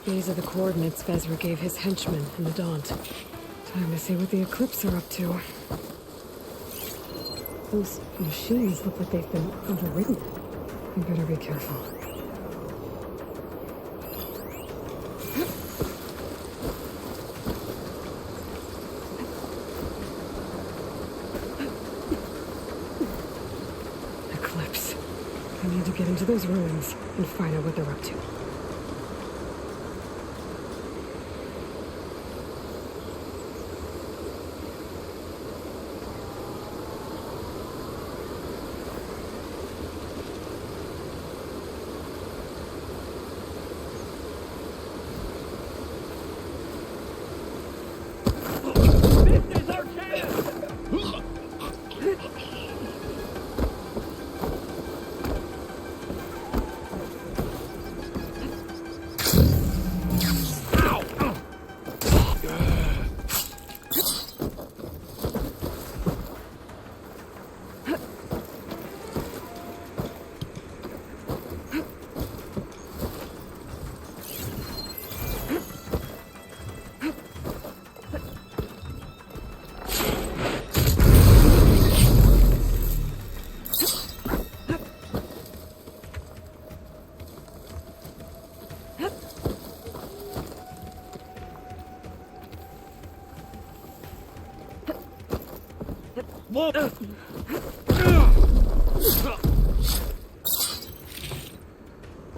These are the coordinates Vezra gave his henchmen in the Daunt. Time to see what the Eclipse are up to. Those machines look like they've been overridden. You better be careful. Eclipse. I need to get into those ruins and find out what they're up to.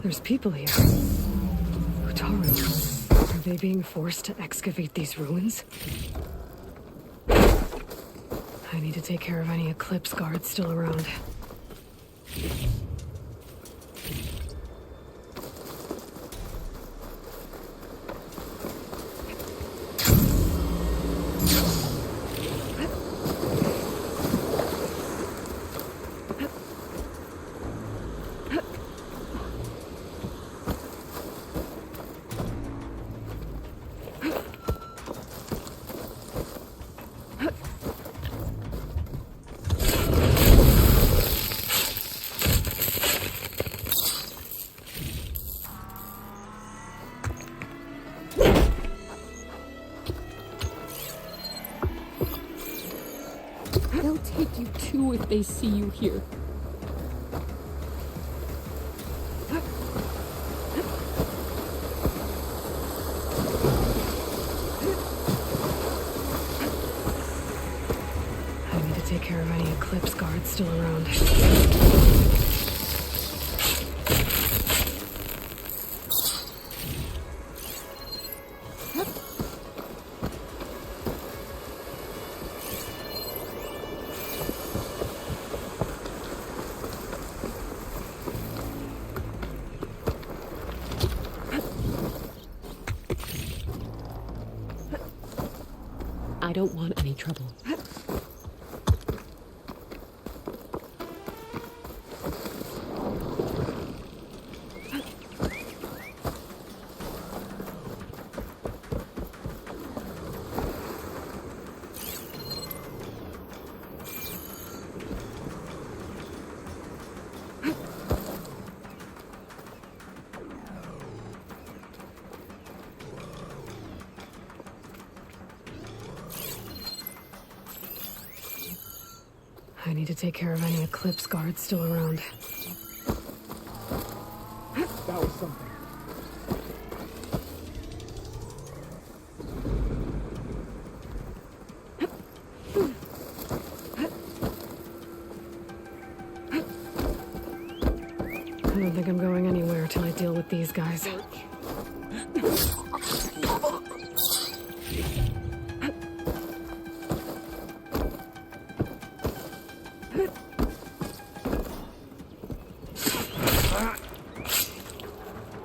There's people here. Utaru. Are they being forced to excavate these ruins? I need to take care of any Eclipse guards still around. They'll take you too if they see you here. I need to take care of any Eclipse guards still around. I don't want any trouble. I need to take care of any Eclipse guards still around. That was something. I don't think I'm going anywhere till I deal with these guys.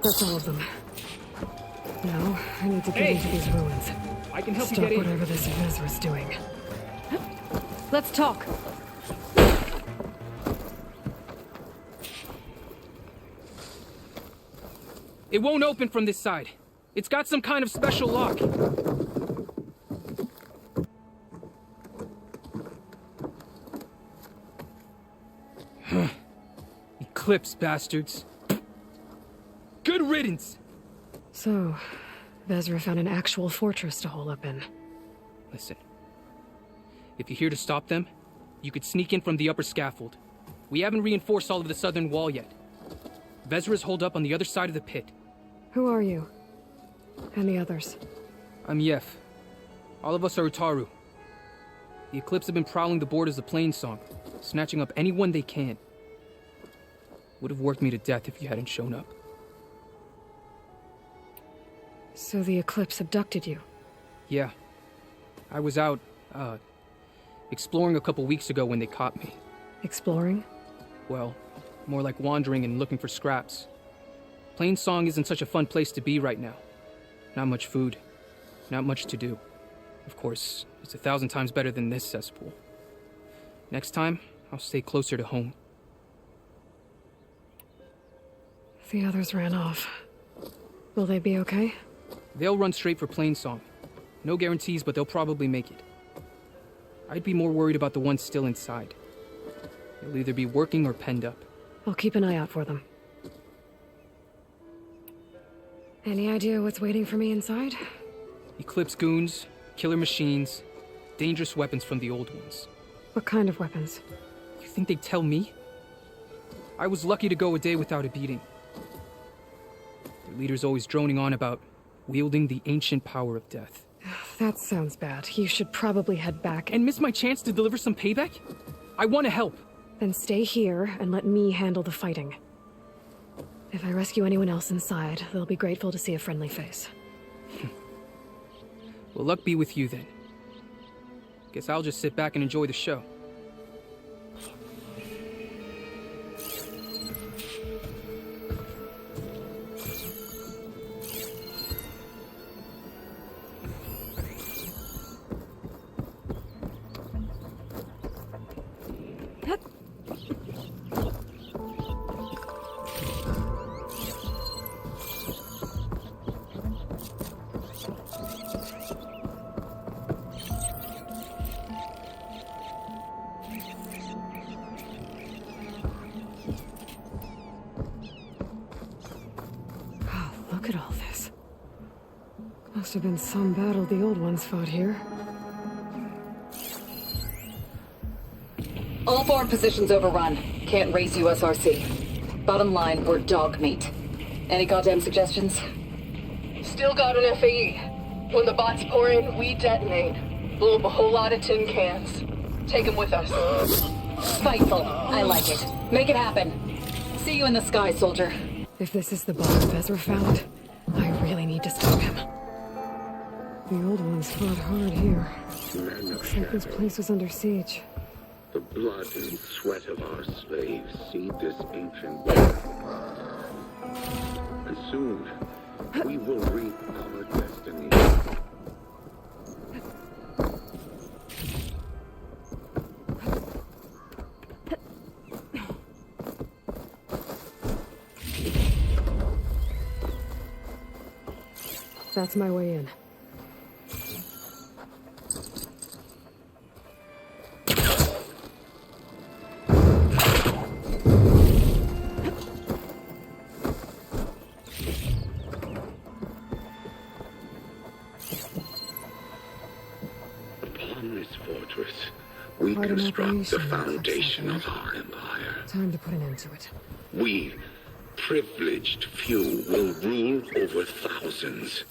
That's all of them. Now, I need to get into these ruins. I can help Stop you get in. whatever this Vezra's doing. Let's talk. It won't open from this side. It's got some kind of special lock. Eclipse bastards. Good riddance! So, Vezra found an actual fortress to hole up in. Listen. If you're here to stop them, you could sneak in from the upper scaffold. We haven't reinforced all of the southern wall yet. Vezra's holed up on the other side of the pit. Who are you? And the others? I'm Yef. All of us are Utaru. The Eclipse have been prowling the borders of Plainsong, snatching up anyone they can. Would have worked me to death if you hadn't shown up. So the Eclipse abducted you? Yeah. I was out, exploring a couple weeks ago when they caught me. Exploring? Well, more like wandering and looking for scraps. Plainsong isn't such a fun place to be right now. Not much food. Not much to do. Of course, it's 1,000 times better than this cesspool. Next time, I'll stay closer to home. The others ran off. Will they be okay? They'll run straight for Plainsong. No guarantees, but they'll probably make it. I'd be more worried about the ones still inside. They'll either be working or penned up. I'll keep an eye out for them. Any idea what's waiting for me inside? Eclipse goons, killer machines, dangerous weapons from the old ones. What kind of weapons? You think they'd tell me? I was lucky to go a day without a beating. Their leader's always droning on about wielding the ancient power of death. That sounds bad. You should probably head back And miss my chance to deliver some payback? I want to help. Then stay here and let me handle the fighting. If I rescue anyone else inside, they'll be grateful to see a friendly face. Well, luck be with you then. Guess I'll just sit back and enjoy the show. Look at all this. Must have been some battle the old ones fought here. All forward positions overrun. Can't raise USRC. Bottom line, we're dog meat. Any goddamn suggestions? Still got an FAE. When the bots pour in, we detonate. Blow up a whole lot of tin cans. Take them with us. Spiteful. I like it. Make it happen. See you in the sky, soldier. If this is the bomb Vezra found, I really need to stop him. The old ones fought hard here. Looks like this place was under siege. The blood and sweat of our slaves seed this ancient path. And soon, we will reap our destiny. That's my way in. Upon this fortress, we Quite an construct the operation, foundation looks of like. our empire. Time to put an end to it. We, privileged few, will rule over thousands.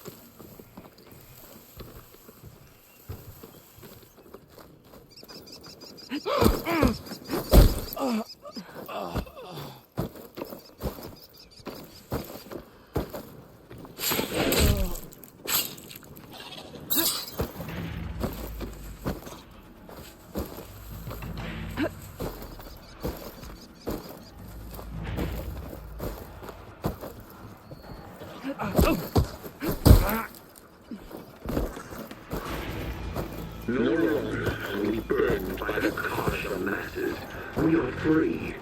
No longer are we burdened by the cost of masses. We are free.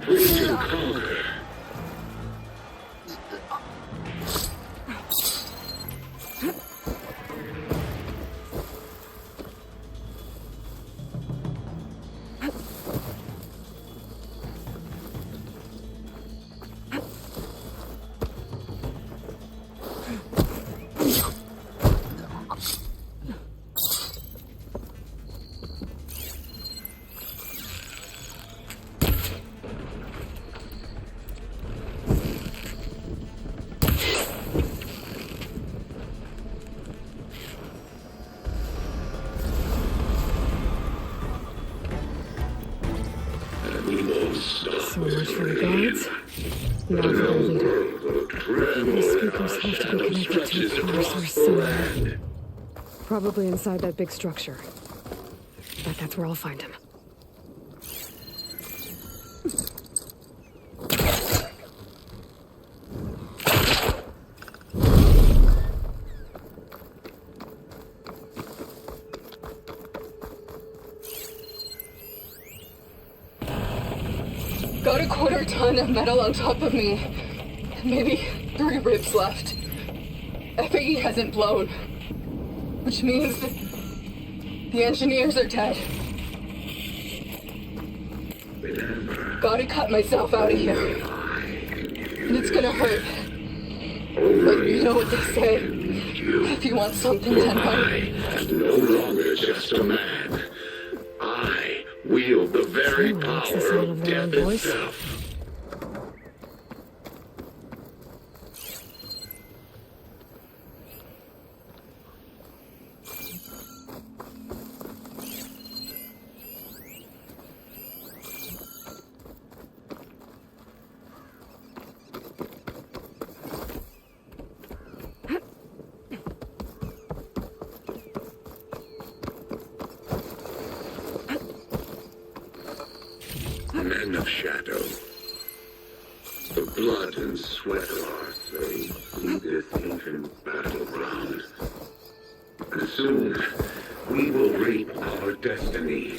Free to conquer. So much for the guards. Now for their leader. These speakers have to be connected to a power source somewhere. Probably inside that big structure. But that's where I'll find him. Got a quarter ton of metal on top of me. Maybe 3 ribs left. FAE hasn't blown. Which means that the engineers are dead. Gotta cut myself out of here. And it's gonna hurt. But you know what they say. If you want something done right. I'm no longer just a man. I wield the very power of death itself. Men of shadow, the blood and sweat of our slaves lead this ancient battleground. And soon, we will reap our destiny.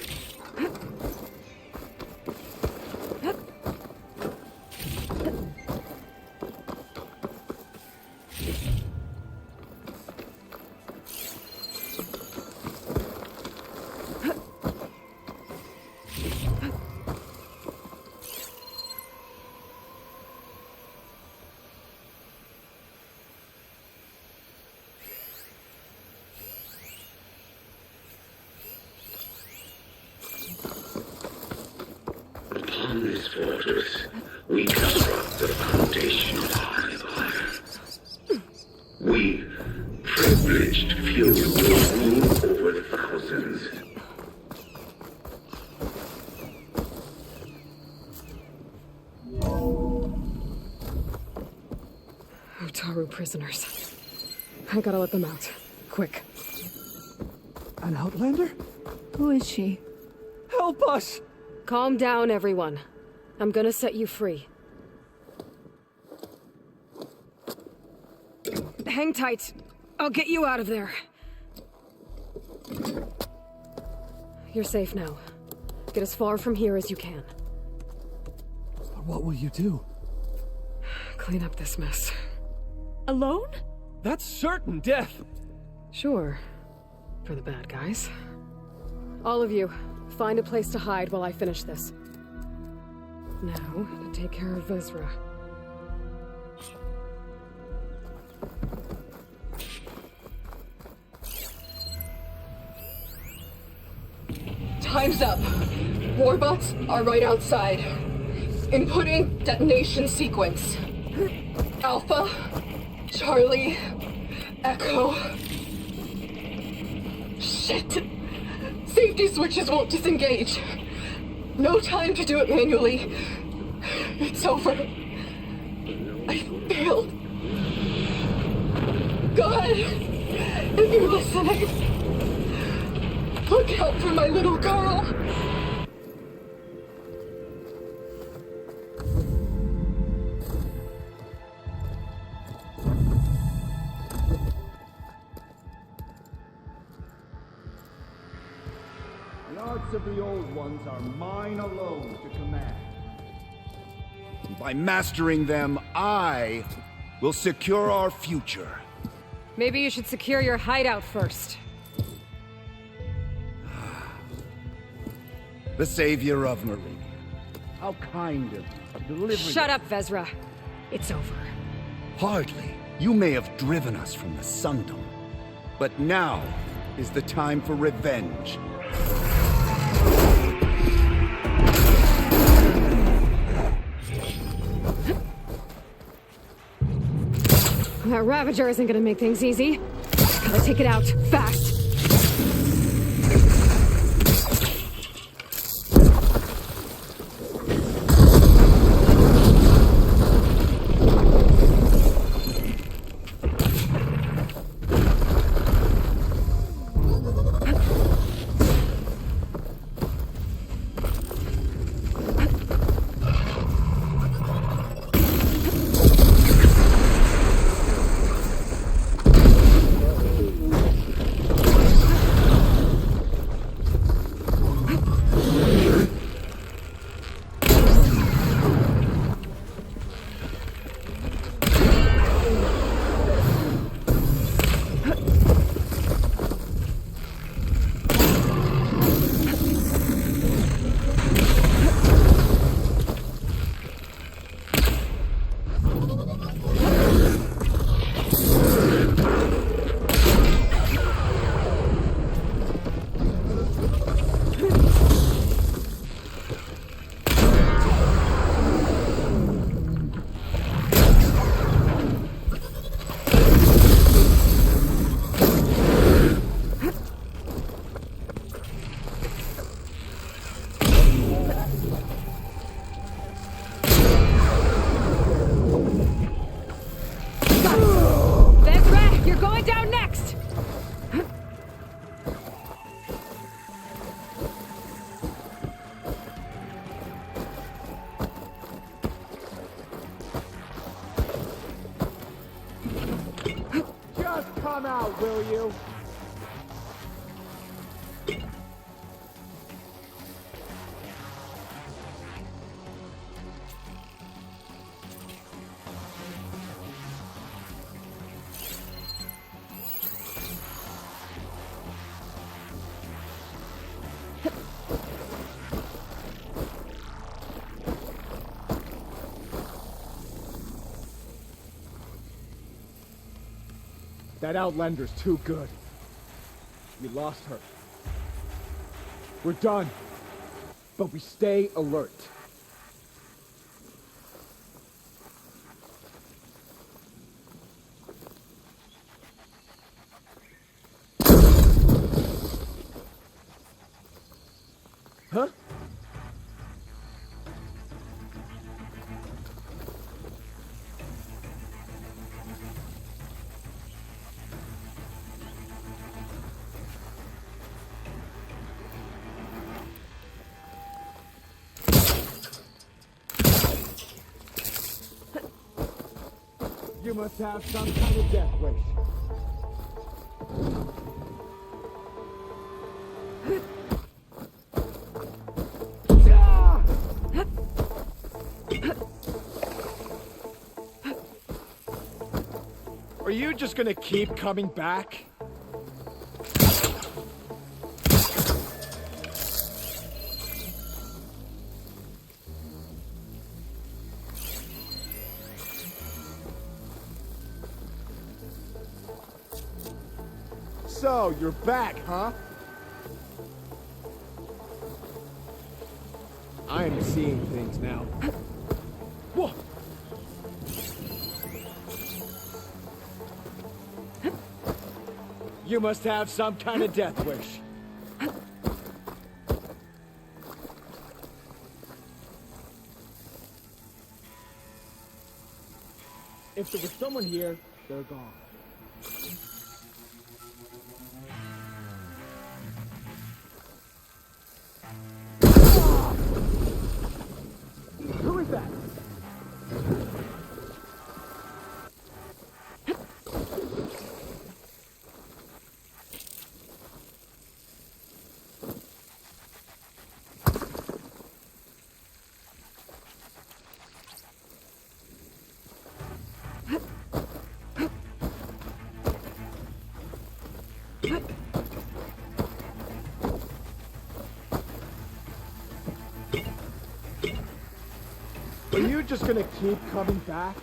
Upon this fortress, we construct the foundation of our empire. We, privileged few, will rule over the thousands. Utaru prisoners. I gotta let them out. Quick. An outlander? Who is she? Help us! Calm down, everyone. I'm gonna set you free. Hang tight. I'll get you out of there. You're safe now. Get as far from here as you can. But what will you do? Clean up this mess. Alone? That's certain death! Sure. For the bad guys. All of you, find a place to hide while I finish this. Now, to take care of Vezra. Time's up. Warbots are right outside. Inputting detonation sequence. Alpha, Charlie, Echo. Shit. Safety switches won't disengage. No time to do it manually. It's over. I failed. God, if you're listening, look out for my little girl. The arts of the Old Ones are mine alone to command. By mastering them, I will secure our future. Maybe you should secure your hideout first. The savior of Meridian. How kind of delivering. Shut up, Vezra. It's over. Hardly. You may have driven us from the Sundom, but now is the time for revenge. That Ravager isn't gonna make things easy. Gotta take it out, fast. out, will you? That Outlander's too good. We lost her. We're done. But we stay alert. Huh? You must have some kind of death wish. Are you just gonna keep coming back? So, you're back, huh? I'm seeing things now. Whoa! You must have some kind of death wish. If there was someone here, they're gone. Who is that? Are you just gonna keep coming back?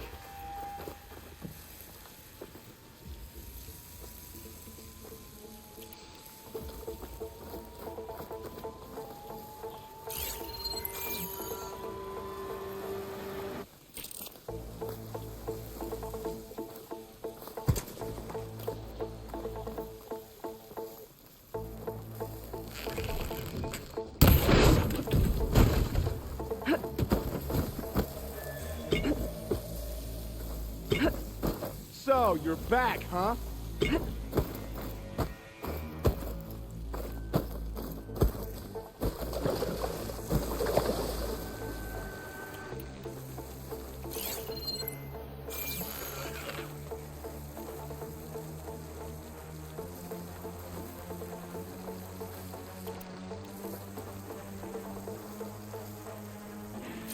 So, you're back, huh?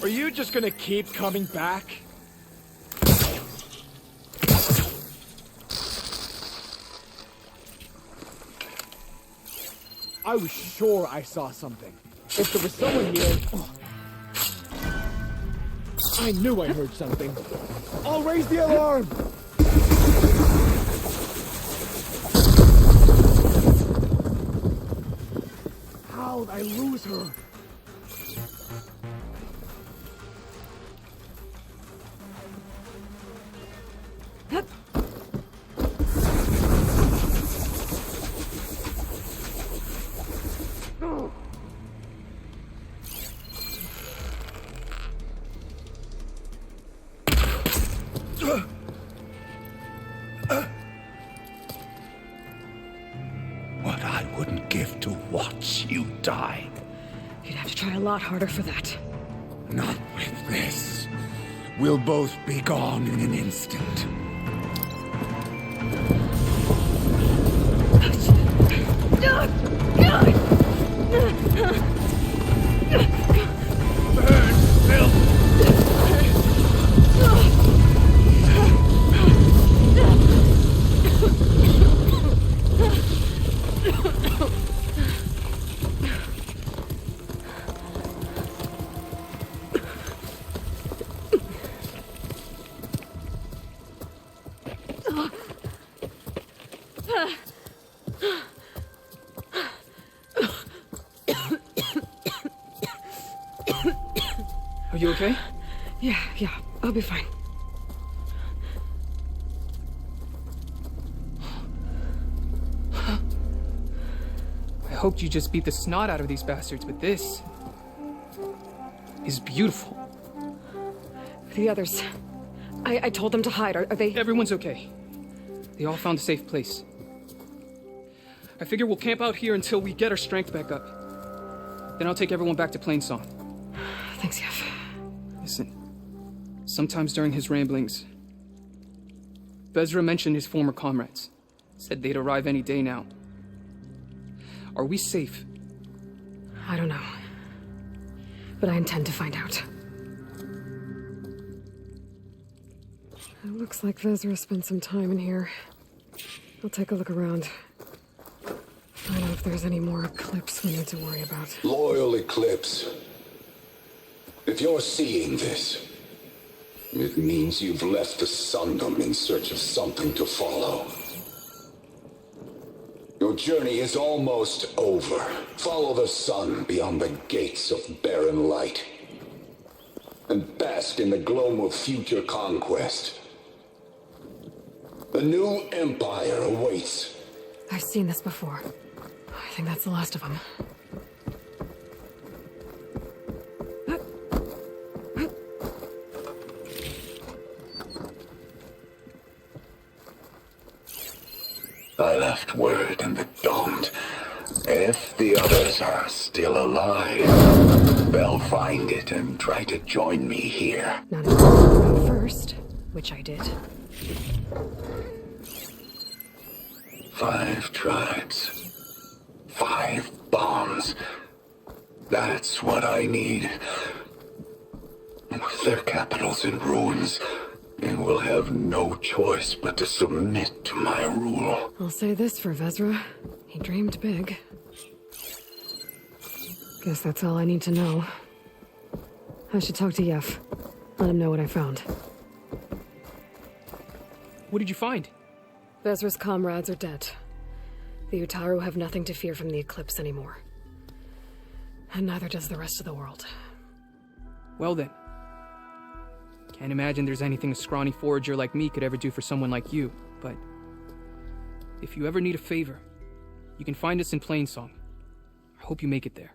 Are you just gonna keep coming back? I was sure I saw something. If there was someone here... I knew I heard something. I'll raise the alarm! How'd I lose her? What I wouldn't give to watch you die. You'd have to try a lot harder for that. Not with this. We'll both be gone in an instant. Are you okay? Yeah, I'll be fine. I hoped you just beat the snot out of these bastards, but this is beautiful. The others. I told them to hide. Are they... Everyone's okay. They all found a safe place. I figure we'll camp out here until we get our strength back up. Then I'll take everyone back to Plainsong. Thanks, Yef. Listen, sometimes during his ramblings, Vezra mentioned his former comrades. Said they'd arrive any day now. Are we safe? I don't know. But I intend to find out. It looks like Vezra spent some time in here. I'll take a look around. Find out if there's any more Eclipse we need to worry about. Loyal Eclipse. If you're seeing this, it means you've left the Sundom in search of something to follow. Your journey is almost over. Follow the sun beyond the gates of barren light, and bask in the glow of future conquest. The new empire awaits. I've seen this before. I think that's the last of them. I left word in the Daunt. If the others are still alive, they'll find it and try to join me here. Not if I go first, which I did. 5 tribes. 5 bombs. That's what I need. With their capitals in ruins, they will have no choice but to submit to my rule. I'll say this for Vezra. He dreamed big. Guess that's all I need to know. I should talk to Yef. Let him know what I found. What did you find? Vezra's comrades are dead. The Utaru have nothing to fear from the Eclipse anymore. And neither does the rest of the world. Well then. Can't imagine there's anything a scrawny forager like me could ever do for someone like you, but if you ever need a favor, you can find us in Plainsong. I hope you make it there.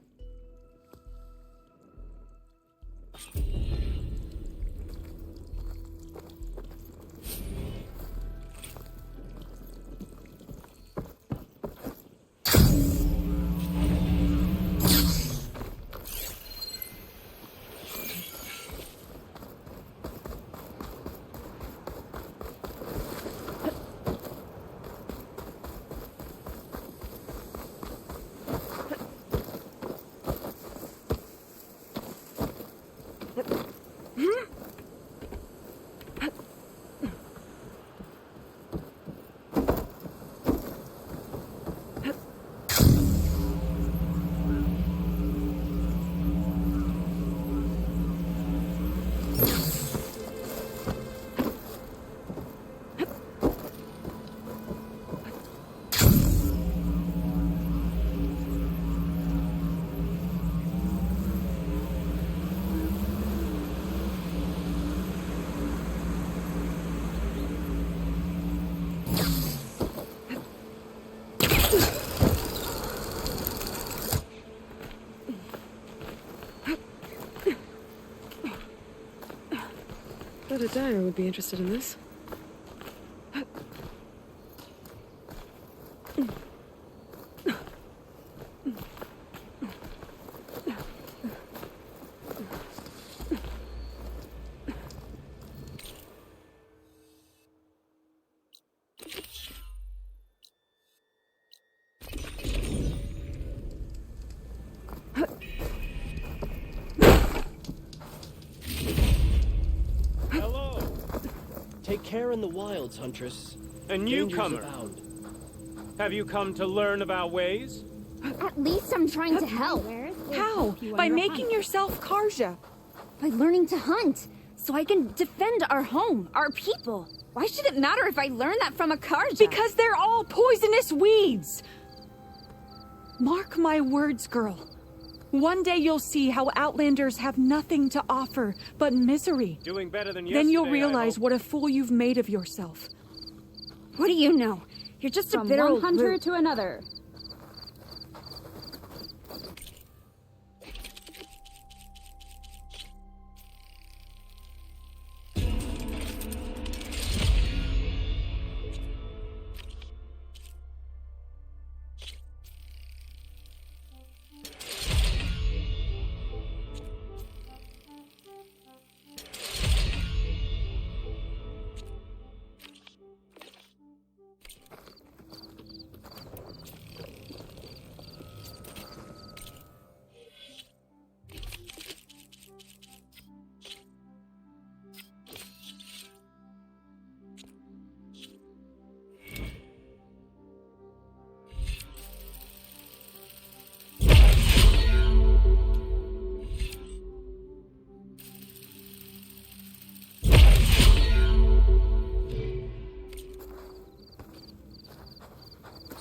Bet a dyer would be interested in this. Take care in the wilds, Huntress. A Dangers newcomer. abound. Have you come to learn of our ways? At least I'm trying to help. How? By making yourself Karja. By learning to hunt, so I can defend our home, our people. Why should it matter if I learn that from a Karja? Because they're all poisonous weeds! Mark my words, girl. One day you'll see how Outlanders have nothing to offer but misery. Doing better than yesterday, Then you'll I realize hope. what a fool you've made of yourself. What do you know? You're just a bitter one old hunter brute. to another.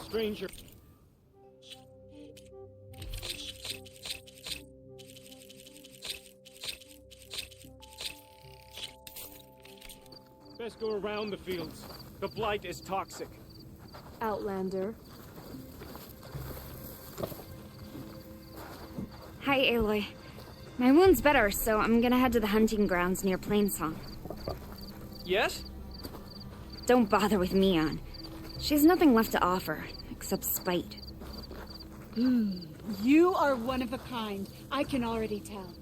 Stranger. Best go around the fields. The blight is toxic. Outlander. Hi, Aloy. My wound's better, so I'm gonna head to the hunting grounds near Plainsong. Yes? Don't bother with Mion. She has nothing left to offer, except spite. You are one of a kind. I can already tell.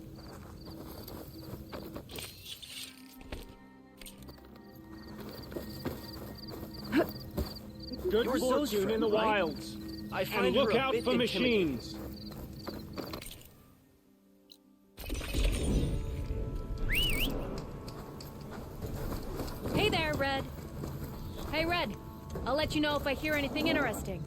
Good You're fortune Zoe's in the friend, right? wilds. I find And look her a out bit for intimidating. machines. Hey there, Red. Hey, Red. I'll let you know if I hear anything interesting.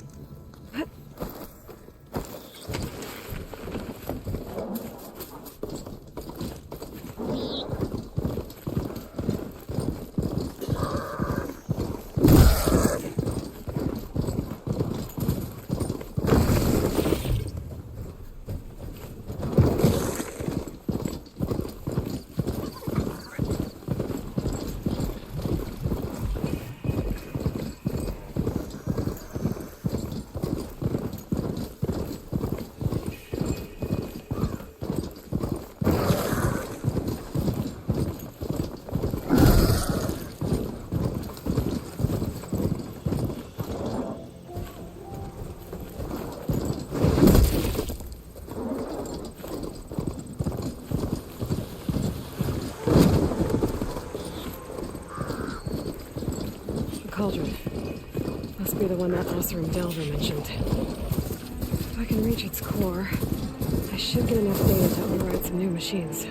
Cauldron. Must be the one that Oseram Delver mentioned. If I can reach its core, I should get enough data to override some new machines.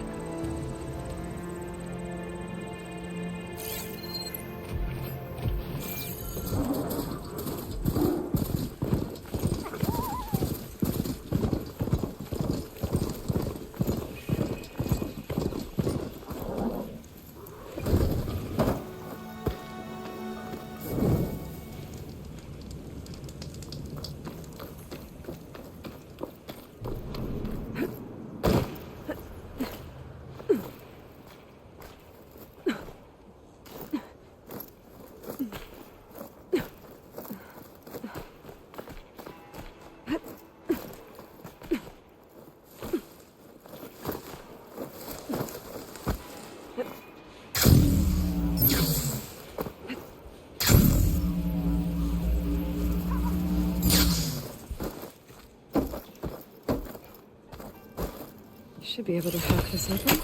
Should be able to hack this open.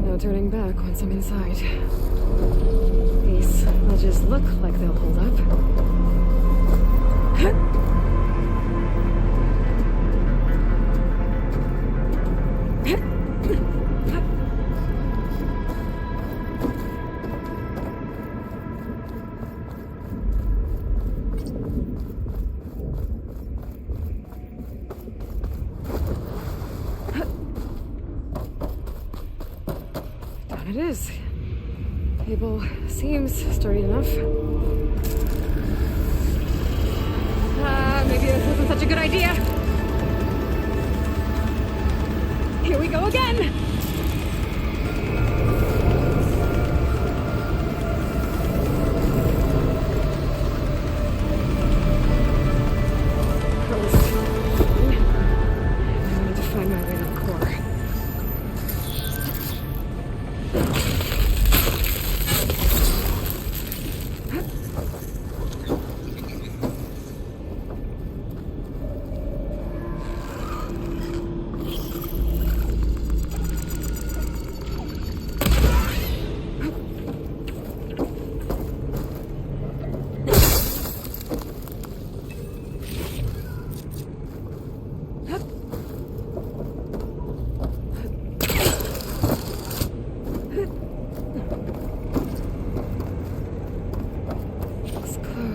No turning back once I'm inside. These ledges look like they'll hold up. It is. Cable seems sturdy enough. Maybe this wasn't such a good idea. Here we go again!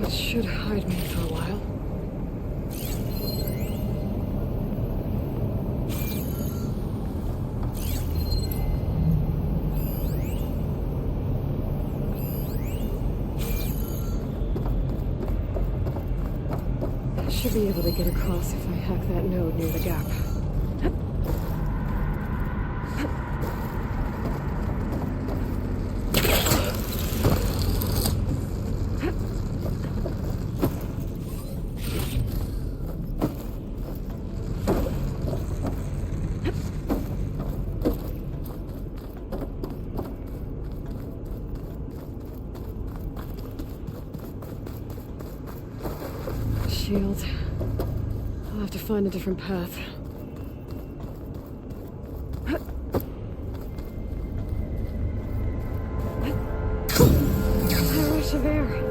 Should hide me for a while. I should be able to get across if I hack that node near the gap. Shield. I'll have to find a different path. A rush of air.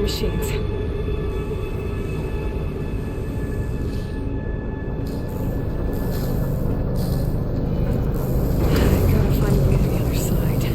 Machines. I gotta find a way to the other side.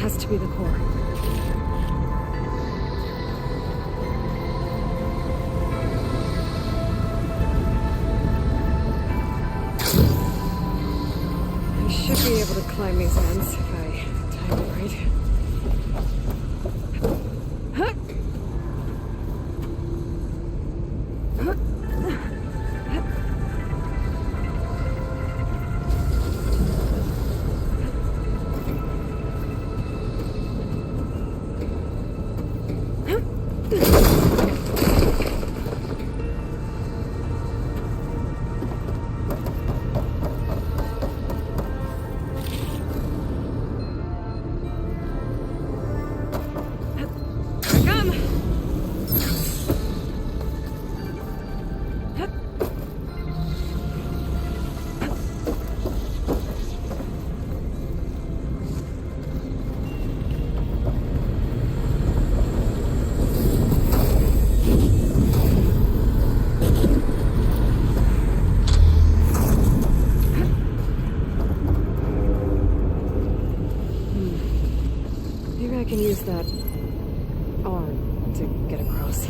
Has to be the core. I should be able to climb these ends if I time it right. that arm to get across.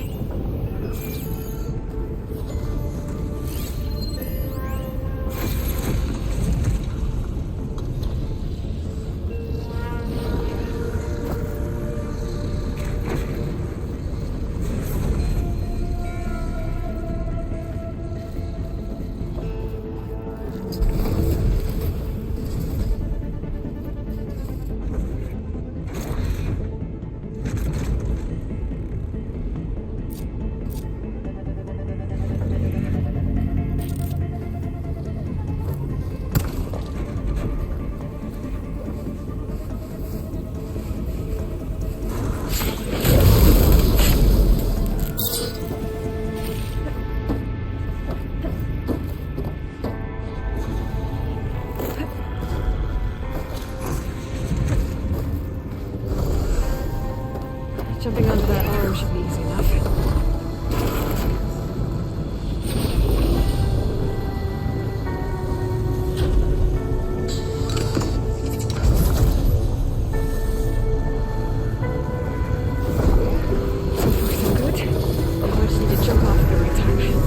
Jumping onto that arm should be easy enough. So far, so good. Now I just need to jump off at the right time.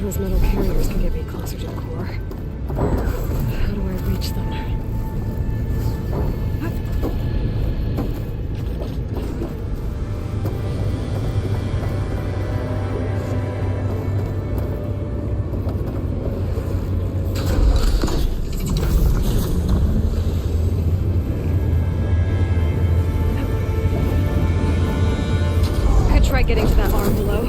Those metal carriers can get me closer to the core. How do I reach them? Could try getting to that arm below.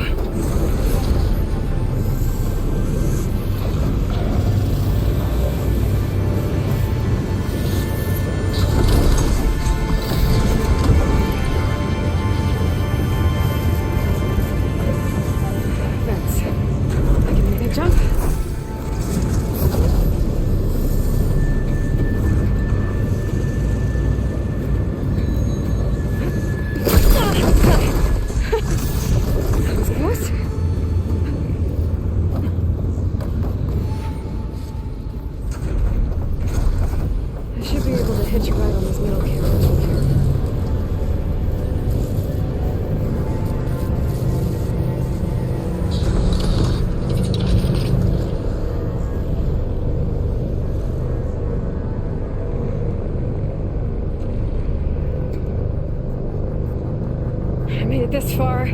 This far.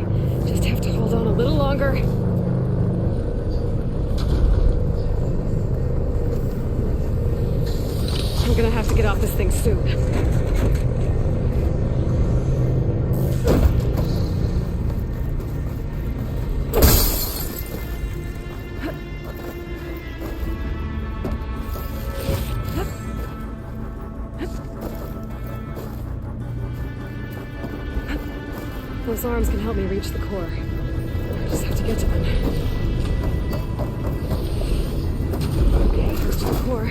Just have to hold on a little longer. I'm gonna have to get off this thing soon. Those arms can help me reach the core. I just have to get to them. Okay, here's to the core.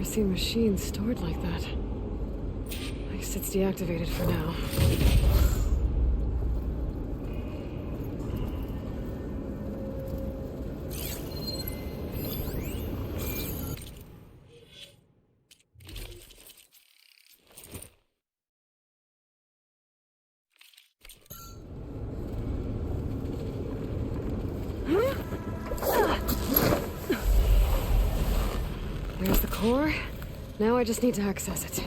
Seen machines stored like that. I guess it's deactivated for now. There's the core. Now I just need to access it.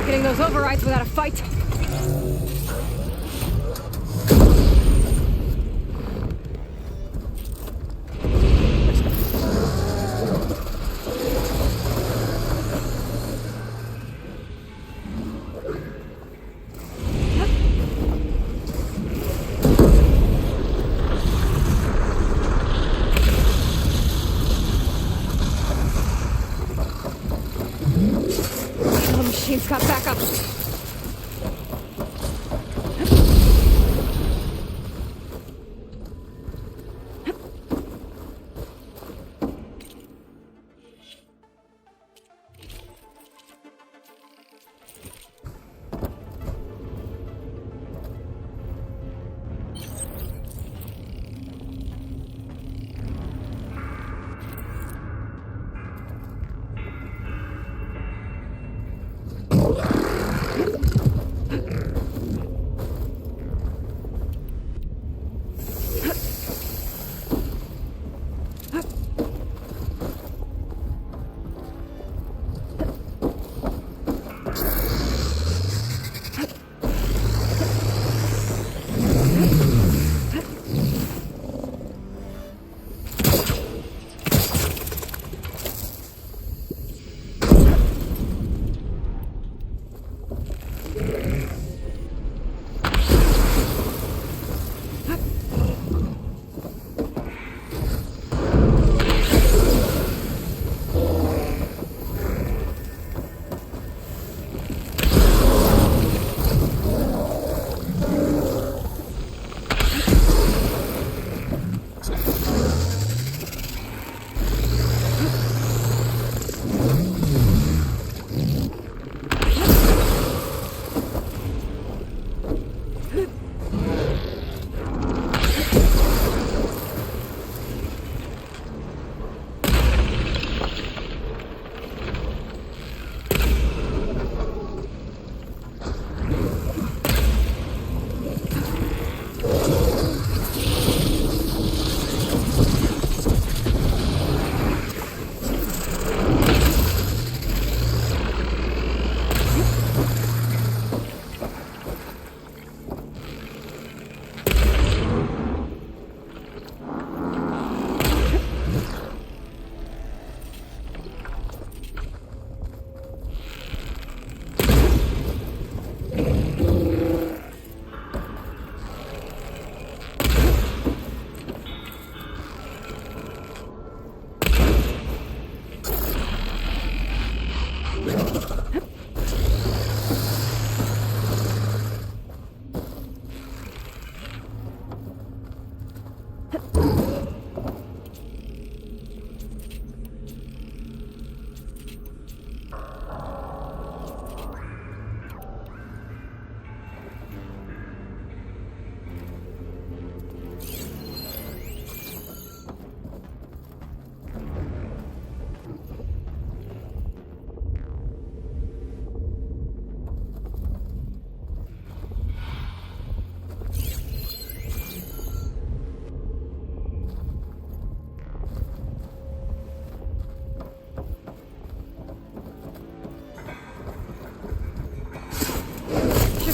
not getting those overrides without a fight. The machine's got backup.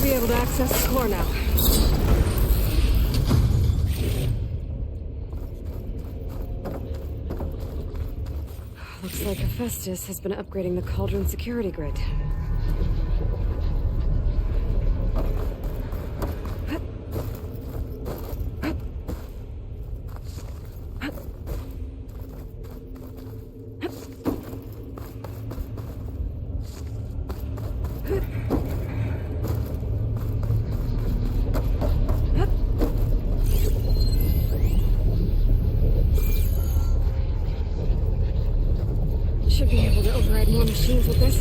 Be able to access the core now. Looks like Hephaestus has been upgrading the Cauldron security grid. Should be able to override more machines with this.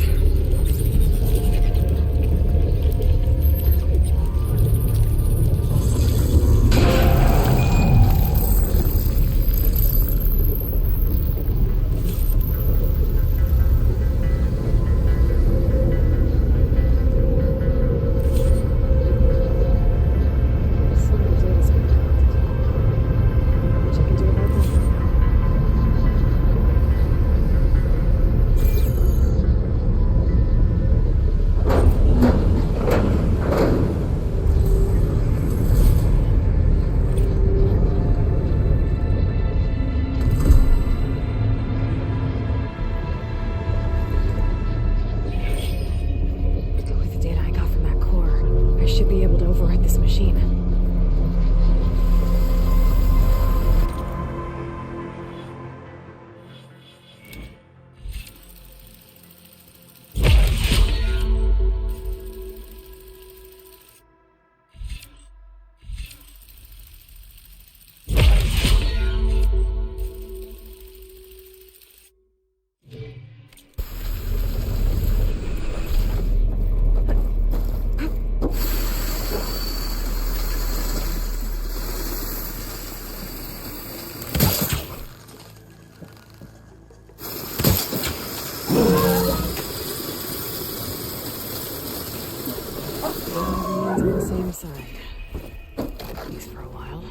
inside. At least for a while.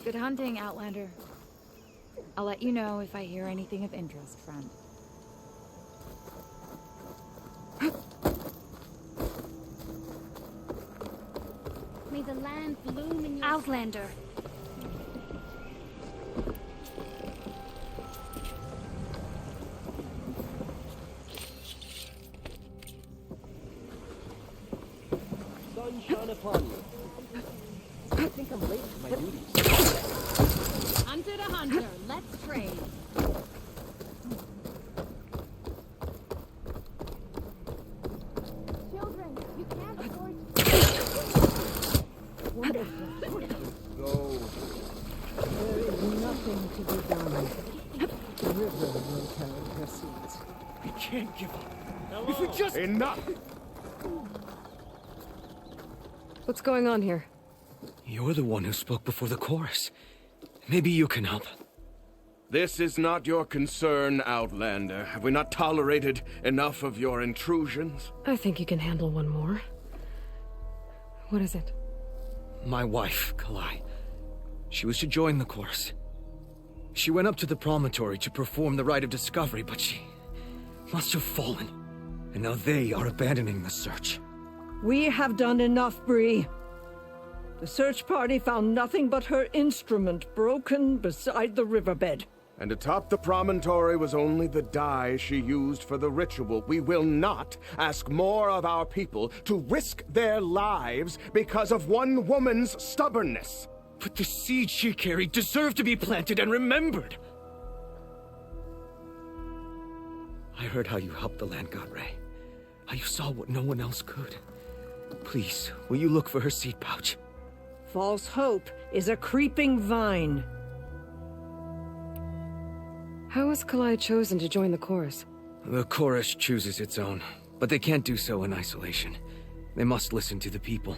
Good hunting, Outlander. I'll let you know if I hear anything of interest, friend. May the land bloom in your... Outlander. Sun shine upon you. I think I'm late for my duties. Hunter to hunter, let's trade. Children, you can't afford... Go. There is nothing to be done. The river will carry her seeds. We can't give up. Hello. If we just... Enough! What's going on here? You're the one who spoke before the chorus. Maybe you can help. This is not your concern, Outlander. Have we not tolerated enough of your intrusions? I think you can handle one more. What is it? My wife, Kalai. She was to join the chorus. She went up to the promontory to perform the rite of discovery, but she must have fallen. And now they are abandoning the search. We have done enough, Bree. The search party found nothing but her instrument broken beside the riverbed. And atop the promontory was only the dye she used for the ritual. We will not ask more of our people to risk their lives because of one woman's stubbornness. But the seeds she carried deserve to be planted and remembered. I heard how you helped the land god Ray. How you saw what no one else could. Please, will you look for her seed pouch? False hope is a creeping vine. How was Kalai chosen to join the chorus? The chorus chooses its own, but they can't do so in isolation. They must listen to the people.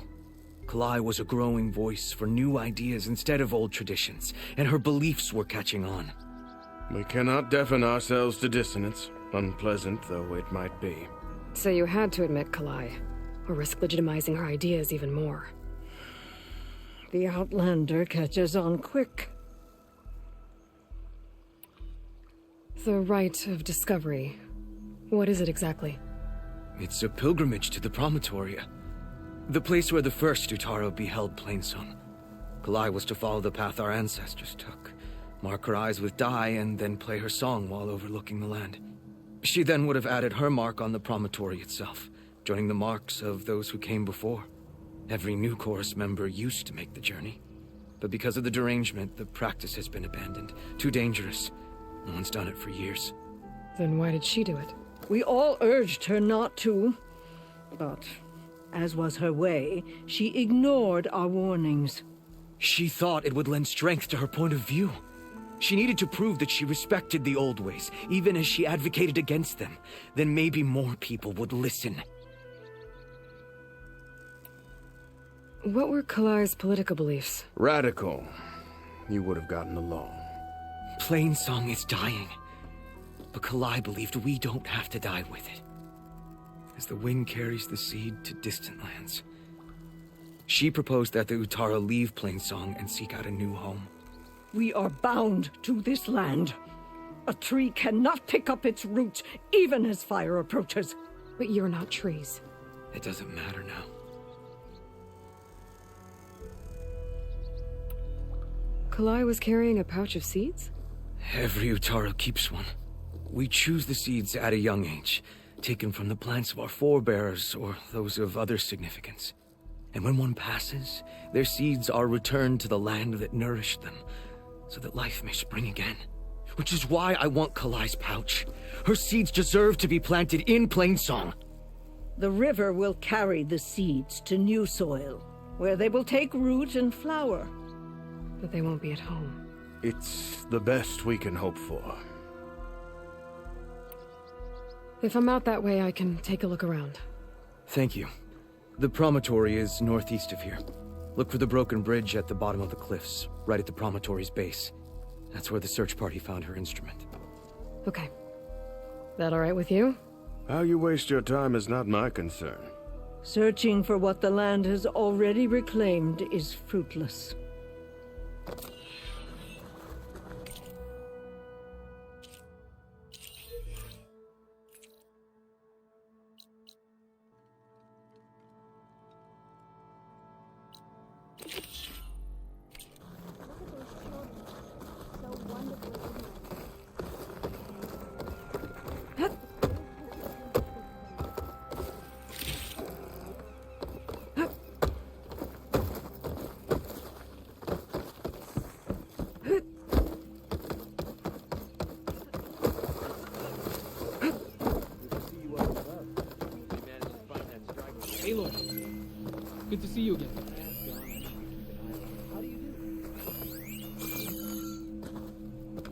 Kalai was a growing voice for new ideas instead of old traditions, and her beliefs were catching on. We cannot deafen ourselves to dissonance, unpleasant though it might be. So you had to admit Kalai, or risk legitimizing her ideas even more. The Outlander catches on quick. The rite of discovery. What is it exactly? It's a pilgrimage to the promontory. The place where the first Utaro beheld Plainsong. Kalai was to follow the path our ancestors took, mark her eyes with dye, and then play her song while overlooking the land. She then would have added her mark on the promontory itself, joining the marks of those who came before. Every new chorus member used to make the journey. But because of the derangement, the practice has been abandoned. Too dangerous. No one's done it for years. Then why did she do it? We all urged her not to, but as was her way, she ignored our warnings. She thought it would lend strength to her point of view. She needed to prove that she respected the old ways, even as she advocated against them. Then maybe more people would listen. What were Kalai's political beliefs? Radical. You would have gotten along. Plainsong is dying. But Kalai believed we don't have to die with it. As the wind carries the seed to distant lands. She proposed that the Utara leave Plainsong and seek out a new home. We are bound to this land. A tree cannot pick up its roots, even as fire approaches. But you're not trees. It doesn't matter now. Kalai was carrying a pouch of seeds? Every Utaro keeps one. We choose the seeds at a young age, taken from the plants of our forebears or those of other significance. And when one passes, their seeds are returned to the land that nourished them, so that life may spring again. Which is why I want Kalai's pouch. Her seeds deserve to be planted in Plainsong. The river will carry the seeds to new soil, where they will take root and flower. But they won't be at home. It's the best we can hope for. If I'm out that way, I can take a look around. Thank you. The promontory is northeast of here. Look for the broken bridge at the bottom of the cliffs, right at the promontory's base. That's where the search party found her instrument. Okay. That all right with you? How you waste your time is not my concern. Searching for what the land has already reclaimed is fruitless. Aloy, good to see you again.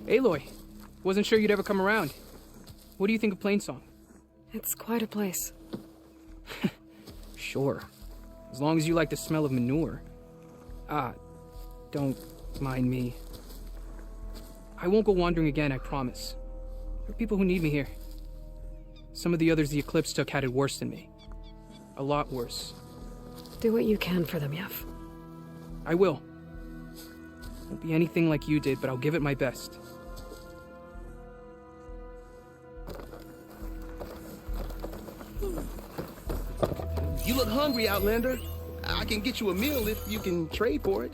Aloy, wasn't sure you'd ever come around. What do you think of Plainsong? It's quite a place. Sure, as long as you like the smell of manure. Don't mind me. I won't go wandering again, I promise. There are people who need me here. Some of the others the Eclipse took had it worse than me. A lot worse. Do what you can for them, Yef. I will. Won't be anything like you did, but I'll give it my best. You look hungry, Outlander. I can get you a meal if you can trade for it.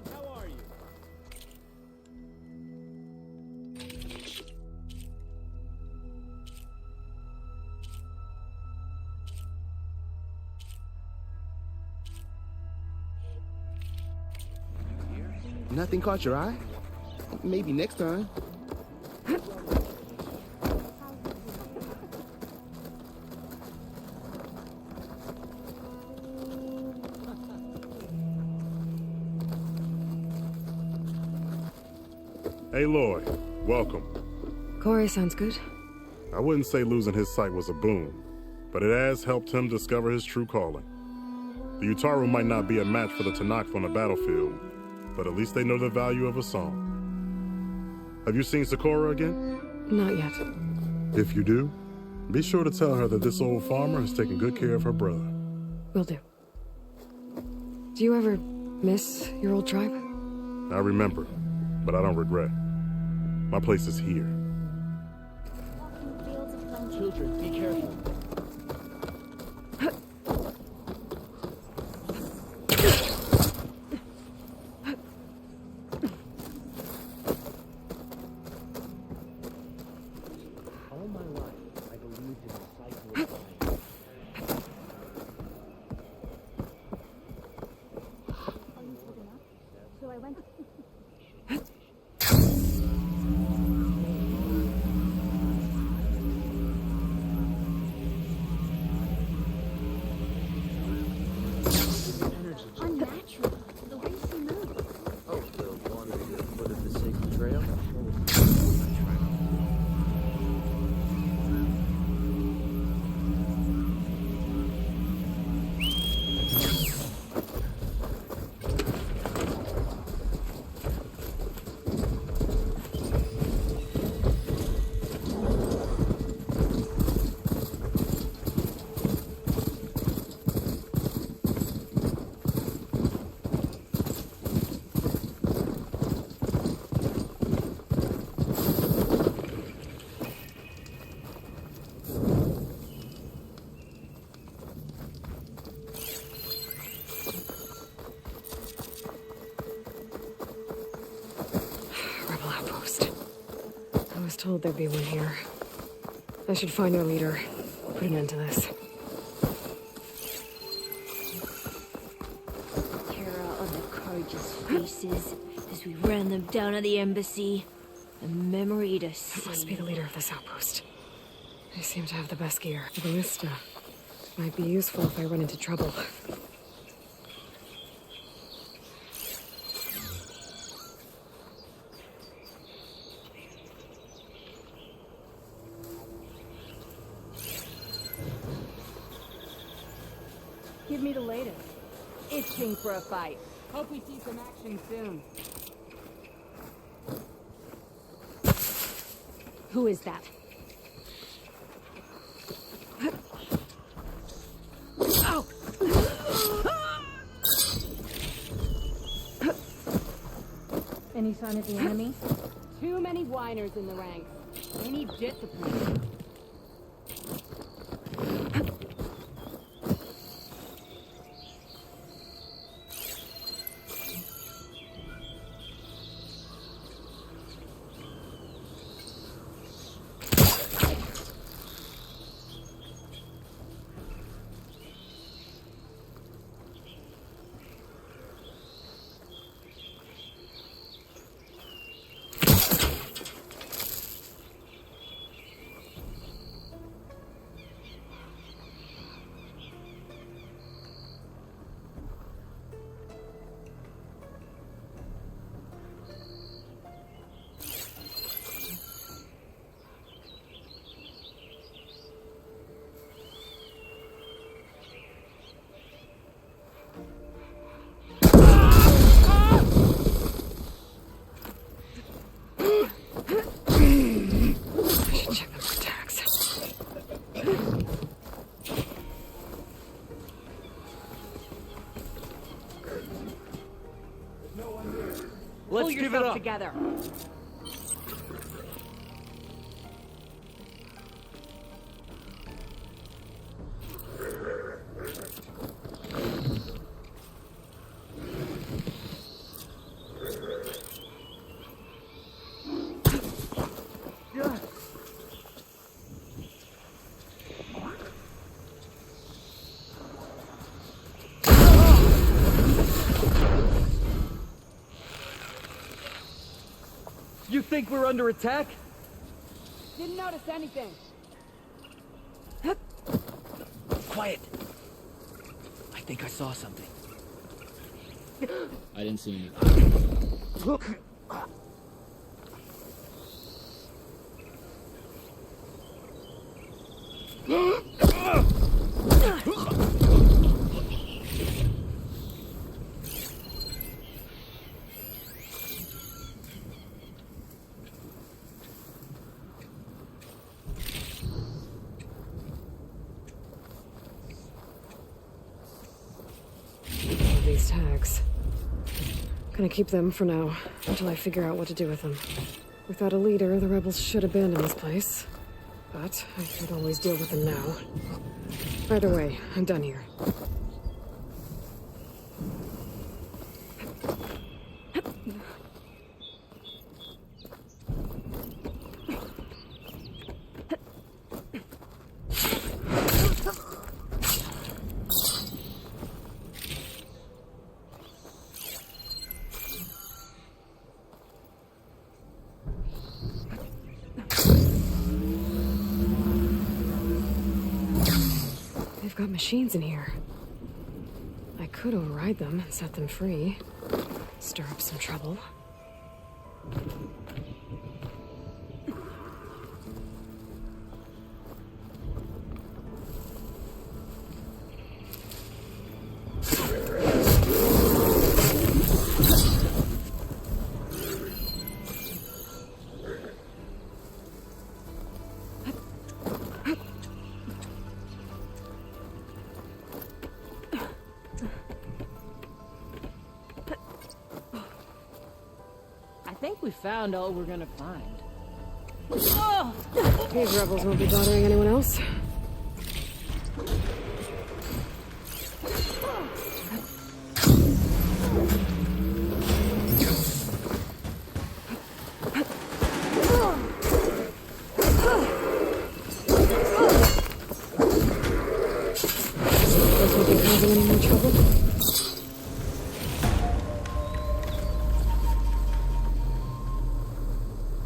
Nothing caught your eye? Maybe next time. Aloy, welcome. Corey sounds good. I wouldn't say losing his sight was a boon, but it has helped him discover his true calling. The Utaru might not be a match for the Tanakh on the battlefield, but at least they know the value of a song. Have you seen Sakura again? Not yet. If you do, be sure to tell her that this old farmer has taken good care of her brother. Will do. Do you ever miss your old tribe? I remember, but I don't regret. My place is here. Children, be careful. All my life, I believed in the cycle of time. So I went. Unnatural. The way she moved. Oh, the wandering at the foot of the sacred trail? Rebel outpost. I was told there'd be one here. I should find their leader. Put an end to this. Terror on the Carja's faces as we ran them down at the embassy. A memory to see. That must be the leader of this outpost. They seem to have the best gear. The ballista might be useful if I run into trouble. Give me the latest. Itching for a fight. Hope we see some action soon. Who is that? Ow! Any sign of the enemy? Too many whiners in the ranks. They need discipline. Let's give it up. Together. You think we're under attack? Didn't notice anything. Quiet. I think I saw something. I didn't see anything. Look. These tags. Gonna keep them for now, until I figure out what to do with them. Without a leader, the rebels should abandon this place. But I could always deal with them now. Either way, I'm done here. They've got machines in here. I could override them and set them free. Stir up some trouble. I think we found all we're gonna find. These rebels won't be bothering anyone else. Suppose we'll be causing any more trouble.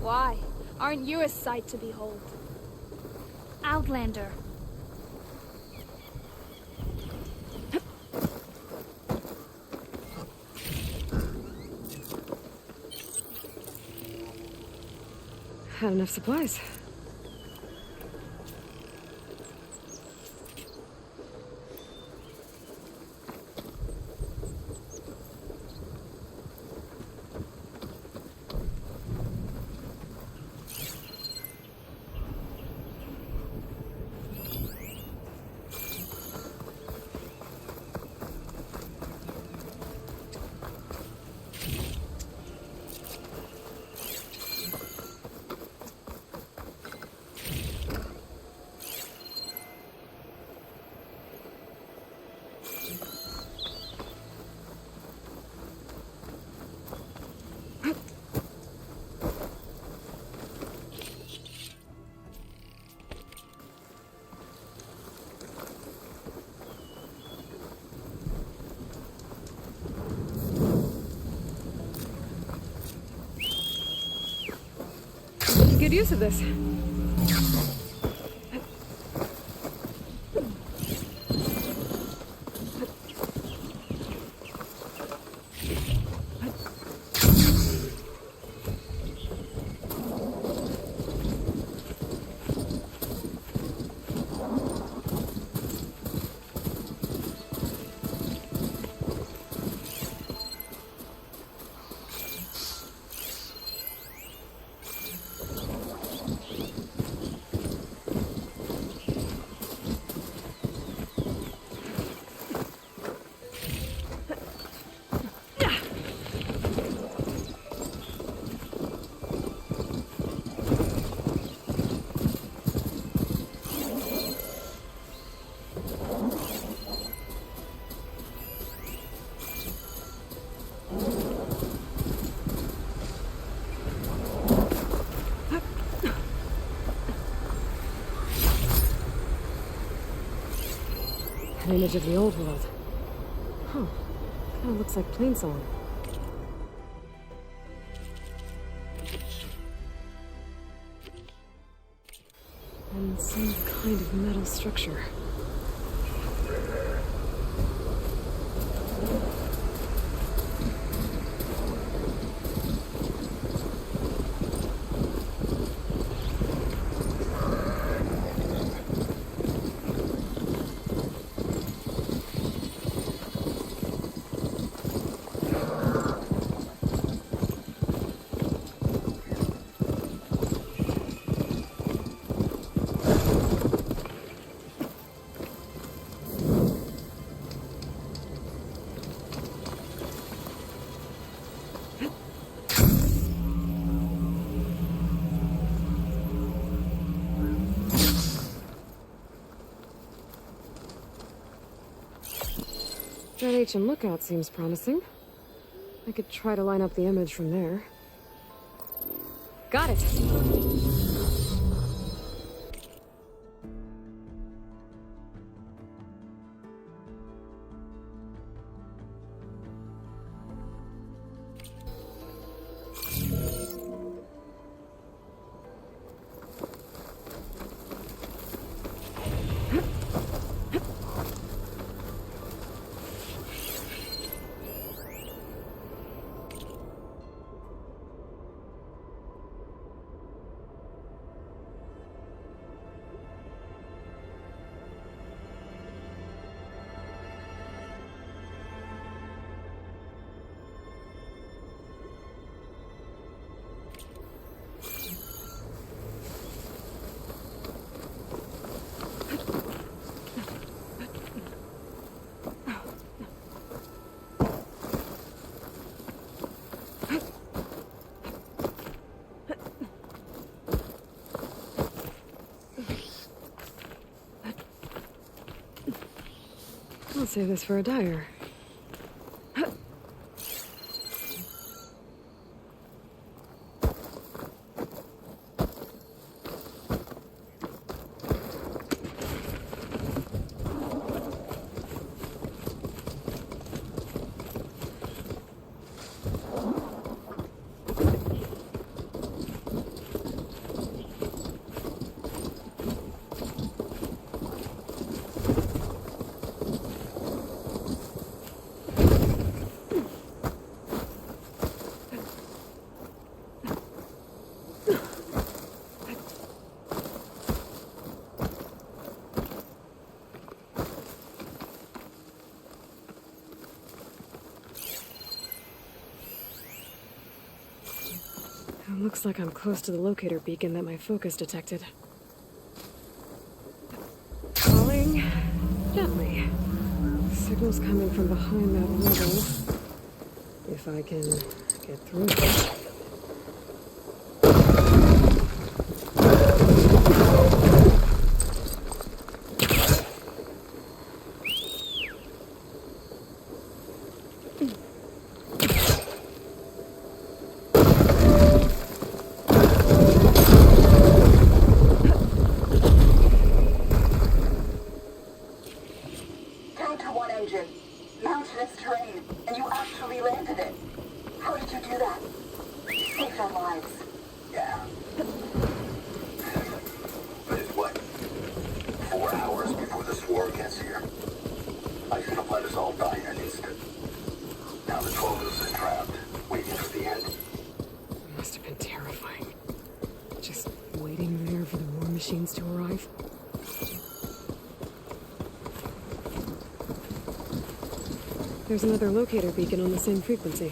Why? Aren't you a sight to behold? Outlander. Had enough supplies. good use of this. An image of the old world. Huh. Kinda looks like Plainsong. And some kind of metal structure. That HM lookout seems promising. I could try to line up the image from there. Got it! I'll save this for a dyer. Looks like I'm close to the locator beacon that my focus detected. Falling gently. Signal's coming from behind that level. If I can get through it. Mountainous terrain, and you actually landed it. How did you do that? You saved our lives. Yeah. war gets here. I should have let us all die in an instant. Now the 12 of us are trapped, waiting for the end. It must have been terrifying. Just waiting there for the war machines to arrive. There's another locator beacon on the same frequency.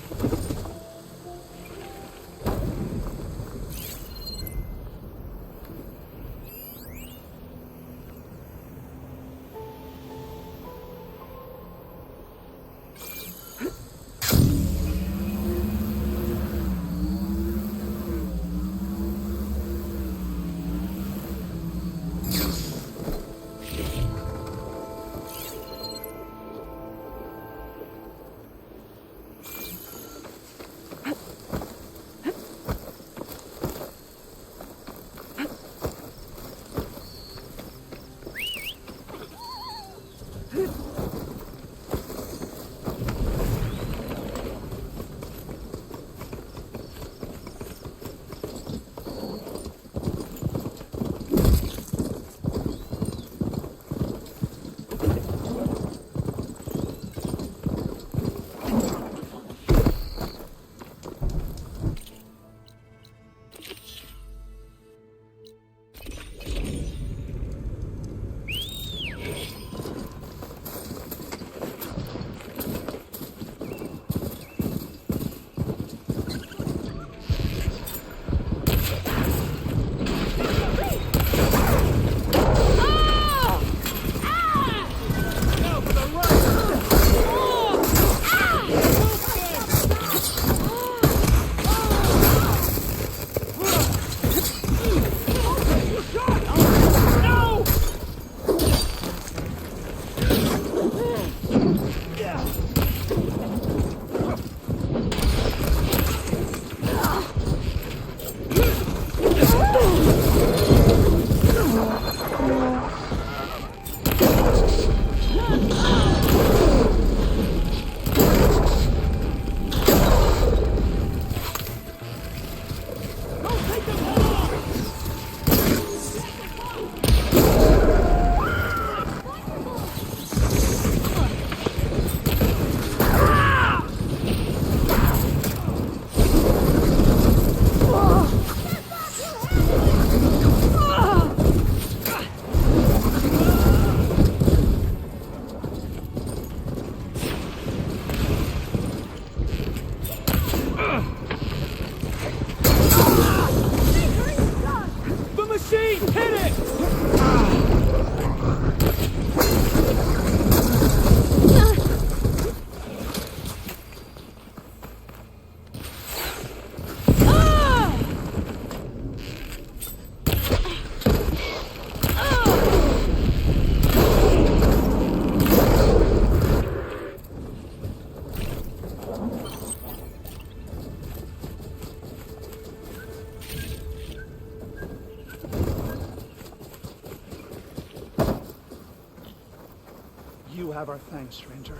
You have our thanks, stranger.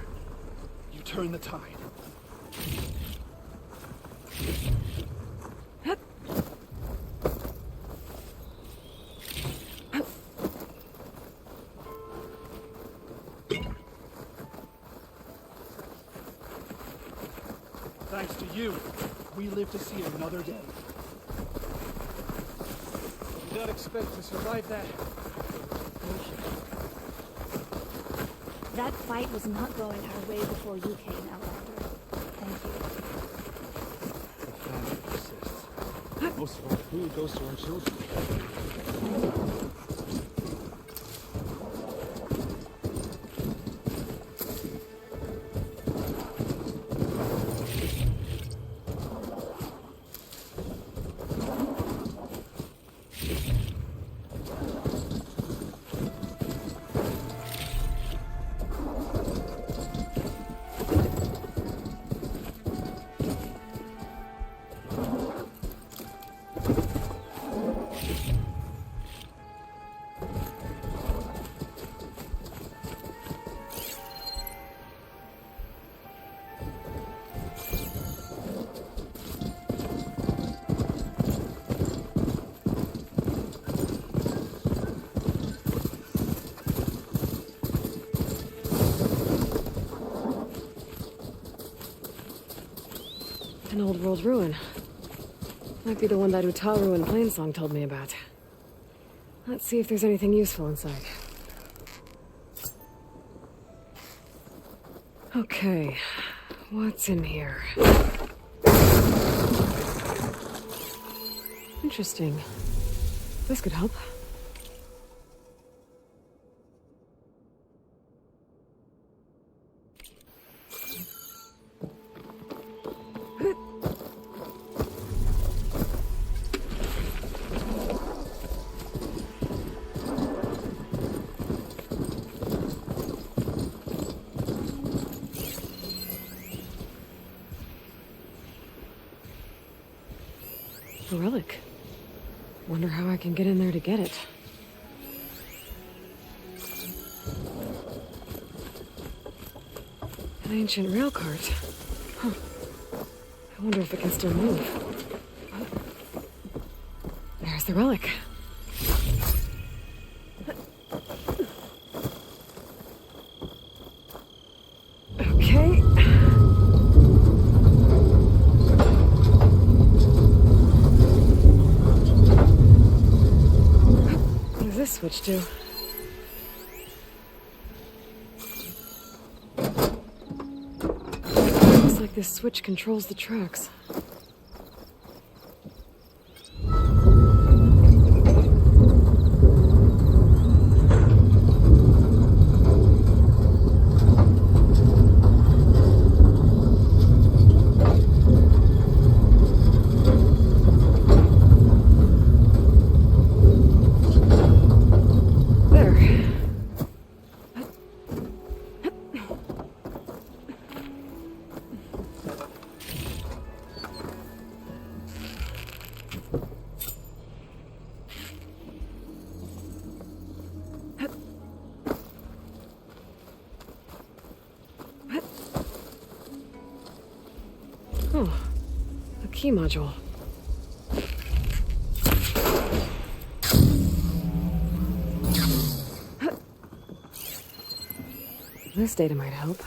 You turn the tide. Thanks to you, we live to see another day. Did not expect to survive that. That fight was not going our way before you came, Outlander. Thank you. The famine persists. Most of our food goes to our children. An old world ruin. Might be the one that Utaru and Plainsong told me about. Let's see if there's anything useful inside. Okay, what's in here? Interesting. This could help. A relic. Wonder how I can get in there to get it. An ancient rail cart. Huh. I wonder if it can still move. There's the relic. Okay. What does this switch do? Looks like this switch controls the tracks. Oh, a key module. This data might help.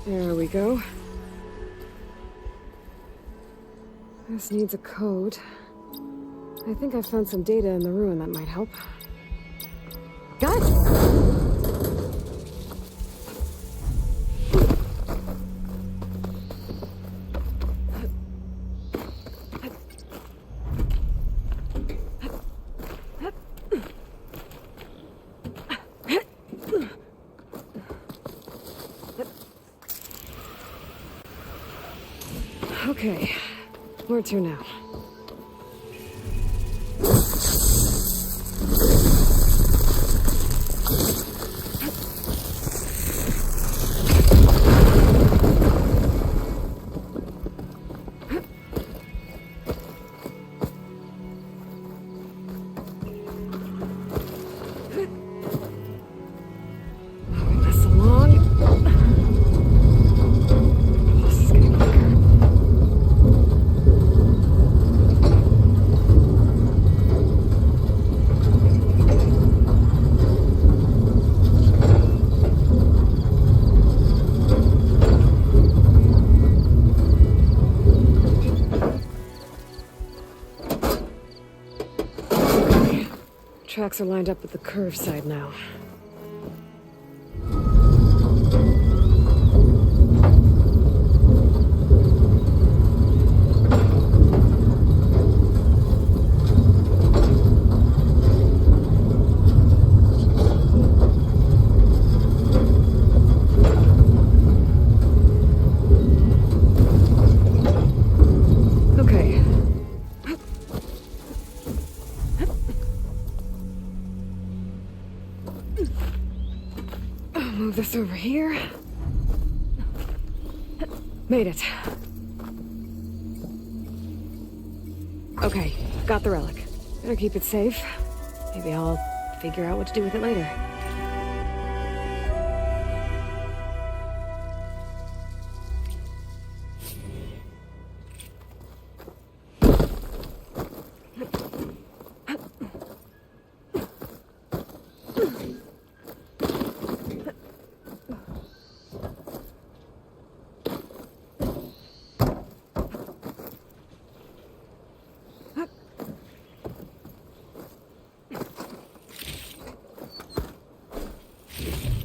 There we go. This needs a code. I think I found some data in the ruin that might help. Got it! Okay, where to now? This along. This is getting quicker. Tracks are lined up with the curve side now. Okay. I'll move this over here. Made it. Okay, got the relic. Better keep it safe. Maybe I'll figure out what to do with it later.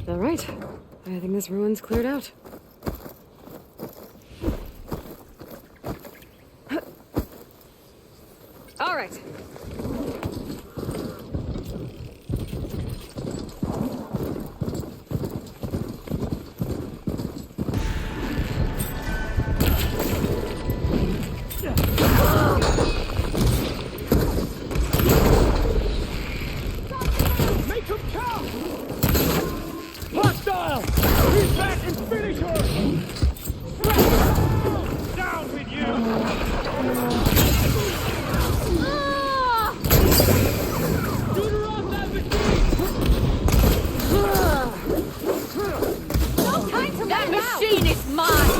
All right. I think this ruin's cleared out. All right. Make him count! Hostile! Reach back and finish her! Down with you! Shoot her off that machine! No time to that machine is mine!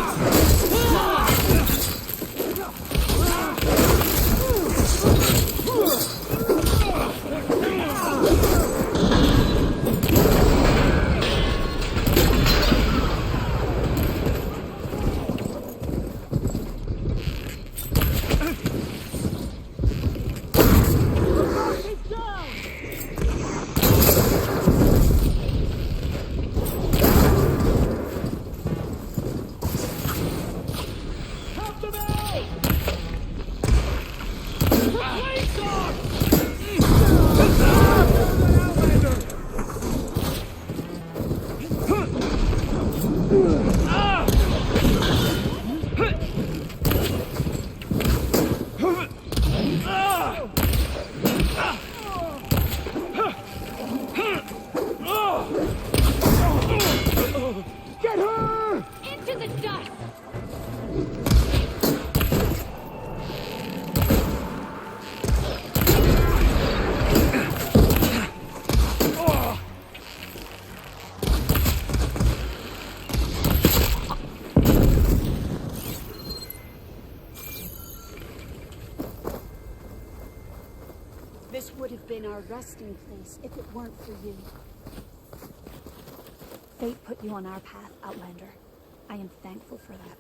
Help them out! Blades off! Get her! Into the dust! This would have been our resting place if it weren't for you. Fate put you on our path, Outlander. I am thankful for that.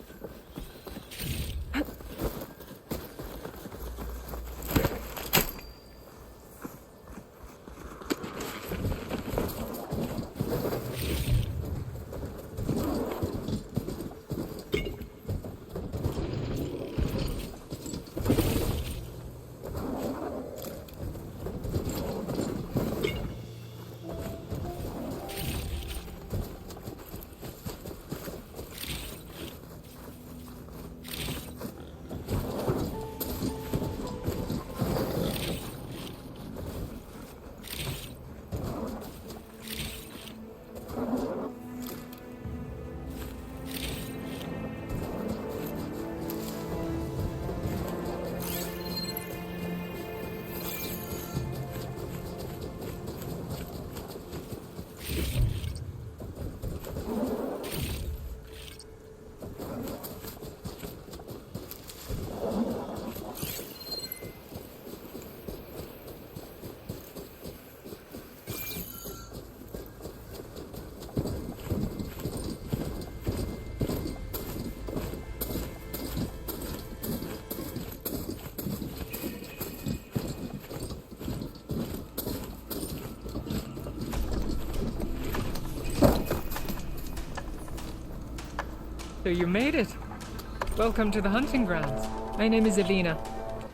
So you made it. Welcome to the hunting grounds. My name is Evina.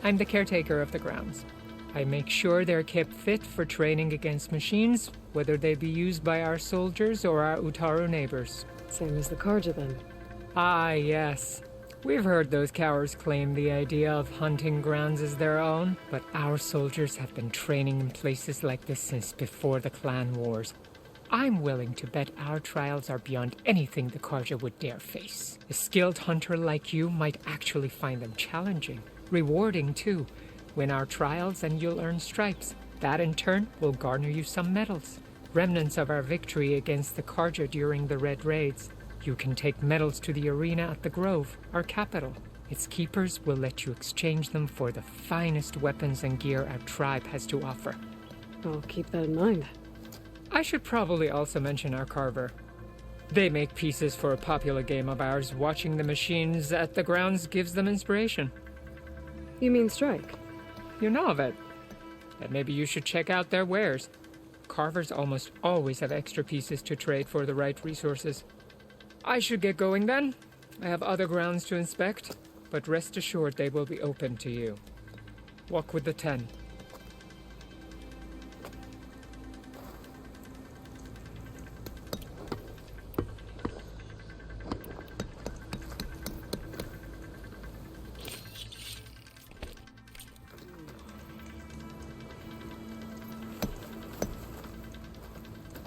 I'm the caretaker of the grounds. I make sure they're kept fit for training against machines, whether they be used by our soldiers or our Utaru neighbors. Same as the Karja, then. Ah, yes. We've heard those cowards claim the idea of hunting grounds as their own, but our soldiers have been training in places like this since before the clan wars. I'm willing to bet our trials are beyond anything the Karja would dare face. A skilled hunter like you might actually find them challenging. Rewarding, too. Win our trials and you'll earn stripes. That, in turn, will garner you some medals. Remnants of our victory against the Karja during the Red Raids. You can take medals to the arena at the Grove, our capital. Its keepers will let you exchange them for the finest weapons and gear our tribe has to offer. I'll keep that in mind. I should probably also mention our carver. They make pieces for a popular game of ours. Watching the machines at the grounds gives them inspiration. You mean Strike? You know of it. Then maybe you should check out their wares. carvers almost always have extra pieces to trade for the right resources. I should get going then. I have other grounds to inspect, but rest assured they will be open to you. Walk with the 10.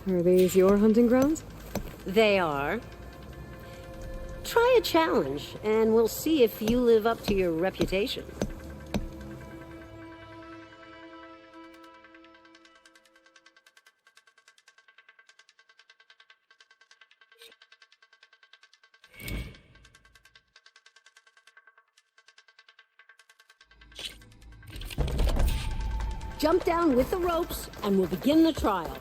Are these your hunting grounds? They are. Try a challenge, and we'll see if you live up to your reputation. Jump down with the ropes, and we'll begin the trial.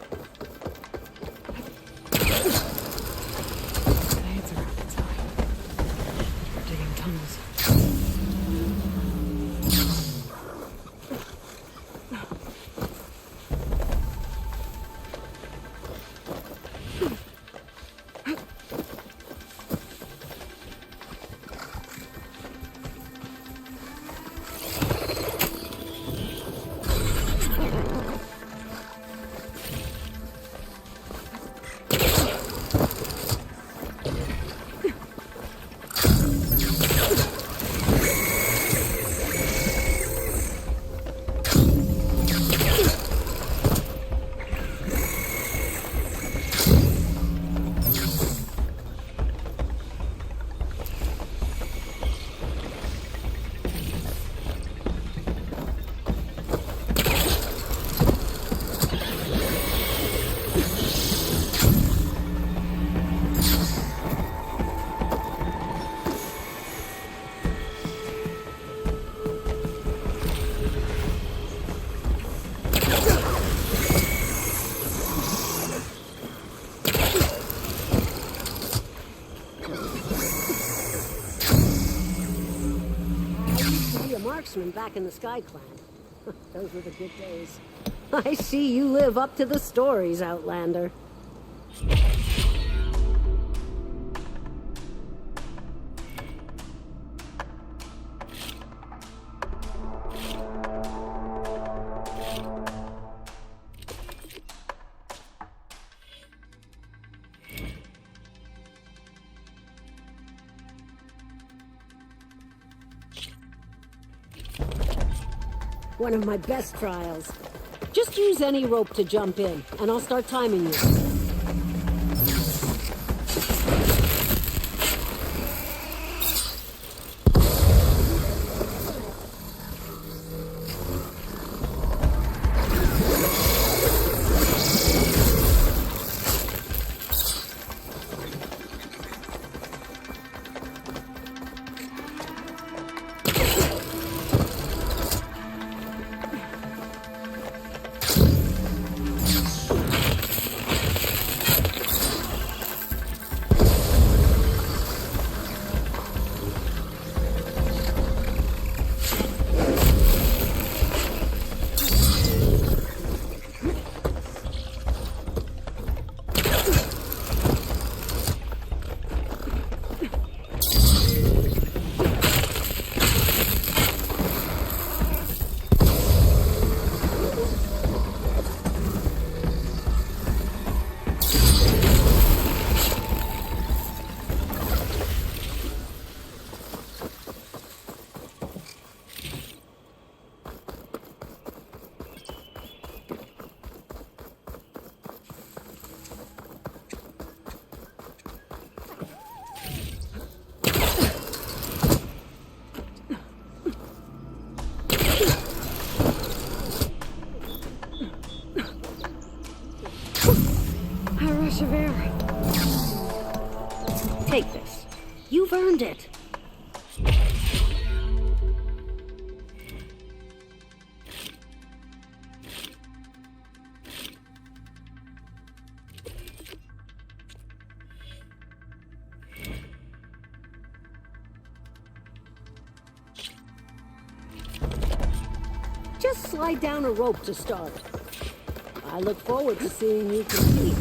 Back in the Sky Clan. Those were the good days. I see you live up to the stories, Outlander. One of my best trials. Just use any rope to jump in, and I'll start timing you. Take this. You've earned it. Just slide down a rope to start. I look forward to seeing you compete.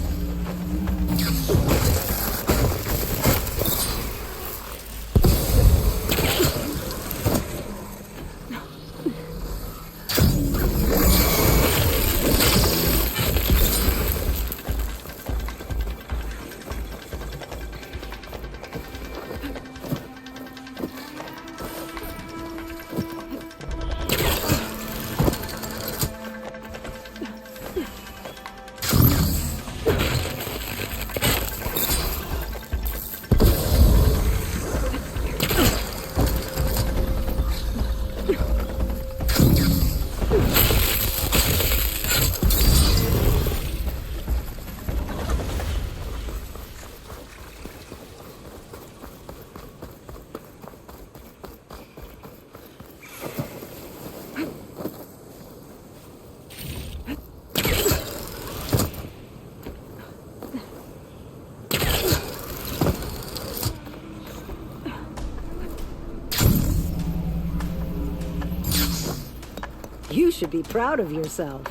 You should be proud of yourself.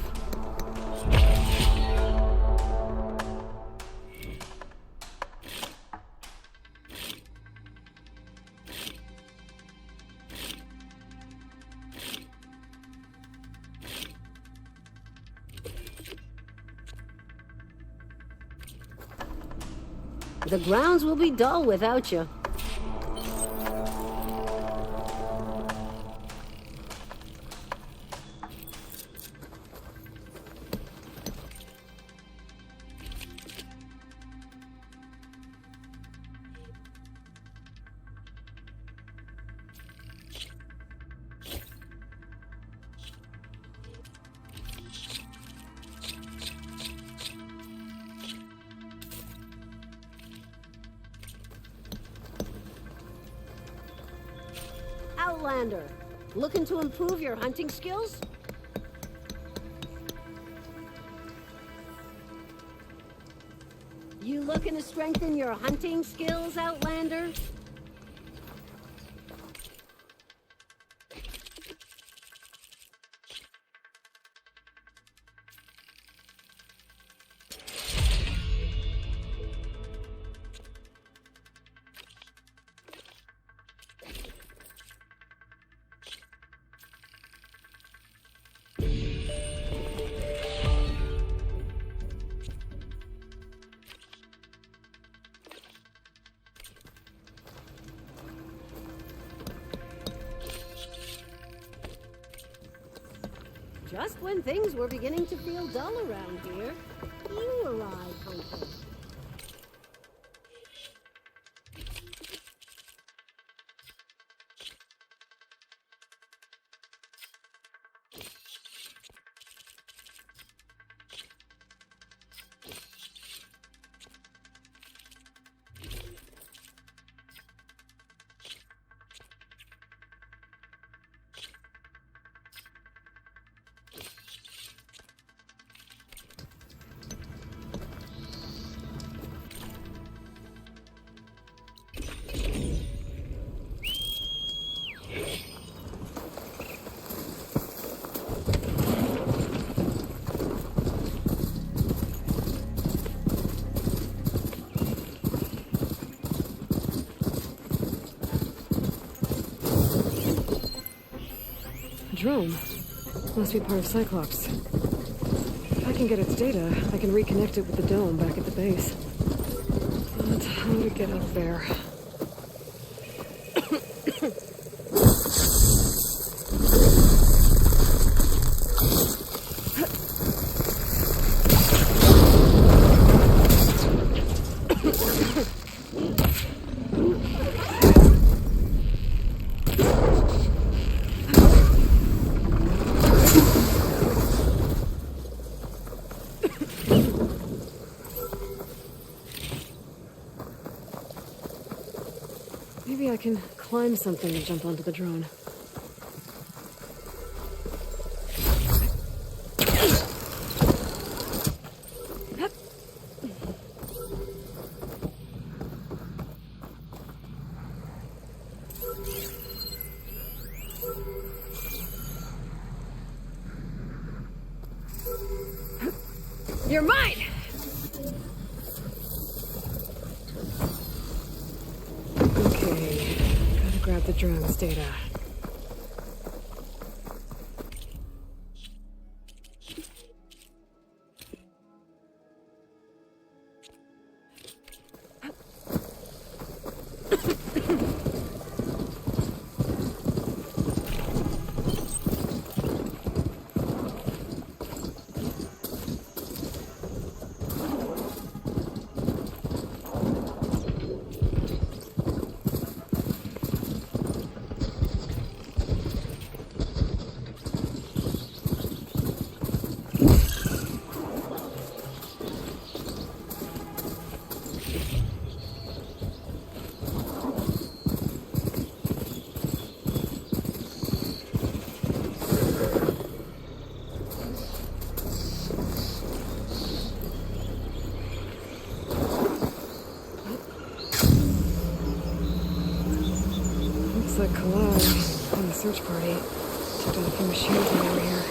The grounds will be dull without you. Outlander, looking to improve your hunting skills? You looking to strengthen your hunting skills, Outlander? Just when things were beginning to feel dull around here, you arrived, Hunter. Drone. Must be part of Cyclops. If I can get its data, I can reconnect it with the dome back at the base. But how to get up there? Maybe I can climb something and jump onto the drone. You're mine! Okay, gotta grab the drone's data. Looks like Collage and the search party took down a few machines when they were here.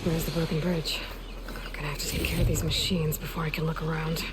Where's the broken bridge? Gonna have to take care of these machines before I can look around.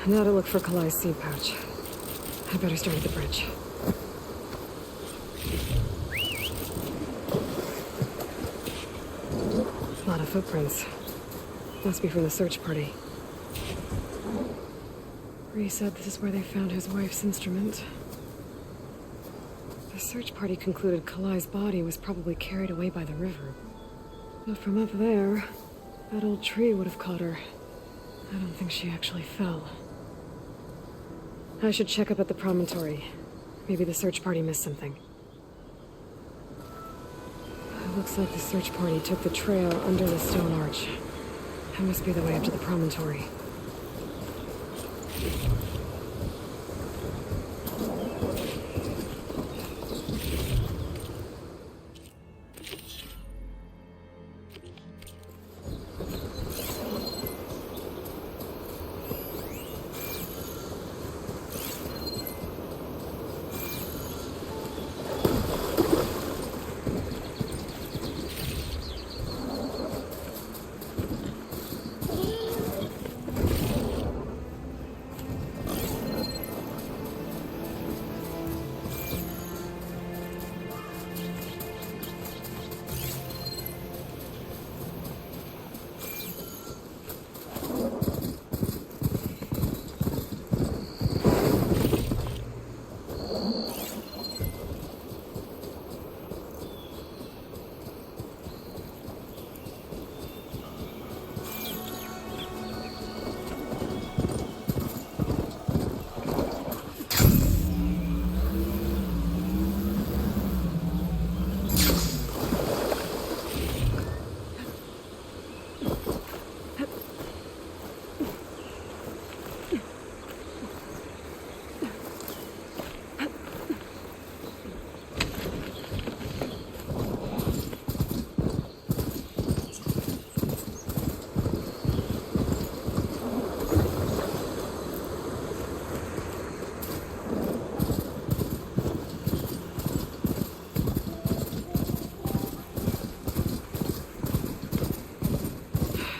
Now to look for Kalai's seed pouch. I better start at the bridge. A lot of footprints. Must be from the search party. Bree said this is where they found his wife's instrument. The search party concluded Kalai's body was probably carried away by the river. But from up there, that old tree would have caught her. I don't think she actually fell. I should check up at the promontory. Maybe the search party missed something. It looks like the search party took the trail under the stone arch. That must be the way up to the promontory.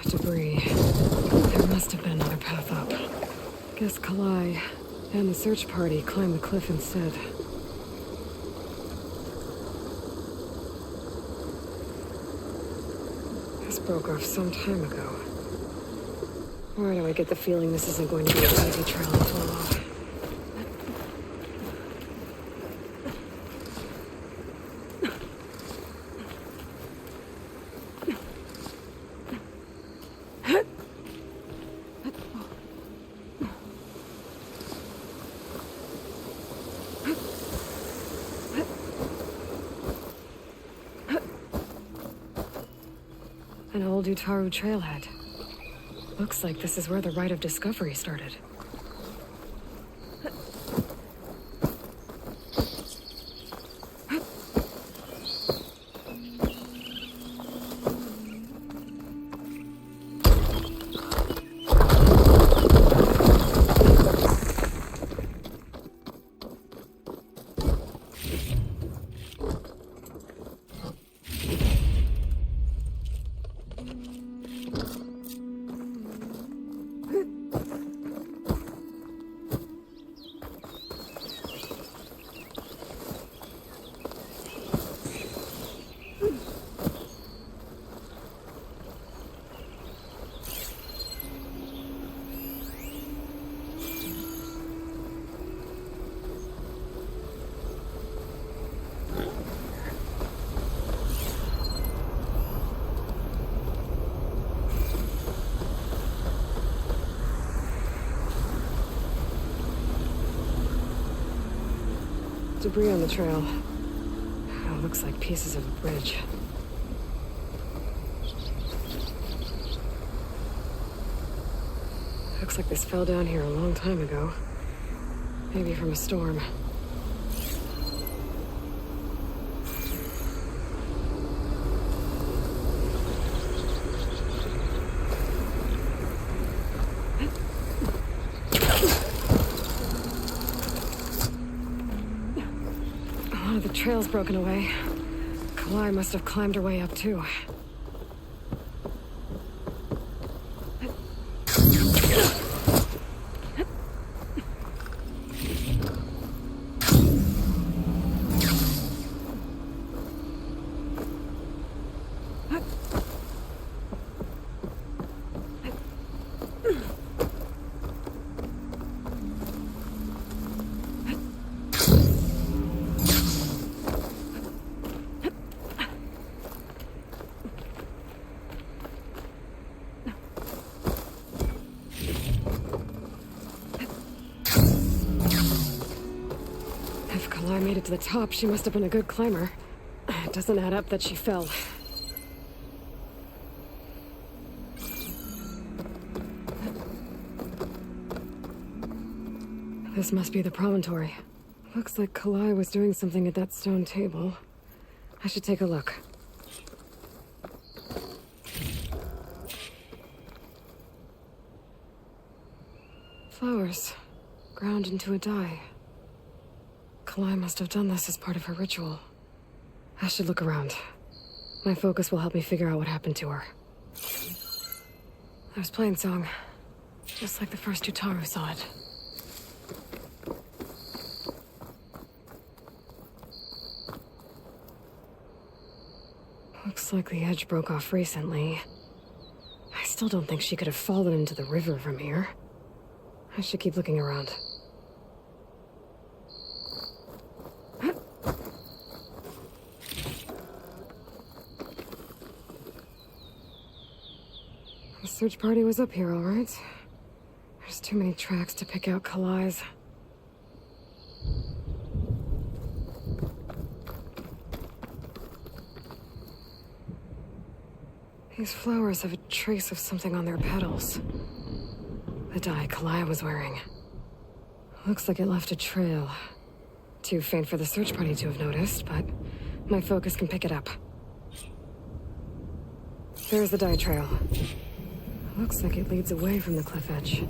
Debris. There must have been another path up. Guess Kalai and the search party climbed the cliff instead. This broke off some time ago. Why do I get the feeling this isn't going to be an easy trail to follow? An old Utaru trailhead. Looks like this is where the Rite of Discovery started. Debris on the trail. Oh, looks like pieces of a bridge. Looks like this fell down here a long time ago. Maybe from a storm. The trail's broken away. Kalai must have climbed her way up, too. Kalai made it to the top, she must have been a good climber. It doesn't add up that she fell. This must be the promontory. Looks like Kalai was doing something at that stone table. I should take a look. Flowers, ground into a dye. Kalai must have done this as part of her ritual. I should look around. My focus will help me figure out what happened to her. There's Plainsong, just like the first Utaru saw it. Looks like the edge broke off recently. I still don't think she could have fallen into the river from here. I should keep looking around. The search party was up here, all right. There's too many tracks to pick out Kalai's. These flowers have a trace of something on their petals. The dye Kalai was wearing. Looks like it left a trail. Too faint for the search party to have noticed, but my focus can pick it up. There's the dye trail. Looks like it leads away from the cliff edge.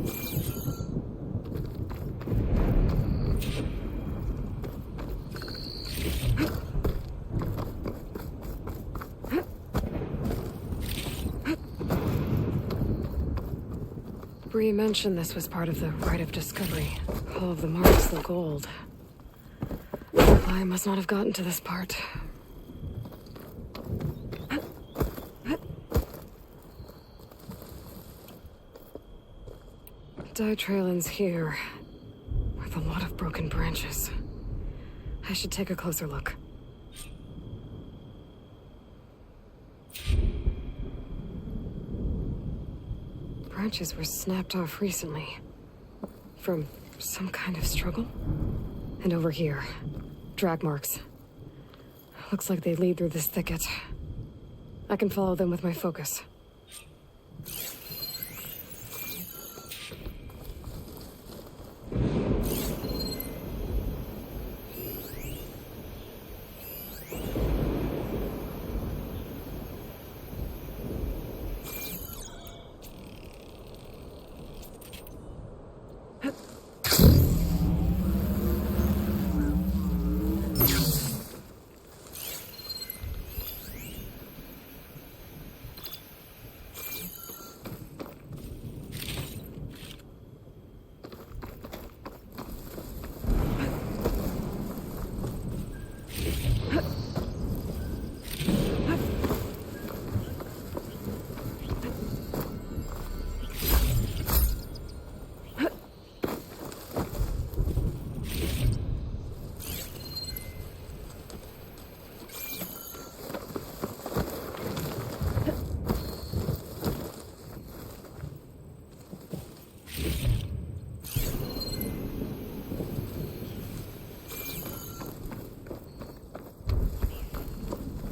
Bree mentioned this was part of the rite of discovery. All of the marks, the gold. I must not have gotten to this part. Dye trail ends here, with a lot of broken branches. I should take a closer look. Branches were snapped off recently. From some kind of struggle. And over here, drag marks. Looks like they lead through this thicket. I can follow them with my focus.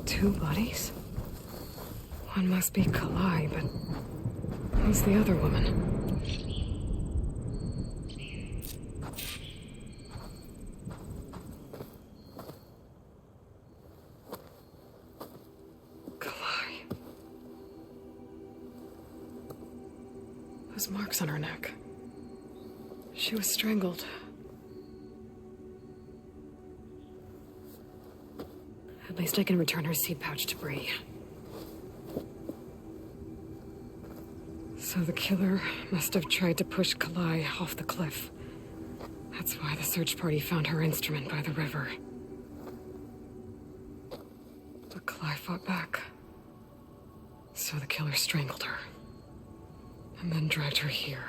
Two bodies? One must be Kalai, but who's the other woman? Kalai. Those marks on her neck. She was strangled. At least I can return her seed pouch to Bree. So the killer must have tried to push Kalai off the cliff. That's why the search party found her instrument by the river. But Kalai fought back. So the killer strangled her. And then dragged her here.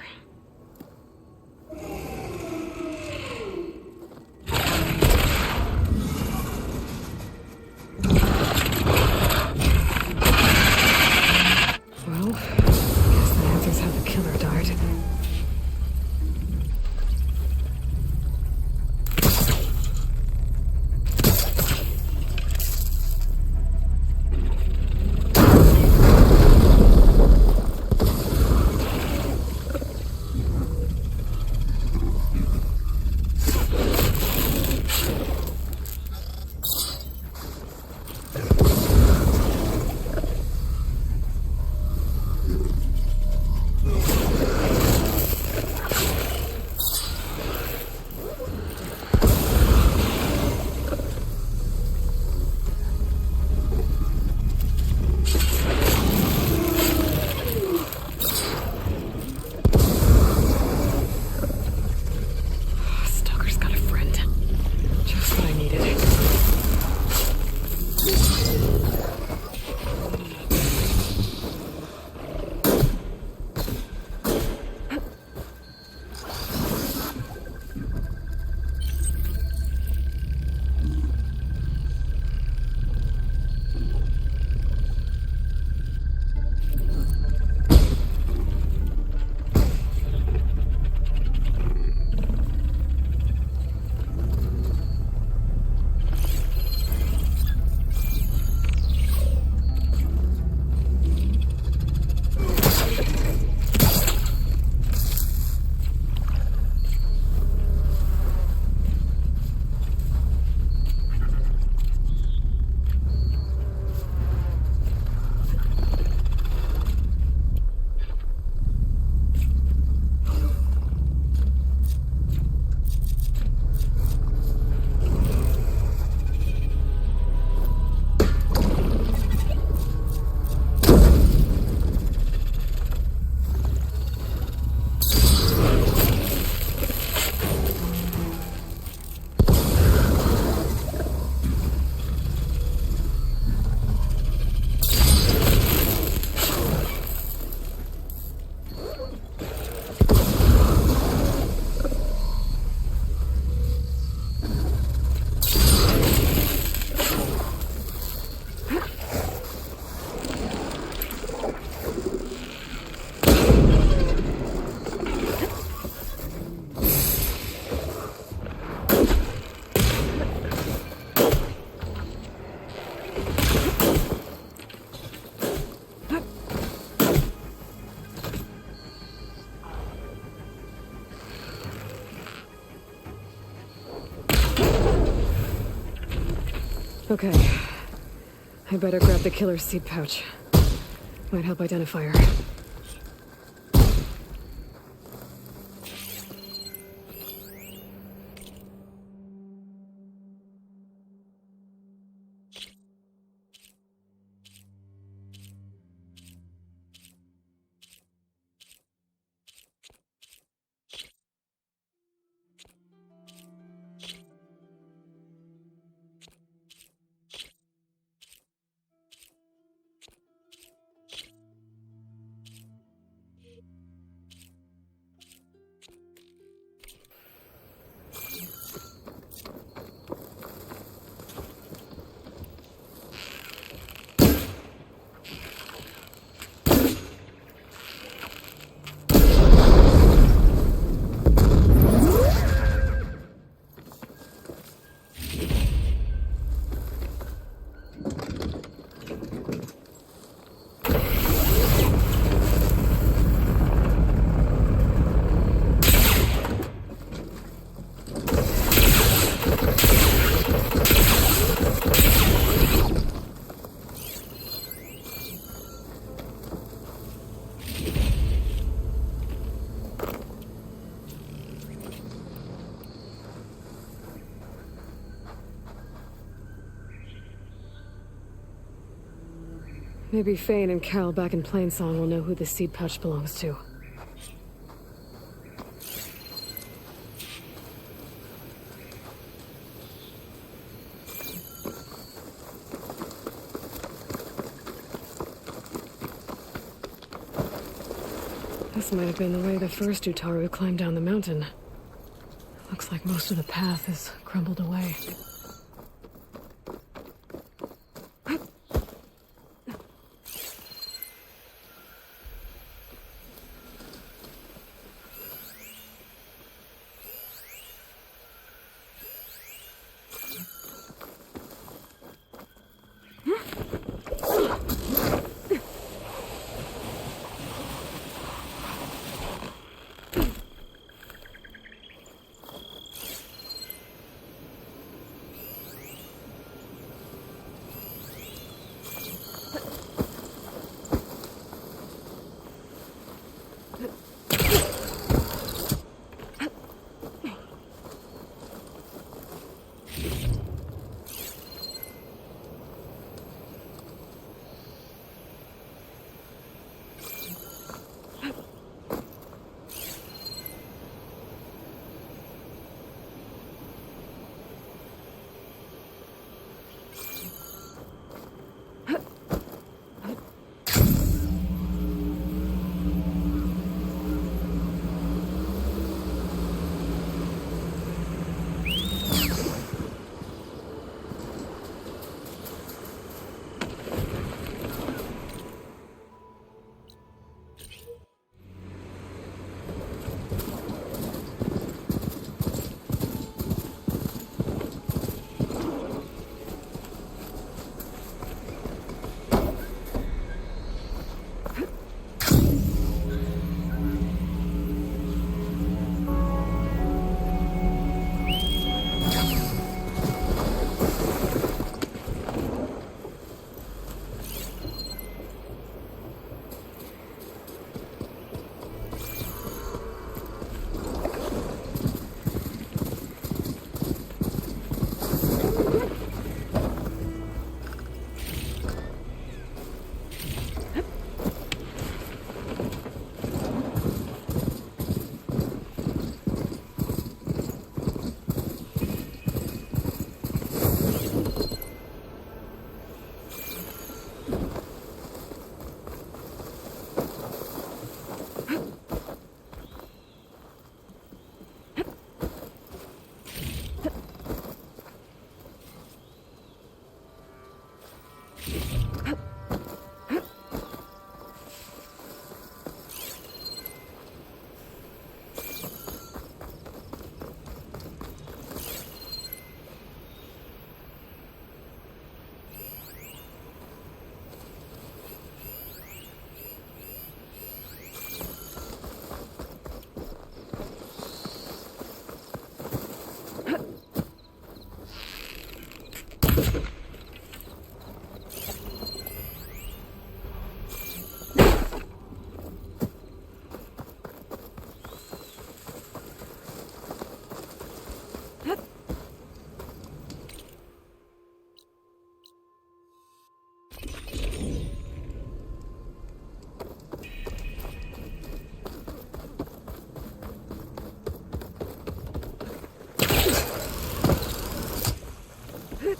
Well, guess that answers how the killer died. Okay. I better grab the killer's seed pouch. Might help identify her. Maybe Fane and Cal back in Plainsong will know who the seed pouch belongs to. This might have been the way the first Utaru climbed down the mountain. Looks like most of the path is crumbled away.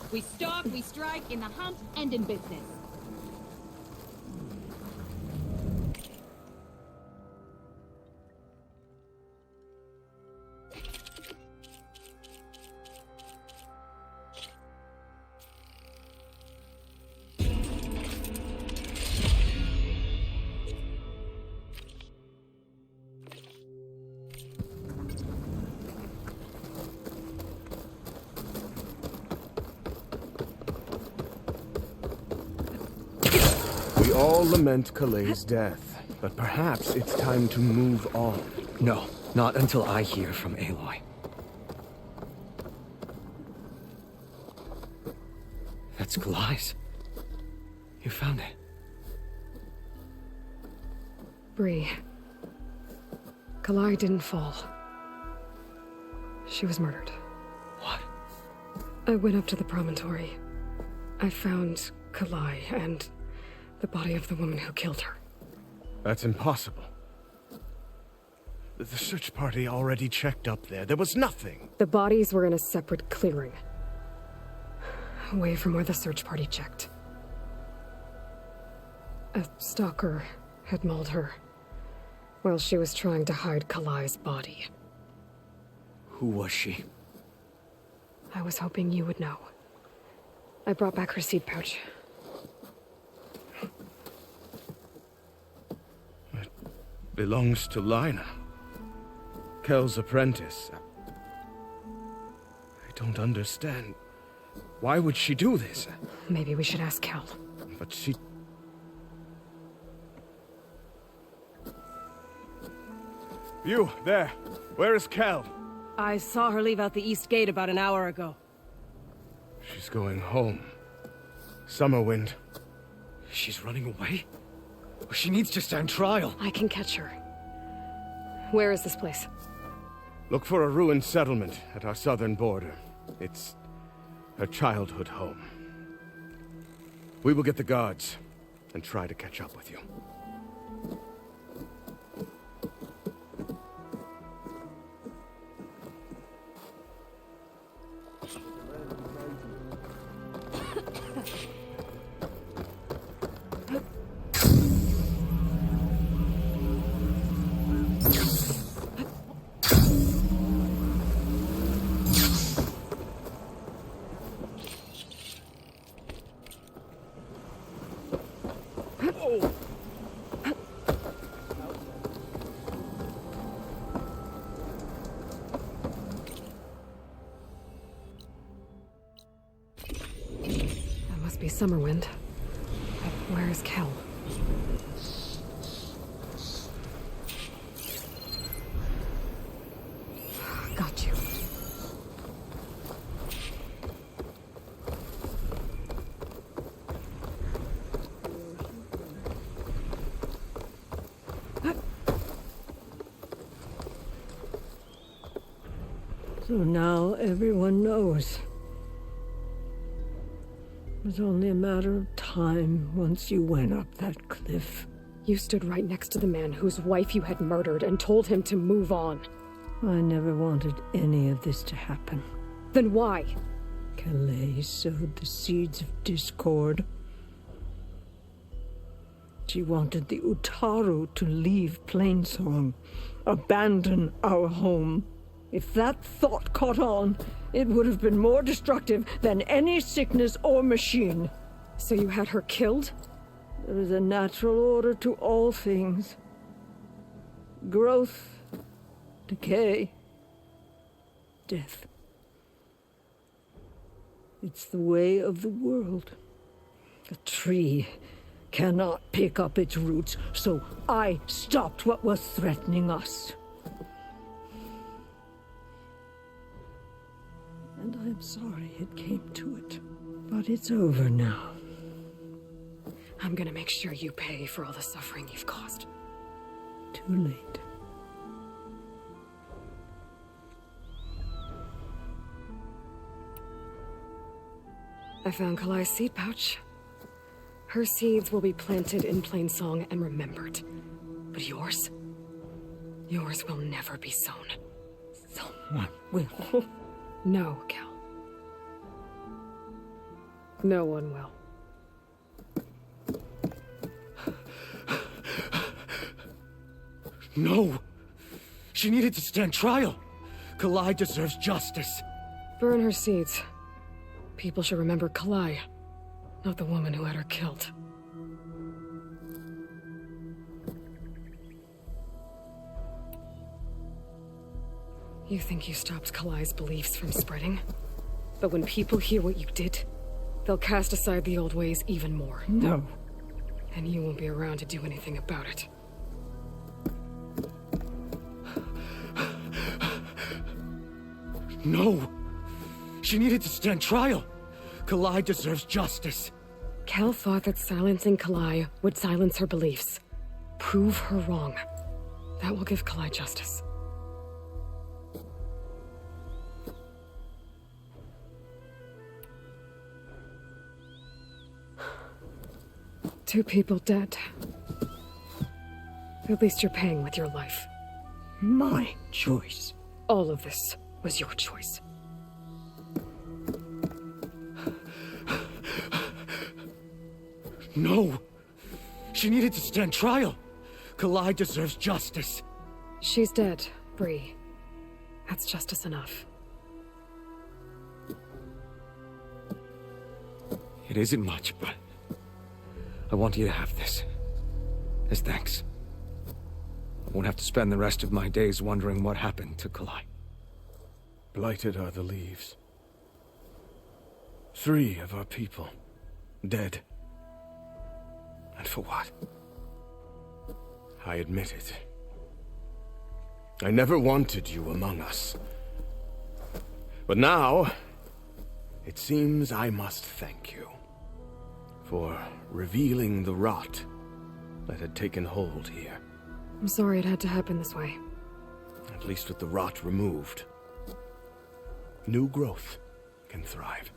We stalk, we strike, in the hunt, and in business. We all lament Kaleigh's death, but perhaps it's time to move on. No, not until I hear from Aloy. That's Kaleigh's. You found it. Bree. Kaleigh didn't fall. She was murdered. What? I went up to the promontory. I found Kaleigh and the body of the woman who killed her. That's impossible. The search party already checked up there. There was nothing. The bodies were in a separate clearing, away from where the search party checked. A stalker had mauled her while she was trying to hide Kaleigh's body. Who was she? I was hoping you would know. I brought back her seed pouch. It belongs to Lina. Kel's apprentice. I don't understand. Why would she do this? Maybe we should ask Kel. But she... You, there. Where is Kel? I saw her leave out the east gate about an hour ago. She's going home. Summerwind. She's running away? She needs to stand trial. I can catch her. Where is this place? Look for a ruined settlement at our southern border. It's her childhood home. We will get the guards and try to catch up with you. Be Summerwind. But where is Kel? Got you. So now everyone knows. It was only a matter of time once you went up that cliff. You stood right next to the man whose wife you had murdered and told him to move on. I never wanted any of this to happen. Then why? Kaleigh sowed the seeds of discord. She wanted the Utaru to leave Plainsong, abandon our home. If that thought caught on, it would have been more destructive than any sickness or machine. So you had her killed? There is a natural order to all things. Growth, decay, death. It's the way of the world. A tree cannot pick up its roots, so I stopped what was threatening us. And I'm sorry it came to it. But it's over now. I'm gonna make sure you pay for all the suffering you've caused. Too late. I found Kaleigh's seed pouch. Her seeds will be planted in Plainsong and remembered. But yours? Yours will never be sown. Someone will. No, Kel. No one will. No! She needed to stand trial! Kalai deserves justice. Burn her seeds. People should remember Kalai, not the woman who had her killed. You think you stopped Kalai's beliefs from spreading? But when people hear what you did, they'll cast aside the old ways even more. No. And you won't be around to do anything about it. No! She needed to stand trial! Kalai deserves justice. Kel thought that silencing Kalai would silence her beliefs. Prove her wrong. That will give Kalai justice. Two people dead. At least you're paying with your life. My choice. All of this was your choice. No! She needed to stand trial! Kalai deserves justice. She's dead, Bree. That's justice enough. It isn't much, but I want you to have this. As thanks. I won't have to spend the rest of my days wondering what happened to Kalai. Blighted are the leaves. 3 of our people, dead. And for what? I admit it. I never wanted you among us. But now, it seems I must thank you for revealing the rot that had taken hold here. I'm sorry it had to happen this way. At least with the rot removed, new growth can thrive.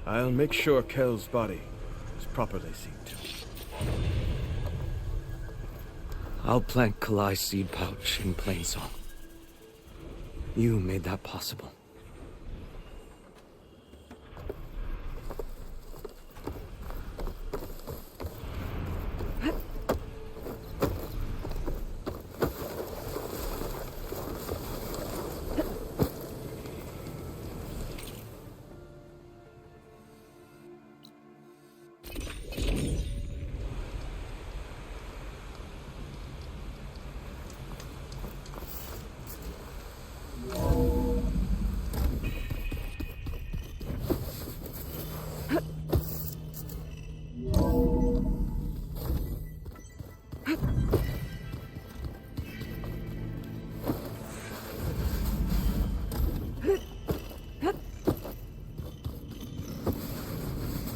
I'll make sure Kel's body is properly seen to. I'll plant Kalai's seed pouch in Plainsong. You made that possible.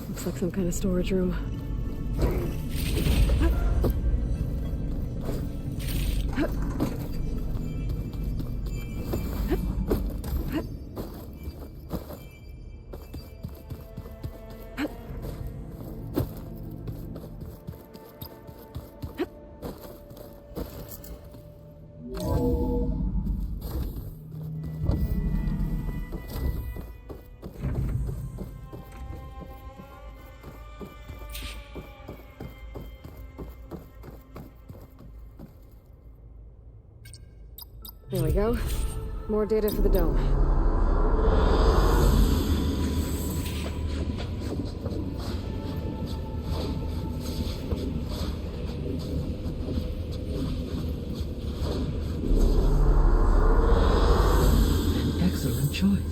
Looks like some kind of storage room. There we go. More data for the dome. Excellent choice.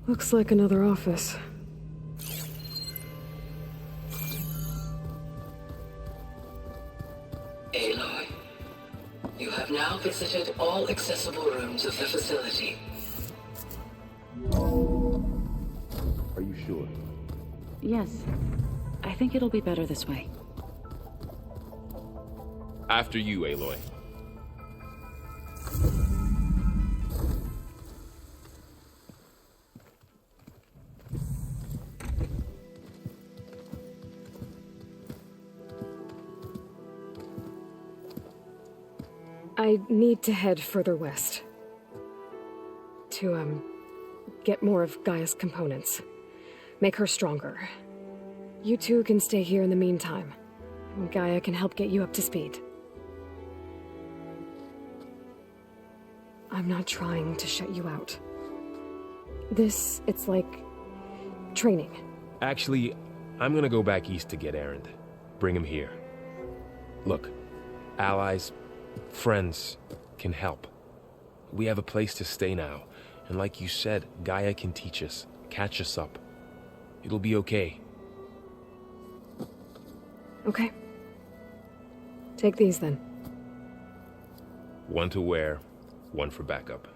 Looks like another office. Aloy, you have now visited all accessible rooms of the facility. Are you sure? Yes. I think it'll be better this way. After you, Aloy. I need to head further west. To, get more of Gaia's components. Make her stronger. You two can stay here in the meantime. Gaia can help get you up to speed. I'm not trying to shut you out. It's like training. Actually, I'm gonna go back east to get Erend. Bring him here. Look, allies, friends can help. We have a place to stay now, and like you said, Gaia can teach us, catch us up. It'll be okay. Okay. Take these then. One to wear, one for backup.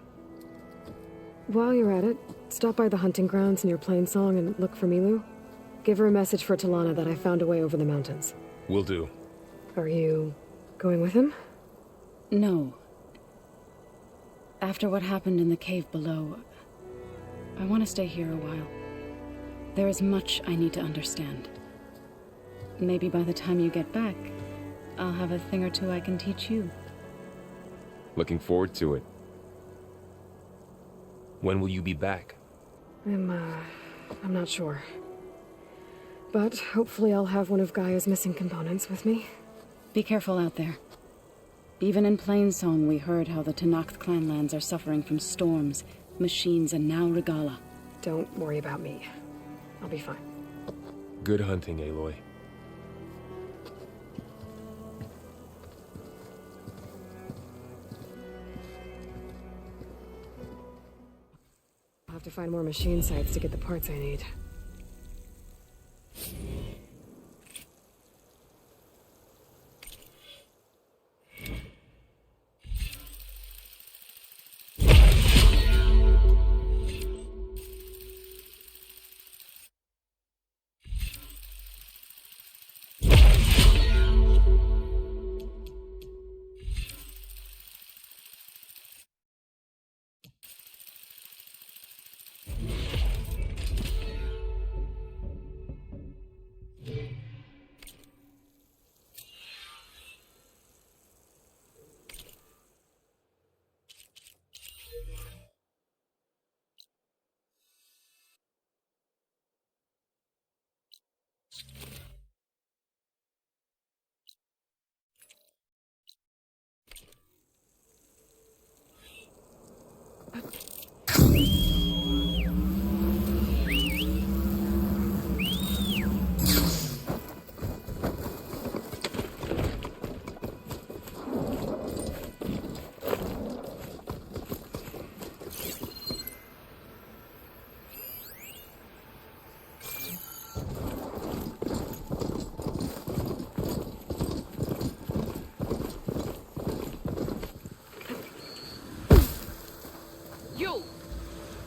While you're at it, stop by the hunting grounds near Plainsong and look for Milu. Give her a message for Talana that I found a way over the mountains. Will do. Are you going with him? No. After what happened in the cave below, I want to stay here a while. There is much I need to understand. Maybe by the time you get back, I'll have a thing or two I can teach you. Looking forward to it. When will you be back? I'm not sure. But hopefully I'll have one of Gaia's missing components with me. Be careful out there. Even in Plainsong, we heard how the Tenakth clanlands are suffering from storms, machines, and now Regala. Don't worry about me. I'll be fine. Good hunting, Aloy. I'll have to find more machine sites to get the parts I need.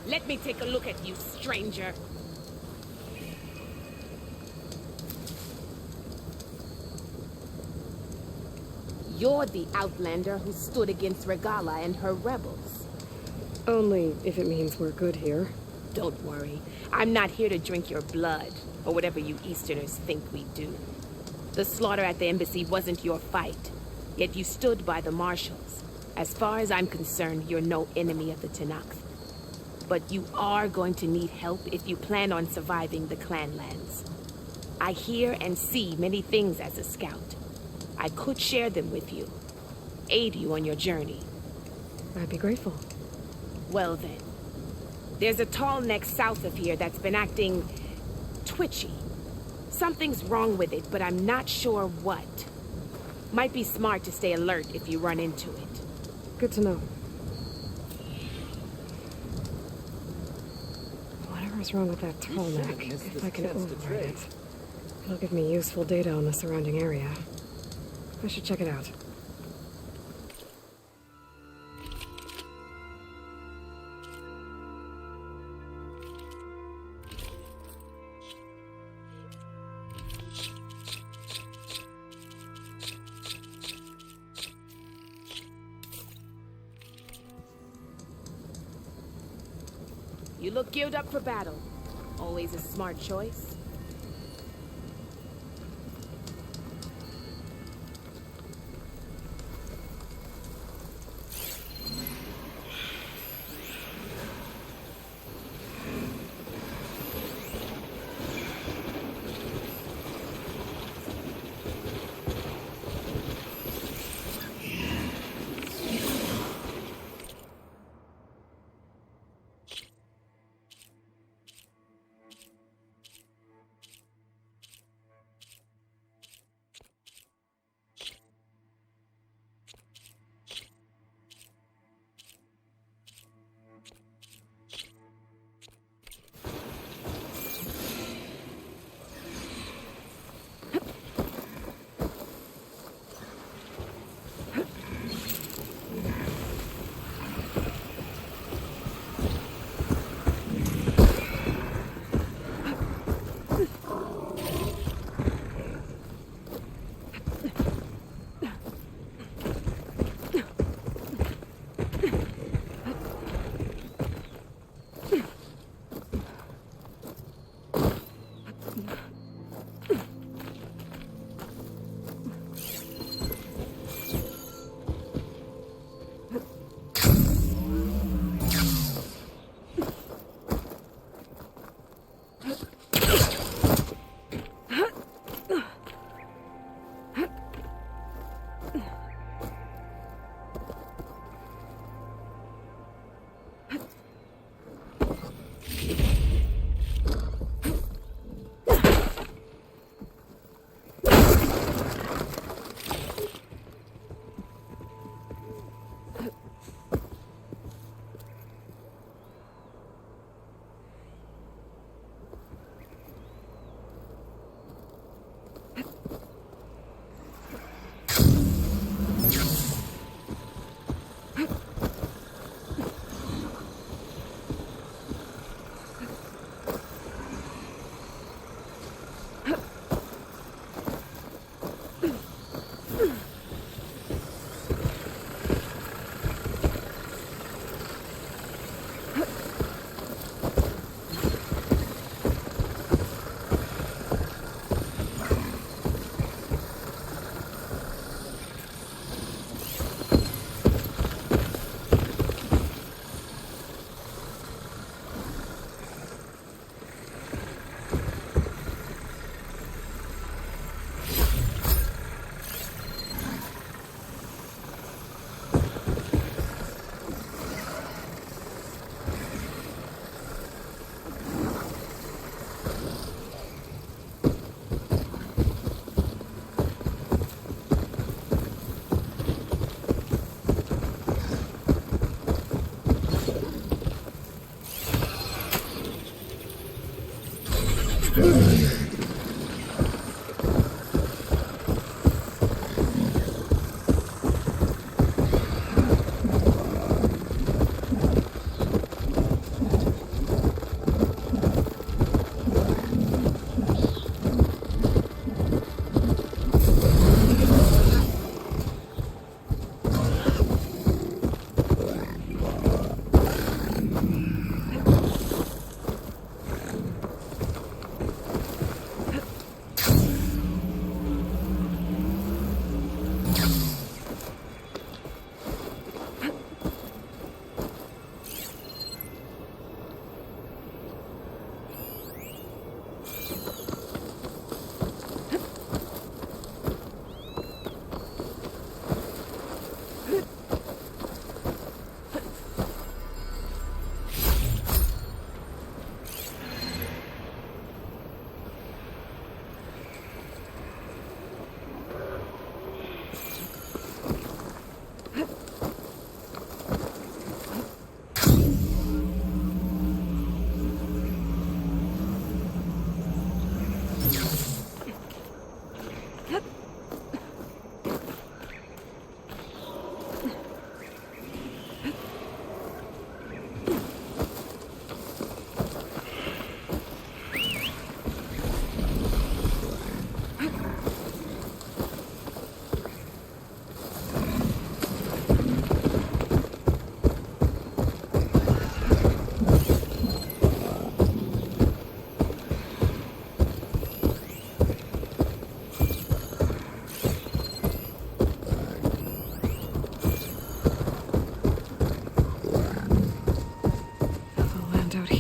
Let me take a look at you, stranger. You're the Outlander who stood against Regala and her rebels. Only if it means we're good here. Don't worry. I'm not here to drink your blood, or whatever you Easterners think we do. The slaughter at the embassy wasn't your fight, yet you stood by the marshals. As far as I'm concerned, you're no enemy of the Tenakth. But you are going to need help if you plan on surviving the clanlands. I hear and see many things as a scout. I could share them with you, aid you on your journey. I'd be grateful. Well then, there's a tall neck south of here that's been acting twitchy. Something's wrong with it, but I'm not sure what. Might be smart to stay alert if you run into it. Good to know. Whatever's wrong with that tallneck, if I can override it, it'll give me useful data on the surrounding area. I should check it out. You look geared up for battle. Always a smart choice.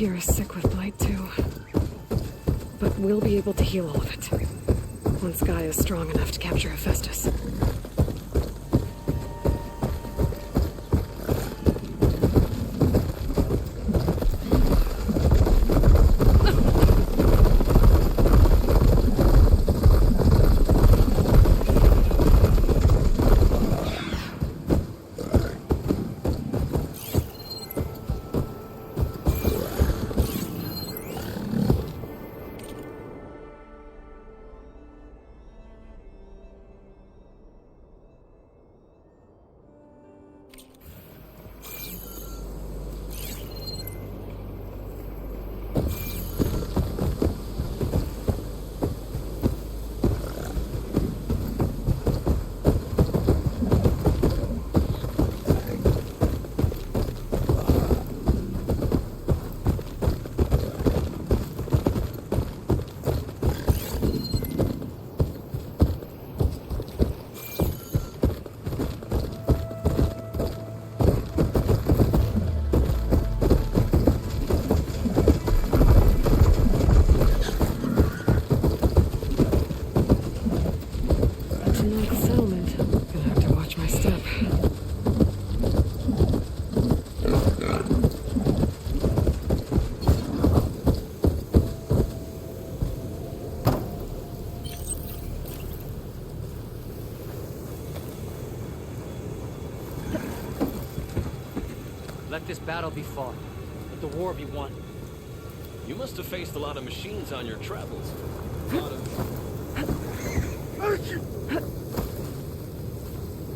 here is sick with blight too. But we'll be able to heal all of it. Once Gaia is strong enough to capture Hephaestus. Let this battle be fought. Let the war be won. You must have faced a lot of machines on your travels.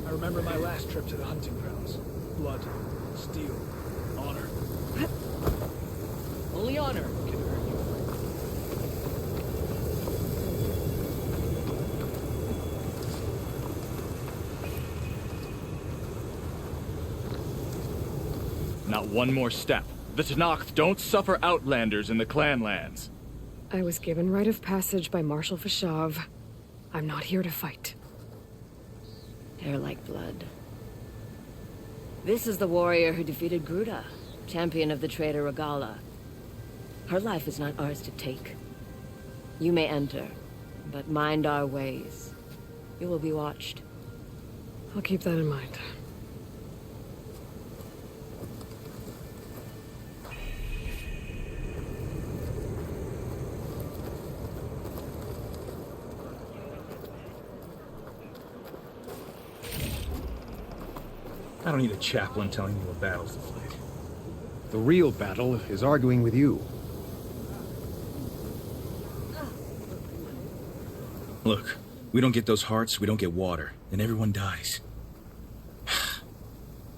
I remember my last trip to the hunting grounds. Blood, steel, honor. Only honor can hurt you. Not one more step. The Tenakth don't suffer outlanders in the clan lands. I was given rite of passage by Marshal Fashav. I'm not here to fight. Hair like blood. This is the warrior who defeated Gruda, champion of the traitor Regala. Her life is not ours to take. You may enter, but mind our ways. You will be watched. I'll keep that in mind. I don't need a chaplain telling me what battles to fight. The real battle is arguing with you. Look, we don't get those hearts, we don't get water, and everyone dies.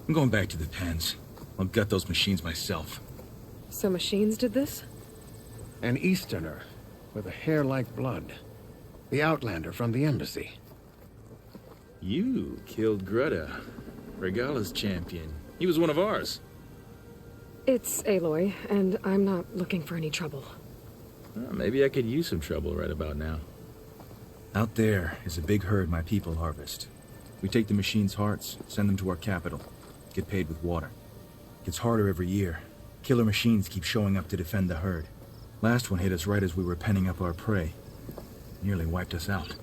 I'm going back to the pens. I'll gut those machines myself. So machines did this? An Easterner with a hair like blood. The Outlander from the embassy. You killed Greta, Regala's champion. He was one of ours. It's Aloy, and I'm not looking for any trouble. Well, maybe I could use some trouble right about now. Out there is a big herd my people harvest. We take the machine's hearts, send them to our capital, get paid with water. Gets harder every year. Killer machines keep showing up to defend the herd. Last one hit us right as we were penning up our prey. Nearly wiped us out.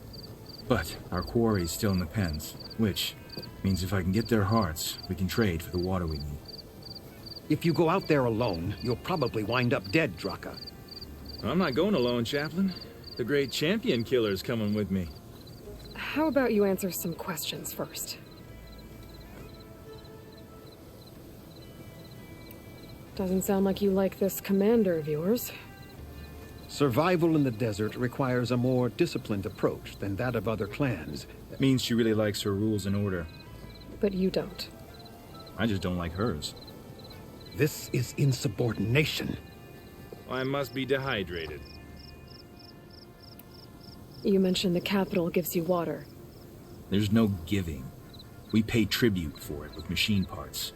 But our quarry is still in the pens, which means if I can get their hearts, we can trade for the water we need. If you go out there alone, you'll probably wind up dead, Draka. I'm not going alone, Chaplain. The great champion killer's coming with me. How about you answer some questions first? Doesn't sound like you like this commander of yours. Survival in the desert requires a more disciplined approach than that of other clans. That means she really likes her rules and order. But you don't. I just don't like hers. This is insubordination. I must be dehydrated. You mentioned the capital gives you water. There's no giving. We pay tribute for it with machine parts.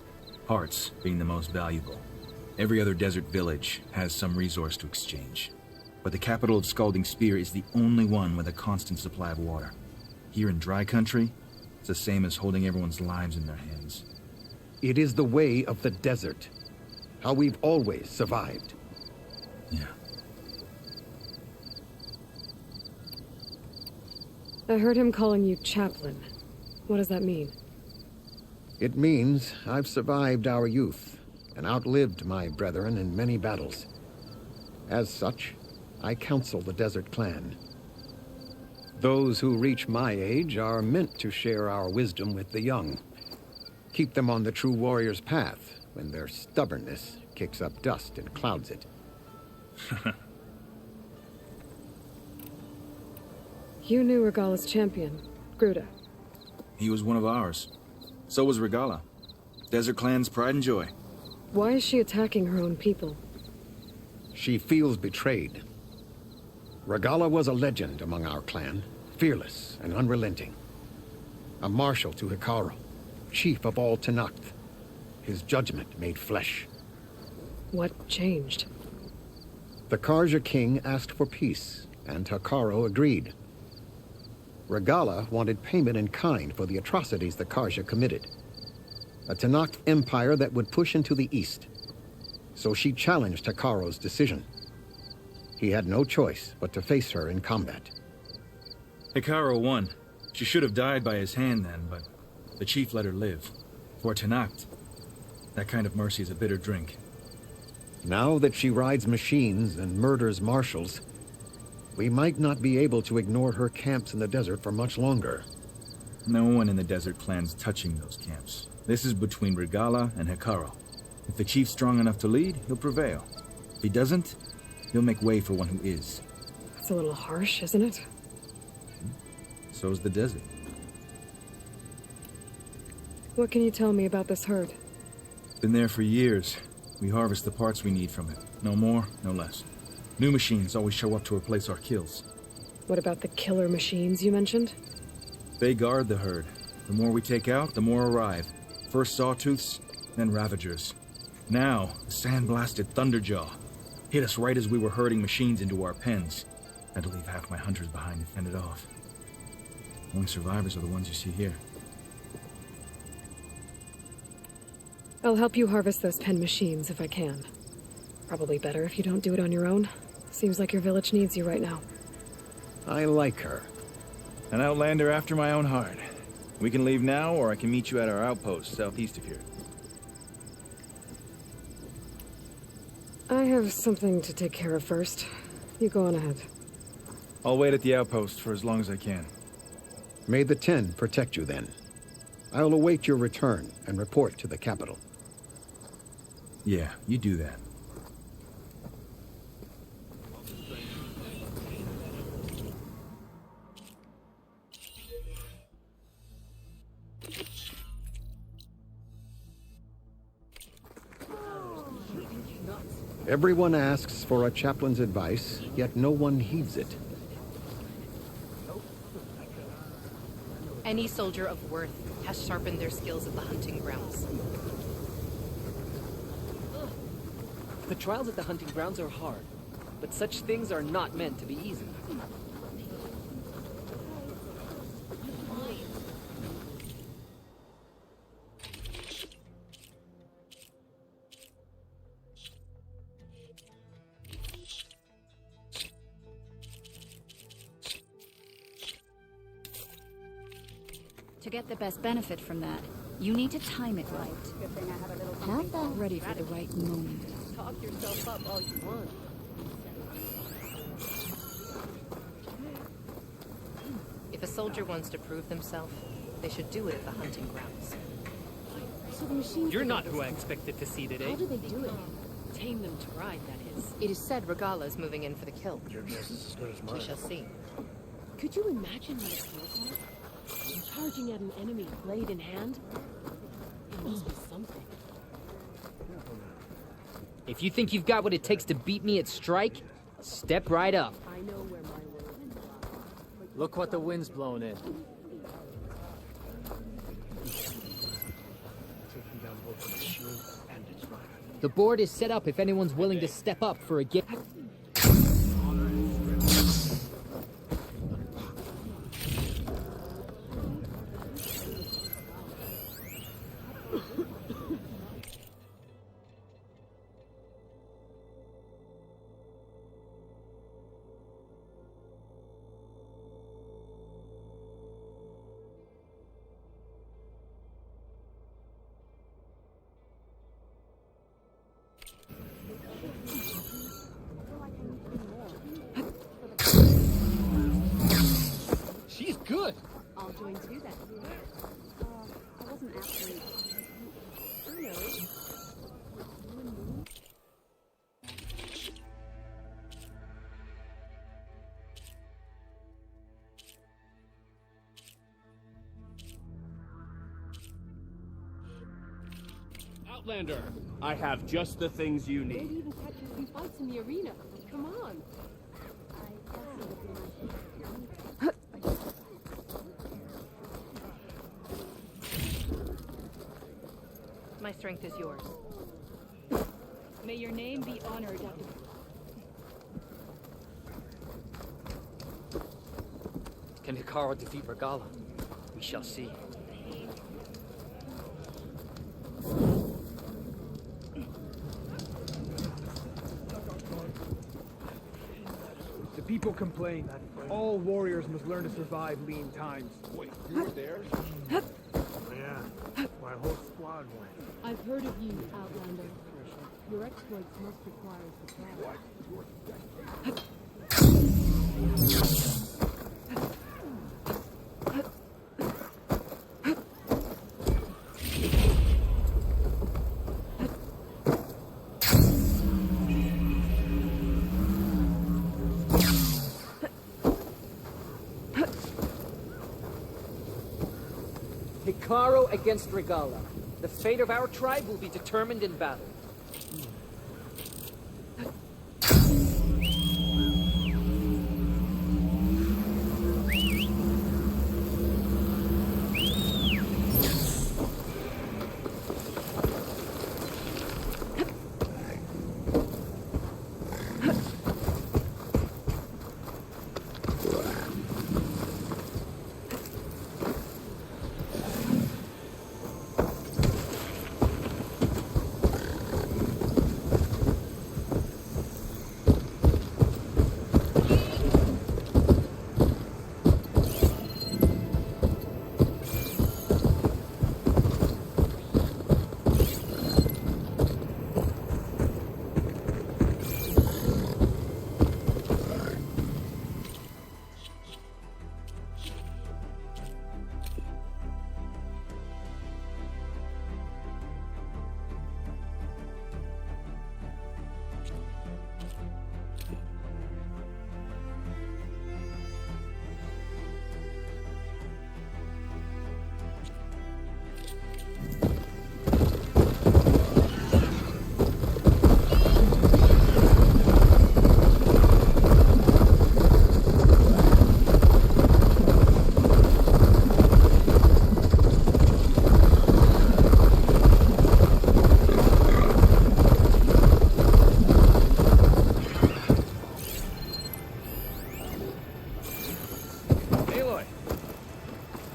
Parts being the most valuable. Every other desert village has some resource to exchange. But the capital of Scalding Spear is the only one with a constant supply of water. Here in dry country, it's the same as holding everyone's lives in their hands. It is the way of the desert. How we've always survived. Yeah. I heard him calling you chaplain. What does that mean? It means I've survived our youth and outlived my brethren in many battles. As such, I counsel the Desert Clan. Those who reach my age are meant to share our wisdom with the young. Keep them on the true warrior's path when their stubbornness kicks up dust and clouds it. You knew Regala's champion, Gruda. He was one of ours. So was Regala. Desert Clan's pride and joy. Why is she attacking her own people? She feels betrayed. Regala was a legend among our clan, fearless and unrelenting. A marshal to Hikaru, chief of all Tenakth. His judgment made flesh. What changed? The Karja king asked for peace, and Hikaru agreed. Regala wanted payment in kind for the atrocities the Karja committed. A Tenakth empire that would push into the east. So she challenged Hikaru's decision. He had no choice but to face her in combat. Hikaru won. She should have died by his hand then, but the chief let her live. For Tenakth, that kind of mercy is a bitter drink. Now that she rides machines and murders marshals, we might not be able to ignore her camps in the desert for much longer. No one in the Desert Clan's touching those camps. This is between Regala and Hikaru. If the chief's strong enough to lead, he'll prevail. If he doesn't, he'll make way for one who is. That's a little harsh, isn't it? So is the desert. What can you tell me about this herd? Been there for years. We harvest the parts we need from it. No more, no less. New machines always show up to replace our kills. What about the killer machines you mentioned? They guard the herd. The more we take out, the more arrive. First sawtooths, then ravagers. Now, the sand-blasted Thunderjaw hit us right as we were herding machines into our pens. Had to leave half my hunters behind to fend it off. Only survivors are the ones you see here. I'll help you harvest those pen machines if I can. Probably better if you don't do it on your own. Seems like your village needs you right now. I like her. An outlander after my own heart. We can leave now, or I can meet you at our outpost southeast of here. I have something to take care of first. You go on ahead. I'll wait at the outpost for as long as I can. May the Ten protect you then. I'll await your return and report to the capital. Yeah, you do that. Everyone asks for a chaplain's advice, yet no one heeds it. Any soldier of worth has sharpened their skills at the hunting grounds. The trials at the hunting grounds are hard, but such things are not meant to be easy. To get the best benefit from that, you need to time it right. Have that ready for the right moment. Talk yourself up all you want. If a soldier wants to prove themselves, they should do it at the hunting grounds. So the machines... You're not who I expected to see today. How do they do it? Tame them to ride, that is. It is said Regala is moving in for the kill. Your guess is as good as mine. We shall see. Could you imagine what it feels like? Charging at an enemy, blade in hand? It must be something. If you think you've got what it takes to beat me at strike, step right up. I know where my word is. Look what the wind's blowing in. The board is set up if anyone's willing to step up for a game. join too then. I wasn't actually. Who knows? Outlander, I have just the things you Maybe need. even catch you some fights in the arena. Come on. My strength is yours. May your name be honored. Can Hikaru defeat Regala? We shall see. The people complain that all warriors must learn to survive lean times. Wait, you were there? Yeah, my whole squad went. I've heard of you, Outlander. Your exploits must require support. Hikaru against Regala. The fate of our tribe will be determined in battle.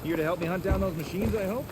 Here to help me hunt down those machines, I hope?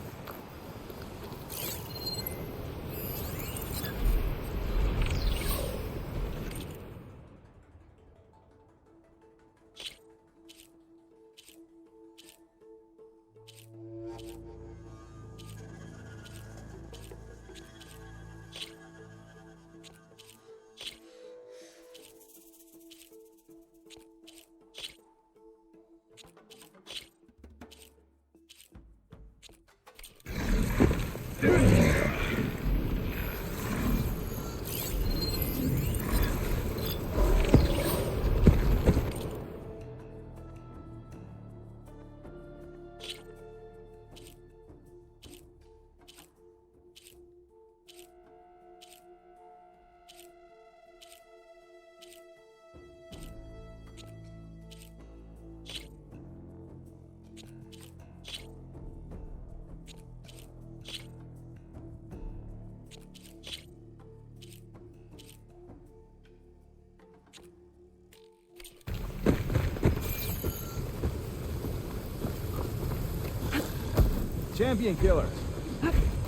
Champion killer.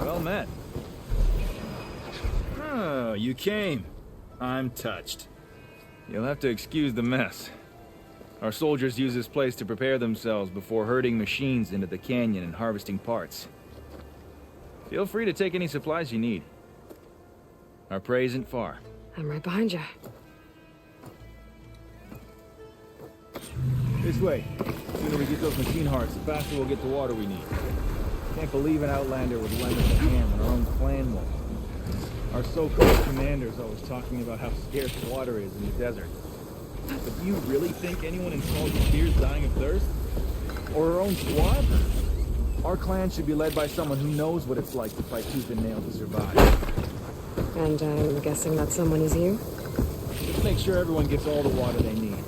Well met. Oh, you came. I'm touched. You'll have to excuse the mess. Our soldiers use this place to prepare themselves before herding machines into the canyon and harvesting parts. Feel free to take any supplies you need. Our prey isn't far. I'm right behind you. This way. The sooner we get those machine hearts, the faster we'll get the water we need. Can't believe an Outlander would lend us a hand when our own clan won't. Our so-called commander's always talking about how scarce water is in the desert. But do you really think anyone in Soldier Spear's dying of thirst? Or our own squad? Our clan should be led by someone who knows what it's like to fight tooth and nail to survive. And I'm guessing that someone is you? Just make sure everyone gets all the water they need.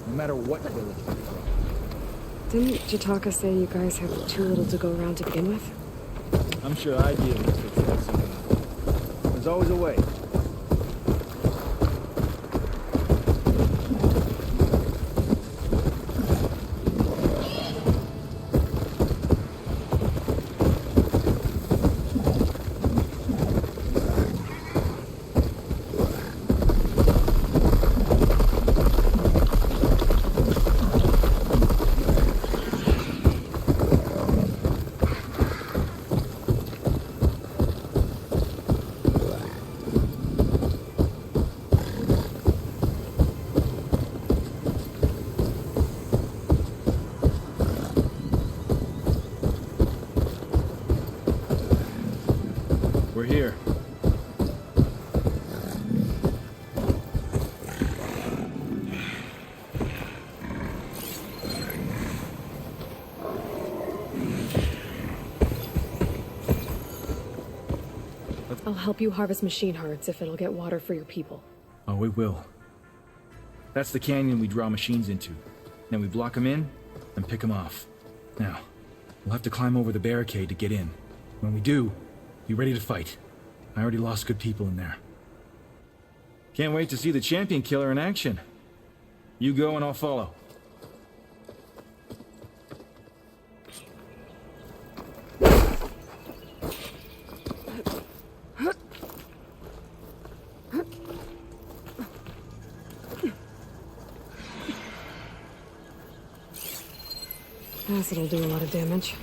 No matter what village they're from. Didn't Jataka say you guys have too little to go around to begin with? I'm sure I'd be able to fix that somehow. There's always a way. We're here. I'll help you harvest machine hearts if it'll get water for your people. Oh, we will. That's the canyon we draw machines into. Then we block them in and pick them off. Now, we'll have to climb over the barricade to get in. When we do, be ready to fight. I already lost good people in there. Can't wait to see the champion killer in action. You go and I'll follow. Acid'll do a lot of damage.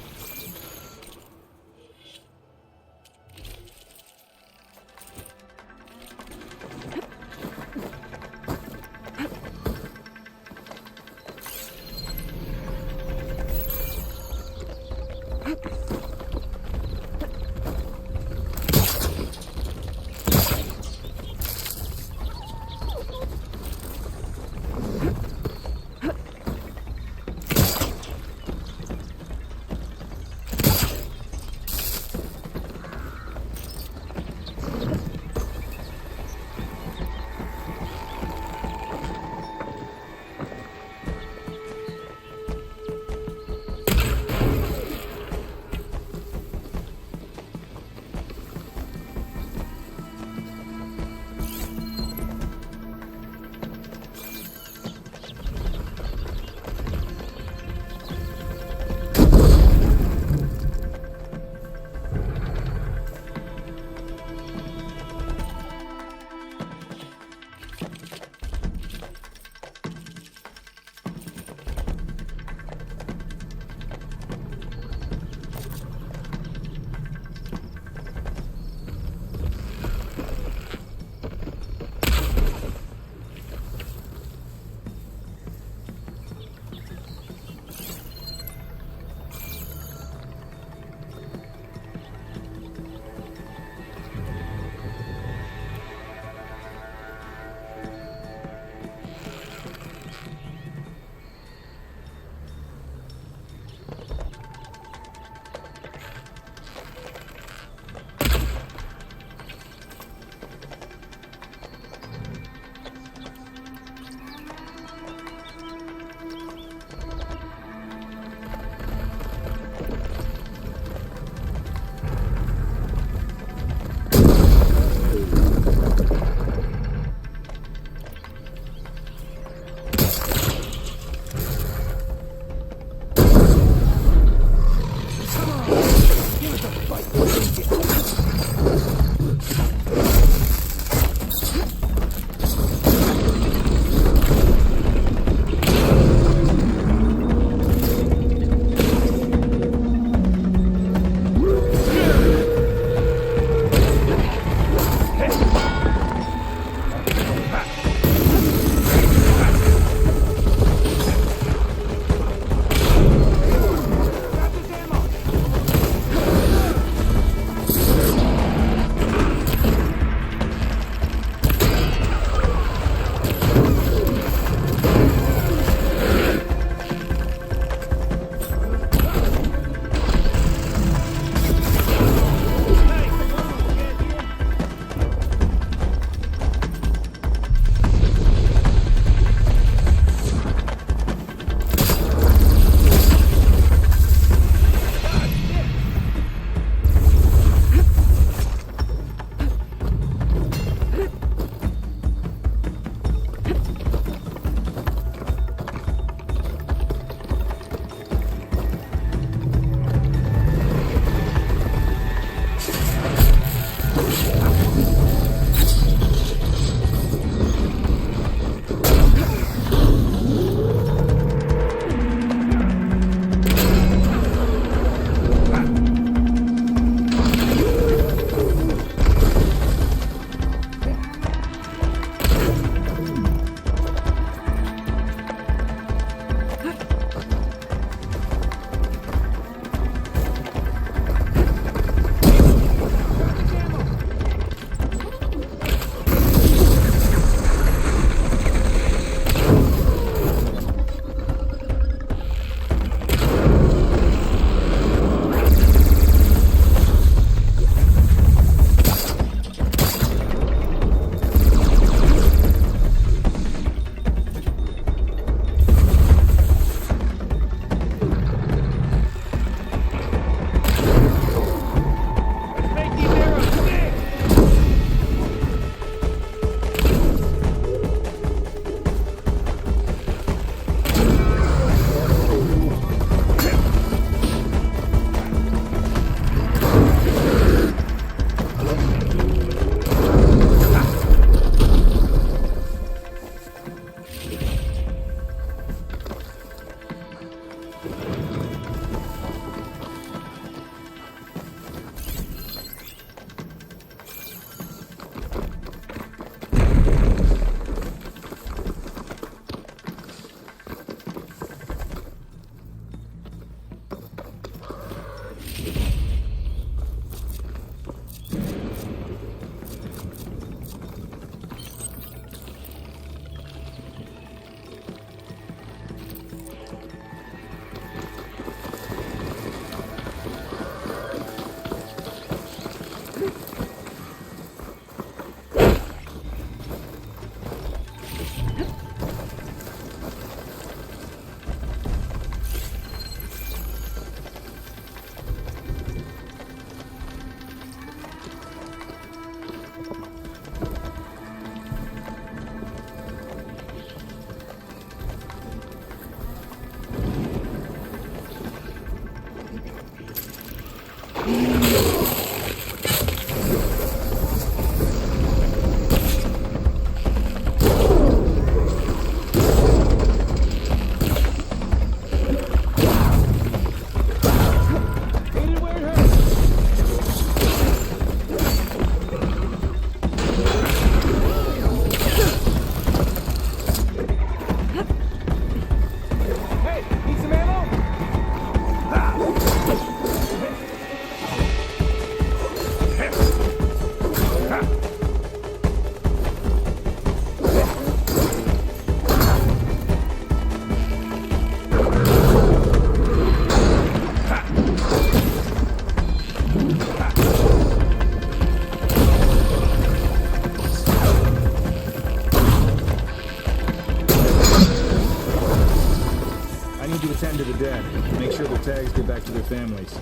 tend to the dead. Make sure the tags get back to their families.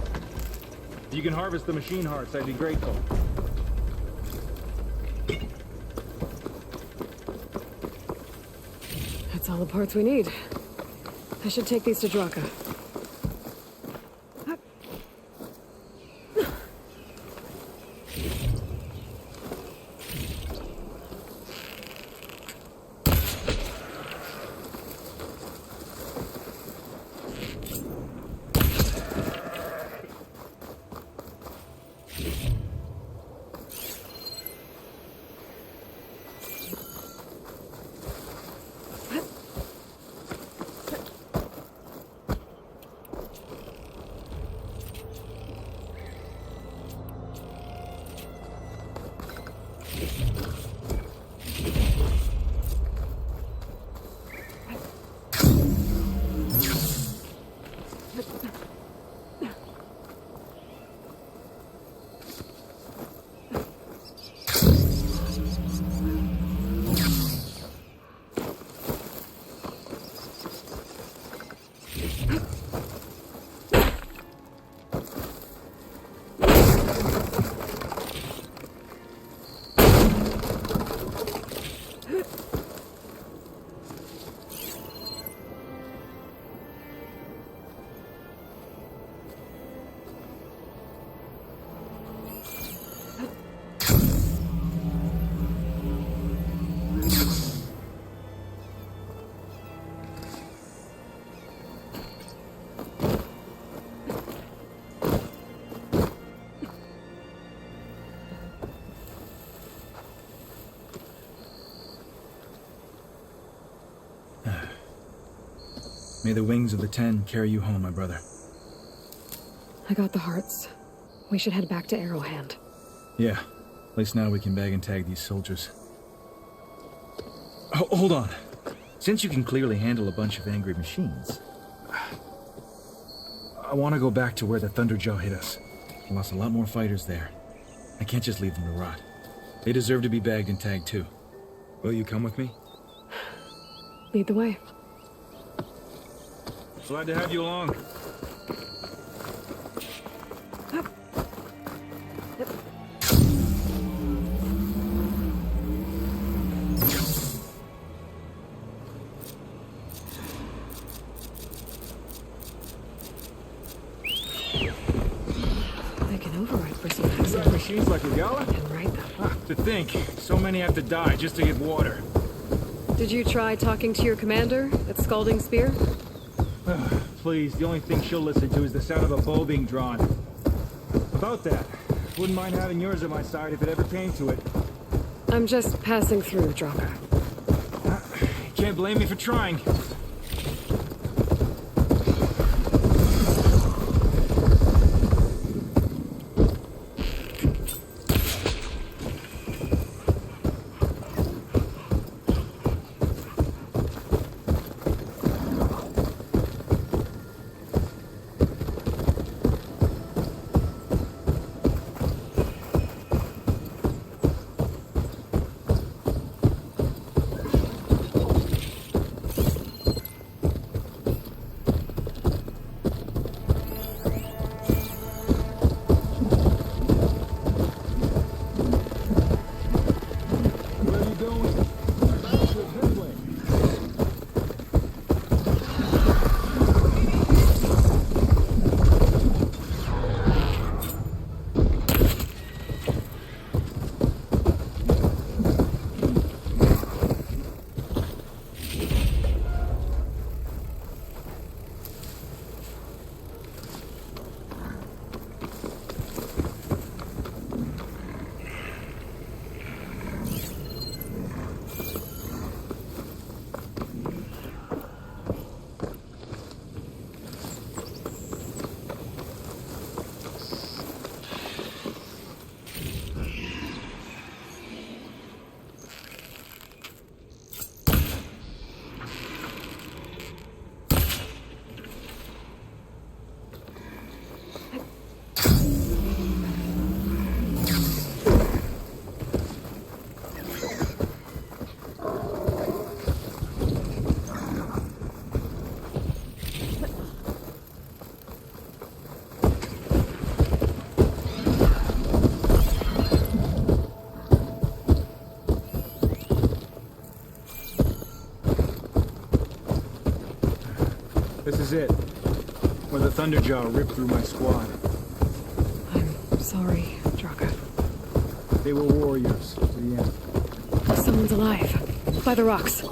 If you can harvest the machine hearts, I'd be grateful. That's all the parts we need. I should take these to Draka. May the wings of the 10 carry you home, my brother. I got the hearts. We should head back to Arrowhand. Yeah. At least now we can bag and tag these soldiers. Oh, hold on. Since you can clearly handle a bunch of angry machines, I want to go back to where the Thunderjaw hit us. I lost a lot more fighters there. I can't just leave them to rot. They deserve to be bagged and tagged too. Will you come with me? Lead the way. Glad to have you along. They can override for some Machines like Regala? And write them. To think, so many have to die just to get water. Did you try talking to your commander at Scalding Spear? Please, the only thing she'll listen to is the sound of a bow being drawn. About that, wouldn't mind having yours at my side if it ever came to it. I'm just passing through, Draka. Can't blame me for trying. This is it. Where the Thunderjaw ripped through my squad. I'm sorry, Draka. They were warriors to the end. Someone's alive. By the rocks.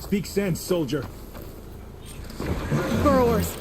Speak sense, soldier. Burrowers.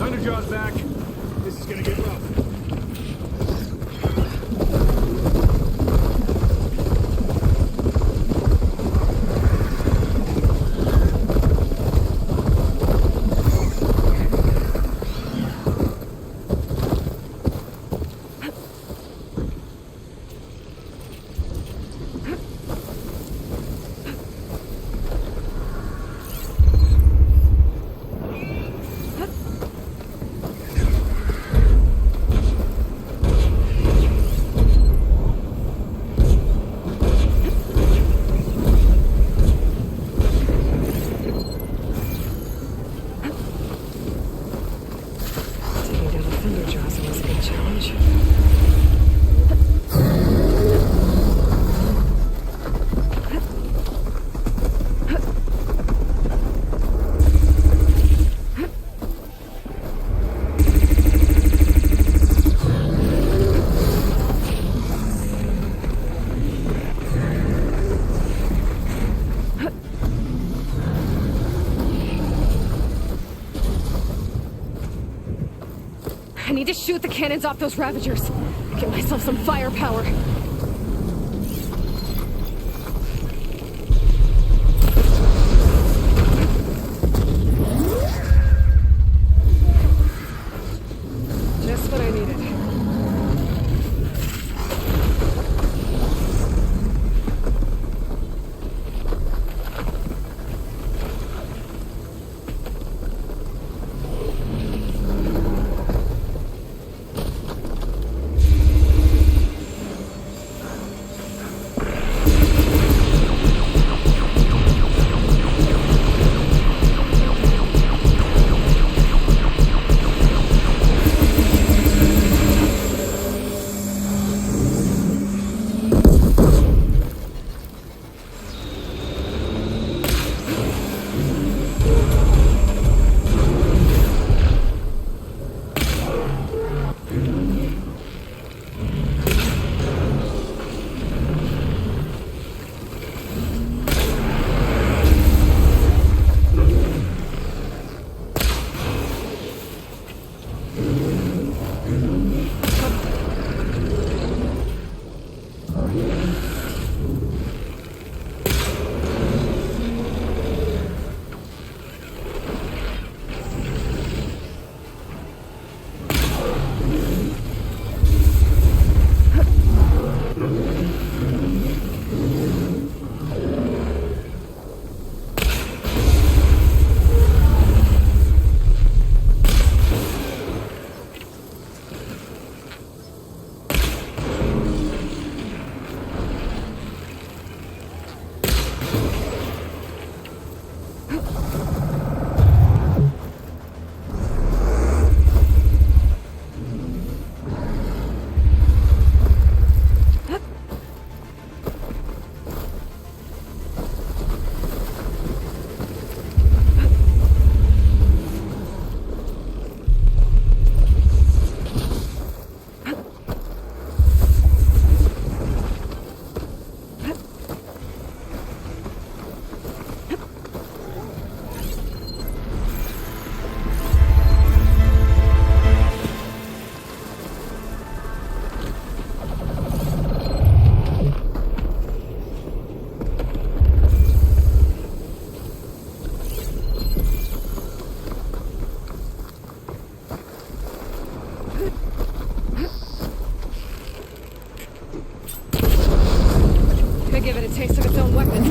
Thunderjaw's back. This is gonna get rough. I need to shoot the cannons off those Ravagers. Get myself some firepower. Just what I needed. give it a taste of its own weapon.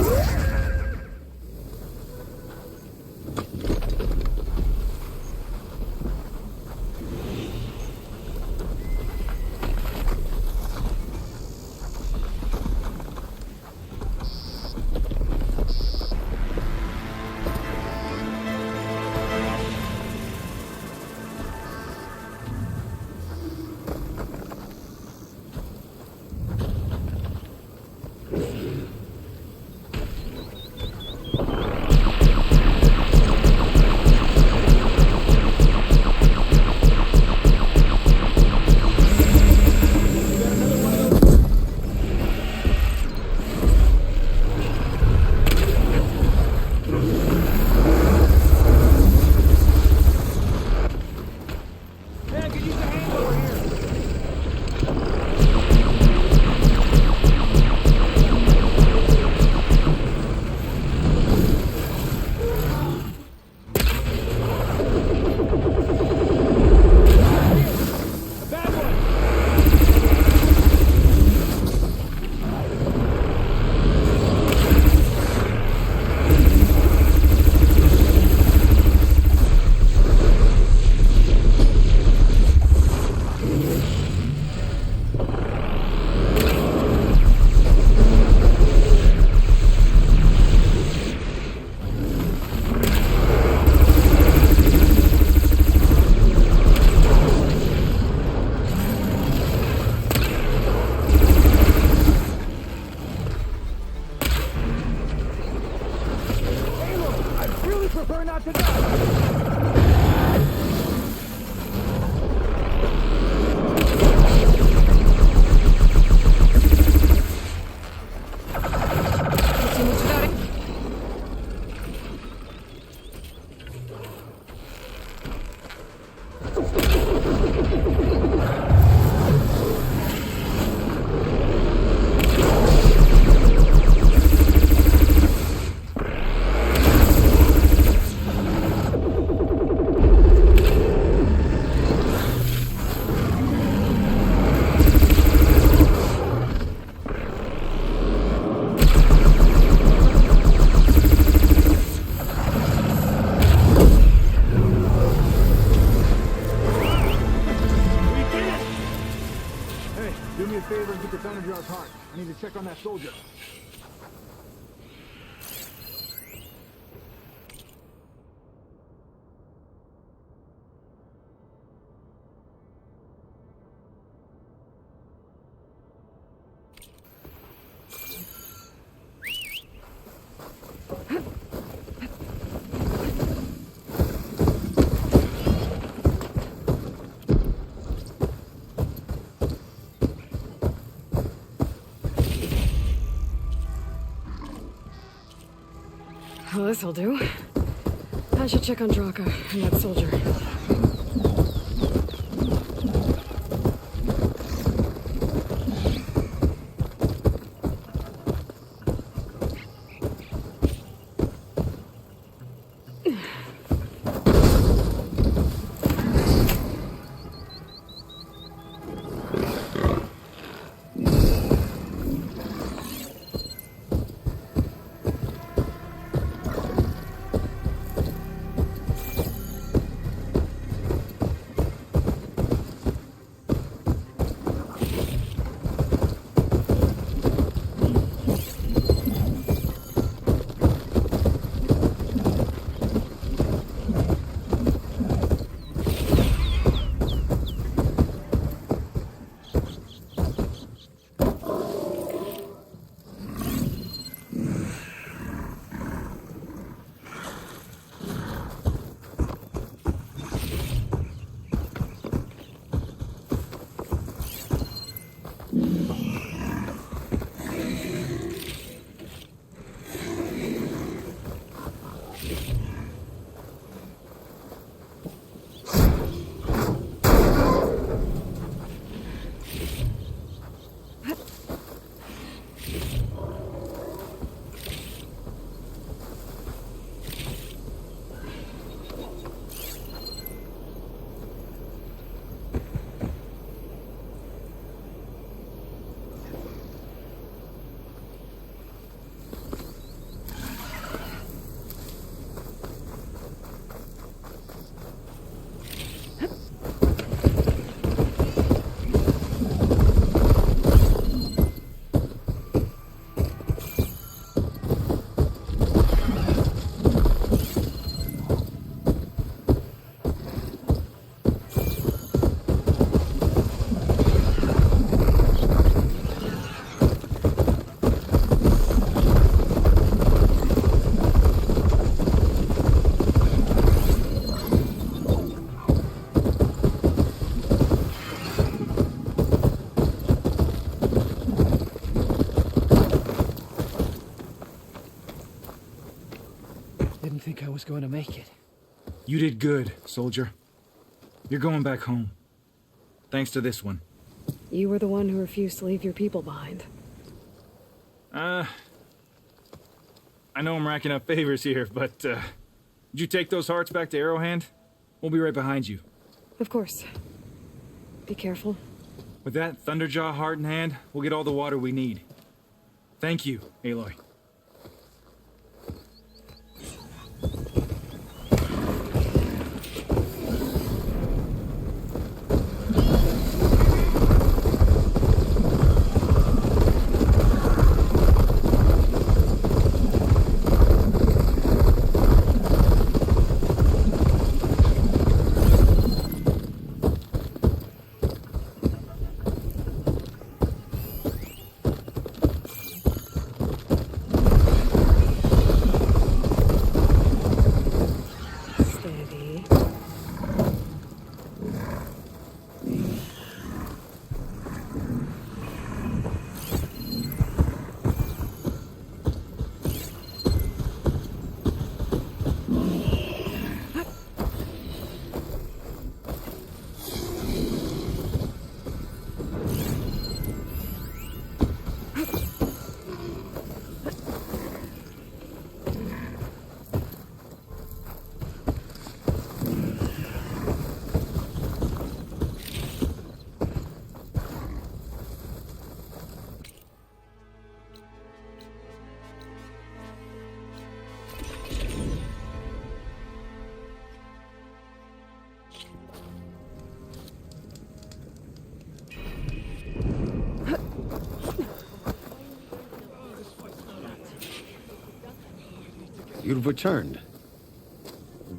I need to check on that soldier. Well, this'll do. I should check on Draka and that soldier. didn't think I was going to make it. You did good, soldier. You're going back home. Thanks to this one. You were the one who refused to leave your people behind. I know I'm racking up favors here, but, did you take those hearts back to Arrowhand? We'll be right behind you. Of course. Be careful. With that Thunderjaw heart in hand, we'll get all the water we need. Thank you, Aloy. You've returned.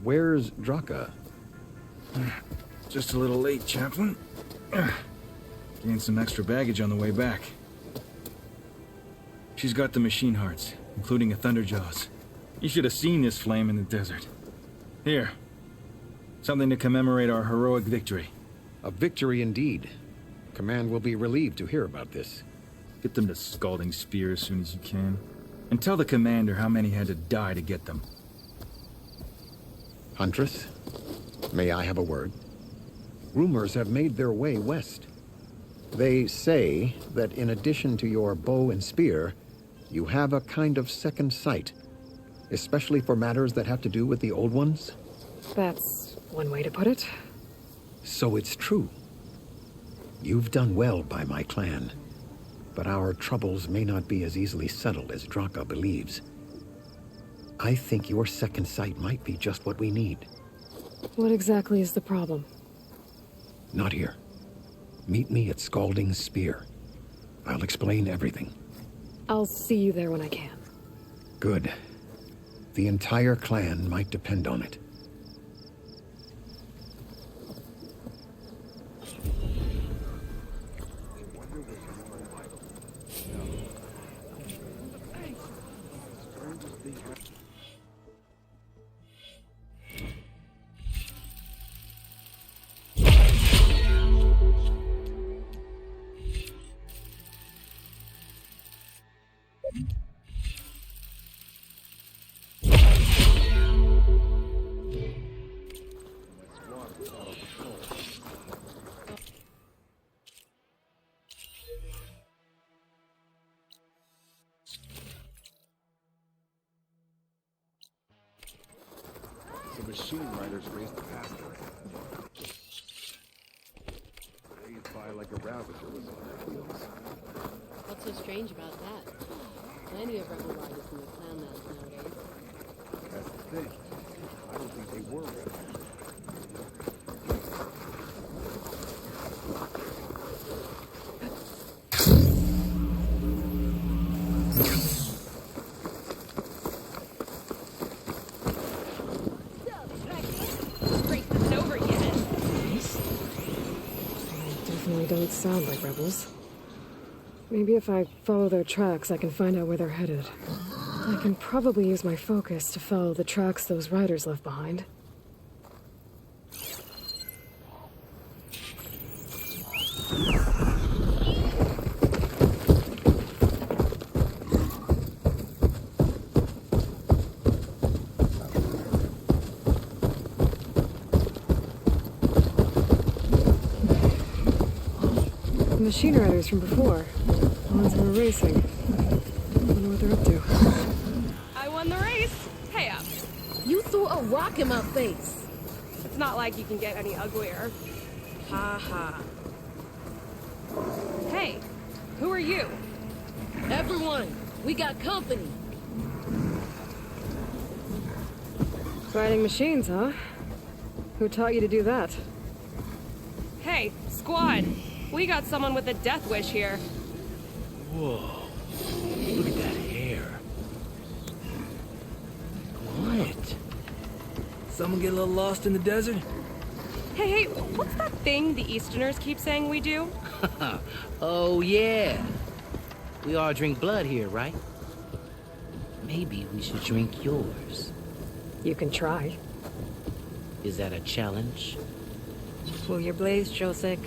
Where's Draka? Just a little late, Chaplain. Gained some extra baggage on the way back. She's got the machine hearts, including a Thunderjaws. You should have seen this flame in the desert. Here. Something to commemorate our heroic victory. A victory indeed. Command will be relieved to hear about this. Get them to Scalding Spear as soon as you can. And tell the commander how many had to die to get them. Huntress, may I have a word? Rumors have made their way west. They say that in addition to your bow and spear, you have a kind of second sight, especially for matters that have to do with the old ones. That's one way to put it. So it's true. You've done well by my clan, but our troubles may not be as easily settled as Draka believes. I think your second sight might be just what we need. What exactly is the problem? Not here. Meet me at Scalding Spear. I'll explain everything. I'll see you there when I can. Good. The entire clan might depend on it. The machine riders raced past her. They by like a ravager was on their heels. What's so strange about that? Plenty of rebel riders in the clanlands nowadays. That's the thing. I don't think they were rebels. Don't sound like rebels. Maybe if I follow their tracks, I can find out where they're headed. I can probably use my focus to follow the tracks those riders left behind. machine riders from before. The ones who were racing. Wonder what they're up to. I won the race. Pay up. You threw a rock in my face. It's not like you can get any uglier. Ha ha. Hey, who are you? Everyone, we got company. Riding machines, huh? Who taught you to do that? Hey, squad. We got someone with a death wish here. Whoa. Look at that hair. What? Someone get a little lost in the desert? Hey, what's that thing the Easterners keep saying we do? Oh, yeah. We all drink blood here, right? Maybe we should drink yours. You can try. Is that a challenge? Cool your blaze, Josek.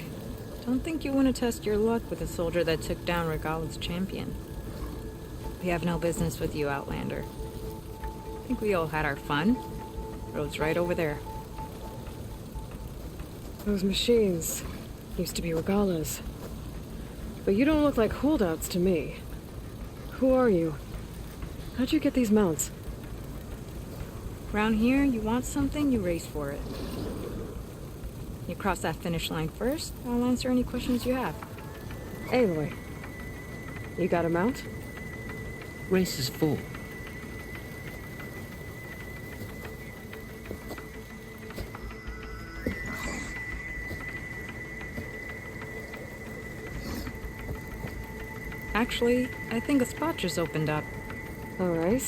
Don't think you want to test your luck with a soldier that took down Regala's champion. We have no business with you, Outlander. I think we all had our fun. Road's right over there. Those machines used to be Regala's. But you don't look like holdouts to me. Who are you? How'd you get these mounts? Around here, you want something, you race for it. You cross that finish line first, I'll answer any questions you have. Aloy, you got a mount? Race is full. Actually, I think a spot just opened up. All right.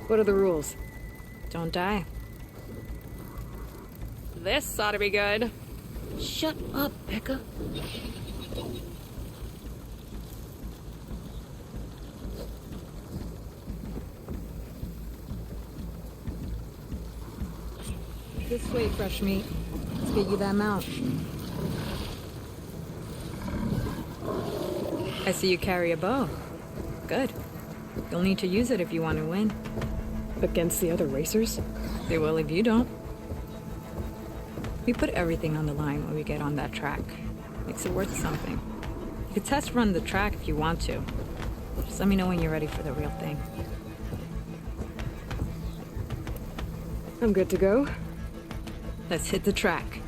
What are the rules? Don't die. This ought to be good. Shut up, Becca. This way, fresh meat. Let's get you that mount. I see you carry a bow. Good. You'll need to use it if you want to win. Against the other racers? They will if you don't. We put everything on the line when we get on that track. Makes it worth something. You could test run the track if you want to. Just let me know when you're ready for the real thing. I'm good to go. Let's hit the track.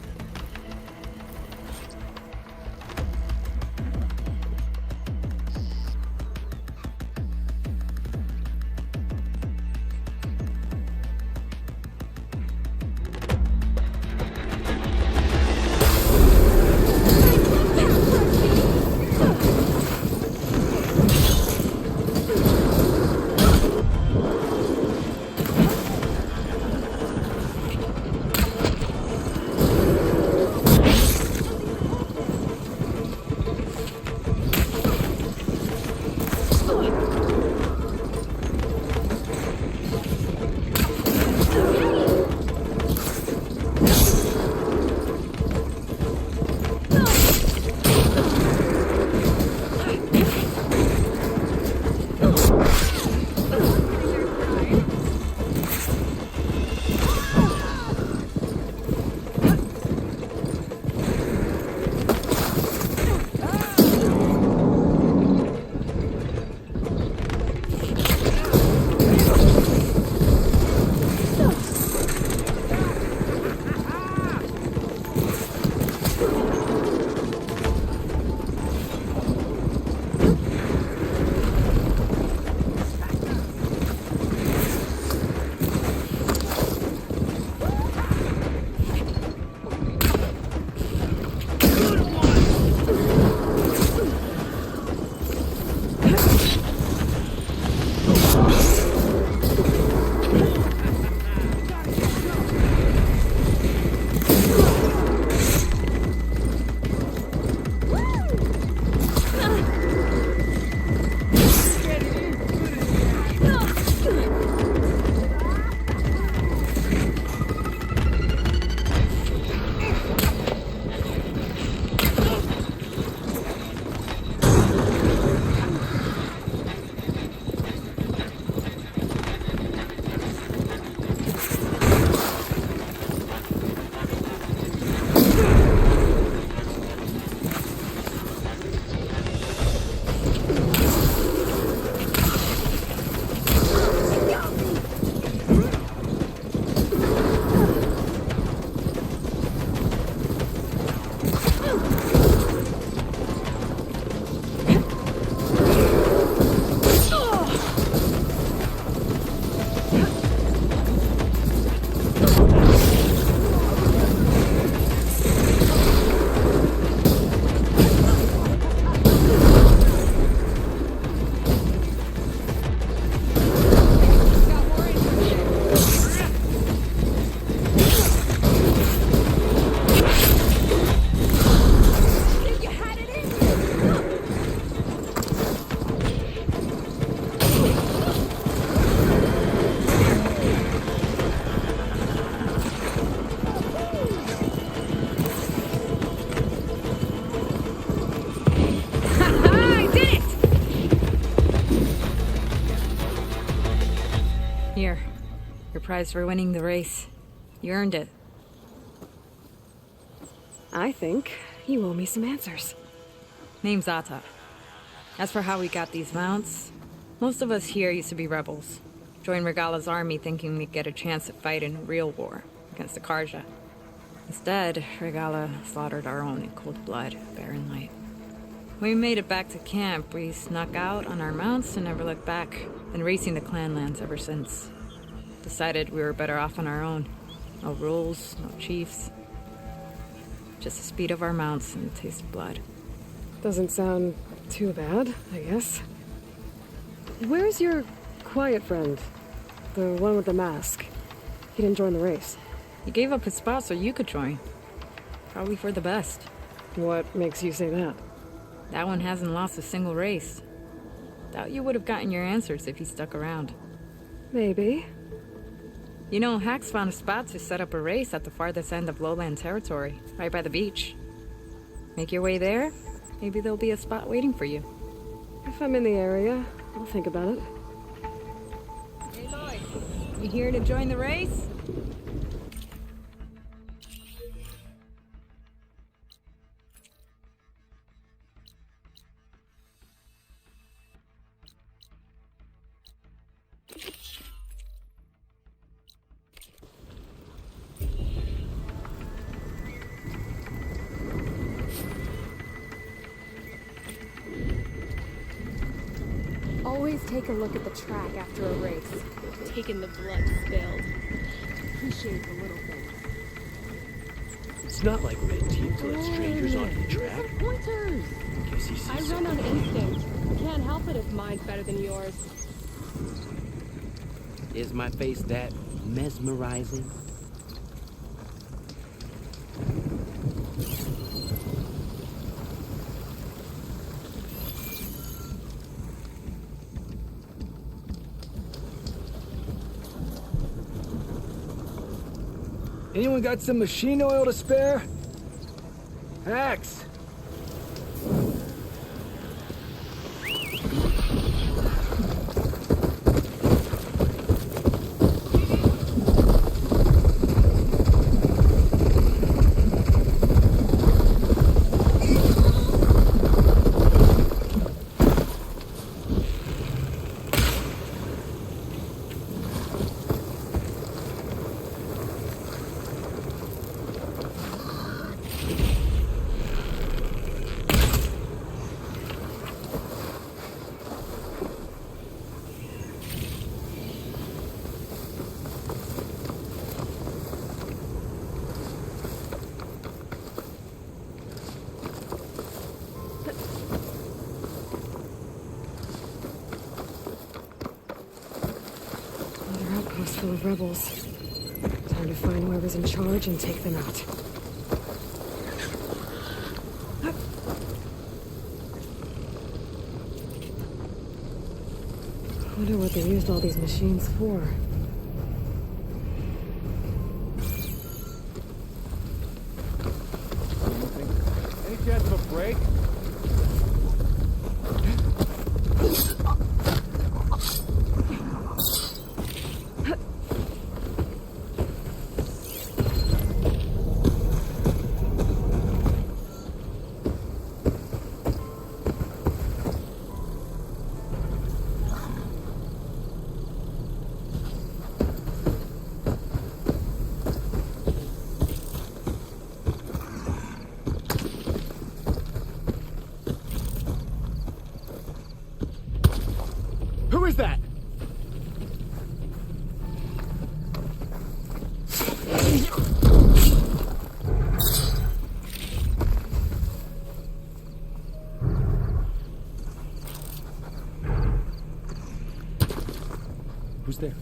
prize for winning the race. You earned it. I think you owe me some answers. Name's Atta. As for how we got these mounts, most of us here used to be rebels. Joined Regala's army thinking we'd get a chance to fight in a real war against the Karja. Instead, Regala slaughtered our own in cold blood, Baron Light. When we made it back to camp, we snuck out on our mounts and never looked back. Been racing the clan lands ever since. Decided we were better off on our own. No rules, no chiefs. Just the speed of our mounts and the taste of blood. Doesn't sound too bad, I guess. Where's your quiet friend? The one with the mask. He didn't join the race. He gave up his spot so you could join. Probably for the best. What makes you say that? That one hasn't lost a single race. Doubt you would have gotten your answers if he stuck around. Maybe. You know, Hax found a spot to set up a race at the farthest end of lowland territory, right by the beach. Make your way there, maybe there'll be a spot waiting for you. If I'm in the area, I'll think about it. Hey Lloyd, you here to join the race? Always take a look at the track after a race. Taking the blood spilled. Appreciate the little things. It's not like red team to let strangers onto the track. They're pointers! Guess he sees I run something. on instinct. Can't help it if mine's better than yours. Is my face that mesmerizing? Anyone got some machine oil to spare? Hax! Full of rebels. Time to find whoever's in charge and take them out. I wonder what they used all these machines for. Any chance of a break? Who is that? Who's there?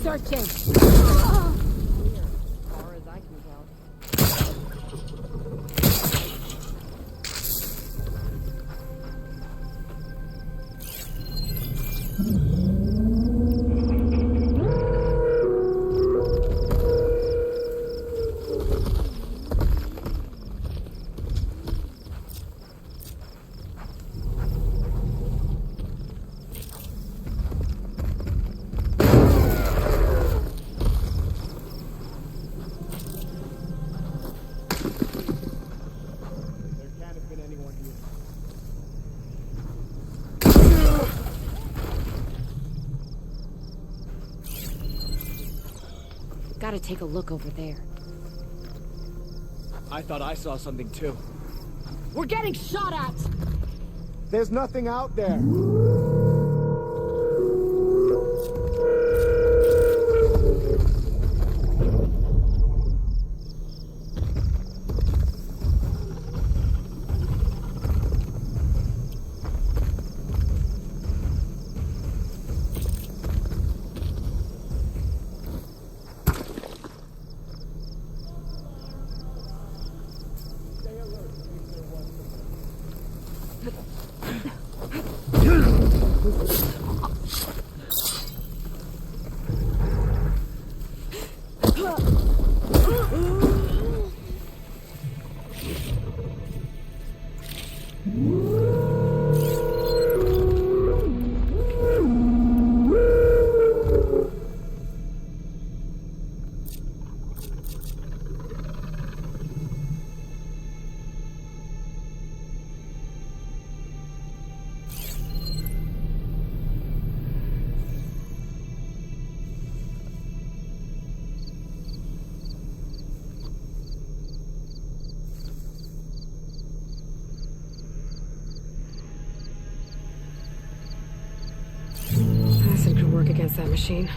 searching. Gotta take a look over there. I thought I saw something too. We're getting shot at! There's nothing out there. Acid could work against that machine.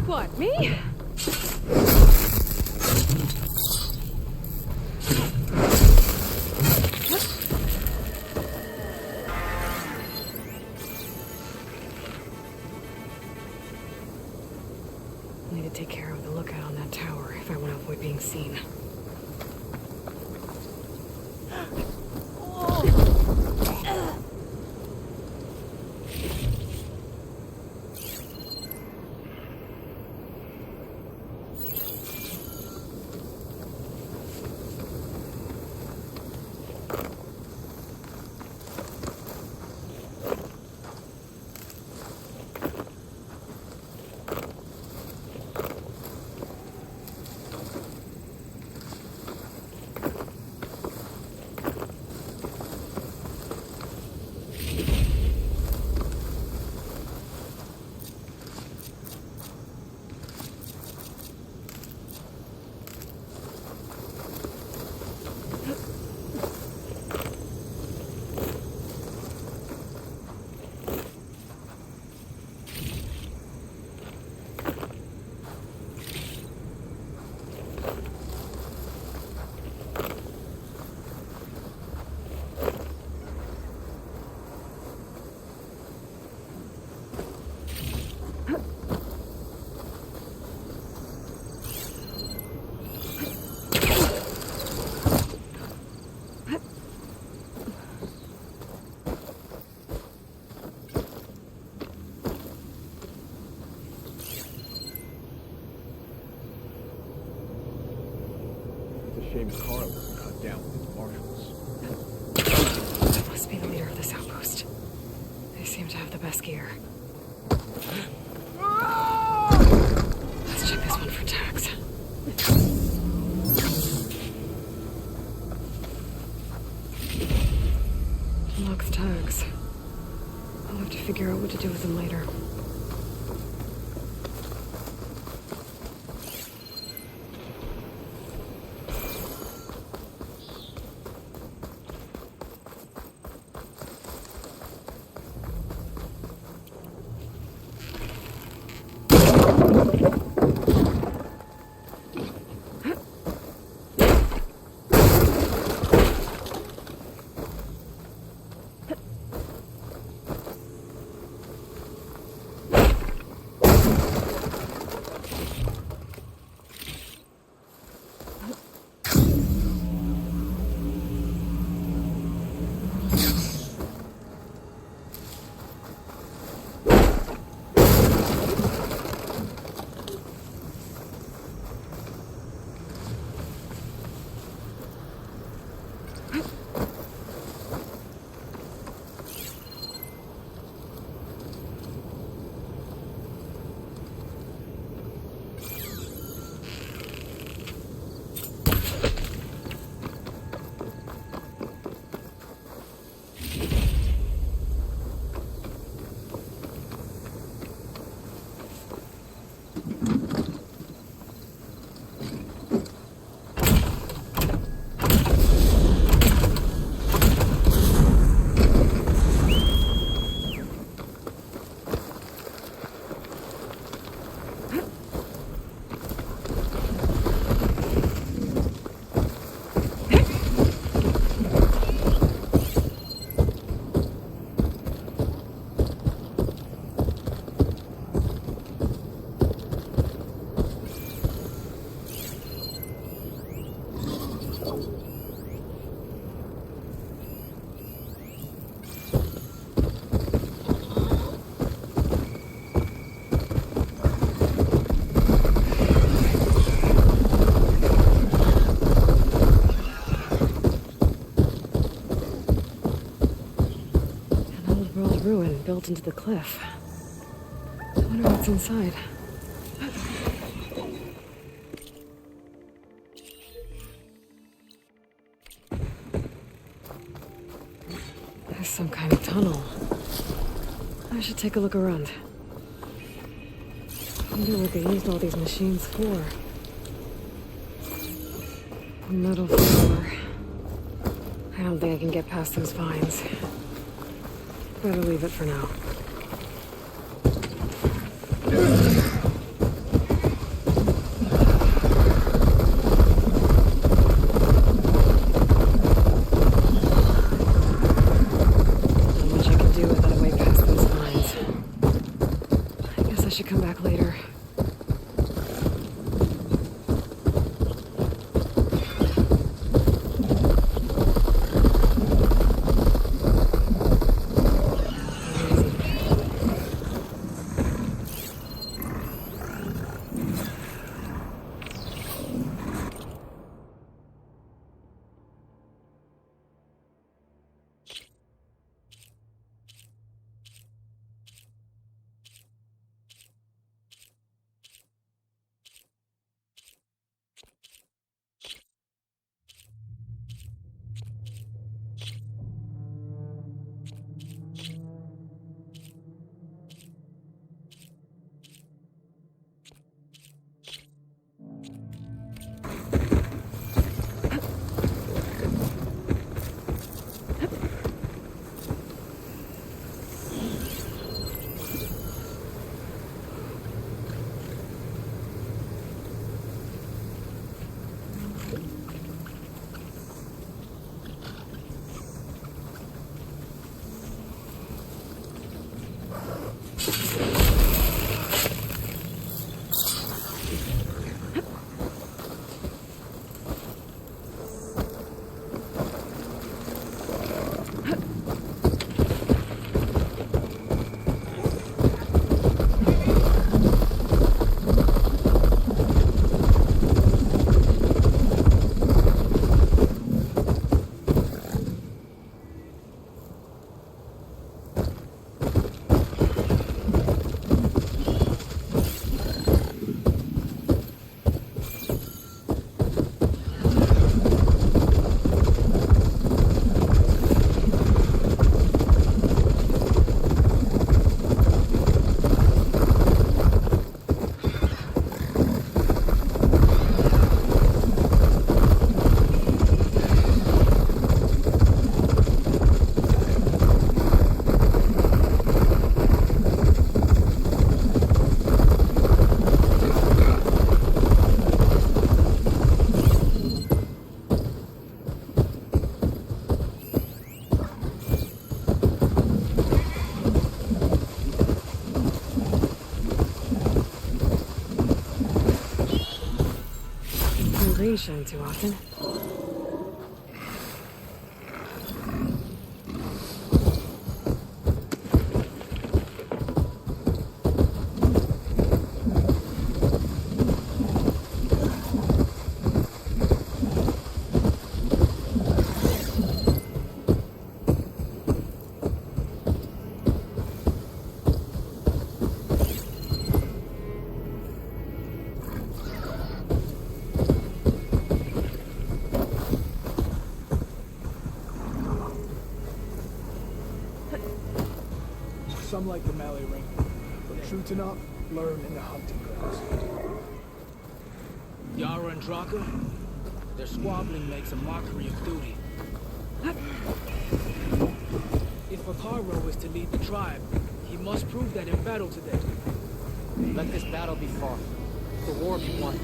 What, me? I need to take care of the lookout on that tower if I want to avoid being seen. shame Kara wasn't cut down with the marshals. That must be the leader of this outpost. They seem to have the best gear. Let's check this one for tags. Unlocks tags. I'll have to figure out what to do with them later. Ruin built into the cliff. I wonder what's inside. There's some kind of tunnel. I should take a look around. I wonder what they used all these machines for. Metal floor. I don't think I can get past those vines. Better leave it for now. Not much I can do without a way past those vines. I guess I should come back later. screen shine too often. Some like the melee ring, but true to not learn in the hunting grounds. Yara and Draka, their squabbling makes a mockery of duty. If Vakaro is to lead the tribe, he must prove that in battle today. Let this battle be fought. The war be won.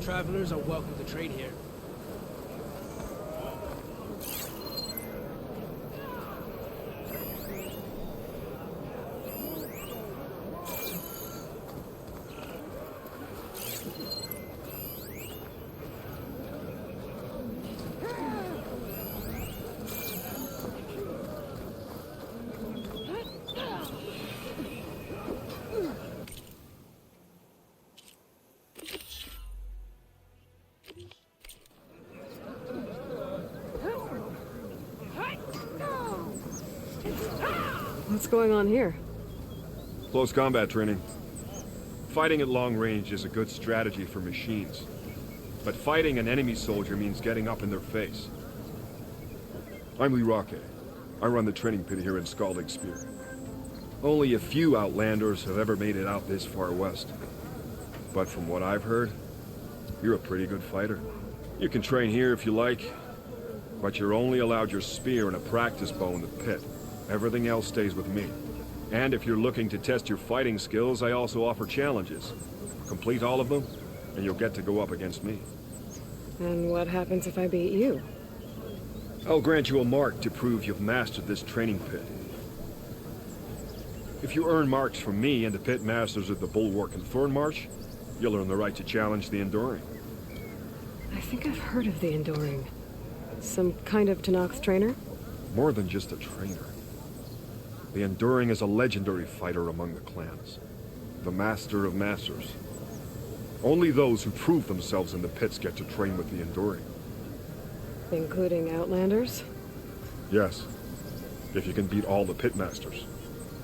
Travelers are welcome to trade here. What's going on here? Close combat training. Fighting at long range is a good strategy for machines. But fighting an enemy soldier means getting up in their face. I'm Lirake. I run the training pit here in Scalding Spear. Only a few Outlanders have ever made it out this far west. But from what I've heard, you're a pretty good fighter. You can train here if you like, but you're only allowed your spear and a practice bow in the pit. Everything else stays with me. And if you're looking to test your fighting skills, I also offer challenges. Complete all of them, and you'll get to go up against me. And what happens if I beat you? I'll grant you a mark to prove you've mastered this training pit. If you earn marks from me and the pit masters of the Bulwark and Thornmarsh, you'll earn the right to challenge the Enduring. I think I've heard of the Enduring. Some kind of Tenakth trainer? More than just a trainer. The Enduring is a legendary fighter among the clans. The Master of Masters. Only those who prove themselves in the pits get to train with the Enduring. Including Outlanders? Yes. If you can beat all the pit masters.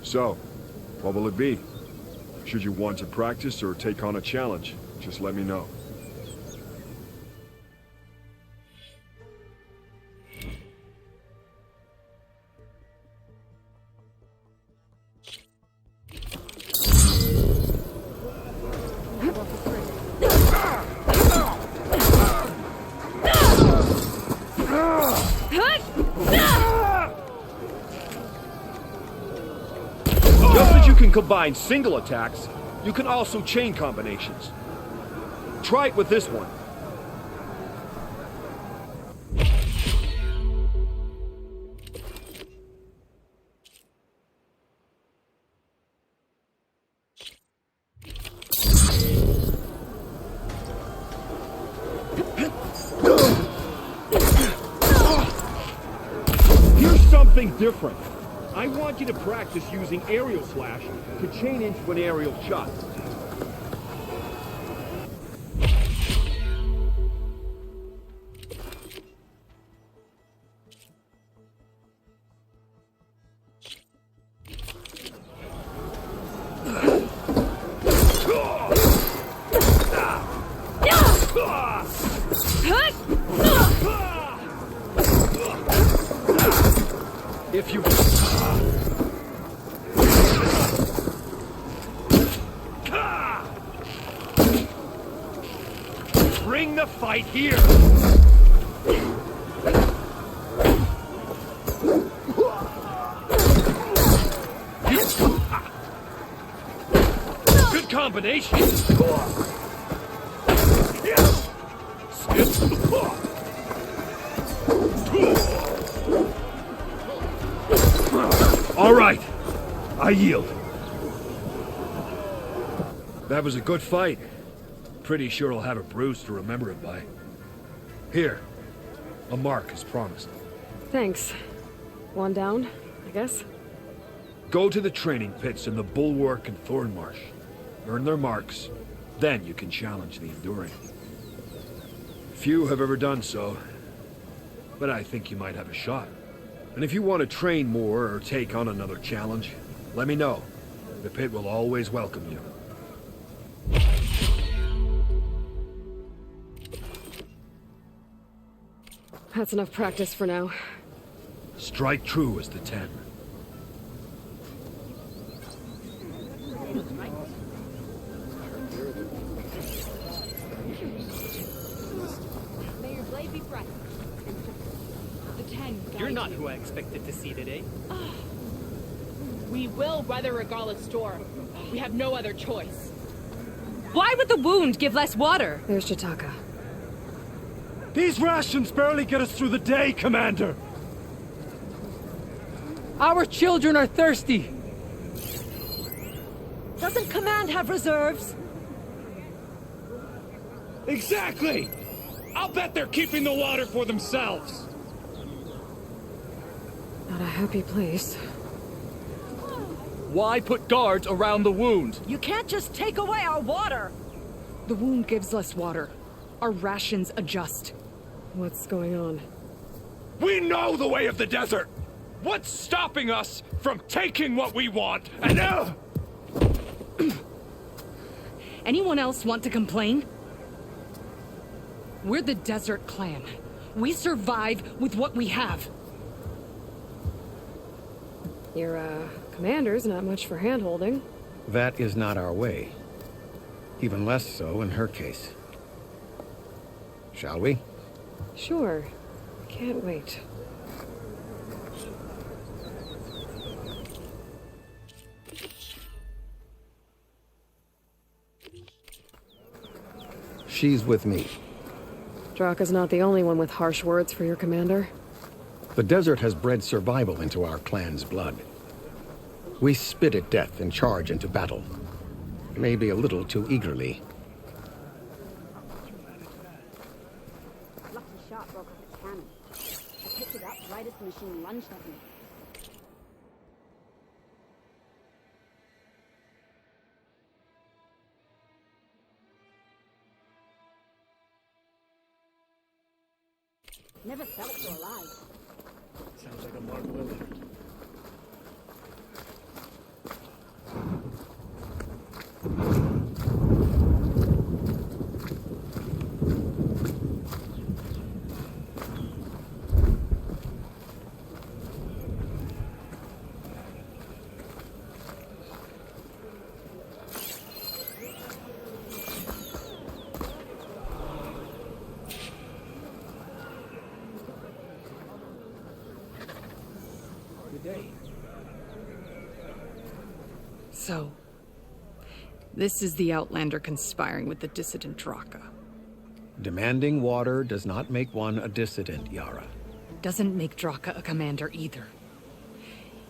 So, what will it be? Should you want to practice or take on a challenge, just let me know. Combine single attacks, you can also chain combinations. Try it with this one. Here's something different. I want you to practice using aerial slash to chain into an aerial shot. If you... Bring the fight here! combination! All right, I yield. That was a good fight. Pretty sure I'll have a bruise to remember it by. Here, a mark as promised. Thanks. One down, I guess? Go to the training pits in the Bulwark and Thornmarsh. Earn their marks, then you can challenge the Enduring. Few have ever done so, but I think you might have a shot. And if you want to train more or take on another challenge, let me know. The pit will always welcome you. That's enough practice for now. Strike true as the 10. May your blade be bright. The 10. You're not who I expected to see today. We will weather Regala's storm. We have no other choice. Why would the wound give less water? There's Jataka. These rations barely get us through the day, Commander! Our children are thirsty! Doesn't Command have reserves? Exactly! I'll bet they're keeping the water for themselves! Not a happy place. Why put guards around the wound? You can't just take away our water! The wound gives less water. Our rations adjust. What's going on? We know the way of the desert! What's stopping us from taking what we want? And Anyone else want to complain? We're the Desert Clan. We survive with what we have. Your, commander's not much for hand-holding. That is not our way. Even less so in her case. Shall we? Sure. Can't wait. She's with me. Draka's not the only one with harsh words for your commander. The desert has bred survival into our clan's blood. We spit at death and charge into battle. Maybe a little too eagerly. Lucky shot broke off its cannon. I picked it up right as the machine lunged at me. Never felt so alive. Sounds like a Mark Willard. So, this is the Outlander conspiring with the dissident Draka. Demanding water does not make one a dissident, Yara. Doesn't make Draka a commander either.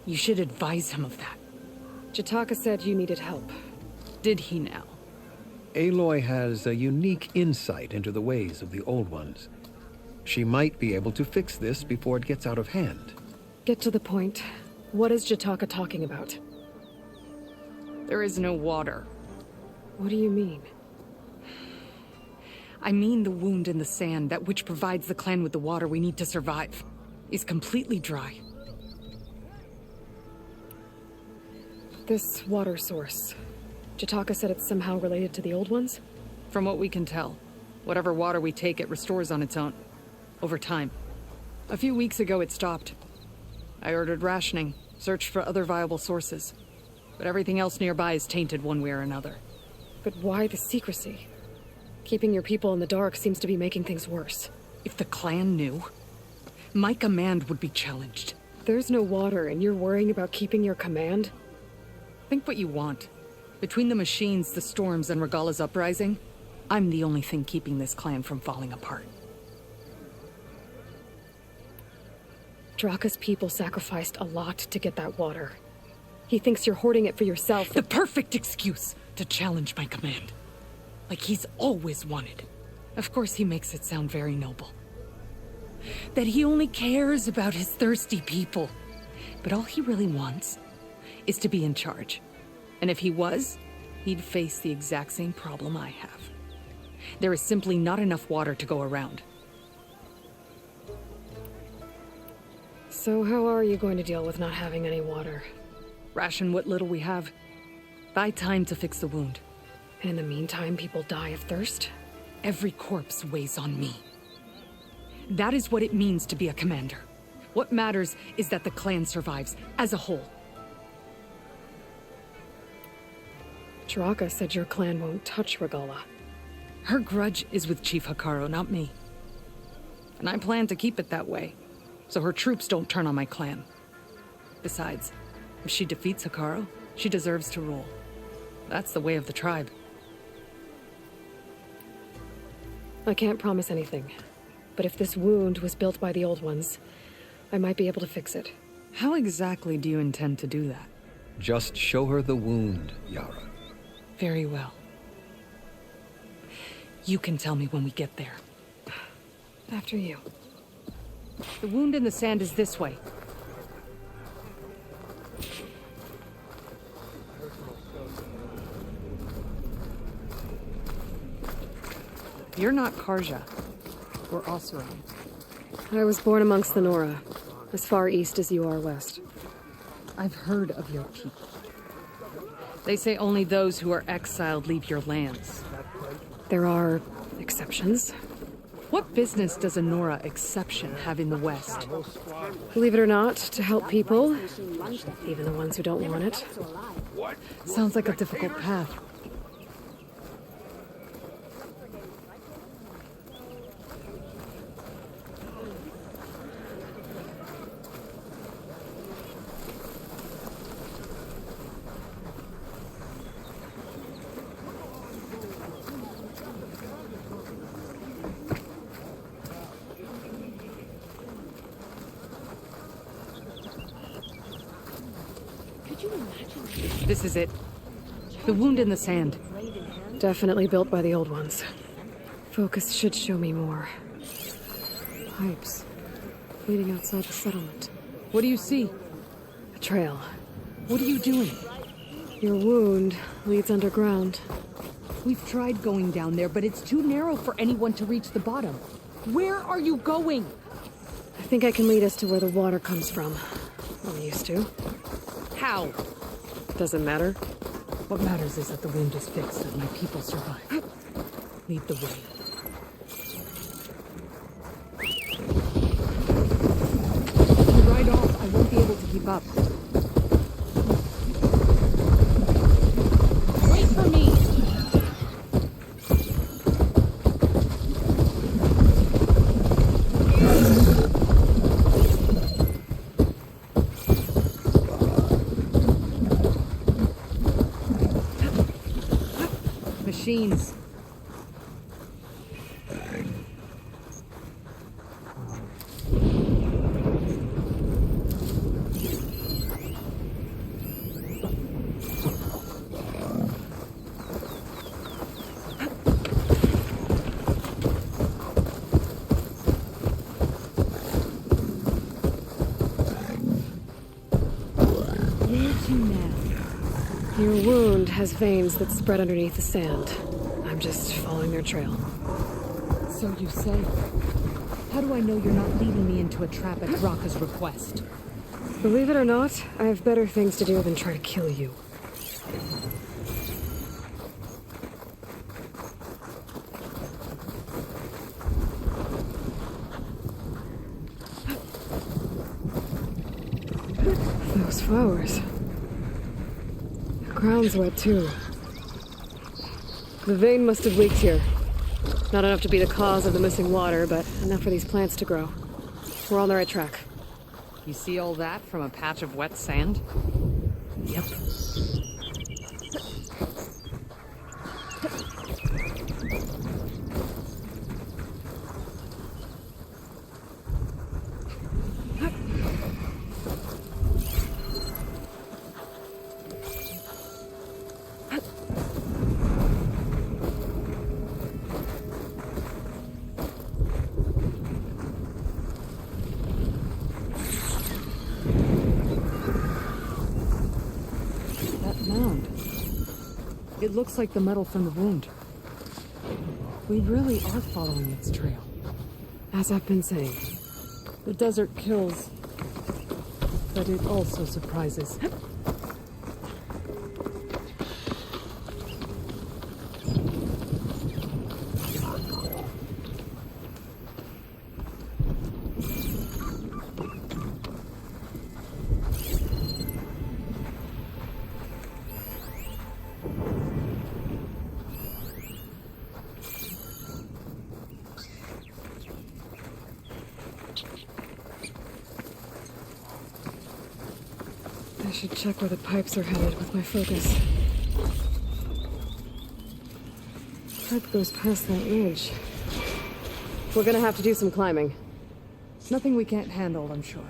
You should advise him of that. Jataka said you needed help. Did he now? Aloy has a unique insight into the ways of the Old Ones. She might be able to fix this before it gets out of hand. Get to the point. What is Jataka talking about? There is no water. What do you mean? I mean the wound in the sand, that which provides the clan with the water we need to survive, is completely dry. This water source. Jataka said it's somehow related to the Old Ones? From what we can tell, whatever water we take, it restores on its own. Over time. A few weeks ago, it stopped. I ordered rationing, searched for other viable sources. But everything else nearby is tainted one way or another. But why the secrecy? Keeping your people in the dark seems to be making things worse. If the clan knew, my command would be challenged. There's no water and you're worrying about keeping your command? Think what you want. Between the machines, the storms, and Regala's uprising, I'm the only thing keeping this clan from falling apart. Draka's people sacrificed a lot to get that water. He thinks you're hoarding it for yourself. The perfect excuse to challenge my command. Like he's always wanted. Of course he makes it sound very noble. That he only cares about his thirsty people. But all he really wants is to be in charge. And if he was, he'd face the exact same problem I have. There is simply not enough water to go around. So how are you going to deal with not having any water? Ration what little we have. Buy time to fix the wound. And in the meantime, people die of thirst? Every corpse weighs on me. That is what it means to be a commander. What matters is that the clan survives, as a whole. Draka said your clan won't touch Regala. Her grudge is with Chief Hikaru, not me. And I plan to keep it that way, so her troops don't turn on my clan. Besides, if she defeats Hikaru, she deserves to rule. That's the way of the tribe. I can't promise anything, but if this wound was built by the old ones, I might be able to fix it. How exactly do you intend to do that? Just show her the wound, Yara. Very well. You can tell me when we get there. After you. The wound in the sand is this way. You're not Karja. We're Oseram. I was born amongst the Nora, as far east as you are west. I've heard of your people. They say only those who are exiled leave your lands. There are exceptions. What business does a Nora exception have in the West? Believe it or not, to help people, even the ones who don't want it. Sounds like a difficult path. This is it. The wound in the sand. Definitely built by the old ones. Focus should show me more. Pipes leading outside the settlement. What do you see? A trail. What are you doing? Your wound leads underground. We've tried going down there, but it's too narrow for anyone to reach the bottom. Where are you going? I think I can lead us to where the water comes from. I'm used to. How? Doesn't matter. What matters is that the wound is fixed and my people survive. Lead the way. If you ride off, I won't be able to keep up. Wait for me! Machines. Your wound has veins that spread underneath the sand. I'm just following their trail. So you say. How do I know you're not leading me into a trap at Draka's request? Believe it or not, I have better things to do than try to kill you. Those flowers. The ground's wet too. The vein must have leaked here. Not enough to be the cause of the missing water, but enough for these plants to grow. We're on the right track. You see all that from a patch of wet sand? Yep. It looks like the metal from the wound. We really are following its trail. As I've been saying. The desert kills, but it also surprises. I should check where the pipes are headed with my focus. Pipe goes past that ridge. We're gonna have to do some climbing. Nothing we can't handle, I'm sure.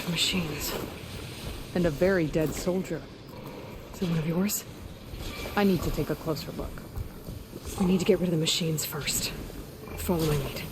Machines. And a very dead soldier. Is it one of yours? I need to take a closer look. We need to get rid of the machines first. Follow my lead.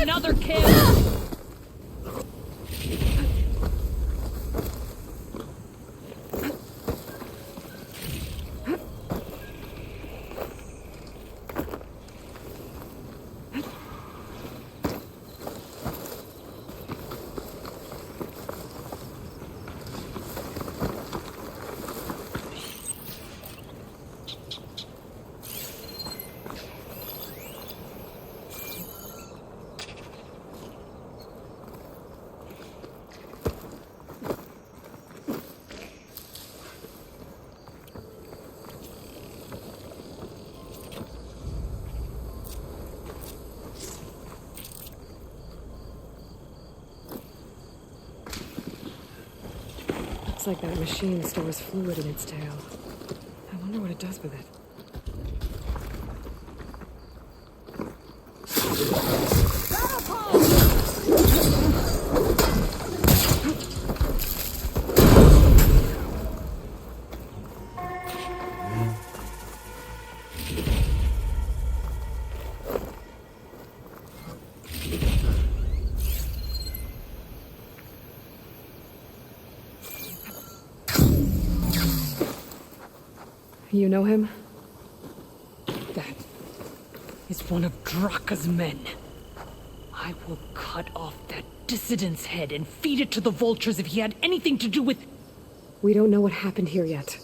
Another kill! Looks like that machine stores fluid in its tail. I wonder what it does with it. You know him? That is one of Draka's men. I will cut off that dissident's head and feed it to the vultures if he had anything to do with... We don't know what happened here yet.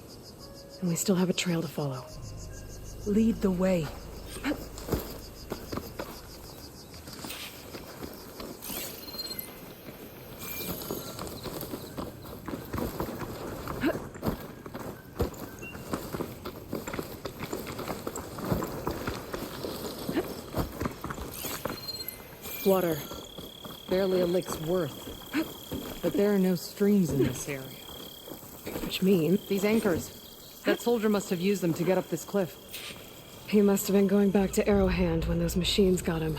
And we still have a trail to follow. Lead the way. Water. Barely a lick's worth. But there are no streams in this area. Which means... These anchors. That soldier must have used them to get up this cliff. He must have been going back to Arrowhand when those machines got him.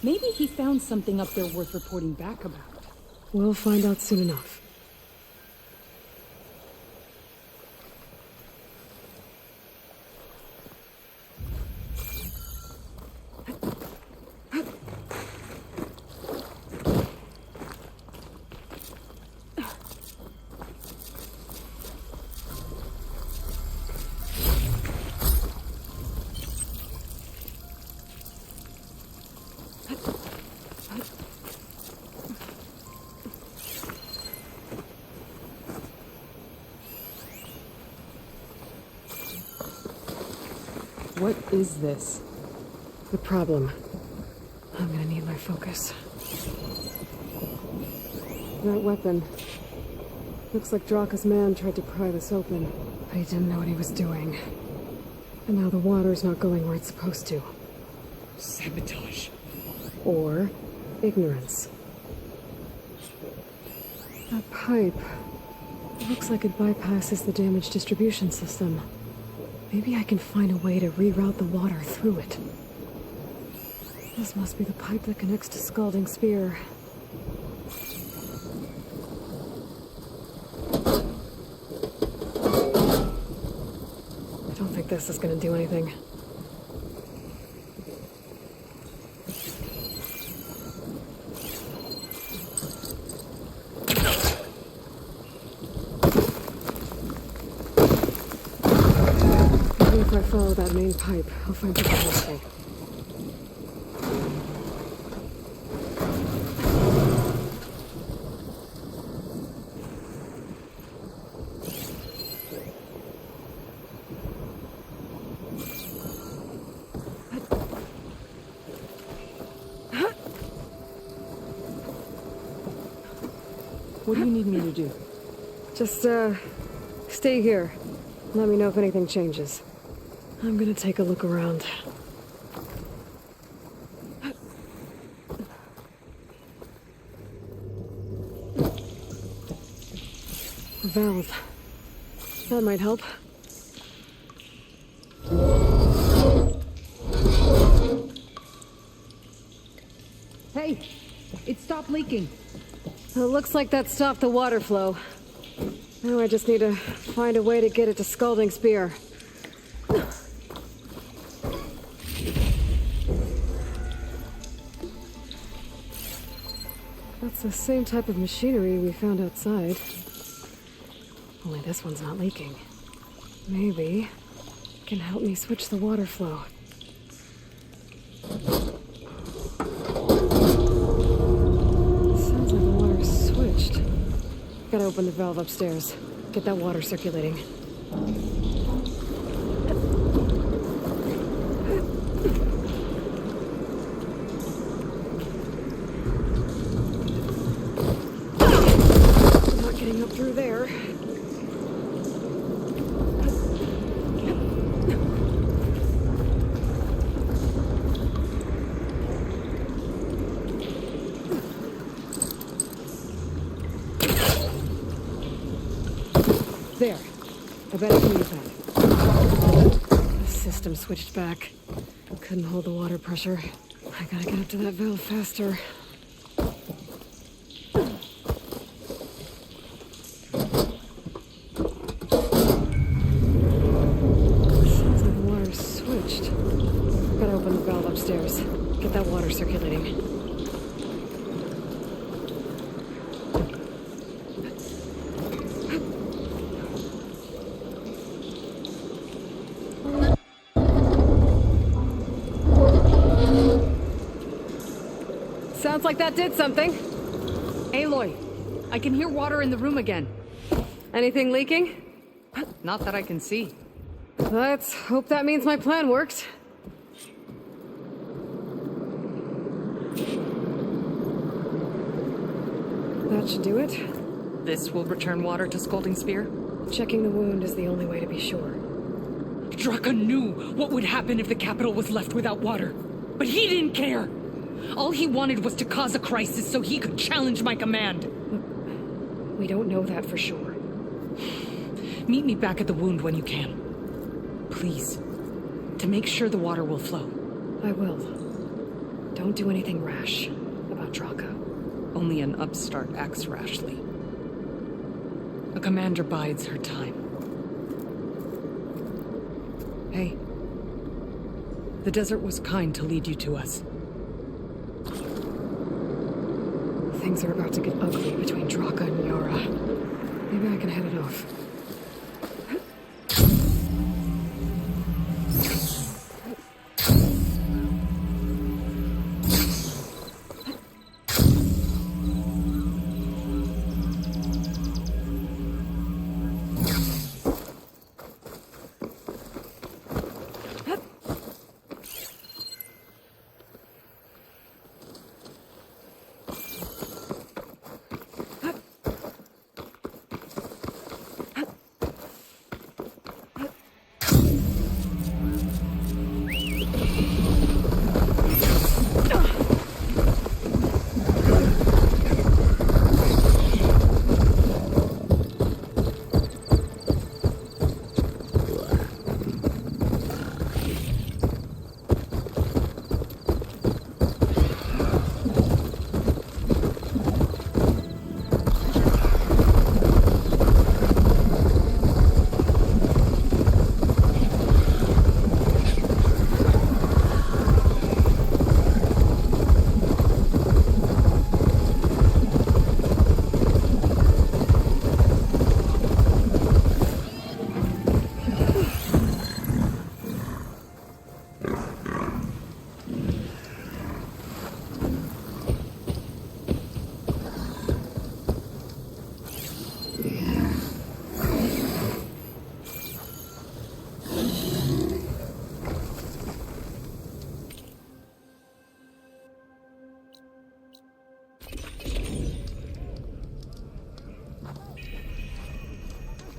Maybe he found something up there worth reporting back about. We'll find out soon enough. What is this? The problem. I'm gonna need my focus. That weapon. Looks like Draka's man tried to pry this open, but he didn't know what he was doing. And now the water's not going where it's supposed to. Sabotage. Or ignorance. That pipe. It looks like it bypasses the damaged distribution system. Maybe I can find a way to reroute the water through it. This must be the pipe that connects to Scalding Spear. I don't think this is gonna do anything. If I follow that main pipe, I'll find something useful. What do you need me to do? Just, stay here. Let me know if anything changes. I'm gonna take a look around. A valve. That might help. Hey! It stopped leaking. It looks like that stopped the water flow. Now I just need to find a way to get it to Scalding Spear. That's the same type of machinery we found outside. Only this one's not leaking. Maybe it can help me switch the water flow. Sounds like the water's switched. Gotta open the valve upstairs. Get that water circulating. Not getting up through there. There. I bet I can use that. The system switched back. Couldn't hold the water pressure. I gotta get up to that valve faster. Sounds like the water's switched. Gotta open the valve upstairs. Get that water circulating. Sounds like that did something. Aloy, I can hear water in the room again. Anything leaking? Not that I can see. Let's hope that means my plan worked. That should do it. This will return water to Scolding Spear? Checking the wound is the only way to be sure. Draka knew what would happen if the capital was left without water. But he didn't care! All he wanted was to cause a crisis so he could challenge my command. We don't know that for sure. Meet me back at the wound when you can. Please. To make sure the water will flow. I will. Don't do anything rash about Draka. Only an upstart acts rashly. A commander bides her time. Hey. The desert was kind to lead you to us. Things are about to get ugly between Draka and Yara. Maybe I can head it off.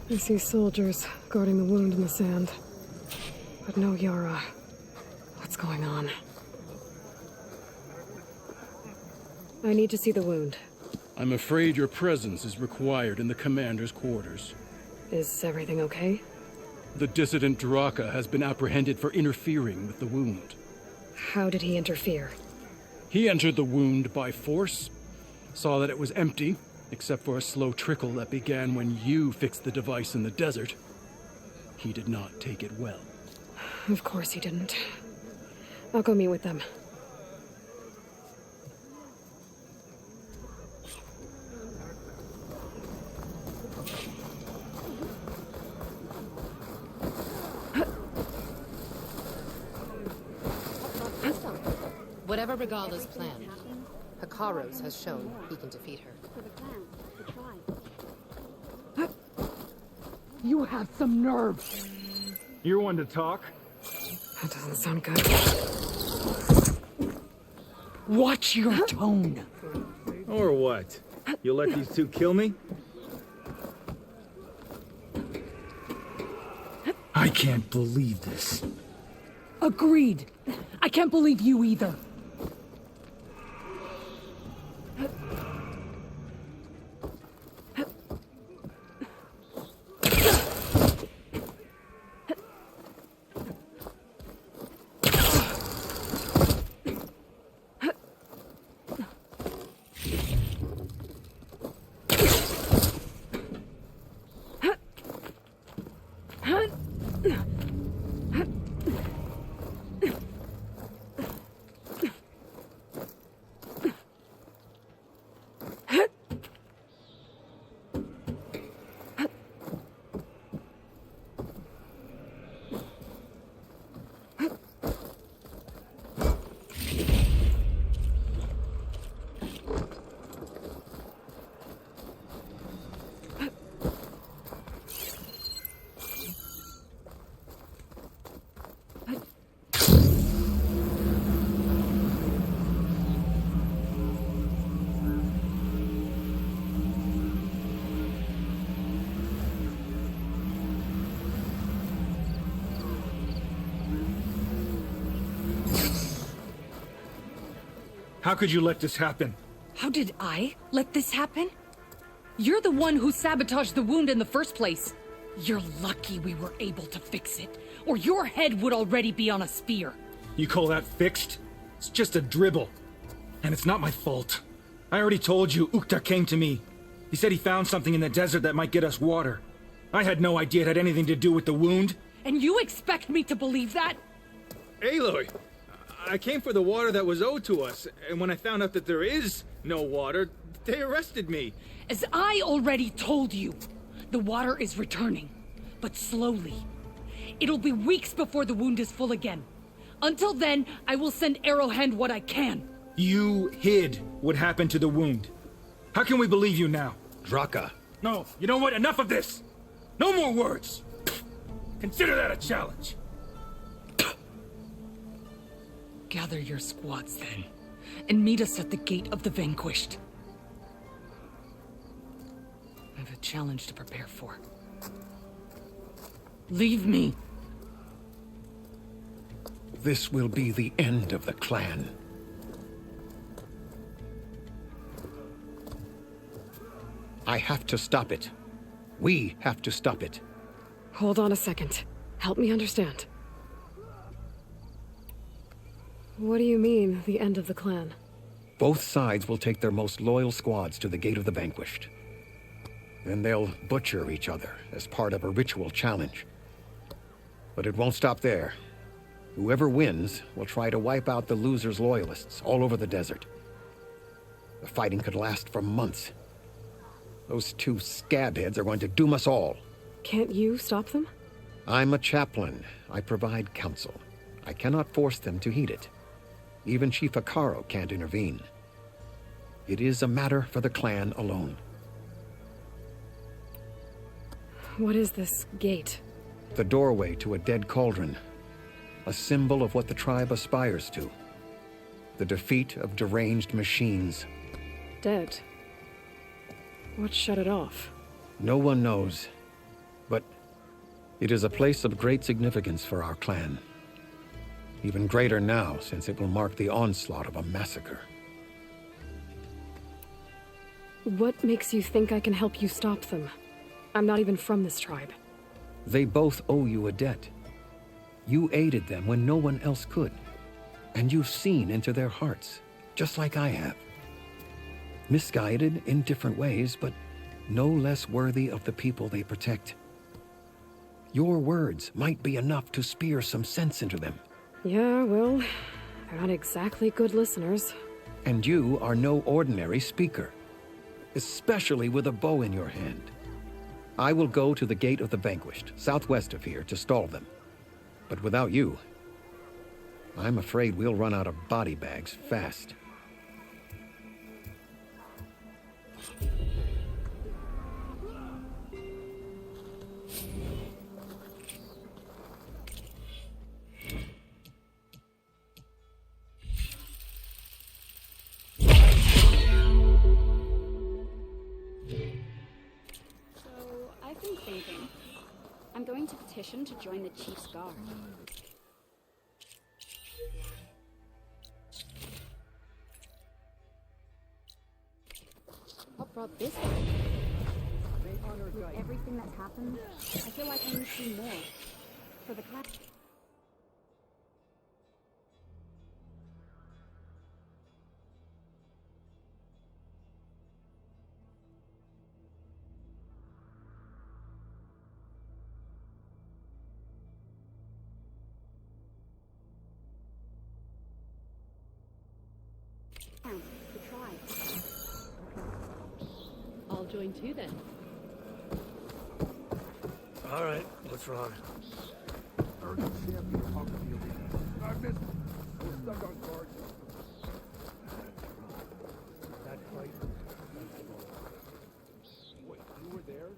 I see soldiers guarding the wound in the sand. But no Yara. What's going on? I need to see the wound. I'm afraid your presence is required in the commander's quarters. Is everything okay? The dissident Draka has been apprehended for interfering with the wound. How did he interfere? He entered the wound by force, saw that it was empty, except for a slow trickle that began when you fixed the device in the desert. He did not take it well. Of course he didn't. I'll go meet with them. Whatever Regala's plan, Hikaros has shown he can defeat her. You have some nerve. You're one to talk? That doesn't sound good. Watch your tone. Or what? You'll let these two kill me? I can't believe this. Agreed. I can't believe you either. How could you let this happen? How did I let this happen? You're the one who sabotaged the wound in the first place. You're lucky we were able to fix it, or your head would already be on a spear. You call that fixed? It's just a dribble. And it's not my fault. I already told you, Ukta came to me. He said he found something in the desert that might get us water. I had no idea it had anything to do with the wound. And you expect me to believe that? Aloy, I came for the water that was owed to us, and when I found out that there is no water, they arrested me. As I already told you, the water is returning, but slowly. It'll be weeks before the wound is full again. Until then, I will send Arrowhand what I can. You hid what happened to the wound. How can we believe you now? Draka. No, you know what? Enough of this! No more words! Consider that a challenge. Gather your squads then, and meet us at the Gate of the Vanquished. I have a challenge to prepare for. Leave me. This will be the end of the clan. I have to stop it. We have to stop it. Hold on a second. Help me understand. What do you mean, the end of the clan? Both sides will take their most loyal squads to the Gate of the Vanquished. Then they'll butcher each other as part of a ritual challenge. But it won't stop there. Whoever wins will try to wipe out the loser's loyalists all over the desert. The fighting could last for months. Those two scabheads are going to doom us all. Can't you stop them? I'm a chaplain. I provide counsel. I cannot force them to heed it. Even Chief Hikaro can't intervene. It is a matter for the clan alone. What is this gate? The doorway to a dead cauldron. A symbol of what the tribe aspires to. The defeat of deranged machines. Dead. What shut it off? No one knows. But it is a place of great significance for our clan. Even greater now, since it will mark the onslaught of a massacre. What makes you think I can help you stop them? I'm not even from this tribe. They both owe you a debt. You aided them when no one else could. And you've seen into their hearts, just like I have. Misguided in different ways, but no less worthy of the people they protect. Your words might be enough to spear some sense into them. Yeah, well, they're not exactly good listeners. And you are no ordinary speaker, especially with a bow in your hand. I will go to the Gate of the Vanquished, southwest of here, to stall them. But without you, I'm afraid we'll run out of body bags fast. So, I've been thinking. I'm going to petition to join the Chief's Guard. What brought this on? With everything that's happened, I feel like I need to do more. For the class. The tribe. I'll join too then. All right, what's wrong? Urgent champion Huckfield. I missed. We're stuck on guard. That fight. Wait, you were there?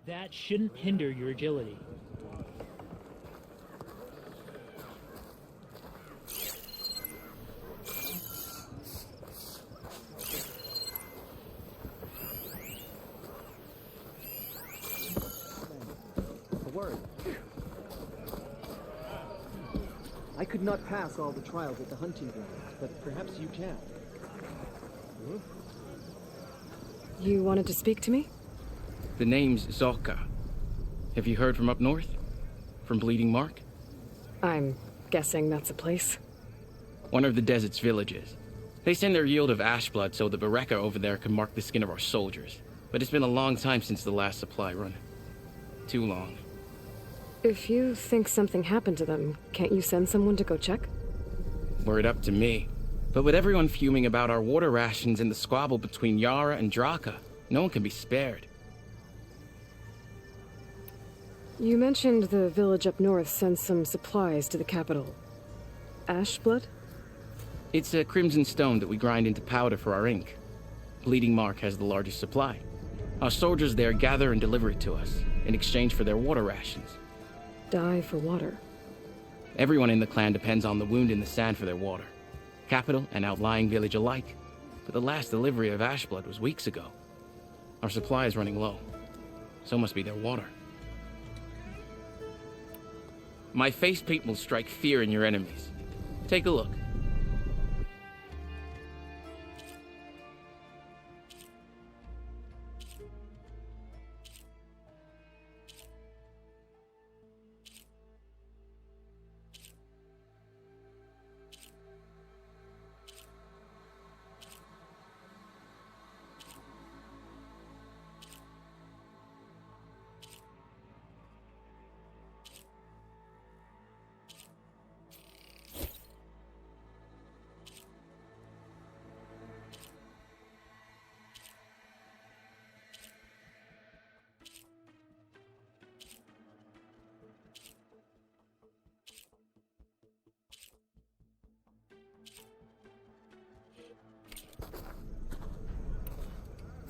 That shouldn't hinder your agility. A word. I could not pass all the trials at the hunting grounds, but perhaps you can. You wanted to speak to me? The name's Zolka. Have you heard from up north? From Bleeding Mark? I'm guessing that's a place. One of the desert's villages. They send their yield of ash blood so the Bereka over there can mark the skin of our soldiers. But it's been a long time since the last supply run. Too long. If you think something happened to them, can't you send someone to go check? Word up to me. But with everyone fuming about our water rations and the squabble between Yara and Draka, no one can be spared. You mentioned the village up north sends some supplies to the capital. Ash blood? It's a crimson stone that we grind into powder for our ink. Bleeding Mark has the largest supply. Our soldiers there gather and deliver it to us, in exchange for their water rations. Die for water. Everyone in the clan depends on the wound in the sand for their water. Capital and outlying village alike. But the last delivery of ash blood was weeks ago. Our supply is running low. So must be their water. My face paint will strike fear in your enemies. Take a look.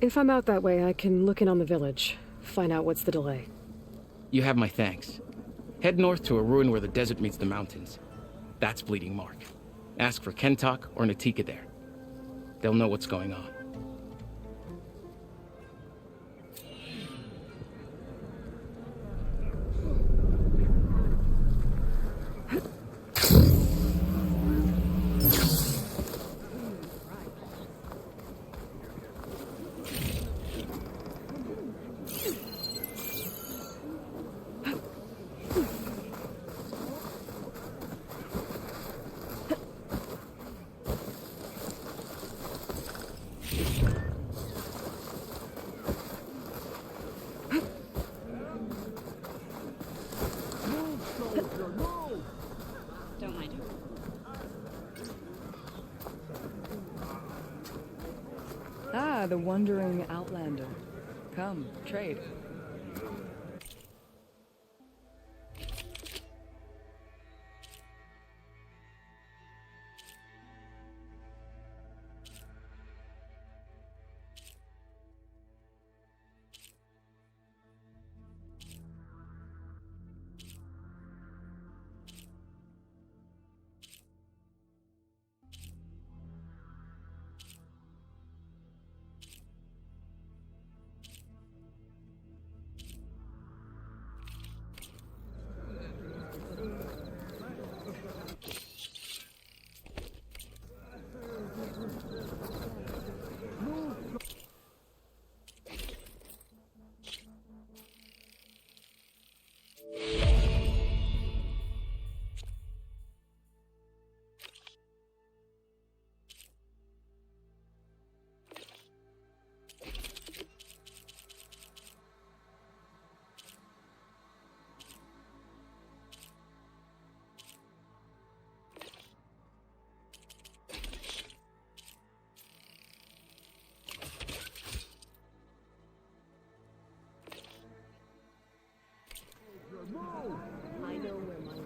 If I'm out that way, I can look in on the village, find out what's the delay. You have my thanks. Head north to a ruin where the desert meets the mountains. That's Bleeding Mark. Ask for Kentok or Natika there. They'll know what's going on. Don't mind her. Ah, the wandering outlander. Come, trade. I know where mine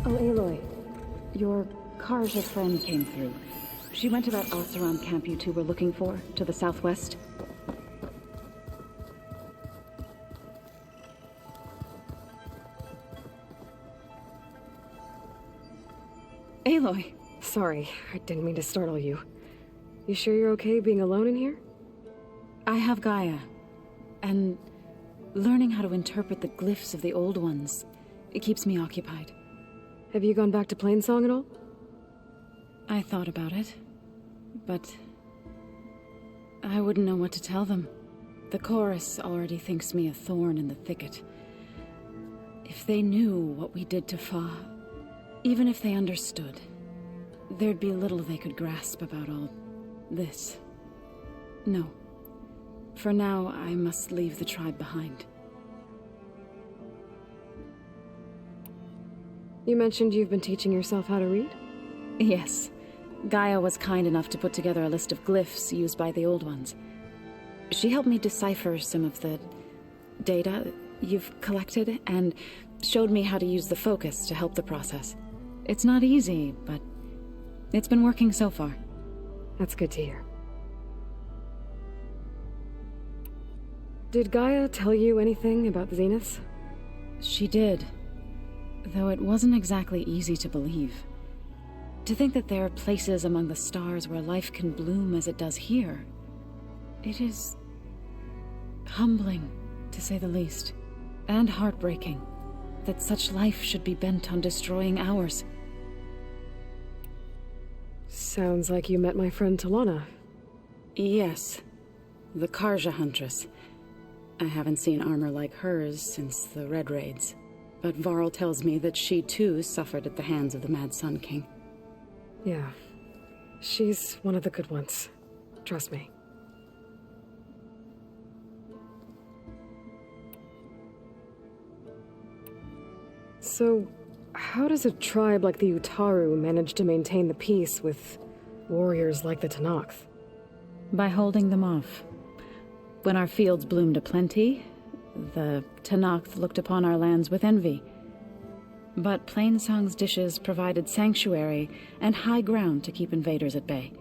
Oh, Aloy. Your Karja friend came through. She went to that Oseram camp you two were looking for, to the southwest. Aloy! Sorry, I didn't mean to startle you. You sure you're okay being alone in here? I have Gaia, and learning how to interpret the glyphs of the old ones, it keeps me occupied. Have you gone back to Plainsong at all? I thought about it, but I wouldn't know what to tell them. The chorus already thinks me a thorn in the thicket. If they knew what we did to Fa, even if they understood, there'd be little they could grasp about all this. No. For now, I must leave the tribe behind. You mentioned you've been teaching yourself how to read? Yes. Gaia was kind enough to put together a list of glyphs used by the old ones. She helped me decipher some of the data you've collected, and showed me how to use the focus to help the process. It's not easy, but it's been working so far. That's good to hear. Did Gaia tell you anything about the Zeniths? She did. Though it wasn't exactly easy to believe. To think that there are places among the stars where life can bloom as it does here. It is humbling, to say the least, and heartbreaking that such life should be bent on destroying ours. Sounds like you met my friend Talana. Yes, the Karja Huntress. I haven't seen armor like hers since the Red Raids, but Varl tells me that she too suffered at the hands of the Mad Sun King. Yeah. She's one of the good ones. Trust me. So, how does a tribe like the Utaru manage to maintain the peace with warriors like the Tenakth? By holding them off. When our fields bloomed aplenty, the Tenakth looked upon our lands with envy. But Plainsong's dishes provided sanctuary and high ground to keep invaders at bay.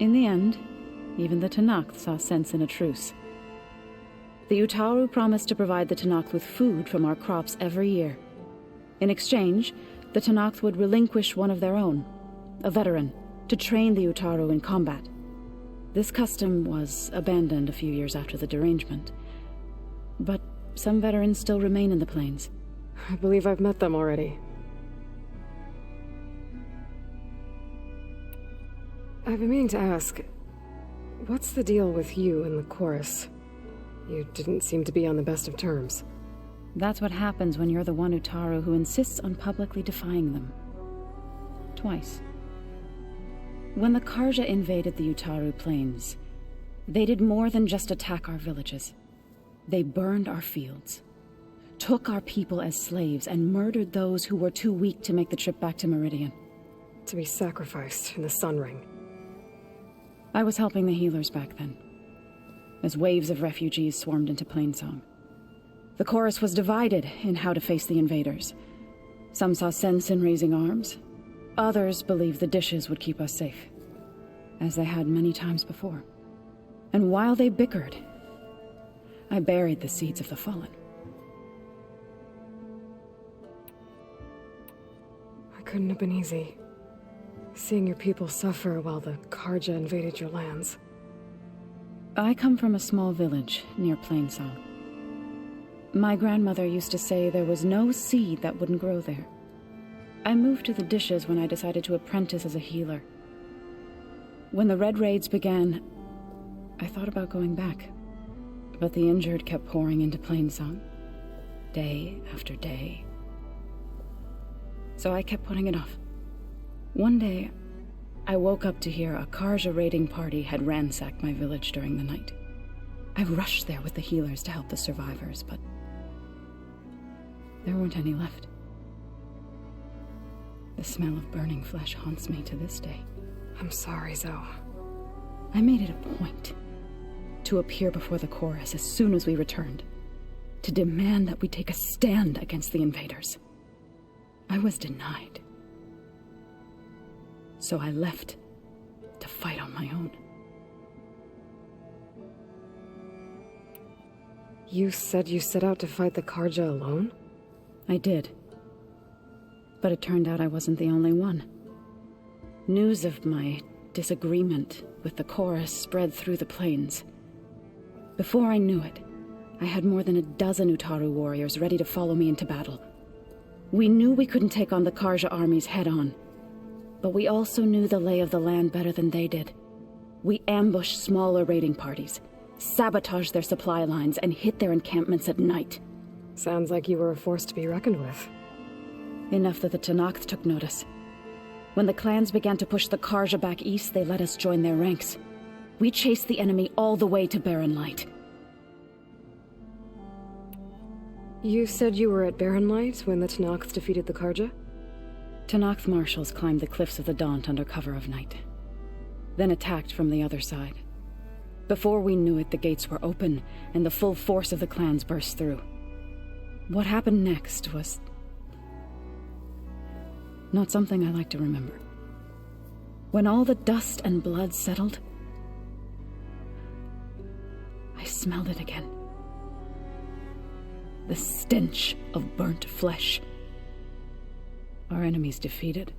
In the end, even the Tenakth saw sense in a truce. The Utaru promised to provide the Tenakth with food from our crops every year. In exchange, the Tenakth would relinquish one of their own, a veteran, to train the Utaru in combat. This custom was abandoned a few years after the derangement. But some veterans still remain in the plains. I believe I've met them already. I've been meaning to ask, what's the deal with you and the chorus? You didn't seem to be on the best of terms. That's what happens when you're the one Utaru who insists on publicly defying them. Twice. When the Karja invaded the Utaru plains, they did more than just attack our villages. They burned our fields, took our people as slaves, and murdered those who were too weak to make the trip back to Meridian. To be sacrificed in the Sun Ring. I was helping the healers back then, as waves of refugees swarmed into Plainsong. The chorus was divided in how to face the invaders. Some saw sense in raising arms. Others believed the dishes would keep us safe, as they had many times before. And while they bickered, I buried the seeds of the fallen. It couldn't have been easy. Seeing your people suffer while the Karja invaded your lands. I come from a small village near Plainsong. My grandmother used to say there was no seed that wouldn't grow there. I moved to the dishes when I decided to apprentice as a healer. When the Red Raids began, I thought about going back. But the injured kept pouring into Plainsong, day after day. So I kept putting it off. One day, I woke up to hear a Karja raiding party had ransacked my village during the night. I rushed there with the healers to help the survivors, but there weren't any left. The smell of burning flesh haunts me to this day. I'm sorry, Zoe. I made it a point to appear before the chorus as soon as we returned, to demand that we take a stand against the invaders. I was denied. So I left to fight on my own. You said you set out to fight the Karja alone? I did. But it turned out I wasn't the only one. News of my disagreement with the chorus spread through the plains. Before I knew it, I had more than a dozen Utaru warriors ready to follow me into battle. We knew we couldn't take on the Karja armies head-on, but we also knew the lay of the land better than they did. We ambushed smaller raiding parties, sabotaged their supply lines, and hit their encampments at night. Sounds like you were a force to be reckoned with. Enough that the Tenakth took notice. When the clans began to push the Karja back east, they let us join their ranks. We chased the enemy all the way to Barren Light. You said you were at Barren Light when the Tenakth defeated the Karja? Tenakth marshals climbed the cliffs of the Daunt under cover of night, then attacked from the other side. Before we knew it, the gates were open, and the full force of the clans burst through. What happened next was not something I like to remember. When all the dust and blood settled, I smelled it again. The stench of burnt flesh. Our enemies defeated.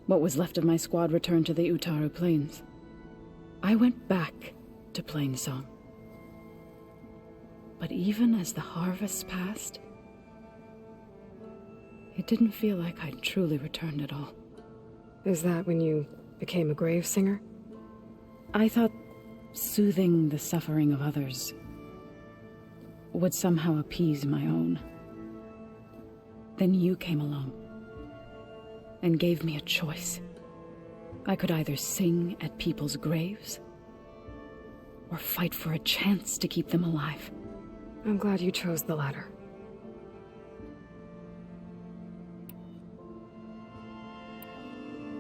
What was left of my squad returned to the Utaru Plains. I went back to Plainsong. But even as the harvest passed, it didn't feel like I'd truly returned at all. Is that when you became a grave singer? I thought soothing the suffering of others would somehow appease my own. Then you came along. and gave me a choice. I could either sing at people's graves, or fight for a chance to keep them alive. I'm glad you chose the latter.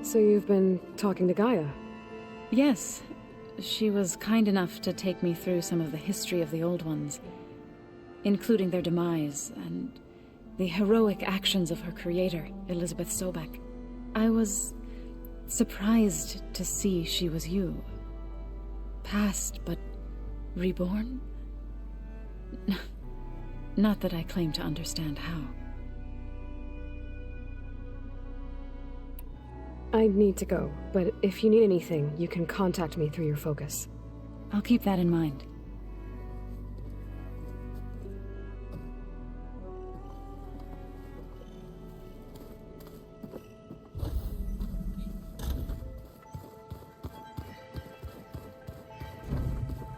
So you've been talking to Gaia? Yes. She was kind enough to take me through some of the history of the Old Ones, including their demise and the heroic actions of her creator, Elizabeth Sobek. I was surprised to see she was you. Past, but reborn? Not that I claim to understand how. I need to go, but if you need anything, you can contact me through your focus. I'll keep that in mind.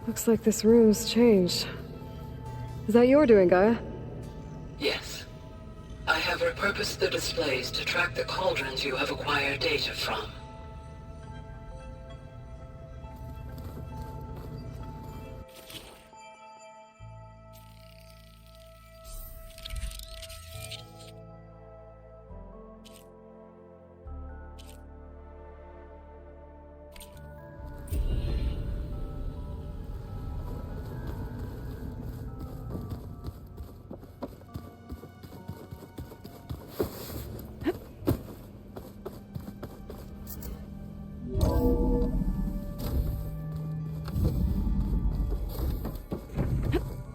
Looks like this room's changed. Is that your doing, Gaia? Yes. I have repurposed the displays to track the cauldrons you have acquired data from.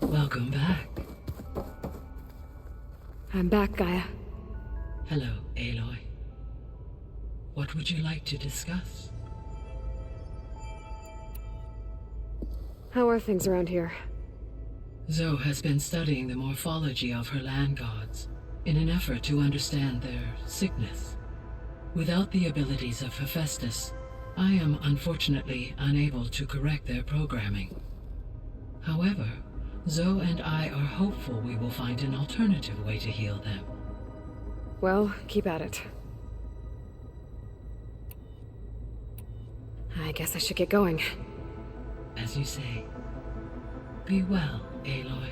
Welcome back. I'm back, Gaia. Hello, Aloy. What would you like to discuss? How are things around here? Zoe has been studying the morphology of her land gods in an effort to understand their sickness. Without the abilities of Hephaestus, I am unfortunately unable to correct their programming. However, Zoe and I are hopeful we will find an alternative way to heal them. Well, keep at it. I guess I should get going. As you say. Be well, Aloy.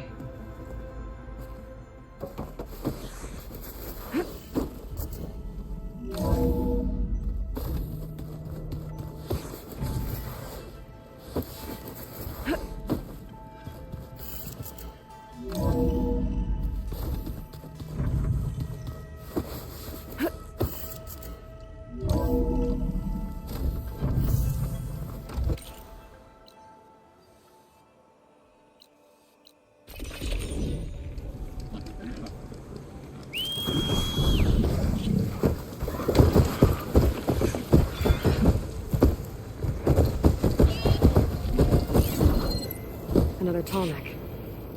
Another tall neck.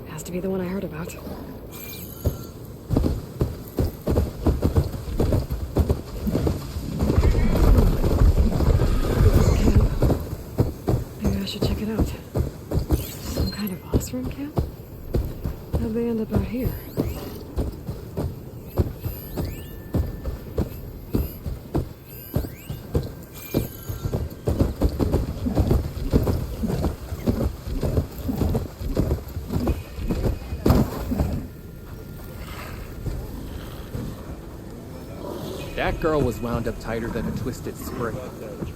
Has to be the one I heard about. Maybe I should check it out. Some kind of boss room camp? How'd they end up out here? That girl was wound up tighter than a twisted spring.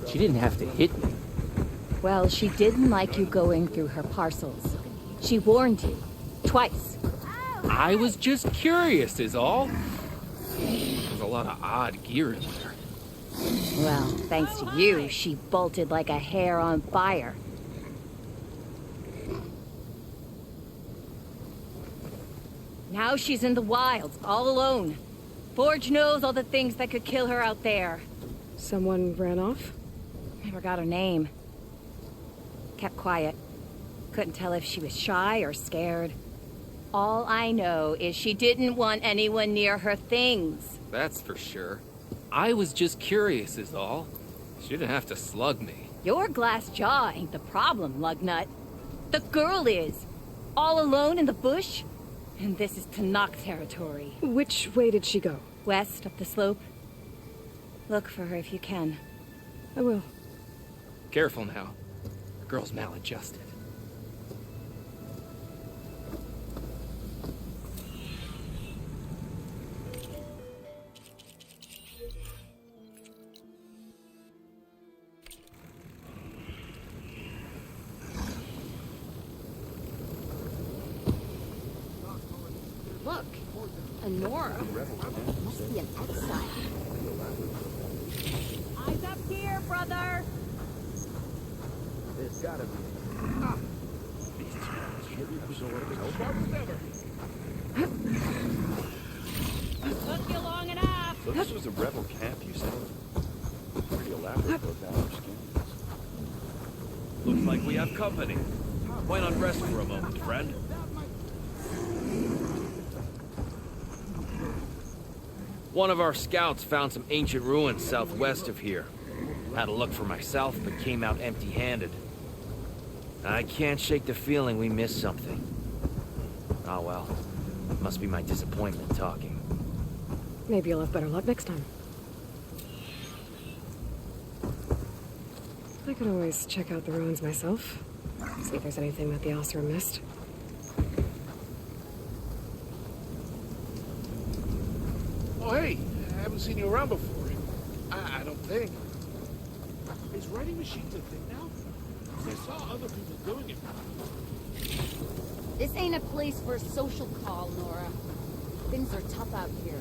She didn't have to hit me. Well, she didn't like you going through her parcels. She warned you. Twice. I was just curious is all. There's a lot of odd gear in there. Well, thanks to you, she bolted like a hare on fire. Now she's in the wilds, all alone. Forge knows all the things that could kill her out there. Someone ran off? Never got her name. Kept quiet. Couldn't tell if she was shy or scared. All I know is she didn't want anyone near her things. That's for sure. I was just curious is all. She didn't have to slug me. Your glass jaw ain't the problem, Lugnut. The girl is. All alone in the bush. And this is Tanakh territory. Which way did she go? West, up the slope. Look for her if you can. I will. Careful now. Girl's maladjusted. Look, a Nora. Must be an exile. Eyes up here, brother! There's gotta be. Took you long enough! So this was a rebel camp, you said? Pretty elaborate book out of skins. Looks like we have company. Why not rest for a moment, friend? One of our scouts found some ancient ruins southwest of here. Had a look for myself, but came out empty-handed. I can't shake the feeling we missed something. Oh well. Must be my disappointment talking. Maybe you'll have better luck next time. I could always check out the ruins myself. See if there's anything that the Osra missed. Oh, hey, I haven't seen you around before. I don't think. Is writing machines a thing now? I saw other people doing it. This ain't a place for a social call, Nora. Things are tough out here.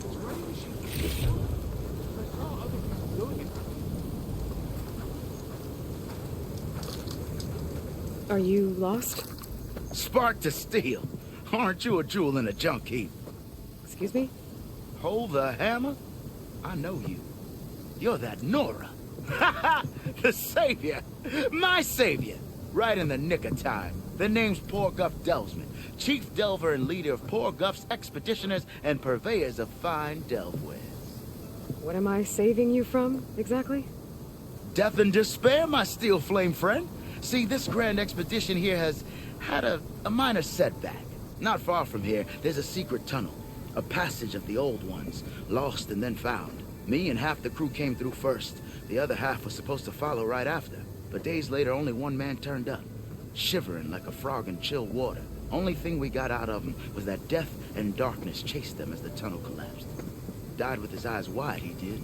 Is writing machines a thing now? I saw other people doing it. Are you lost? Spark to steel. Aren't you a jewel in a junk heap? Excuse me? Hold the hammer? I know you. You're that Nora. Ha ha! The savior! My savior! Right in the nick of time. The name's Poor Guff Delvesman, chief delver and leader of Poor Guff's expeditioners and purveyors of fine delvewares. What am I saving you from, exactly? Death and despair, my steel flame friend. See, this grand expedition here has had a minor setback. Not far from here, there's a secret tunnel. A passage of the old ones, lost and then found. Me and half the crew came through first. The other half was supposed to follow right after. But days later, only one man turned up, shivering like a frog in chill water. Only thing we got out of him was that death and darkness chased them as the tunnel collapsed. Died with his eyes wide, he did.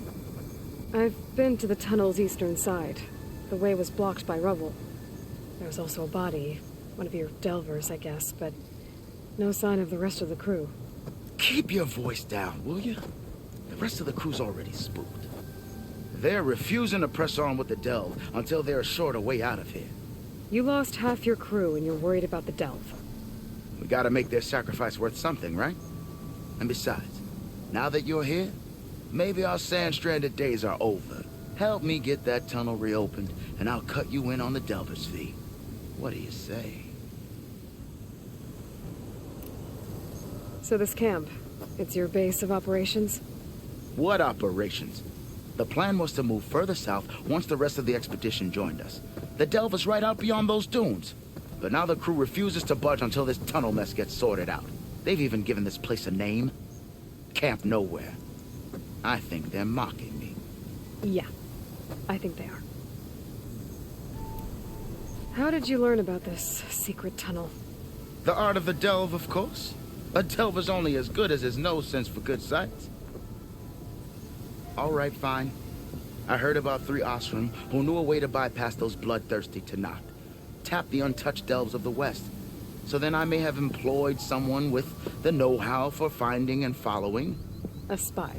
I've been to the tunnel's eastern side. The way was blocked by rubble. There was also a body, one of your delvers, I guess, but no sign of the rest of the crew. Keep your voice down, will you? The rest of the crew's already spooked. They're refusing to press on with the delve until they're assured a way out of here. You lost half your crew and you're worried about the delve. We gotta make their sacrifice worth something, right? And besides, now that you're here, maybe our sand-stranded days are over. Help me get that tunnel reopened, and I'll cut you in on the delver's fee. What do you say? So this camp, it's your base of operations? What operations? The plan was to move further south once the rest of the expedition joined us. The delve is right out beyond those dunes. But now the crew refuses to budge until this tunnel mess gets sorted out. They've even given this place a name. Camp Nowhere. I think they're mocking me. Yeah, I think they are. How did you learn about this secret tunnel? The art of the delve, of course. A delver's only as good as his nose sense for good sights. All right, fine. I heard about 3 Osram who knew a way to bypass those bloodthirsty Tanakh. Tap the untouched delves of the West. So then I may have employed someone with the know-how for finding and following. A spy.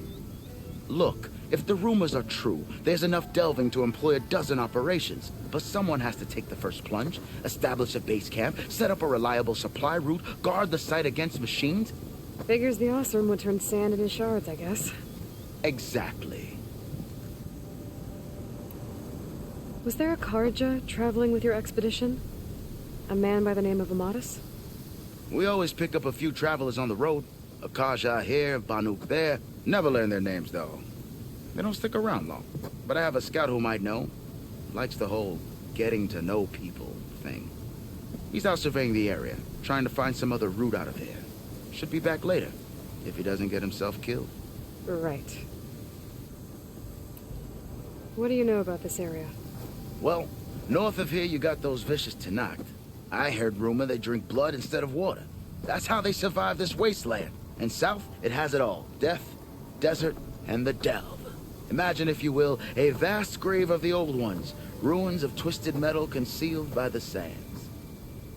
Look, if the rumors are true, there's enough delving to employ a dozen operations. But someone has to take the first plunge, establish a base camp, set up a reliable supply route, guard the site against machines. Figures the Osram would turn sand into shards, I guess. Exactly. Was there a Karja traveling with your expedition? A man by the name of Amatus? We always pick up a few travelers on the road. A Karja here, Banuk there. Never learn their names, though. They don't stick around long. But I have a scout who might know. Likes the whole getting to know people thing. He's out surveying the area, trying to find some other route out of here. Should be back later, if he doesn't get himself killed. Right. What do you know about this area? Well, north of here you got those vicious Tenakth. I heard rumor they drink blood instead of water. That's how they survive this wasteland. And south, it has it all. Death, desert, and the delve. Imagine, if you will, a vast grave of the old ones. Ruins of twisted metal concealed by the sands.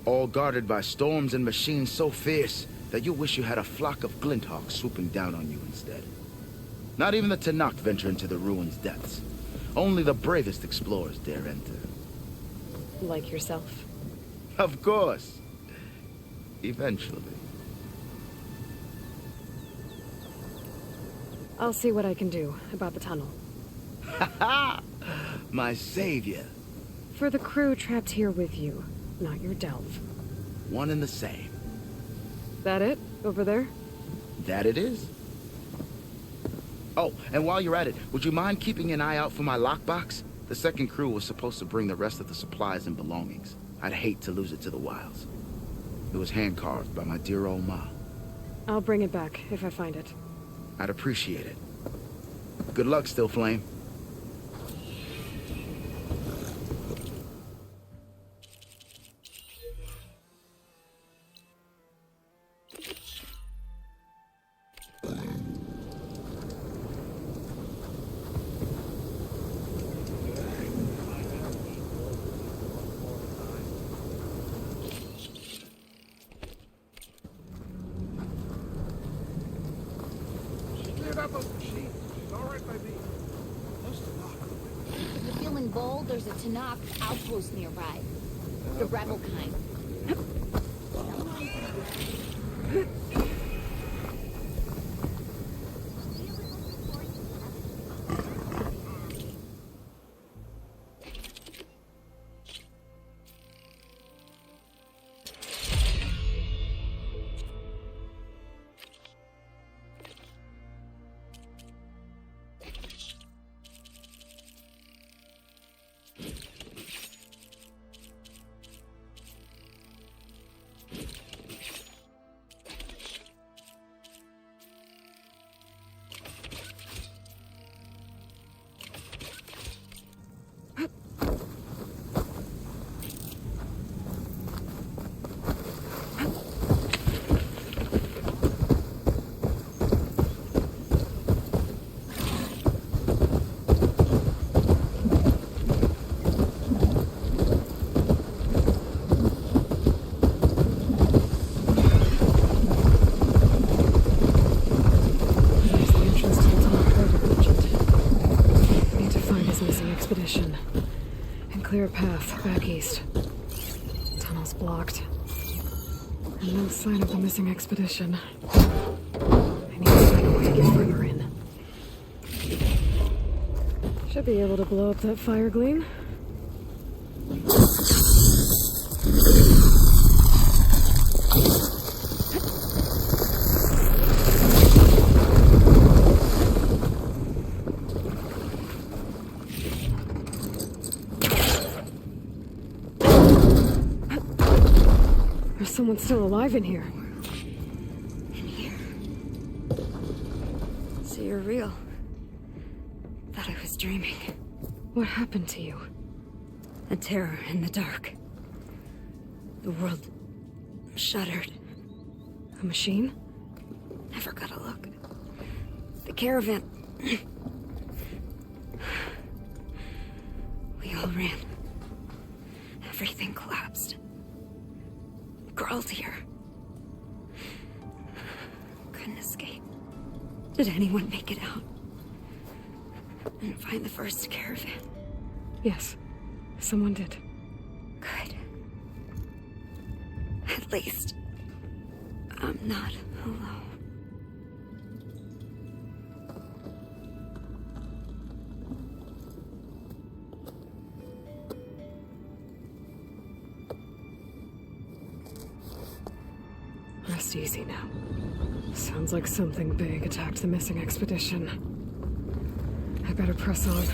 All guarded by storms and machines so fierce that you wish you had a flock of glinthawks swooping down on you instead. Not even the Tenakth venture into the ruins' depths. Only the bravest explorers dare enter. Like yourself? Of course. Eventually. I'll see what I can do about the tunnel. Ha ha! My savior. For the crew trapped here with you, not your delve. One and the same. That it? Over there? That it is. Oh, and while you're at it, would you mind keeping an eye out for my lockbox? The second crew was supposed to bring the rest of the supplies and belongings. I'd hate to lose it to the wilds. It was hand-carved by my dear old ma. I'll bring it back if I find it. I'd appreciate it. Good luck, Still Flame. If you're feeling bold, there's a Tenakth outpost nearby. The rebel kind. Clear path back east. Tunnel's blocked. And no sign of the missing expedition. I need to find a way to get further in. Should be able to blow up that fire gleam. Someone's still alive in here. In here. So you're real. Thought I was dreaming. What happened to you? A terror in the dark. The world shuddered. A machine? Never got a look. The caravan. We all ran. Everything collapsed. Crawled here. Couldn't escape. Did anyone make it out? And find the first caravan? Yes, someone did. Good. At least, I'm not alone. Rest easy now. Sounds like something big attacked the missing expedition. I better press on.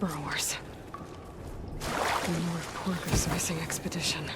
Burrowers. The Lord Porker's missing expedition.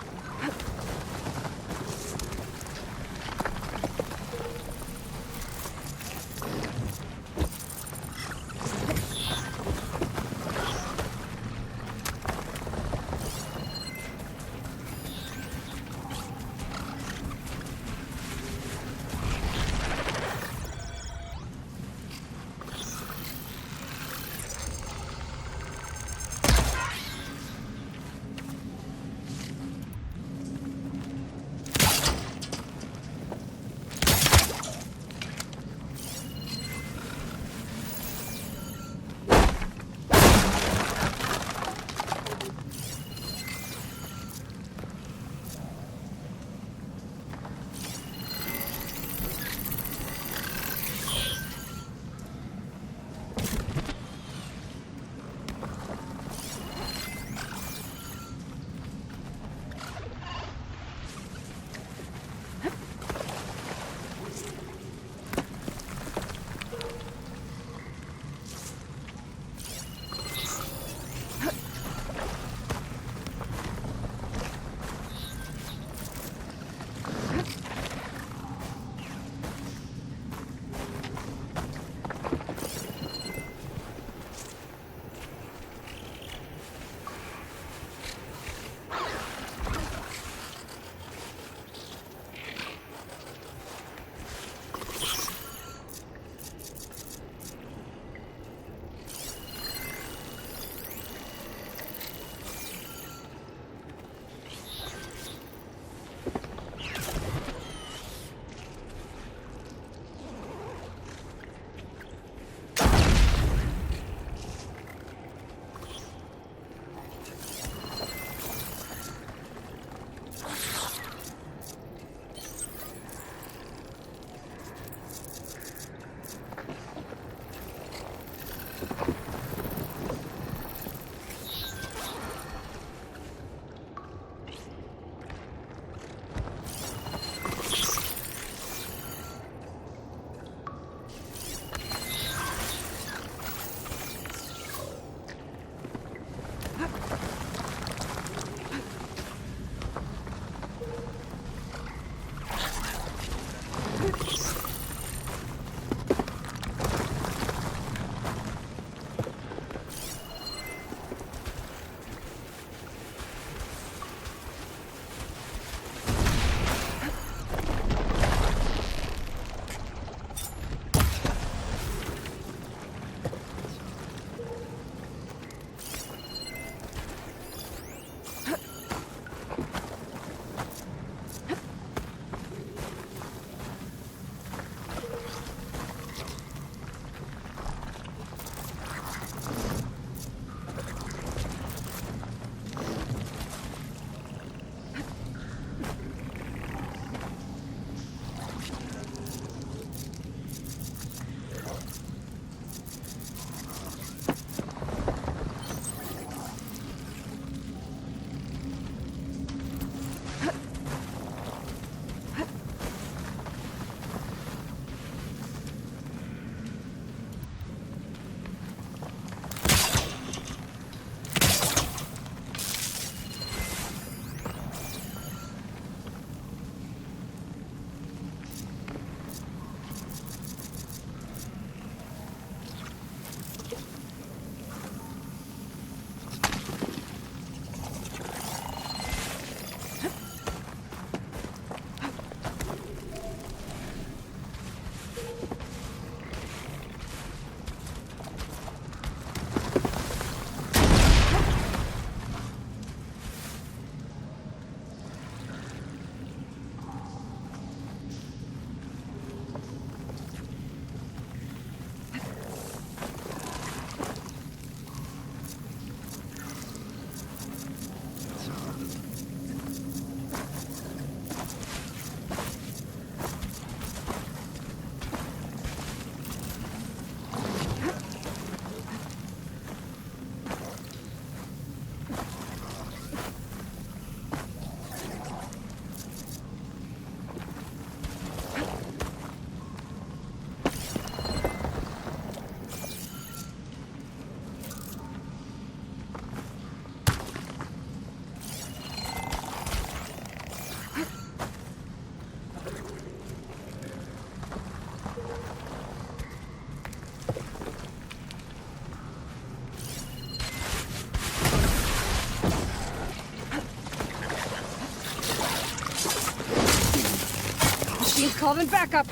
Dean's called in backup.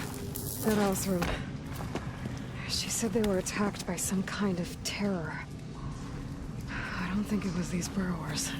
That else room. She said they were attacked by some kind of terror. I don't think it was these burrowers.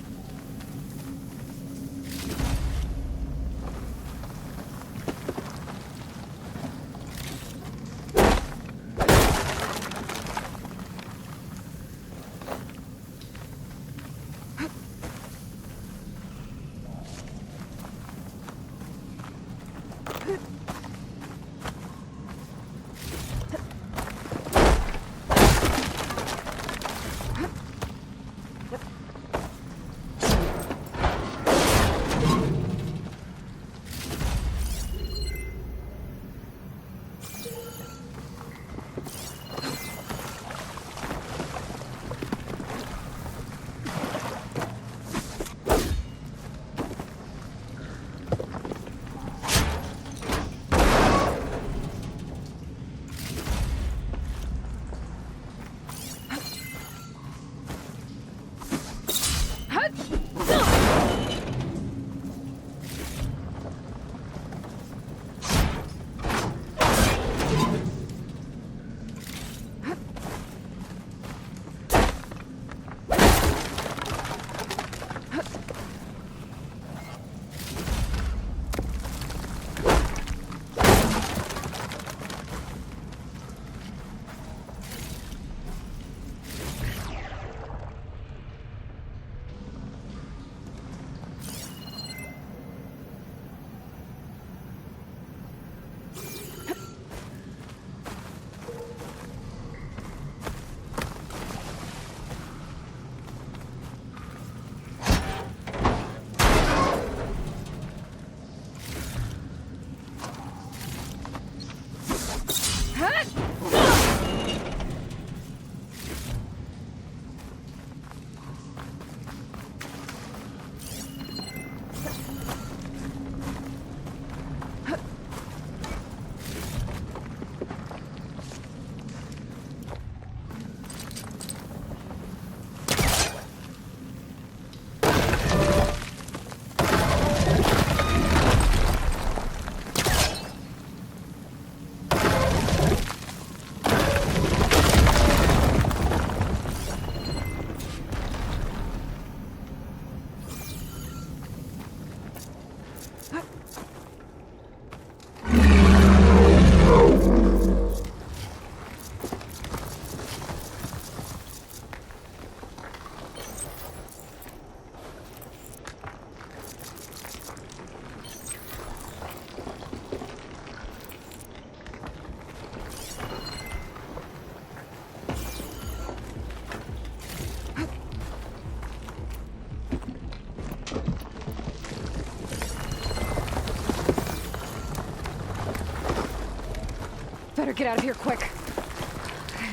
Better get out of here quick.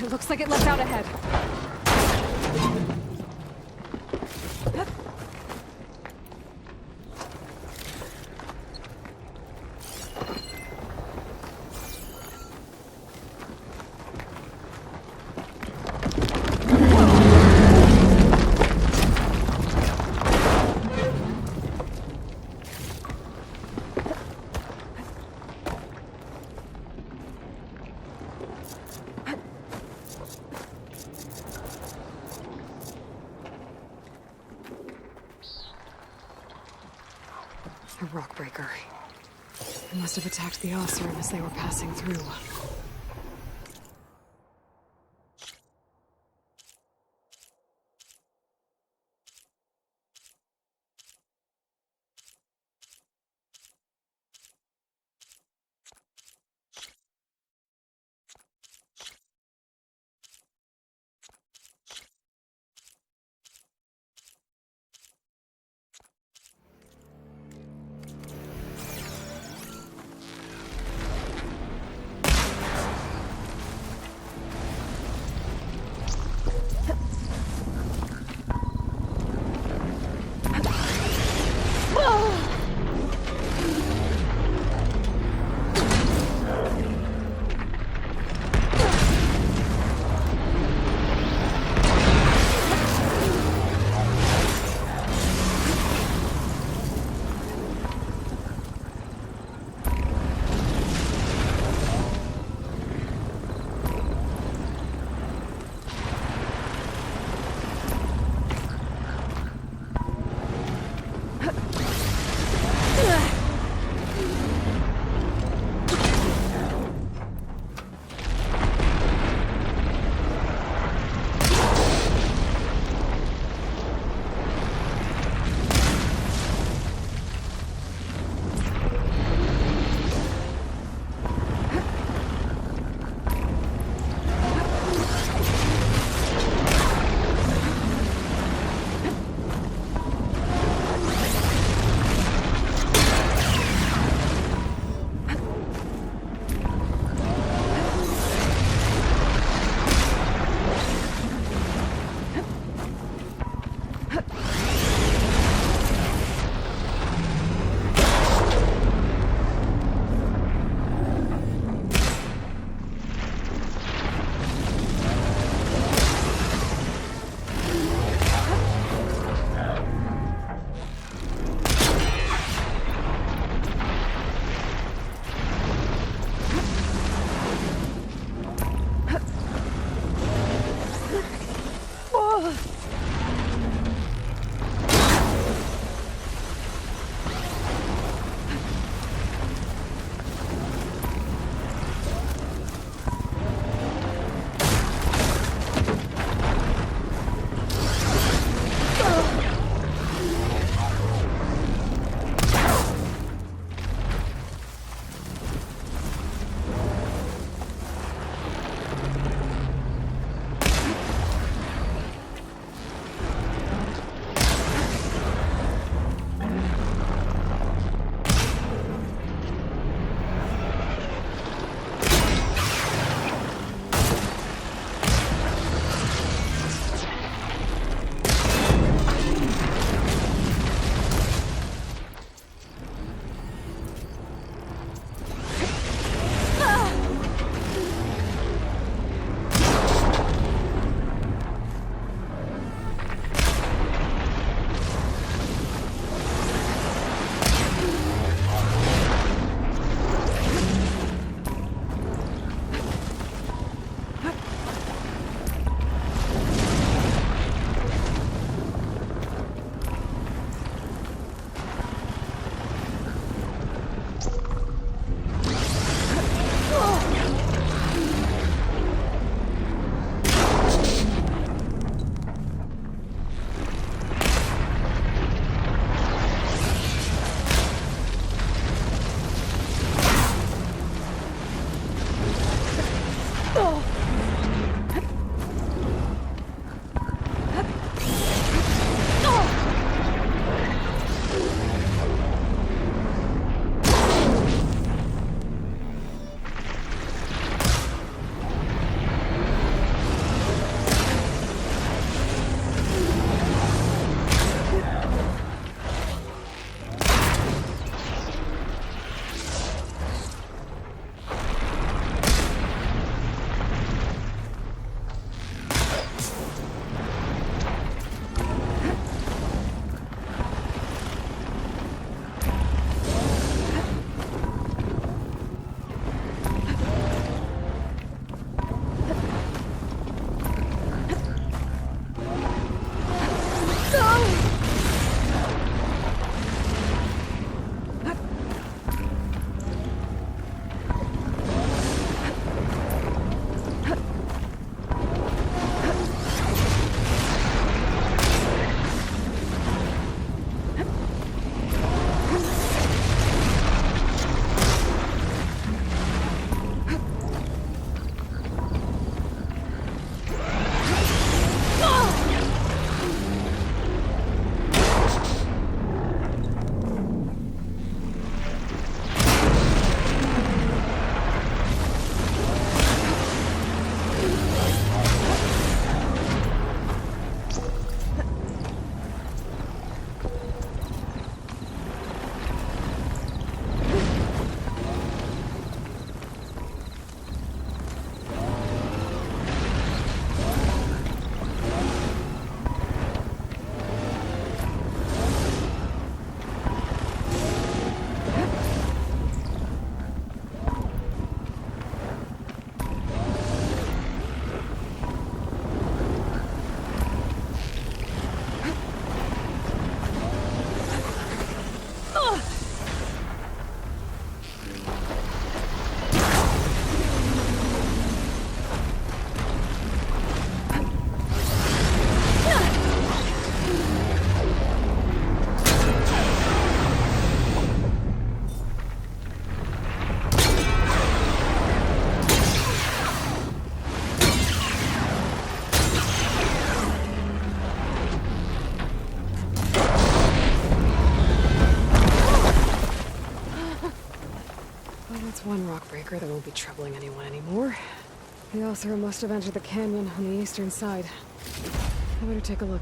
It looks like it left out ahead. A rock breaker. It must have attacked the Osram as they were passing through. One rock breaker that won't be troubling anyone anymore. The Oseram must have entered the canyon on the eastern side. I better take a look.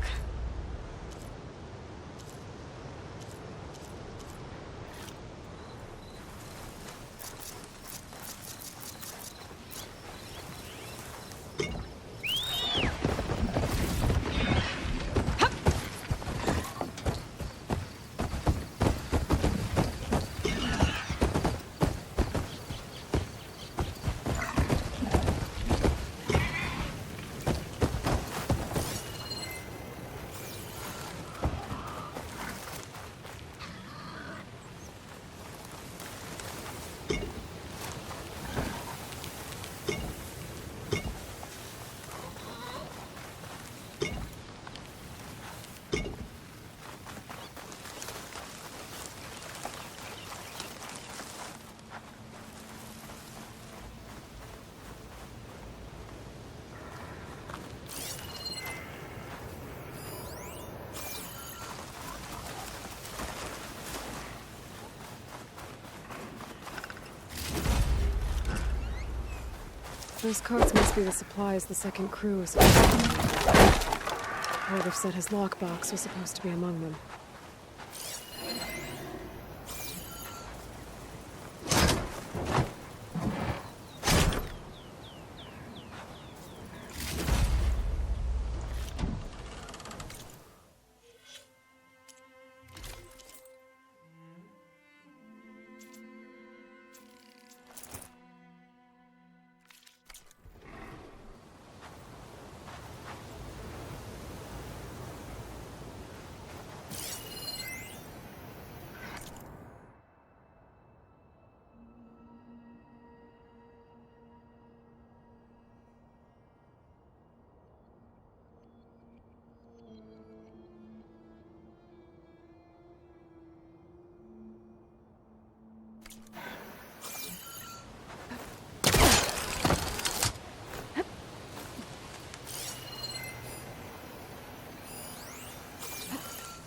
Those carts must be the supplies the second crew is. Porter said his lockbox was supposed to be among them.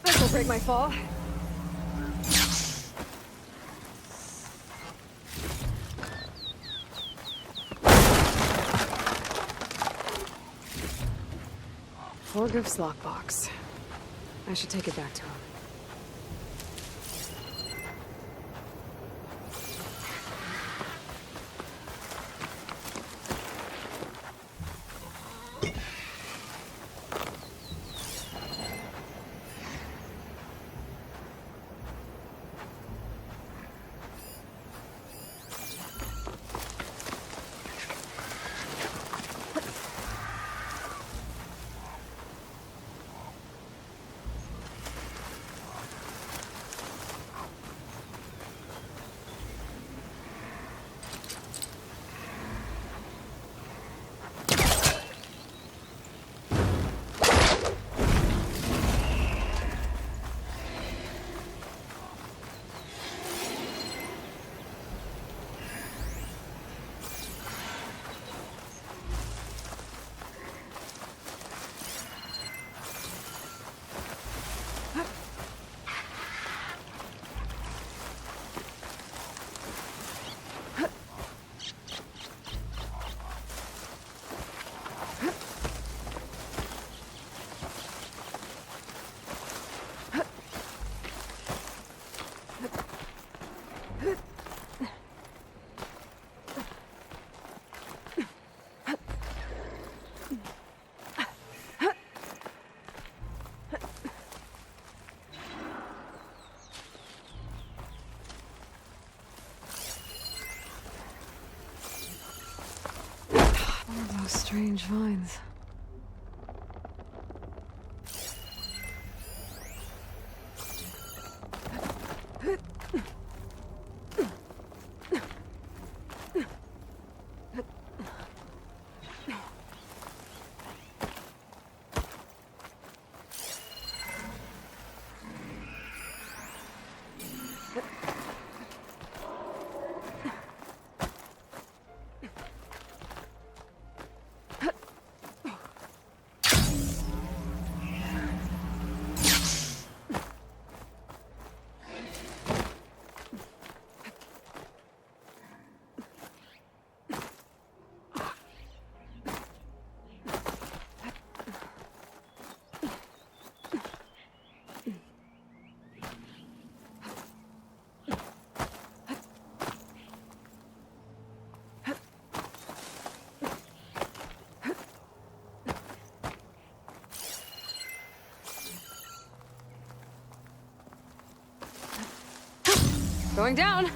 This'll break my fall. Forgive's lockbox. I should take it back to him. Those strange vines. Going down.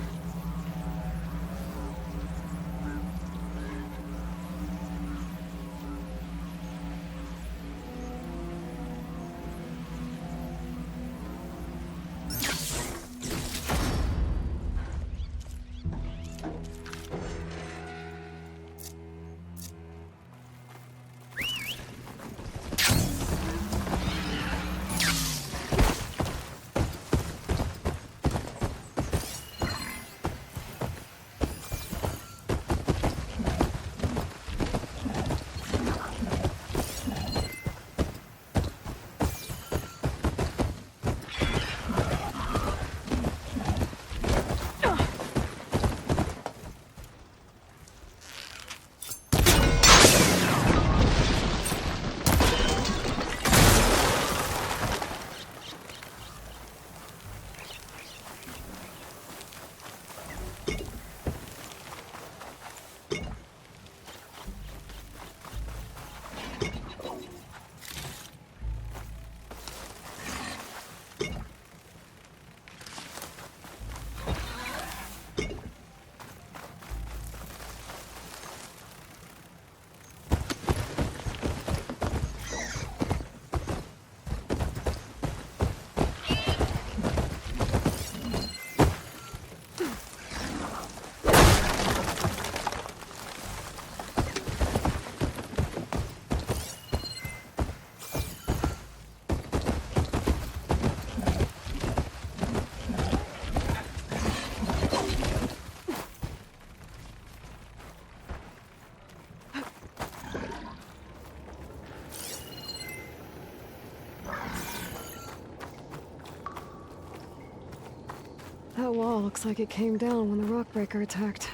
That wall looks like it came down when the rockbreaker attacked.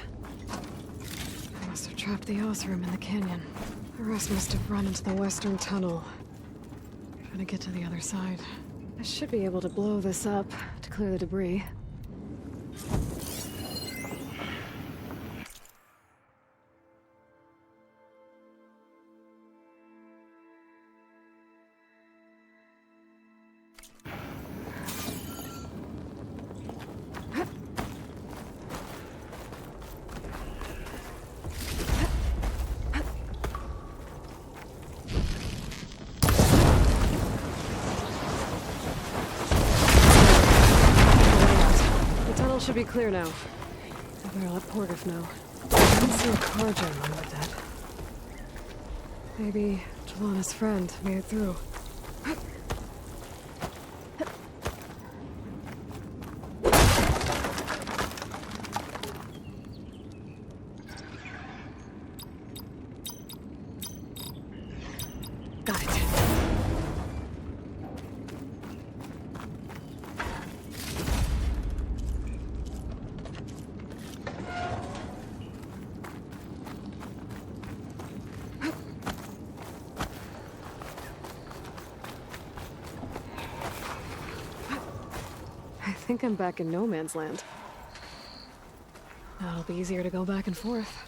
They must have trapped the Osram in the canyon. The rest must have run into the western tunnel. Trying to get to the other side. I should be able to blow this up to clear the debris. Should be clear now. I better let Portiff know. I don't see a car jam on with that. Maybe Jelana's friend made it through. Got it. I think I'm back in no man's land. Now it'll be easier to go back and forth.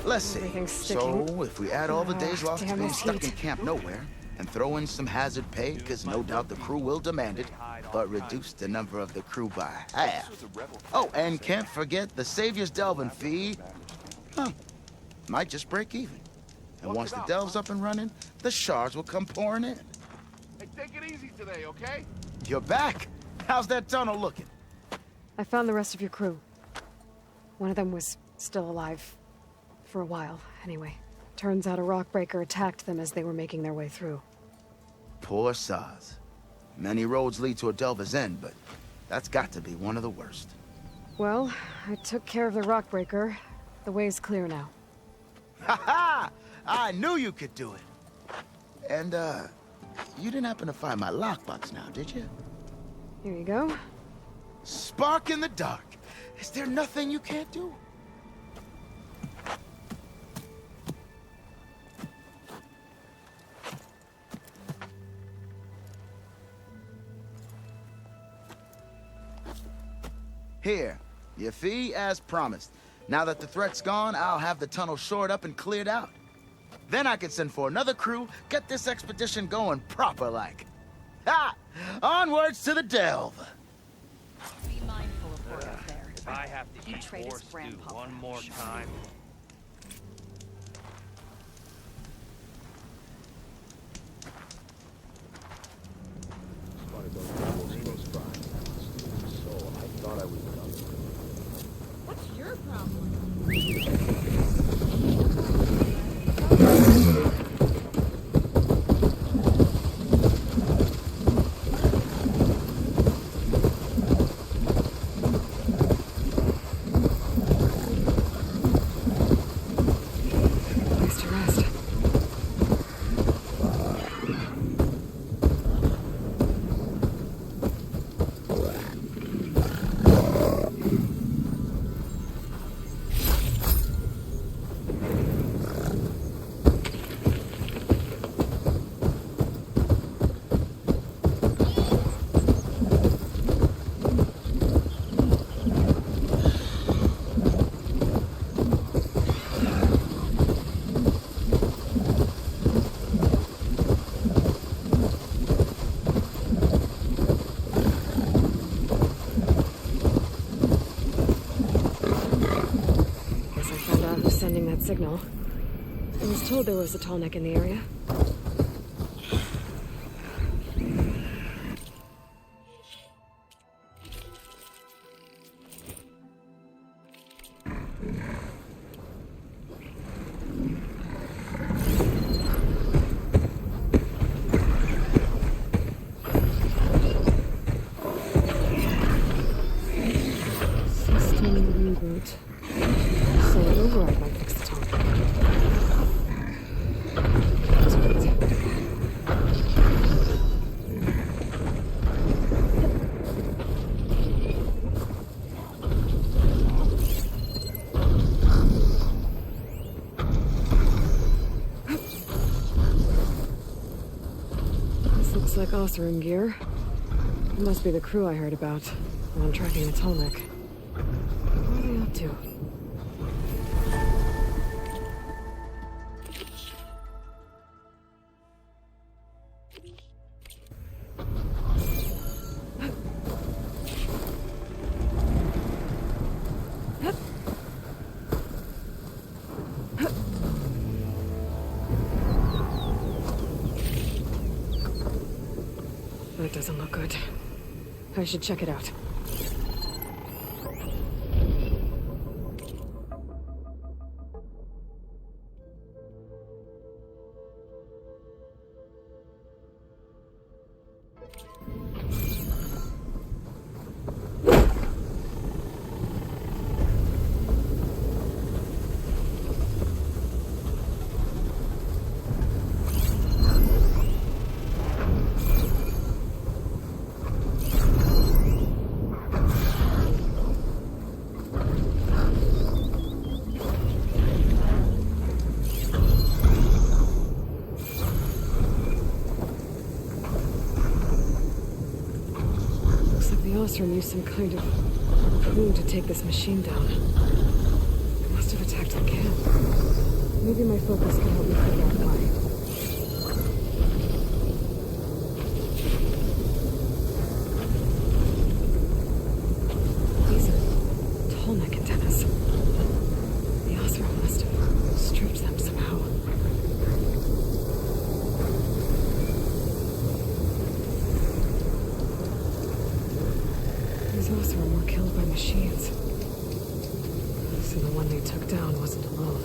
Let's see. So, if we add all the days lost to being stuck in Camp Nowhere, and throw in some hazard pay, because no doubt the crew will demand it, but reduce the number of the crew by half. Oh, and can't forget the Savior's Delving fee. Huh. Might just break even. And once the delve's up and running, the shards will come pouring in. Hey, take it easy today, okay? You're back? How's that tunnel looking? I found the rest of your crew. One of them was still alive. For a while, anyway. Turns out a rockbreaker attacked them as they were making their way through. Poor Saz. Many roads lead to a delver's end, but that's got to be one of the worst. Well, I took care of the rockbreaker. The way's clear now. Ha ha! I knew you could do it. And, you didn't happen to find my lockbox now, did you? Here you go. Spark in the dark. Is there nothing you can't do? Here, your fee as promised. Now that the threat's gone, I'll have the tunnel shored up and cleared out. Then I can send for another crew, get this expedition going proper-like. Ha! Onwards to the delve! Be mindful of Portiff there. If I have to You eat trade his horse stew grandpa one for more action. time... What's your problem? Place to rest. Sending that signal. I was told there was a tall neck in the area. System reboot. chloride might fix the tonic. That's right. This looks like Oseram gear. It must be the crew I heard about when I'm tracking the tonic. What are they up to? That doesn't look good. I should check it out. Oseram used some kind of harpoon to take this machine down. It must have attacked the camp. Maybe my focus can help me figure out why. These are tallneck antennas. The Oseram must have stripped them somehow. These Oseram were killed by machines. So the one they took down wasn't alone.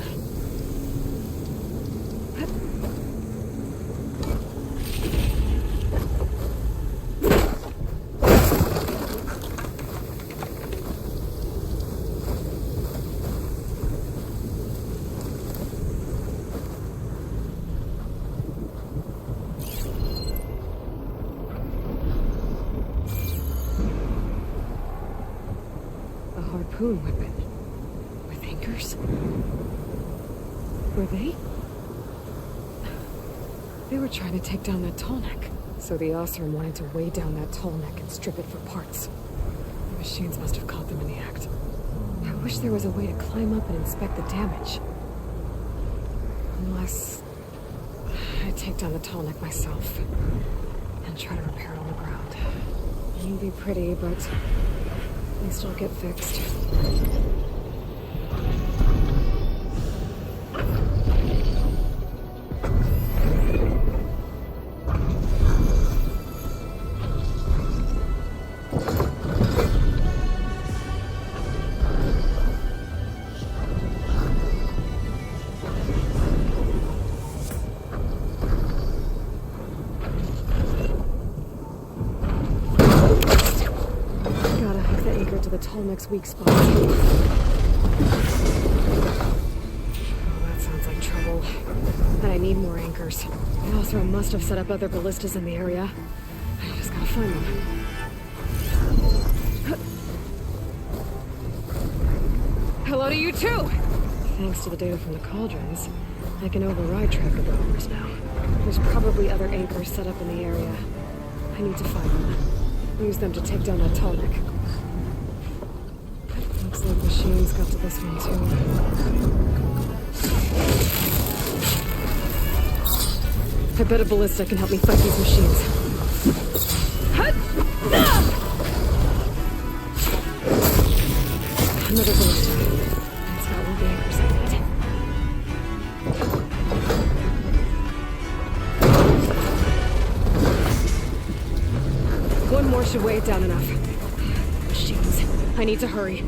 Harpoon weapon. With anchors? Were they? They were trying to take down that tallneck. So the Oseram wanted to weigh down that tallneck and strip it for parts. The machines must have caught them in the act. I wish there was a way to climb up and inspect the damage. Unless I take down the tallneck myself and try to repair it on the ground. It won't be pretty, but at least it'll get fixed. Tallneck's weak spot. Oh, that sounds like trouble. And I need more anchors. The Oseram must have set up other ballistas in the area. I just gotta find them. Hello to you too! Thanks to the data from the cauldrons, I can override tracker robbers now. There's probably other anchors set up in the area. I need to find them. Use them to take down that tallneck. Looks like machines got to this one too. I bet a ballista can help me fight these machines. Another ballista. It's got one of the anchors I need. One more should weigh it down enough. Machines. I need to hurry.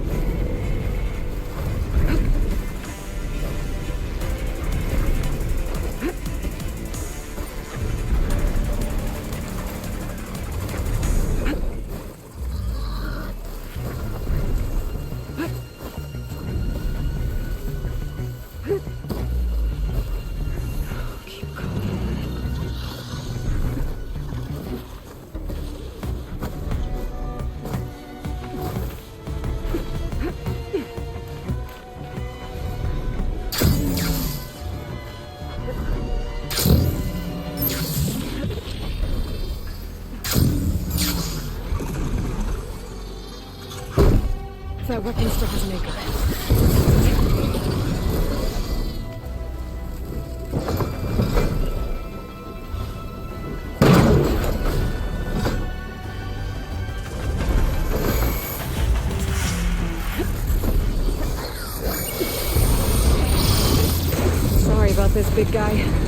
That weapon still has an anchor. Sorry about this, big guy.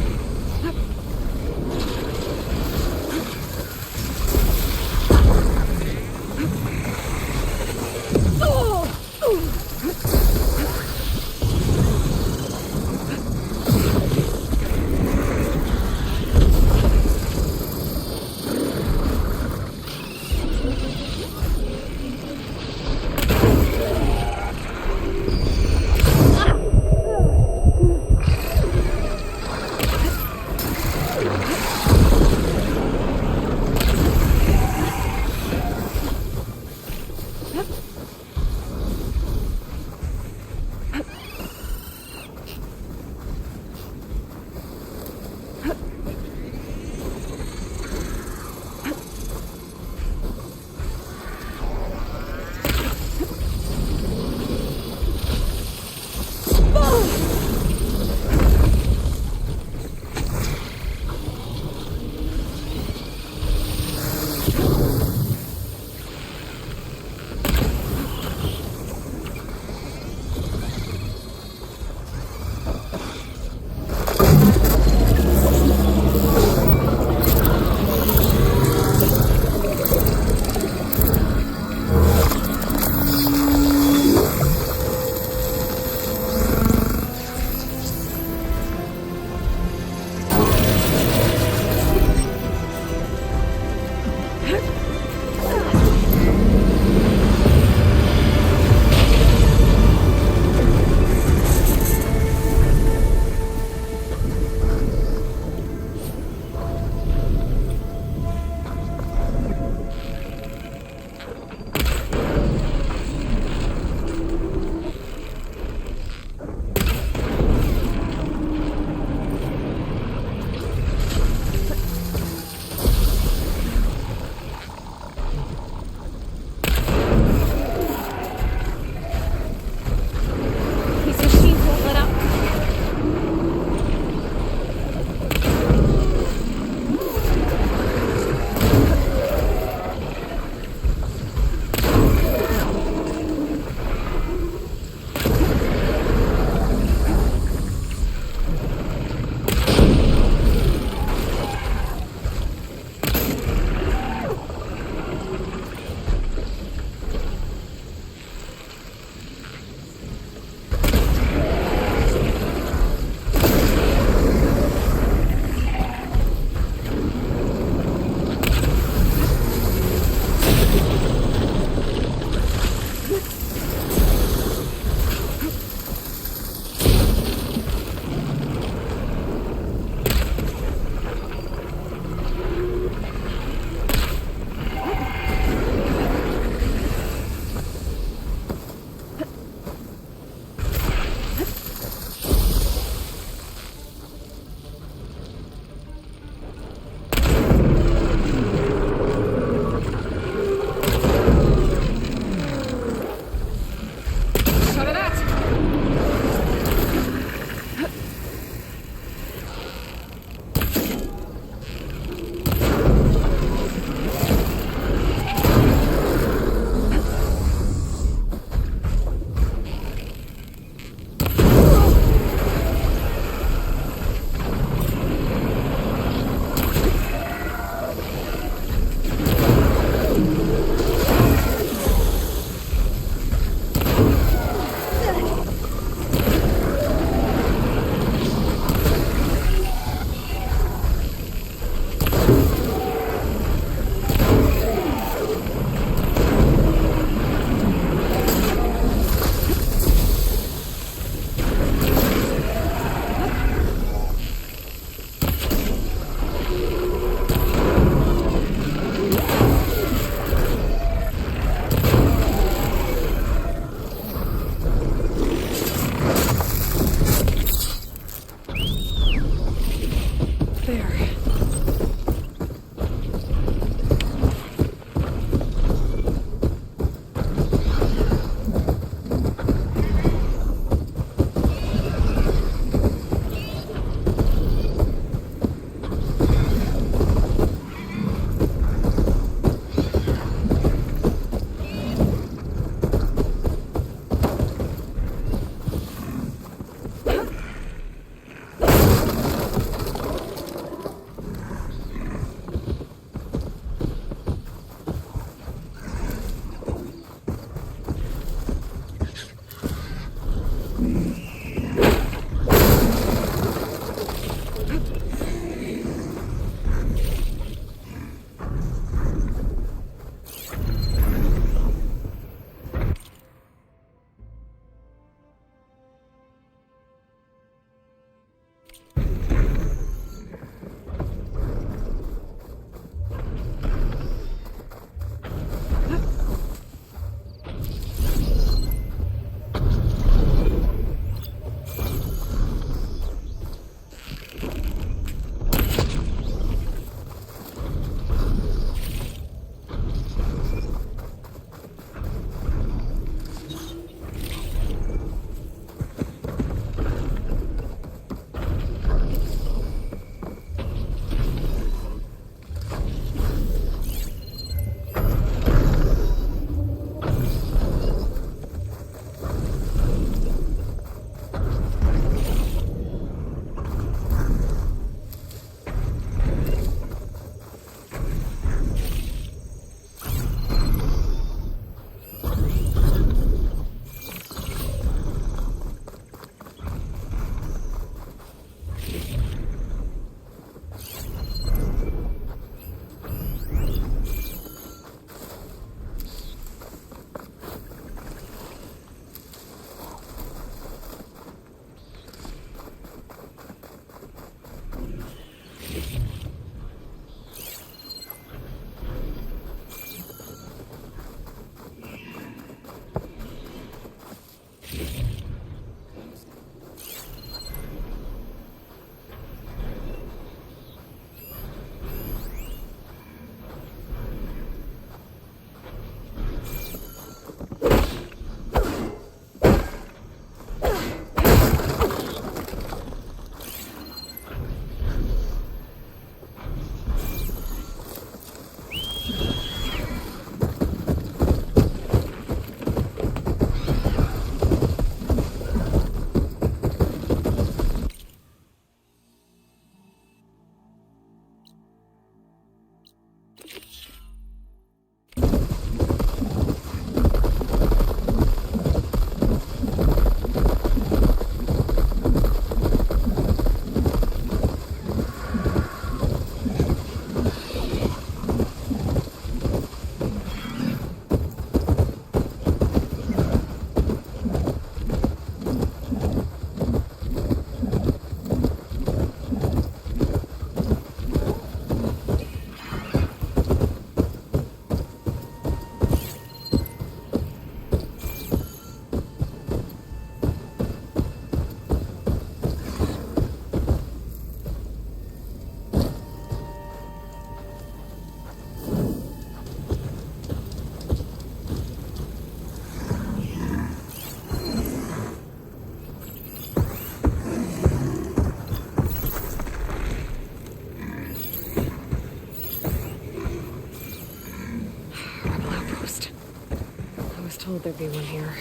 told there'd be one here.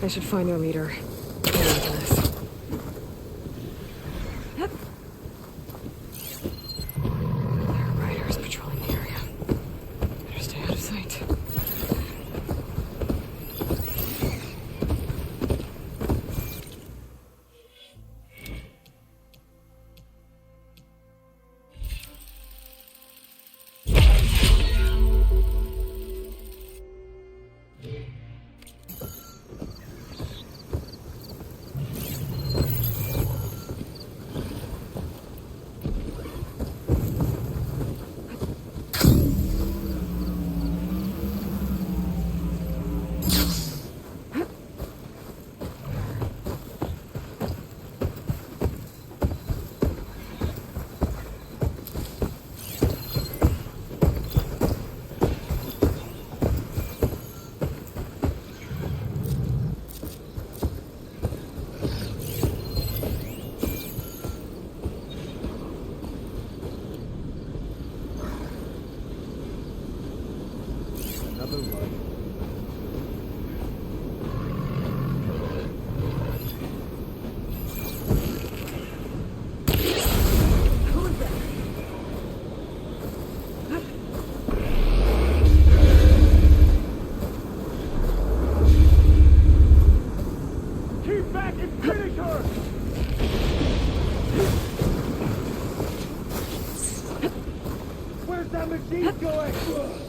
I should find their leader. Get into this. Yep. There are riders patrolling the area. Better stay out of sight. Keep going!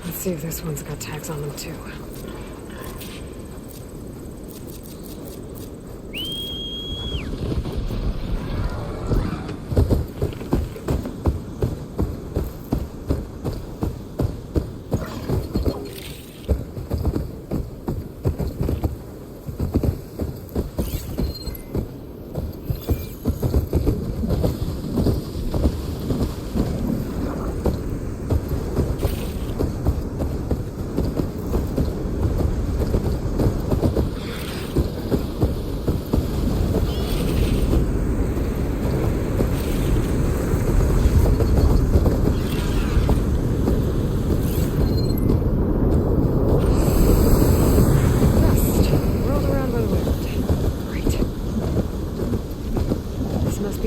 Let's see if this one's got tags on them too.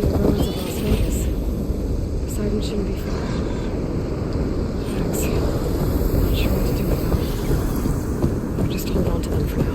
be the ruins of Las Vegas. Poseidon shouldn't be far. Thanks. Not sure what to do with them. I'll just hold on to them for now.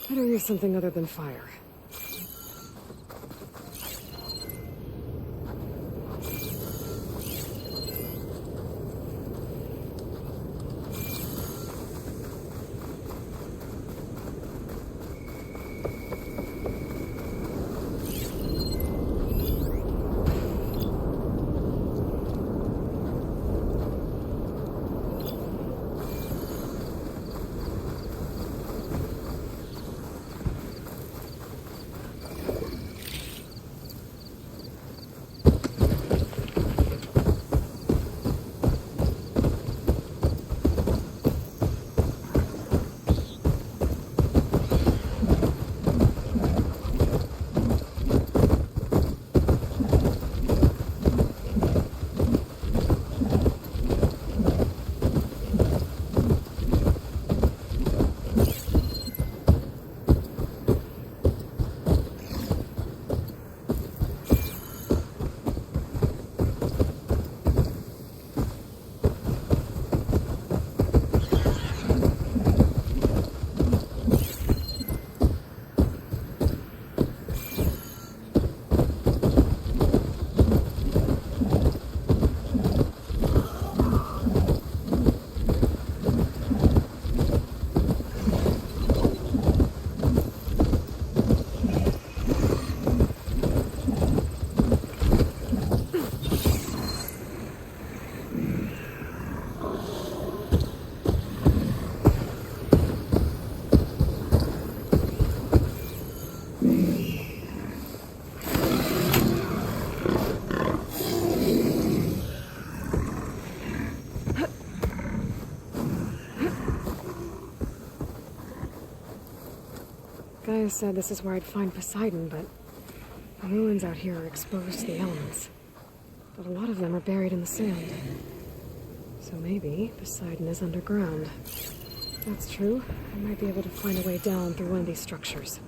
Better use something other than fire. Gaia said this is where I'd find Poseidon, but the ruins out here are exposed to the elements. But a lot of them are buried in the sand. So maybe Poseidon is underground. If that's true, I might be able to find a way down through one of these structures.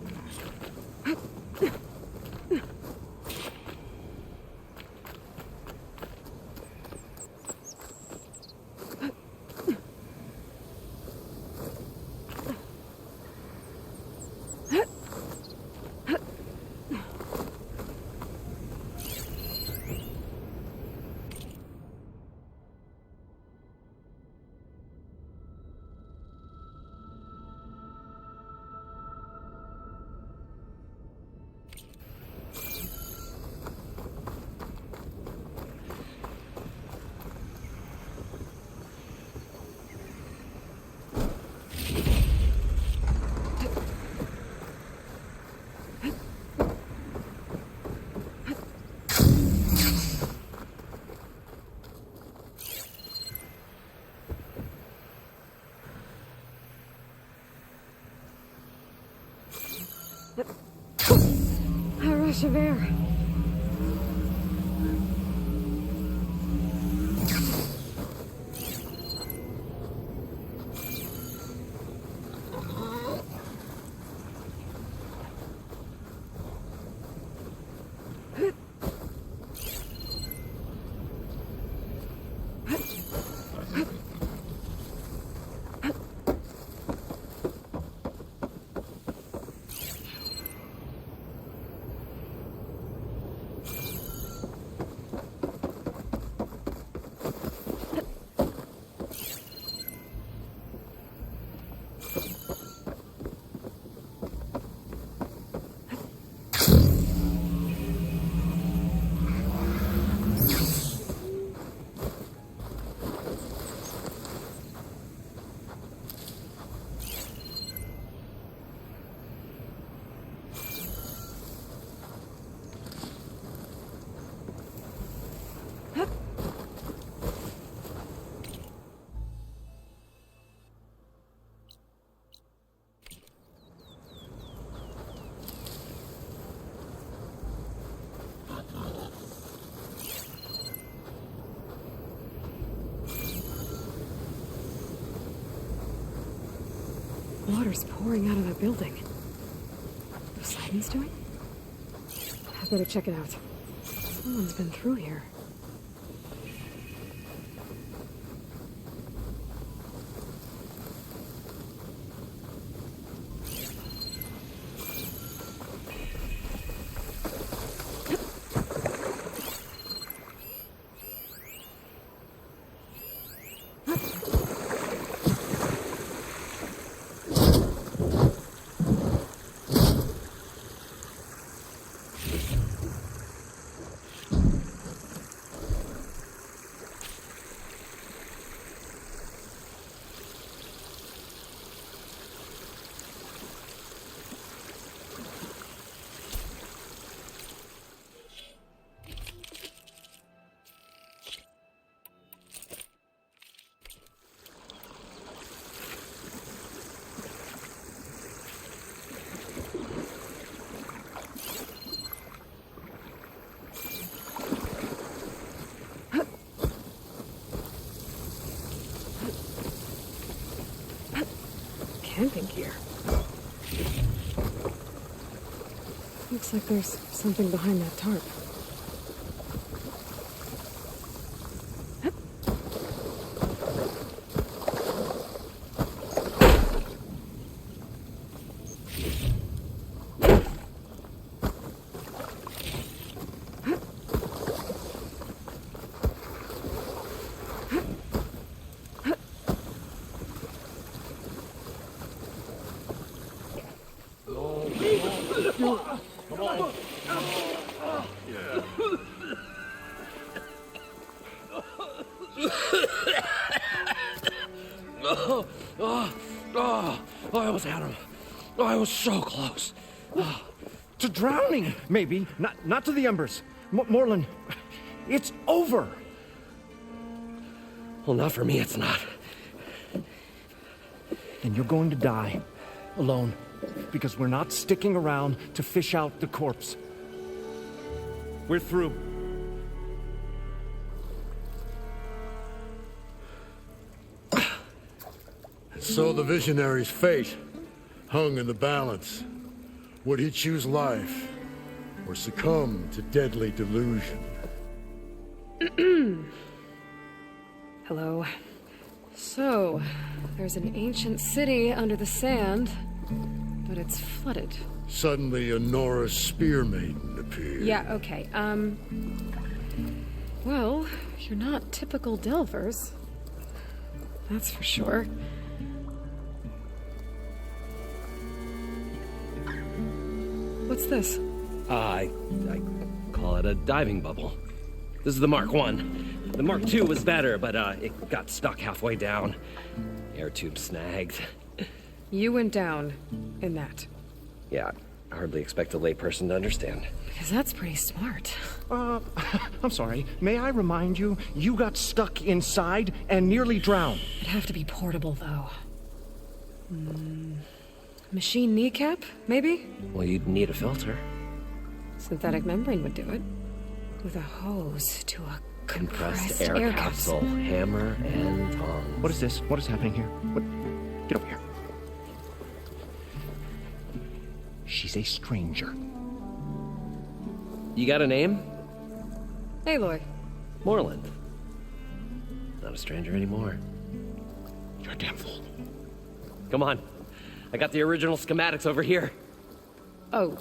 A rush of air. water's pouring out of that building. What's Poseidon's doing? I better check it out. Someone's been through here. Camping gear. Looks like there's something behind that tarp. I almost had him. Oh, I was so close. To drowning, maybe. Not to the embers. Morlund, it's over. Well, not for me, it's not. Then you're going to die. Alone. Because we're not sticking around to fish out the corpse. We're through. So the visionary's fate hung in the balance. Would he choose life or succumb to deadly delusion? Hello. So, there's an ancient city under the sand, but it's flooded. Suddenly a Norse spear maiden appeared. Yeah, okay, well, you're not typical Delvers. That's for sure. What's this? I call it a diving bubble. This is the Mark 1. The Mark 2 was better, but it got stuck halfway down. Air tube snagged. You went down in that. Yeah, I hardly expect a layperson to understand. Because that's pretty smart. I'm sorry. May I remind you, you got stuck inside and nearly drowned. It'd have to be portable, though. Machine kneecap, maybe? Well, you'd need a filter. Synthetic membrane would do it. With a hose to a compressed air capsule. Hammer and tongs. What is this? What is happening here? What? Get over here. She's a stranger. You got a name? Aloy. Morlund. Not a stranger anymore. You're a damn fool. Come on. I got the original schematics over here. Oh,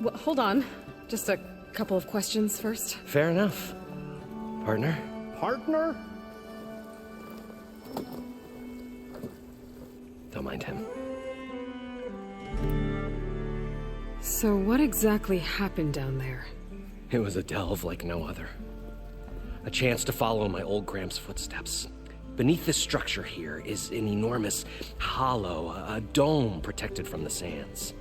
well, hold on. Just a couple of questions first. Fair enough. Partner? Partner? Don't mind him. So what exactly happened down there? It was a delve like no other. A chance to follow my old Gramps' footsteps. Beneath this structure here is an enormous hollow, a dome protected from the sands.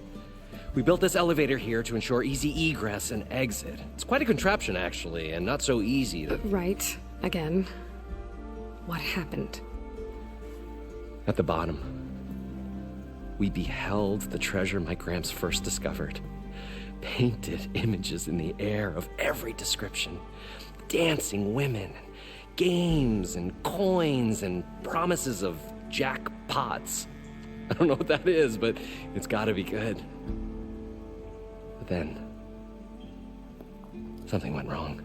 We built this elevator here to ensure easy egress and exit. It's quite a contraption, actually, and not so easy to... Right. Again. What happened? At the bottom, we beheld the treasure my Gramps first discovered. Painted images in the air of every description. Dancing women, games and coins and promises of jackpots. I don't know what that is, but it's gotta be good. But then, something went wrong.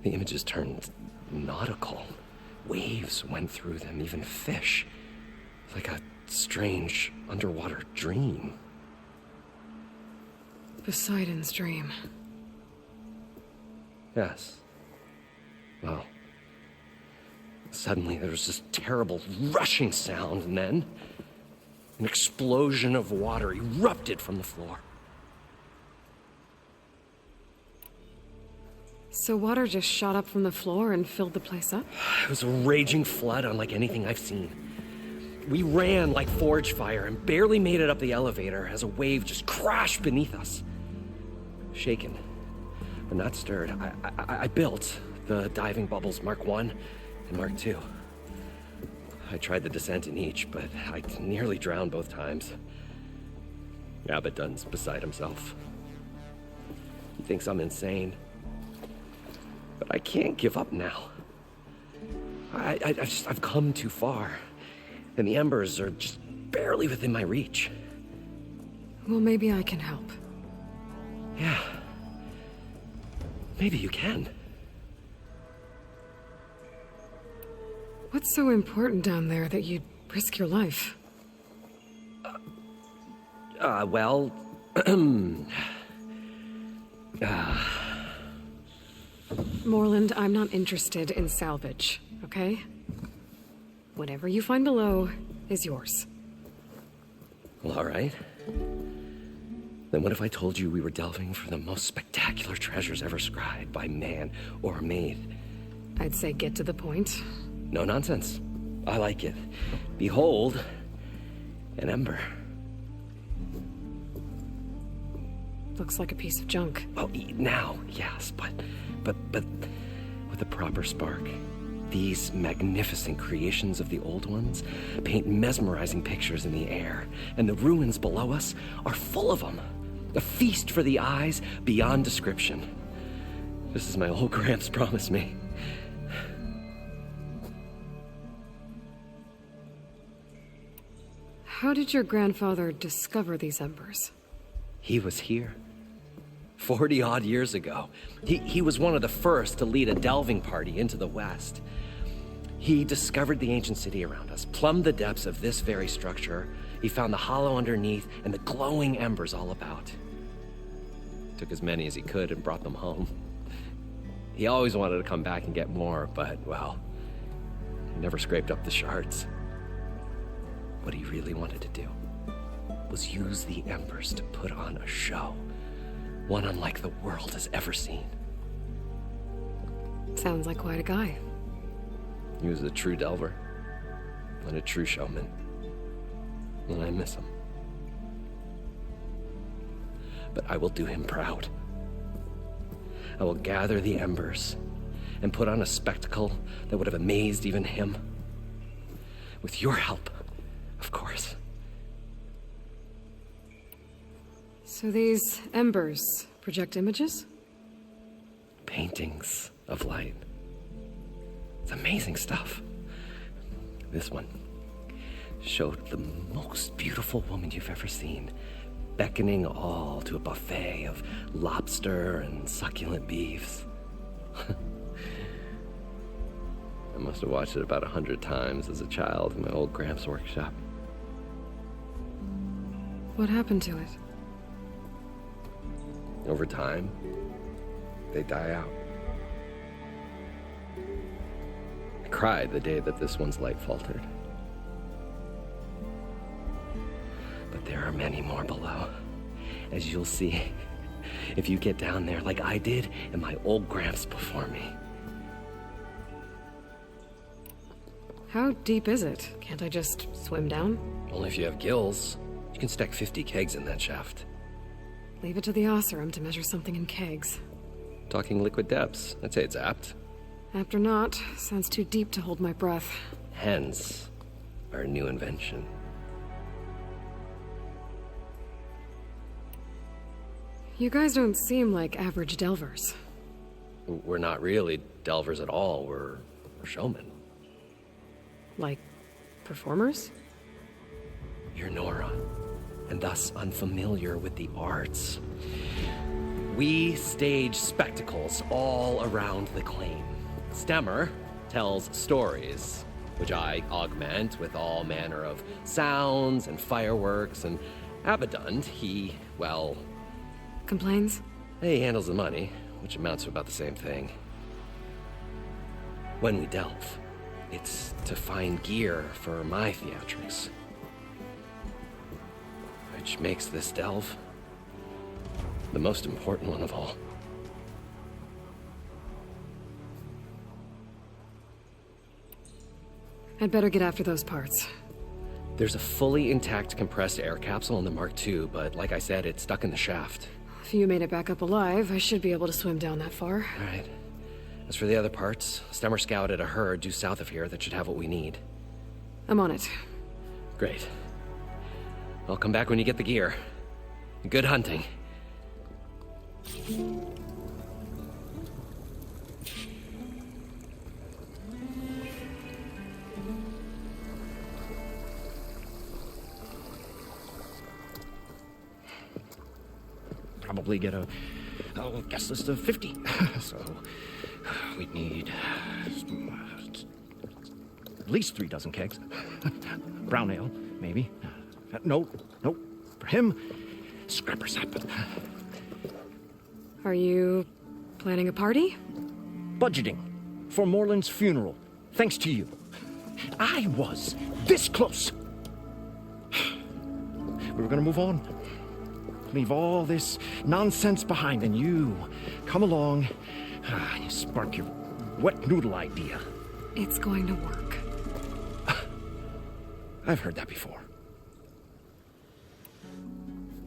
The images turned nautical. Waves went through them, even fish. Like a strange underwater dream. Poseidon's dream. Yes. Well, suddenly there was this terrible rushing sound, and then an explosion of water erupted from the floor. So water just shot up from the floor and filled the place up? It was a raging flood unlike anything I've seen. We ran like forge fire and barely made it up the elevator as a wave just crashed beneath us. Shaken, but not stirred, I built the diving bubbles Mark I and Mark II. I tried the descent in each, but I nearly drowned both times. Abaddon's beside himself. He thinks I'm insane. But I can't give up now. I've come too far, and the embers are just barely within my reach. Well, maybe I can help. Yeah. Maybe you can. What's so important down there that you'd risk your life? Well... Moreland, I'm not interested in salvage, okay? Whatever you find below is yours. Well, all right. Then what if I told you we were delving for the most spectacular treasures ever scribed by man or maid? I'd say get to the point. No nonsense. I like it. Behold, an ember. Looks like a piece of junk. Well, now, yes, but with a proper spark. These magnificent creations of the old ones paint mesmerizing pictures in the air, and the ruins below us are full of them. A feast for the eyes beyond description. Just as my old Gramps promised me. How did your grandfather discover these embers? He was here. 40-odd years ago. He was one of the first to lead a delving party into the West. He discovered the ancient city around us, plumbed the depths of this very structure. He found the hollow underneath and the glowing embers all about. Took as many as he could and brought them home. He always wanted to come back and get more, but, well, he never scraped up the shards. What he really wanted to do was use the embers to put on a show. One unlike the world has ever seen. Sounds like quite a guy. He was a true delver and a true showman. And I miss him. But I will do him proud. I will gather the embers and put on a spectacle that would have amazed even him. With your help, of course. So these embers project images? Paintings of light. It's amazing stuff. This one showed the most beautiful woman you've ever seen, beckoning all to a buffet of lobster and succulent beefs. I must have watched it about 100 times as a child in my old Gramps' workshop. What happened to it? Over time, they die out. I cried the day that this one's light faltered. But there are many more below, as you'll see if you get down there like I did and my old Gramps before me. How deep is it? Can't I just swim down? Only if you have gills. You can stack 50 kegs in that shaft. Leave it to the Oseram to measure something in kegs. Talking liquid depths, I'd say it's apt. Apt or not, sounds too deep to hold my breath. Hence, our new invention. You guys don't seem like average delvers. We're not really delvers at all. We're showmen. Like, performers? You're Nora, and thus unfamiliar with the arts. We stage spectacles all around the claim. Stemmer tells stories, which I augment with all manner of sounds and fireworks, and Abaddon, he, well... Complains? He handles the money, which amounts to about the same thing. When we delve, it's to find gear for my theatrics. Which makes this delve the most important one of all. I'd better get after those parts. There's a fully intact compressed air capsule in the Mark II, but like I said, it's stuck in the shaft. If you made it back up alive, I should be able to swim down that far. All right. As for the other parts, Stemmer scouted a herd due south of here that should have what we need. I'm on it. Great. I'll come back when you get the gear. Good hunting. Probably get a guest list of 50. So we'd need at least 3 dozen kegs. Brown ale, maybe. No. For him, scrapper sap. Are you planning a party? Budgeting for Moreland's funeral, thanks to you. I was this close. We were gonna move on. Leave all this nonsense behind, and you come along and you spark your wet noodle idea. It's going to work. I've heard that before.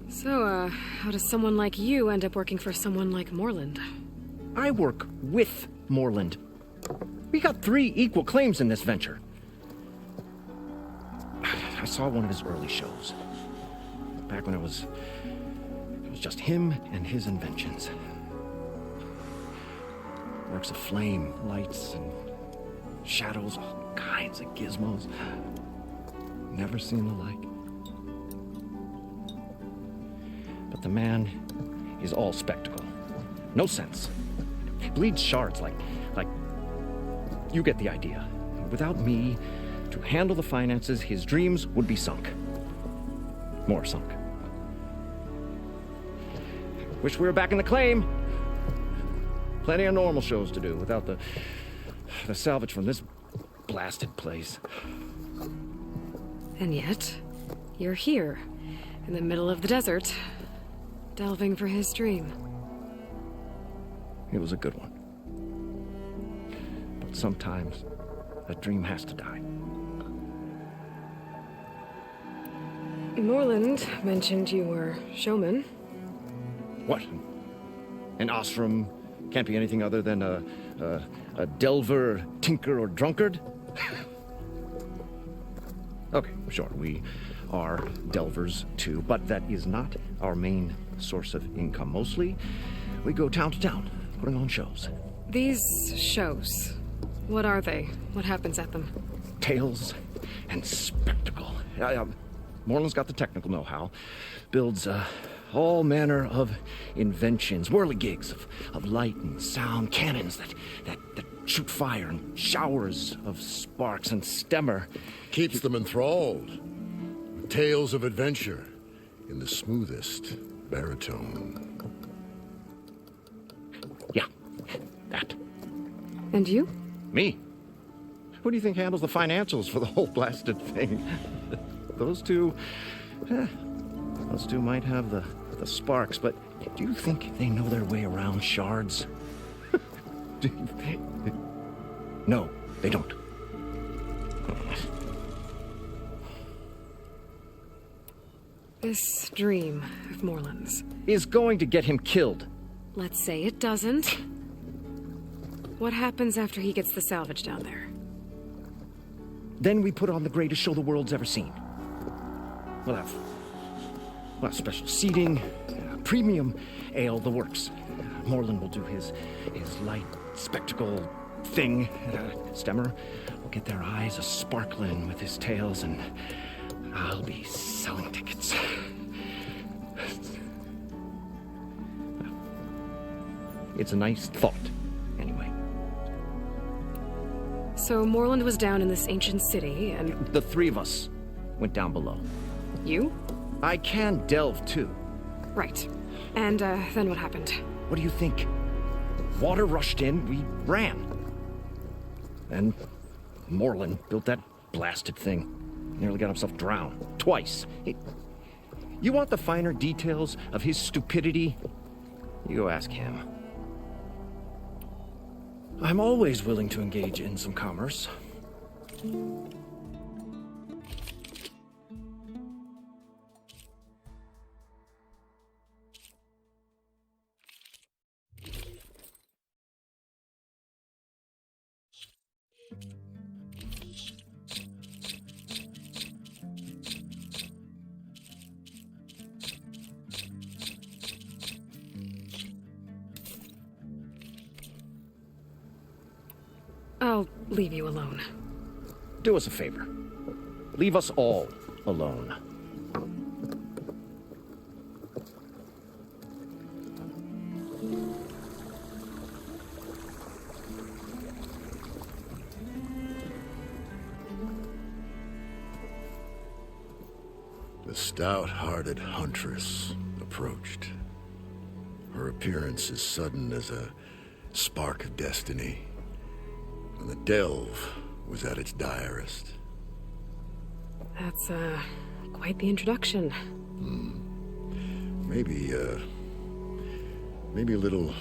So, how does someone like you end up working for someone like Moreland? I work with Moreland. We got 3 equal claims in this venture. I saw one of his early shows. Back when it was just him and his inventions. Works of flame, lights, and shadows, all kinds of gizmos. Never seen the like. But the man is all spectacle. No sense. Bleeds shards like you get the idea. Without me to handle the finances, his dreams would be sunk. More sunk. Wish we were back in the claim. Plenty of normal shows to do without the salvage from this blasted place. And yet, you're here, in the middle of the desert, delving for his dream. It was a good one. But sometimes, a dream has to die. Moreland mentioned you were showman. What? An ostrom can't be anything other than a delver, tinker, or drunkard? Okay, sure, we are delvers too, but that is not our main source of income. Mostly, we go town to town, putting on shows. These shows, what are they? What happens at them? Tales and spectacle. Moreland's got the technical know-how. Builds all manner of inventions, whirligigs of light and sound, cannons that shoot fire, and showers of sparks, and Stemmer keeps them enthralled. Tales of adventure in the smoothest baritone. Yeah, that. And you? Me? Who do you think handles the financials for the whole blasted thing? Those two might have the sparks, but do you think they know their way around shards? No, they don't. This dream of Moreland's is going to get him killed. Let's say it doesn't. What happens after he gets the salvage down there? Then we put on the greatest show the world's ever seen. We'll have special seating, premium ale, the works. Moreland will do his light spectacle thing. Stemmer will get their eyes a-sparkling with his tales, and I'll be selling tickets. It's a nice thought, anyway. So Moreland was down in this ancient city, and... The three of us went down below. You? I can delve, too. Right. And, then what happened? What do you think? Water rushed in, we ran. Then Moreland built that blasted thing. Nearly got himself drowned. Twice. You want the finer details of his stupidity? You go ask him. I'm always willing to engage in some commerce. I'll leave you alone. Do us a favor. Leave us all alone. The stout-hearted huntress approached. Her appearance as sudden as a spark of destiny. And the delve was at its direst. That's, quite the introduction. Maybe a little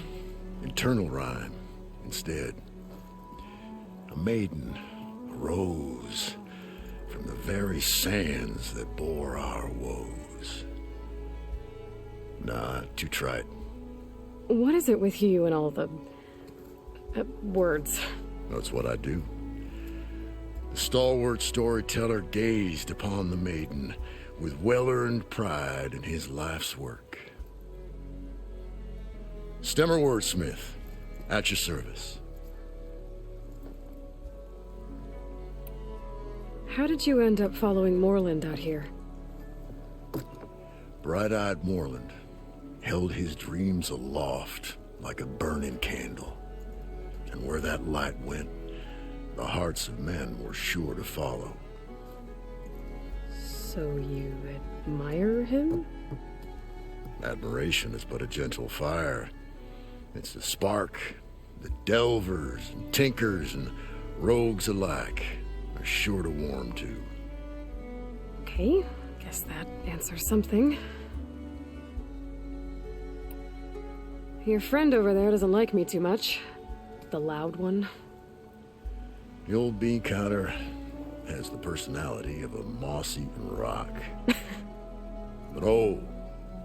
internal rhyme instead. A maiden arose from the very sands that bore our woes. Nah, too trite. What is it with you and all the... words? That's what I do. The stalwart storyteller gazed upon the maiden with well-earned pride in his life's work. Stemmer wordsmith, at your service. How did you end up following Moreland out here? Bright-eyed Moreland held his dreams aloft like a burning candle. And where that light went, the hearts of men were sure to follow. So you admire him? Admiration is but a gentle fire. It's the spark that delvers and tinkers and rogues alike are sure to warm to. Okay, guess that answers something. Your friend over there doesn't like me too much. The loud one. The old bean counter has the personality of a moss-eaten rock. But oh,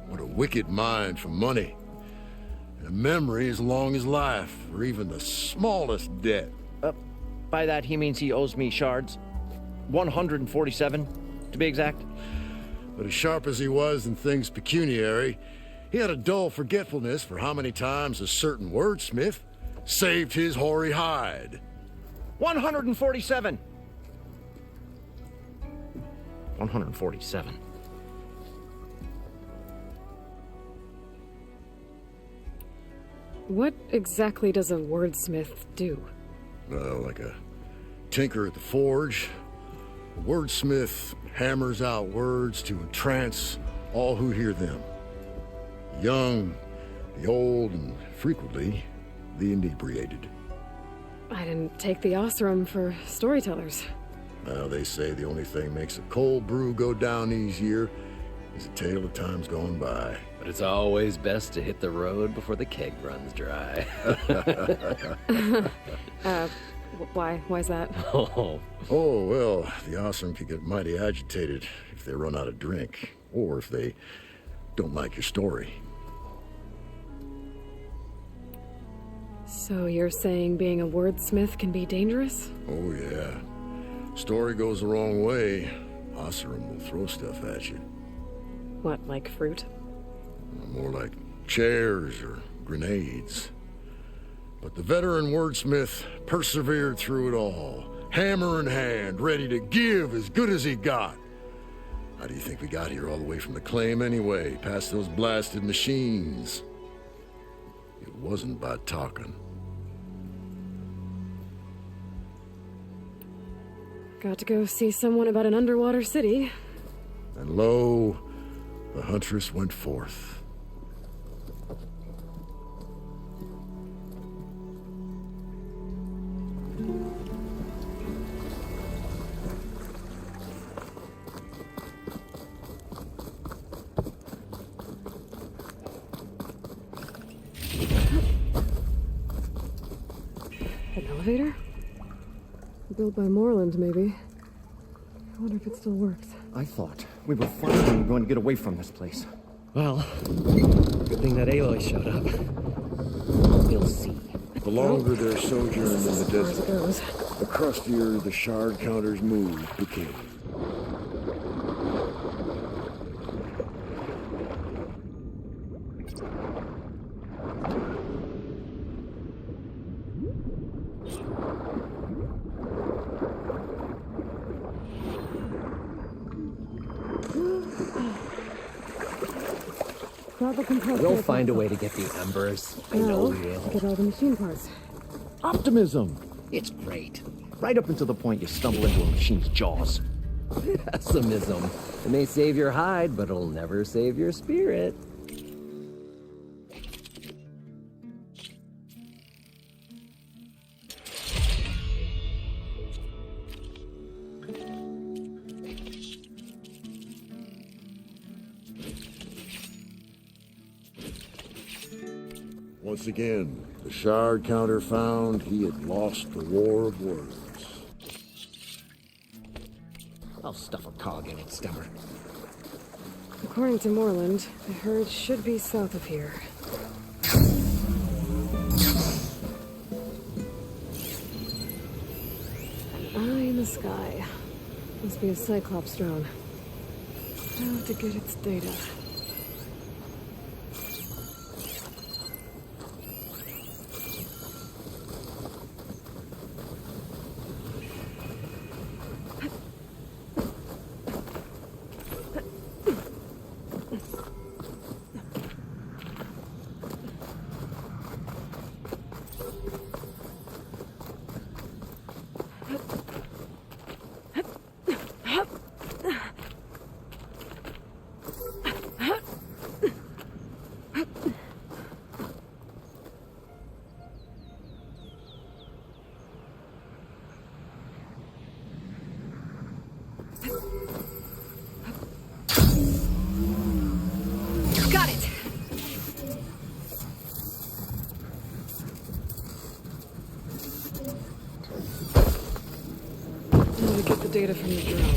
what a wicked mind for money. And a memory as long as life, or even the smallest debt. By that he means he owes me shards. 147, to be exact. But as sharp as he was in things pecuniary, he had a dull forgetfulness for how many times a certain wordsmith saved his hoary hide. 147. 147. What exactly does a wordsmith do? Like a tinker at the forge. A wordsmith hammers out words to entrance all who hear them. The young, the old, and frequently the inebriated. I didn't take the Osram for storytellers. Well, they say the only thing makes a cold brew go down easier is a tale of times gone by. But it's always best to hit the road before the keg runs dry. Why's that? Oh, well, the Osram can get mighty agitated if they run out of drink, or if they don't like your story. So you're saying being a wordsmith can be dangerous? Oh, yeah. Story goes the wrong way, Osram will throw stuff at you. What, like fruit? More like chairs or grenades. But the veteran wordsmith persevered through it all, hammer in hand, ready to give as good as he got. How do you think we got here all the way from the claim anyway, past those blasted machines? It wasn't by talking. Got to go see someone about an underwater city. And lo, the huntress went forth. An elevator? Built by Moreland, maybe. I wonder if it still works. I thought we were finally going to get away from this place. Well, good thing that Aloy showed up. We'll see. The longer their sojourn in the desert, the crustier the shard counter's move became. We'll find a way to get the embers. I know we will. Get all the machine parts. Optimism! It's great. Right up until the point you stumble into a machine's jaws. Pessimism. It may save your hide, but it'll never save your spirit. Once again, the shard counter found he had lost the war of words. I'll stuff a cog in it, Stemmer. According to Moreland, the herd should be south of here. An eye in the sky. Must be a Cyclops drone. How to get its data. Got it! Now to get the data from the drone.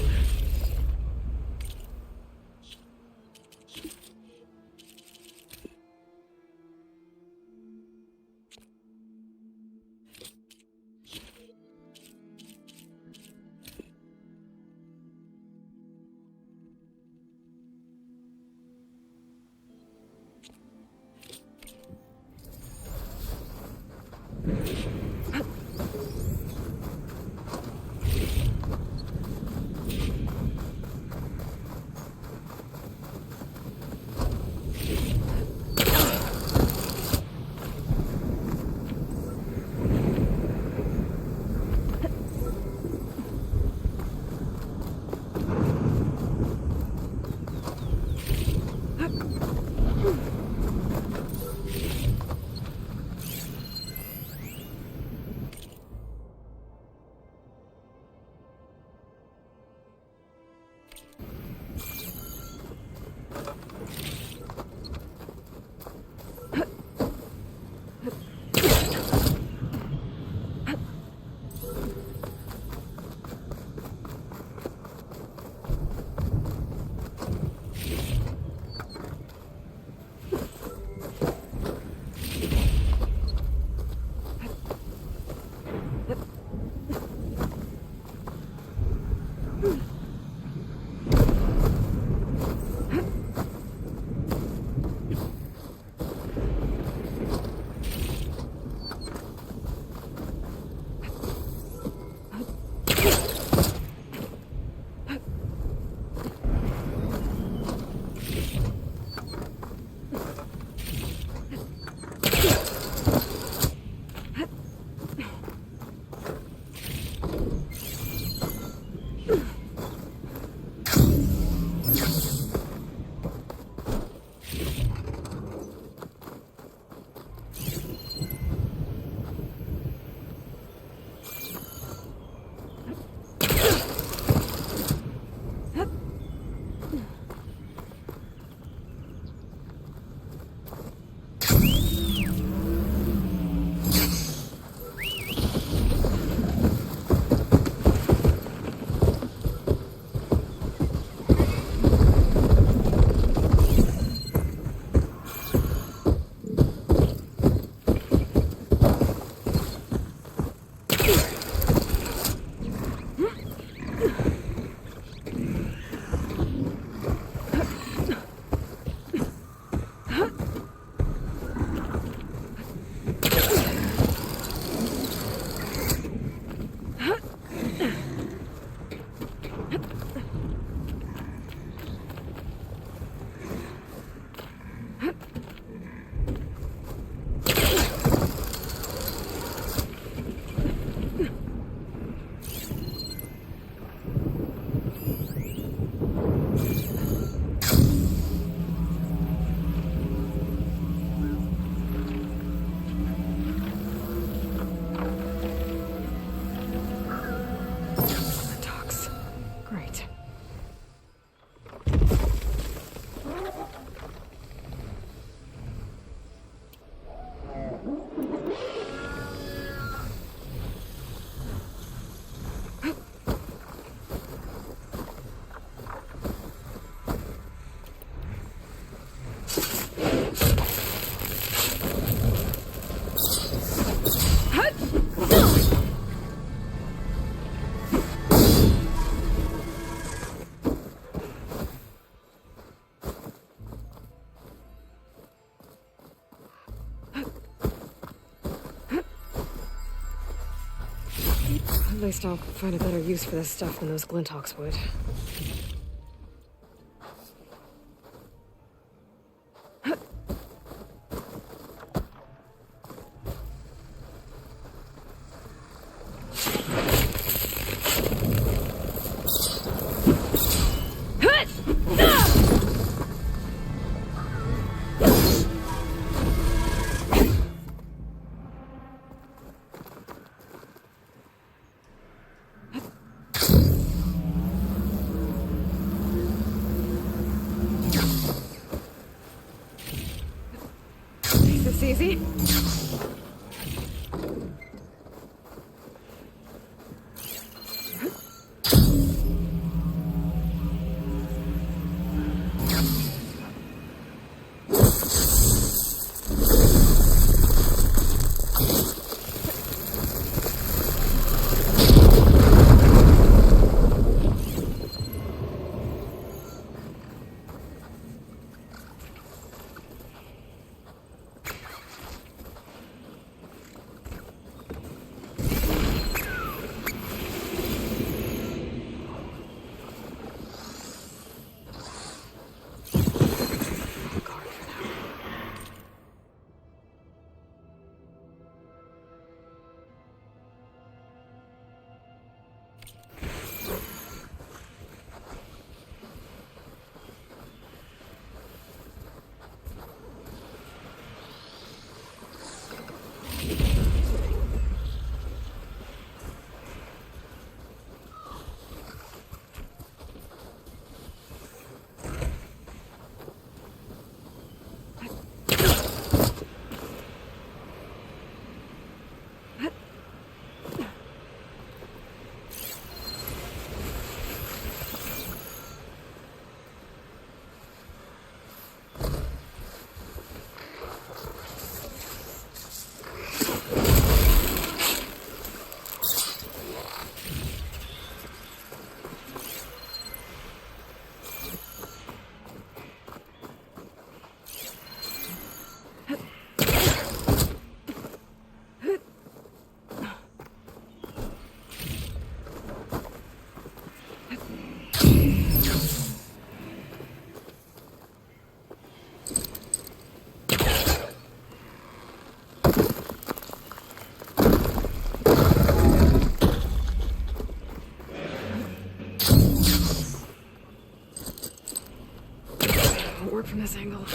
At least I'll find a better use for this stuff than those Glinthawks would. Is this easy? Won't work from this angle.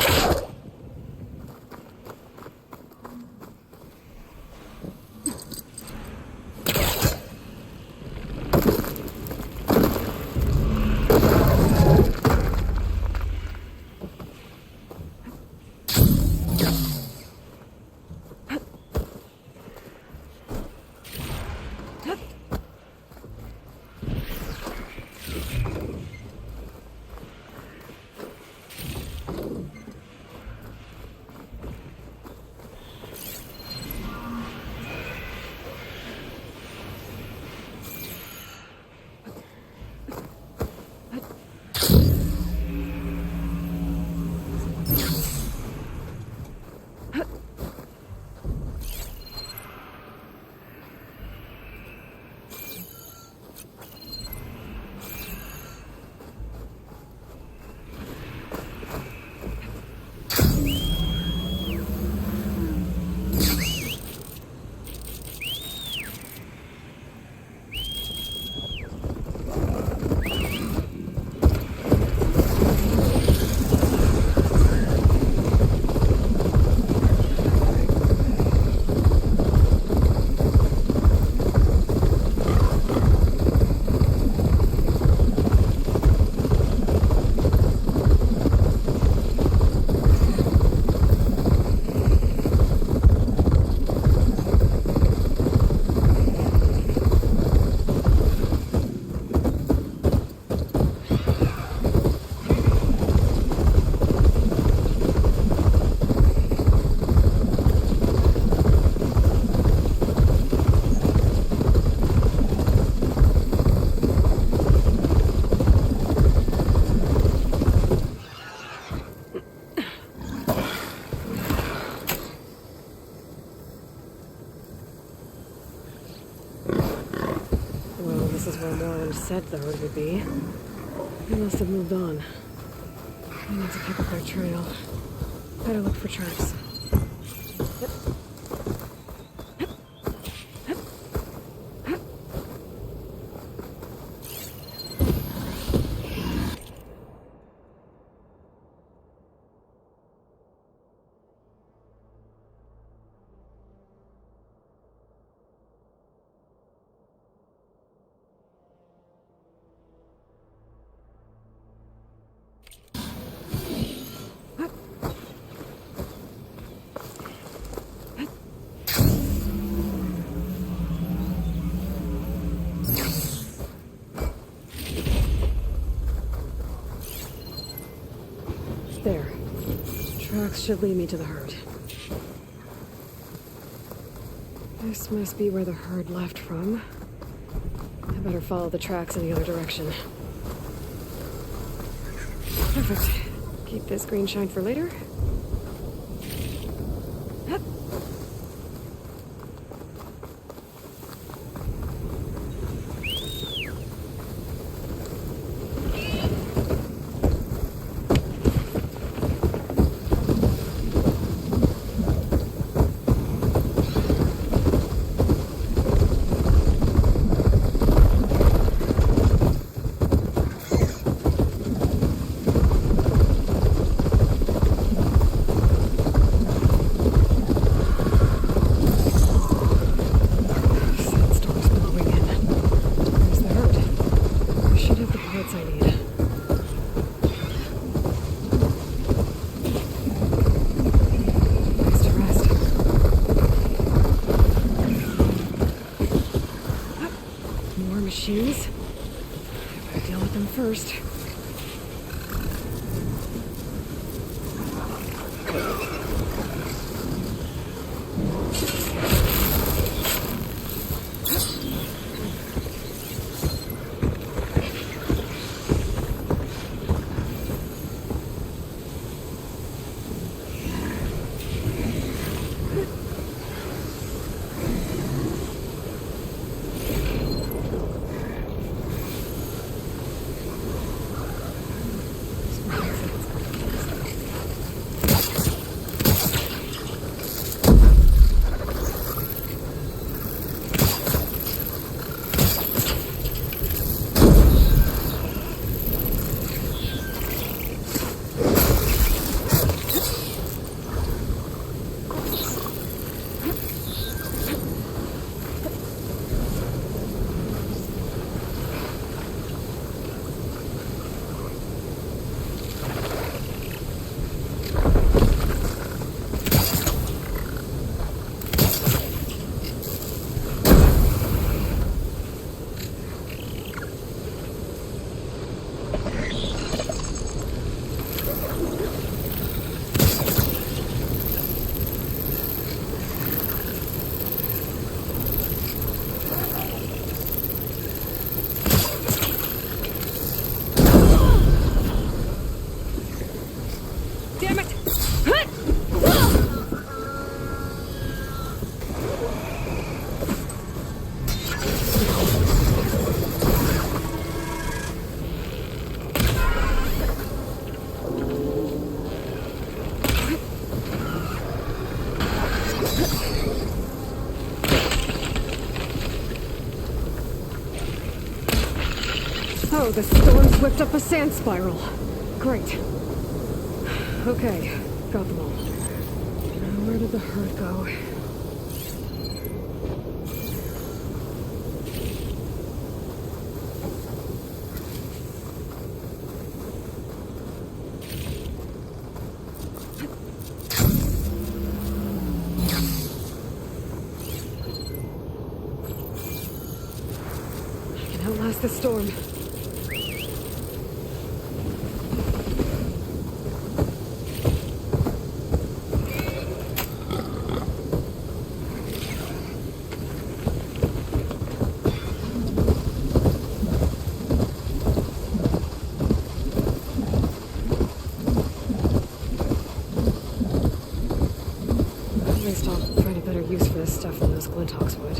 where Moreland said the herd would be. They must have moved on. I need to pick up their trail. Better look for tracks. There. Tracks should lead me to the herd. This must be where the herd left from. I better follow the tracks in the other direction. Perfect. Keep this green shine for later. Machines. I better deal with them first. Oh, the storm's whipped up a sand spiral. Great. Okay, got them all. Now, where did the herd go? I can outlast the storm. At least I'll find a better use for this stuff than those Glinthawks would.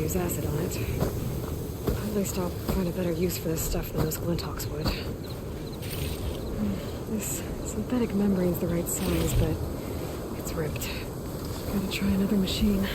use acid on it. At least I'll find a better use for this stuff than those Glinthawks would. This synthetic membrane's the right size, but it's ripped. Gotta try another machine.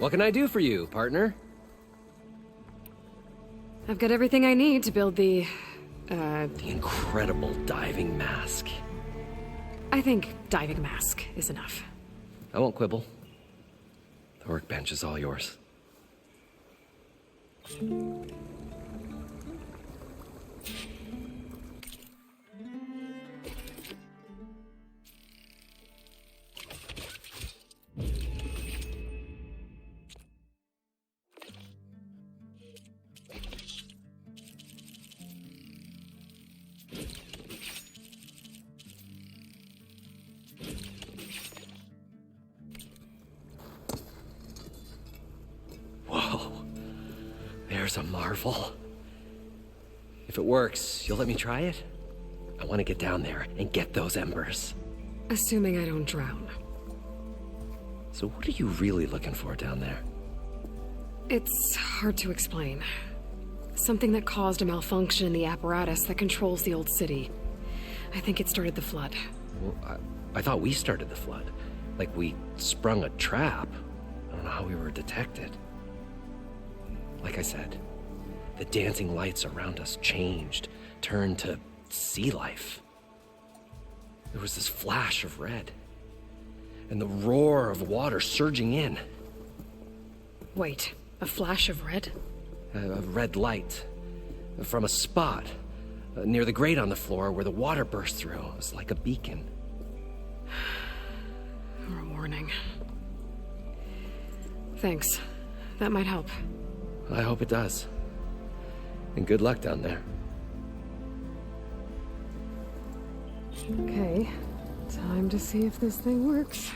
What can I do for you, partner? I've got everything I need to build the incredible diving mask. I think diving mask is enough. I won't quibble. The workbench is all yours. Whoa. There's a marvel. If it works, you'll let me try it? I want to get down there and get those embers. Assuming I don't drown. So what are you really looking for down there? It's hard to explain. Something that caused a malfunction in the apparatus that controls the old city. I think it started the flood. Well, I thought we started the flood. Like we sprung a trap. I don't know how we were detected. Like I said, the dancing lights around us changed, turned to sea life. There was this flash of red, and the roar of water surging in. Wait, a flash of red? A red light from a spot near the grate on the floor where the water burst through. It was like a beacon. Or a warning. Thanks. That might help. I hope it does. And good luck down there. Okay, time to see if this thing works.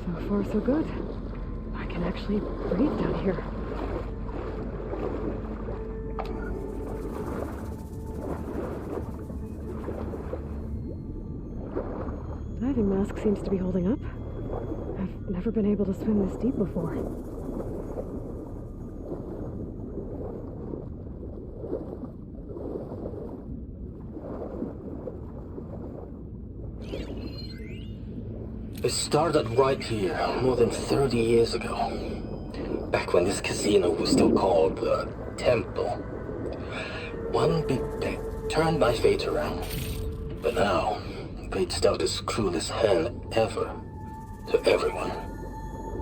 So far, so good. I can actually breathe down here. Diving mask seems to be holding up. I've never been able to swim this deep before. It started right here, more than 30 years ago. Back when this casino was still called the Temple. One big bet turned my fate around. But now, fate's dealt its cruelest hand ever to everyone.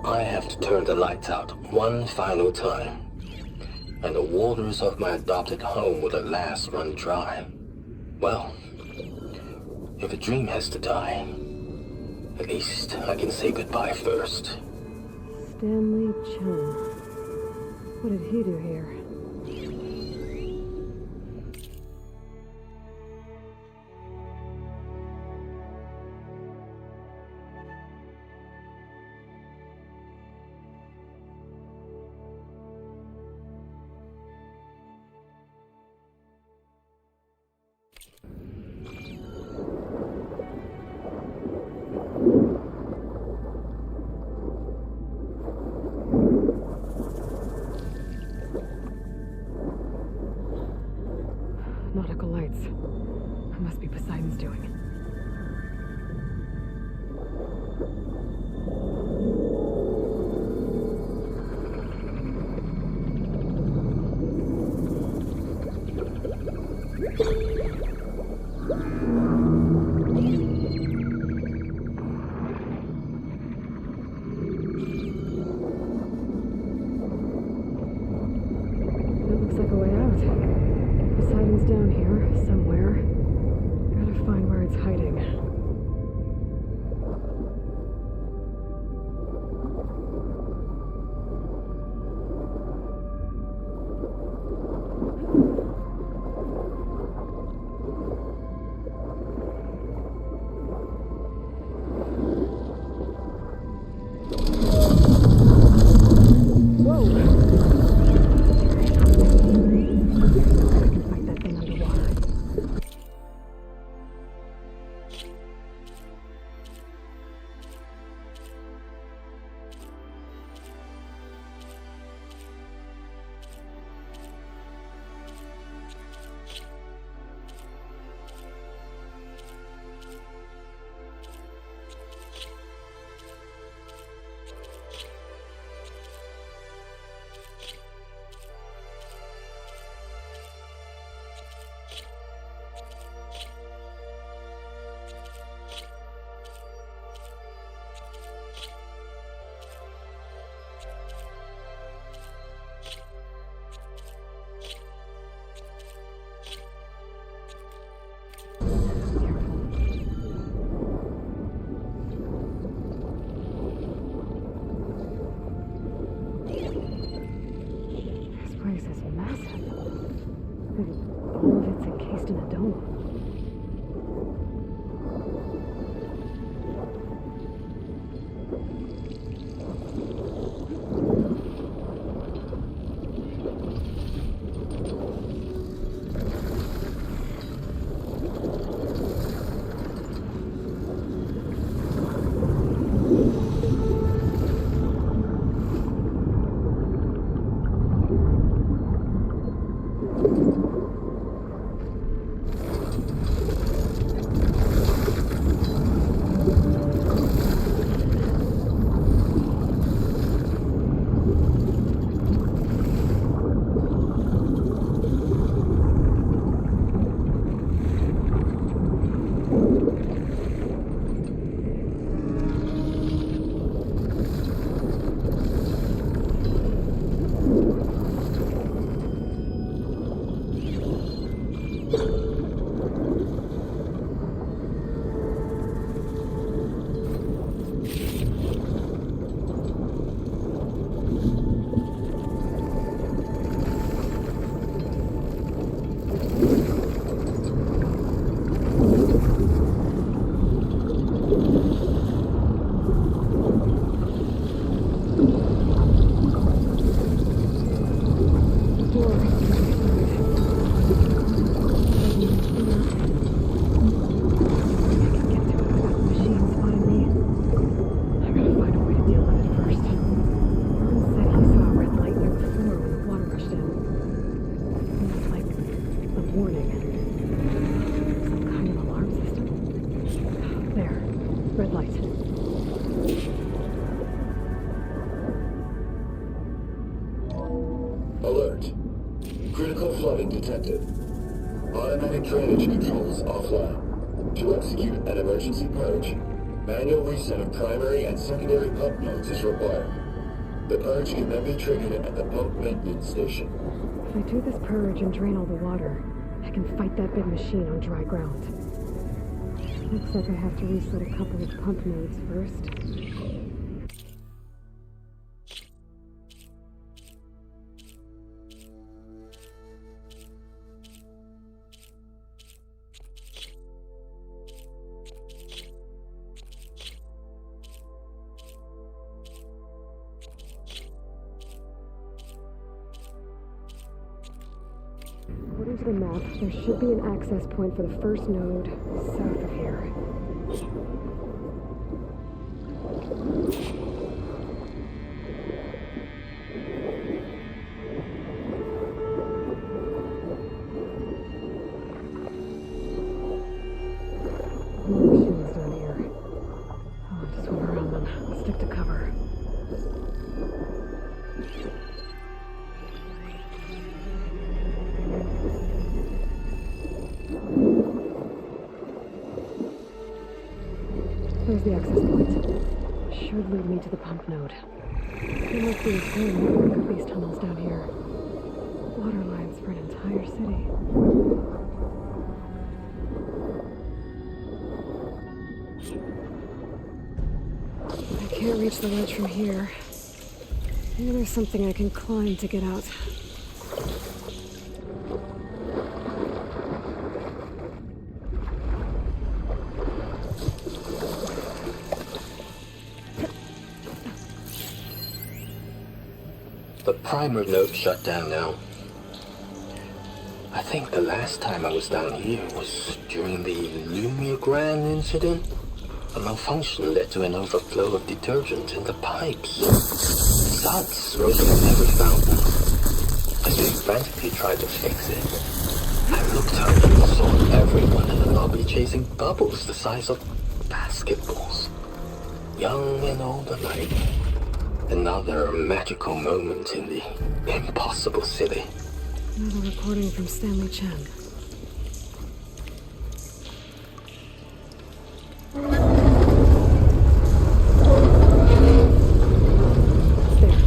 I have to turn the lights out one final time. And the waters of my adopted home will at last run dry. Well, if a dream has to die, at least I can say goodbye first. Stanley Chung. What did he do here? Red light. Alert. Critical flooding detected. Automatic drainage controls offline. To execute an emergency purge, manual reset of primary and secondary pump nodes is required. The purge can then be triggered at the pump maintenance station. If I do this purge and drain all the water, I can fight that big machine on dry ground. Looks like I have to reset a couple of pump nodes first. According to the map, there should be an access point for the first node south of here. More machines down here. I'll have to swim around them. Stick to cover. There's the access point. Should lead me to the pump node. There must be a full network of these tunnels down here. Water lines for an entire city. I can't reach the ledge from here. Maybe there's something I can climb to get out. The primer node shut down now. I think the last time I was down here was during the Lumia Grand incident. A malfunction led to an overflow of detergent in the pipes. Suds rose from every fountain. As we frantically tried to fix it, I looked up and saw everyone in the lobby chasing bubbles the size of basketballs. Young and old alike. Another magical moment in the impossible city. Another recording from Stanley Chen. There.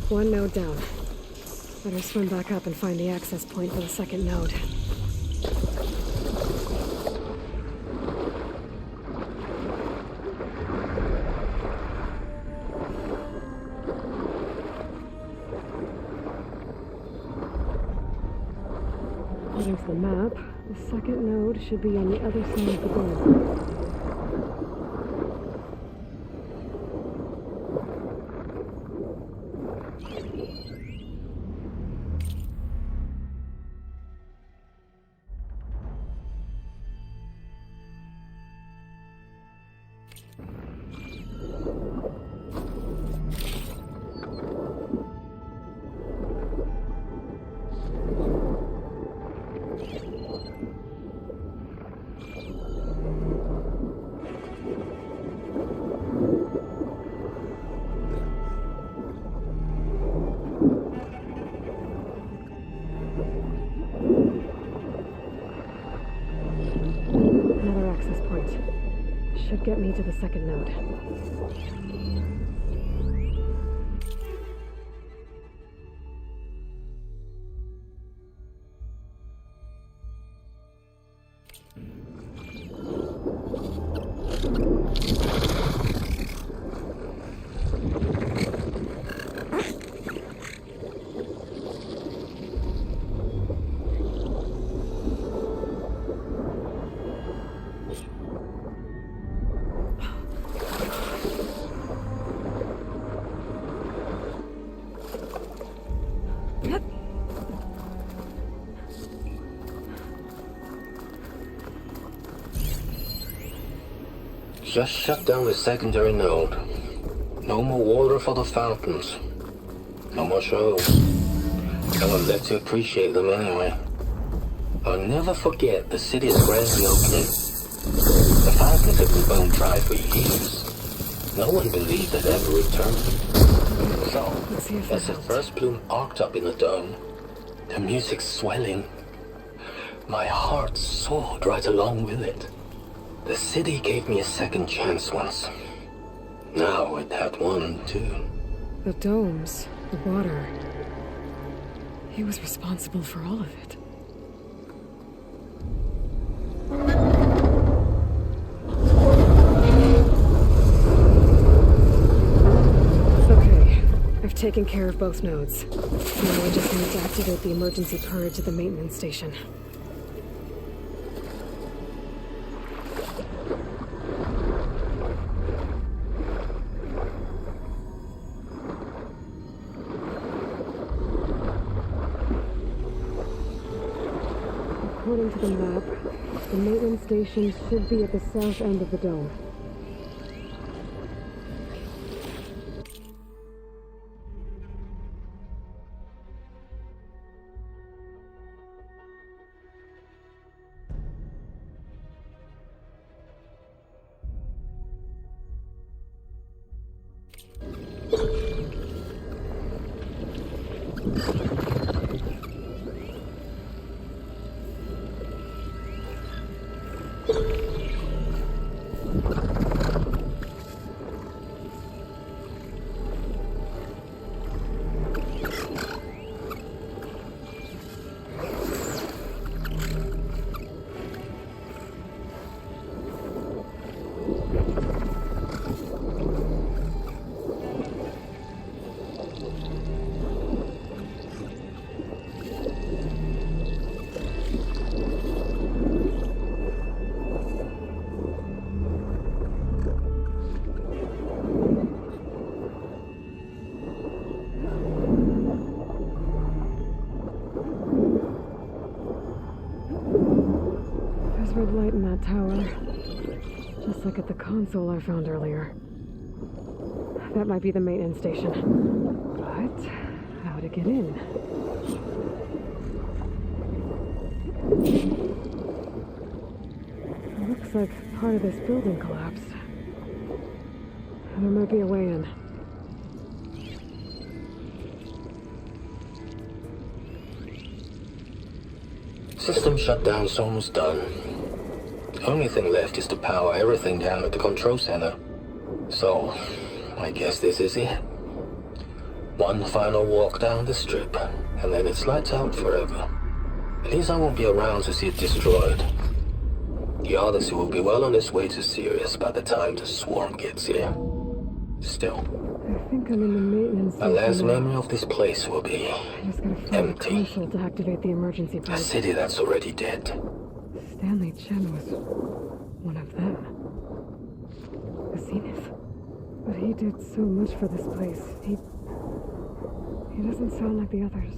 One node down. Better swim back up and find the access point for the second node. According to the map, the second node should be on the other side of the globe. Another access point. Should get me to the second node. Just shut down the secondary node. No more water for the fountains. No more shows. I will let you appreciate them anyway. I'll never forget the city's grand reopening. The fountains have been bone tried for years. No one believed they'd ever return. So, as the first plume arced up in the dome, the music swelling, my heart soared right along with it. The city gave me a second chance once. Now it had one, too. The domes, the water. He was responsible for all of it. Okay. I've taken care of both nodes. Now I just need to activate the emergency purge at the maintenance station. According to the map, the maintenance station should be at the south end of the dome. Red light in that tower. Just like at the console I found earlier. That might be the maintenance station. But how to get in? It looks like part of this building collapsed. There might be a way in. System shutdown's almost done. The only thing left is to power everything down at the control center. So, I guess this is it. One final walk down the strip, and then it's lights out forever. At least I won't be around to see it destroyed. The Odyssey will be well on its way to Sirius by the time the swarm gets here. Still, I think I'm in the maintenance my last memory of this place will be empty. To activate the emergency A city that's already dead. Stanley Chen was one of them. A zenith. But he did so much for this place. He doesn't sound like the others.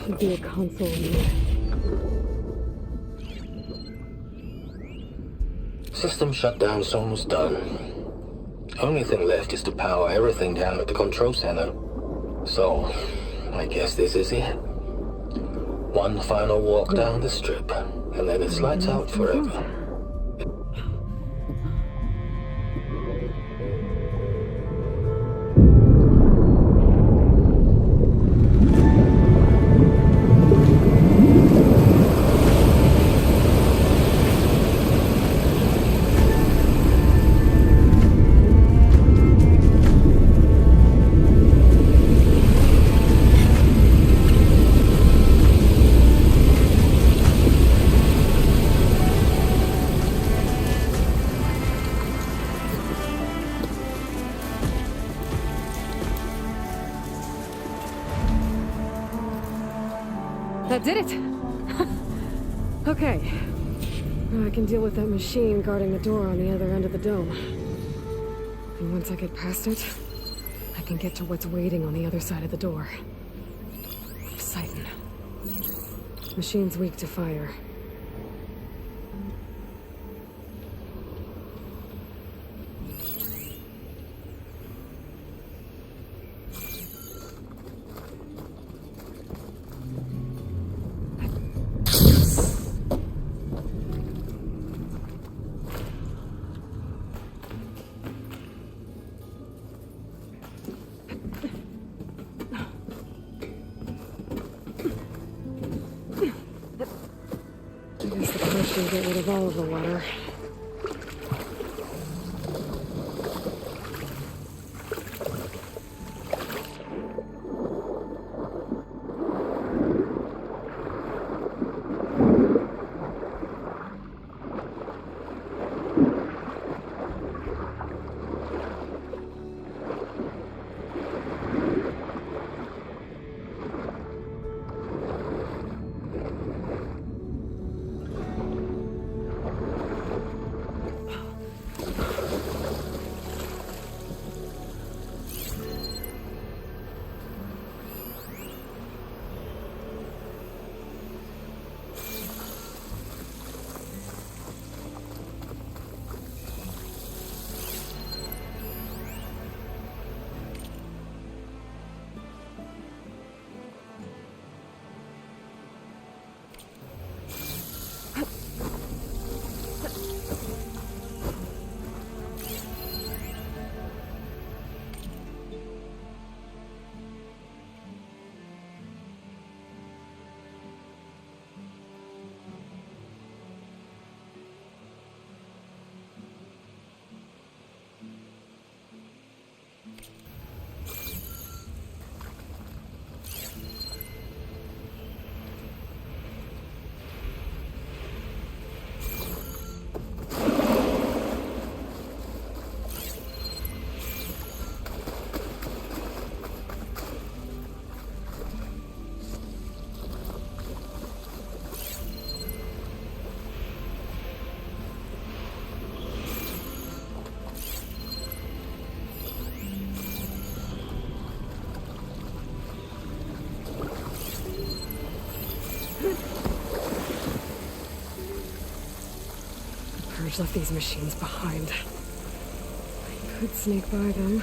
Should be a console here. System shutdown's almost done. Only thing left is to power everything down at the control center. So, I guess this is it. One final walk down the strip, and then it's lights out forever. That did it! Okay. Now I can deal with that machine guarding the door on the other end of the dome. And once I get past it, I can get to what's waiting on the other side of the door. Poseidon. Machine's weak to fire. I guess the punch will get rid of all of the water. Purge left these machines behind. I could sneak by them.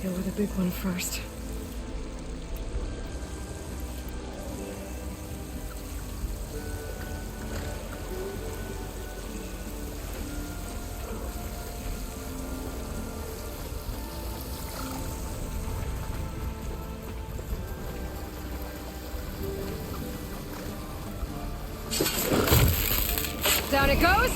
Deal with the big one first. Down it goes!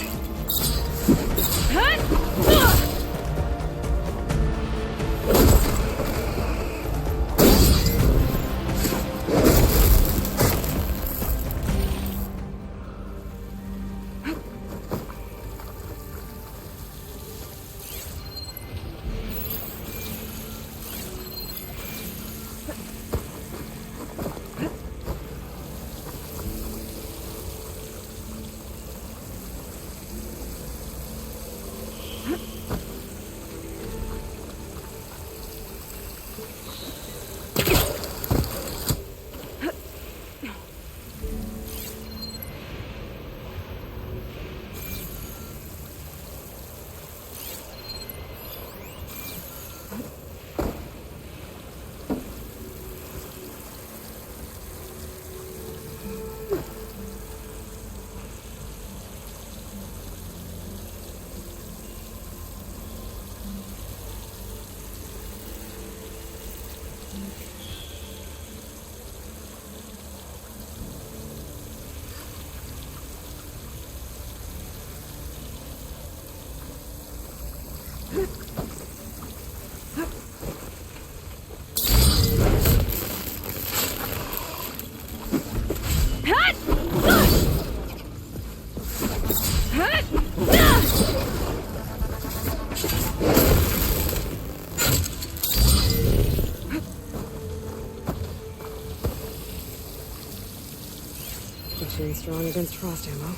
Staying strong against frost ammo.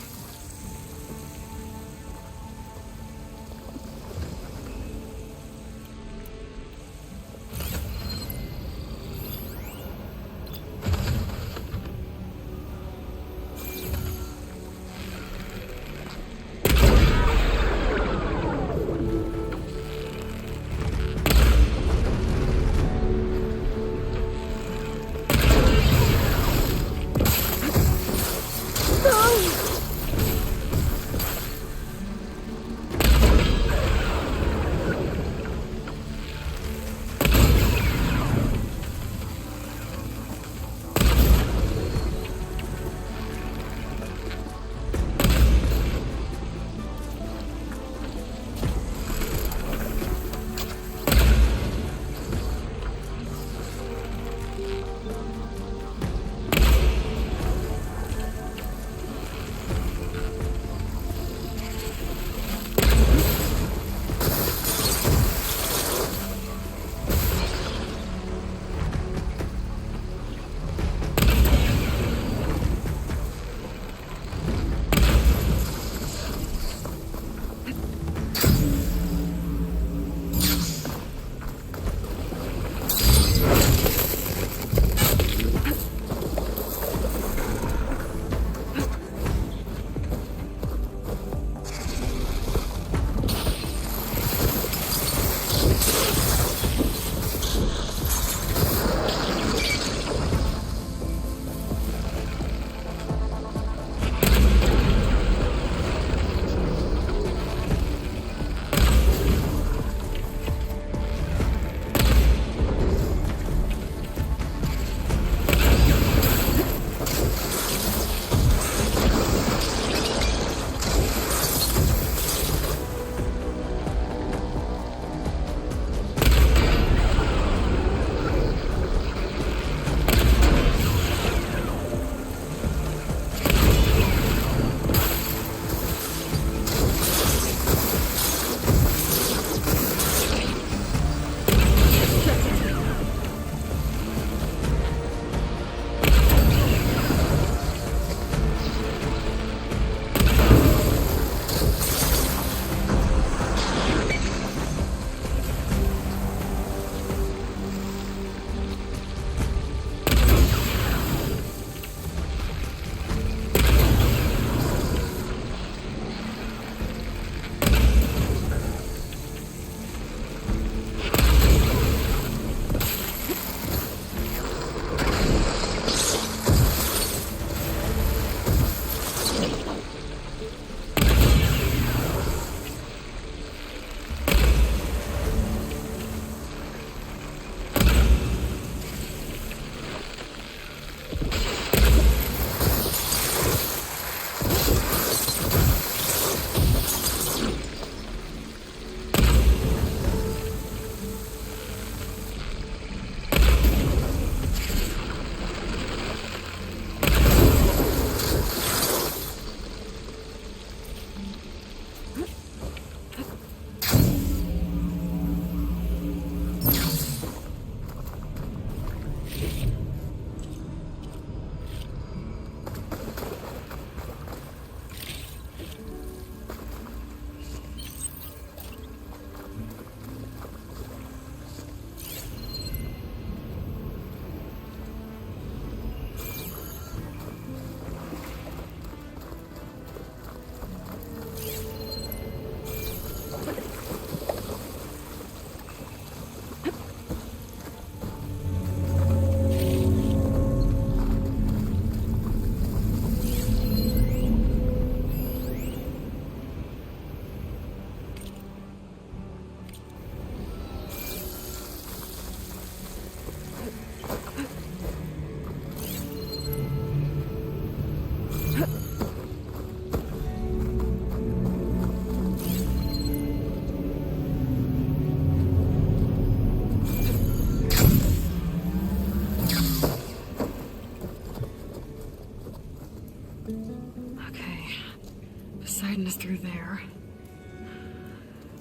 Poseidon is through there.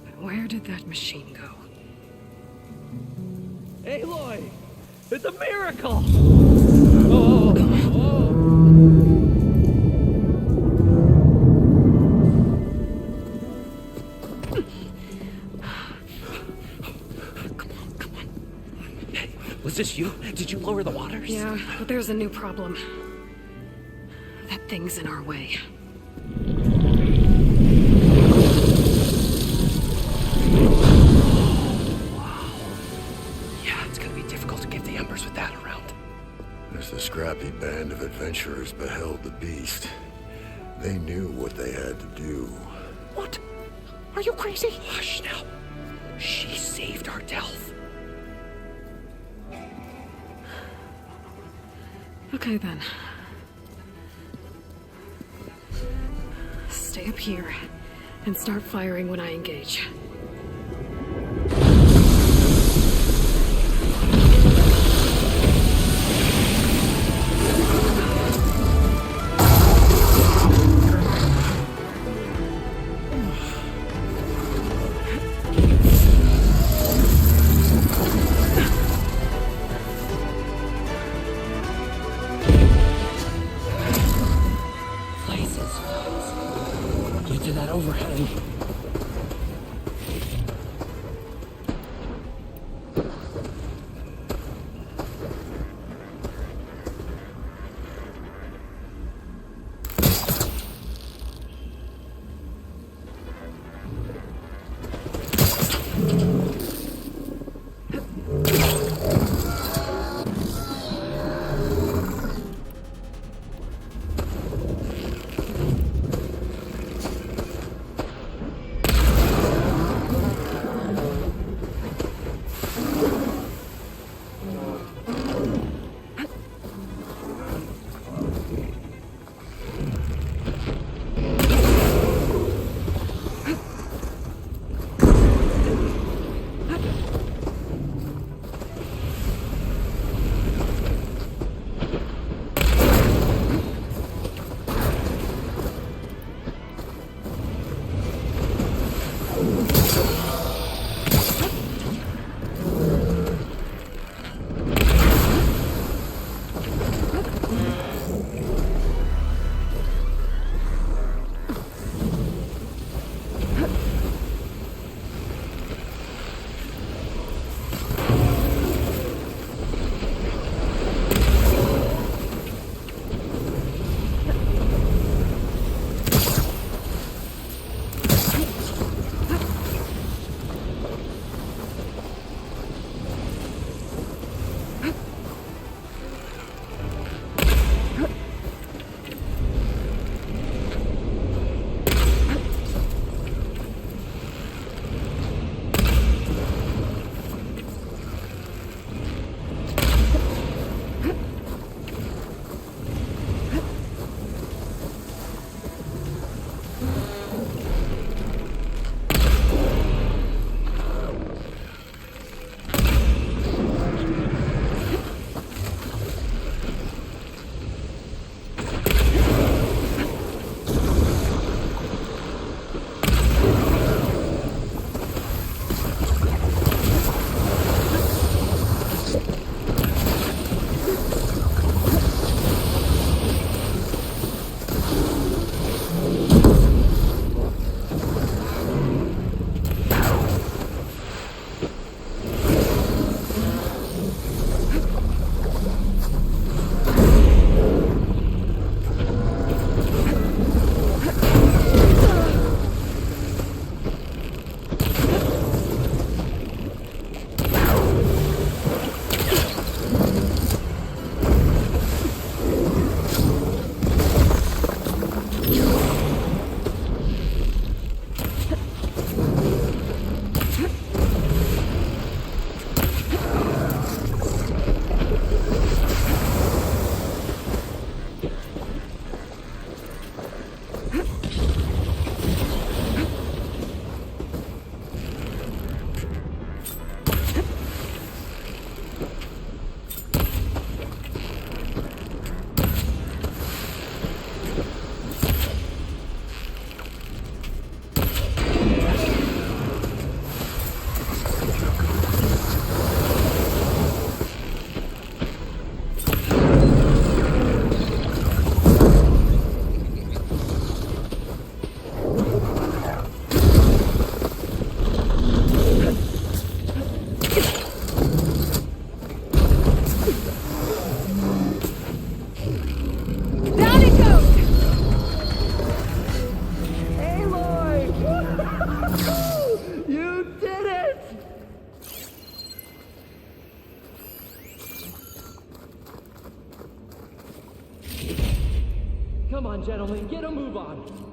But where did that machine go? Aloy! It's a miracle! Was this you? Did you lower the waters? Yeah, but there's a new problem. That thing's in our way. Yeah, it's gonna be difficult to get the embers with that around. As the scrappy band of adventurers beheld the beast, they knew what they had to do. What? Are you crazy? Hush now. She saved our Delph. Okay then. Stay up here and start firing when I engage. Get to that overhang. Come on, gentlemen, get a move on.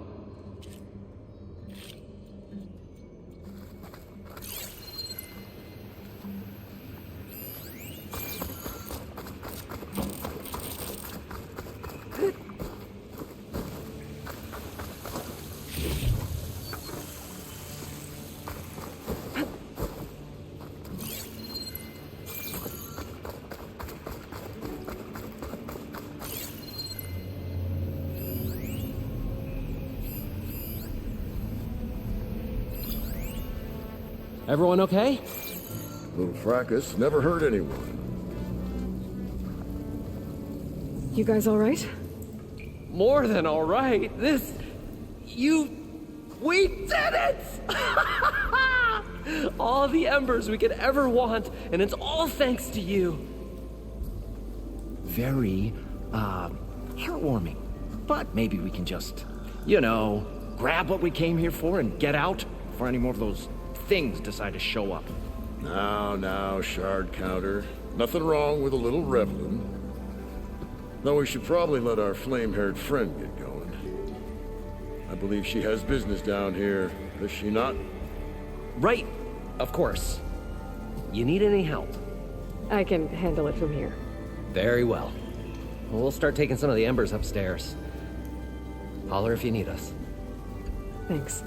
Everyone okay? Little fracas never hurt anyone. You guys all right? More than all right. We did it! All the embers we could ever want, and it's all thanks to you. Very, heartwarming. But maybe we can just, grab what we came here for and get out before any more of those things decide to show up. Now, shard counter. Nothing wrong with a little reveling. Though we should probably let our flame-haired friend get going. I believe she has business down here, does she not? Right, of course. You need any help? I can handle it from here. Very well. We'll start taking some of the embers upstairs. Holler if you need us. Thanks.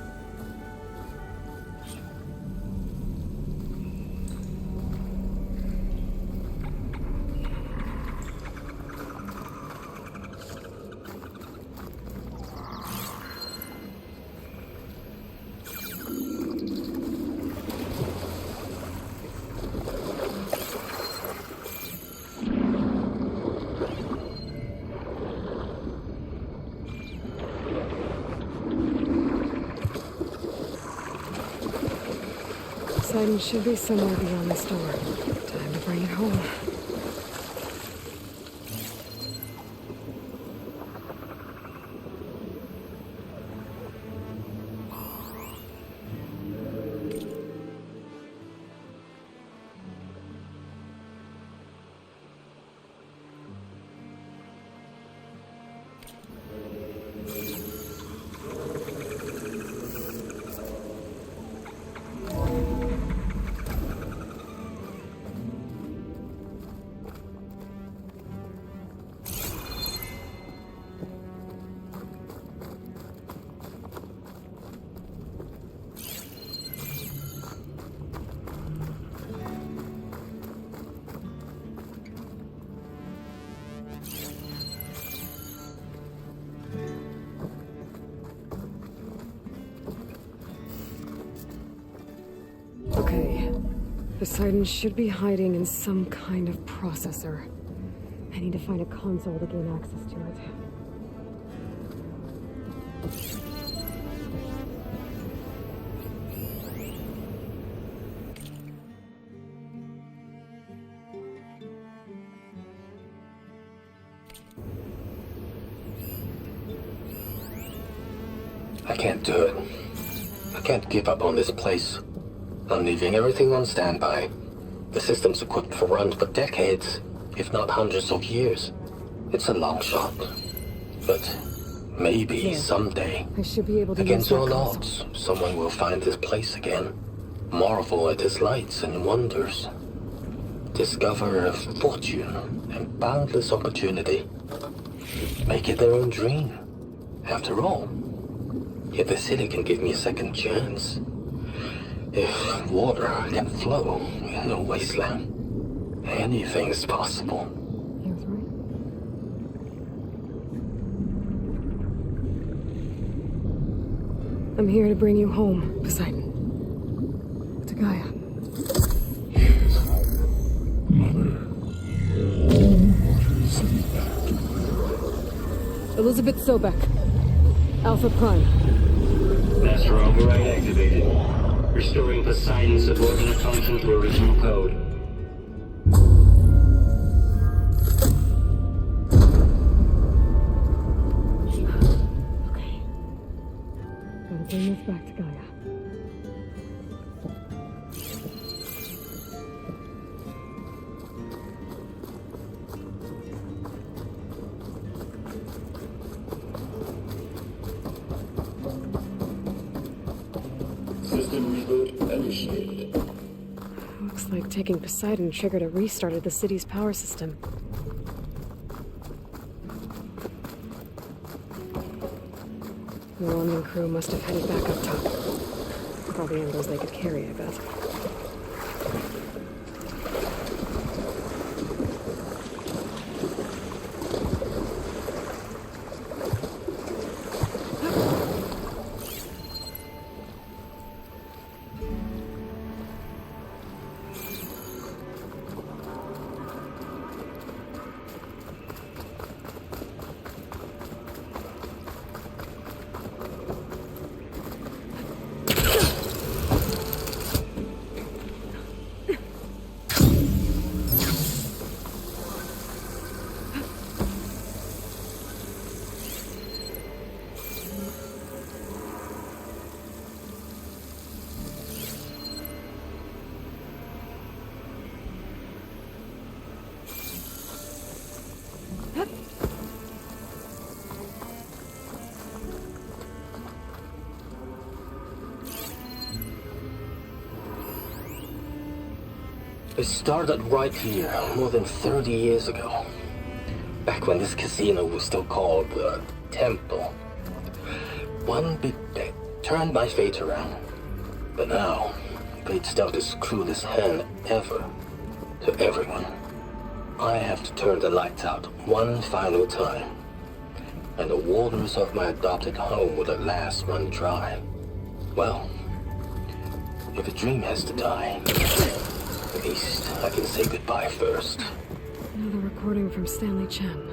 Poseidon should be somewhere beyond this door. Time to bring it home. Okay. Poseidon should be hiding in some kind of processor. I need to find a console to gain access to it. I can't do it. I can't give up on this place. I'm leaving everything on standby. The system's equipped for runs for decades, if not hundreds of years. It's a long shot. But maybe someday, I should be able to against use all that odds, someone will find this place again. Marvel at its lights and wonders. Discover a fortune and boundless opportunity. Make it their own dream. After all, if the city can give me a second chance, if water can flow in a wasteland, anything's possible. He was right. I'm here to bring you home, Poseidon. To Gaia. Elizabeth Sobek. Alpha Prime. Master override activated. Restoring Poseidon's subordinate function to original code. Okay. Gotta bring this back to Gaia. Looks like taking Poseidon triggered a restart of the city's power system. The landing crew must have headed back up top. Probably angles they could carry, I bet. It started right here, more than 30 years ago. Back when this casino was still called the Temple. One big bet turned my fate around. But now, fate's dealt this cruelest hand ever to everyone. I have to turn the lights out one final time. And the waters of my adopted home will at last run dry. Well, if a dream has to die, at least I can say goodbye first. Another recording from Stanley Chen.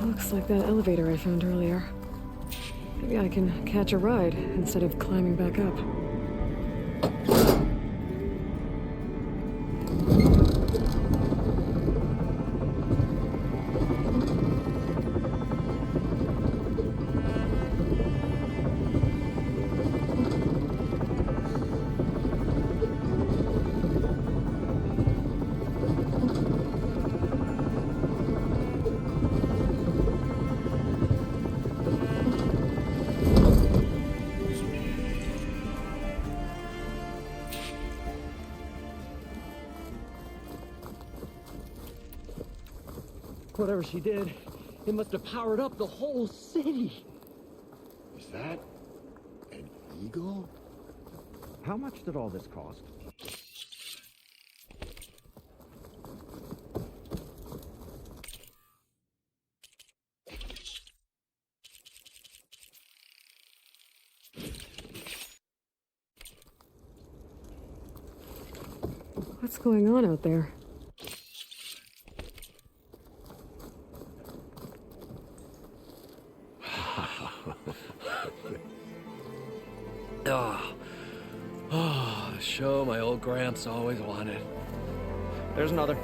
Looks like that elevator I found earlier. Maybe I can catch a ride instead of climbing back up. Whatever she did, it must have powered up the whole city. Is that an eagle? How much did all this cost? What's going on out there? Oh, the show my old Gramps always wanted. There's another.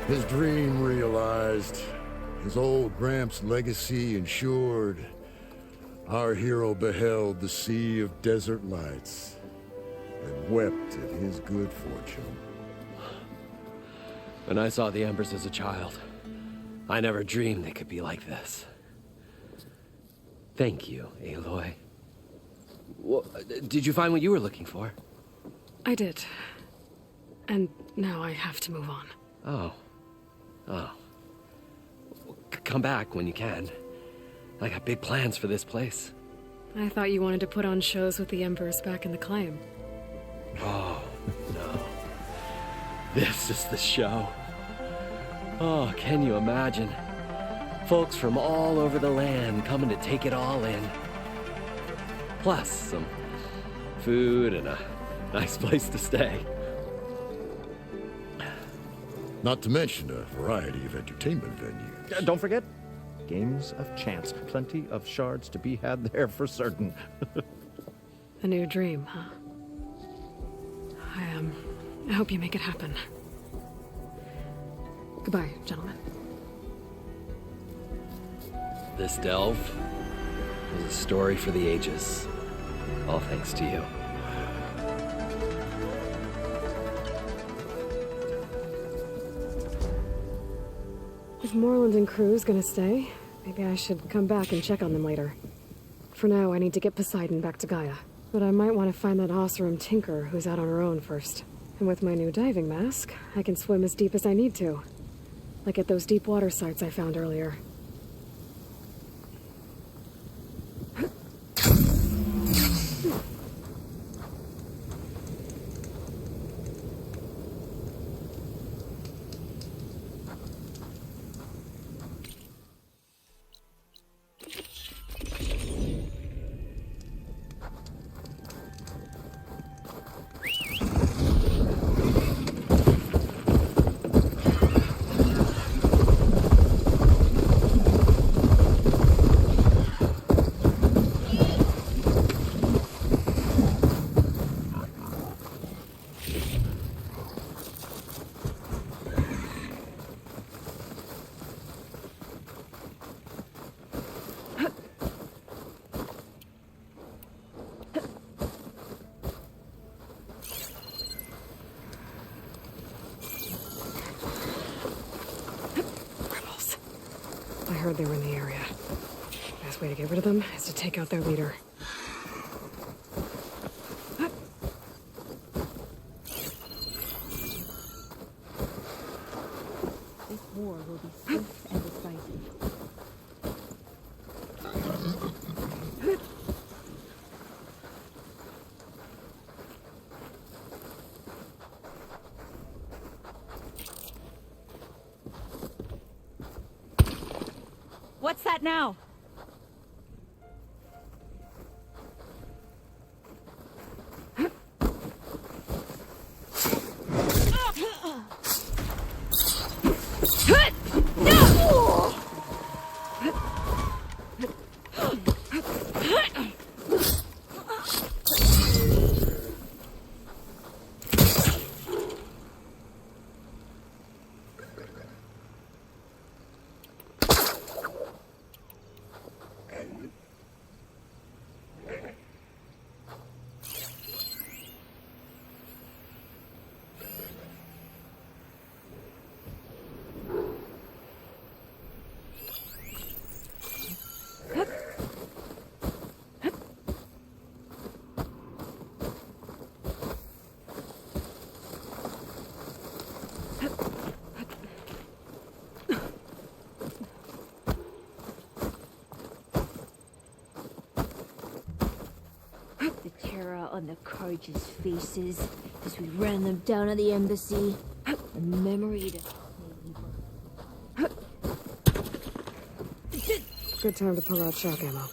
His dream realized. His old Gramps' legacy ensured. Our hero beheld the sea of desert lights. and wept at his good fortune. When I saw the Embers as a child, I never dreamed they could be like this. Thank you, Aloy. Did you find what you were looking for? I did. And now I have to move on. Oh. Come back when you can. I got big plans for this place. I thought you wanted to put on shows with the Embers back in the claim. Oh, no. This is the show. Oh, can you imagine? Folks from all over the land coming to take it all in. Plus some food and a nice place to stay. Not to mention a variety of entertainment venues. Don't forget, games of chance. Plenty of shards to be had there for certain. A new dream, huh? I hope you make it happen. Goodbye, gentlemen. This delve is a story for the ages. All thanks to you. If Moreland and crew's gonna stay, maybe I should come back and check on them later. For now, I need to get Poseidon back to Gaia. But I might want to find that Oseram Tinker who's out on her own first. And with my new diving mask, I can swim as deep as I need to. Like at those deep water sites I found earlier. I heard they were in the area. Best way to get rid of them is to take out their leader. This war will be swift and decisive. What's that now? The terror on the Carja's faces as we ran them down at the embassy. A memory to... Good time to pull out shock ammo.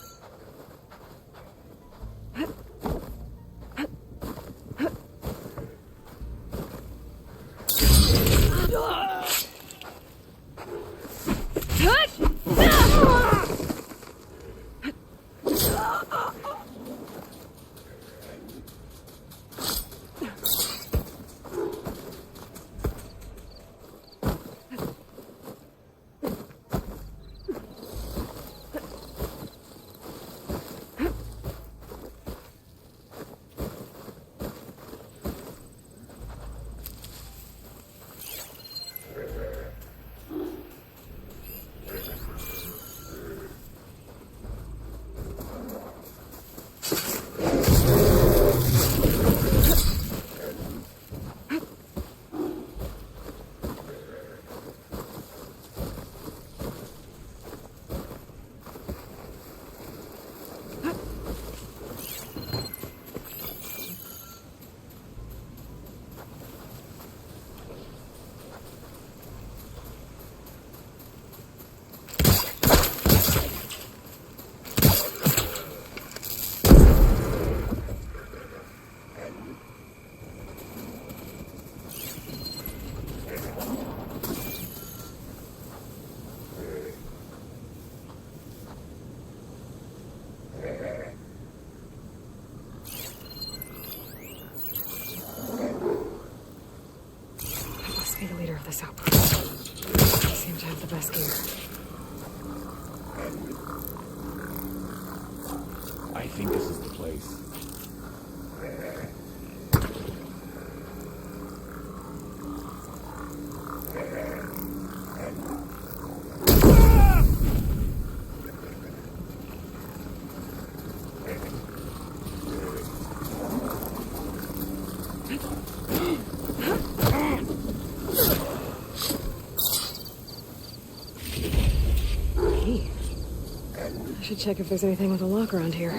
Must be the leader of this outpost. They seem to have the best gear. I think this is the place. Key. I should check if there's anything with a lock around here.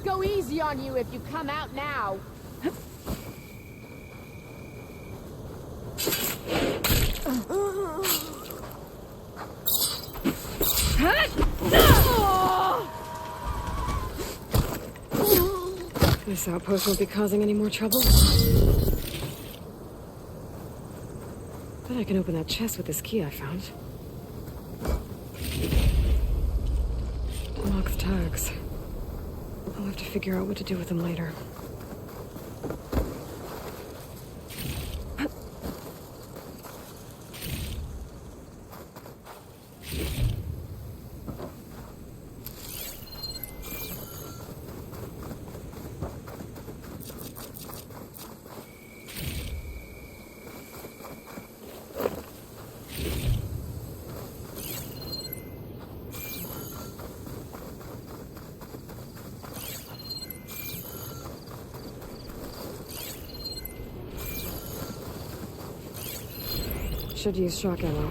Go easy on you if you come out now. This outpost won't be causing any more trouble. Bet I can open that chest with this key I found. Locked tags. I'll have to figure out what to do with them later. Should use shock ammo.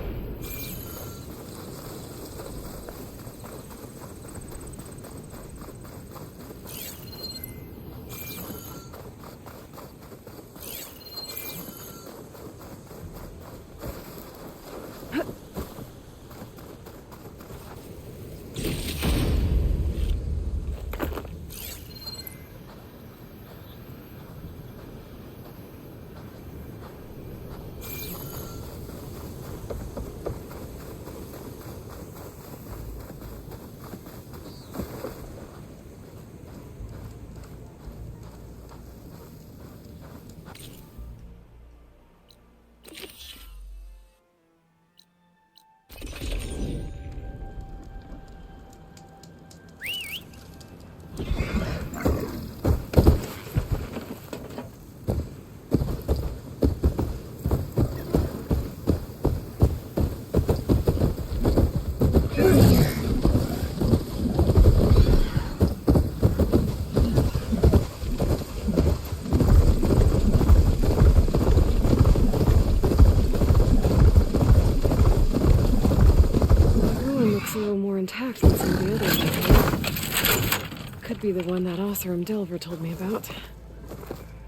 Could be the one that Oseram Delver told me about.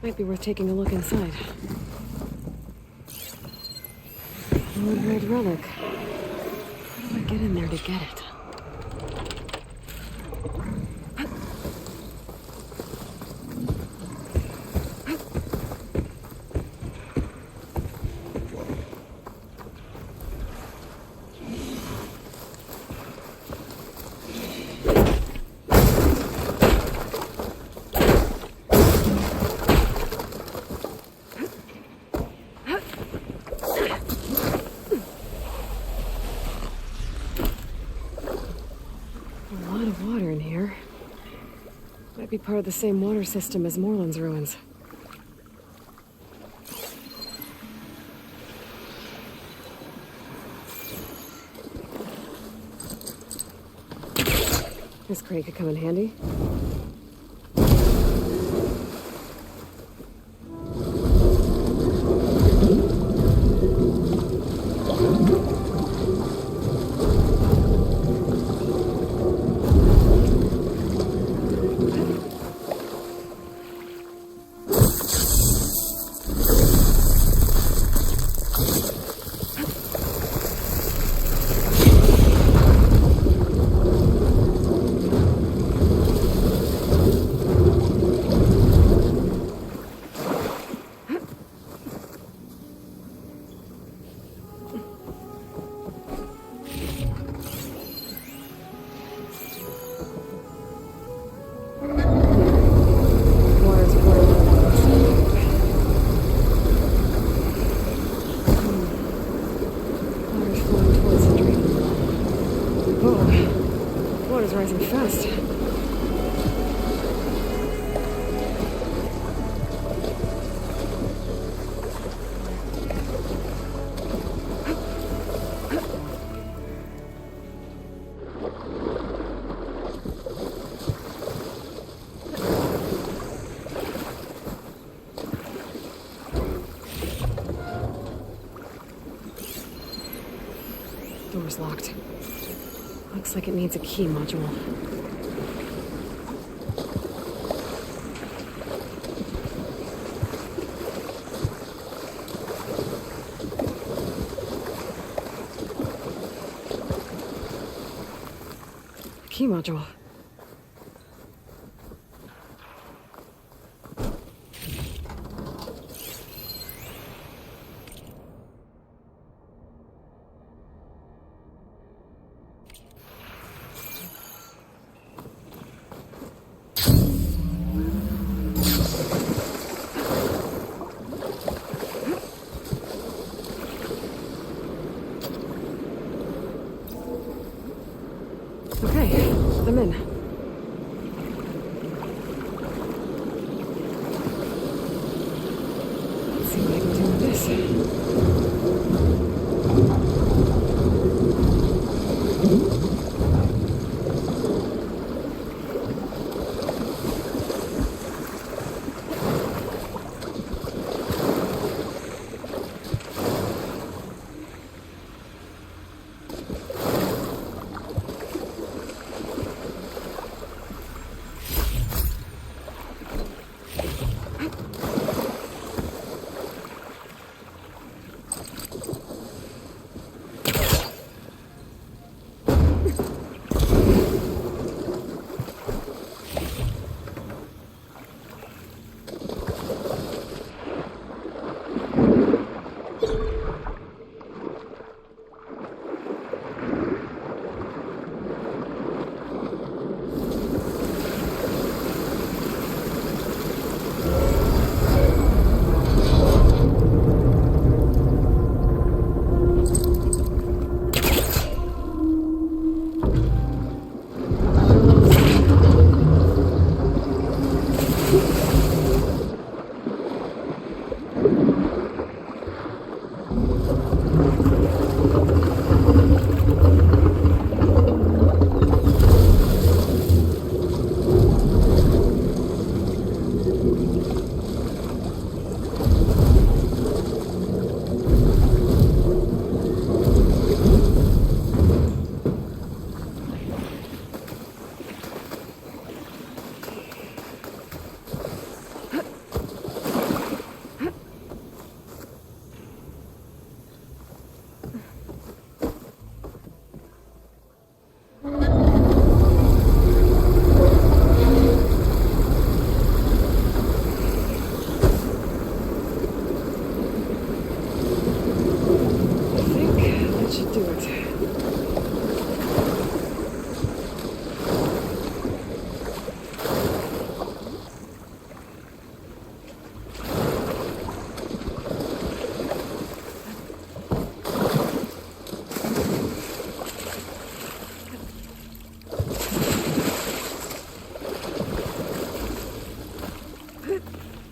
Might be worth taking a look inside. Old world relic. How do I get in there to get it? Be part of the same water system as Moreland's ruins. This crate could come in handy. Rising fast. Door's locked. Looks like it needs a key module. Key module. Okay, I'm in.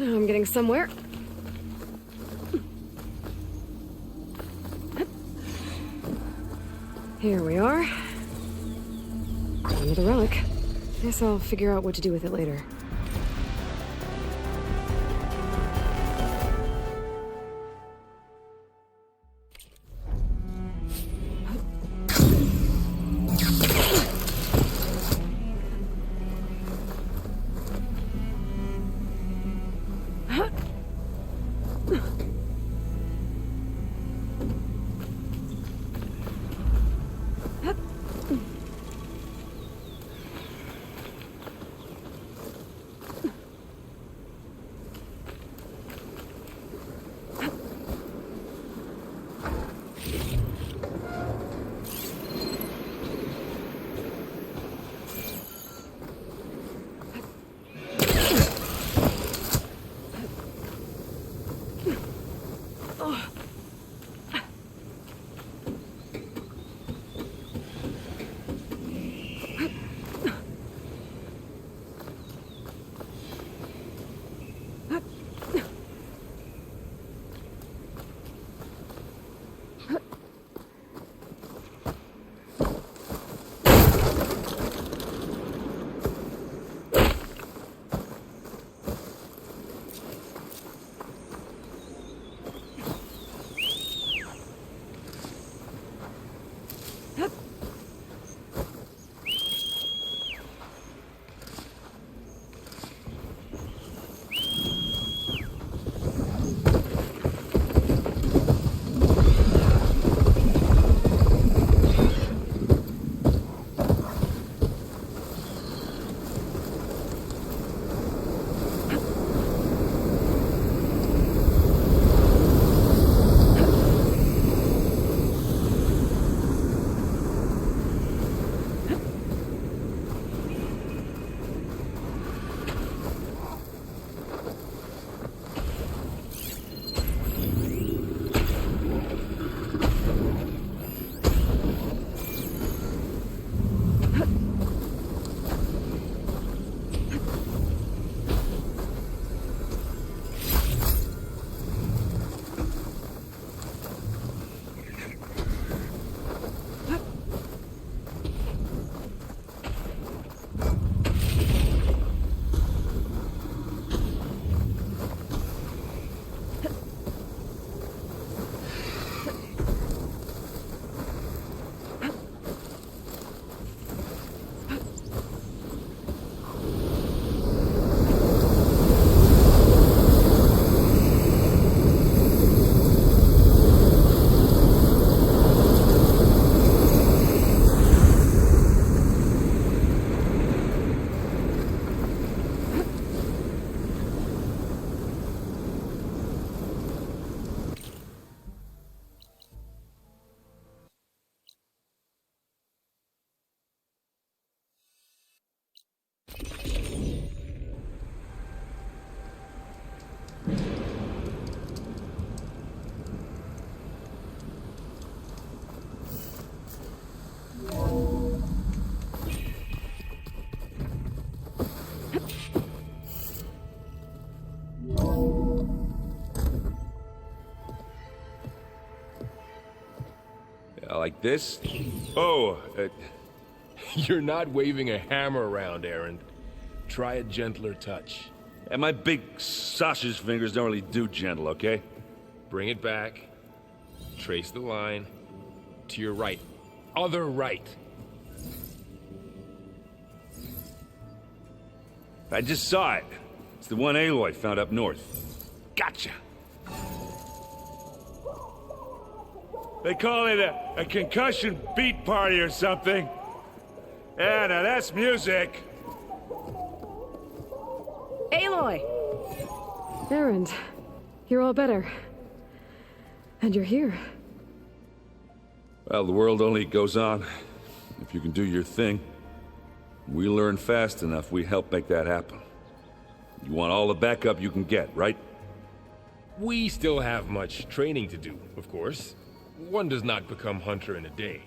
Now I'm getting somewhere. Here we are. Another relic. Guess I'll figure out what to do with it later. Like this? Oh, you're not waving a hammer around, Aaron. Try a gentler touch. And my big sausage fingers don't really do gentle, okay? Bring it back. Trace the line. To your right. Other right. I just saw it. It's the one Aloy found up north. Gotcha! They call it a concussion beat party or something. Yeah, now that's music. Aloy! Erend, you're all better. And you're here. Well, the world only goes on if you can do your thing. We learn fast enough, we help make that happen. You want all the backup you can get, right? We still have much training to do, of course. One does not become hunter in a day.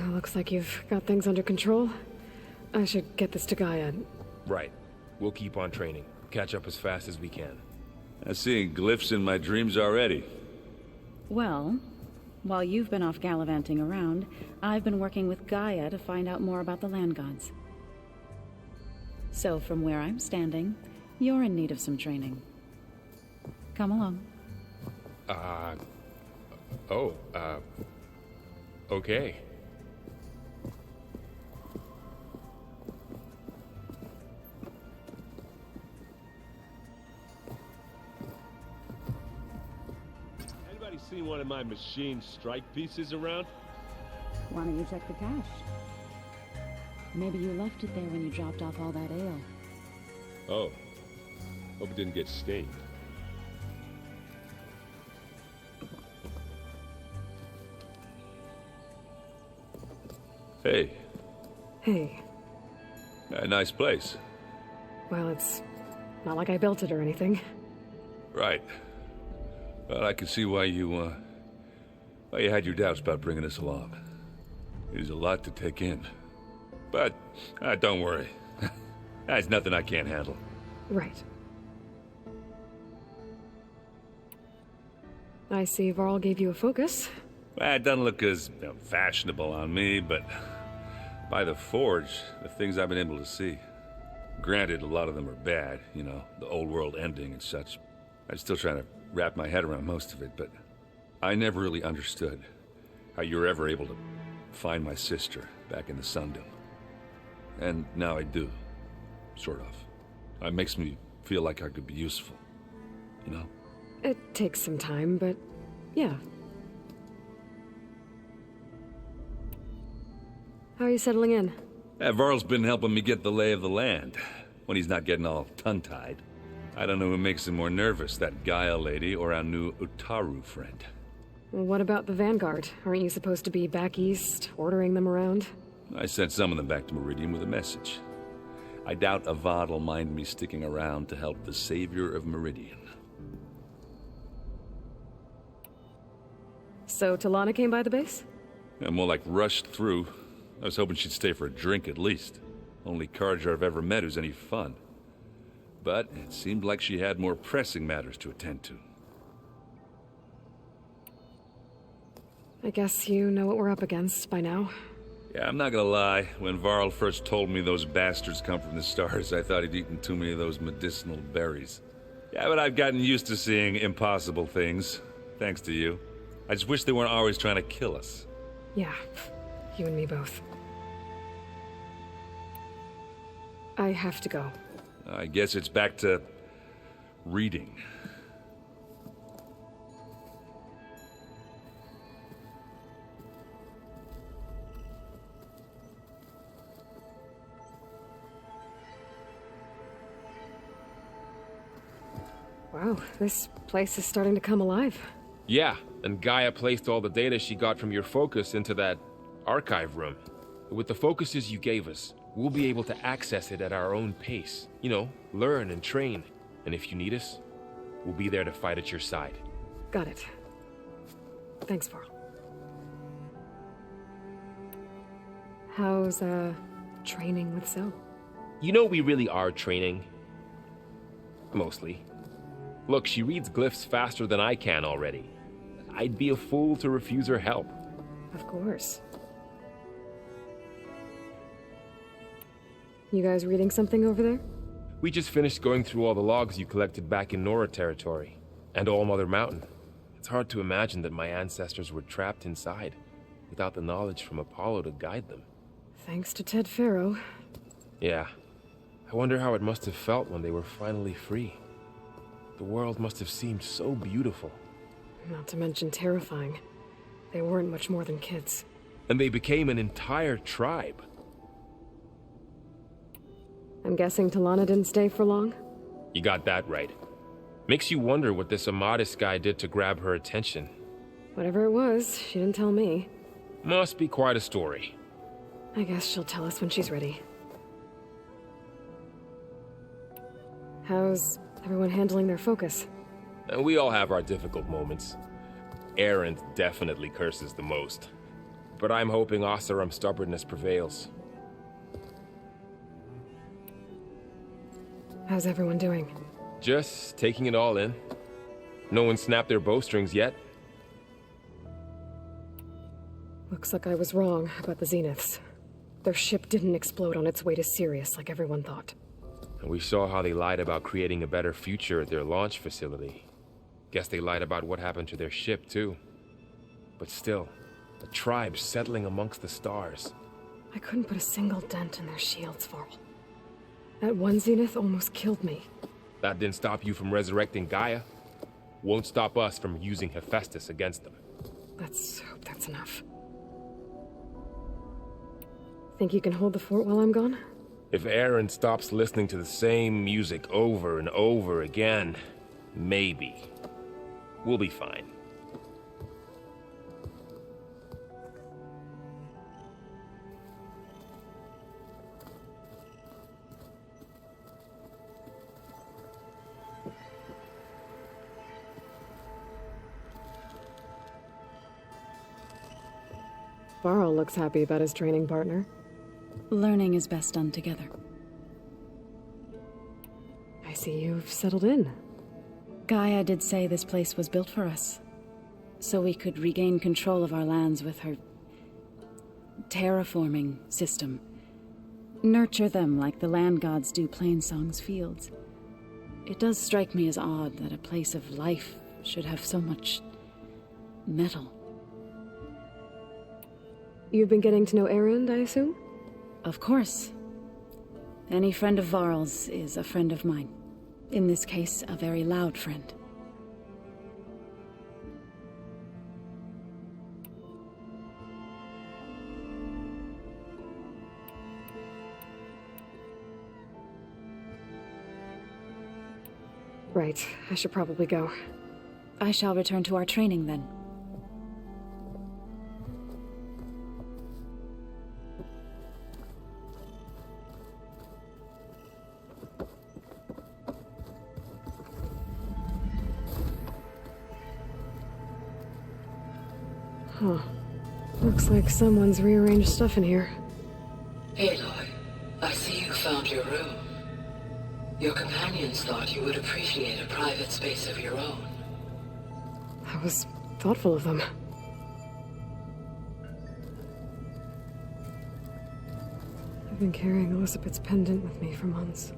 Looks like you've got things under control. I should get this to Gaia. Right. We'll keep on training. catch up as fast as we can. I'm seeing glyphs in my dreams already. Well, while you've been off gallivanting around, I've been working with Gaia to find out more about the land gods. So from where I'm standing, you're in need of some training. Come along. Okay. Anybody seen one of my machine strike pieces around? Why don't you check the cache? Maybe you left it there when you dropped off all that ale. Oh. Hope it didn't get stained. Hey. Hey. A nice place. Well, it's not like I built it or anything. Right. Well, I can see why you had your doubts about bringing us along. It is a lot to take in. But, don't worry. That's nothing I can't handle. Right. I see Varl gave you a focus. Well, it doesn't look as fashionable on me, but by the Forge, the things I've been able to see. Granted, a lot of them are bad, you know, the old world ending and such. I'm still trying to wrap my head around most of it, but I never really understood how you were ever able to find my sister back in the Sundom. And now I do, sort of. It makes me feel like I could be useful, you know? It takes some time, but yeah. How are you settling in? Varl's been helping me get the lay of the land, when he's not getting all tongue-tied. I don't know who makes him more nervous, that Gaia lady or our new Utaru friend. What about the Vanguard? Aren't you supposed to be back east, ordering them around? I sent some of them back to Meridian with a message. I doubt Avad will mind me sticking around to help the savior of Meridian. So Talana came by the base? Yeah, more like rushed through. I was hoping she'd stay for a drink at least. Only Carja I've ever met who's any fun. But it seemed like she had more pressing matters to attend to. I guess you know what we're up against by now. Yeah, I'm not gonna lie. When Varl first told me those bastards come from the stars, I thought he'd eaten too many of those medicinal berries. Yeah, but I've gotten used to seeing impossible things, thanks to you. I just wish they weren't always trying to kill us. Yeah, you and me both. I have to go. I guess it's back to reading. Wow, this place is starting to come alive. Yeah, and Gaia placed all the data she got from your focus into that archive room. With the focuses you gave us, we'll be able to access it at our own pace. You know, learn and train. And if you need us, we'll be there to fight at your side. Got it. Thanks, Varl. How's, training with Zoe? You know we really are training. Mostly. Look, she reads glyphs faster than I can already. I'd be a fool to refuse her help. Of course. You guys reading something over there? We just finished going through all the logs you collected back in Nora territory, and All Mother Mountain. It's hard to imagine that my ancestors were trapped inside, without the knowledge from Apollo to guide them. Thanks to Ted Faro. Yeah. I wonder how it must have felt when they were finally free. The world must have seemed so beautiful. Not to mention terrifying. They weren't much more than kids. And they became an entire tribe. I'm guessing Talana didn't stay for long? You got that right. Makes you wonder what this Amadis guy did to grab her attention. Whatever it was, she didn't tell me. Must be quite a story. I guess she'll tell us when she's ready. How's everyone handling their focus? And we all have our difficult moments. Erend definitely curses the most. But I'm hoping How's everyone doing? Just taking it all in. No one snapped their bowstrings yet. Looks like I was wrong about the Zeniths. Their ship didn't explode on its way to Sirius like everyone thought. And we saw how they lied about creating a better future at their launch facility. Guess they lied about what happened to their ship, too. But still, a tribe settling amongst the stars. I couldn't put a single dent in their shields, Varl. That one Zenith almost killed me. That didn't stop you from resurrecting Gaia. Won't stop us from using Hephaestus against them. Let's hope that's enough. Think you can hold the fort while I'm gone? If Aaron stops listening to the same music over and over again, maybe. We'll be fine. Varl looks happy about his training partner. Learning is best done together. I see you've settled in. Gaia did say this place was built for us, so we could regain control of our lands with her terraforming system. Nurture them like the land gods do Plainsong's fields. It does strike me as odd that a place of life should have so much metal. You've been getting to know Aaron, I assume? Of course. Any friend of Varl's is a friend of mine. In this case, a very loud friend. Right, I should probably go. I shall return to our training then. Huh. Looks like someone's rearranged stuff in here. Aloy, I see you found your room. Your companions thought you would appreciate a private space of your own. That was thoughtful of them. I've been carrying Elizabeth's pendant with me for months.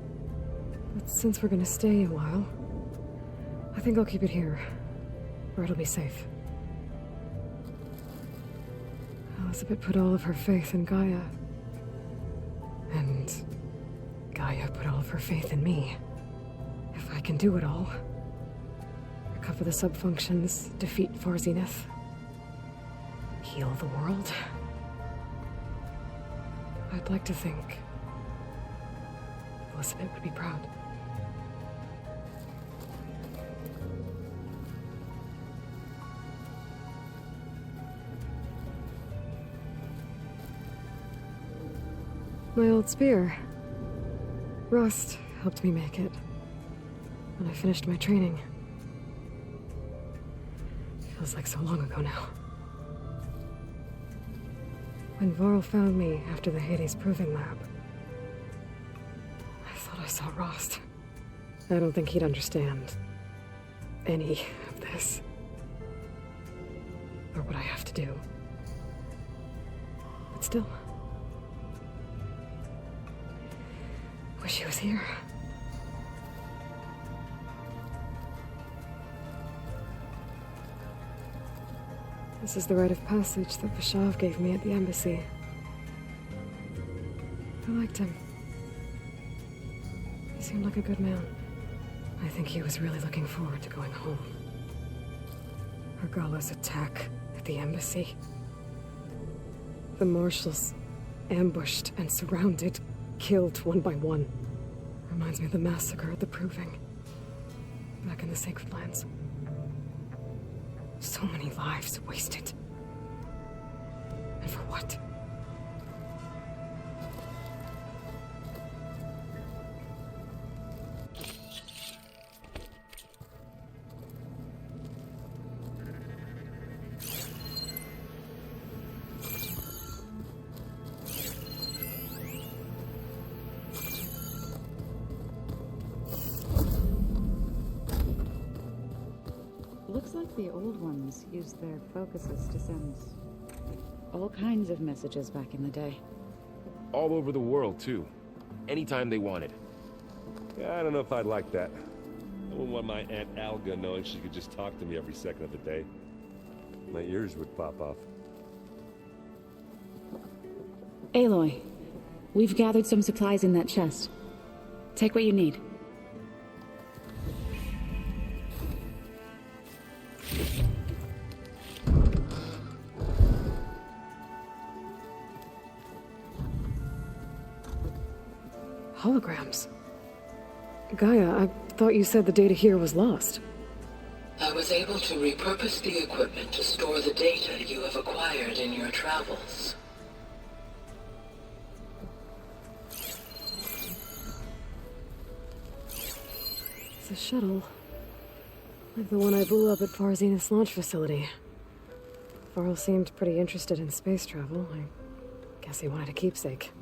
But since we're gonna stay a while, I think I'll keep it here, where it'll be safe. Elizabeth put all of her faith in Gaia. And Gaia put all of her faith in me. If I can do it all, recover the subfunctions, defeat 4 Zenith, heal the world, I'd like to think Elizabeth would be proud. My old spear. Rust helped me make it when I finished my training. Feels like so long ago now. When Varl found me after the Hades Proving Lab, I thought I saw Rost. I don't think he'd understand any of this, or what I have to do. But still, wish he was here. This is the rite of passage that Vashav gave me at the embassy. I liked him. He seemed like a good man. I think he was really looking forward to going home. Argala's attack at the embassy. The marshals ambushed and surrounded, killed one by one. Reminds me of the massacre at the Proving, back in the Sacred Lands. So many lives wasted. And for what? Looks like the old ones used their focuses to send all kinds of messages back in the day. All over the world, too. Anytime they wanted. Yeah, I don't know if I'd like that. I wouldn't want my Aunt Alga knowing she could just talk to me every second of the day. My ears would pop off. Aloy, we've gathered some supplies in that chest. Take what you need. Holograms. Gaia, I thought you said the data here was lost. I was able to repurpose the equipment to store the data you have acquired in your travels. It's a shuttle. Like the one I blew up at Farzena's launch facility. Varl seemed pretty interested in space travel. I guess he wanted a keepsake.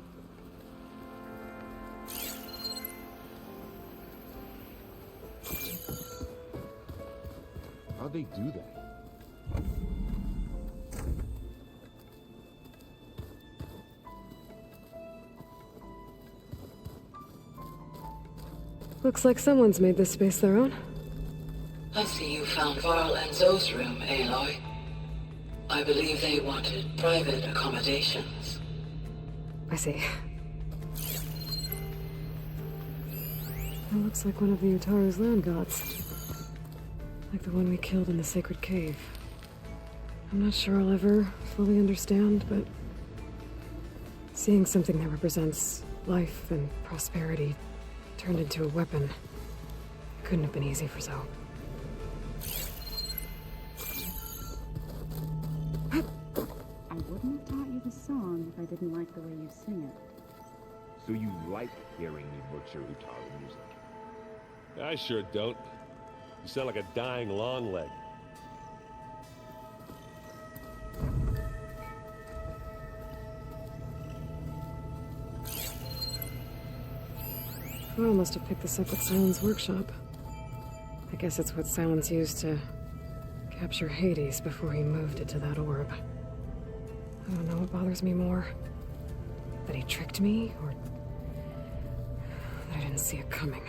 How'd they do that? Looks like someone's made this space their own. I see you found Varl and Zoe's room, Aloy. I believe they wanted private accommodations. I see. It looks like one of the Utaru's land gods. Like the one we killed in the sacred cave. I'm not sure I'll ever fully understand, but seeing something that represents life and prosperity turned into a weapon couldn't have been easy for Zoe. I wouldn't have taught you the song if I didn't like the way you sing it. So you like hearing me butcher Utaru music? I sure don't. You sound like a dying long leg. Varl must have picked this up at Silent's workshop. I guess it's what Silence used to capture Hades before he moved it to that orb. I don't know what bothers me more. That he tricked me, or that I didn't see it coming.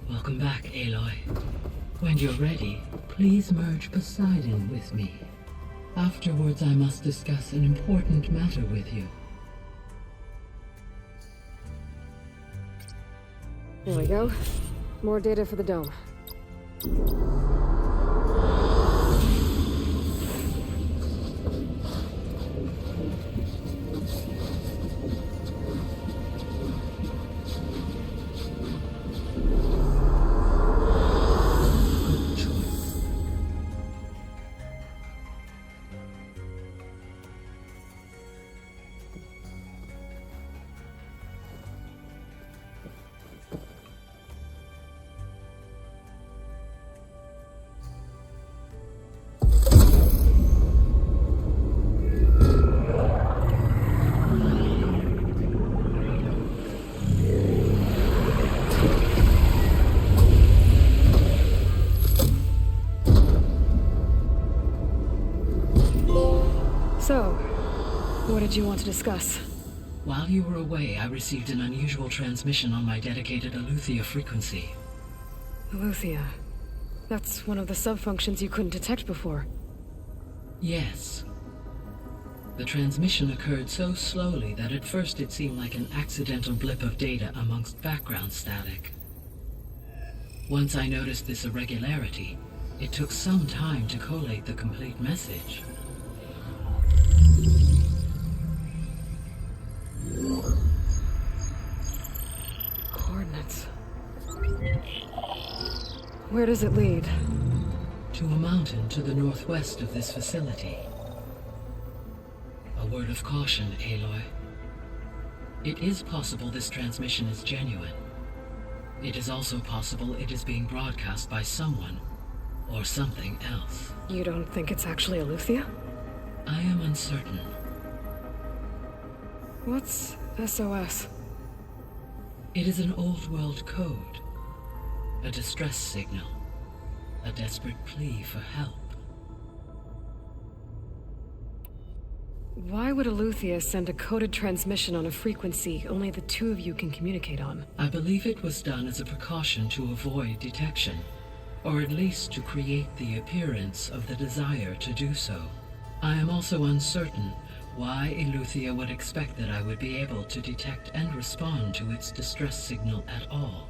Welcome back, Aloy. When you're ready, please merge Poseidon with me. Afterwards, I must discuss an important matter with you. There we go. More data for the dome. So, what did you want to discuss? While you were away, I received an unusual transmission on my dedicated Aletheia frequency. Aletheia. That's one of the sub-functions you couldn't detect before. Yes. The transmission occurred so slowly that at first it seemed like an accidental blip of data amongst background static. Once I noticed this irregularity, It took some time to collate the complete message. Coordinates. Where does it lead? To a mountain to the northwest of this facility. A word of caution, Aloy. It is possible this transmission is genuine. It is also possible it is being broadcast by someone or something else. You don't think it's actually Eleuthia? I am uncertain. What's SOS? It is an old world code. A distress signal. A desperate plea for help. Why would Eleuthia send a coded transmission on a frequency only the two of you can communicate on? I believe it was done as a precaution to avoid detection, or at least to create the appearance of the desire to do so. I am also uncertain why Eleuthia would expect that I would be able to detect and respond to its distress signal at all.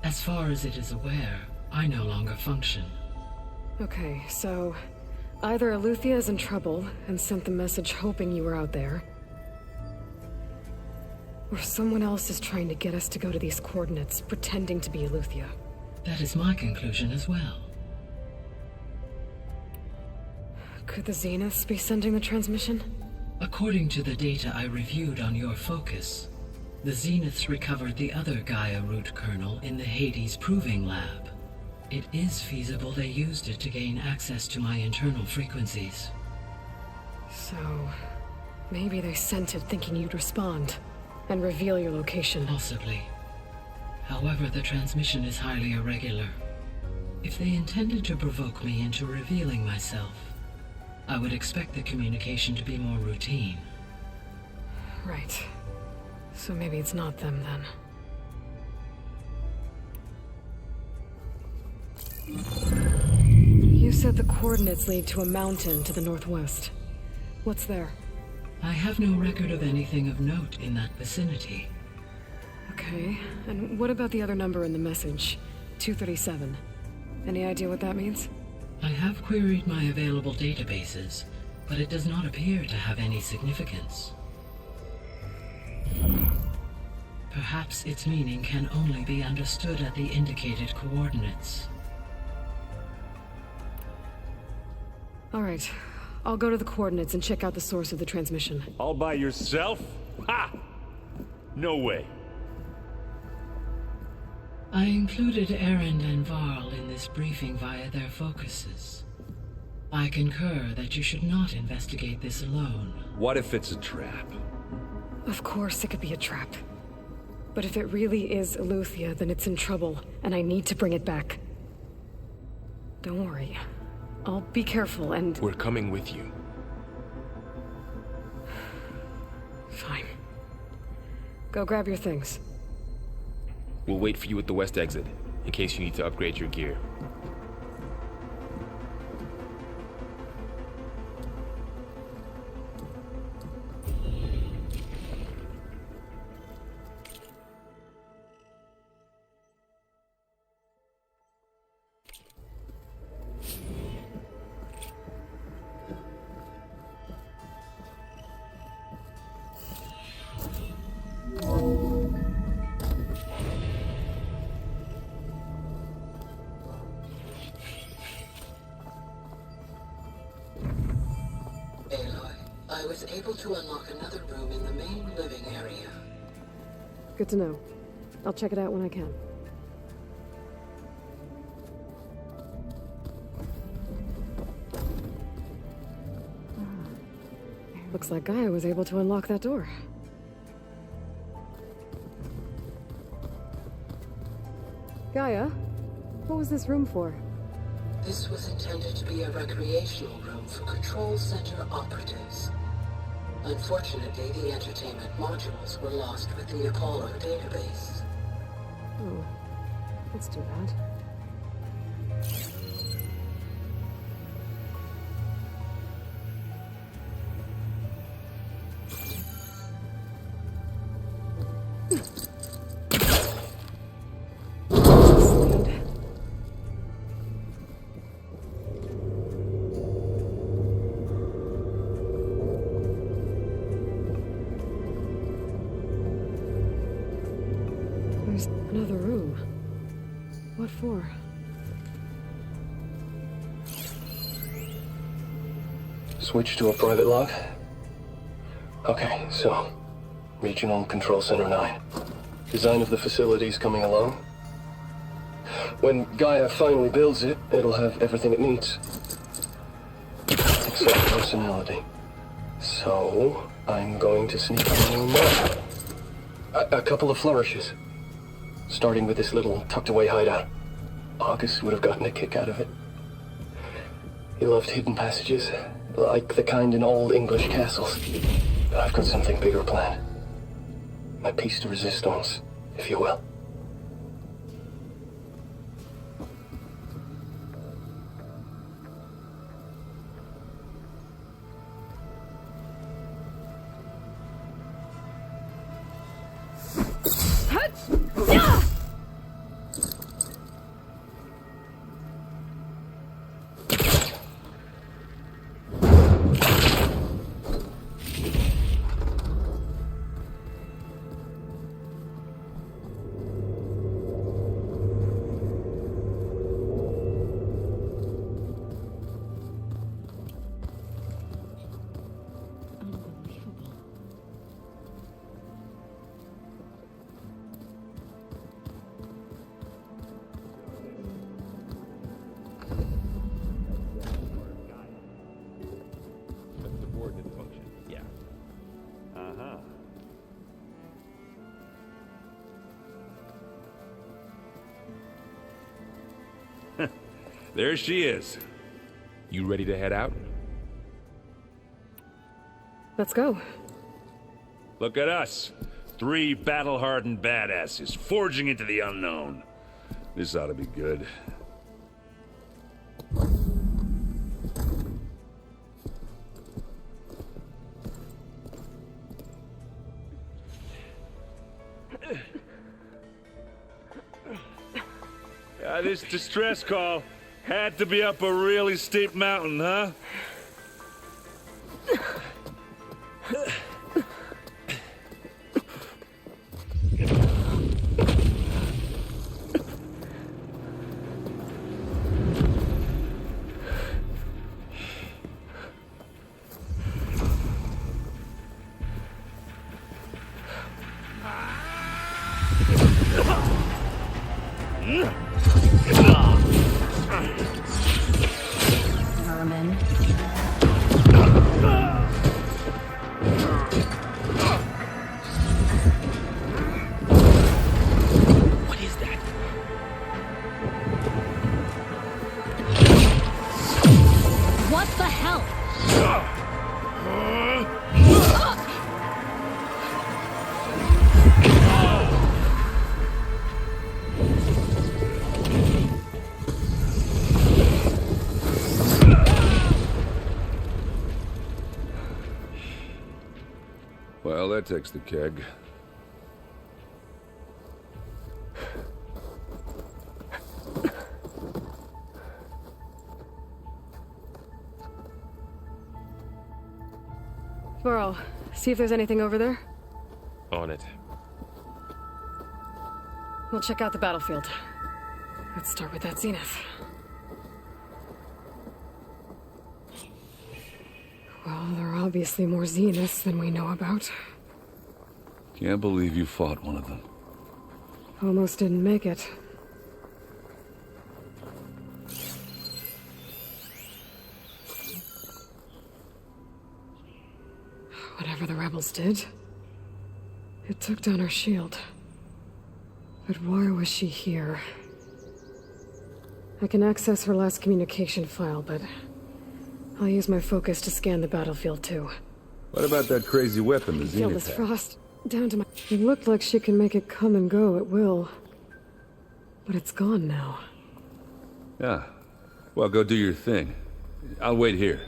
As far as it is aware, I no longer function. Okay, so either Eleuthia is in trouble and sent the message hoping you were out there, or someone else is trying to get us to go to these coordinates, pretending to be Eleuthia. That is my conclusion as well. Could the Zeniths be sending the transmission? According to the data I reviewed on your focus, the Zeniths recovered the other Gaia root kernel in the Hades Proving Lab. It is feasible they used it to gain access to my internal frequencies. So, maybe they sent it thinking you'd respond and reveal your location. Possibly. However, the transmission is highly irregular. If they intended to provoke me into revealing myself, I would expect the communication to be more routine. Right. So maybe it's not them then. You said the coordinates lead to a mountain to the northwest. What's there? I have no record of anything of note in that vicinity. Okay, and what about the other number in the message? 237. Any idea what that means? I have queried my available databases, but it does not appear to have any significance. Perhaps its meaning can only be understood at the indicated coordinates. All right, I'll go to the coordinates and check out the source of the transmission. All by yourself? Ha! No way. I included Erend and Varl in this briefing via their focuses. I concur that you should not investigate this alone. What if it's a trap? Of course it could be a trap. But if it really is Eleuthia, then it's in trouble, and I need to bring it back. Don't worry. I'll be careful and... We're coming with you. Fine. Go grab your things. We'll wait for you at the west exit, in case you need to upgrade your gear. I was able to unlock another room in the main living area. Good to know. I'll check it out when I can. Looks like Gaia was able to unlock that door. Gaia, what was this room for? This was intended to be a recreational room for Control Center operatives. Unfortunately, the entertainment modules were lost with the Apollo database. Oh, that's too bad. What for? Switch to a private log? Okay, so... Regional Control Center 9. Design of the facility's coming along. When Gaia finally builds it, it'll have everything it needs. Except personality. So, I'm going to sneak in more. A couple of flourishes. Starting with this little tucked-away hideout. August would have gotten a kick out of it. He loved hidden passages, like the kind in old English castles. But I've got something bigger planned. My piece de resistance, if you will. There she is. You ready to head out? Let's go. Look at us. 3 battle-hardened badasses forging into the unknown. This ought to be good. This distress call had to be up a really steep mountain, huh? Vermin. What is that? What the hell? Well, that takes the keg. Burrow, see if there's anything over there. On it. We'll check out the battlefield. Let's start with that zenith. Well, there are obviously more zeniths than we know about. Can't believe you fought one of them. Almost didn't make it. Whatever the rebels did, it took down our shield. But why was she here? I can access her last communication file, but I'll use my focus to scan the battlefield too. What about that crazy weapon the Feel Zenith this had? frost down to my... It looked like she can make it come and go at will. But it's gone now. Yeah. Well, go do your thing. I'll wait here.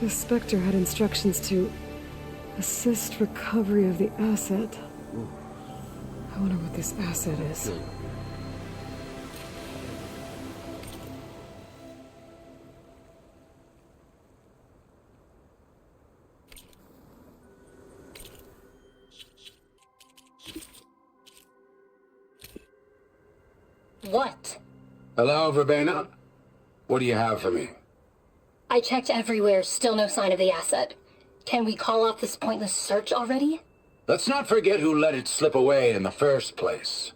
The Spectre had instructions to assist recovery of the asset. I wonder what this asset is. What? Hello, Verbena. What do you have for me? I checked everywhere, still no sign of the asset. Can we call off this pointless search already? Let's not forget who let it slip away in the first place.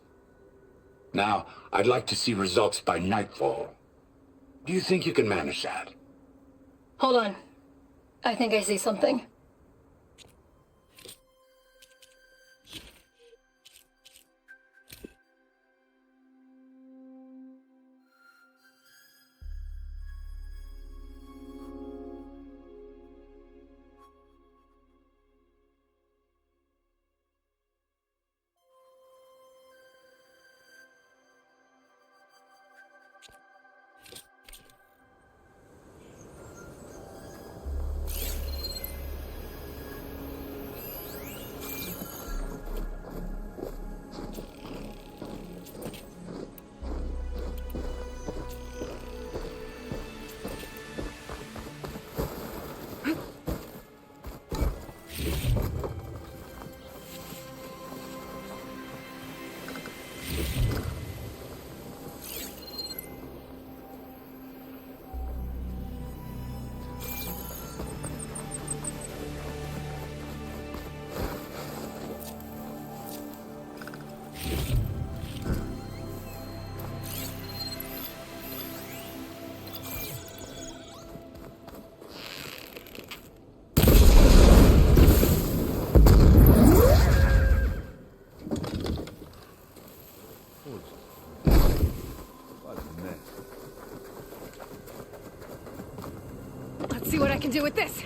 Now, I'd like to see results by nightfall. Do you think you can manage that? Hold on. I think I see something. Let's see what I can do with this.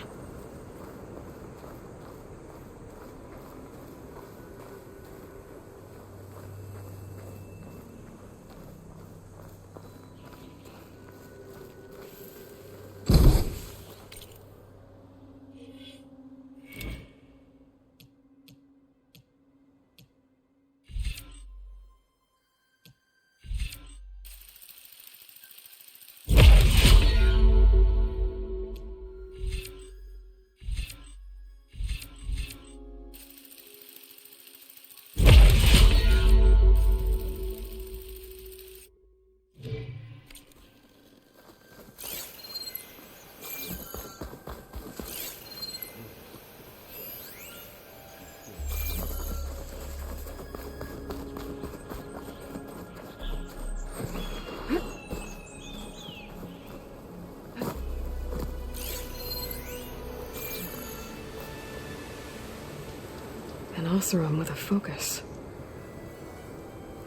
An Oseram with a focus.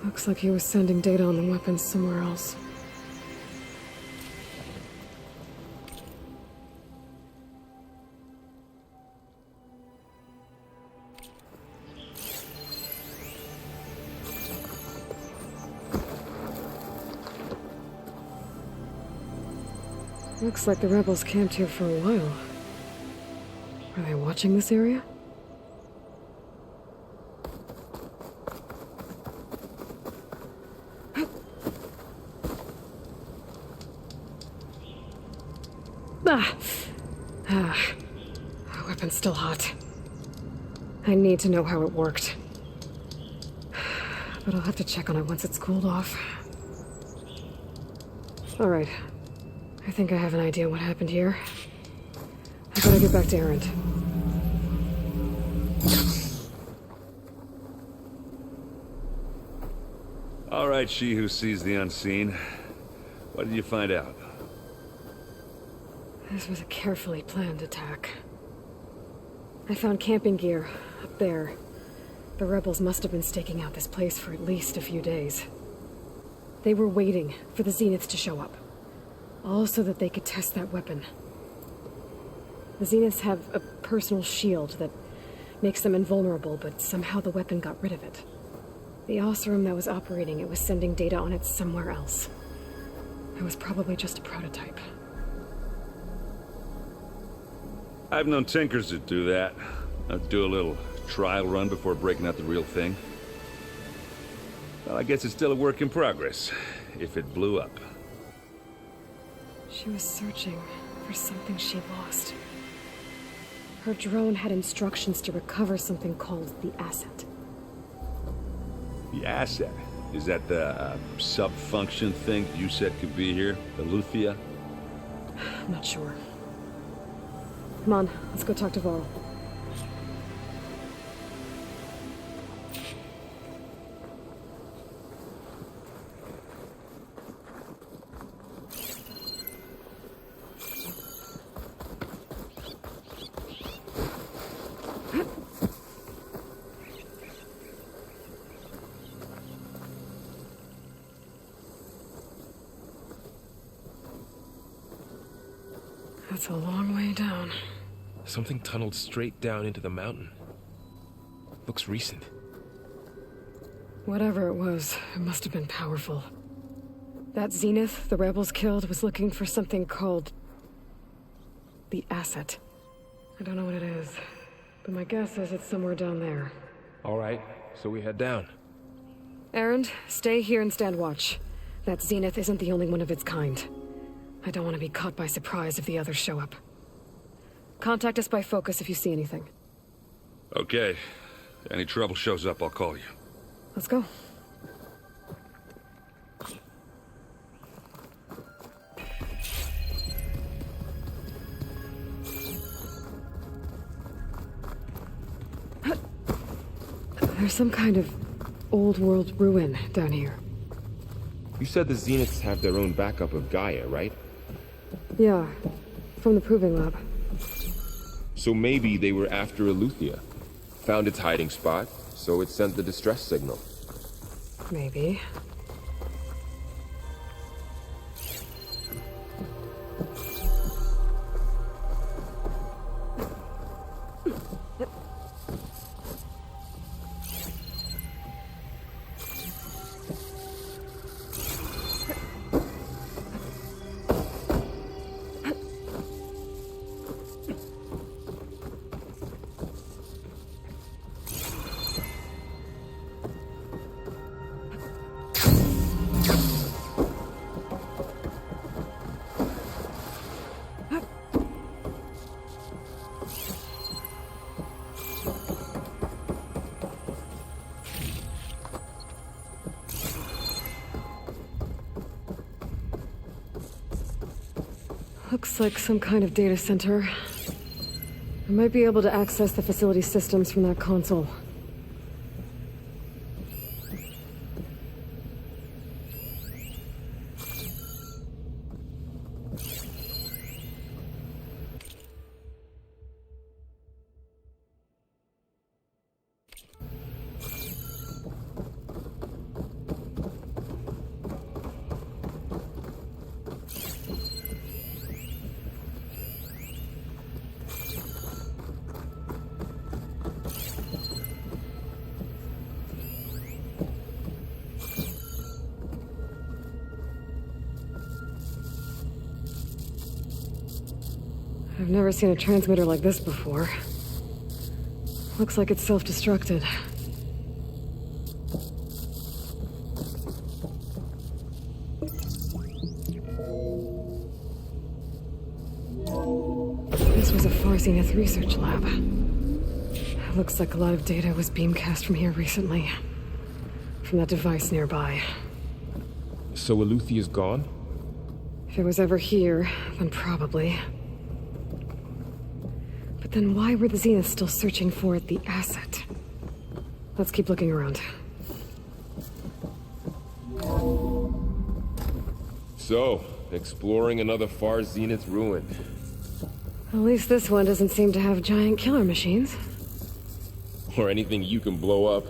Looks like he was sending data on the weapons somewhere else. Looks like the rebels camped here for a while. Are they watching this area? Weapon's still hot. I need to know how it worked. But I'll have to check on it once it's cooled off. Alright. I think I have an idea what happened here. I gotta get back to Erend. All right, she who sees the unseen. What did you find out? This was a carefully planned attack. I found camping gear up there. The rebels must have been staking out this place for at least a few days. They were waiting for the Zeniths to show up. All so that they could test that weapon. The Zeniths have a personal shield that makes them invulnerable, but somehow the weapon got rid of it. The Oseram that was operating it was sending data on it somewhere else. It was probably just a prototype. I've known tinkers that do that. I'd do a little trial run before breaking out the real thing. Well, I guess it's still a work in progress, if it blew up. She was searching for something she lost. Her drone had instructions to recover something called the asset. The asset? Is that the sub-function thing you said could be here? The Luthia? I'm not sure. Come on, let's go talk to Varl. That's a long way down. Something tunneled straight down into the mountain. Looks recent. Whatever it was, it must have been powerful. That Zenith the rebels killed was looking for something called the asset. I don't know what it is, but my guess is it's somewhere down there. All right, so we head down. Erend, stay here and stand watch. That Zenith isn't the only one of its kind. I don't want to be caught by surprise if the others show up. Contact us by focus if you see anything. Okay. Any trouble shows up, I'll call you. Let's go. There's some kind of old world ruin down here. You said the Zeniths have their own backup of Gaia, right? Yeah, from the Proving Lab. So maybe they were after Eleuthia. Found its hiding spot, so it sent the distress signal. Maybe. Looks like some kind of data center. I might be able to access the facility systems from that console. I've never seen a transmitter like this before. Looks like it's self-destructed. This was a Far Zenith research lab. Looks like a lot of data was beamcast from here recently. From that device nearby. So Eleuthea's gone? If it was ever here, then probably. But then why were the Zeniths still searching for the asset? Let's keep looking around. So, exploring another Far Zenith ruin. At least this one doesn't seem to have giant killer machines. Or anything you can blow up.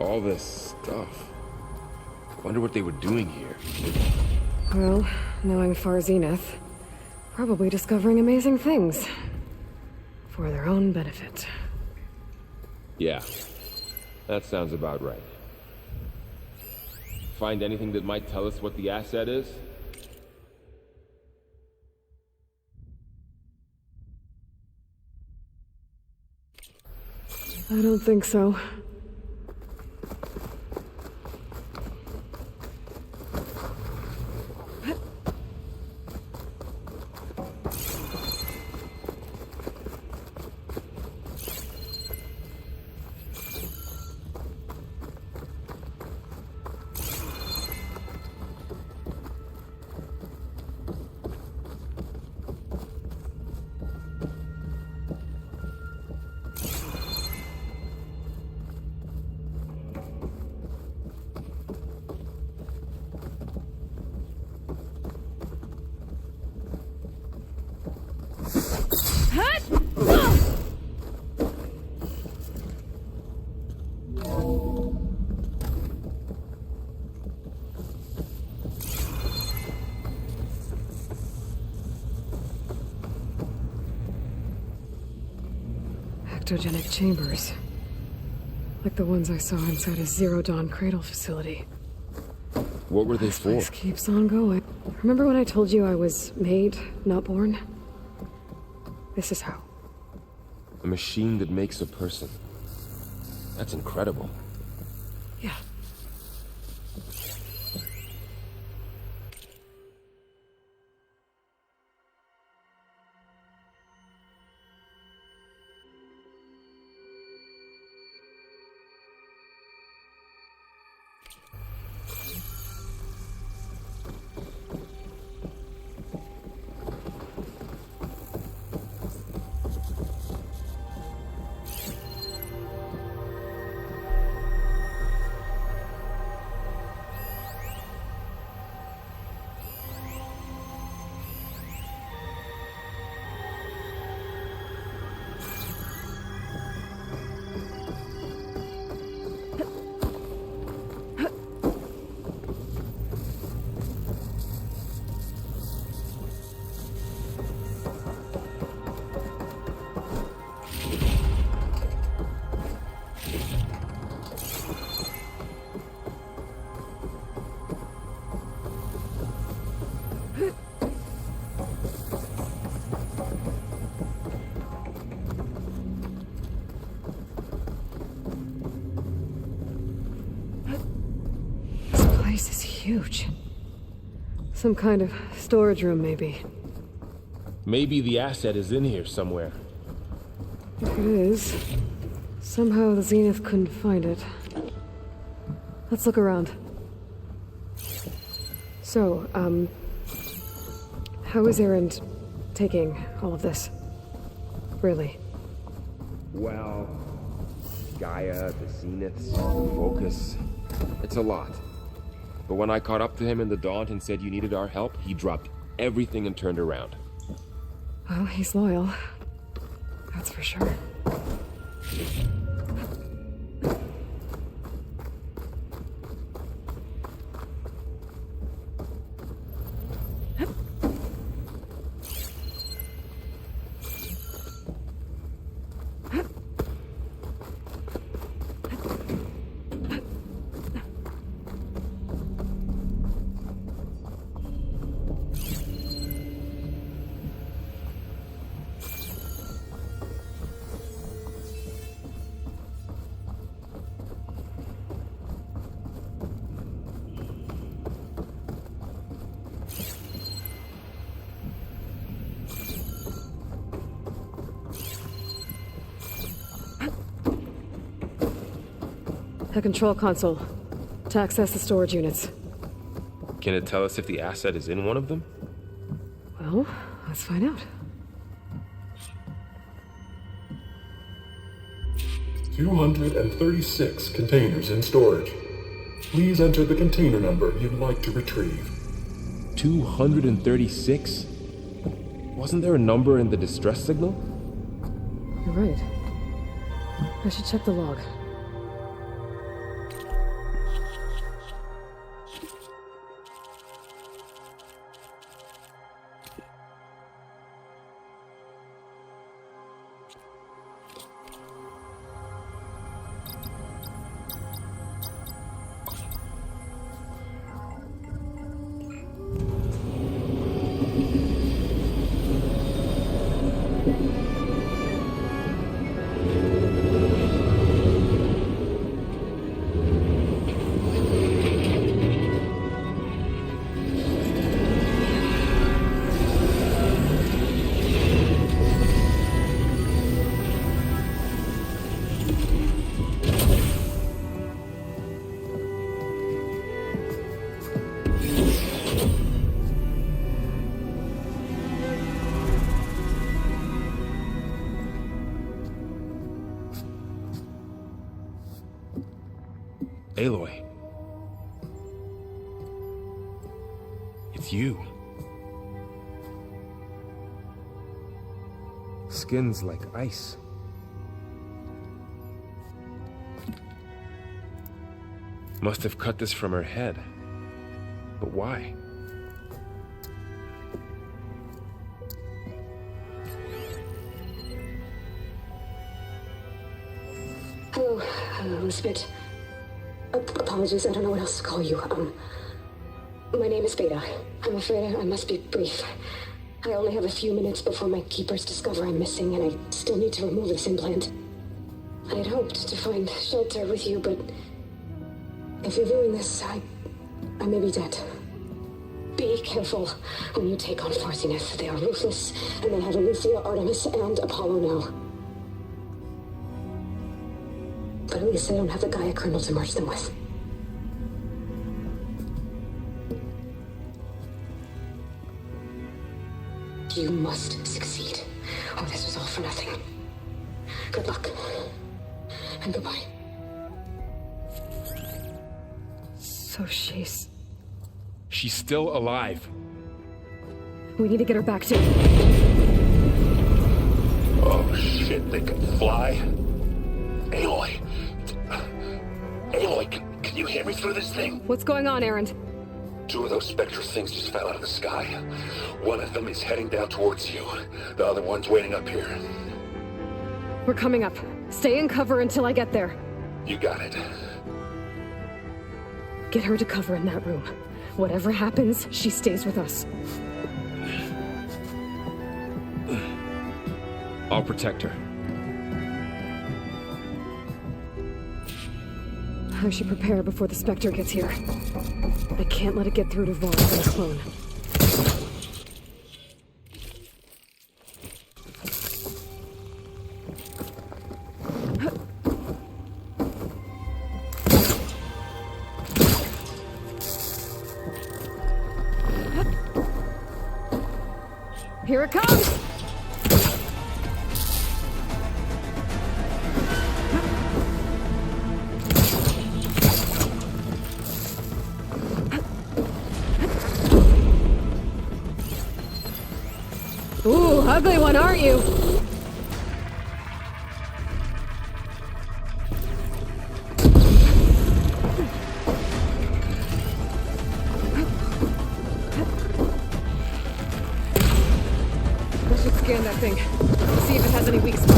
All this stuff. Wonder what they were doing here. Well, knowing Far Zenith, probably discovering amazing things. For their own benefit. Yeah, that sounds about right. Find anything that might tell us what the asset is? I don't think so. Ectogenic chambers. Like the ones I saw inside a Zero Dawn cradle facility. What were they This for? place keeps on going. Remember when I told you I was made, not born? This is how. A machine that makes a person. That's incredible. Yeah. This is huge. Some kind of storage room, maybe. Maybe the asset is in here somewhere. If it is, somehow the Zenith couldn't find it. Let's look around. So, how is Erend taking all of this? Really? Well, Gaia, the Zeniths, Focus. It's a lot. But when I caught up to him in the Daunt and said you needed our help, he dropped everything and turned around. Well, he's loyal. That's for sure. The control console. To access the storage units. Can it tell us if the asset is in one of them? Well, let's find out. 236 containers in storage. Please enter the container number you'd like to retrieve. 236? Wasn't there a number in the distress signal? You're right. I should check the log. Aloy. It's you. Skin's like ice. Must have cut this from her head. But why? Hello, Elizabeth. Apologies, I don't know what else to call you. My name is Beta. I'm afraid I must be brief. I only have a few minutes before my keepers discover I'm missing, and I still need to remove this implant. I had hoped to find shelter with you, but if you're doing this, I may be dead. Be careful when you take on Farsineth. They are ruthless, and they have Eleuthia, Artemis, and Apollo now. But at least I don't have the Gaia kernel to merge them with. You must succeed, or this was all for nothing. Good luck, and goodbye. So she's still alive. We need to get her back to... Oh shit, they can fly? Aloy. Aloy, can you hear me through this thing? What's going on, Erend? 2 of those spectral things just fell out of the sky. One of them is heading down towards you. The other one's waiting up here. We're coming up. Stay in cover until I get there. You got it. Get her to cover in that room. Whatever happens, she stays with us. I'll protect her. I should prepare before the Spectre gets here. I can't let it get through to Vaughn and the clone. Here it comes! Ooh, ugly one, aren't you? I should scan that thing. See if it has any weak spots.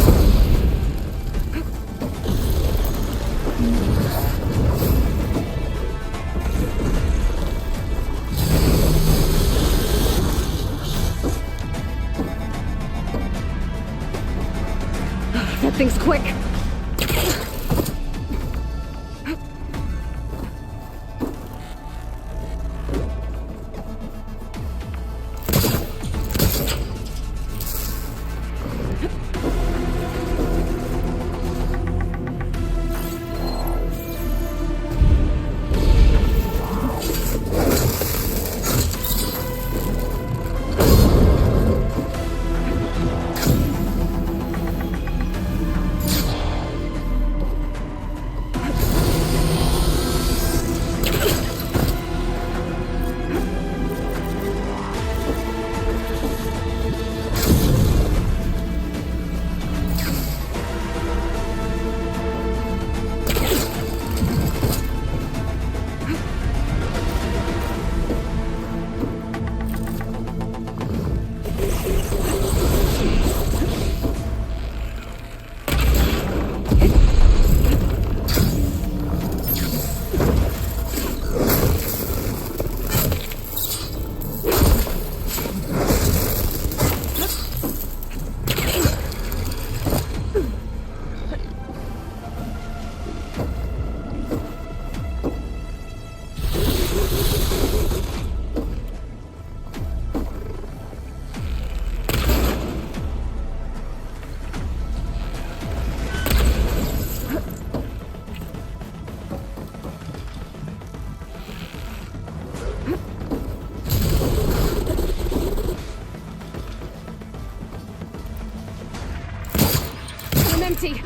That thing's quick. empty.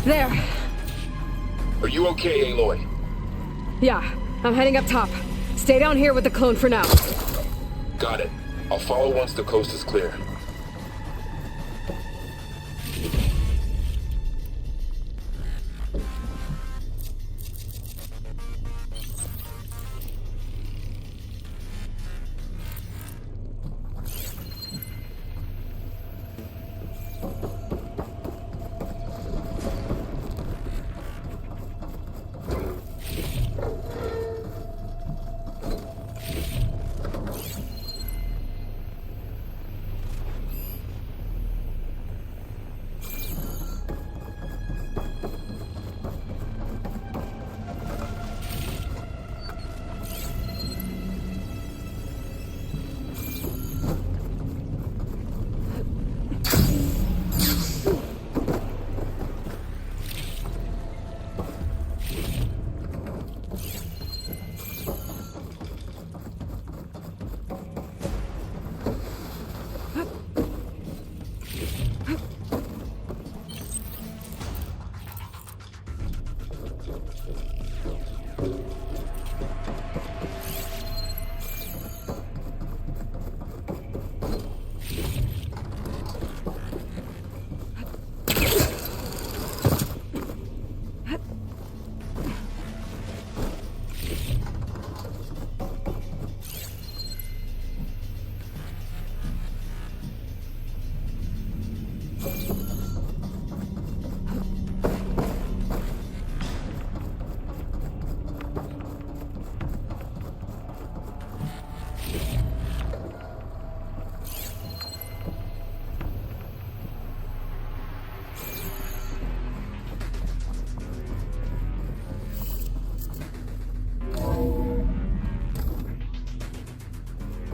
There. Are you okay, Aloy? Yeah, I'm heading up top. Stay down here with the clone for now. Got it. I'll follow once the coast is clear.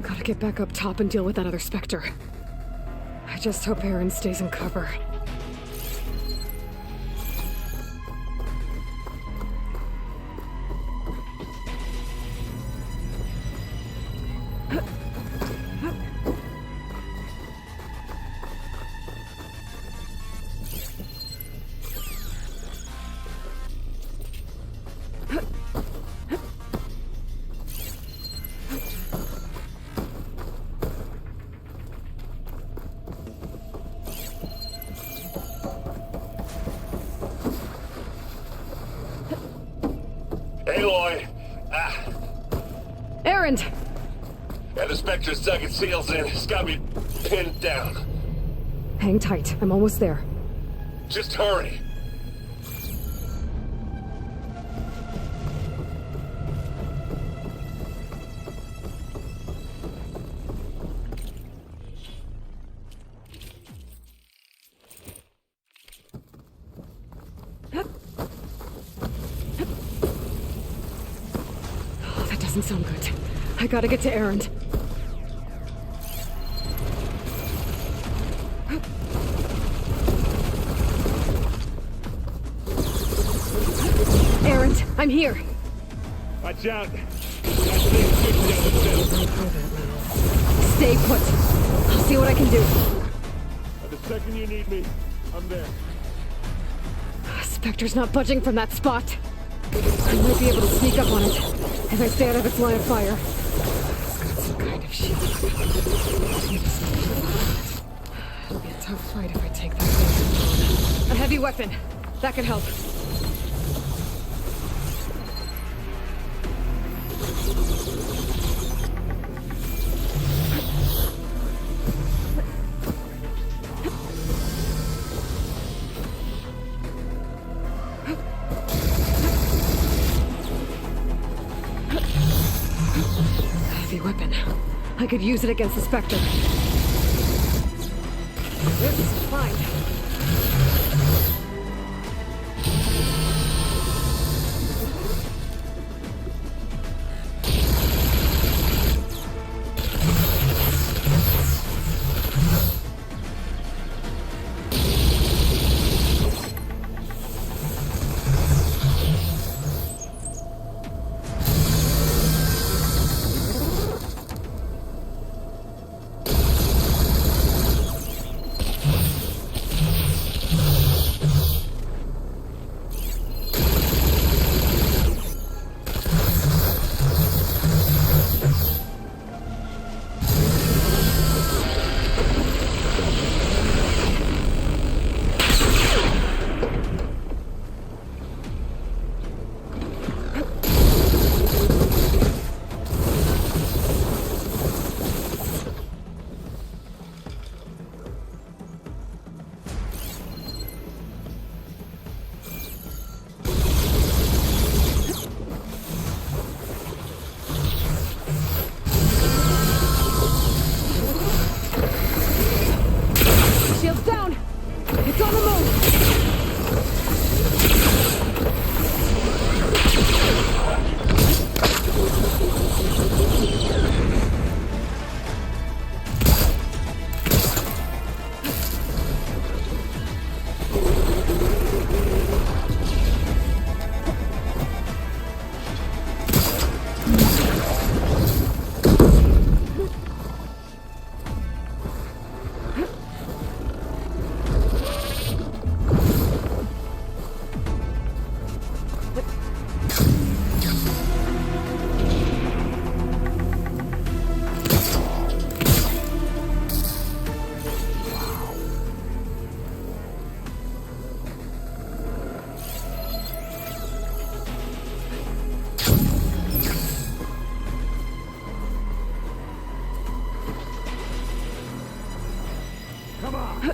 Gotta get back up top and deal with that other Spectre. I just hope Aaron stays in cover. Aloy! Aaron! And the Spectre's dug its seals in. It's got me pinned down. Hang tight. I'm almost there. Just hurry. That doesn't sound good. I gotta get to Aaron. Aaron, I'm here. Watch out. Stay put. I'll see what I can do. The second you need me, I'm there. Spectre's not budging from that spot. I might be able to sneak up on it if I stay out of its line of fire. It's got some kind of shield. It'll be a tough fight if I take that thing. A heavy weapon. That could help. I could use it against the Spectre. This is fine. Shields down! It's on the move! Come on!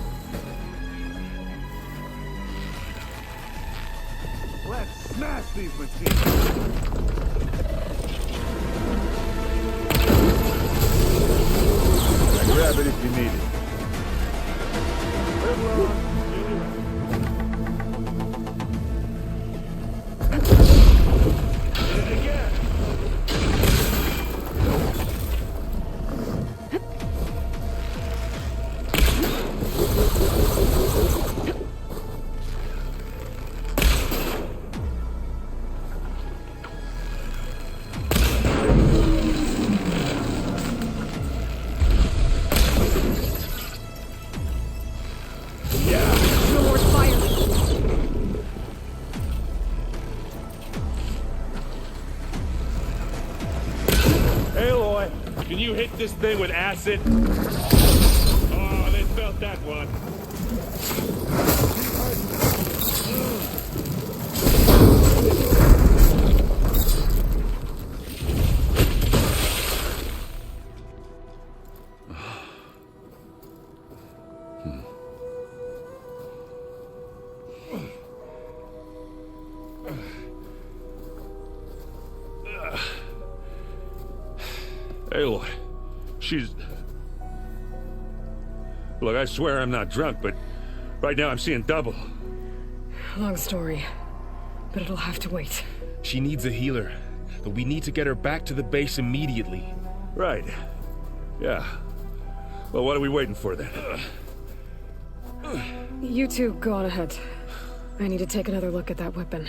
Let's smash these machines! Grab it if you need it. Can you hit this thing with acid? Oh, they felt that one. Aloy, she's... Look, I swear I'm not drunk, but right now I'm seeing double. Long story, but it'll have to wait. She needs a healer, but we need to get her back to the base immediately. Right. Yeah. Well, what are we waiting for then? You two go on ahead. I need to take another look at that weapon.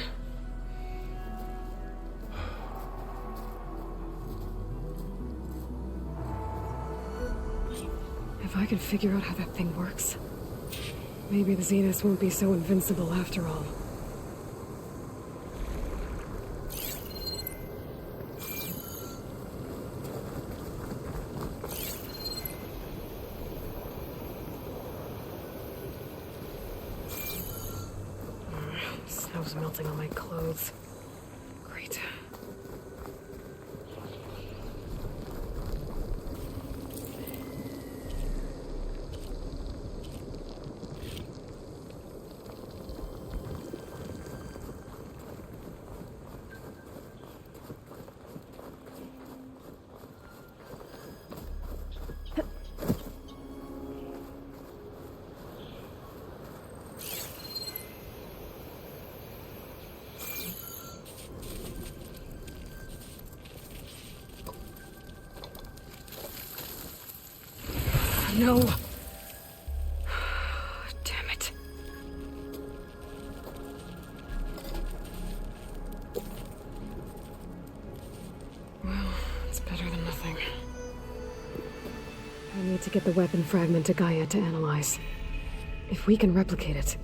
If I can figure out how that thing works, maybe the Zeniths won't be so invincible after all. Snow's melting on my clothes. Great. no. Damn it. Well, it's better than nothing. I need to get the weapon fragment to Gaia to analyze. If we can replicate it,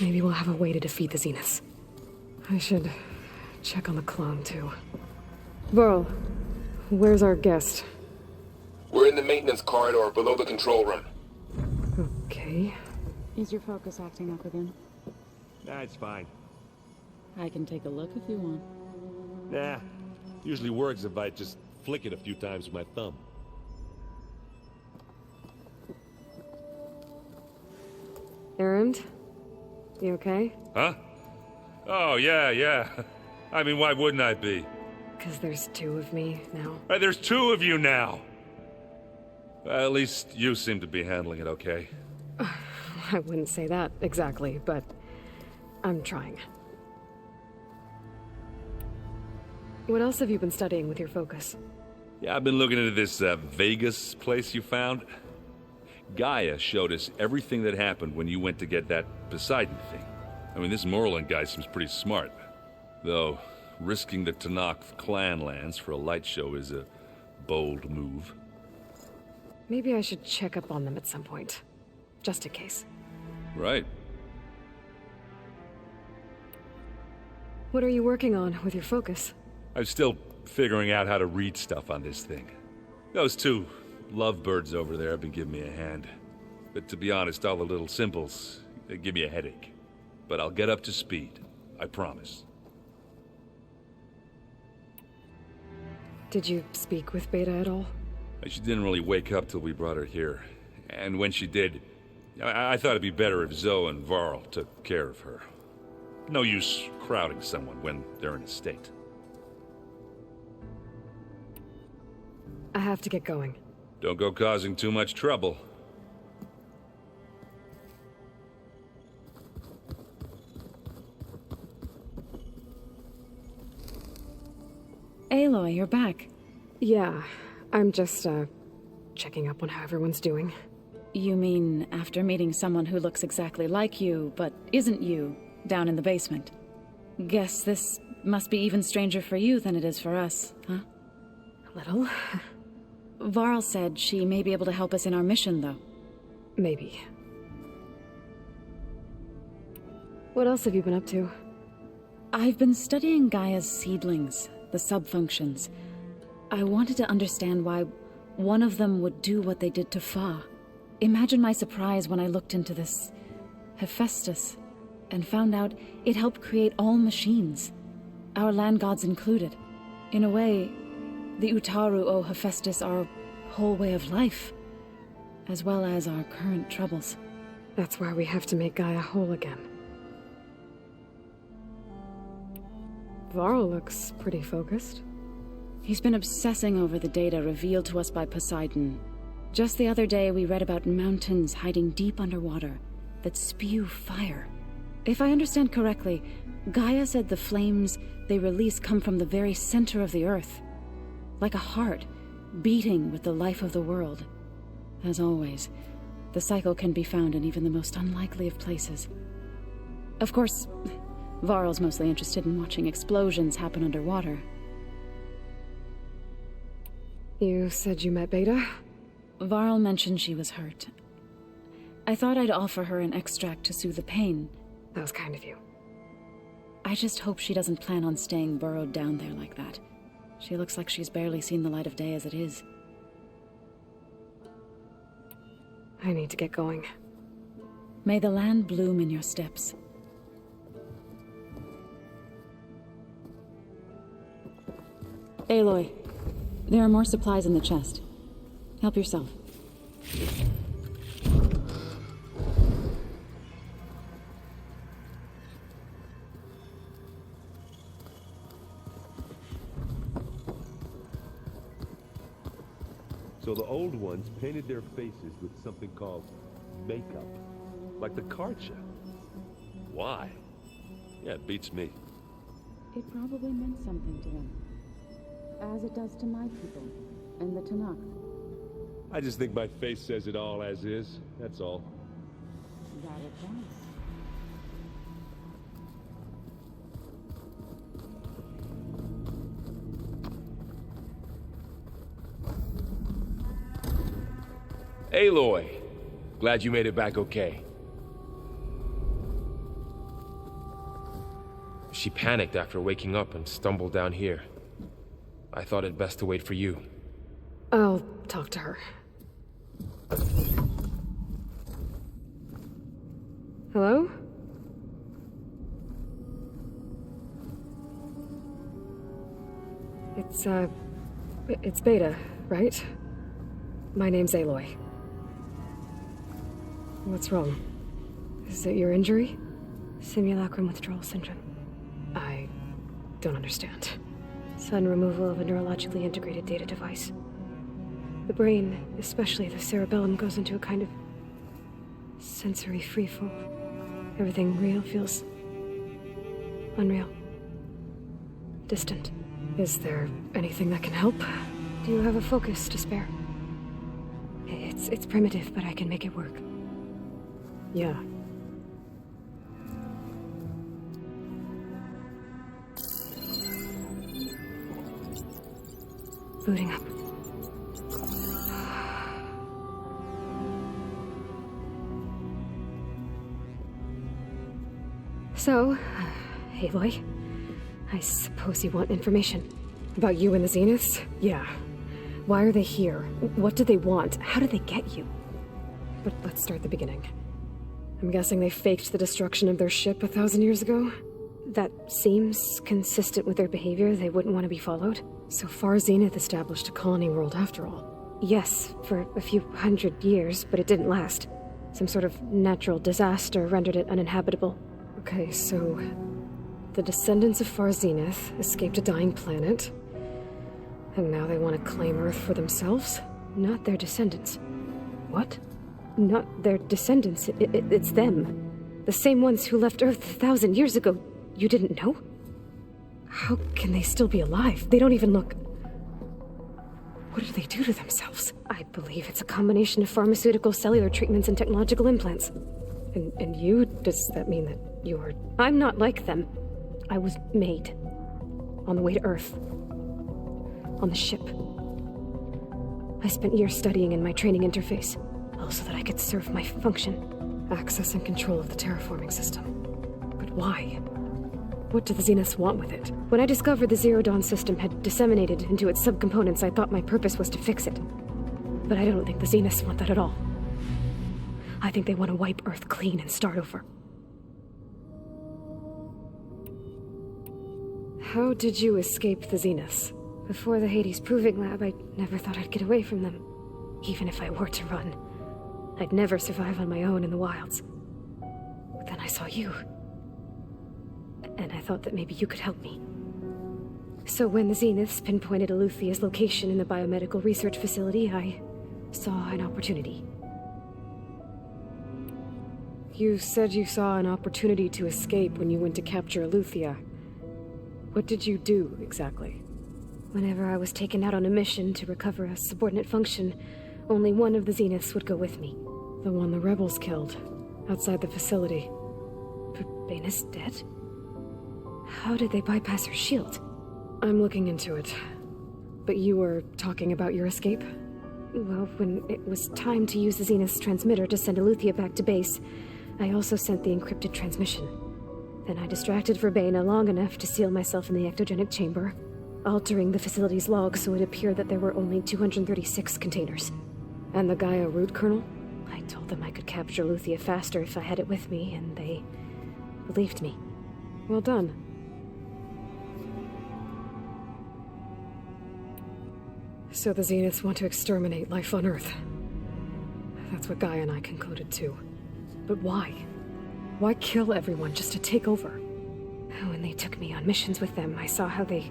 maybe we'll have a way to defeat the Zeniths. I should check on the clone, too. Varl, where's our guest? We're in the maintenance corridor below the control room. Okay. Is your focus acting up again? Nah, it's fine. I can take a look if you want. Nah. Usually works if I just flick it a few times with my thumb. Errand? You okay? Huh? Oh, yeah. I mean, why wouldn't I be? Because there's two of me now. There's two of you now! At least you seem to be handling it okay. I wouldn't say that exactly, but I'm trying. What else have you been studying with your focus? Yeah, I've been looking into this Vegas place you found. Gaia showed us everything that happened when you went to get that Poseidon thing. I mean, this Moreland guy seems pretty smart. Though, risking the Tanakh clan lands for a light show is a bold move. Maybe I should check up on them at some point. Just in case. Right. What are you working on with your focus? I'm still figuring out how to read stuff on this thing. Those two lovebirds over there have been giving me a hand. But to be honest, all the little symbols, they give me a headache. But I'll get up to speed. I promise. Did you speak with Beta at all? She didn't really wake up till we brought her here. And when she did, I thought it'd be better if Zoe and Varl took care of her. No use crowding someone when they're in a state. I have to get going. Don't go causing too much trouble. Aloy, you're back. Yeah, I'm just, checking up on how everyone's doing. You mean after meeting someone who looks exactly like you, but isn't you, down in the basement? Guess this must be even stranger for you than it is for us, huh? A little. Varl said she may be able to help us in our mission, though. Maybe. What else have you been up to? I've been studying Gaia's seedlings, the subfunctions. I wanted to understand why one of them would do what they did to Fa. Imagine my surprise when I looked into this Hephaestus and found out it helped create all machines, our land gods included. In a way, the Utaru owe Hephaestus our whole way of life, as well as our current troubles. That's why we have to make Gaia whole again. Varl looks pretty focused. He's been obsessing over the data revealed to us by Poseidon. Just the other day, we read about mountains hiding deep underwater that spew fire. If I understand correctly, Gaia said the flames they release come from the very center of the Earth. Like a heart, beating with the life of the world. As always, the cycle can be found in even the most unlikely of places. Of course, Varl's mostly interested in watching explosions happen underwater. You said you met Beta? Varl mentioned she was hurt. I thought I'd offer her an extract to soothe the pain. That was kind of you. I just hope she doesn't plan on staying burrowed down there like that. She looks like she's barely seen the light of day as it is. I need to get going. May the land bloom in your steps. Aloy, there are more supplies in the chest. Help yourself. So the old ones painted their faces with something called makeup. Like the card show. Why? Yeah, it beats me. It probably meant something to them. As it does to my people, and the Tanakh. I just think my face says it all as is, that's all. Aloy, glad you made it back okay. She panicked after waking up and stumbled down here. I thought it best to wait for you. I'll talk to her. Hello? It's Beta, right? My name's Aloy. What's wrong? Is it your injury? Simulacrum withdrawal syndrome. I don't understand. Sudden removal of a neurologically integrated data device. The brain, especially the cerebellum, goes into a kind of sensory freefall. Everything real feels unreal. Distant. Is there anything that can help? Do you have a focus to spare? It's primitive, but I can make it work. Yeah. Booting up. So, Aloy, I suppose you want information. About you and the Zeniths? Yeah. Why are they here? What do they want? How did they get you? But let's start at the beginning. I'm guessing they faked the destruction of their ship 1,000 years ago? That seems consistent with their behavior. They wouldn't want to be followed. So far, Zenith established a colony world after all. Yes, for a few hundred years, but it didn't last. Some sort of natural disaster rendered it uninhabitable. Okay, so the descendants of Far Zenith escaped a dying planet, and now they want to claim Earth for themselves? Not their descendants. What? Not their descendants. It's them. The same ones who left Earth 1,000 years ago. You didn't know? How can they still be alive? They don't even look... What do they do to themselves? I believe it's a combination of pharmaceutical, cellular treatments, and technological implants. And you? Does that mean that you're... I'm not like them. I was made. On the way to Earth. On the ship. I spent years studying in my training interface, all so that I could serve my function. Access and control of the terraforming system. But why? What do the Zeniths want with it? When I discovered the Zero Dawn system had disseminated into its subcomponents, I thought my purpose was to fix it. But I don't think the Zeniths want that at all. I think they want to wipe Earth clean and start over. How did you escape the Zeniths? Before the Hades Proving Lab, I never thought I'd get away from them. Even if I were to run. I'd never survive on my own in the wilds. But then I saw you. And I thought that maybe you could help me. So when the Zeniths pinpointed Eluthia's location in the biomedical research facility, I saw an opportunity. You said you saw an opportunity to escape when you went to capture Eluthia. What did you do, exactly? Whenever I was taken out on a mission to recover a subordinate function, only one of the Zeniths would go with me. The one the rebels killed, outside the facility. But Baina's dead? How did they bypass her shield? I'm looking into it. But you were talking about your escape? Well, when it was time to use the Zenith's transmitter to send Eluthia back to base, I also sent the encrypted transmission. Then I distracted Verbaina long enough to seal myself in the ectogenic chamber, altering the facility's log so it appeared that there were only 236 containers. And the Gaia root kernel? I told them I could capture Eluthia faster if I had it with me, and they believed me. Well done. So the Zeniths want to exterminate life on Earth. That's what Gaia and I concluded too. But why? Why kill everyone just to take over? When they took me on missions with them, I saw how they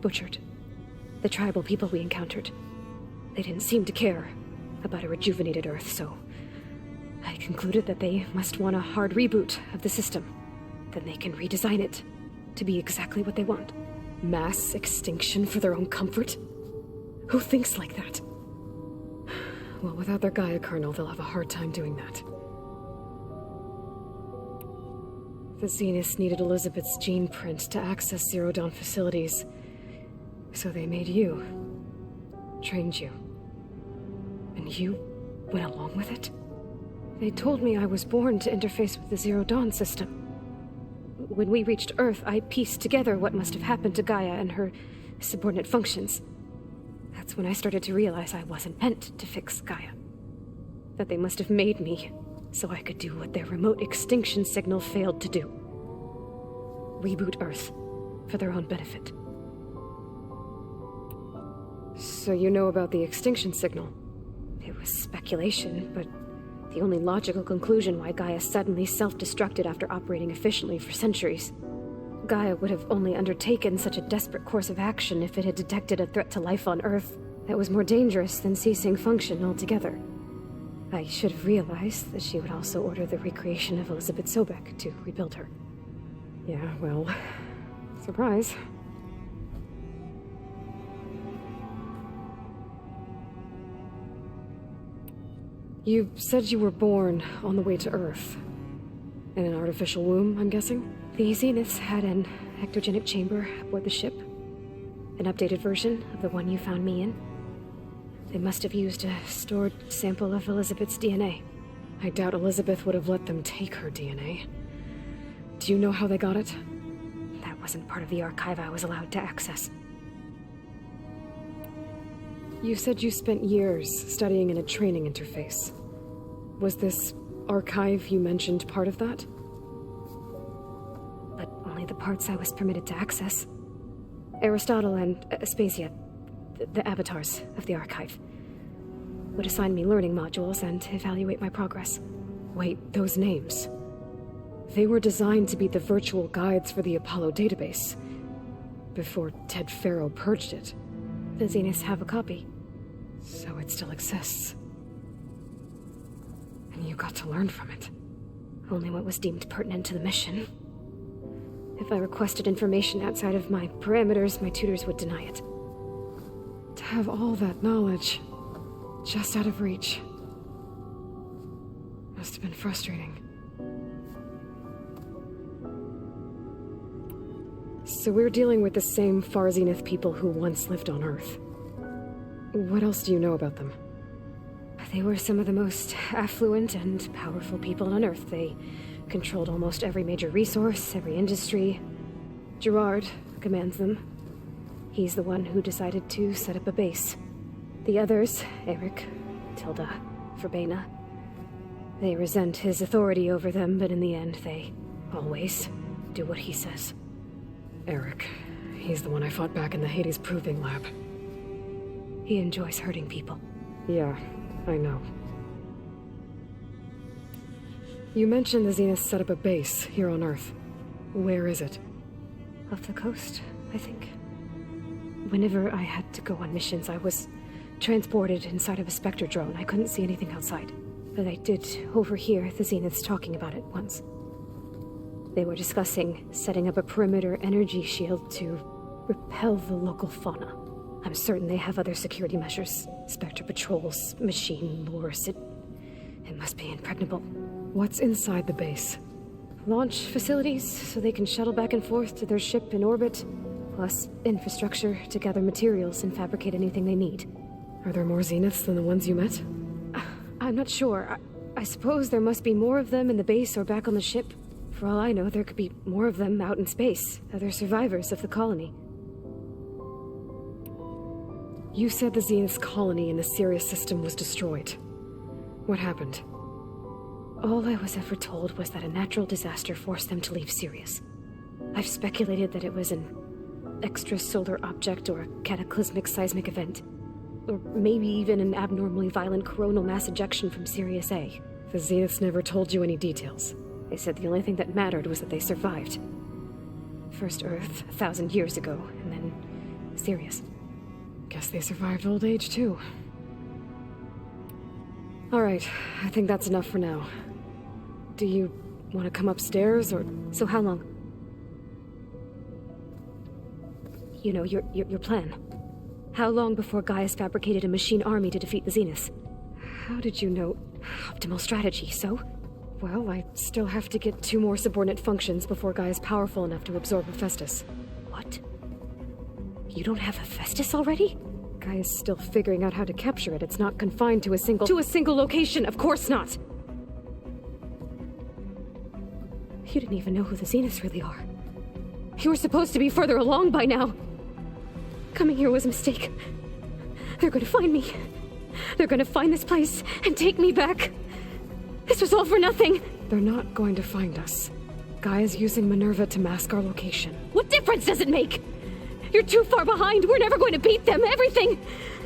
butchered the tribal people we encountered. They didn't seem to care about a rejuvenated Earth, so I concluded that they must want a hard reboot of the system. Then they can redesign it to be exactly what they want. Mass extinction for their own comfort? Who thinks like that? Well, without their Gaia kernel, they'll have a hard time doing that. The Zeniths needed Elizabeth's gene print to access Zero Dawn facilities. So they made you. Trained you. And you went along with it? They told me I was born to interface with the Zero Dawn system. When we reached Earth, I pieced together what must have happened to Gaia and her subordinate functions. That's when I started to realize I wasn't meant to fix Gaia. That they must have made me so I could do what their remote extinction signal failed to do. Reboot Earth for their own benefit. So you know about the extinction signal? It was speculation, but the only logical conclusion why Gaia suddenly self-destructed after operating efficiently for centuries. Gaia would have only undertaken such a desperate course of action if it had detected a threat to life on Earth that was more dangerous than ceasing function altogether. I should have realized that she would also order the recreation of Elizabeth Sobek to rebuild her. Yeah, well, surprise. You said you were born on the way to Earth. In an artificial womb, I'm guessing? The Zeniths had an ectogenic chamber aboard the ship. An updated version of the one you found me in. They must have used a stored sample of Elizabeth's DNA. I doubt Elizabeth would have let them take her DNA. Do you know how they got it? That wasn't part of the archive I was allowed to access. You said you spent years studying in a training interface. Was this archive you mentioned part of that? But only the parts I was permitted to access. Aristotle and Aspasia, the avatars of the archive, would assign me learning modules and evaluate my progress. Wait, those names. They were designed to be the virtual guides for the Apollo database, before Ted Faro purged it. The Zeniths have a copy. So it still exists. And you got to learn from it. Only what was deemed pertinent to the mission. If I requested information outside of my parameters, my tutors would deny it. To have all that knowledge, just out of reach, must have been frustrating. So we're dealing with the same Far Zenith people who once lived on Earth. What else do you know about them? They were some of the most affluent and powerful people on Earth. They controlled almost every major resource, every industry. Gerard commands them. He's the one who decided to set up a base. The others, Eric, Tilda, Verbena, they resent his authority over them, but in the end, they always do what he says. Eric. He's the one I fought back in the Hades Proving Lab. He enjoys hurting people. Yeah, I know. You mentioned the Zeniths set up a base here on Earth. Where is it? Off the coast, I think. Whenever I had to go on missions, I was transported inside of a Spectre drone. I couldn't see anything outside. But I did overhear the Zeniths talking about it once. They were discussing setting up a perimeter energy shield to repel the local fauna. I'm certain they have other security measures. Spectre patrols, machine lures. It must be impregnable. What's inside the base? Launch facilities, so they can shuttle back and forth to their ship in orbit. Plus infrastructure to gather materials and fabricate anything they need. Are there more Zeniths than the ones you met? I'm not sure. I suppose there must be more of them in the base or back on the ship. For all I know, there could be more of them out in space. Other survivors of the colony. You said the Zenith's colony in the Sirius system was destroyed. What happened? All I was ever told was that a natural disaster forced them to leave Sirius. I've speculated that it was an extrasolar object or a cataclysmic seismic event. Or maybe even an abnormally violent coronal mass ejection from Sirius A. The Zeniths never told you any details. They said the only thing that mattered was that they survived. First Earth, 1,000 years ago, and then Sirius. Guess they survived old age, too. Alright, I think that's enough for now. Do you want to come upstairs, or... So how long? You know, your plan. How long before Gaius fabricated a machine army to defeat the Zeniths? How did you know? Optimal strategy, so? Well, I still have to get 2 more subordinate functions before Gaia's powerful enough to absorb Hephaestus. What? You don't have Hephaestus already? Gaia's still figuring out how to capture it. It's not confined to a single location, of course not! You didn't even know who the Zeniths really are. You were supposed to be further along by now. Coming here was a mistake. They're gonna find me. They're gonna find this place and take me back. This was all for nothing. They're not going to find us. Gaia's using Minerva to mask our location. What difference does it make? You're too far behind. We're never going to beat them. Everything.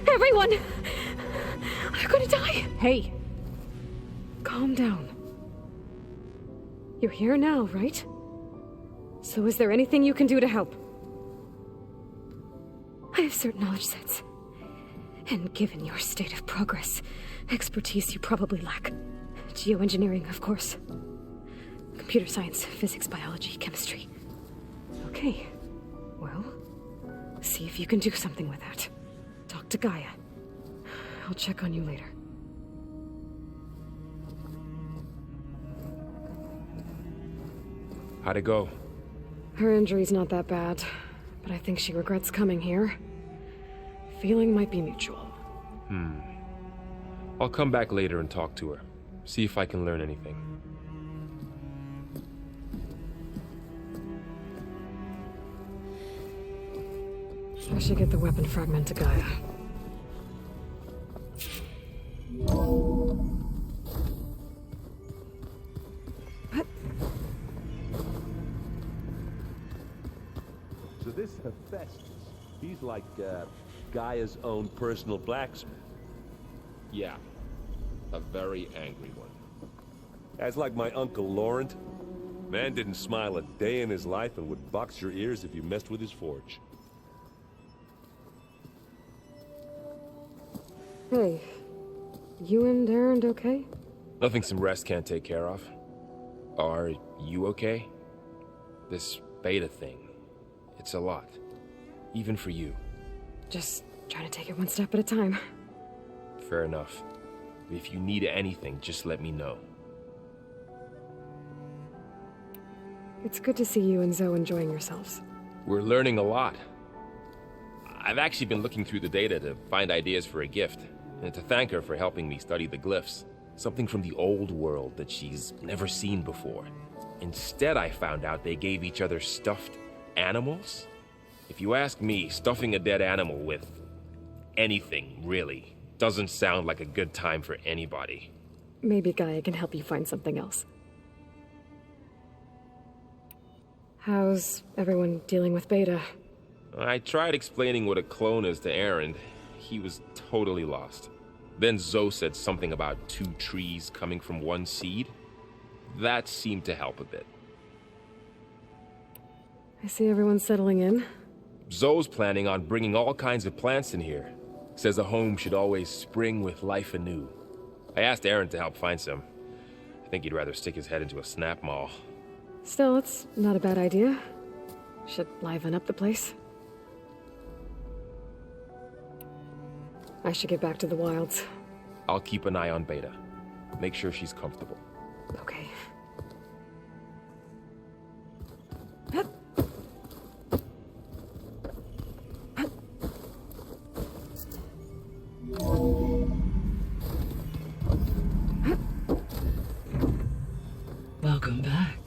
Everyone. They're gonna die. Hey. Calm down. You're here now, right? So is there anything you can do to help? I have certain knowledge sets. And given your state of progress, expertise you probably lack. Geoengineering, of course. Computer science, physics, biology, chemistry. Okay. Well, see if you can do something with that. Talk to Gaia. I'll check on you later. How'd it go? Her injury's not that bad, but I think she regrets coming here. Feeling might be mutual. I'll come back later and talk to her. See if I can learn anything. I should get the weapon fragment to Gaia. So this Hephaestus, he's like, Gaia's own personal blacksmith. Yeah. A very angry one. As like my Uncle Laurent. Man didn't smile a day in his life and would box your ears if you messed with his forge. Hey. You and Aaron okay? Nothing some rest can't take care of. Are you okay? This beta thing. It's a lot. Even for you. Just trying to take it one step at a time. Fair enough. If you need anything, just let me know. It's good to see you and Zoe enjoying yourselves. We're learning a lot. I've actually been looking through the data to find ideas for a gift, and to thank her for helping me study the glyphs. Something from the old world that she's never seen before. Instead, I found out they gave each other stuffed animals? If you ask me, stuffing a dead animal with anything, really, doesn't sound like a good time for anybody. Maybe Gaia can help you find something else. How's everyone dealing with Beta? I tried explaining what a clone is to Aaron. He was totally lost. Then Zoe said something about 2 trees coming from 1 seed. That seemed to help a bit. I see everyone settling in. Zoe's planning on bringing all kinds of plants in here. Says a home should always spring with life anew. I asked Aaron to help find some. I think he'd rather stick his head into a snap mall. Still, it's not a bad idea. Should liven up the place. I should get back to the wilds. I'll keep an eye on Beta. Make sure she's comfortable. Okay. Welcome back.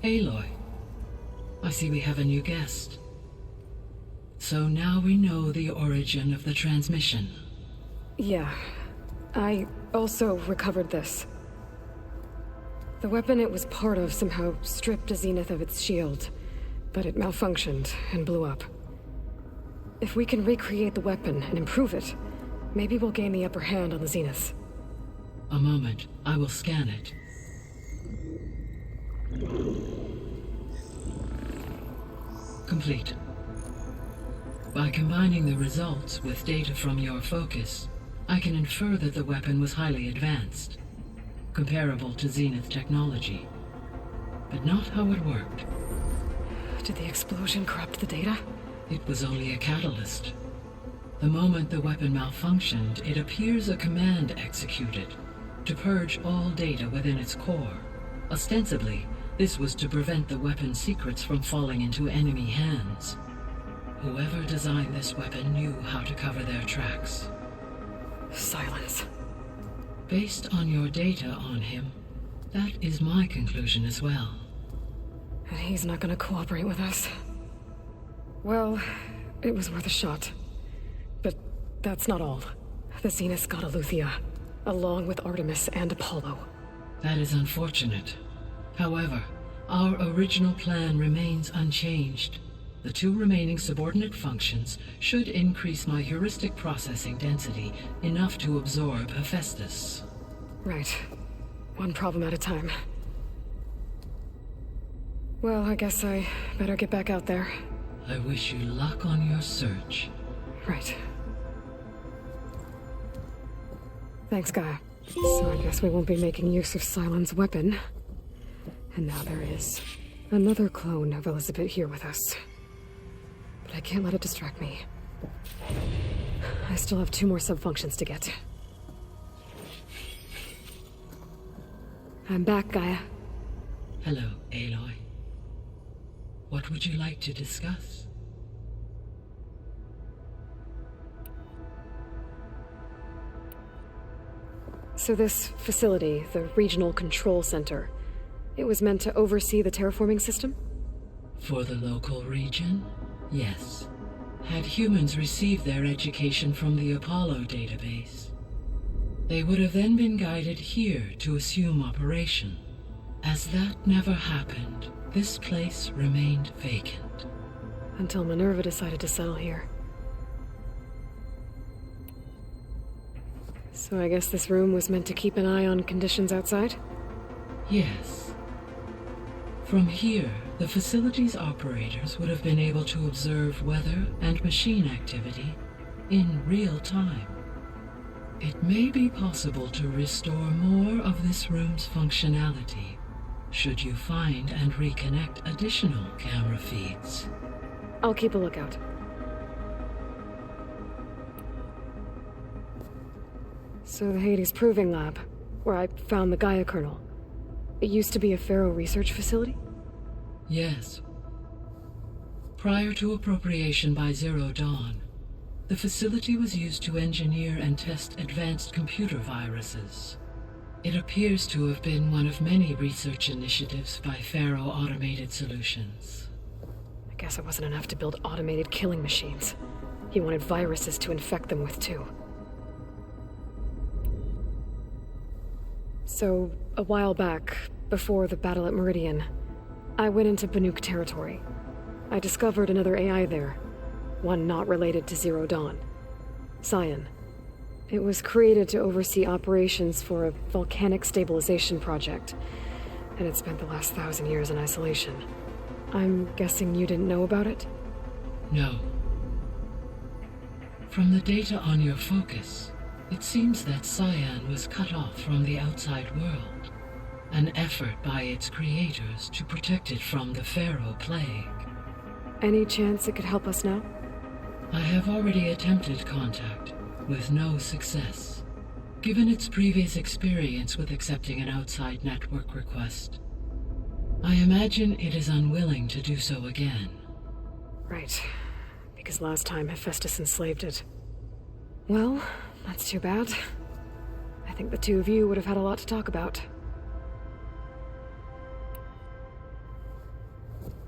Aloy, I see we have a new guest. So now we know the origin of the transmission. Yeah. I also recovered this. The weapon it was part of somehow stripped a Zenith of its shield, but it malfunctioned and blew up. If we can recreate the weapon and improve it, maybe we'll gain the upper hand on the Zeniths. A moment, I will scan it. Complete. By combining the results with data from your focus, I can infer that the weapon was highly advanced, comparable to Zenith technology, but not how it worked. Did the explosion corrupt the data? It was only a catalyst. The moment the weapon malfunctioned, it appears a command executed to purge all data within its core. Ostensibly, this was to prevent the weapon's secrets from falling into enemy hands. Whoever designed this weapon knew how to cover their tracks. Silence. Based on your data on him, that is my conclusion as well. And he's not gonna cooperate with us. Well, it was worth a shot. But that's not all. The Zeniths got Eleuthia, along with Artemis and Apollo. That is unfortunate. However, our original plan remains unchanged. The 2 remaining subordinate functions should increase my heuristic processing density enough to absorb Hephaestus. Right. One problem at a time. Well, I guess I better get back out there. I wish you luck on your search. Right. Thanks, Gaia. So I guess we won't be making use of Cylon's weapon. And now there is another clone of Elizabeth here with us. But I can't let it distract me. I still have 2 more subfunctions to get. I'm back, Gaia. Hello, Aloy. What would you like to discuss? So this facility, the Regional Control Center, it was meant to oversee the terraforming system? For the local region, yes. Had humans received their education from the Apollo database, they would have then been guided here to assume operation. As that never happened, this place remained vacant. Until Minerva decided to settle here. So I guess this room was meant to keep an eye on conditions outside? Yes. From here, the facility's operators would have been able to observe weather and machine activity in real time. It may be possible to restore more of this room's functionality should you find and reconnect additional camera feeds. I'll keep a lookout. So the Hades Proving Lab, where I found the Gaia kernel, it used to be a Pharaoh research facility? Yes. Prior to appropriation by Zero Dawn, the facility was used to engineer and test advanced computer viruses. It appears to have been one of many research initiatives by Pharaoh Automated Solutions. I guess it wasn't enough to build automated killing machines. He wanted viruses to infect them with, too. So, a while back, before the battle at Meridian, I went into Banuk territory. I discovered another AI there, one not related to Zero Dawn. Cyan. It was created to oversee operations for a volcanic stabilization project, and it spent the last 1,000 years in isolation. I'm guessing you didn't know about it? No. From the data on your focus, it seems that Cyan was cut off from the outside world, an effort by its creators to protect it from the Pharaoh plague. Any chance it could help us now? I have already attempted contact, with no success. Given its previous experience with accepting an outside network request, I imagine it is unwilling to do so again. Right. Because last time Hephaestus enslaved it. Well, that's too bad. I think the 2 of you would have had a lot to talk about.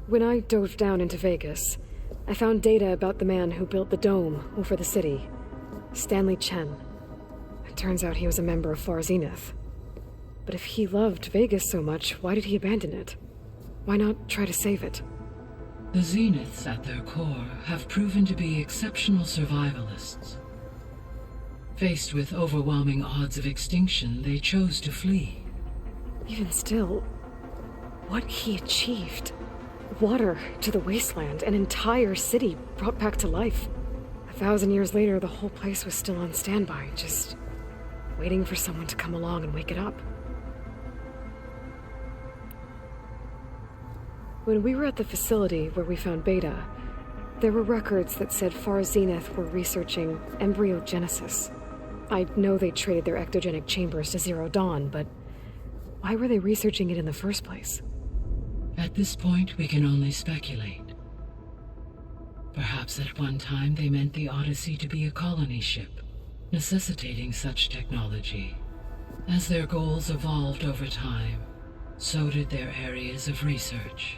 When I dove down into Vegas, I found data about the man who built the dome over the city, Stanley Chen. It turns out he was a member of Far Zenith. But if he loved Vegas so much, why did he abandon it? Why not try to save it? The Zeniths at their core have proven to be exceptional survivalists. Faced with overwhelming odds of extinction, they chose to flee. Even still, what he achieved. Water to the wasteland, an entire city brought back to life. 1,000 years later, the whole place was still on standby, just waiting for someone to come along and wake it up. When we were at the facility where we found Beta, There were records that said Far Zenith were researching embryogenesis. I know they traded their ectogenic chambers to Zero Dawn, but why were they researching it in the first place? At this point, we can only speculate. Perhaps at one time they meant the Odyssey to be a colony ship, necessitating such technology. As their goals evolved over time, so did their areas of research.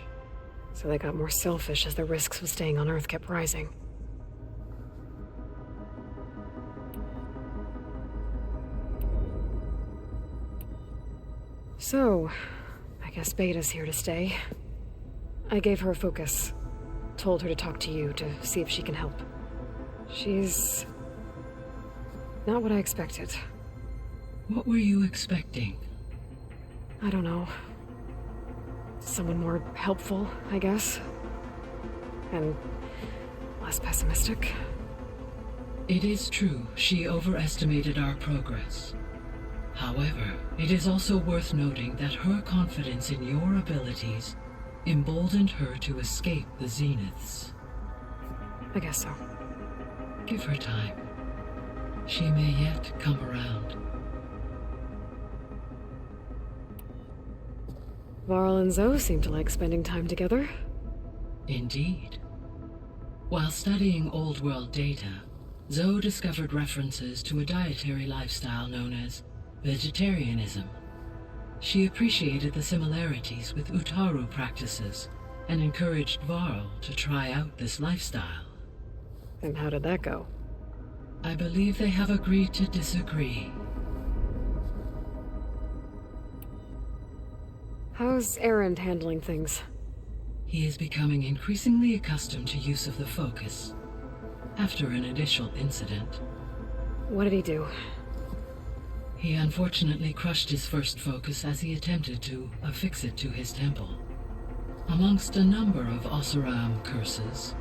So they got more selfish as the risks of staying on Earth kept rising. So, I guess Beta's here to stay. I gave her a focus. Told her to talk to you to see if she can help. She's not what I expected. What were you expecting? I don't know. Someone more helpful, I guess. And less pessimistic. It is true she overestimated our progress. However, it is also worth noting that her confidence in your abilities emboldened her to escape the Zeniths. I guess so. Give her time. She may yet come around. Varl and Zoe seem to like spending time together. Indeed. While studying old world data, Zoe discovered references to a dietary lifestyle known as vegetarianism. She appreciated the similarities with Utaru practices and encouraged Varl to try out this lifestyle. And how did that go? I believe they have agreed to disagree. How's Erend handling things? He is becoming increasingly accustomed to use of the focus, after an initial incident. What did he do? He unfortunately crushed his first focus as he attempted to affix it to his temple. Amongst a number of Oseram curses,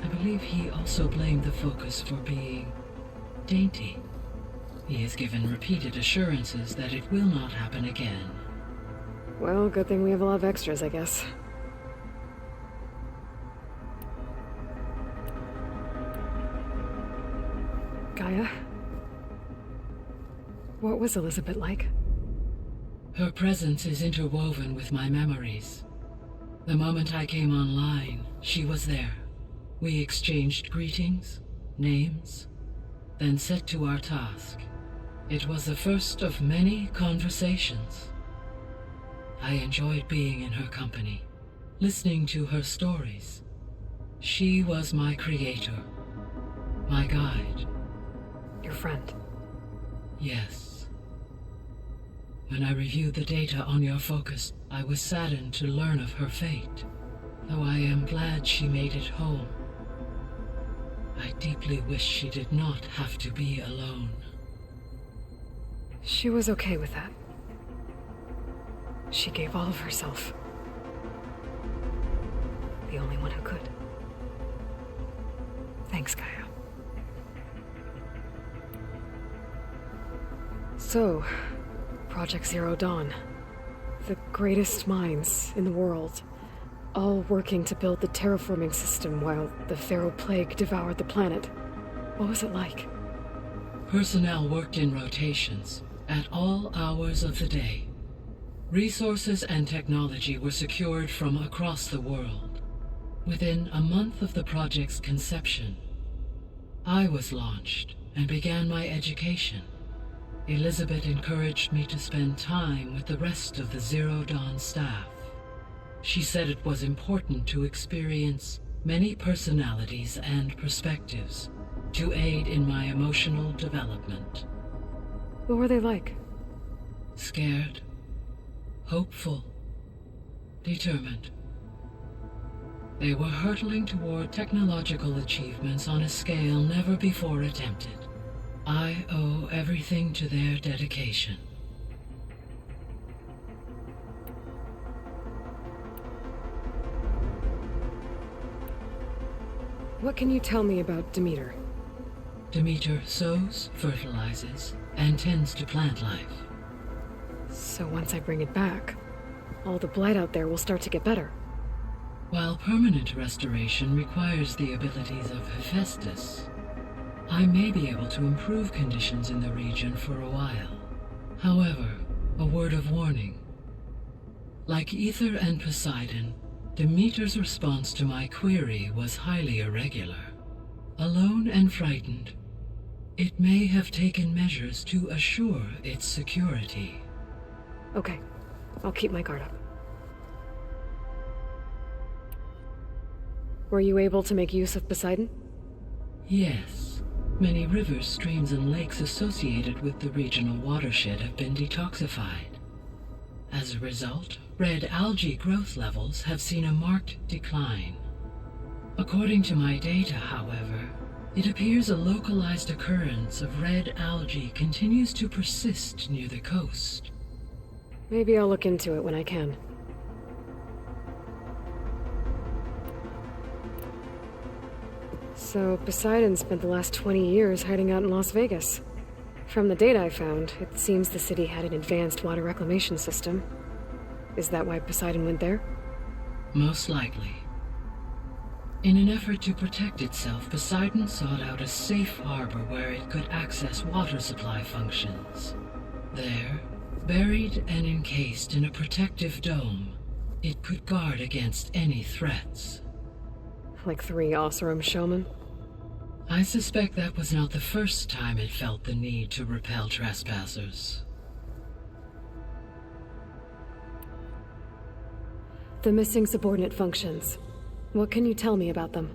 I believe he also blamed the focus for being dainty. He has given repeated assurances that it will not happen again. Well, good thing we have a lot of extras, I guess. Gaia? What was Elizabeth like? Her presence is interwoven with my memories. The moment I came online, she was there. We exchanged greetings, names, then set to our task. It was the first of many conversations. I enjoyed being in her company, listening to her stories. She was my creator, my guide. Your friend? Yes. When I reviewed the data on your focus, I was saddened to learn of her fate, though I am glad she made it home. I deeply wish she did not have to be alone. She was okay with that. She gave all of herself. The only one who could. Thanks, Gaia. So, Project Zero Dawn. The greatest minds in the world, all working to build the terraforming system while the Pharaoh Plague devoured the planet. What was it like? Personnel worked in rotations, at all hours of the day. Resources and technology were secured from across the world. Within a month of the project's conception, I was launched and began my education. Elizabeth encouraged me to spend time with the rest of the Zero Dawn staff. She said it was important to experience many personalities and perspectives to aid in my emotional development. What were they like? Scared, hopeful, determined. They were hurtling toward technological achievements on a scale never before attempted. I owe everything to their dedication. What can you tell me about Demeter? Demeter sows, fertilizes, and tends to plant life. So once I bring it back, all the blight out there will start to get better. While permanent restoration requires the abilities of Hephaestus, I may be able to improve conditions in the region for a while. However, a word of warning. Like Ether and Poseidon, Demeter's response to my query was highly irregular. Alone and frightened, it may have taken measures to assure its security. Okay, I'll keep my guard up. Were you able to make use of Poseidon? Yes. Many rivers, streams, and lakes associated with the regional watershed have been detoxified. As a result, red algae growth levels have seen a marked decline. According to my data, however, it appears a localized occurrence of red algae continues to persist near the coast. Maybe I'll look into it when I can. So, Poseidon spent the last 20 years hiding out in Las Vegas. From the data I found, it seems the city had an advanced water reclamation system. Is that why Poseidon went there? Most likely. In an effort to protect itself, Poseidon sought out a safe harbor where it could access water supply functions. There, buried and encased in a protective dome, it could guard against any threats. Like 3 Oseram showmen? I suspect that was not the first time it felt the need to repel trespassers. The missing subordinate functions. What can you tell me about them?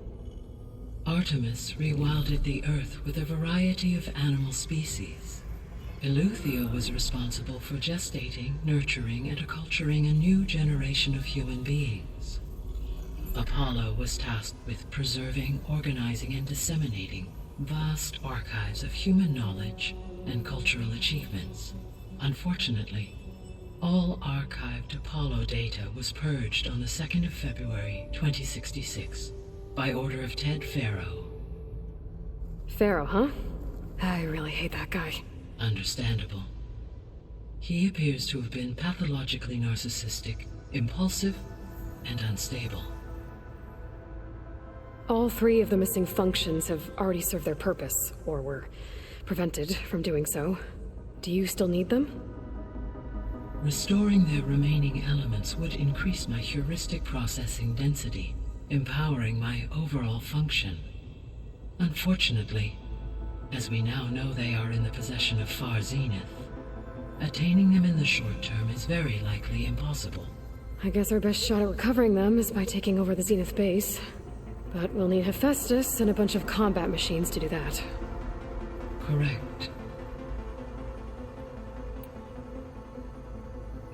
Artemis rewilded the Earth with a variety of animal species. Eleuthia was responsible for gestating, nurturing, and acculturating a new generation of human beings. Apollo was tasked with preserving, organizing, and disseminating vast archives of human knowledge and cultural achievements. Unfortunately, all archived Apollo data was purged on the 2nd of February, 2066, by order of Ted Faro. Faro, huh? I really hate that guy. Understandable. He appears to have been pathologically narcissistic, impulsive, and unstable. All 3 of the missing functions have already served their purpose, or were prevented from doing so. Do you still need them? Restoring their remaining elements would increase my heuristic processing density, empowering my overall function. Unfortunately, as we now know they are in the possession of Far Zenith, attaining them in the short term is very likely impossible. I guess our best shot at recovering them is by taking over the Zenith base. But we'll need Hephaestus and a bunch of combat machines to do that. Correct.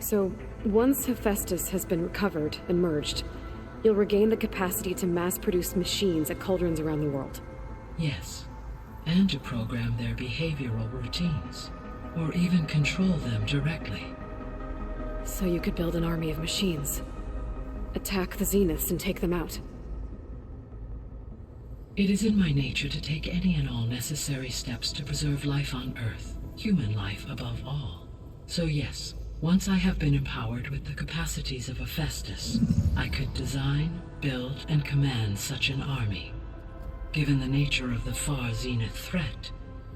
So, once Hephaestus has been recovered and merged, you'll regain the capacity to mass-produce machines at cauldrons around the world. Yes, and to program their behavioral routines, or even control them directly. So you could build an army of machines. Attack the Zeniths and take them out. It is in my nature to take any and all necessary steps to preserve life on Earth, human life above all. So yes, once I have been empowered with the capacities of Hephaestus, I could design, build, and command such an army. Given the nature of the Far Zenith threat,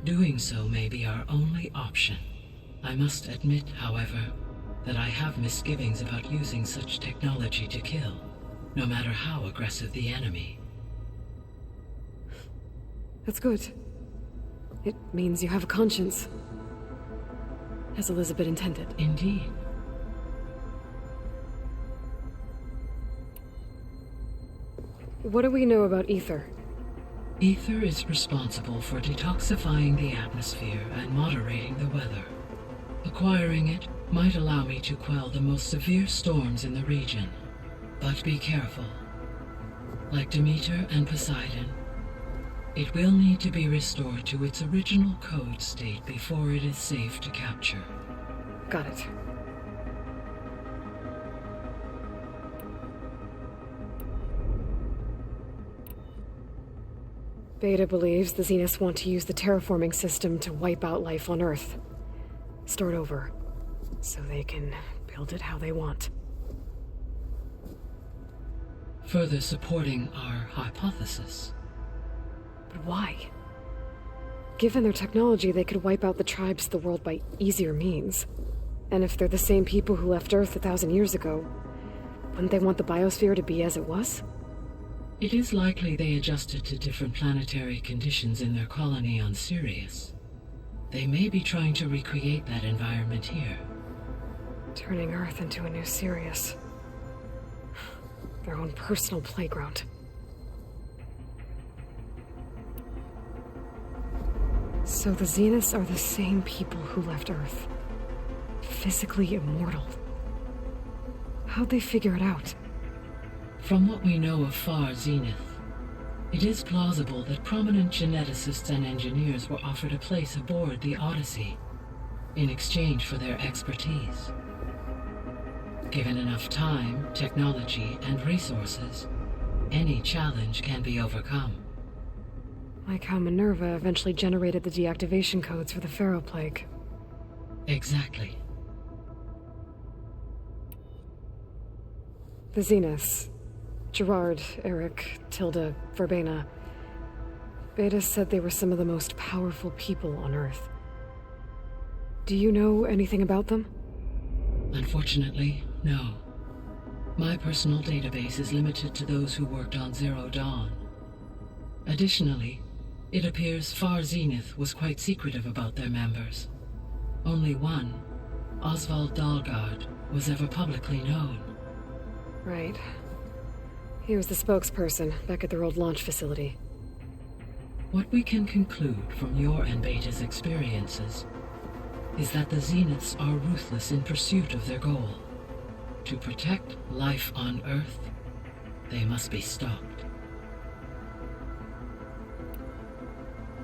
doing so may be our only option. I must admit, however, that I have misgivings about using such technology to kill, no matter how aggressive the enemy. That's good. It means you have a conscience. As Elizabeth intended. Indeed. What do we know about Ether? Ether is responsible for detoxifying the atmosphere and moderating the weather. Acquiring it might allow me to quell the most severe storms in the region. But be careful. Like Demeter and Poseidon, it will need to be restored to its original code state before it is safe to capture. Got it. Beta believes the Zeniths want to use the terraforming system to wipe out life on Earth. Start over, so they can build it how they want. further supporting our hypothesis. But why? Given their technology, they could wipe out the tribes of the world by easier means. And if they're the same people who left Earth 1,000 years ago, wouldn't they want the biosphere to be as it was? It is likely they adjusted to different planetary conditions in their colony on Sirius. They may be trying to recreate that environment here. Turning Earth into a new Sirius. Their own personal playground. So the Zeniths are the same people who left Earth. Physically immortal. How'd they figure it out? From what we know of Far Zenith, it is plausible that prominent geneticists and engineers were offered a place aboard the Odyssey in exchange for their expertise. Given enough time, technology, and resources, any challenge can be overcome. Like how Minerva eventually generated the deactivation codes for the Pharaoh Plague. Exactly. The Zeniths. Gerard, Eric, Tilda, Verbena. Beta said they were some of the most powerful people on Earth. Do you know anything about them? Unfortunately, no. My personal database is limited to those who worked on Zero Dawn. Additionally, it appears Far Zenith was quite secretive about their members. Only one, Oswald Dahlgard, was ever publicly known. Right. He was the spokesperson back at their old launch facility. What we can conclude from your and Beta's experiences is that the Zeniths are ruthless in pursuit of their goal. To protect life on Earth, they must be stopped.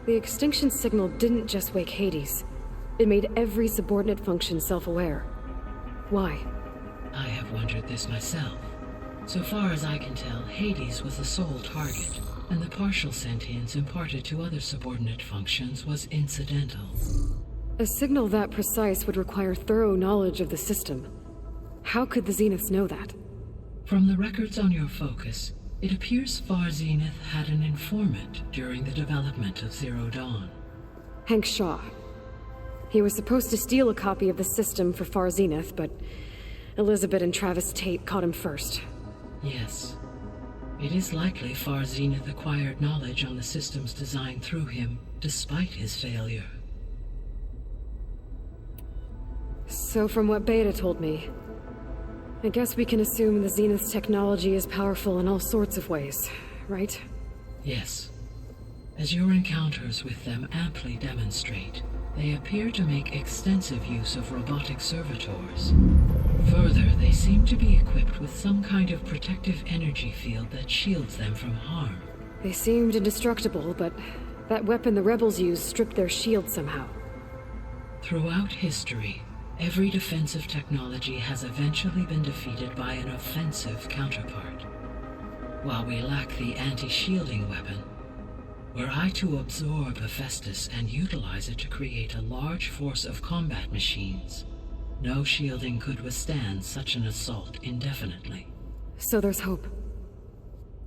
The extinction signal didn't just wake Hades. It made every subordinate function self-aware. Why? I have wondered this myself. So far as I can tell, Hades was the sole target, and the partial sentience imparted to other subordinate functions was incidental. A signal that precise would require thorough knowledge of the system. How could the Zeniths know that? From the records on your focus, it appears Far Zenith had an informant during the development of Zero Dawn. Hank Shaw. He was supposed to steal a copy of the system for Far Zenith, but Elizabeth and Travis Tate caught him first. Yes. It is likely Far Zenith acquired knowledge on the systems designed through him, despite his failure. So from what Beta told me, I guess we can assume the Zenith's technology is powerful in all sorts of ways, right? Yes. As your encounters with them amply demonstrate, they appear to make extensive use of robotic servitors. Further, they seem to be equipped with some kind of protective energy field that shields them from harm. They seemed indestructible, but that weapon the rebels used stripped their shield somehow. Throughout history, every defensive technology has eventually been defeated by an offensive counterpart. While we lack the anti-shielding weapon, were I to absorb Hephaestus and utilize it to create a large force of combat machines, no shielding could withstand such an assault indefinitely. So there's hope.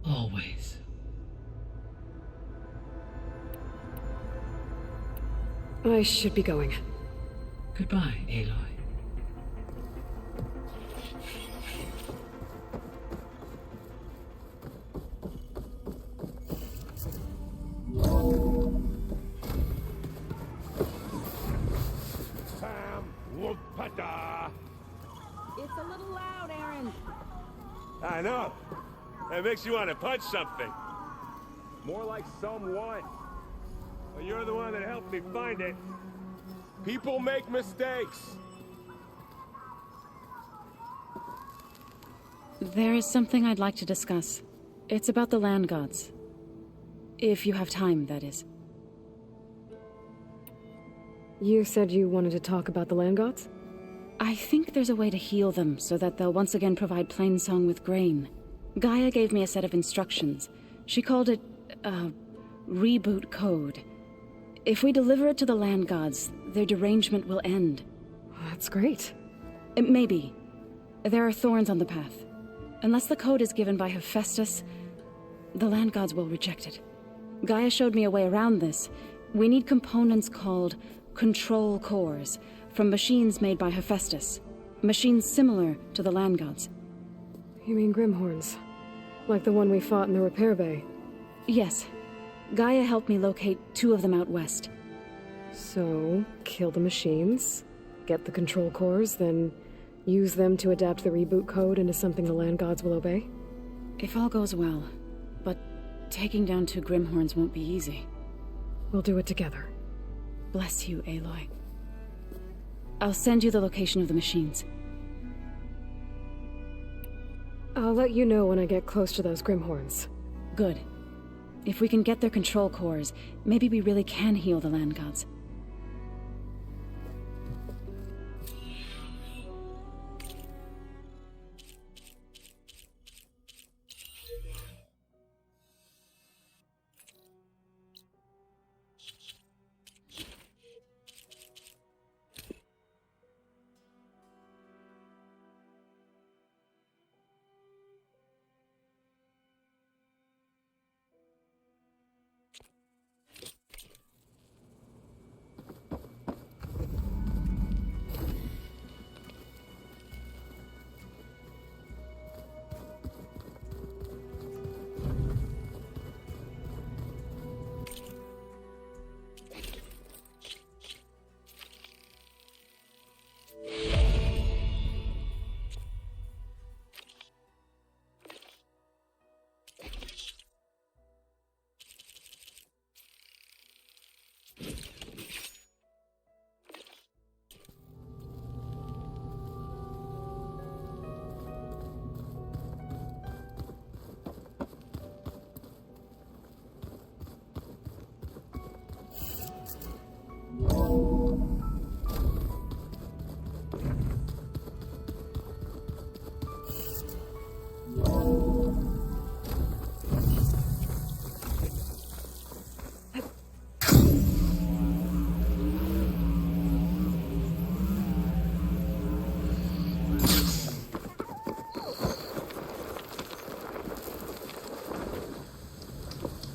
Always. I should be going. Goodbye, Aloy. It's a little loud, Aaron. I know. That makes you want to punch something. More like someone. Well, you're the one that helped me find it. People make mistakes. There is something I'd like to discuss. It's about the land gods. If you have time, that is. You said you wanted to talk about the land gods? I think there's a way to heal them so that they'll once again provide Plainsong with grain. Gaia gave me a set of instructions. She called it, reboot code. If we deliver it to the land gods, their derangement will end. That's great. Maybe. There are thorns on the path. Unless the code is given by Hephaestus, the land gods will reject it. Gaia showed me a way around this. We need components called control cores from machines made by Hephaestus. Machines similar to the land gods. You mean Grimhorns? Like the one we fought in the repair bay? Yes. Gaia helped me locate 2 of them out west. So, kill the machines, get the control cores, then use them to adapt the reboot code into something the land gods will obey? If all goes well. But taking down 2 Grimhorns won't be easy. We'll do it together. Bless you, Aloy. I'll send you the location of the machines. I'll let you know when I get close to those Grimhorns. Good. If we can get their control cores, maybe we really can heal the land gods.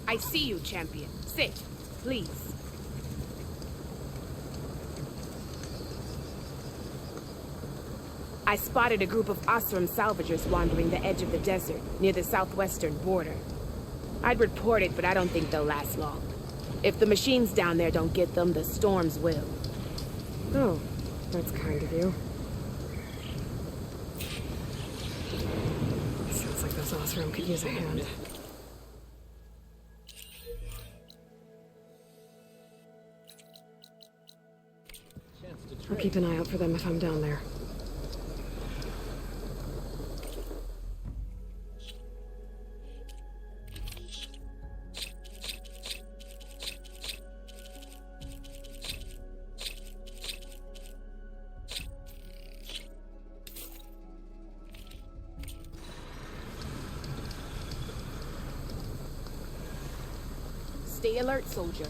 I see you, champion. Sit, please. I spotted a group of Osram salvagers wandering the edge of the desert, near the southwestern border. I'd report it, but I don't think they'll last long. If the machines down there don't get them, the storms will. Oh, that's kind of you. Sounds like those Osram could use a hand. I'll keep an eye out for them if I'm down there. Stay alert, soldier.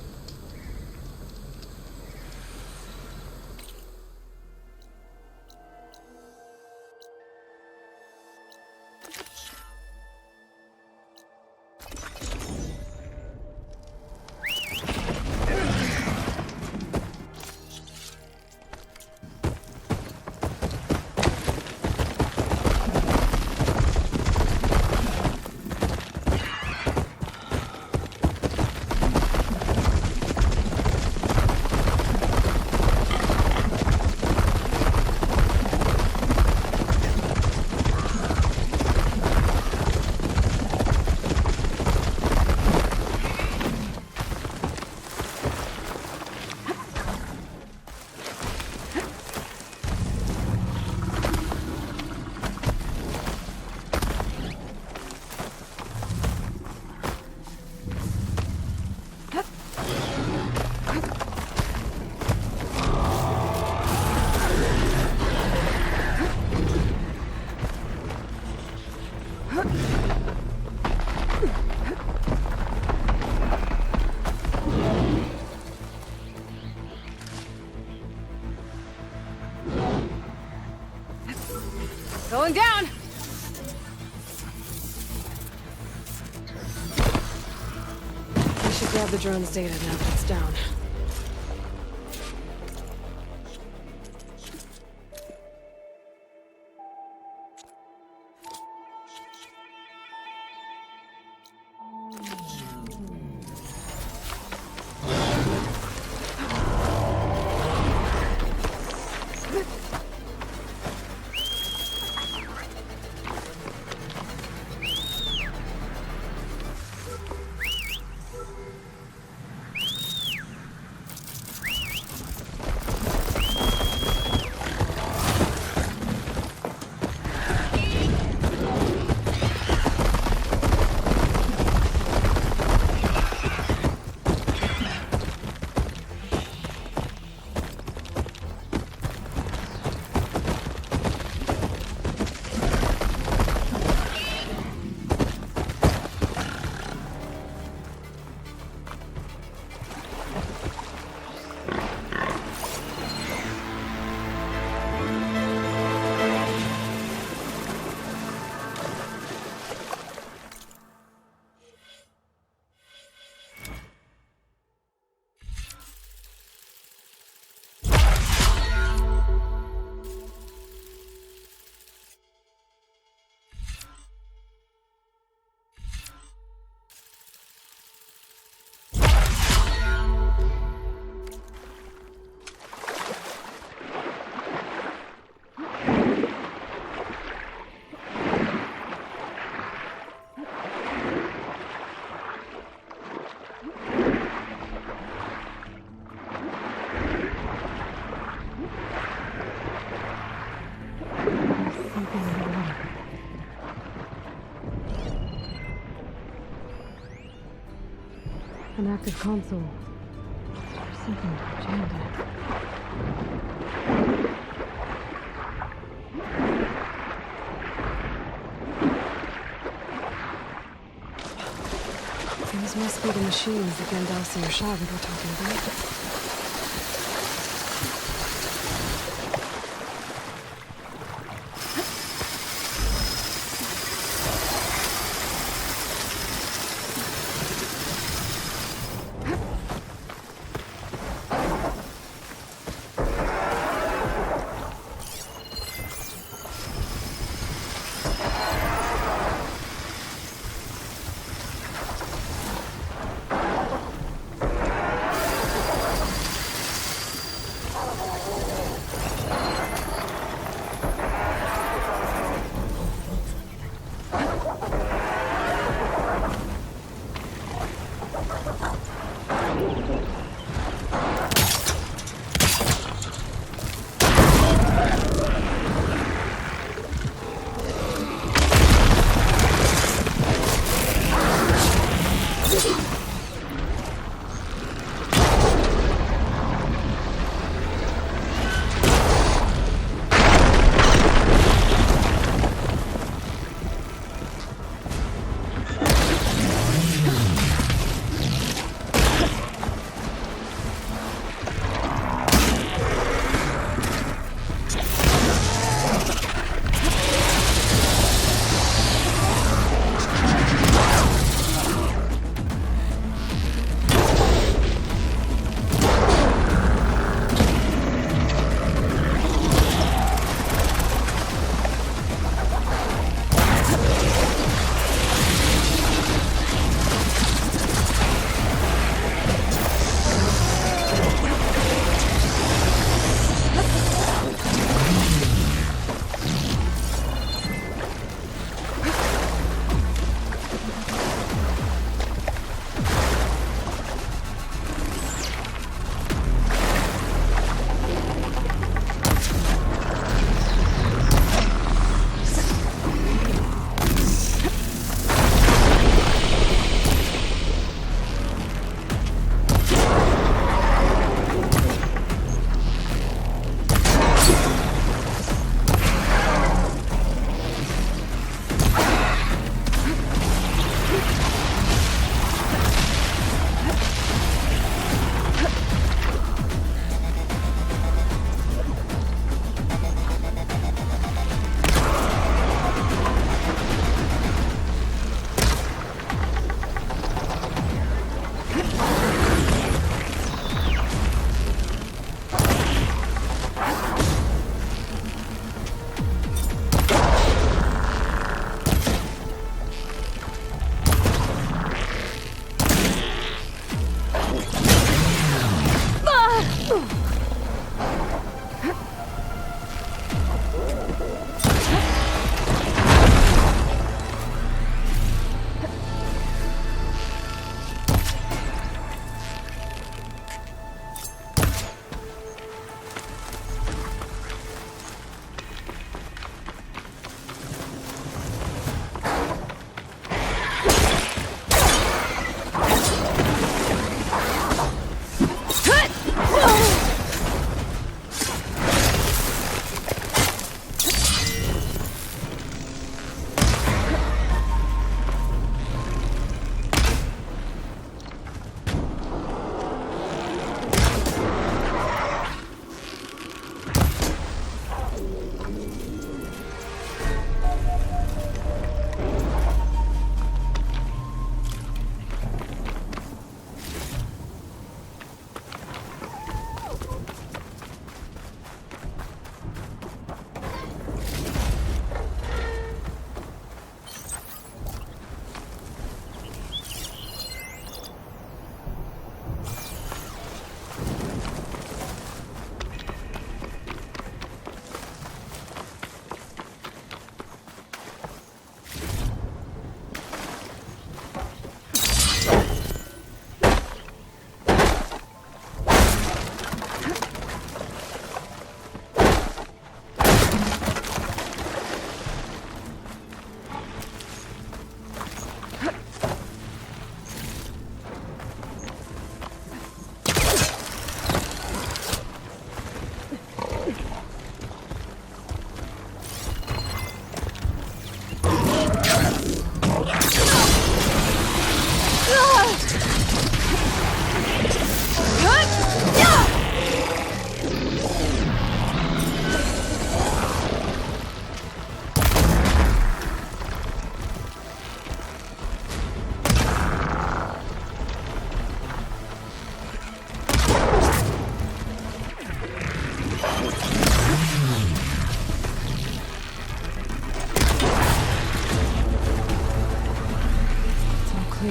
Going down! grab the drone's data now that it's down. An active console. There's something jammed in it. These must be the machines that Gandalf and Rashad were talking about.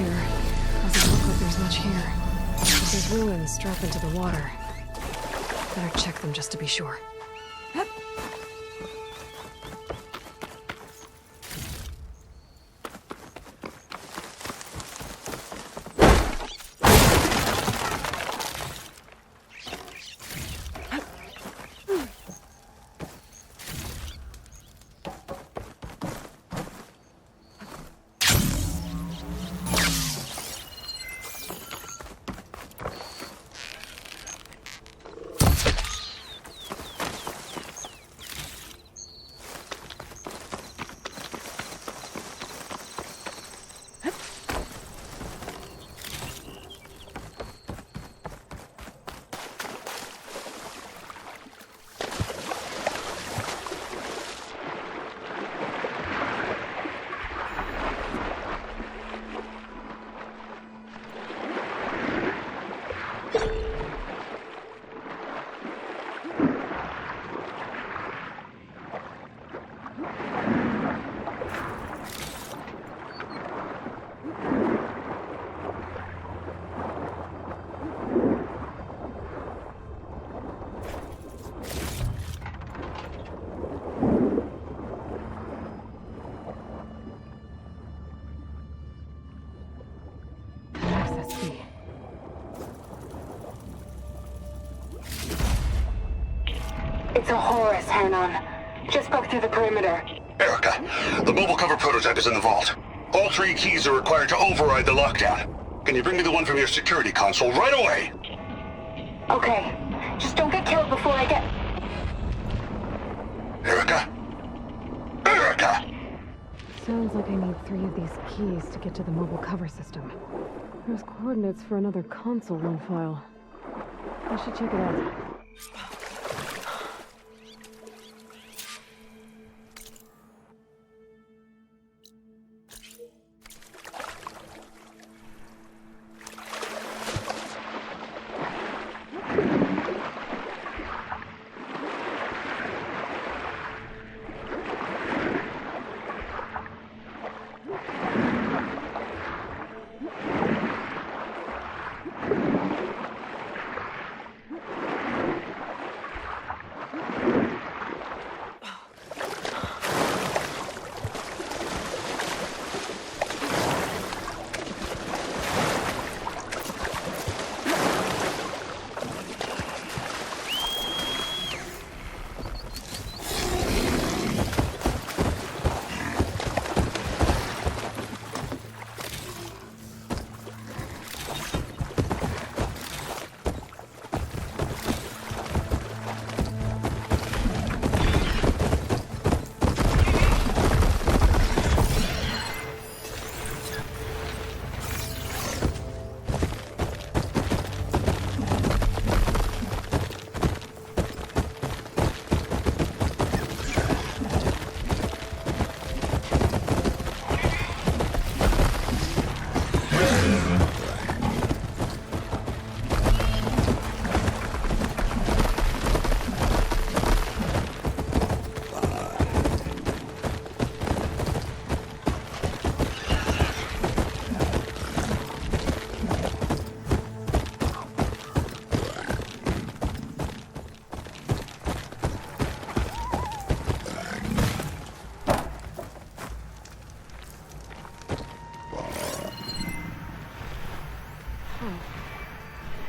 here. Doesn't look like there's much here. But there's ruins drop into the water. Better check them just to be sure. It's a Horus, Hernon. Just broke through the perimeter. Erica, the mobile cover prototype is in the vault. All 3 keys are required to override the lockdown. Can you bring me the one from your security console right away? Okay. Just don't get killed before I get... Erica? Erica! Sounds like I need 3 of these keys to get to the mobile cover system. There's coordinates for another console on file. I should check it out.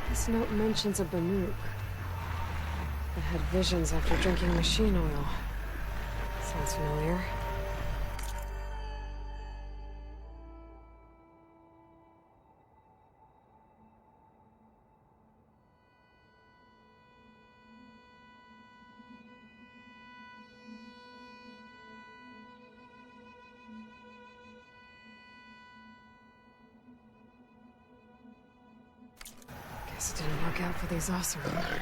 This note mentions a Banuk that had visions after drinking machine oil. Sounds familiar. Guess it didn't work out for these Oseram.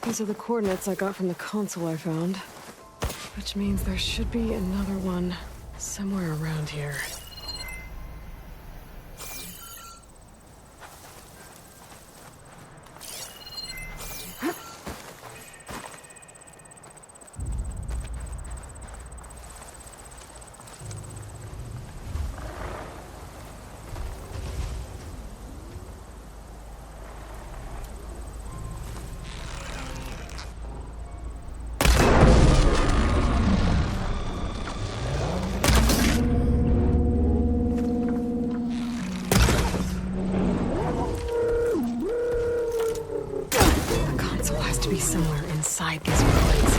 These are the coordinates I got from the console I found. Which means there should be another one somewhere around here. Somewhere inside these ruins.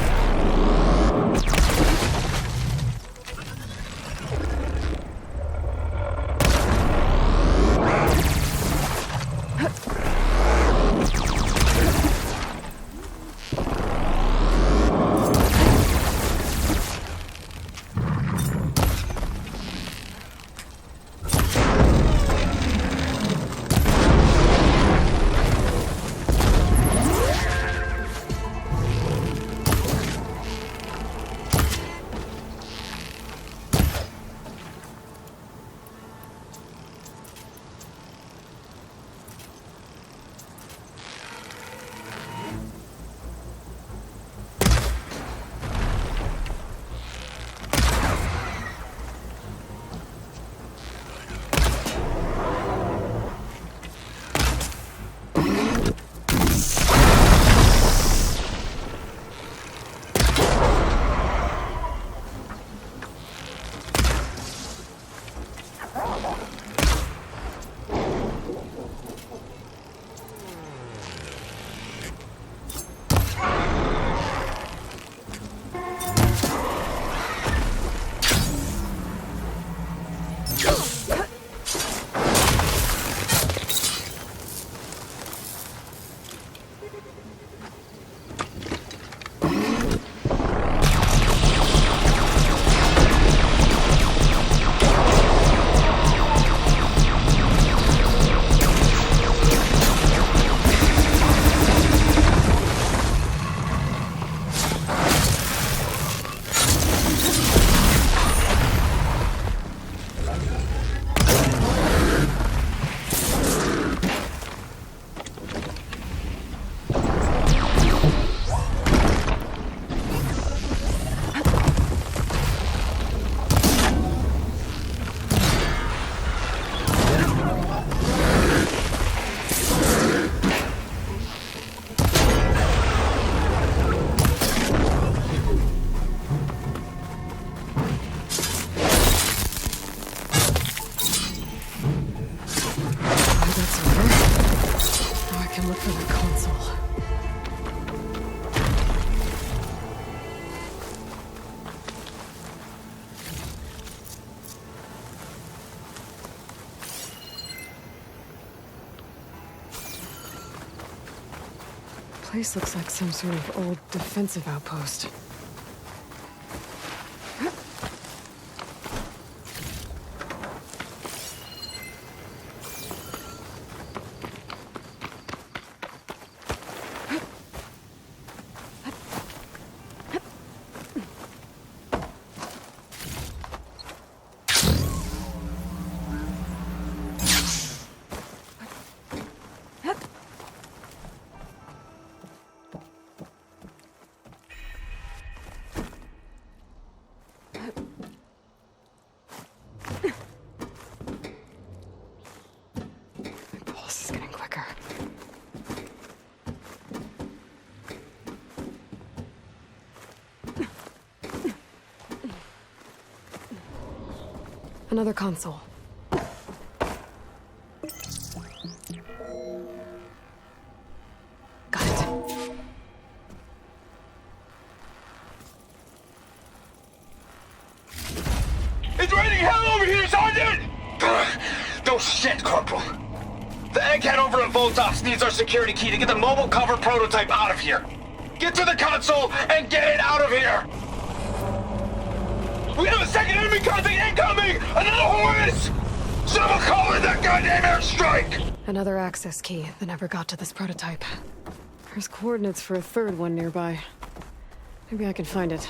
Place looks like some sort of old defensive outpost. Another console. Got it. It's raining hell over here, Sergeant! No shit, Corporal. The egghead over at Voltos needs our security key to get the mobile cover prototype out of here. Get to the console and get it out of here! We have a second enemy contact incoming! Another Horus! Someone call in that goddamn airstrike! Another access key that never got to this prototype. There's coordinates for a third one nearby. Maybe I can find it.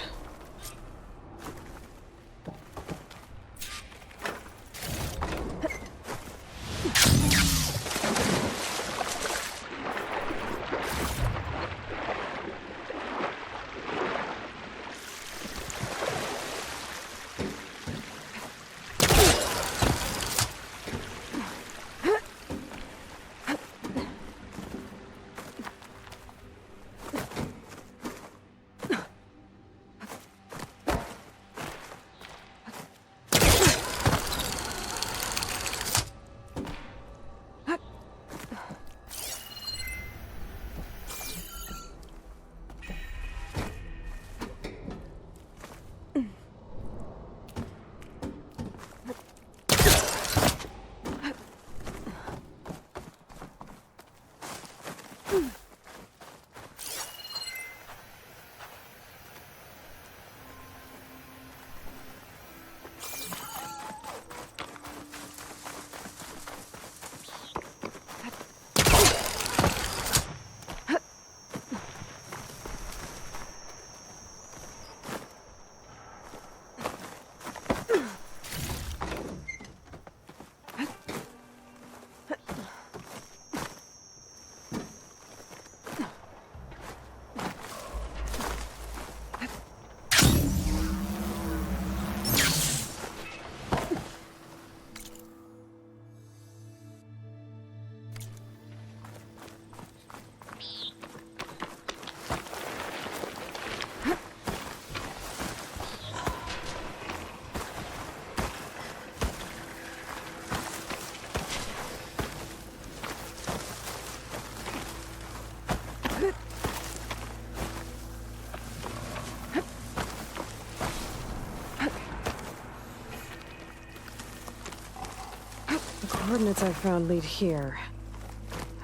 The coordinates I found lead here.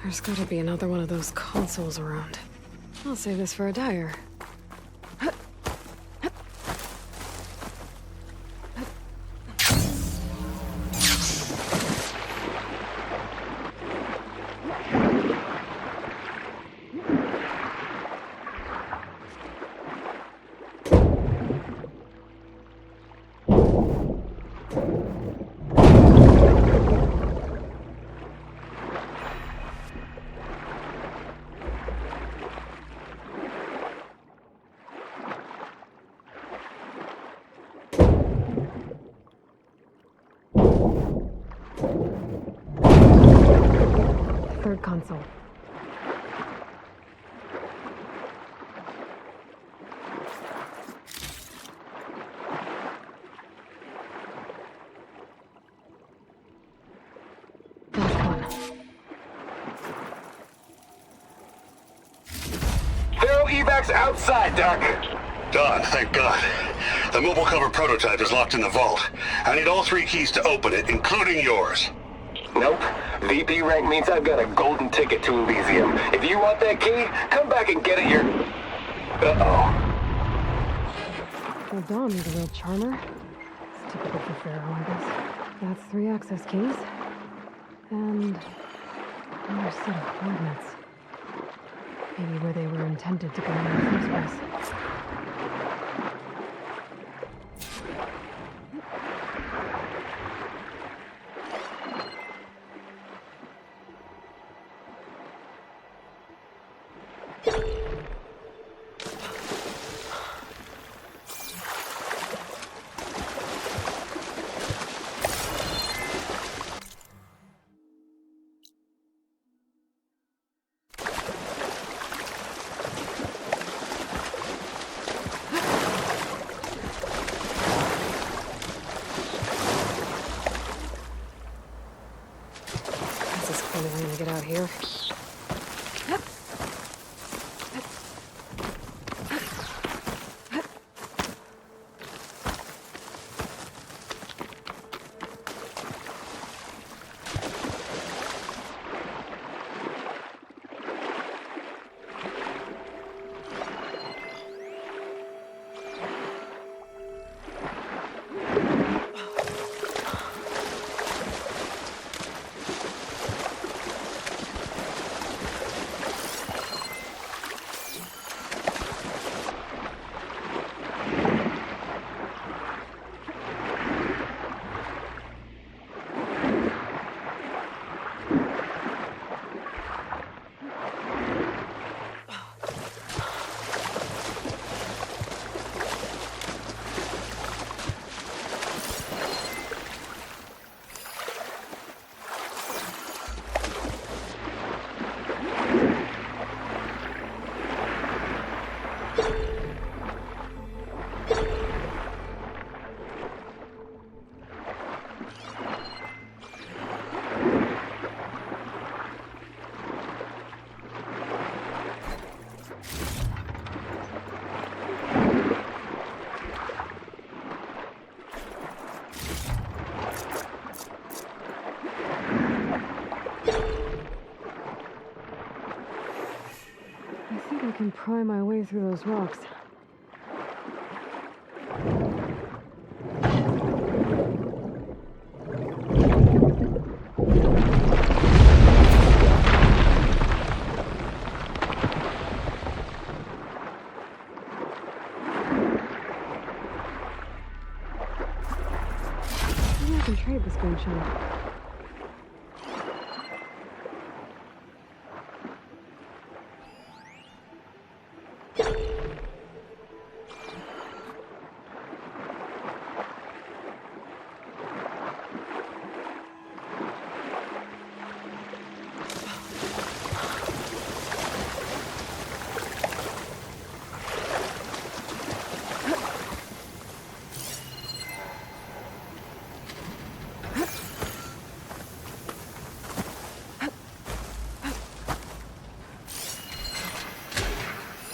There's gotta be another one of those consoles around. I'll save this for a dyer. Third console. They're evacs outside, Doc. Done, thank God. The mobile cover prototype is locked in the vault. I need all 3 keys to open it, including yours. Nope. VP rank means I've got a golden ticket to Elysium. If you want that key, come back and get it here. Uh-oh. Well, Dawn is a real charmer. It's typical for Pharaoh, I guess. That's 3 access keys. And another set of coordinates. Maybe where they were intended to go in the first place. Get out here. I think I can pry my way through those rocks. Maybe I can trade this green shell.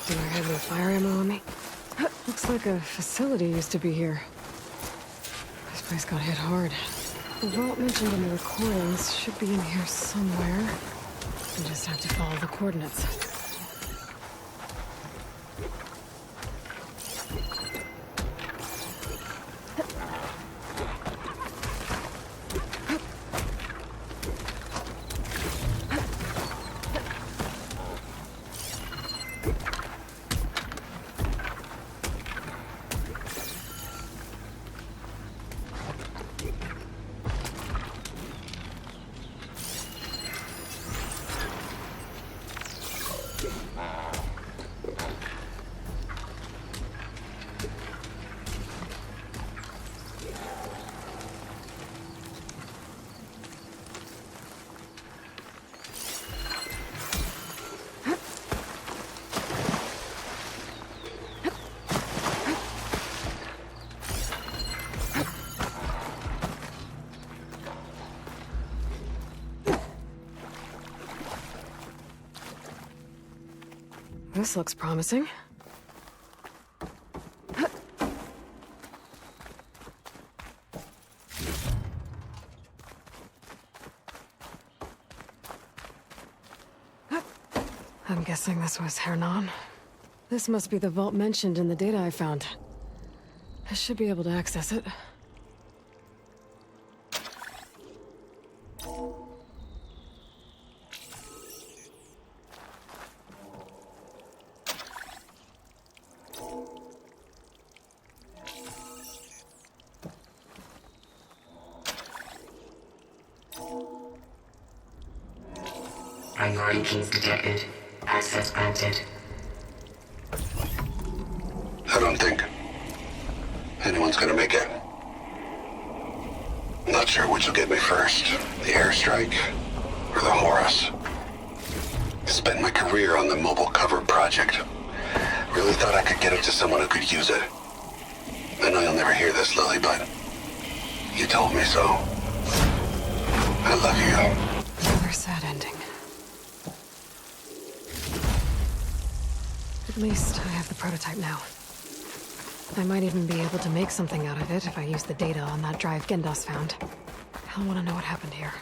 Do I have any fire ammo on me? Looks like a facility used to be here. This place got hit hard. The vault mentioned in the recordings should be in here somewhere. I just have to follow the coordinates. This looks promising. I'm guessing this was Hernan. This must be the vault mentioned in the data I found. I should be able to access it. Priority keys detected. Access granted. I don't think anyone's gonna make it. Not sure which will get me first, the airstrike or the Horus. Spent my career on the mobile cover project. Really thought I could get it to someone who could use it. I know you'll never hear this, Lily, but you told me so. I love you. Another sad ending. At least I have the prototype now. I might even be able to make something out of it if I use the data on that drive Gendas found. I'll want to know what happened here.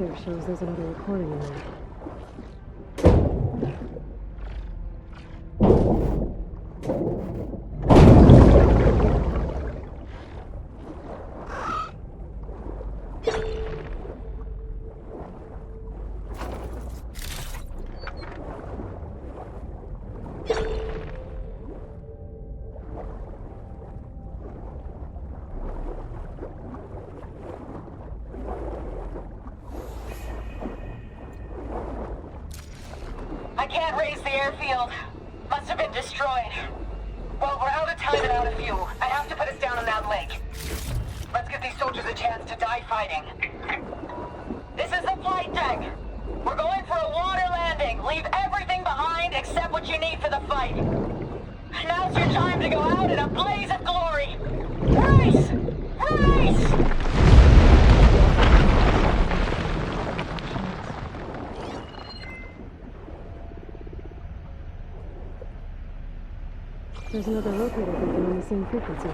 tape shows there's another recording in there. I can't raise the airfield. Must have been destroyed. Well, we're out of time and out of fuel. I have to put us down on that lake. Let's give these soldiers a chance to die fighting. This is the flight deck. We're going for a water landing. Leave everything behind except what you need for the fight. Now's your time to go out in a blaze of glory. Race! Race! There's another locator beacon on the same frequency.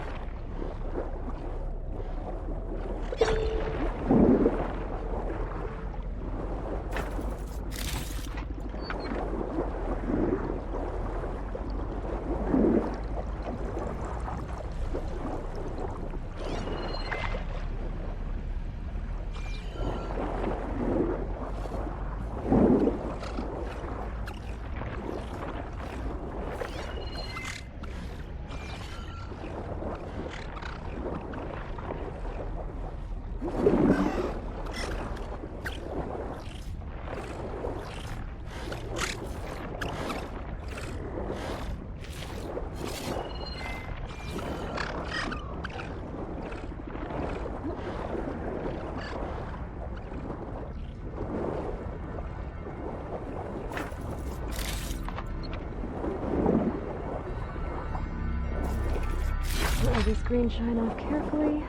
Let this green shine off carefully.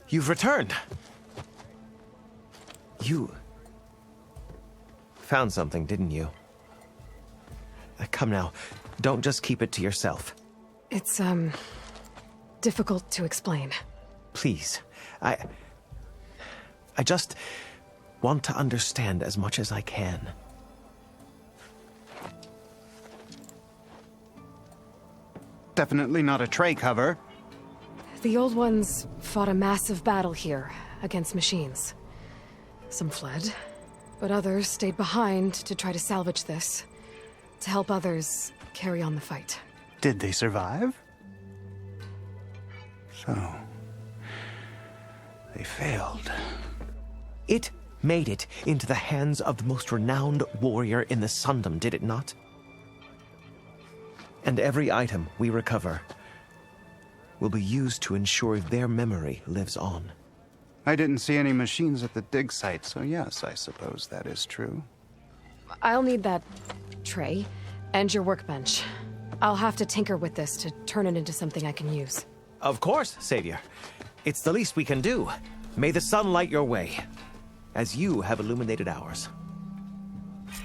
You've returned. You found something, didn't you? Come now, don't just keep it to yourself. It's, difficult to explain. Please, I just want to understand as much as I can. Definitely not a tray cover. The old ones fought a massive battle here against machines. Some fled, but others stayed behind to try to salvage this, to help others carry on the fight. Did they survive? So, they failed. It made it into the hands of the most renowned warrior in the Sundom, did it not? And every item we recover will be used to ensure their memory lives on. I didn't see any machines at the dig site, so yes, I suppose that is true. I'll need that tray and your workbench. I'll have to tinker with this to turn it into something I can use. Of course, Savior. It's the least we can do. May the sun light your way, as you have illuminated ours.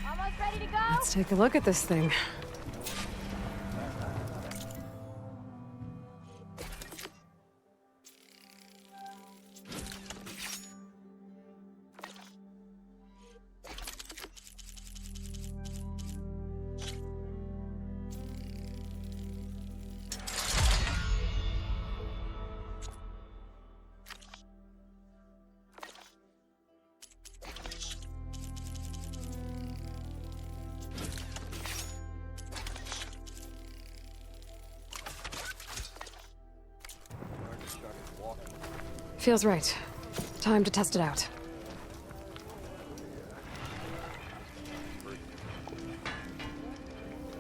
Almost ready to go? Let's take a look at this thing. Feels right. Time to test it out.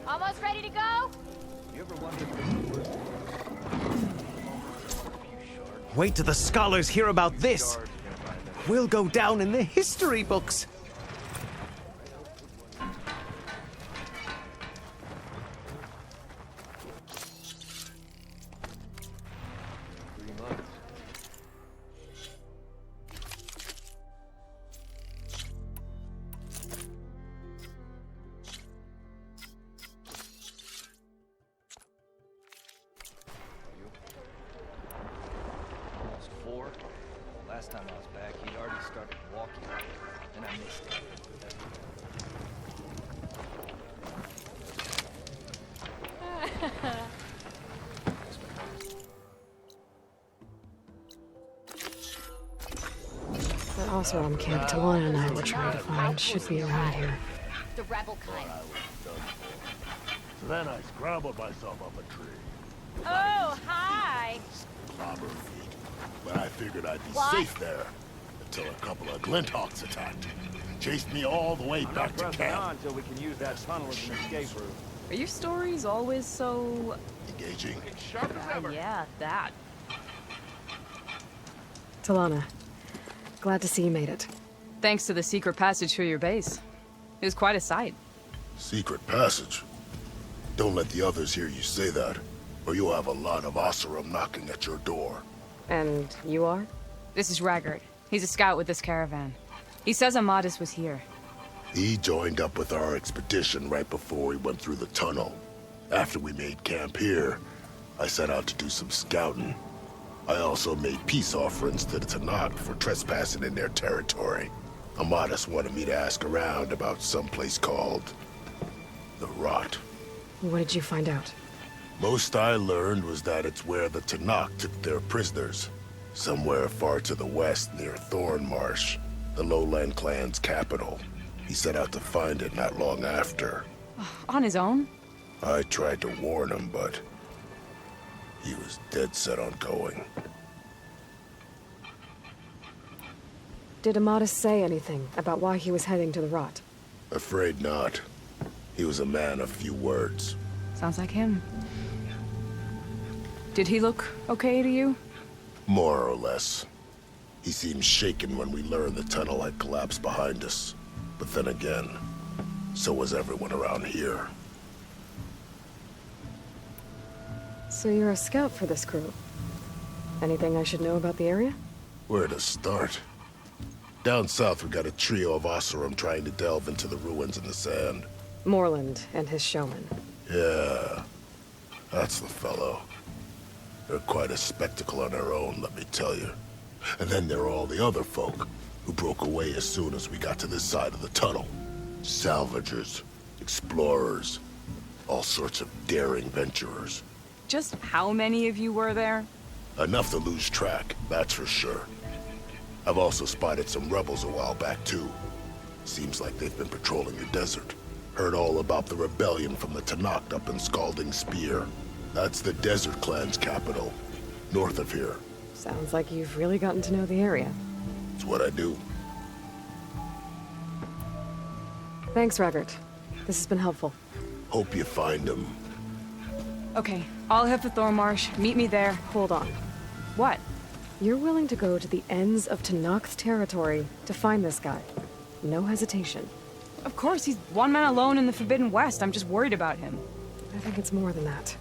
Almost ready to go? Wait till the scholars hear about this. We'll go down in the history books. Last time I was back, he'd already started walking, and I missed it. The Oseram camp Talana and I were trying to find should be around here. The rebel kind. So then I scrambled myself up a tree. Oh, hi! Clobber feet. But I figured I'd be What? safe there until a couple of Glinthawks attacked. Chased me all the way back to camp. Until we can use that tunnel as an escape route. Are your stories always so... Engaging? Yeah, that. Talana, glad to see you made it. Thanks to the secret passage through your base. It was quite a sight. Secret passage? Don't let the others hear you say that, or you'll have a lot of Oseram knocking at your door. And you are? This is Raggard. He's a scout with this caravan. He says Amadis was here. He joined up with our expedition right before we went through the tunnel. After we made camp here, I set out to do some scouting. I also made peace offerings to the Tanakh for trespassing in their territory. Amadis wanted me to ask around about someplace called the Rot. What did you find out? Most I learned was that it's where the Tanakh took their prisoners. Somewhere far to the west near Thornmarsh, the Lowland clan's capital. He set out to find it not long after. On his own? I tried to warn him, but he was dead set on going. Did Amadis say anything about why he was heading to the Rot? Afraid not. He was a man of few words. Sounds like him. Did he look okay to you? More or less. He seemed shaken when we learned the tunnel had collapsed behind us. But then again, so was everyone around here. So you're a scout for this crew. Anything I should know about the area? Where to start? Down south, we got a trio of Oseram trying to delve into the ruins in the sand. Moreland and his showman. Yeah, that's the fellow. They're quite a spectacle on their own, let me tell you. And then there are all the other folk, who broke away as soon as we got to this side of the tunnel. Salvagers, explorers, all sorts of daring venturers. Just how many of you were there? Enough to lose track, that's for sure. I've also spotted some rebels a while back, too. Seems like they've been patrolling the desert. Heard all about the rebellion from the Tanakh up in Scalding Spear. That's the Desert Clan's capital, north of here. Sounds like you've really gotten to know the area. It's what I do. Thanks, Raggard. This has been helpful. Hope you find him. Okay, I'll head for Thornmarsh. Meet me there. Hold on. What? You're willing to go to the ends of Tenakth's territory to find this guy. No hesitation. Of course, he's one man alone in the Forbidden West. I'm just worried about him. I think it's more than that.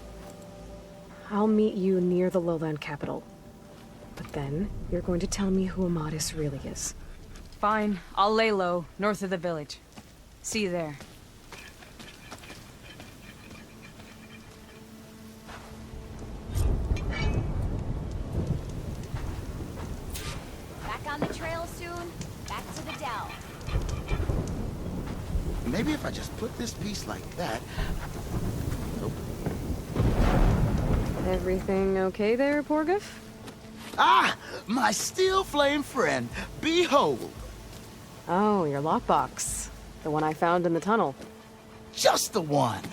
I'll meet you near the lowland capital. But then, you're going to tell me who Amadis really is. Fine. I'll lay low, north of the village. See you there. Back on the trail soon. Back to the dell. Maybe if I just put this piece like that... Nope. Everything okay there, Porgif? Ah! My steel flame friend! Behold! Oh, your lockbox. The one I found in the tunnel. Just the one!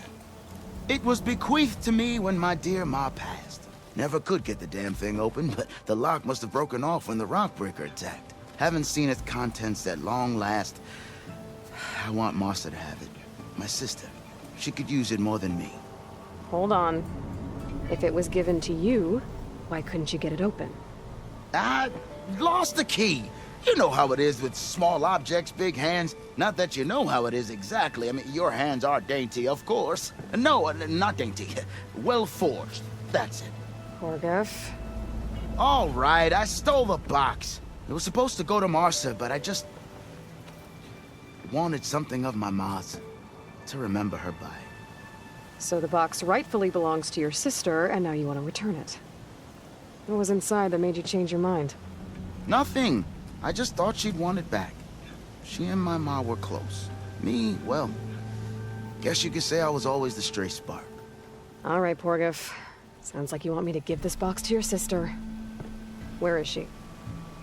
It was bequeathed to me when my dear ma passed. Never could get the damn thing open, but the lock must have broken off when the rockbreaker attacked. Haven't seen its contents at long last. I want Martha to have it. My sister. She could use it more than me. Hold on. If it was given to you, why couldn't you get it open? I lost the key. You know how it is with small objects, big hands. Not that you know how it is exactly. I mean, your hands are dainty, of course. No, not dainty. Well forged. That's it. Porgif. All right, I stole the box. It was supposed to go to Martha, but I just wanted something of my ma's to remember her by. So the box rightfully belongs to your sister, and now you want to return it. What was inside that made you change your mind? Nothing. I just thought she'd want it back. She and my ma were close. Me, well, guess you could say I was always the stray spark. All right, Porgif. Sounds like you want me to give this box to your sister. Where is she?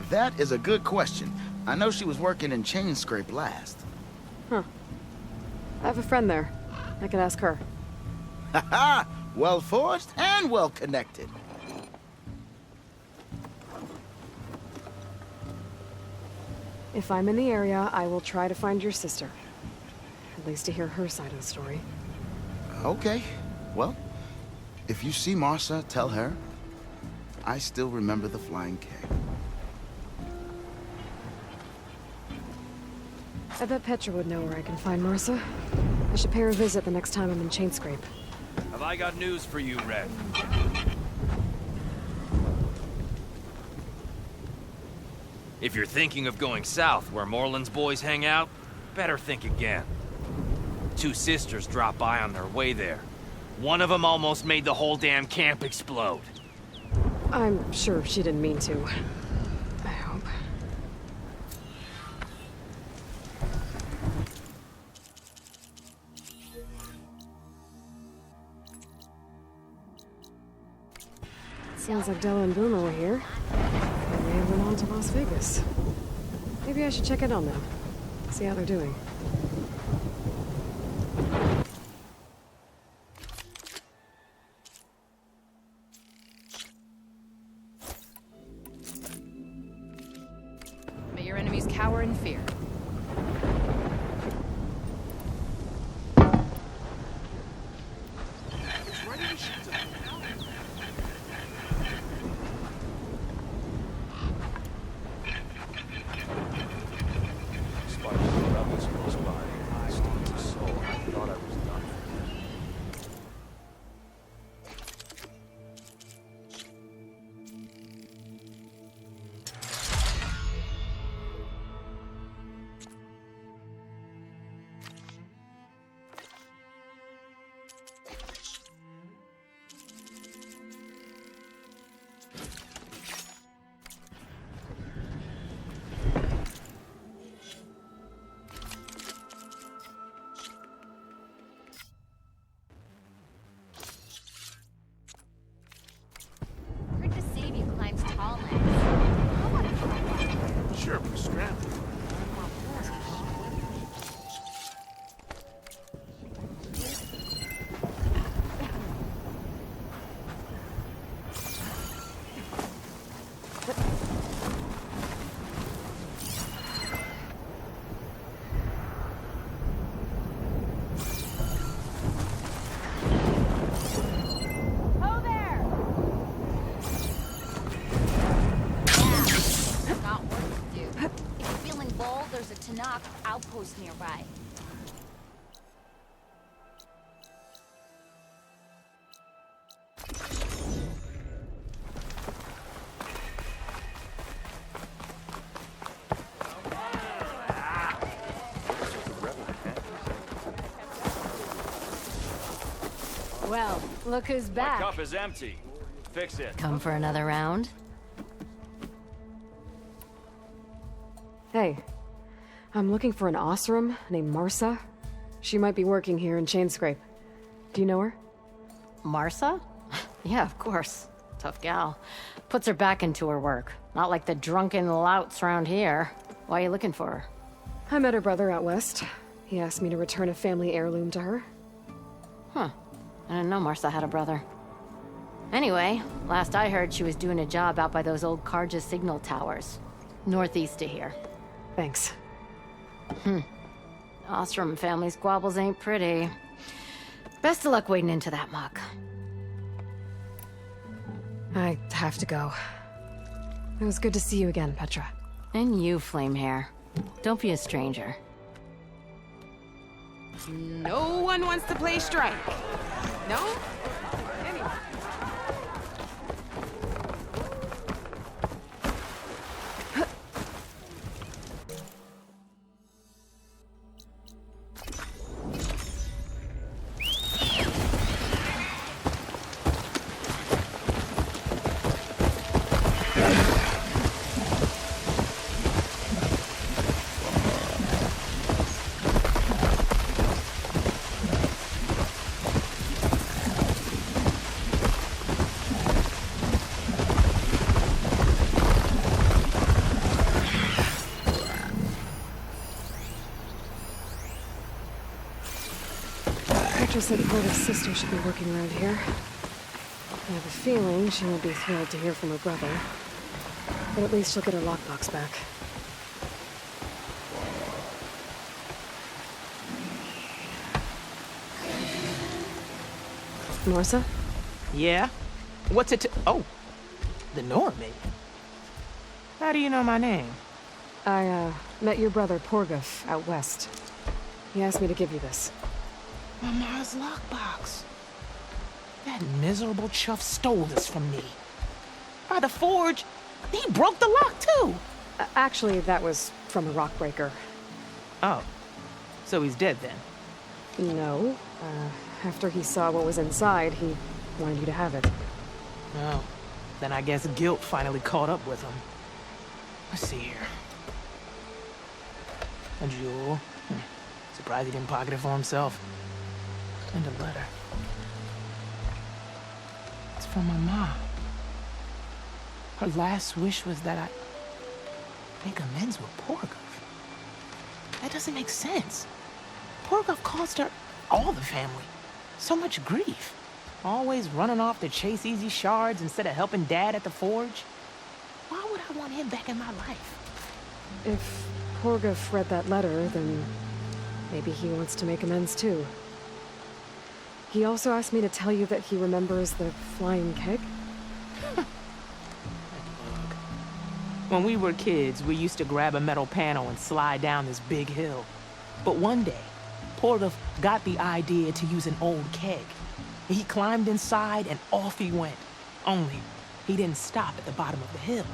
That is a good question. I know she was working in Chainscrape last. Huh. I have a friend there. I can ask her. Ha-ha! Well forged and well connected. If I'm in the area, I will try to find your sister. At least to hear her side of the story. Okay. Well, if you see Martha, tell her I still remember the flying keg. I bet Petra would know where I can find Martha. I should pay her a visit the next time I'm in Chainscrape. Have I got news for you, Red? If you're thinking of going south where Moreland's boys hang out, better think again. 2 sisters dropped by on their way there. One of them almost made the whole damn camp explode. I'm sure she didn't mean to. I hope. Sounds like Della and Boomer were here. They may have went on to Las Vegas. Maybe I should check in on them. See how they're doing. May your enemies cower in fear. Lowell, there's a Tanakh outpost nearby. Well, look who's back. My cup is empty. Fix it. Come for another round? Hey, I'm looking for an Osram named Marsa. She might be working here in Chainscrape. Do you know her? Marsa? Yeah, of course. Tough gal. Puts her back into her work. Not like the drunken louts around here. Why are you looking for her? I met her brother out west. He asked me to return a family heirloom to her. Huh. I didn't know Marsa had a brother. Anyway, last I heard she was doing a job out by those old Karja signal towers. Northeast of here. Thanks. Ostrom family squabbles ain't pretty. Best of luck wading into that muck. I have to go. It was good to see you again, Petra. And you, Flamehair. Don't be a stranger. No one wants to play strike. No? Anyway. Petra said Porter's sister should be working around here. I have a feeling she won't be thrilled to hear from her brother. But at least she'll get her lockbox back. Marsa? Yeah? What's it to— Oh, the Norman. How do you know my name? I, met your brother Porguf out west. He asked me to give you this. Mama's lockbox. That miserable chuff stole this from me. By the forge, he broke the lock too. Actually, that was from a rock breaker. Oh, so he's dead then? No. After he saw what was inside, he wanted you to have it. Oh, then I guess guilt finally caught up with him. Let's see here. A jewel. Surprised he didn't pocket it for himself. And a letter. It's from my mom. Her last wish was that I make amends with Porguf. That doesn't make sense. Porguf caused her, all the family, so much grief. Always running off to chase easy shards instead of helping Dad at the forge. Why would I want him back in my life? If Porguf read that letter, then maybe he wants to make amends too. He also asked me to tell you that he remembers the flying keg. When we were kids, we used to grab a metal panel and slide down this big hill. But one day, Porguf got the idea to use an old keg. He climbed inside and off he went. Only, he didn't stop at the bottom of the hill.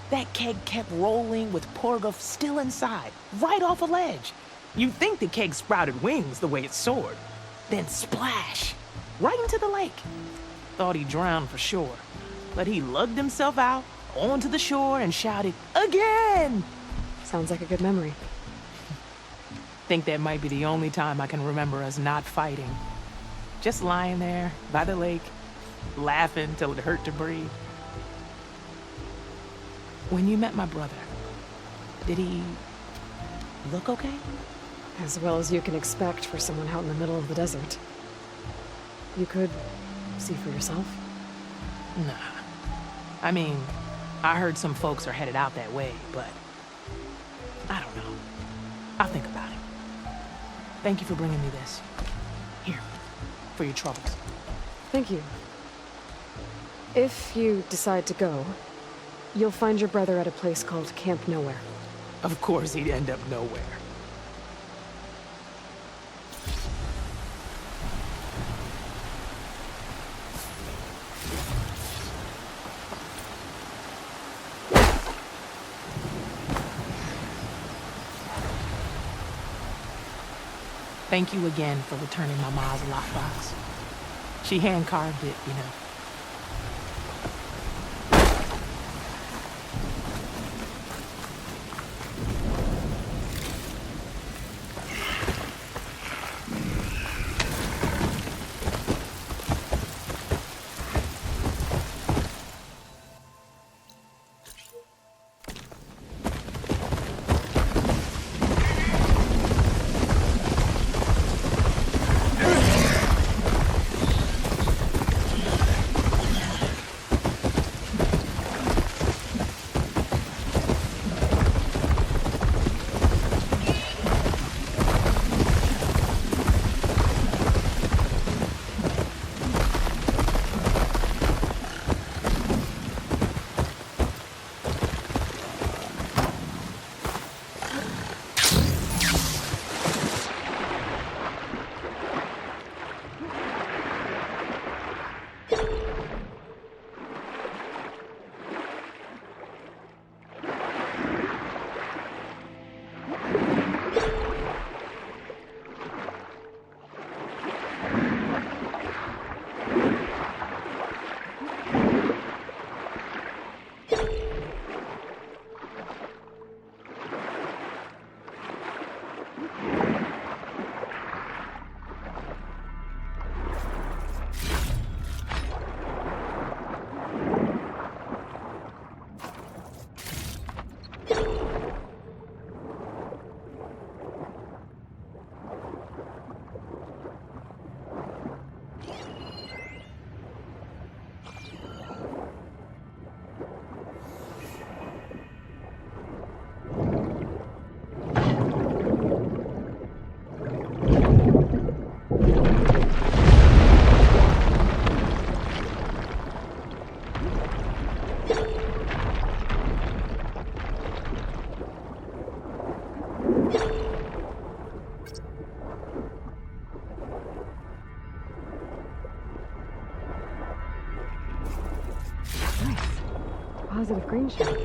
That keg kept rolling with Porguf still inside, right off a ledge. You'd think the keg sprouted wings the way it soared. Then splash! Right into the lake. Thought he drowned for sure. But he lugged himself out, onto the shore, and shouted, "Again!" Sounds like a good memory. Think that might be the only time I can remember us not fighting. Just lying there, by the lake, laughing till it hurt to breathe. When you met my brother, did he look okay? As well as you can expect for someone out in the middle of the desert. You could see for yourself. Nah. I mean, I heard some folks are headed out that way, but I don't know. I'll think about it. Thank you for bringing me this. Here, for your troubles. Thank you. If you decide to go, you'll find your brother at a place called Camp Nowhere. Of course he'd end up nowhere. Thank you again for returning my mom's lockbox. She hand-carved it, you know. Positive green shot.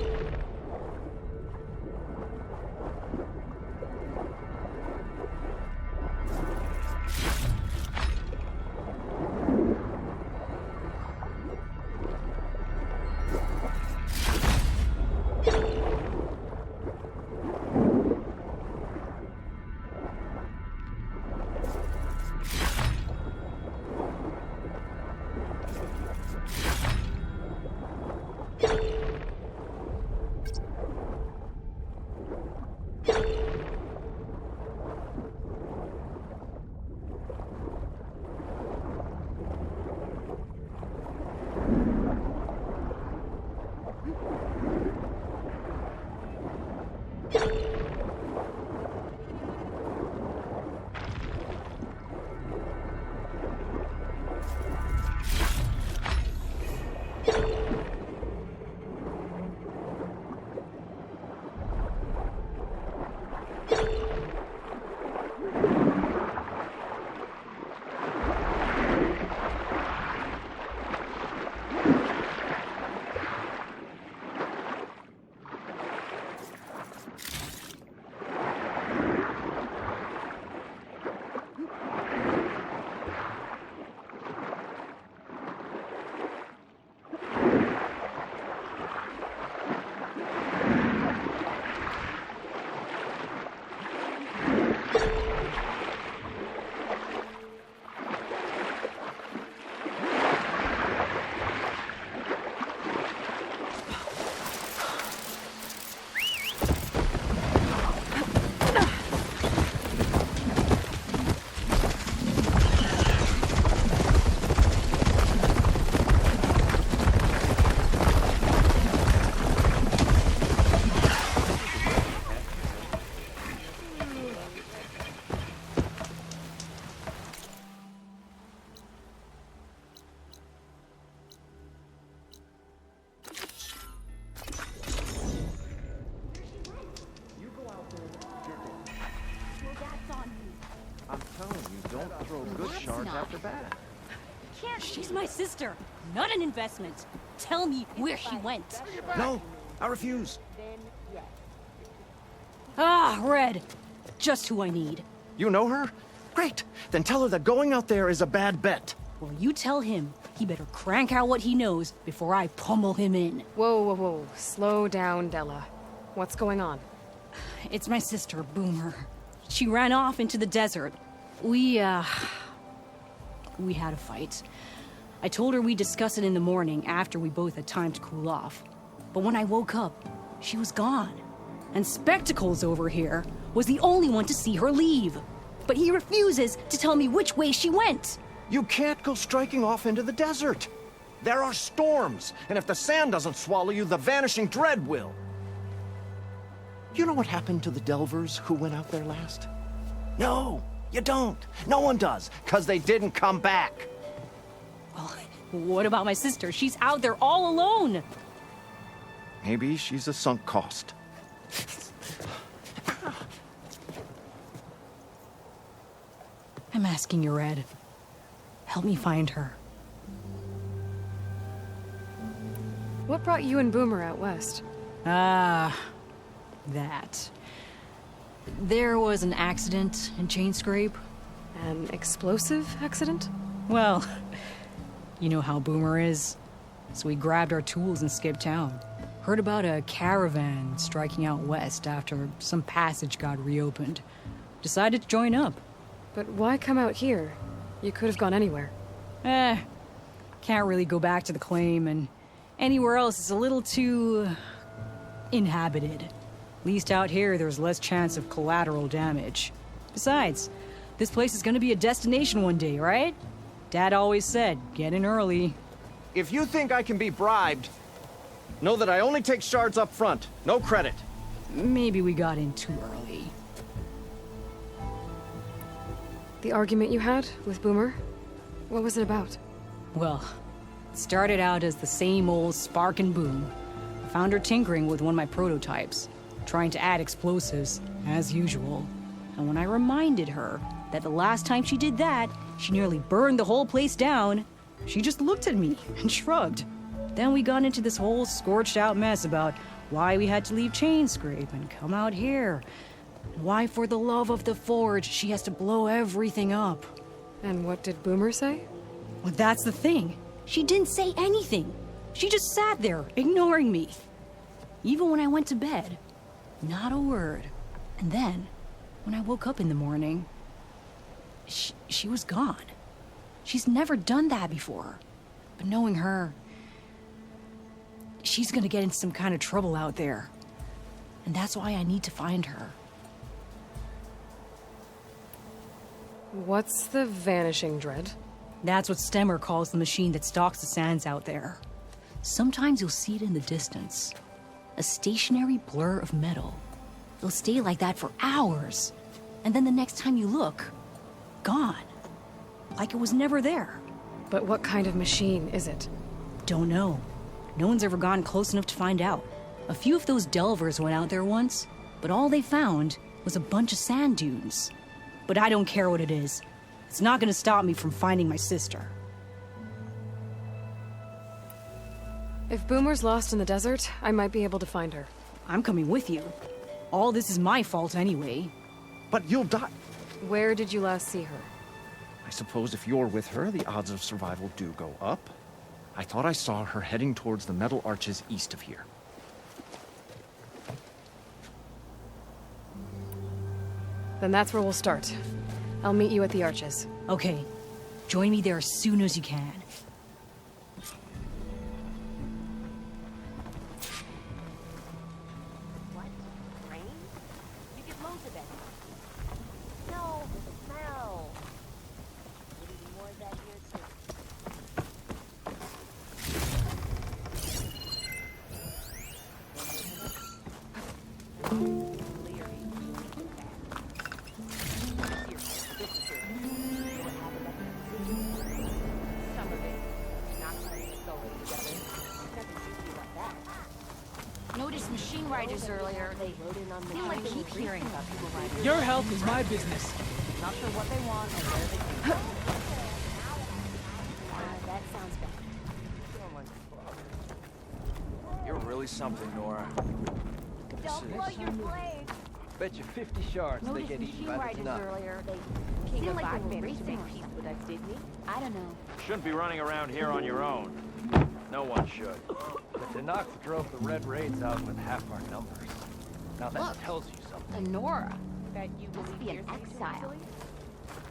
I'm telling you, don't throw good That's shards not. after bad. She's my sister, not an investment. Tell me where she went. No, I refuse. Ah, Red. Just who I need. You know her? Great. Then tell her that going out there is a bad bet. Well, you tell him he better crank out what he knows before I pummel him in. Whoa, whoa, whoa. Slow down, Della. What's going on? It's my sister, Boomer. She ran off into the desert. We had a fight. I told her we'd discuss it in the morning after we both had time to cool off. But when I woke up, she was gone. And Spectacles over here was the only one to see her leave. But he refuses to tell me which way she went. You can't go striking off into the desert. There are storms, and if the sand doesn't swallow you, the Vanishing Dread will. You know what happened to the Delvers who went out there last? No, you don't. No one does, because they didn't come back. Well, what about my sister? She's out there all alone. Maybe she's a sunk cost. I'm asking you, Red. Help me find her. What brought you and Boomer out west? Ah, that. There was an accident in Chain Scrape. An explosive accident? Well, you know how Boomer is. So we grabbed our tools and skipped town. Heard about a caravan striking out west after some passage got reopened. Decided to join up. But why come out here? You could have gone anywhere. Can't really go back to the claim, and anywhere else is a little too inhabited. At least out here, there's less chance of collateral damage. Besides, this place is gonna be a destination one day, right? Dad always said, get in early. If you think I can be bribed, know that I only take shards up front, no credit. Maybe we got in too early. The argument you had with Boomer? What was it about? Well, it started out as the same old spark and boom. I found her tinkering with one of my prototypes, trying to add explosives, as usual. And when I reminded her that the last time she did that, she nearly burned the whole place down, she just looked at me and shrugged. Then we got into this whole scorched out mess about why we had to leave Chain Scrape and come out here. And why, for the love of the Forge, she has to blow everything up. And what did Boomer say? Well, that's the thing. She didn't say anything. She just sat there, ignoring me. Even when I went to bed, not a word. And then, when I woke up in the morning, she was gone. She's never done that before. But knowing her, she's gonna get in some kind of trouble out there. And that's why I need to find her. What's the Vanishing Dread? That's what Stemmer calls the machine that stalks the sands out there. Sometimes you'll see it in the distance. A stationary blur of metal. It'll stay like that for hours. And then the next time you look, gone. Like it was never there. But what kind of machine is it? Don't know. No one's ever gotten close enough to find out. A few of those delvers went out there once, but all they found was a bunch of sand dunes. But I don't care what it is. It's not gonna stop me from finding my sister. If Boomer's lost in the desert, I might be able to find her. I'm coming with you. All this is my fault anyway. But you'll die. Where did you last see her? I suppose if you're with her, the odds of survival do go up. I thought I saw her heading towards the metal arches east of here. Then that's where we'll start. I'll meet you at the arches. Okay. Join me there as soon as you can. What? Rain? You get loads of it. No, the smell. We'll be more of that here soon. Noticed machine riders earlier. They feel like they keep hearing about people riding. Your health is my business. Not sure what they want or where they came from. That sounds better. You're really something, Nora. Don't blow your blade. Bet you 50 shards they Noticed get eaten machine by the riders Tanakh. earlier. They King seemed of like Bad they were managed to racing make or peace something. with us, didn't he? I don't know. Shouldn't be running around here on your own. No one should. The Tanakh drove the Red Raids out with half our numbers. Now that Look, tells you something. Lenora. Bet you must be an exile.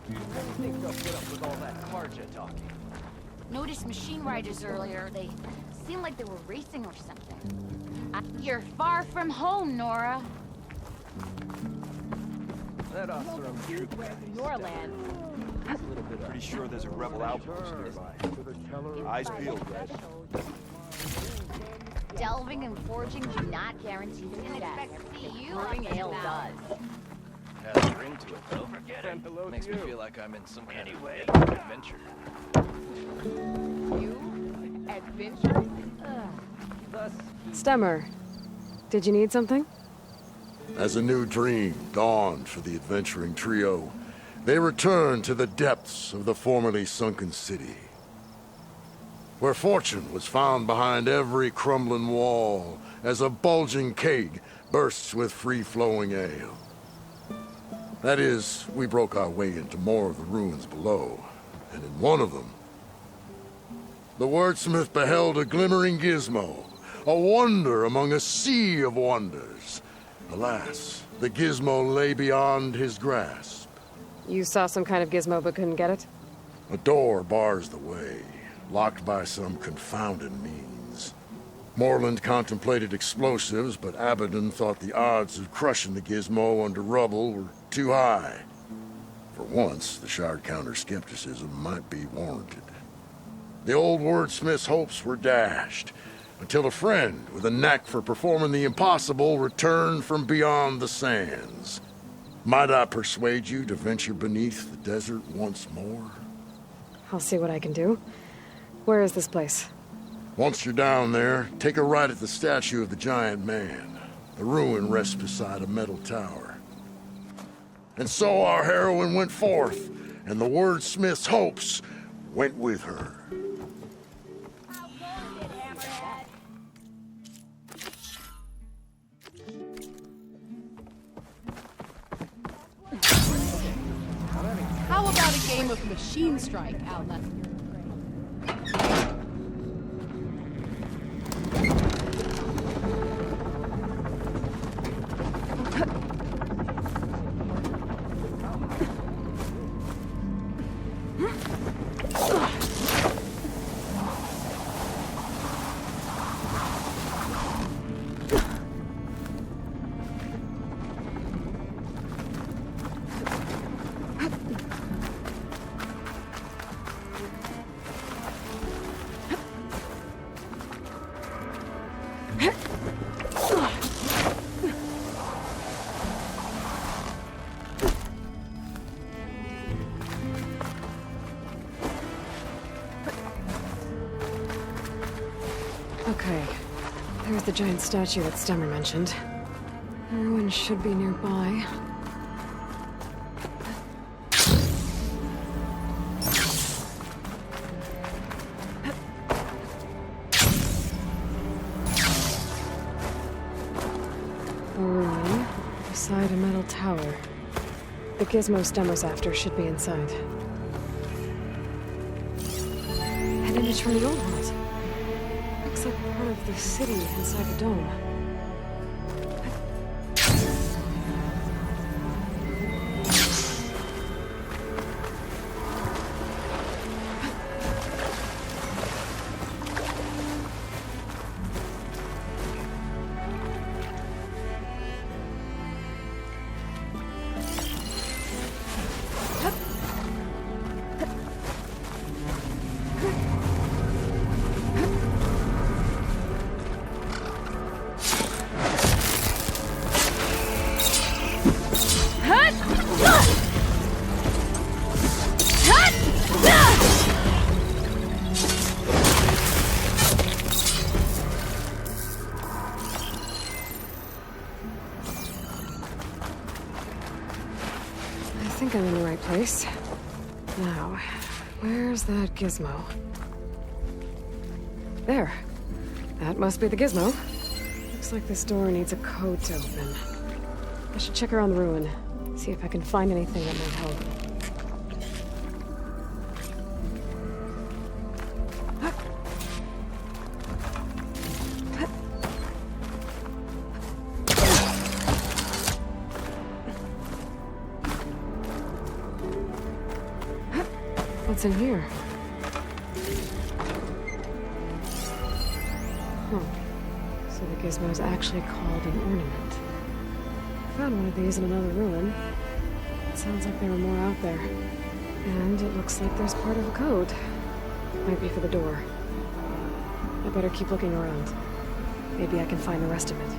You really think they'll put up with all that Karja talking? Noticed machine riders earlier. They seemed like they were racing or something. You're far from home, Nora. That officer on the troop Your land. is a little bit Pretty sure there's a rebel outpost nearby. Eyes peeled, guys. Delving and forging do not guarantee success. Brewing ale does. Has a ring to it, though. Forget it. Makes me feel like I'm in some kind of adventure. You? Adventure? Stemmer, did you need something? As a new dream dawned for the adventuring trio, they returned to the depths of the formerly sunken city, where fortune was found behind every crumbling wall as a bulging keg bursts with free-flowing ale. That is, we broke our way into more of the ruins below, and in one of them, the wordsmith beheld a glimmering gizmo, a wonder among a sea of wonders. Alas, the gizmo lay beyond his grasp. You saw some kind of gizmo but couldn't get it? A door bars the way, locked by some confounded means. Moreland contemplated explosives, but Abaddon thought the odds of crushing the gizmo under rubble were too high. For once, the Shard counter's skepticism might be warranted. The old wordsmith's hopes were dashed, until a friend with a knack for performing the impossible returned from beyond the sands. Might I persuade you to venture beneath the desert once more? I'll see what I can do. Where is this place? Once you're down there, take a right at the statue of the giant man. The ruin rests beside a metal tower. And so our heroine went forth, and the wordsmith's hopes went with her. How about a game of Machine Strike, Outlet? Okay, there's the giant statue that Stemmer mentioned. The ruin should be nearby. A ruin beside a metal tower. The gizmo Stemmer's after should be inside. Heading to turn the old world. Looks like part of the city inside the dome. think I'm in the right place. Now, where's that gizmo? There. That must be the gizmo. Looks like this door needs a code to open. I should check around the ruin, see if I can find anything that might help. What's in here? So the gizmo is actually called an ornament. I found one of these in another ruin. It sounds like there are more out there. And it looks like there's part of a code. Might be for the door. I better keep looking around. Maybe I can find the rest of it.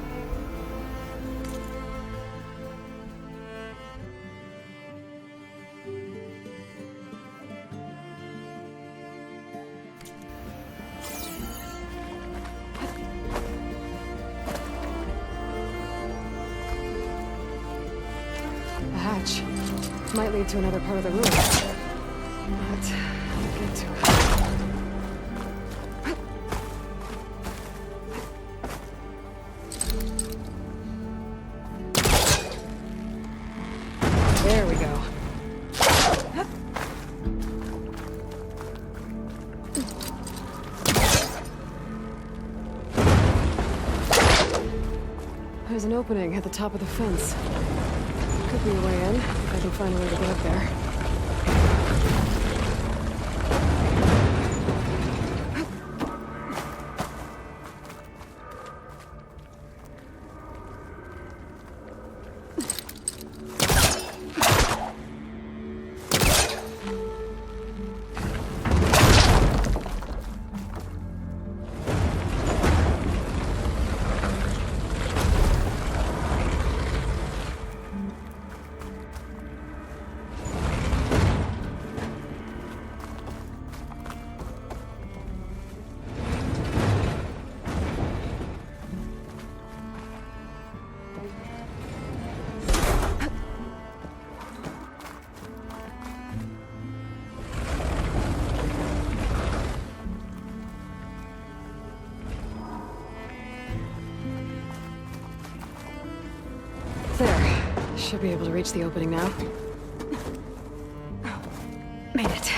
The hatch might lead to another part of the room. But I'll get to it. There we go. There's an opening at the top of the fence. Could be a way in, if I can find a way to get up there. There. Should be able to reach the opening now. Made it.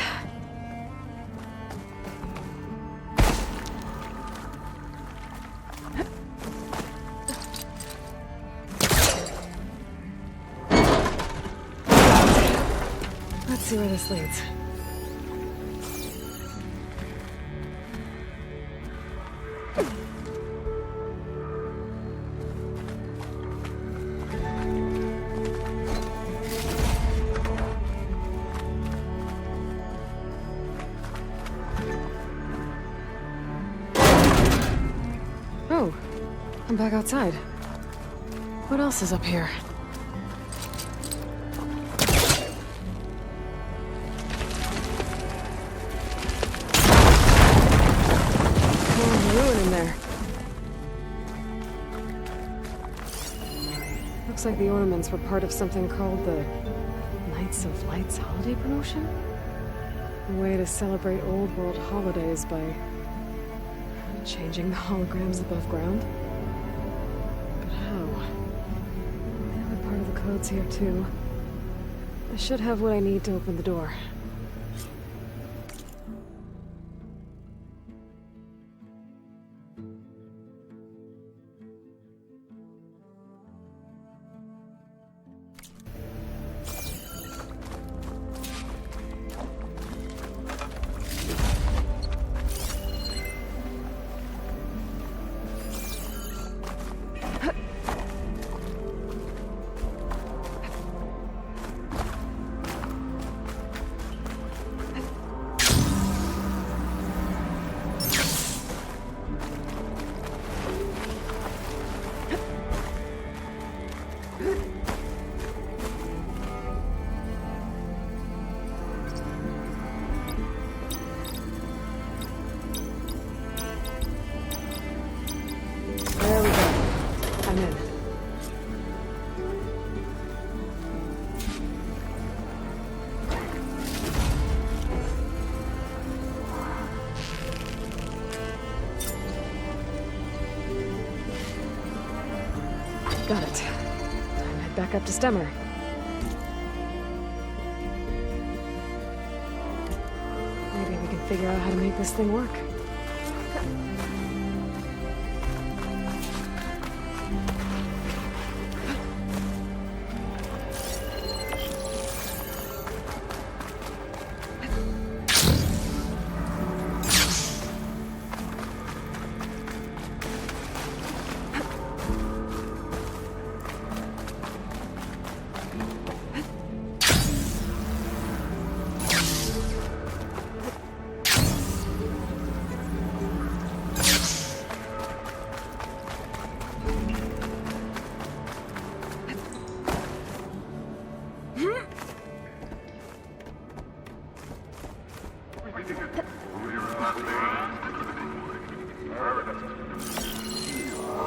Let's see where this leads. Oh, I'm back outside. What else is up here? Oh, ruin in there. Looks like the ornaments were part of something called the Knights of Lights holiday promotion? A way to celebrate old world holidays by changing the holograms above ground? But how? The other part of the code's here too. I should have what I need to open the door. Got it. Head back up to Stemmer. Maybe we can figure out how to make this thing work.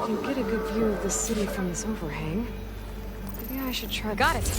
You get a good view of the city from this overhang. Maybe I should try. Got it.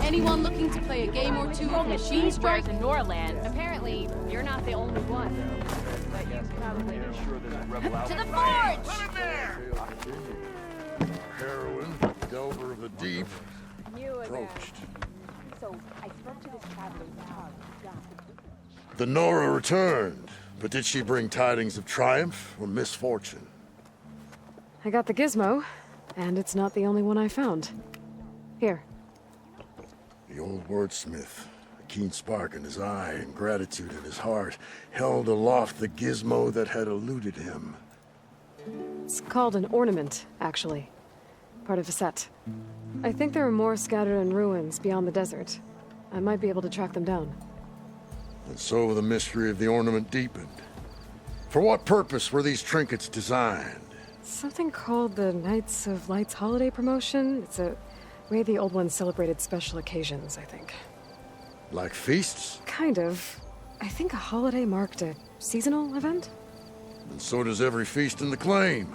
Anyone looking to play a game or two of Machine Strike? in Norland. Apparently, you're not the only one. To the forge! Heroine, delver of the deep, approached. So I spoke to this traveler's dog. The Nora returned, but did she bring tidings of triumph or misfortune? I got the gizmo, and it's not the only one I found. Here. The old wordsmith, a keen spark in his eye and gratitude in his heart, held aloft the gizmo that had eluded him. It's called an ornament, actually. Part of a set. I think there are more scattered in ruins beyond the desert. I might be able to track them down. And so the mystery of the ornament deepened. For what purpose were these trinkets designed? Something called the Knights of Lights holiday promotion. It's a way the old ones celebrated special occasions, I think. Like feasts? Kind of. I think a holiday marked a seasonal event? And so does every feast in the claim.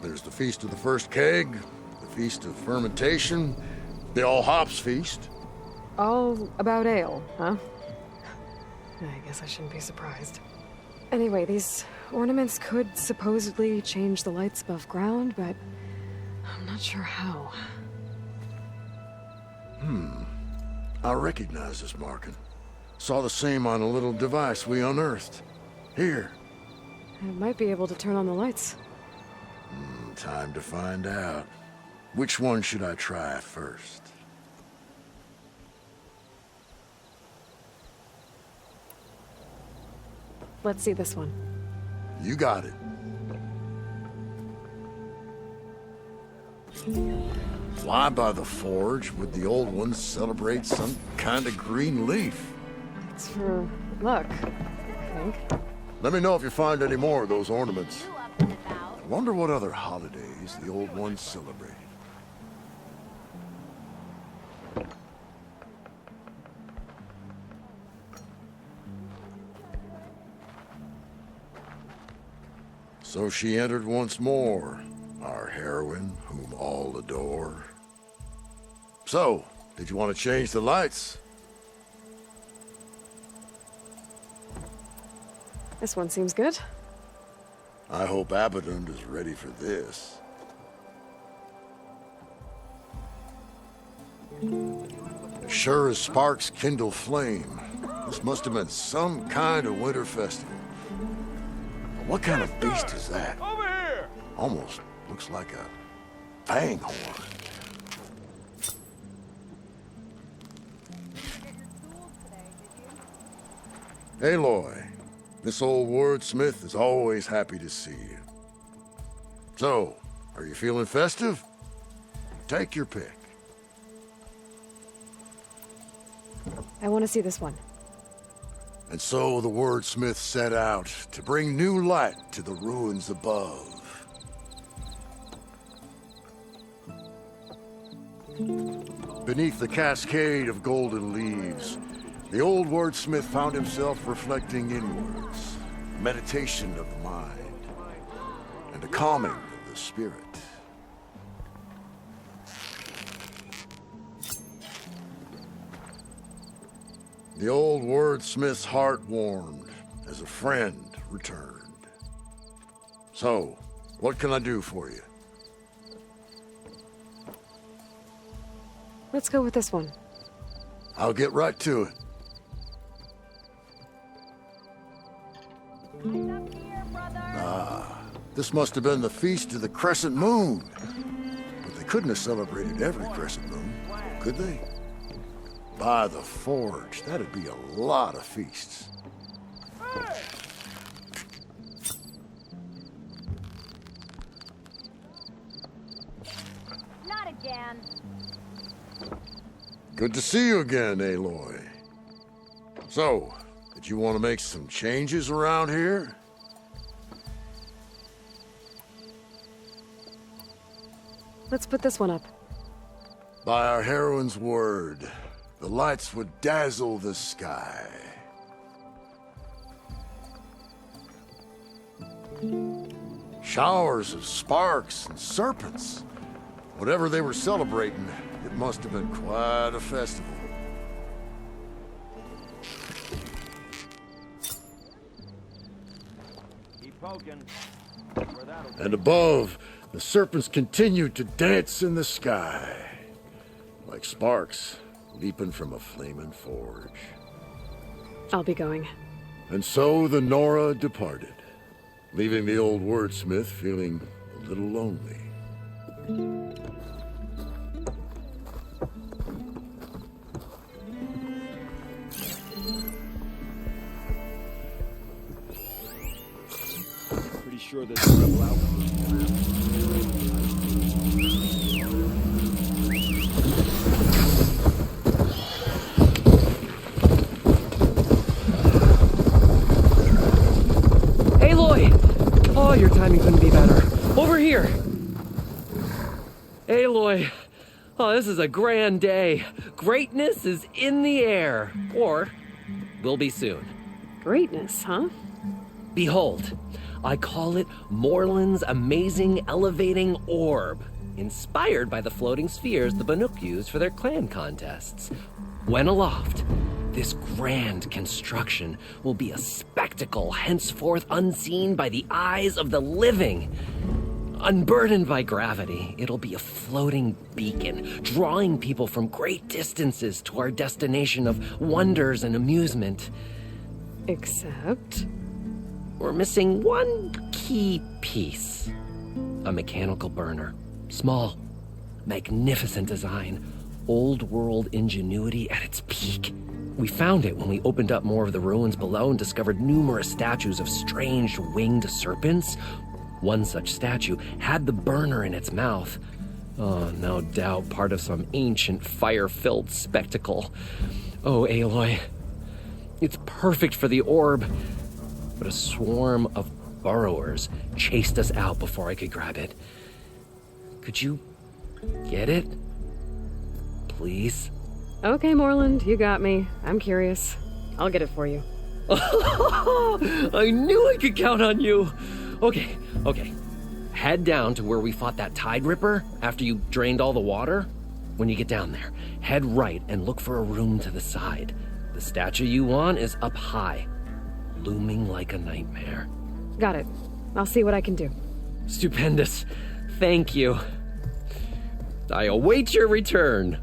There's the Feast of the First Keg, the Feast of Fermentation, the All Hops Feast. All about ale, huh? I guess I shouldn't be surprised. Anyway, these ornaments could supposedly change the lights above ground, but I'm not sure how. I recognize this marking. Saw the same on a little device we unearthed. Here. I might be able to turn on the lights. Time to find out. Which one should I try first? Let's see this one. You got it. Why by the forge would the old ones celebrate some kind of green leaf? It's for luck, I think. Let me know if you find any more of those ornaments. Wonder what other holidays the old ones celebrated. So she entered once more, our heroine, whom all adore. So, did you want to change the lights? This one seems good. I hope Abaddon is ready for this. As sure as sparks kindle flame, this must have been some kind of winter festival. What kind of beast is that? Over here! Almost looks like a fang horn. Aloy, this old wordsmith is always happy to see you. So, are you feeling festive? Take your pick. I want to see this one. And so the wordsmith set out to bring new light to the ruins above. Beneath the cascade of golden leaves, the old wordsmith found himself reflecting inwards, meditation of the mind, and a calming of the spirit. The old wordsmith's heart warmed as a friend returned. So, what can I do for you? Let's go with this one. I'll get right to it. Ah, this must have been the Feast of the Crescent Moon. But they couldn't have celebrated every Crescent Moon, could they? By the Forge, that'd be a lot of feasts. Not again. Good to see you again, Aloy. So, did you want to make some changes around here? Let's put this one up. By our heroine's word, the lights would dazzle the sky. Showers of sparks and serpents. Whatever they were celebrating, it must have been quite a festival. Keep poking. And above, the serpents continued to dance in the sky, like sparks leaping from a flaming forge. I'll be going. And so the Nora departed, leaving the old wordsmith feeling a little lonely. Pretty sure there's a rebel outpost. Aloy! Oh, your timing couldn't be better. Over here! Aloy! Oh, this is a grand day. Greatness is in the air. Or will be soon. Greatness, huh? Behold, I call it Morland's amazing elevating orb, inspired by the floating spheres the Banuk used for their clan contests. When aloft, this grand construction will be a spectacle henceforth unseen by the eyes of the living. Unburdened by gravity, it'll be a floating beacon, drawing people from great distances to our destination of wonders and amusement. Except? We're missing one key piece. A mechanical burner. Small, magnificent design. Old world ingenuity at its peak. We found it when we opened up more of the ruins below and discovered numerous statues of strange winged serpents. One such statue had the burner in its mouth. Oh, no doubt part of some ancient fire-filled spectacle. Oh, Aloy. It's perfect for the orb, but a swarm of burrowers chased us out before I could grab it. Could you get it? Please? Okay, Moreland, you got me. I'm curious. I'll get it for you. I knew I could count on you. Okay. Head down to where we fought that Tide Ripper after you drained all the water. When you get down there, head right and look for a room to the side. The statue you want is up high, looming like a nightmare. Got it. I'll see what I can do. Stupendous. Thank you. I await your return.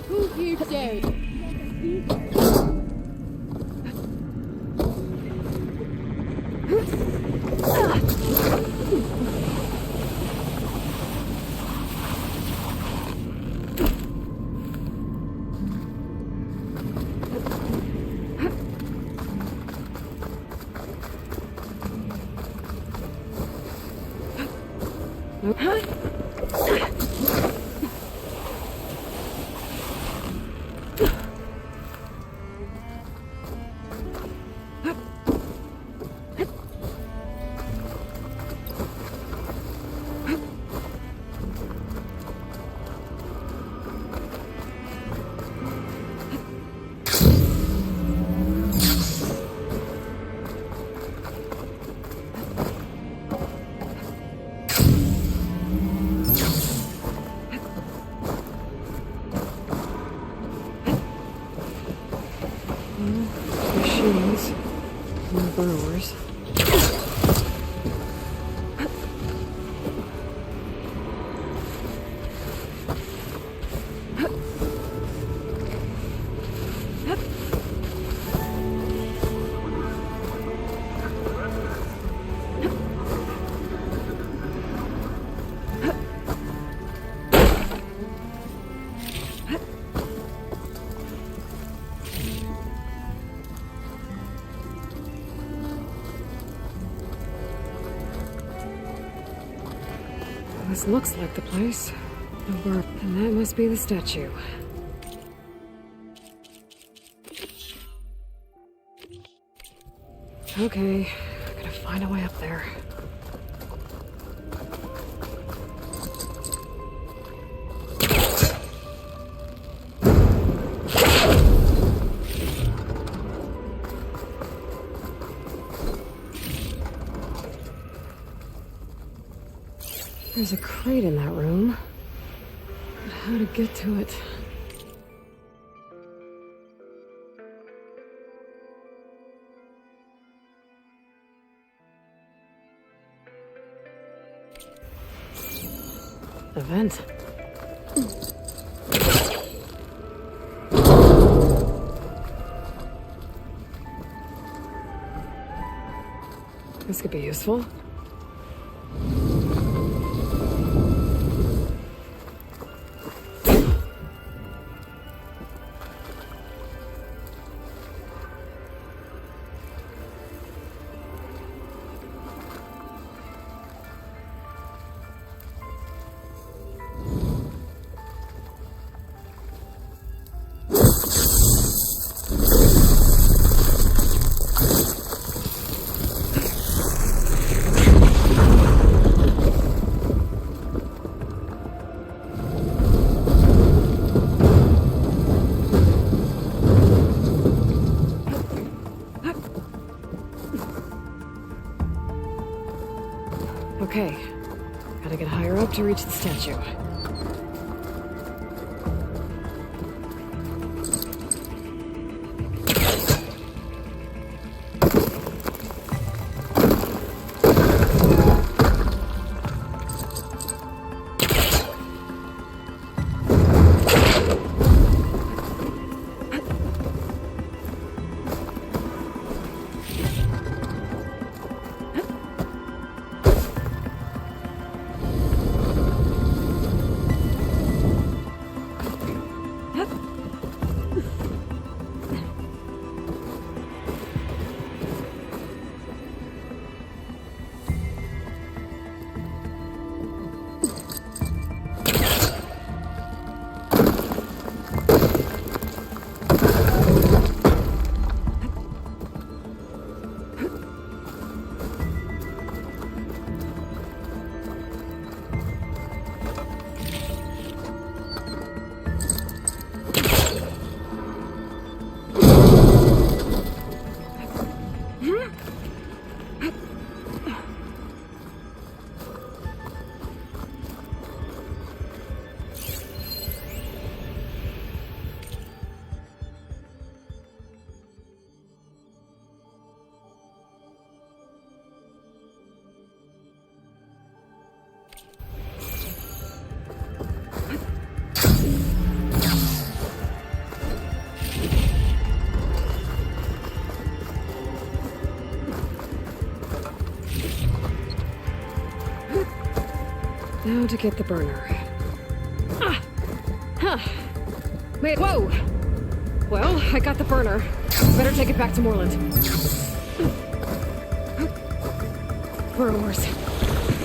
Who's here today? Machines. More burrowers. This looks like the place. And that must be the statue. Okay, gotta find a way up there. There's a crate in that room. But how to get to it? A vent. This could be useful. Okay, gotta get higher up to reach the statue. Now to get the burner. Wait, whoa! Well, I got the burner. Better take it back to Moreland. Burrowers.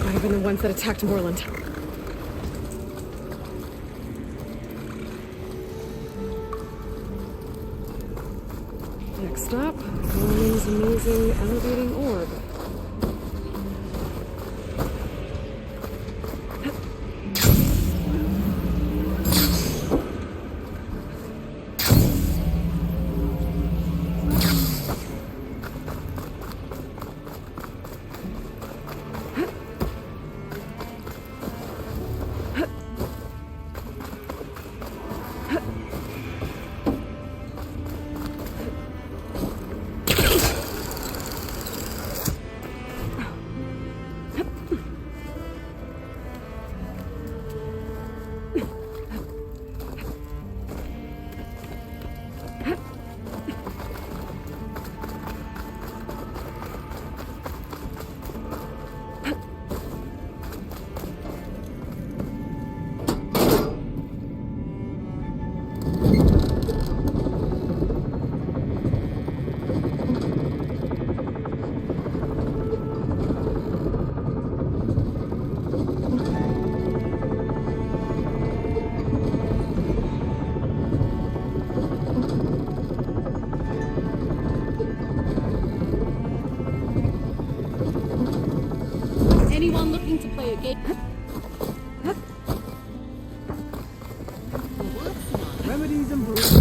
Might have been the ones that attacked Moreland. Next stop, Moreland's amazing elevating orb. Anyone looking to play a game? Remedies and brews.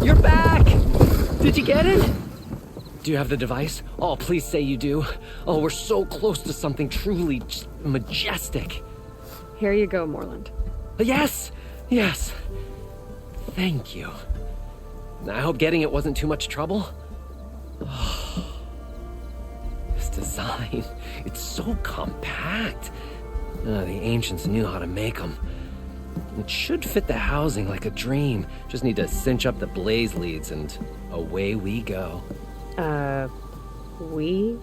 You're back! Did you get it? Do you have the device? Oh, please say you do. Oh, we're so close to something truly just majestic. Here you go, Moreland. Yes! Yes! Thank you. I hope getting it wasn't too much trouble. Oh, this design, it's so compact. The ancients knew how to make them. It should fit the housing like a dream. Just need to cinch up the blaze leads and away we go. We?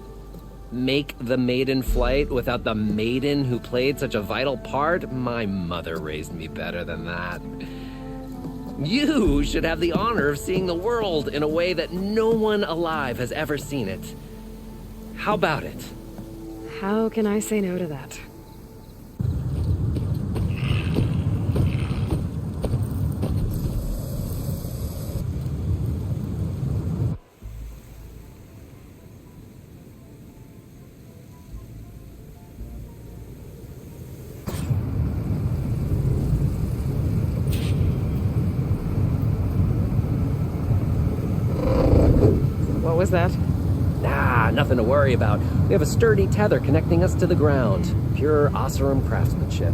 Make the maiden flight without the maiden who played such a vital part? My mother raised me better than that. You should have the honor of seeing the world in a way that no one alive has ever seen it. How about it? How can I say no to that? What was that? Nothing to worry about. We have a sturdy tether connecting us to the ground. Pure Oseram craftsmanship.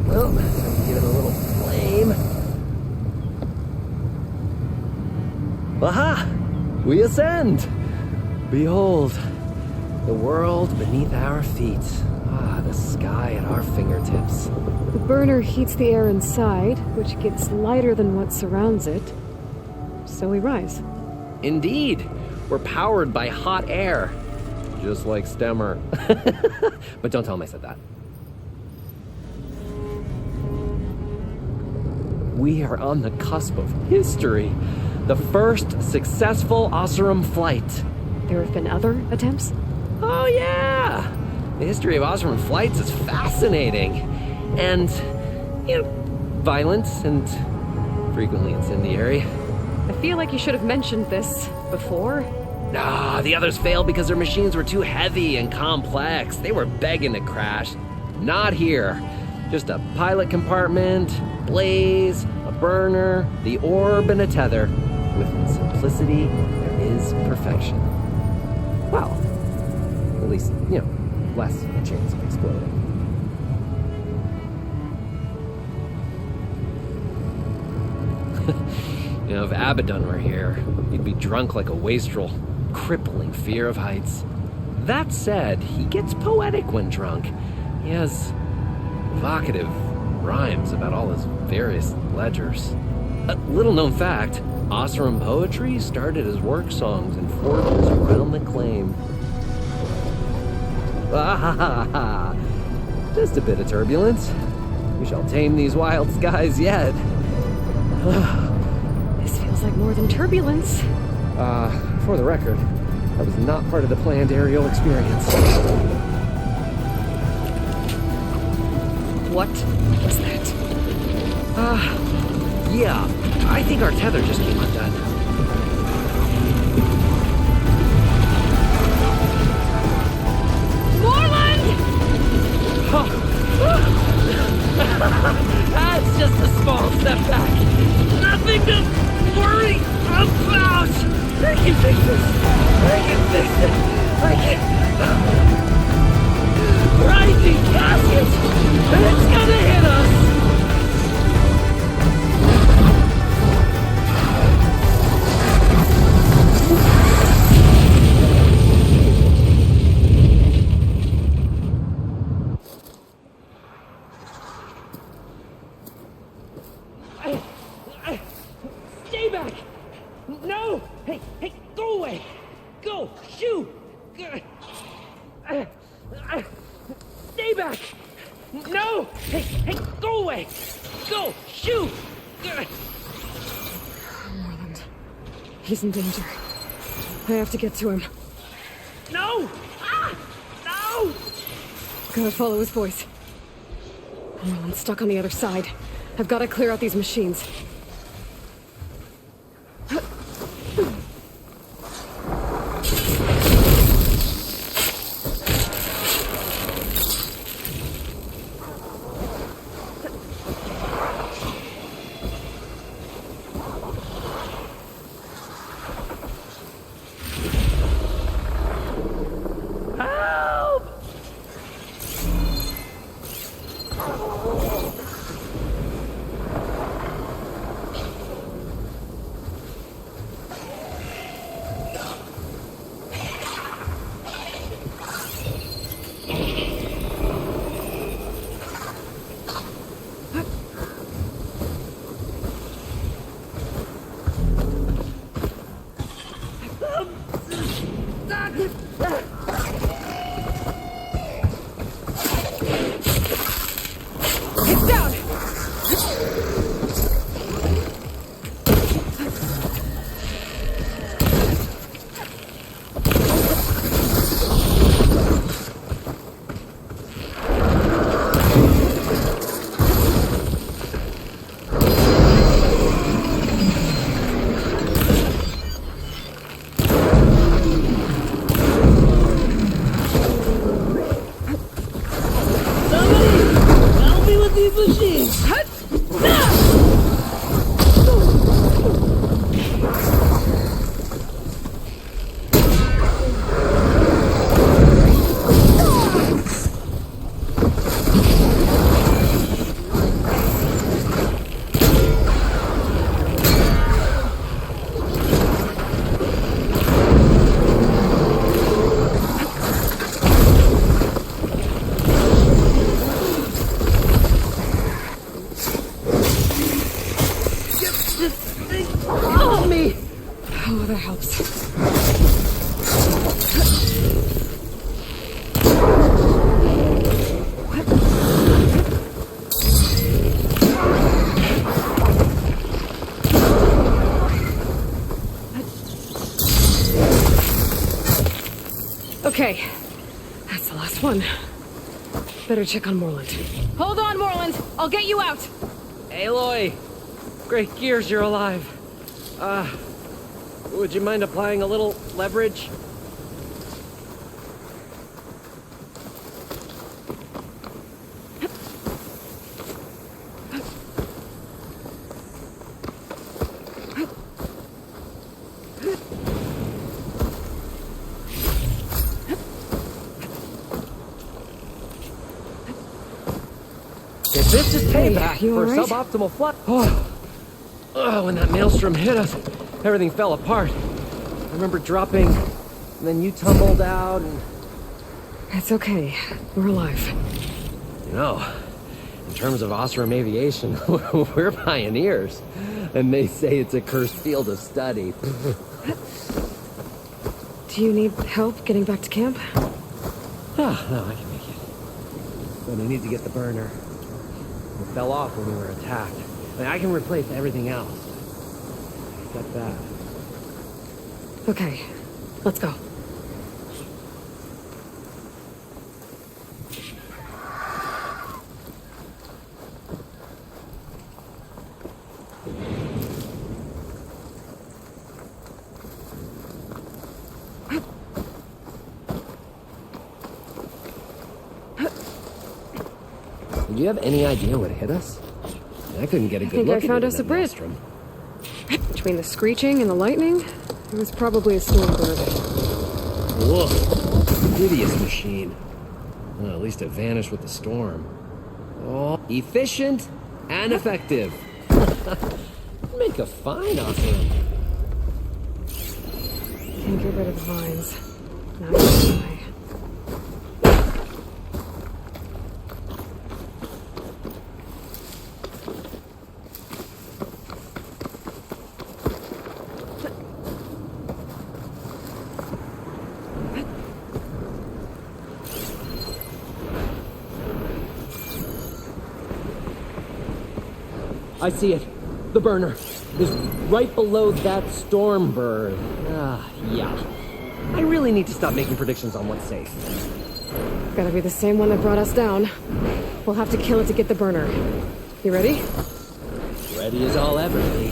Well, let's give it a little flame. Aha! We ascend! Behold, the world beneath our feet. The sky at our fingertips. The burner heats the air inside, which gets lighter than what surrounds it. So we rise. Indeed. We're powered by hot air. Just like Stemmer. But don't tell him I said that. We are on the cusp of history. The first successful Oseram flight. There have been other attempts? Oh, yeah! The history of Oseram flights is fascinating. And, violent and frequently incendiary. I feel like you should have mentioned this before. The others failed because their machines were too heavy and complex. They were begging to crash. Not here. Just a pilot compartment, blaze, a burner, the orb, and a tether. With simplicity, there is perfection. Well, at least, less of a chance of exploding. If Abaddon were here, he'd be drunk like a wastrel, crippling fear of heights. That said, he gets poetic when drunk. He has evocative rhymes about all his various ledgers. Little known fact, Oseram poetry started as work songs in forges around the claim. Ah, just a bit of turbulence. We shall tame these wild skies yet. This feels like more than turbulence. For the record, that was not part of the planned aerial experience. What was that? Yeah, I think our tether just came undone. Moreland! That's just a small step back. Nothing to worry about. I can fix this. I can fix it. I can. Rising casket! It's gonna hit us! Stay back! No! Hey, go away! Go! Shoo! Stay back! No! Hey, go away! Go! Shoo! Moreland. He's in danger. I have to get to him. No! Ah! No! Gotta follow his voice. Moreland's stuck on the other side. I've gotta clear out these machines. It's down! Help me with these machines! Help me! Oh, that helps. Okay, that's the last one. Better check on Moreland. Hold on, Moreland. I'll get you out. Aloy! Great gears you're alive. Would you mind applying a little leverage? If this is payback you for all right? suboptimal flight. Oh, when that maelstrom hit us, everything fell apart. I remember dropping, and then you tumbled out, and... It's okay. We're alive. You know, In terms of Osram aviation, we're pioneers. And they say it's a cursed field of study. Do you need help getting back to camp? Ah, no, I can make it. But I need to get the burner. It fell off when we were attacked. I can replace everything else. Except that. Okay, let's go. Do you have any idea what hit us? I couldn't get a good look at it. I found us a bridge. Between the screeching and the lightning, it was probably a storm bird. Whoa, hideous machine. Well, at least it vanished with the storm. Oh, efficient and effective. Make a fine Osram. Can't get rid of the vines. Not anyway. I see it. The burner is right below that storm bird. Yeah. I really need to stop making predictions on what's safe. Gotta be the same one that brought us down. We'll have to kill it to get the burner. You ready? Ready as I'll ever be.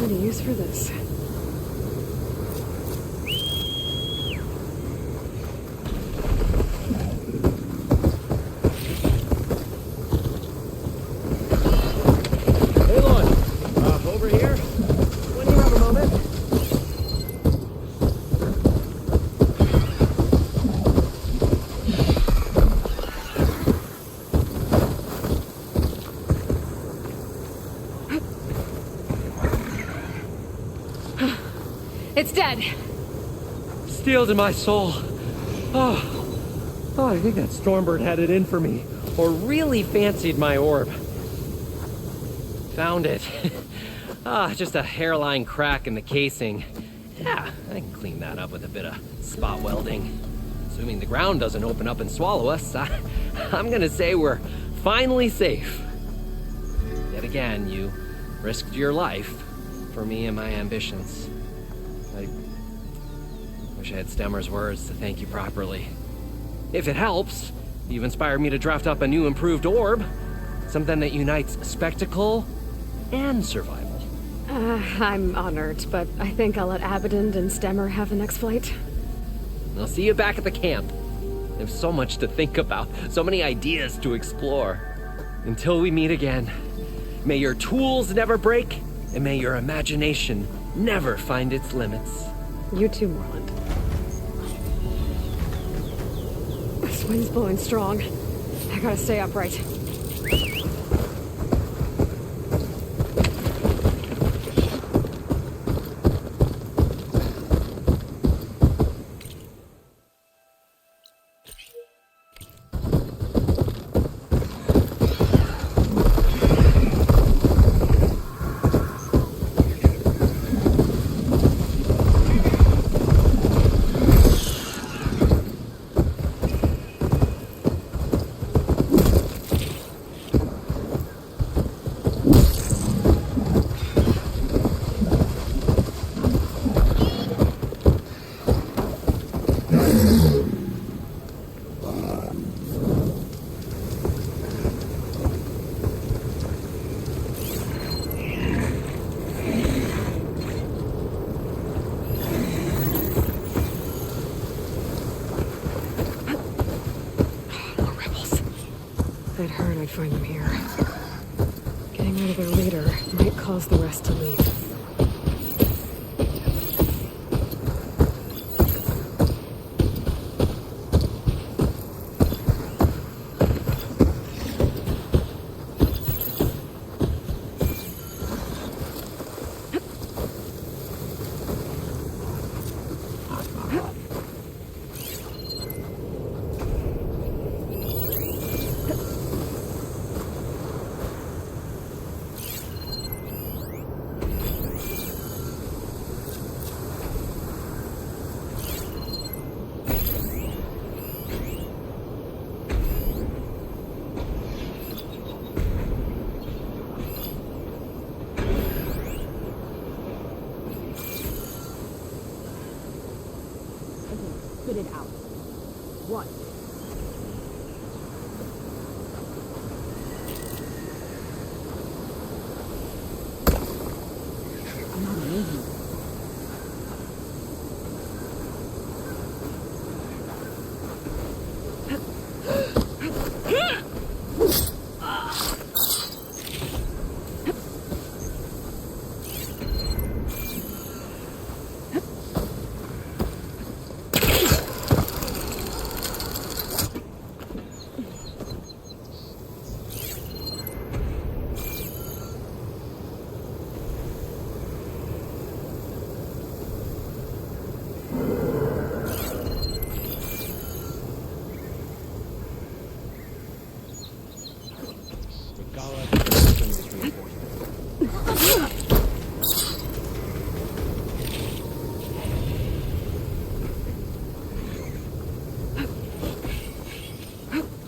plenty of use for this. Hey, Lloyd. Over here? When you have a moment? It's dead. Steel to my soul. Oh, I think that Stormbird had it in for me, or really fancied my orb. Found it. Just a hairline crack in the casing. Yeah, I can clean that up with a bit of spot welding. Assuming the ground doesn't open up and swallow us, I'm gonna say we're finally safe. Yet again, you risked your life for me and my ambitions. I wish I had Stemmer's words to thank you properly. If it helps, you've inspired me to draft up a new improved orb. Something that unites spectacle and survival. I'm honored, but I think I'll let Abaddon and Stemmer have the next flight. I'll see you back at the camp. There's so much to think about, so many ideas to explore. Until we meet again, may your tools never break, and may your imagination never find its limits. You too, Moreland. This wind's blowing strong. I gotta stay upright. I'd heard I'd find them here. Getting rid of their leader might cause the rest to leave. Spit it out. What? I'm not amazing.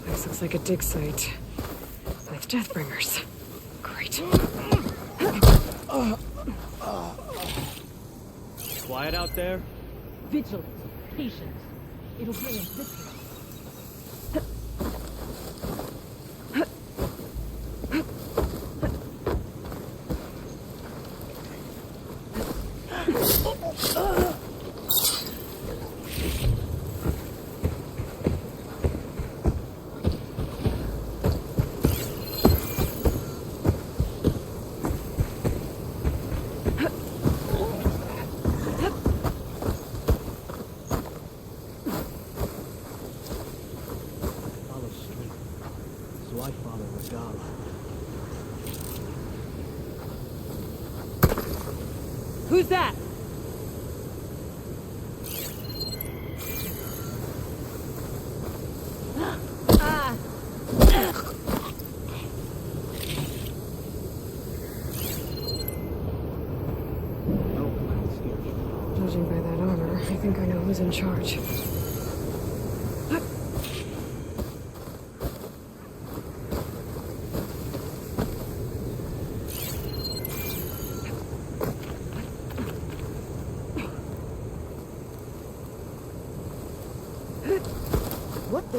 This looks like a dig site with Deathbringers. Great. Quiet out there? Vigilance, patience. It'll bring us victory. Gala. Who's that? Judging by that armor, I think I know who's in charge. What the?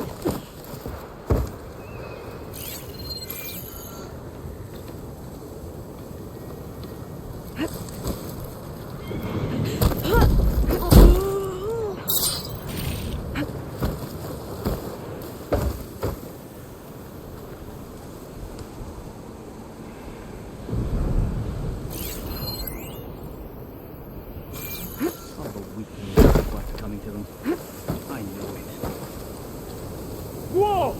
All the weaklings what's coming to them. I know it. Whoa!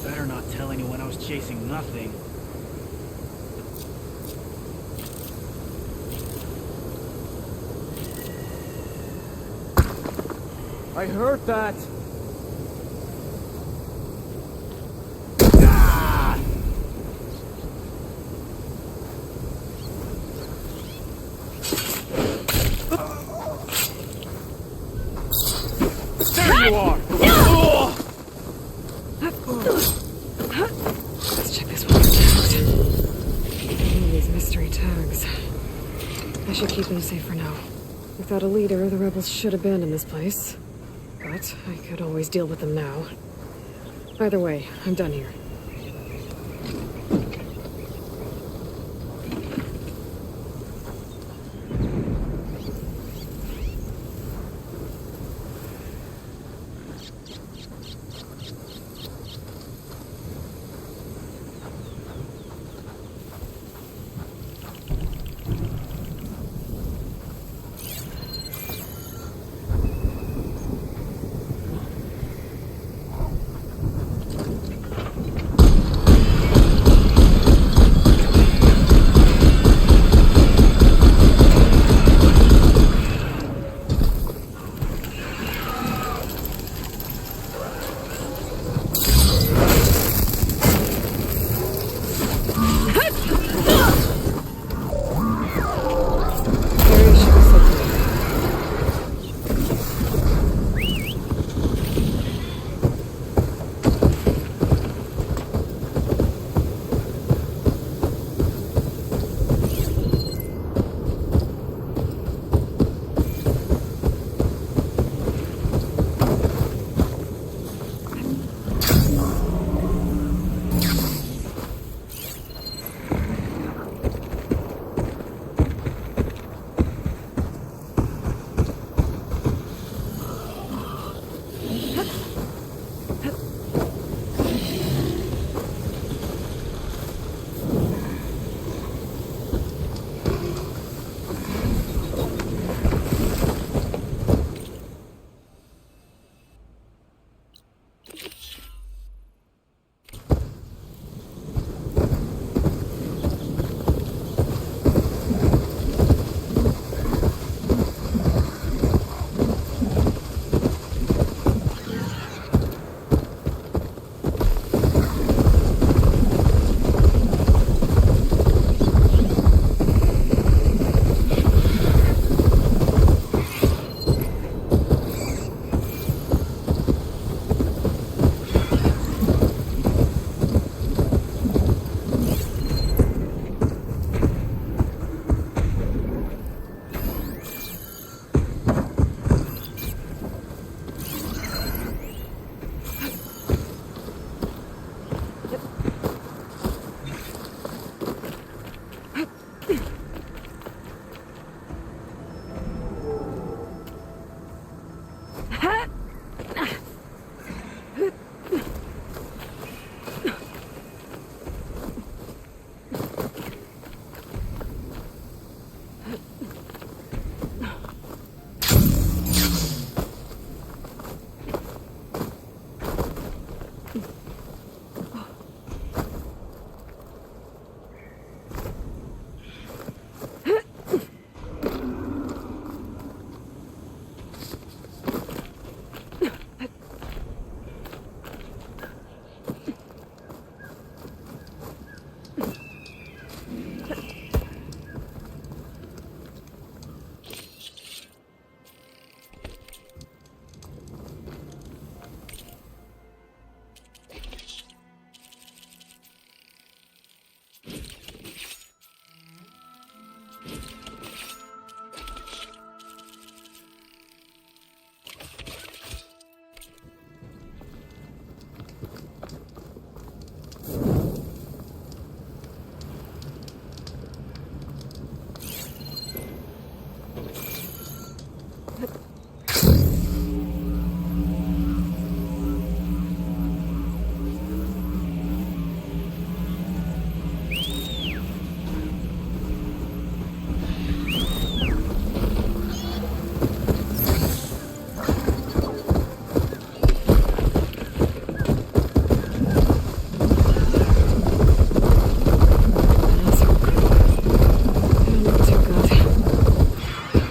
Better not tell anyone I was chasing nothing. I heard that. There you are! Let's check this one out. These mystery tags. I should keep them safe for now. Without a leader, the rebels should abandon this place. But I could always deal with them now. Either way, I'm done here.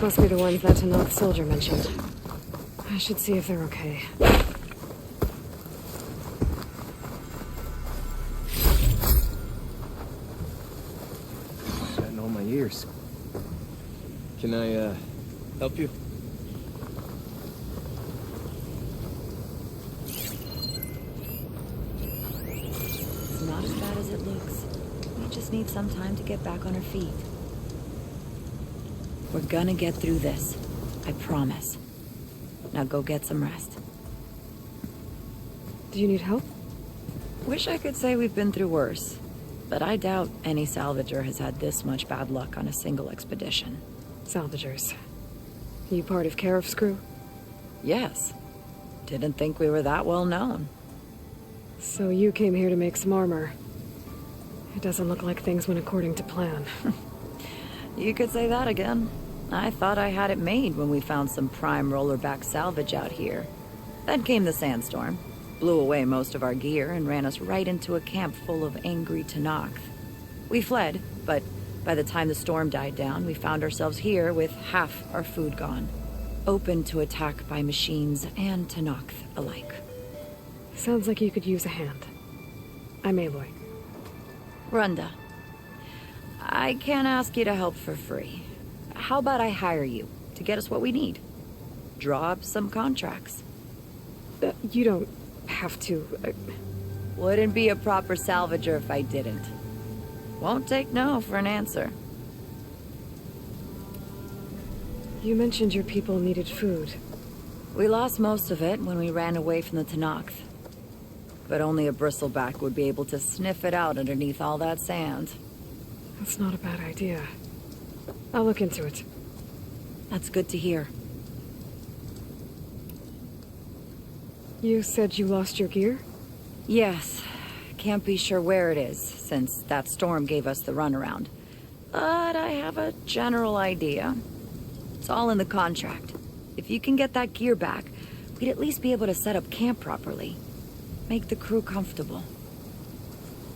Must be the ones that Tanakh soldier mentioned. I should see if they're okay. Sweating on my ears. Can I, help you? It's not as bad as it looks. We just need some time to get back on our feet. We're gonna get through this. I promise. Now go get some rest. Do you need help? Wish I could say we've been through worse, but I doubt any salvager has had this much bad luck on a single expedition. Salvagers. You part of Karif's crew? Yes. Didn't think we were that well known. So you came here to make some armor. It doesn't look like things went according to plan. You could say that again. I thought I had it made when we found some prime rollerback salvage out here. Then came the sandstorm, blew away most of our gear, and ran us right into a camp full of angry Tanakh. We fled, but by the time the storm died down, we found ourselves here with half our food gone, open to attack by machines and Tanakh alike. Sounds like you could use a hand. I'm Aloy. Runda. I can't ask you to help for free. How about I hire you to get us what we need? Draw up some contracts. You don't have to. Wouldn't be a proper salvager if I didn't. Won't take no for an answer. You mentioned your people needed food. We lost most of it when we ran away from the Tanakh. But only a bristleback would be able to sniff it out underneath all that sand. That's not a bad idea. I'll look into it. That's good to hear. You said you lost your gear? Yes. Can't be sure where it is, since that storm gave us the runaround. But I have a general idea. It's all in the contract. If you can get that gear back, we'd at least be able to set up camp properly. Make the crew comfortable.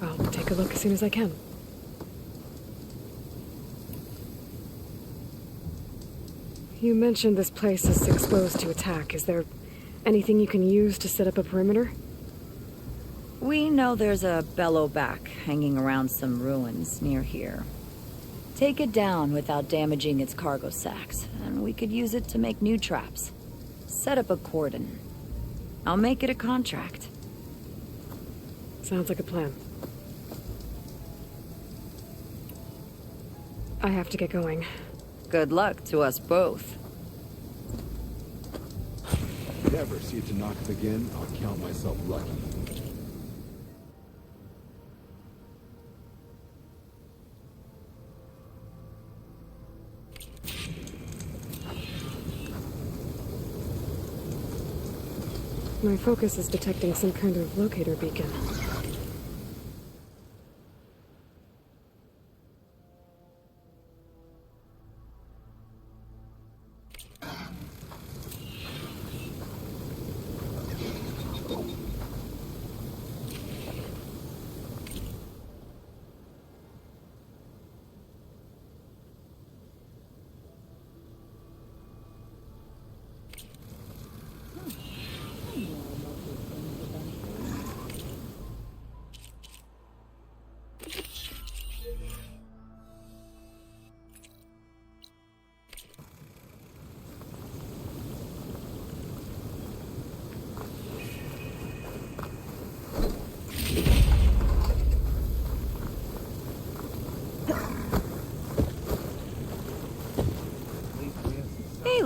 I'll take a look as soon as I can. You mentioned this place is exposed to attack. Is there anything you can use to set up a perimeter? We know there's a bellowback hanging around some ruins near here. Take it down without damaging its cargo sacks, and we could use it to make new traps. Set up a cordon. I'll make it a contract. Sounds like a plan. I have to get going. Good luck to us both. If I ever see Tanakh again, I'll count myself lucky. My focus is detecting some kind of locator beacon.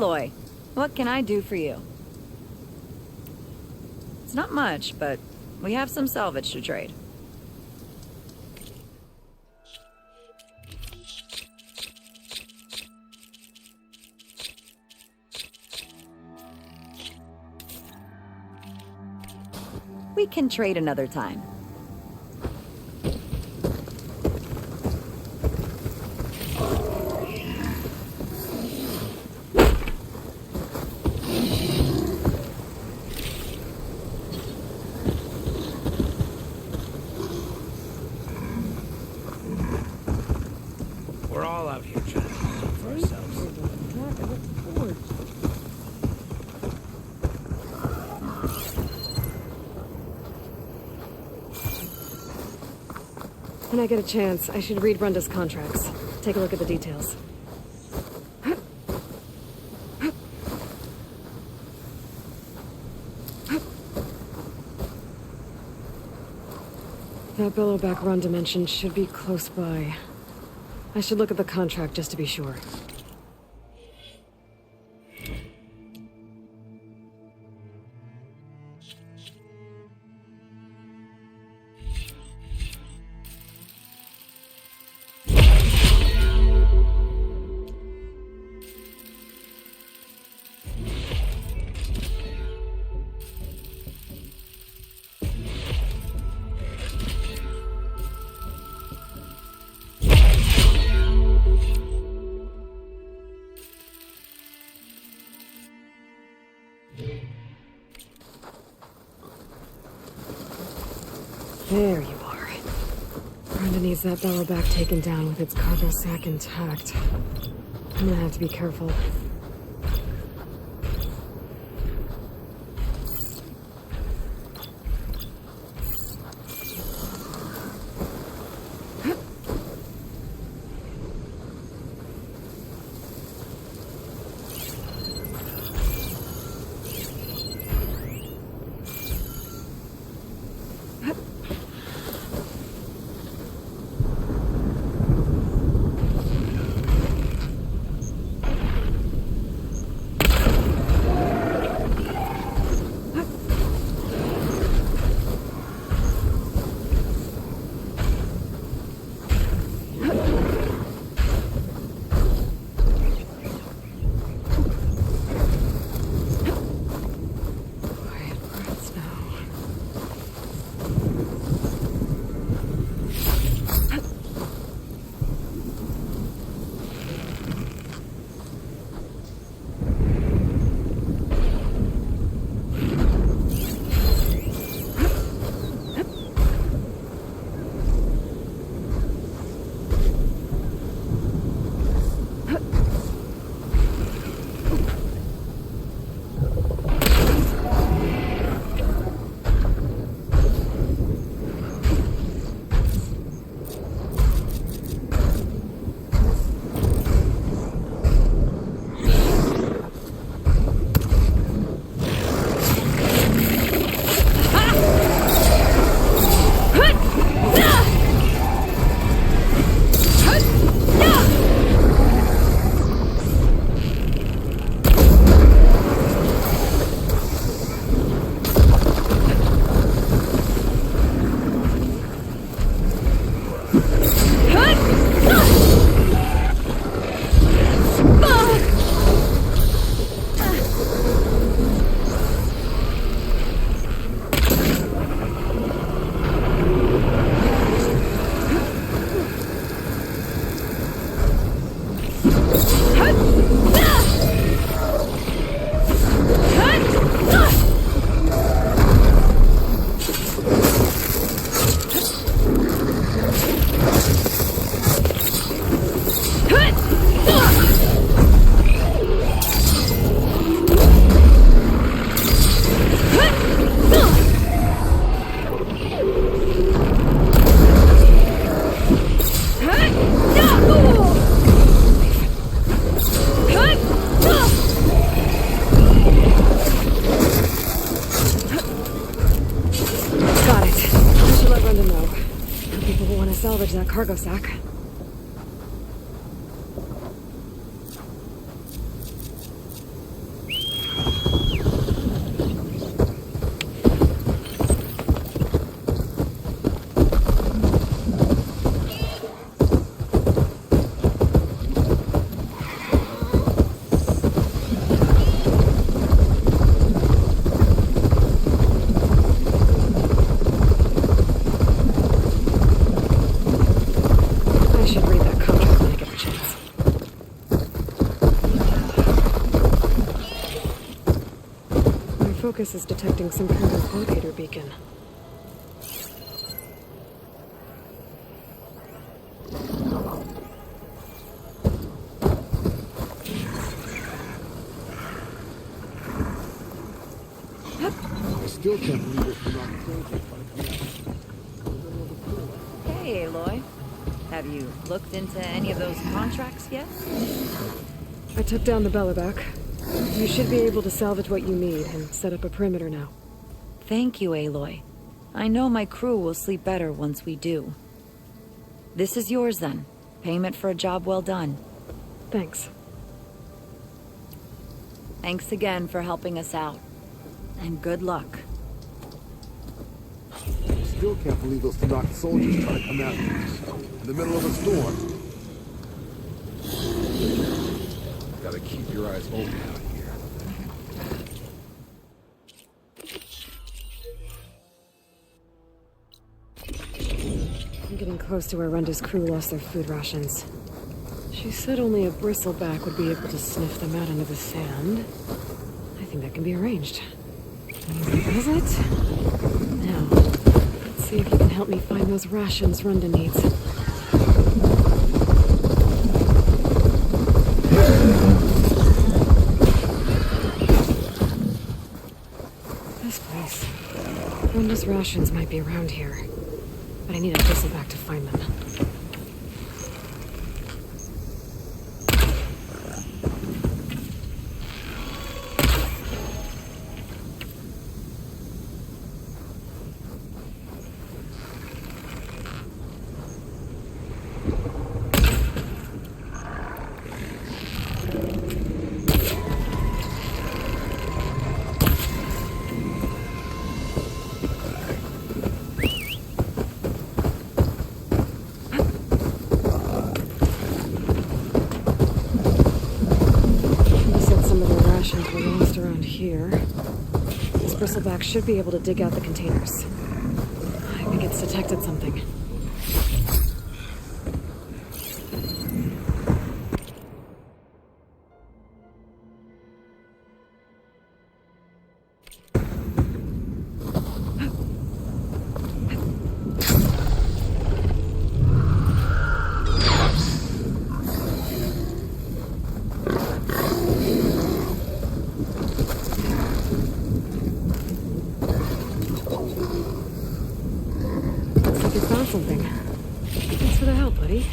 Aloy, what can I do for you? It's not much, but we have some salvage to trade. We can trade another time. We're all out here trying to do for ourselves. When I get a chance, I should read Brenda's contracts. Take a look at the details. That billowback run dimension should be close by. I should look at the contract just to be sure. There you are. Brenda needs that bellowback taken down with its cargo sack intact. I'm gonna have to be careful. Salvage that cargo sack. focus is detecting some kind of locator beacon. I still can't believe it's not soldiers. Hey, Aloy. Have you looked into any of those contracts yet? I took down the Bellerback. You should be able to salvage what you need and set up a perimeter now. Thank you, Aloy. I know my crew will sleep better once we do. This is yours, then. Payment for a job well done. Thanks. Thanks again for helping us out. And good luck. I still can't believe those Tanakh soldiers try to come after us in the middle of a storm. Gotta keep your eyes open out here. I'm getting close to where Renda's crew lost their food rations. She said only a bristleback would be able to sniff them out under the sand. I think that can be arranged. Is it? Now, let's see if you can help me find those rations Renda needs. This place. Renda's rations might be around here, but I need a bristleback to find them. Bristleback should be able to dig out the containers. I think it's detected something. Something. Thanks for the help, buddy.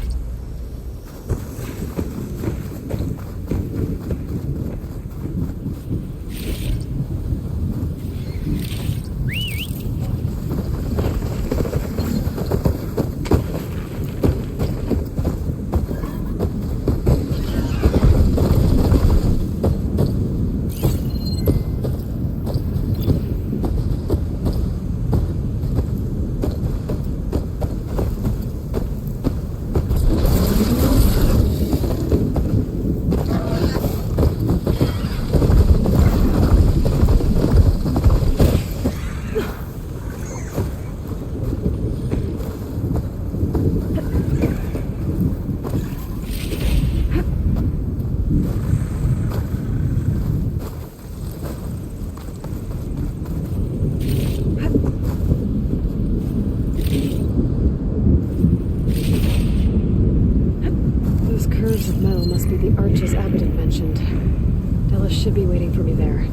Should be waiting for me there.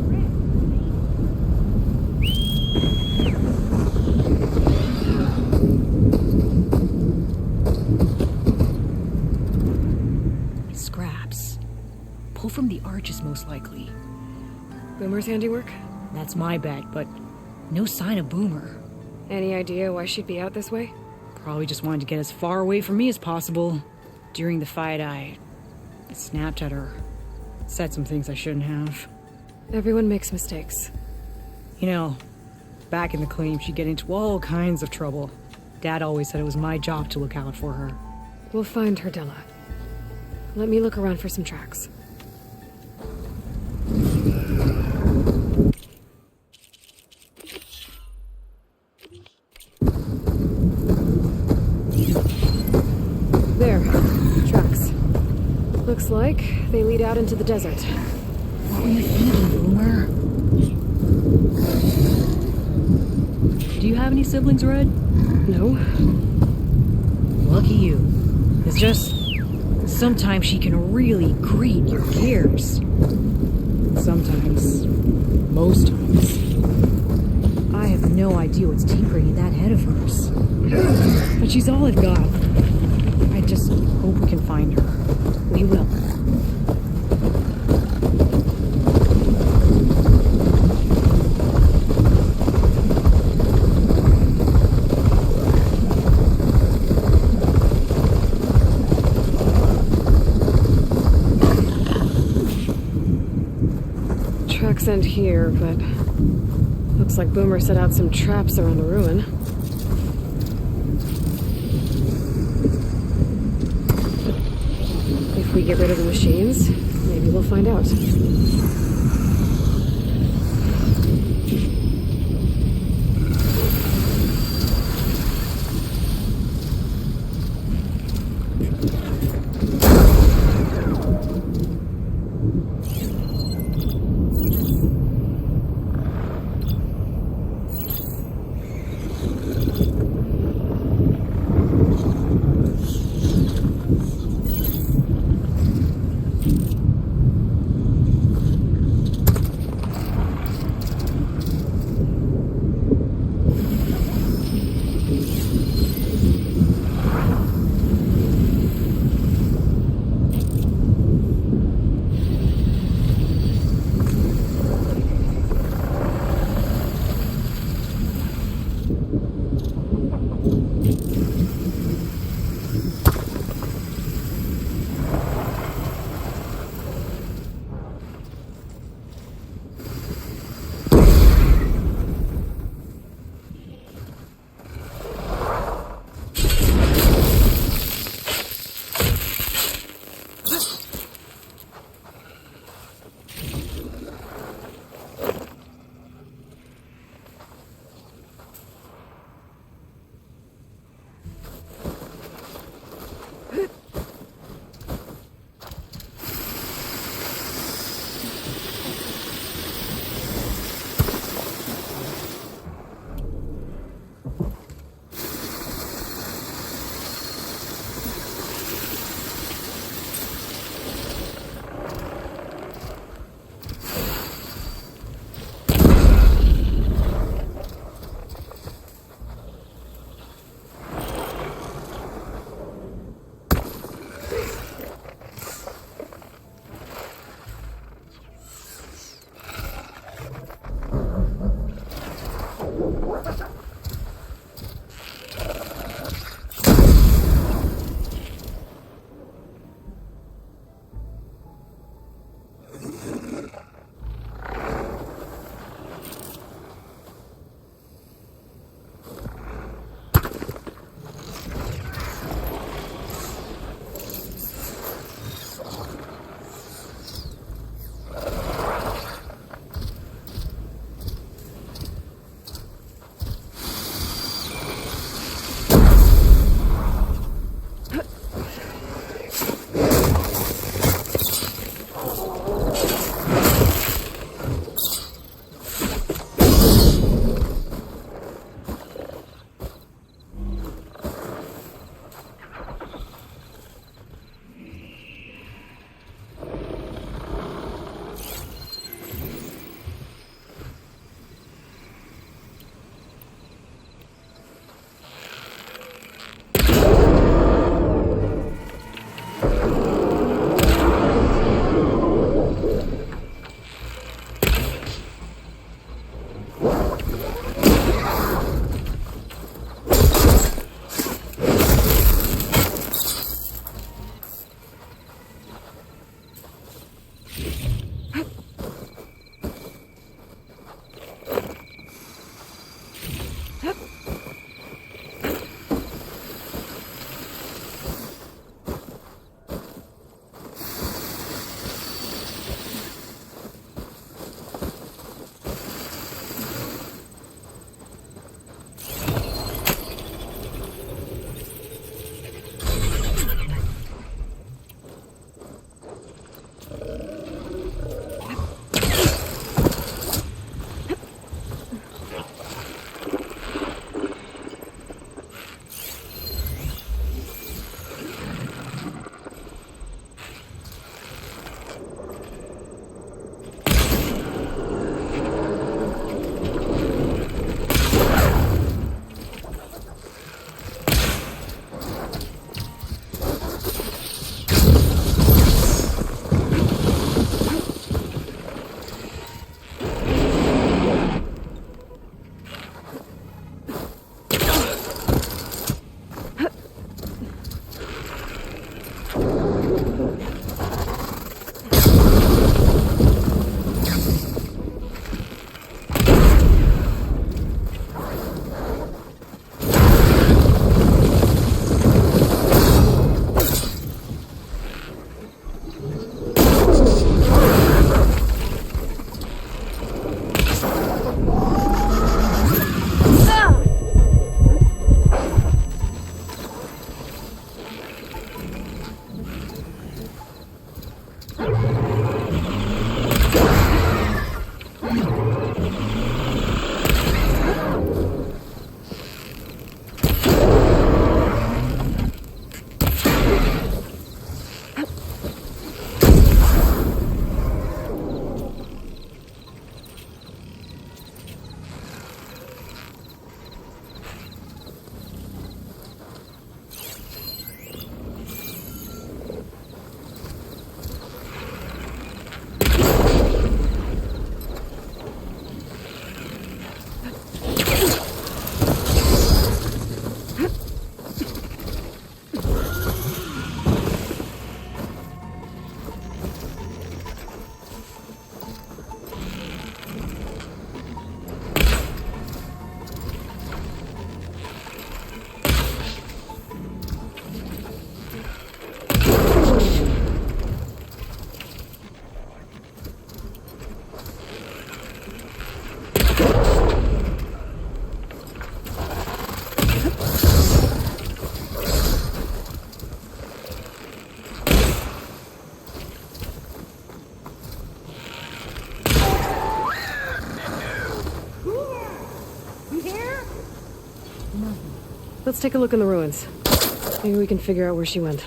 Scraps. Pull from the arches, most likely. Boomer's handiwork? That's my bet, but no sign of Boomer. Any idea why she'd be out this way? Probably just wanted to get as far away from me as possible. During the fight, I snapped at her. Said some things I shouldn't have. Everyone makes mistakes. You know, back in the claim, she'd get into all kinds of trouble. Dad always said it was my job to look out for her. We'll find her, Della. Let me look around for some tracks. There. Tracks. Looks like they lead out into the desert. What were you thinking, Boomer? any siblings, Red? No. Lucky you. It's just... sometimes she can really grate your gears. Sometimes. Most times. I have no idea what's tinkering in that head of hers. But she's all I've got. I just hope we can find her. We will. Tracks end here, but looks like Boomer set out some traps around the ruin. If we get rid of the machines, maybe we'll find out. Let's take a look in the ruins. Maybe we can figure out where she went.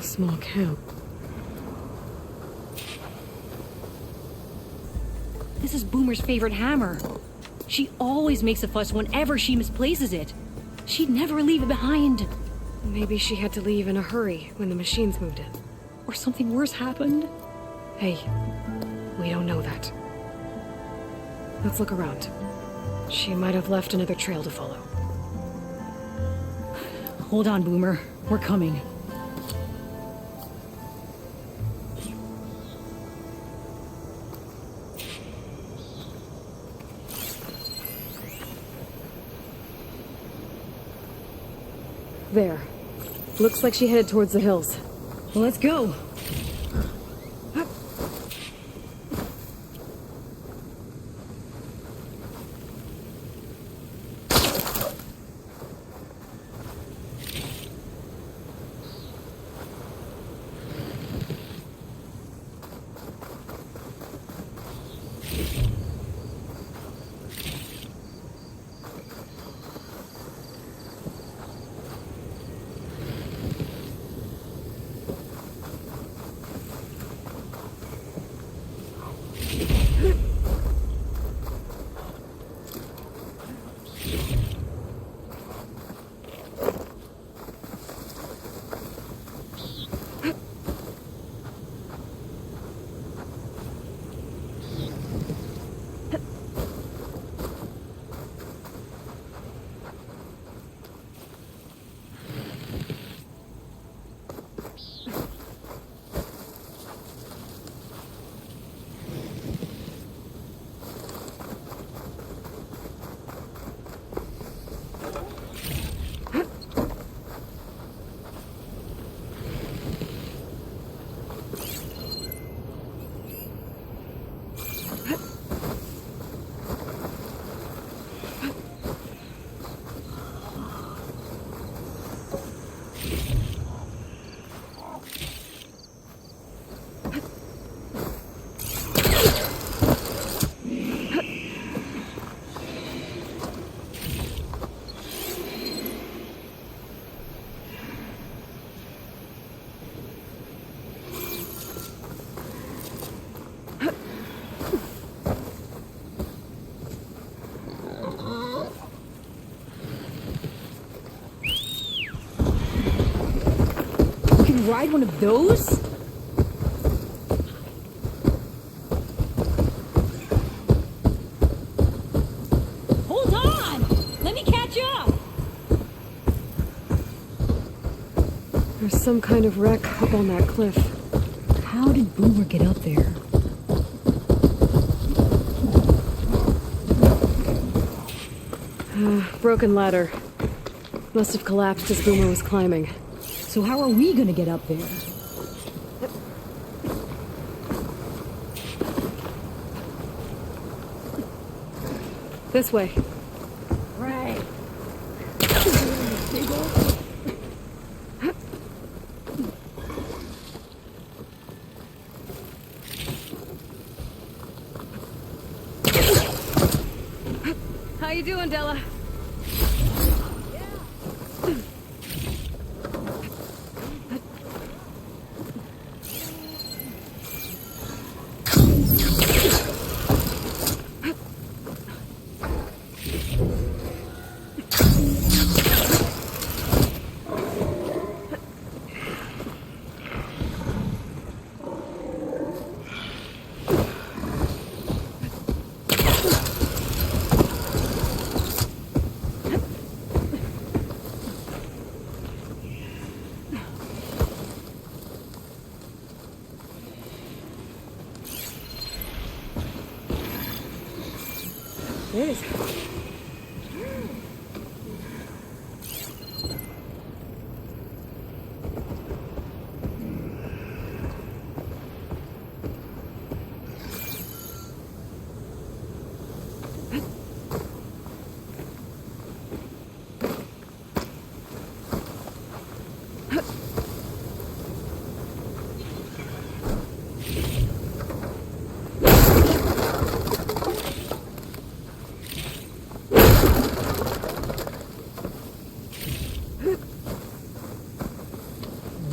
Small camp. This is Boomer's favorite hammer. She always makes a fuss whenever she misplaces it. She'd never leave it behind. Maybe she had to leave in a hurry when the machines moved in. Or something worse happened. Hey, we don't know that. Let's look around. She might have left another trail to follow. Hold on, Boomer. We're coming. There. Looks like she headed towards the hills. Well, let's go. Ride one of those? Hold on! Let me catch up! There's some kind of wreck up on that cliff. How did Boomer get up there? Broken ladder. Must have collapsed as Boomer was climbing. So how are we gonna get up there? This way. Right. How you doing, Della?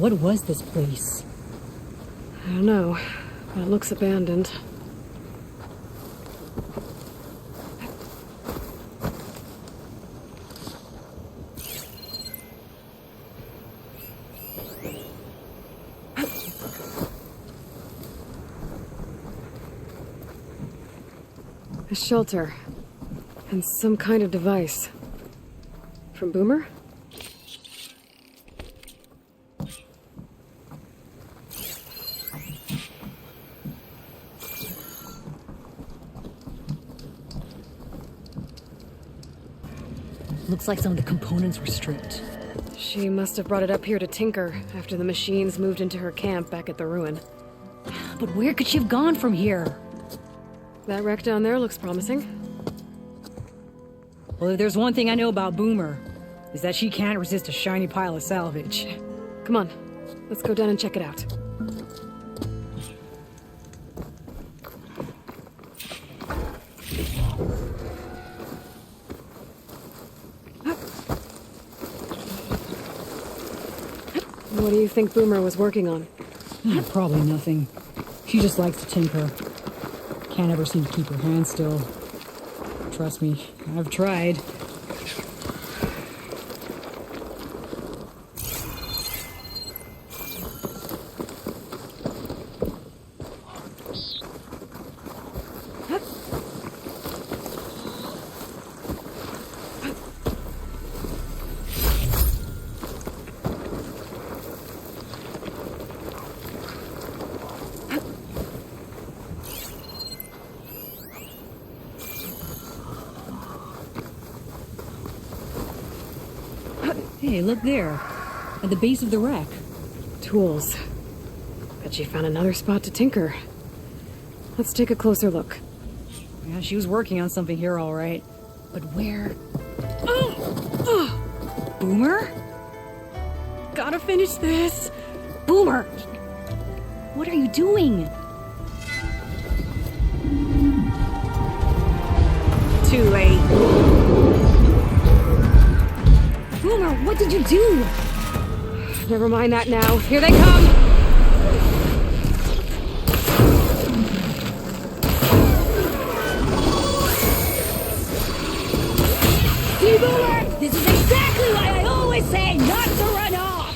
What was this place? I don't know, but it looks abandoned. A shelter. And some kind of device. From Boomer? Looks like some of the components were stripped. She must have brought it up here to tinker after the machines moved into her camp back at the ruin. But where could she have gone from here? That wreck down there looks promising. Well, if there's one thing I know about Boomer, is that she can't resist a shiny pile of salvage. Come on, let's go down and check it out. What do you think Boomer was working on? Probably nothing. She just likes to tinker. Can't ever seem to keep her hands still. Trust me, I've tried. Hey, look there. At the base of the wreck. Tools. Bet she found another spot to tinker. Let's take a closer look. Yeah, she was working on something here, all right. But where? Boomer? Gotta finish this. Boomer! What are you doing? Too late. Boomer, what did you do? Never mind that now. Here they come! See, Boomer? This is exactly why I always say not to run off!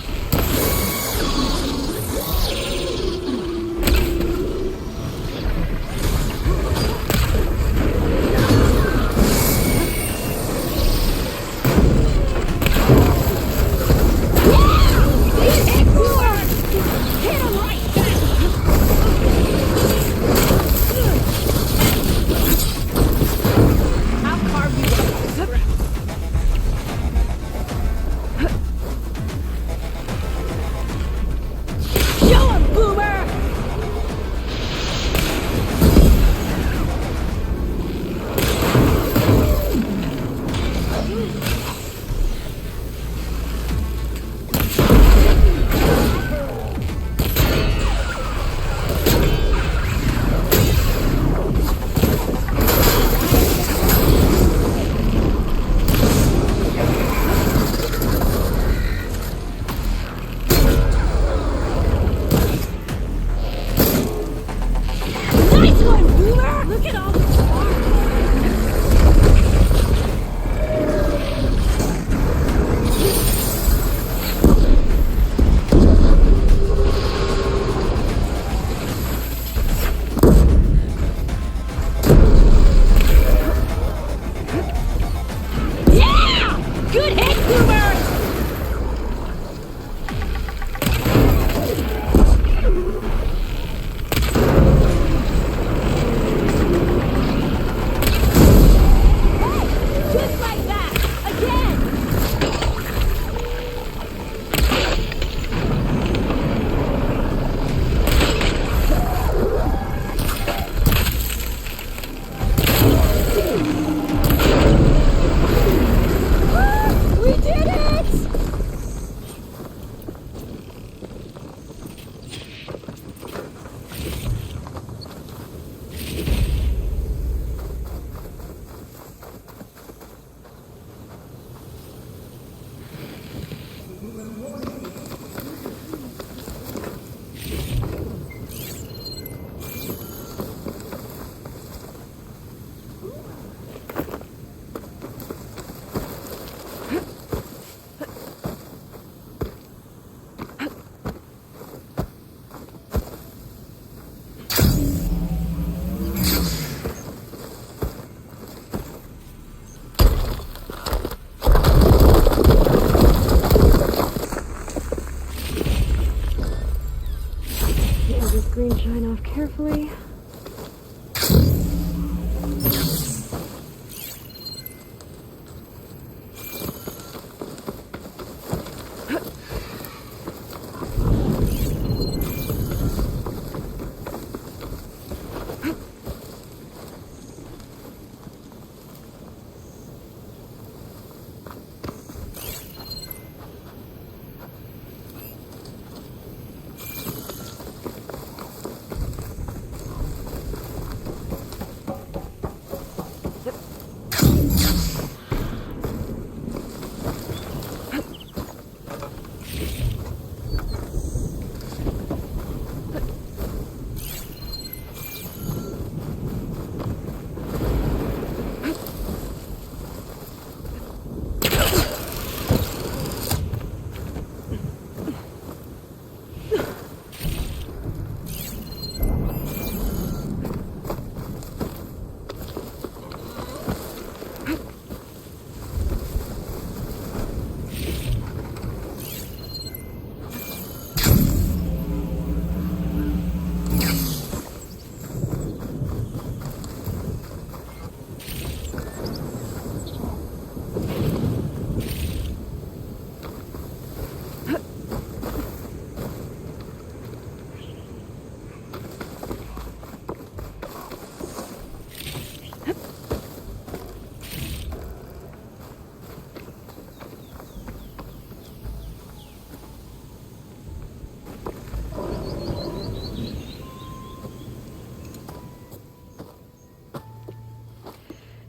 Move carefully.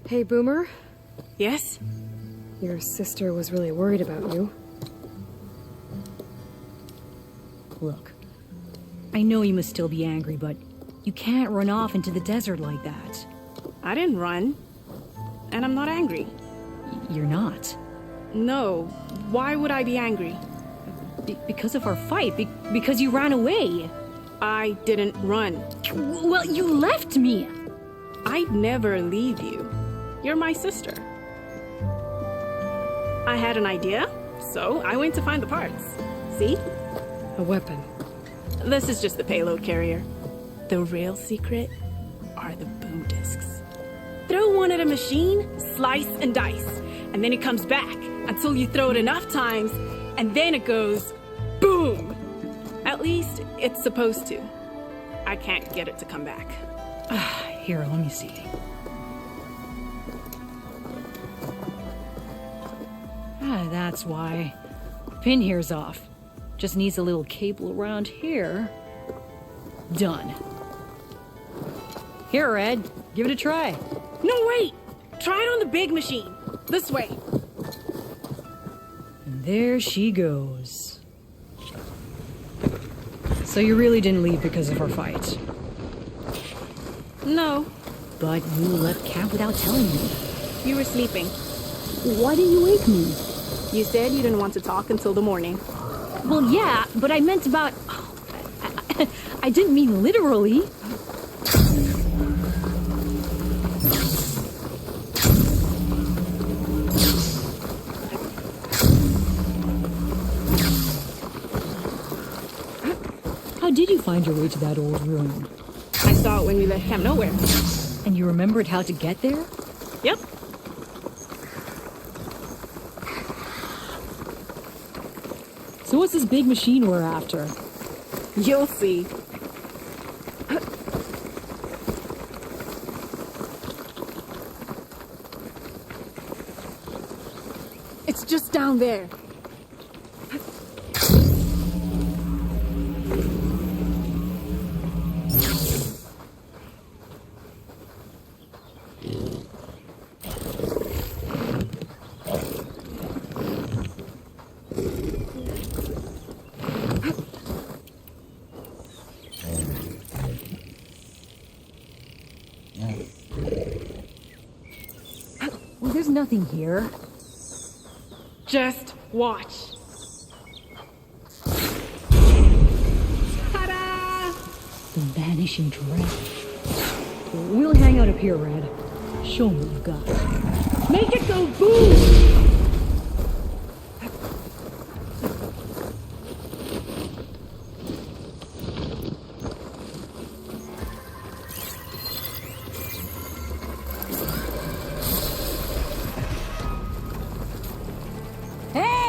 Hey, Boomer? Yes? Your sister was really worried about you. Look, I know you must still be angry, but you can't run off into the desert like that. I didn't run. And I'm not angry. You're not? No. Why would I be angry? Because of our fight. Because you ran away. I didn't run. Well, you left me. I'd never leave you. You're my sister. I had an idea, so I went to find the parts. See? A weapon. This is just the payload carrier. The real secret are the boom discs. Throw one at a machine, slice and dice, and then it comes back until you throw it enough times, and then it goes boom. At least it's supposed to. I can't get it to come back. Here, let me see. That's why. Pin here's off. Just needs a little cable around here. Done. Here, Red. Give it a try. No, wait! Try it on the big machine. This way. And there she goes. So you really didn't leave because of our fight? No. But you left camp without telling me. You were sleeping. Why didn't you wake me? You said you didn't want to talk until the morning. Well, yeah, but I meant about... I didn't mean literally. How did you find your way to that old ruin? I saw it when we left Camp Nowhere. And you remembered how to get there? Yep. So what's this big machine we're after? You'll see. It's just down there. Well, there's nothing here. Just watch. Ta-da! The vanishing dread. We'll hang out up here, Red. Show me what you've got. Make it go boom!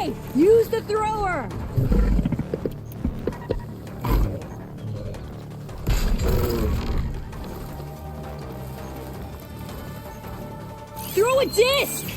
Hey! Use the thrower! Throw a disc!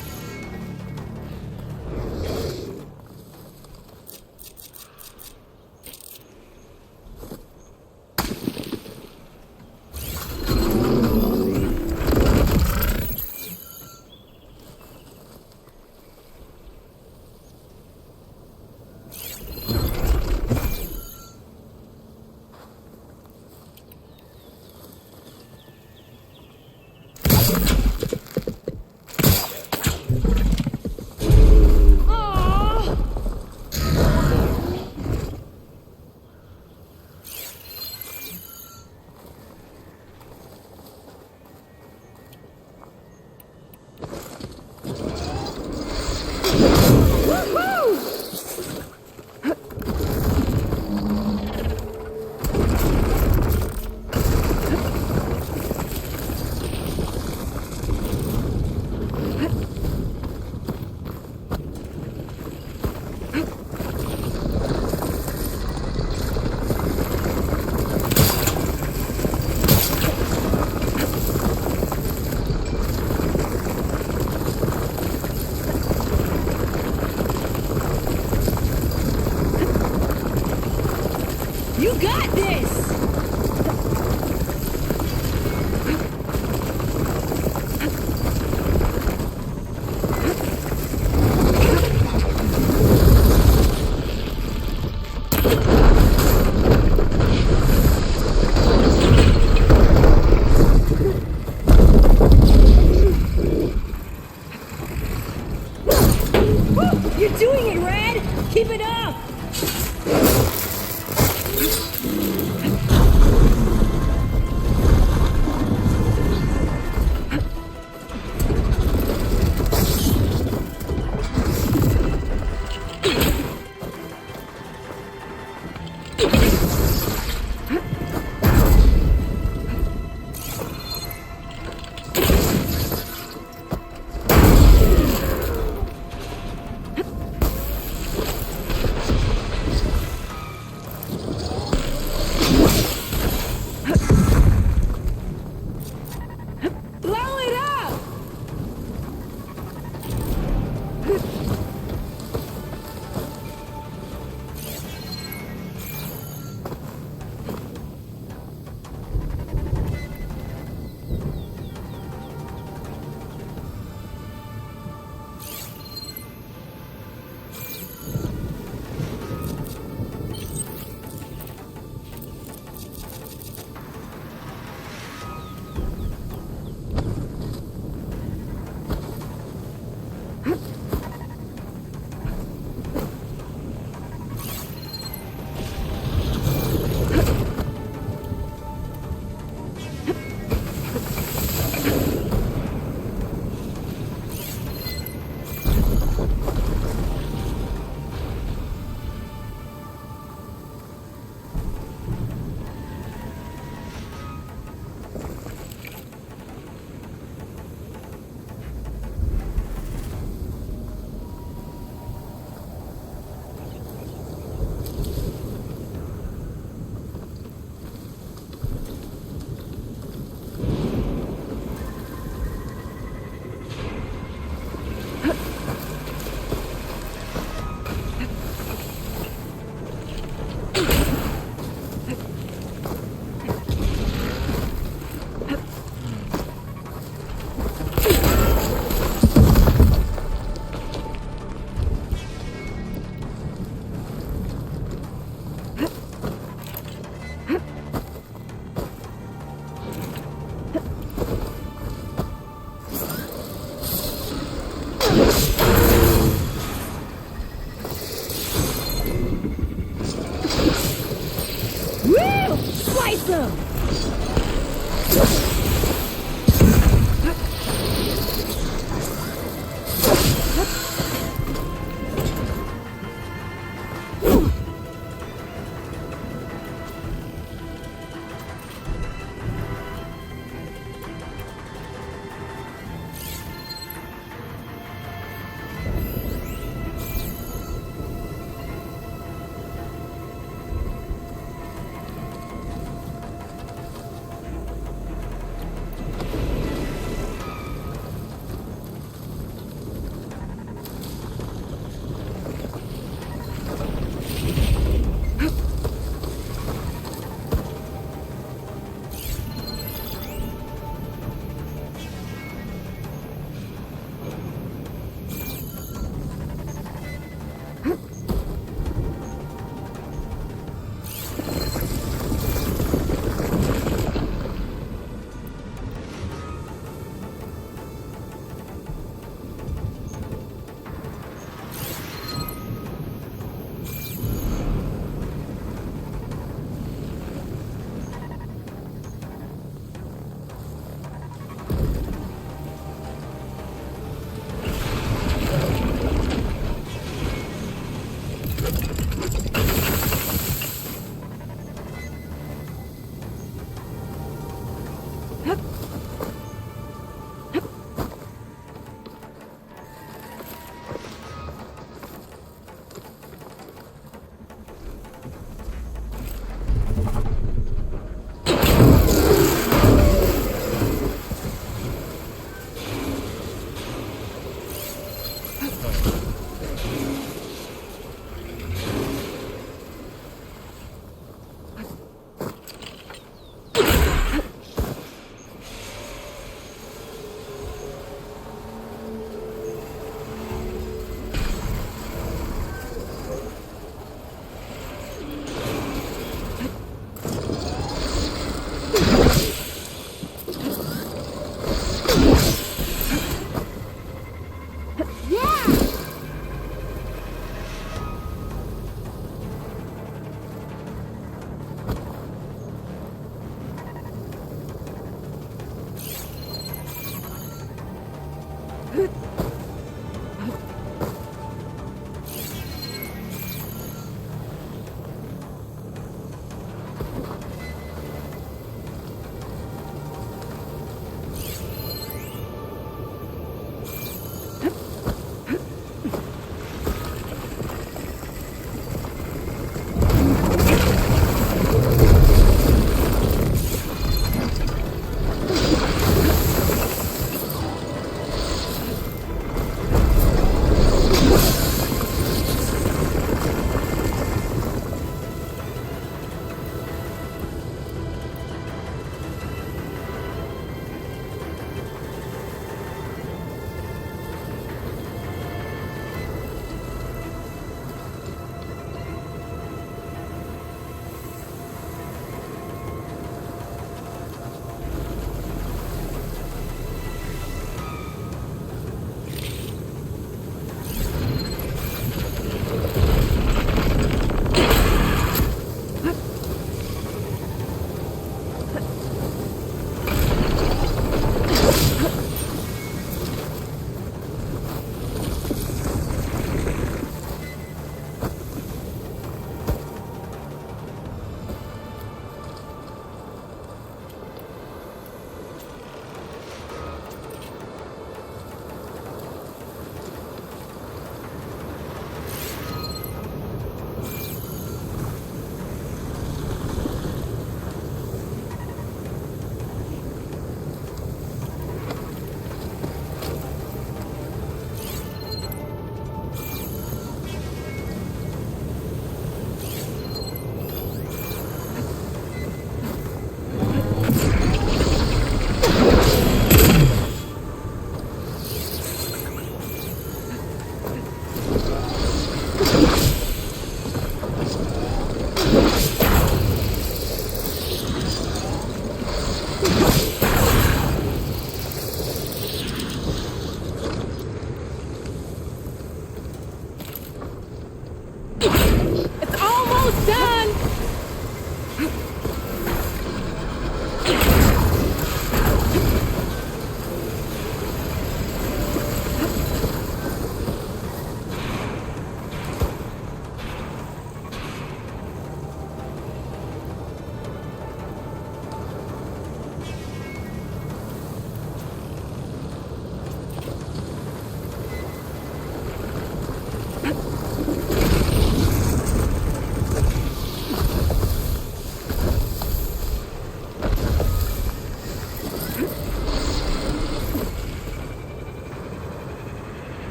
You got this! You're doing it, Red! Keep it up!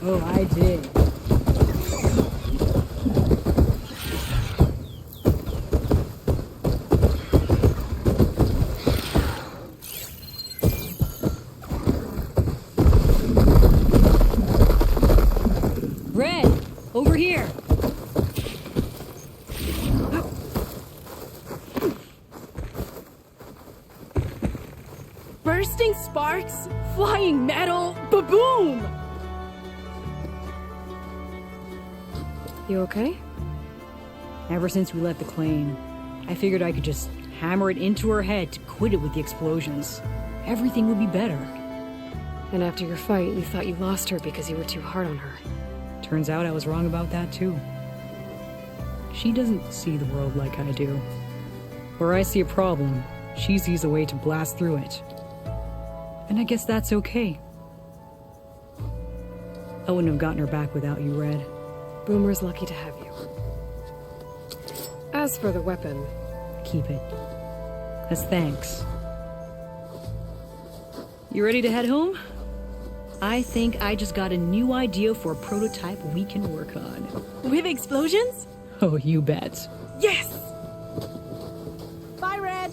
Oh, I did. Red, over here. Bursting sparks, flying metal, ba-boom! You okay? Ever since we left the claim, I figured I could just hammer it into her head to quit it with the explosions. Everything would be better. And after your fight, you thought you lost her because you were too hard on her. Turns out I was wrong about that too. She doesn't see the world like I do. Where I see a problem, she sees a way to blast through it. And I guess that's okay. I wouldn't have gotten her back without you, Red. Boomer's lucky to have you. As for the weapon... Keep it. As thanks. You ready to head home? I think I just got a new idea for a prototype we can work on. With explosions? Oh, you bet. Yes! Bye, Red!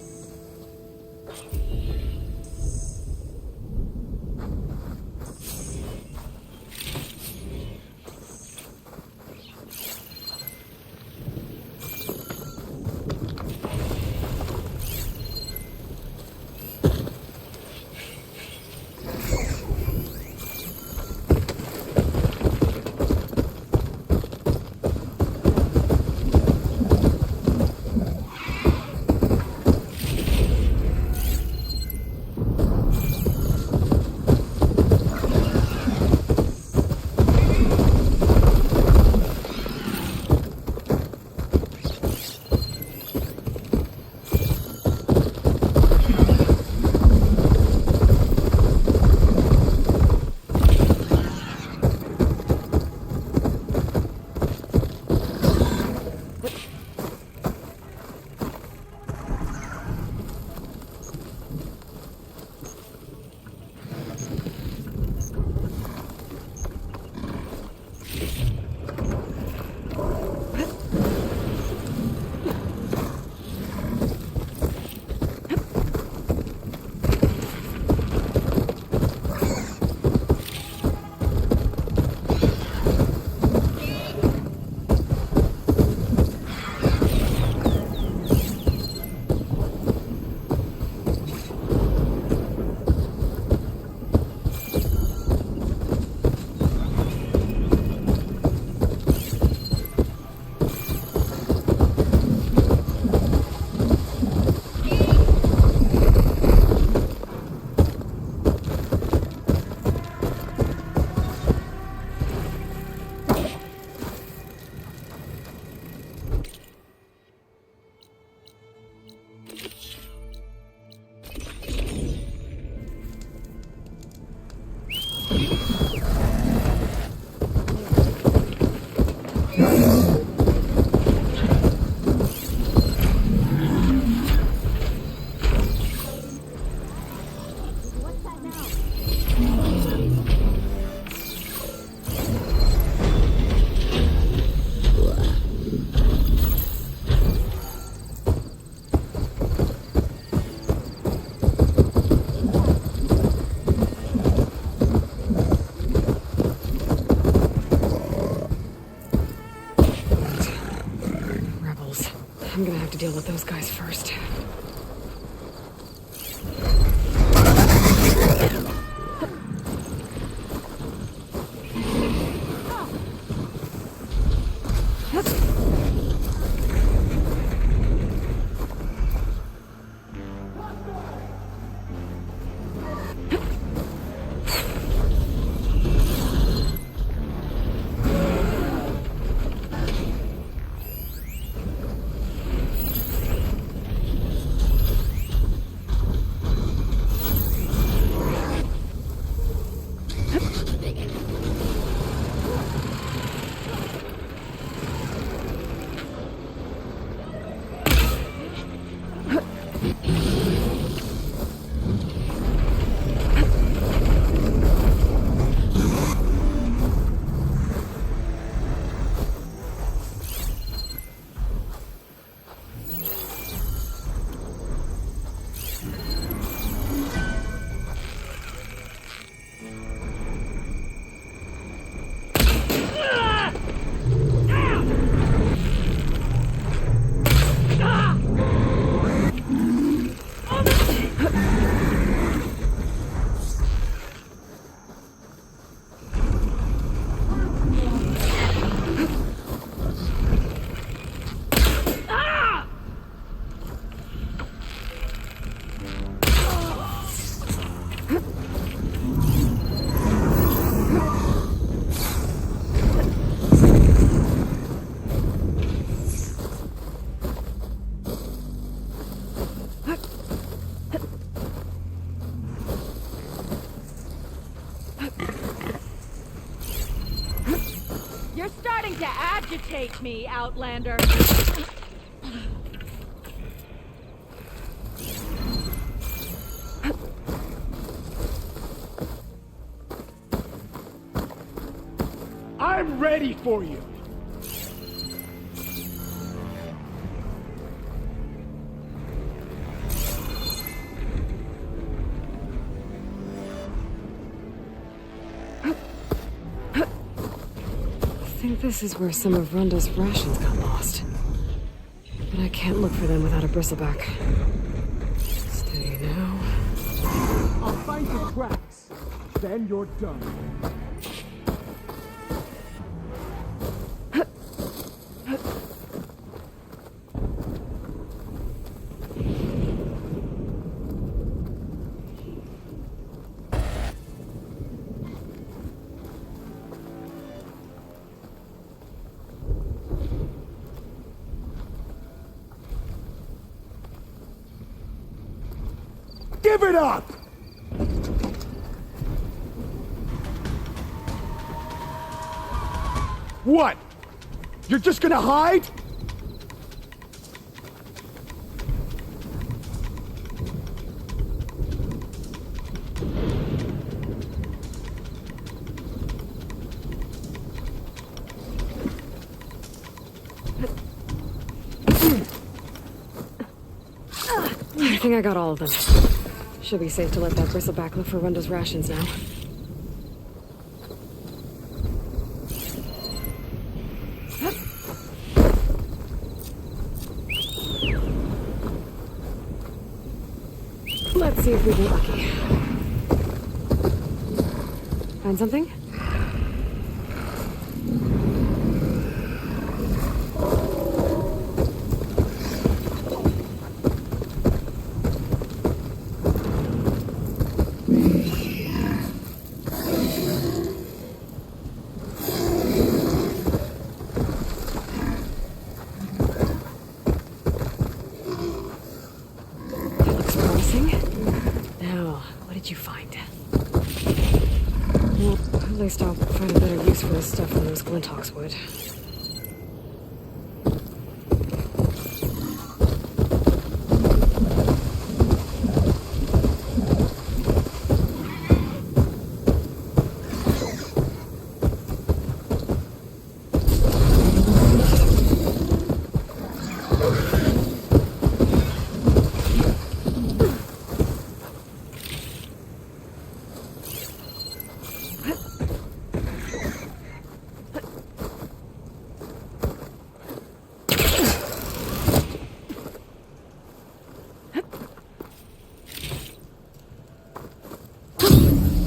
I'm gonna have to deal with those guys first. You're starting to agitate me, Outlander. I'm ready for you. I think this is where some of Rhonda's rations got lost. But I can't look for them without a bristleback. Steady now. I'll find the tracks. Then you're done. Give it up! What? You're just gonna hide? I think I got all of them. Should be safe to let that bristleback look for Rhonda's rations now. Let's see if we get lucky. Find something? Did you find? Well, at least I'll find a better use for this stuff than those Glinthawks would.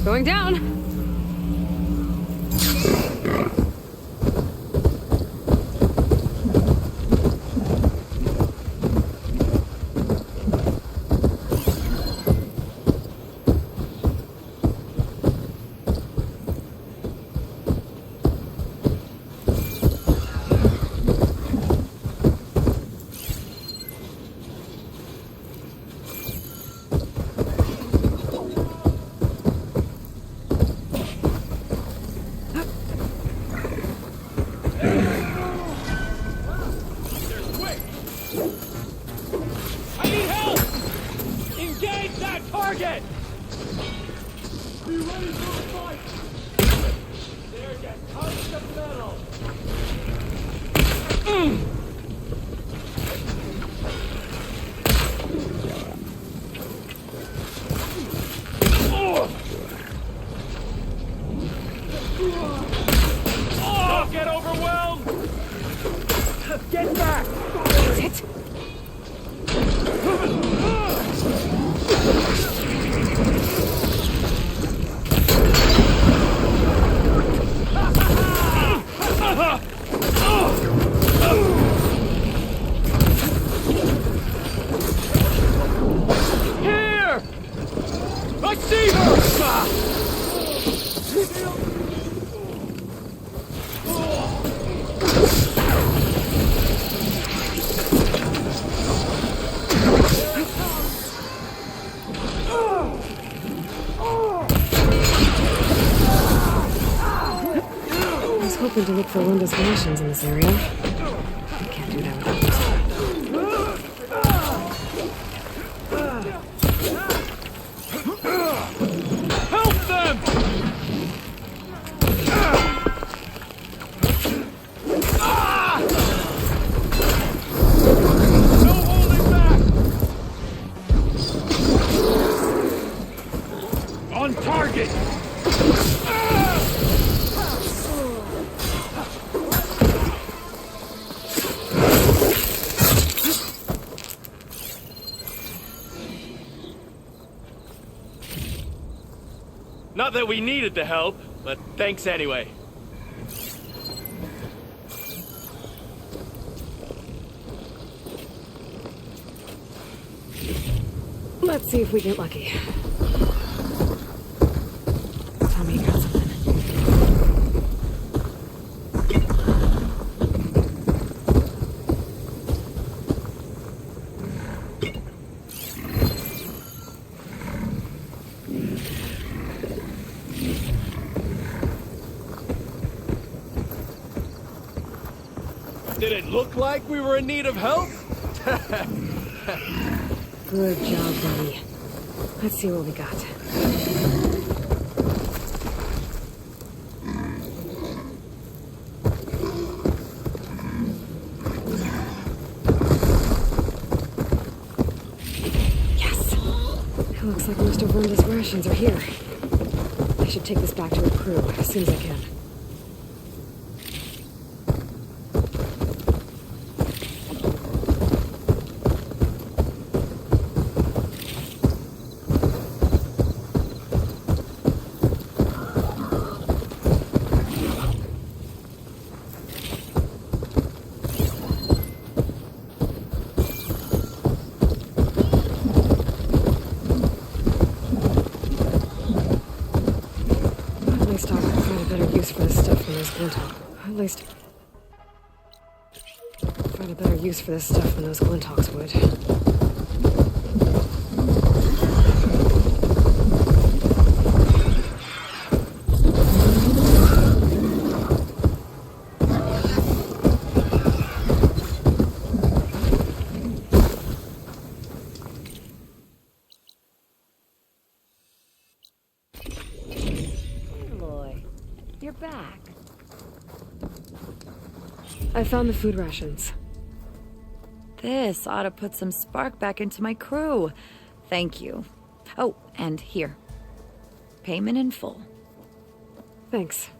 Going down! hoping to look for Linda's rations in this area. I can't do that without Help them! No holding back! On target! Not that we needed the help, but thanks anyway. Let's see if we get lucky. Tell me you got something. Did it look like we were in need of help? Good job, buddy. Let's see what we got. Yes! It looks like most of Linda's rations are here. I should take this back to her crew as soon as I can. At least find a better use for this stuff than those Glinthawks would. Aloy, you're back. I found the food rations. This ought to put some spark back into my crew. Thank you. Oh, and here. Payment in full. Thanks.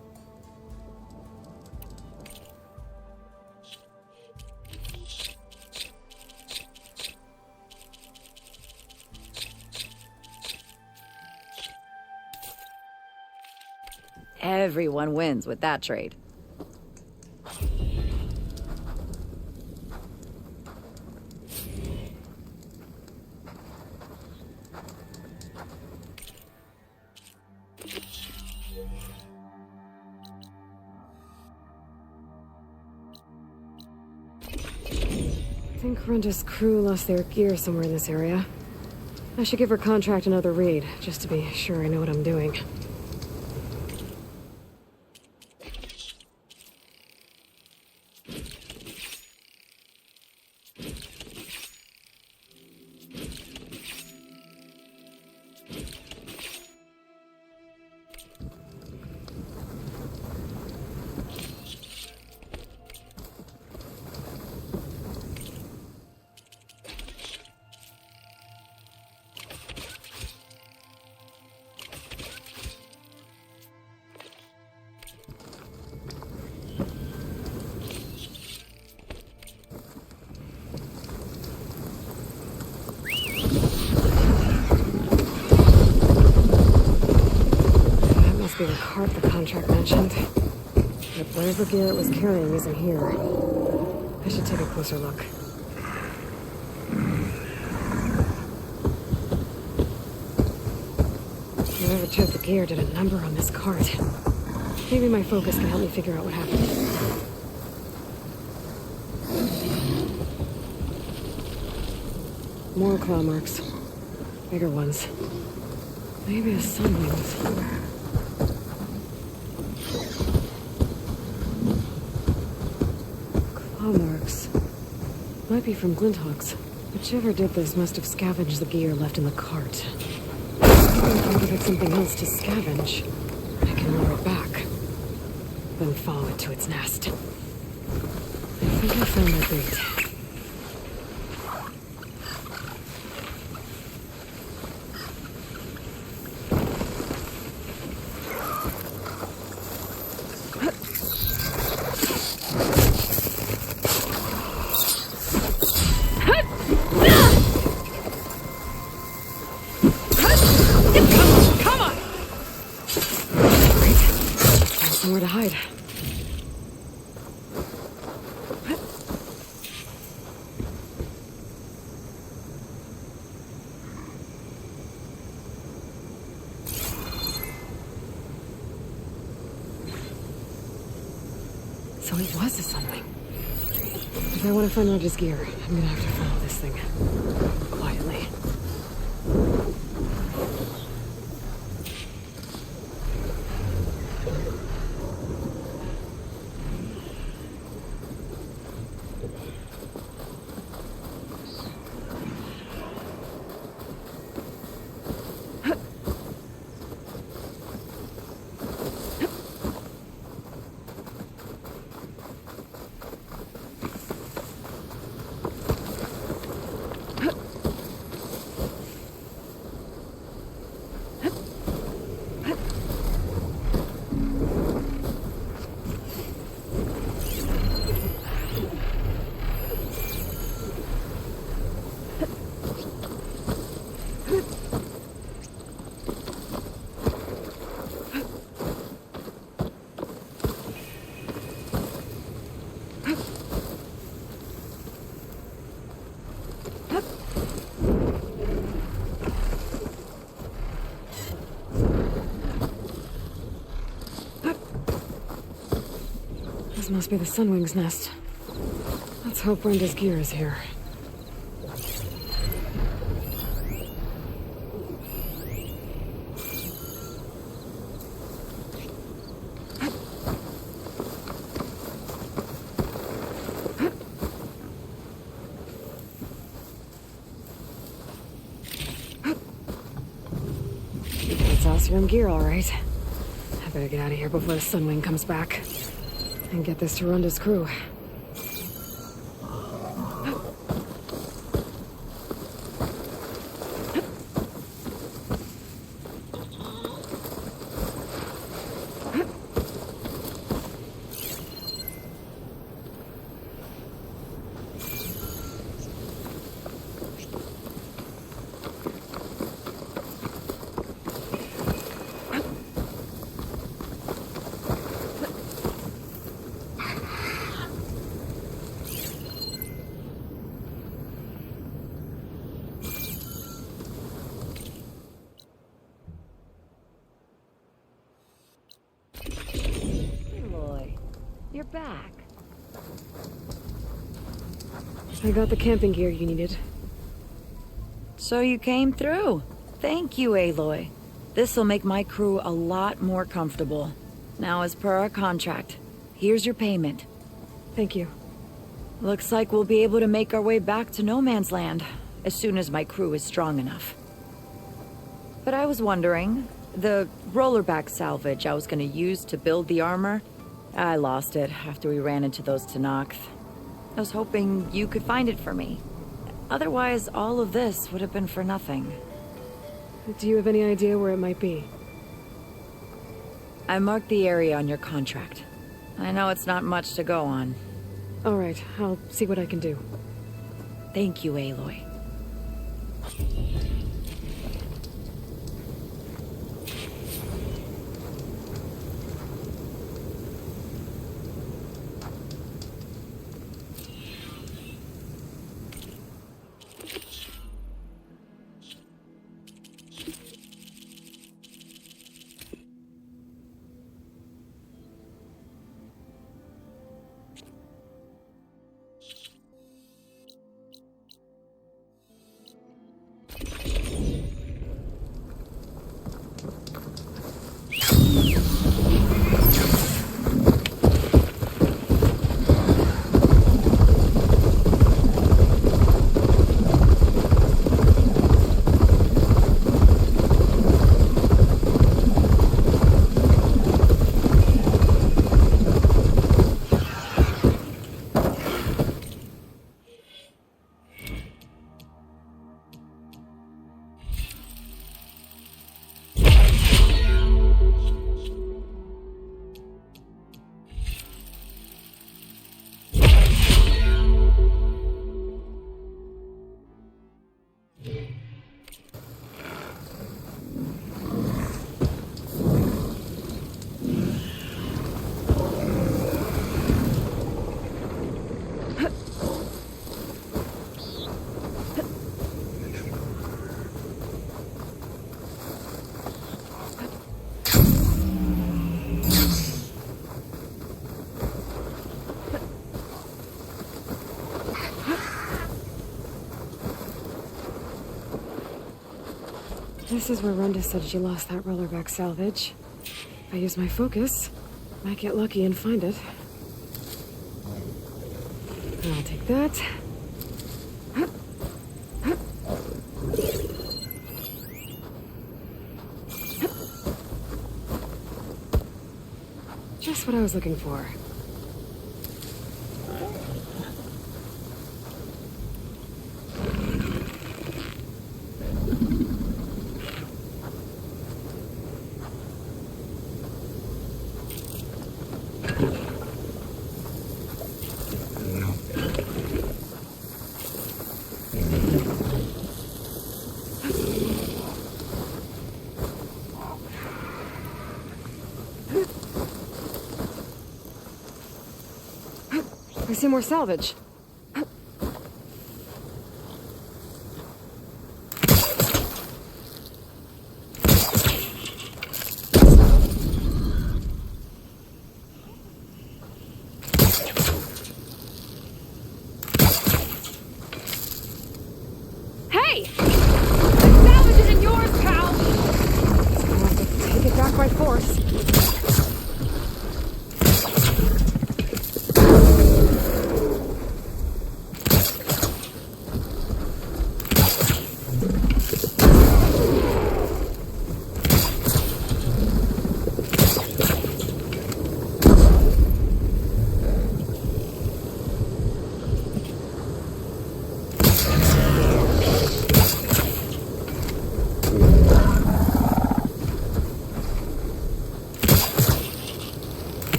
Everyone wins with that trade. I think Runda's crew lost their gear somewhere in this area. I should give her contract another read, just to be sure I know what I'm doing. The cart the contract mentioned. But whatever gear it was carrying isn't here. I should take a closer look. Whoever took the gear did a number on this cart. Maybe my focus can help me figure out what happened. More claw marks. Bigger ones. Maybe a sunbeam was here. Claw marks. Might be from Glinthawks. Whichever did this must have scavenged the gear left in the cart. Maybe if I give it something else to scavenge, I can lure it back. Then follow it to its nest. I think I found that bait. Somewhere to hide. So it was a sunwing. If I want to find Roger's gear, I'm gonna have to follow this thing. Quietly. This must be the Sunwing's nest. Let's hope Brenda's gear is here. It's Oseram gear, all right. I better get out of here before the Sunwing comes back. And get this to Ronda's crew. You're back. I got the camping gear you needed. So you came through. Thank you, Aloy. This'll make my crew a lot more comfortable. Now, as per our contract, here's your payment. Thank you. Looks like we'll be able to make our way back to No Man's Land as soon as my crew is strong enough. But I was wondering, the rollerback salvage I was gonna use to build the armor, I lost it after we ran into those Tenakth. I was hoping you could find it for me. Otherwise, all of this would have been for nothing. Do you have any idea where it might be? I marked the area on your contract. I know it's not much to go on. All right, I'll see what I can do. Thank you, Aloy. This is where Rhonda said she lost that rollerback salvage. If I use my focus, might get lucky and find it. I'll take that. Just what I was looking for. I see more salvage. Hey! The salvage isn't yours, pal! I'll have to take it back by force.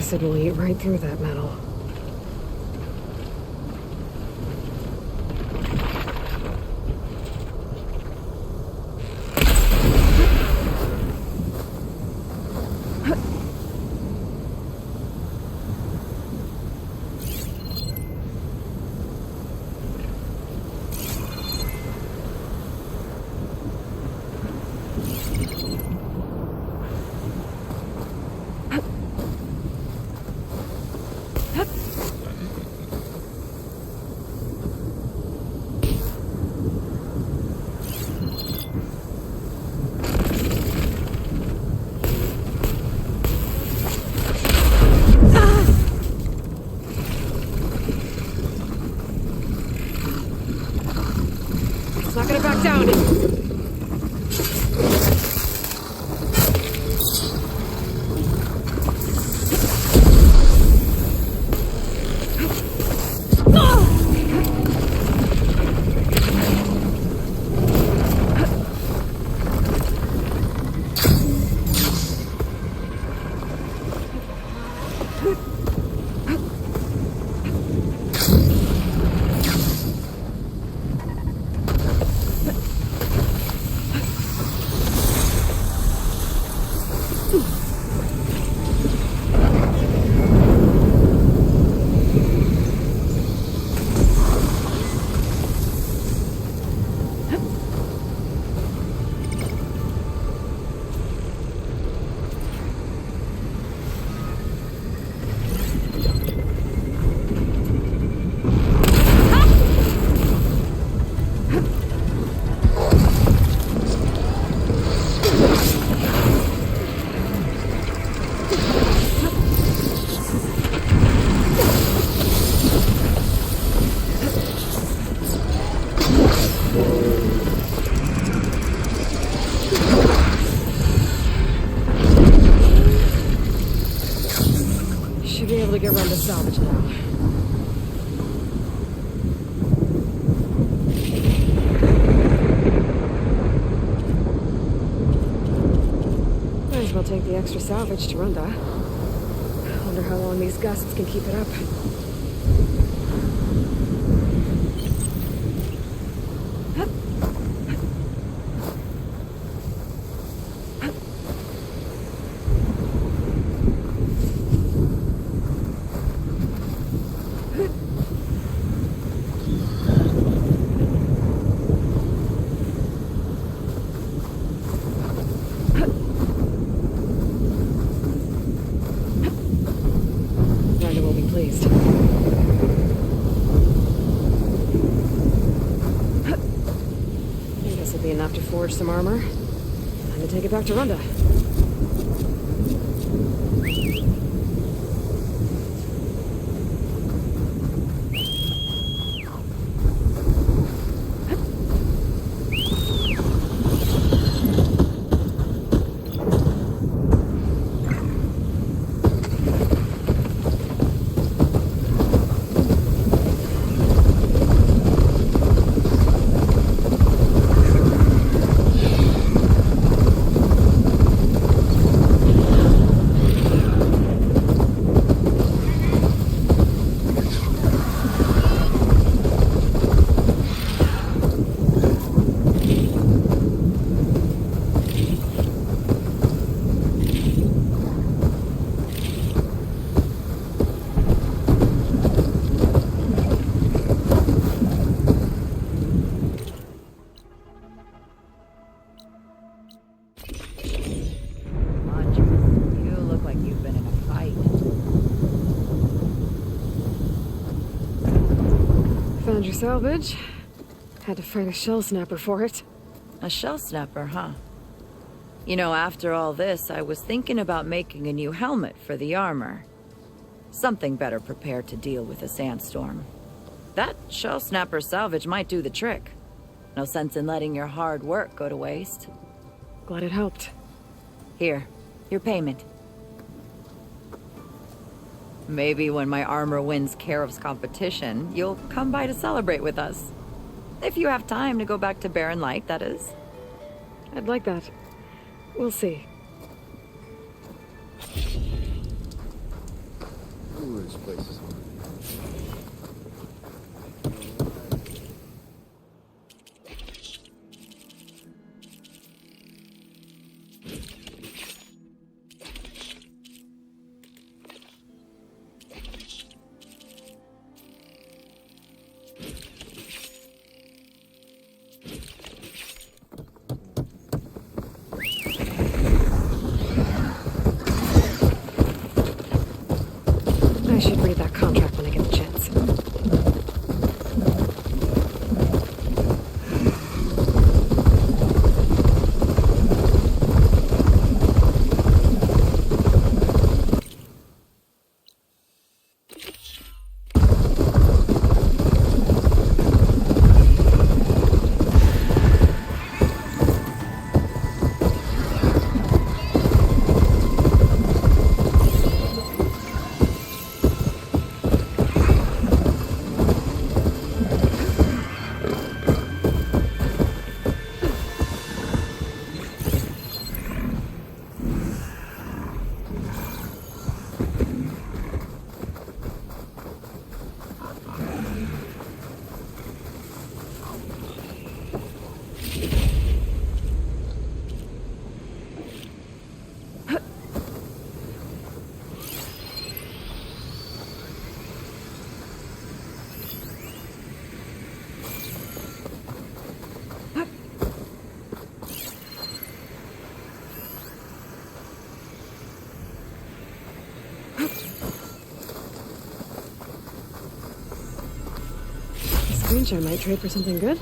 Acid will eat right through that metal. salvage now. Might as well take the extra salvage to Runda. Wonder how long these gusts can keep it up. Runda will be pleased. I guess it'll be enough to forge some armor. Time to take it back to Runda. You look like you've been in a fight. Found your salvage. Had to fight a shell snapper for it. A shell snapper, huh? You know, after all this, I was thinking about making a new helmet for the armor. Something better prepared to deal with a sandstorm. That shell snapper salvage might do the trick. No sense in letting your hard work go to waste. Glad it helped. Here, your payment. Maybe when my armor wins Karev's competition, you'll come by to celebrate with us. If you have time to go back to Barren Light, that is. I'd like that. We'll see. Ooh, this place is I should read that contract when I get the chance. Screenshot might trade for something good.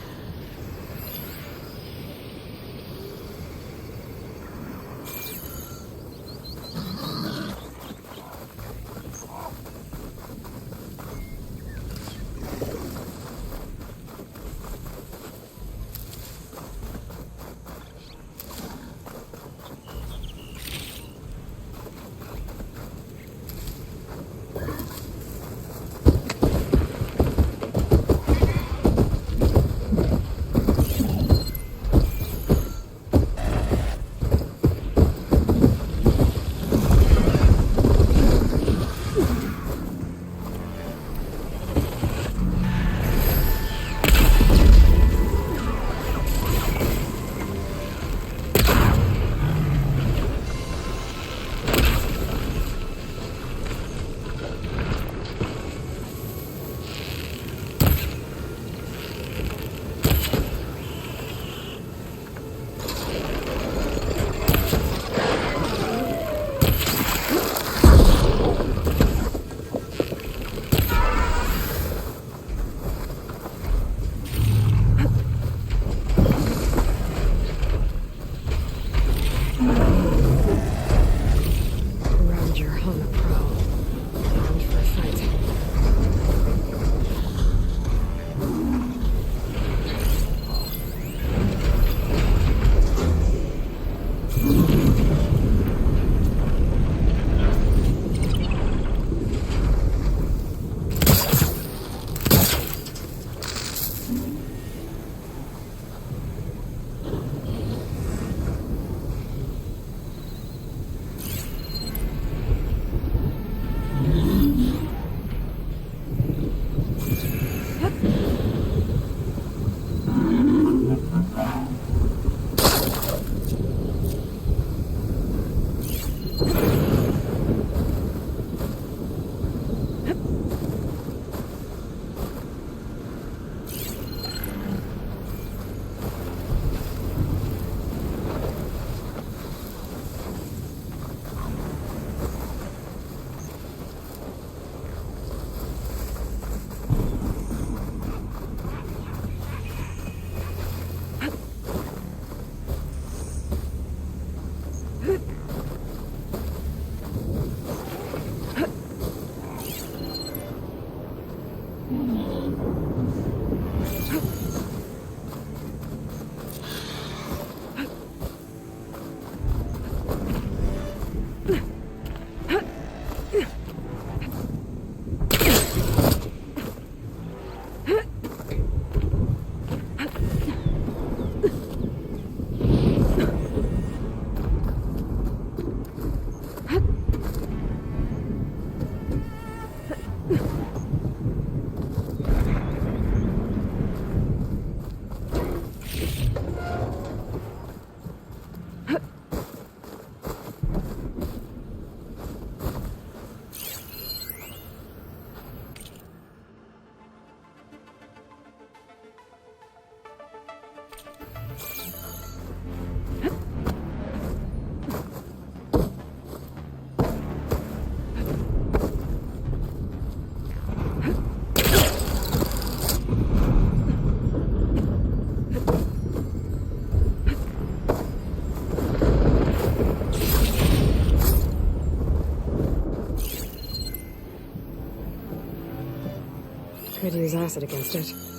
to use acid against it.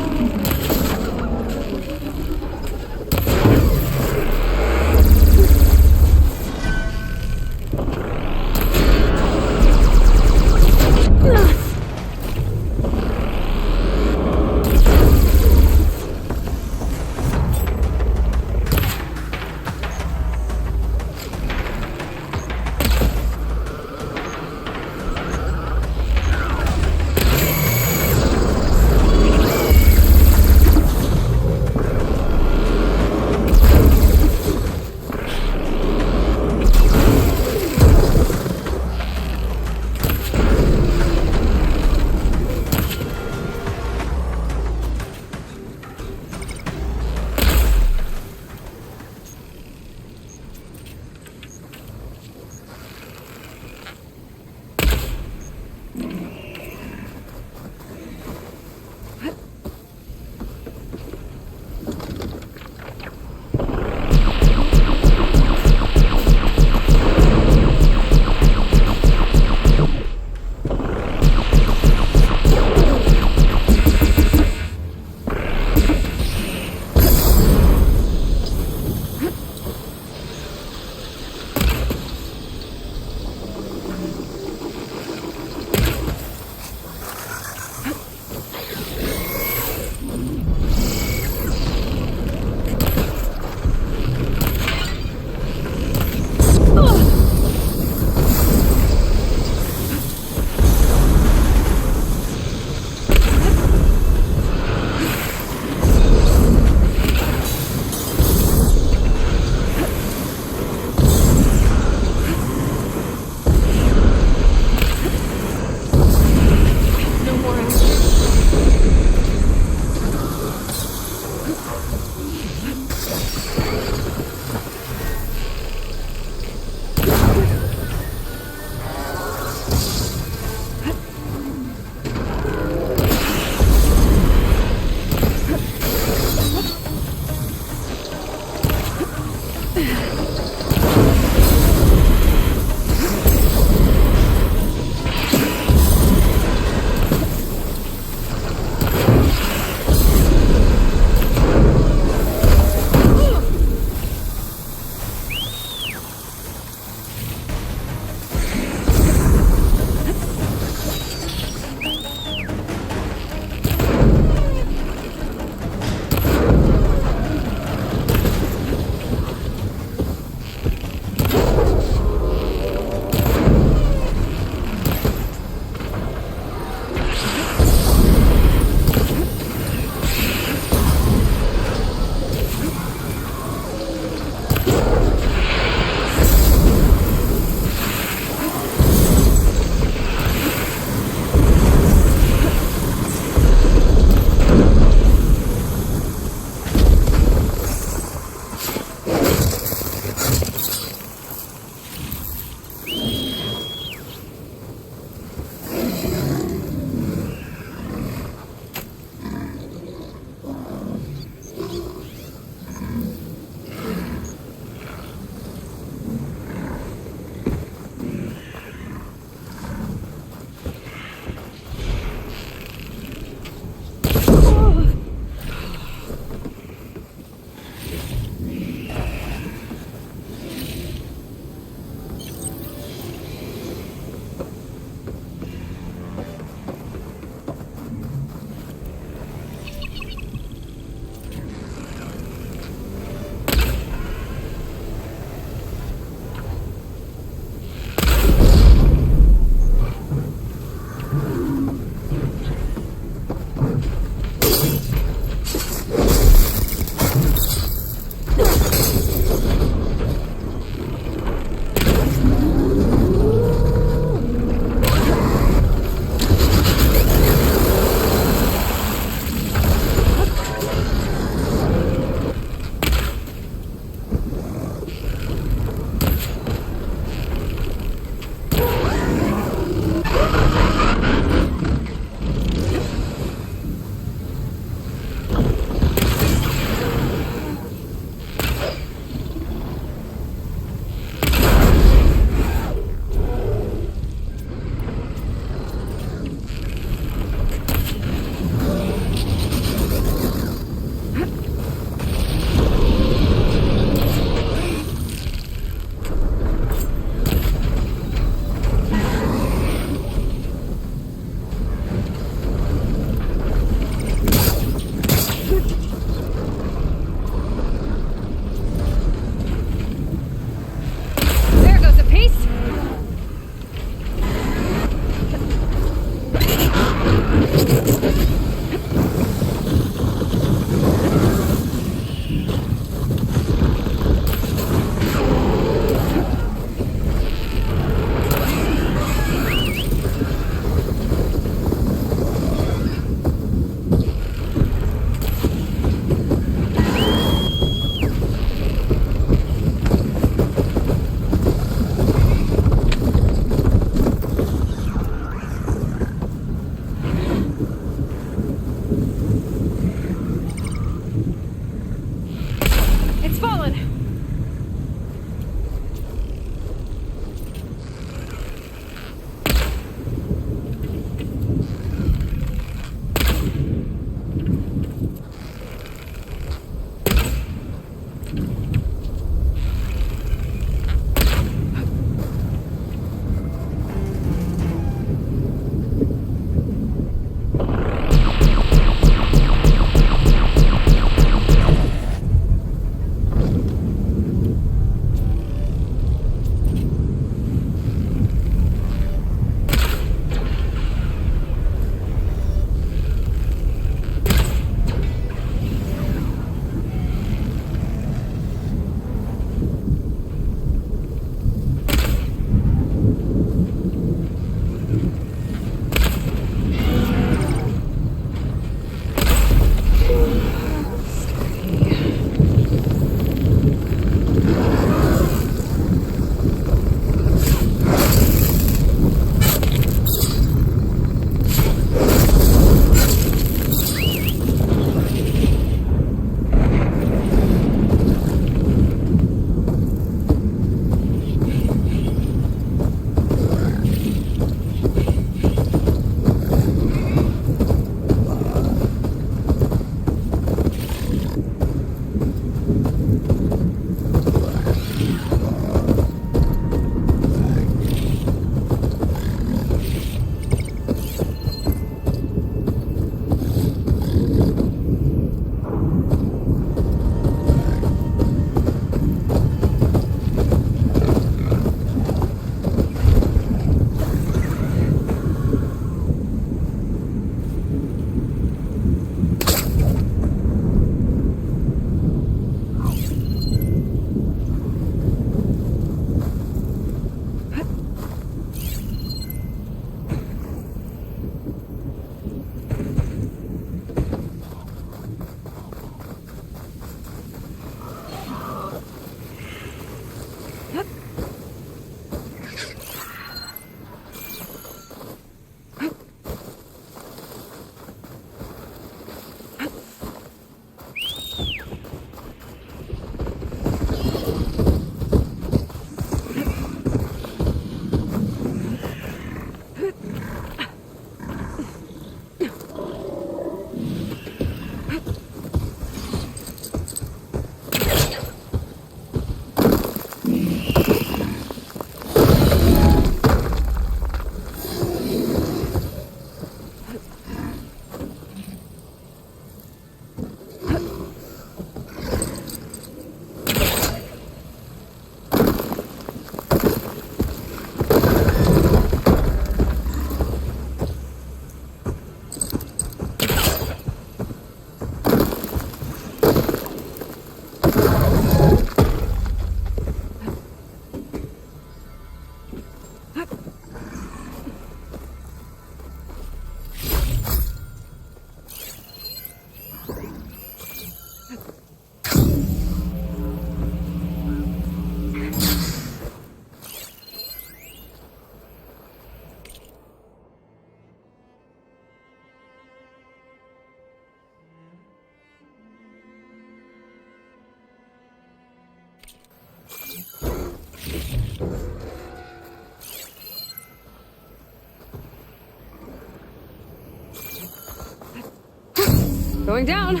Going down.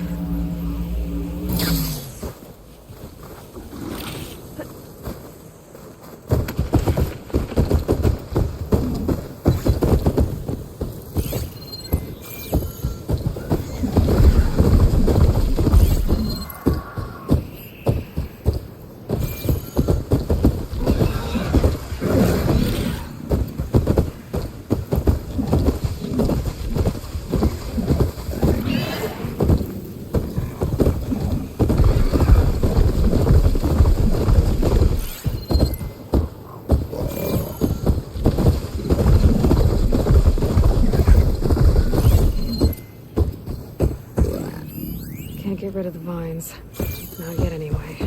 Can't get rid of the vines. Not yet, anyway.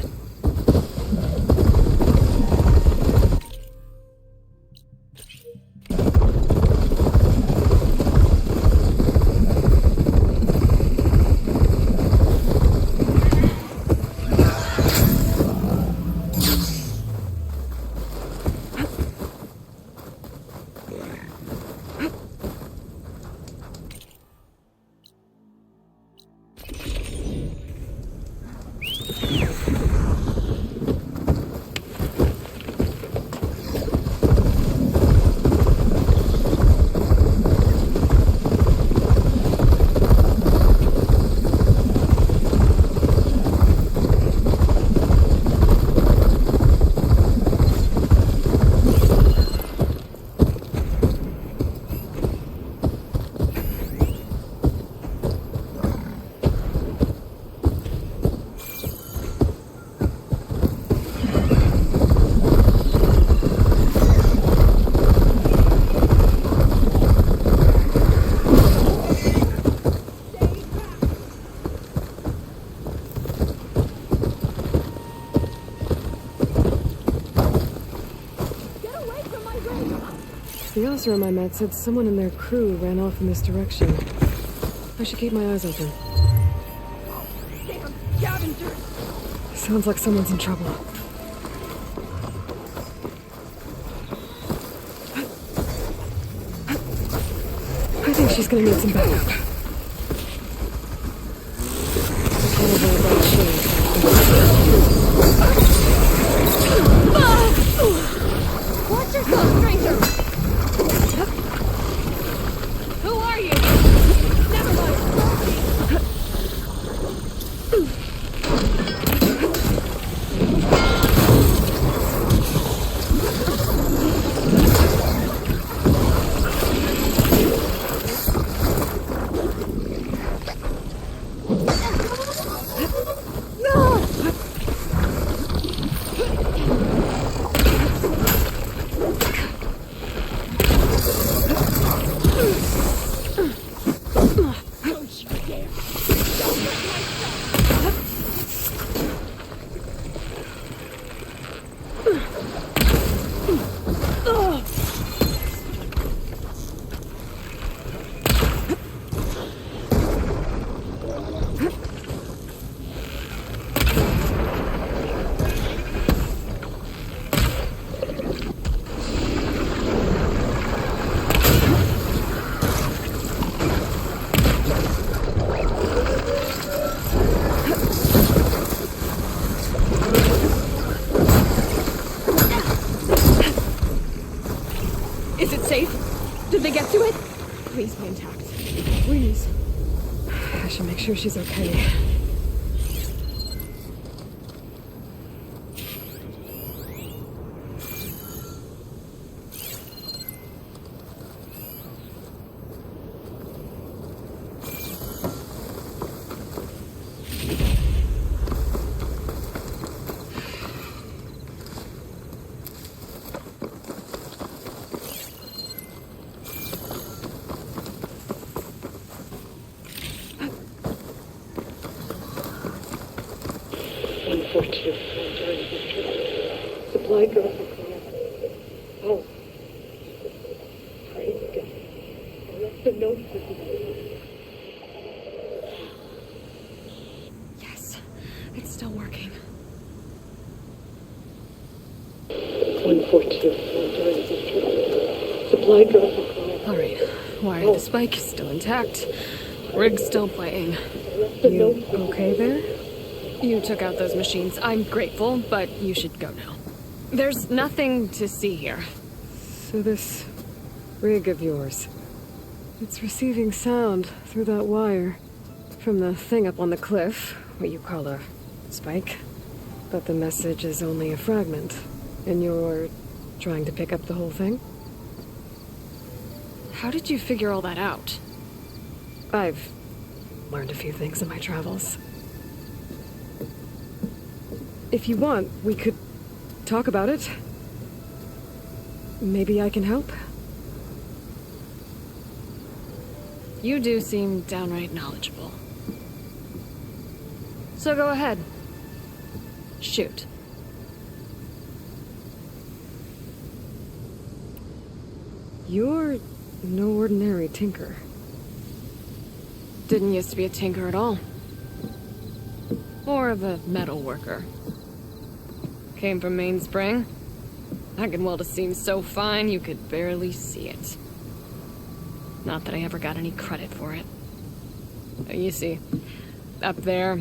The officer I met said someone in their crew ran off in this direction. I should keep my eyes open. Damn, Scavenger! Sounds like someone's in trouble. I think she's gonna need some backup. Watch yourself, stranger! Who are you? Never mind. Do it! Please be intact. Please. I should make sure she's okay. Supply drop. Oh. I left a note for you. Yes, it's still working. 142. Supply drop. Alright, wire to the spike is still intact. Rig's still playing. You okay there? You took out those machines. I'm grateful, but you should go now. There's nothing to see here. So this rig of yours, it's receiving sound through that wire from the thing up on the cliff, what you call a spike. But the message is only a fragment, and you're trying to pick up the whole thing? How did you figure all that out? I've learned a few things in my travels. If you want, we could talk about it. Maybe I can help. You do seem downright knowledgeable. So go ahead. Shoot. You're no ordinary tinker. Didn't used to be a tinker at all. More of a metal worker. Came from Mainspring. I can weld a seam so fine you could barely see it. Not that I ever got any credit for it. You see, up there,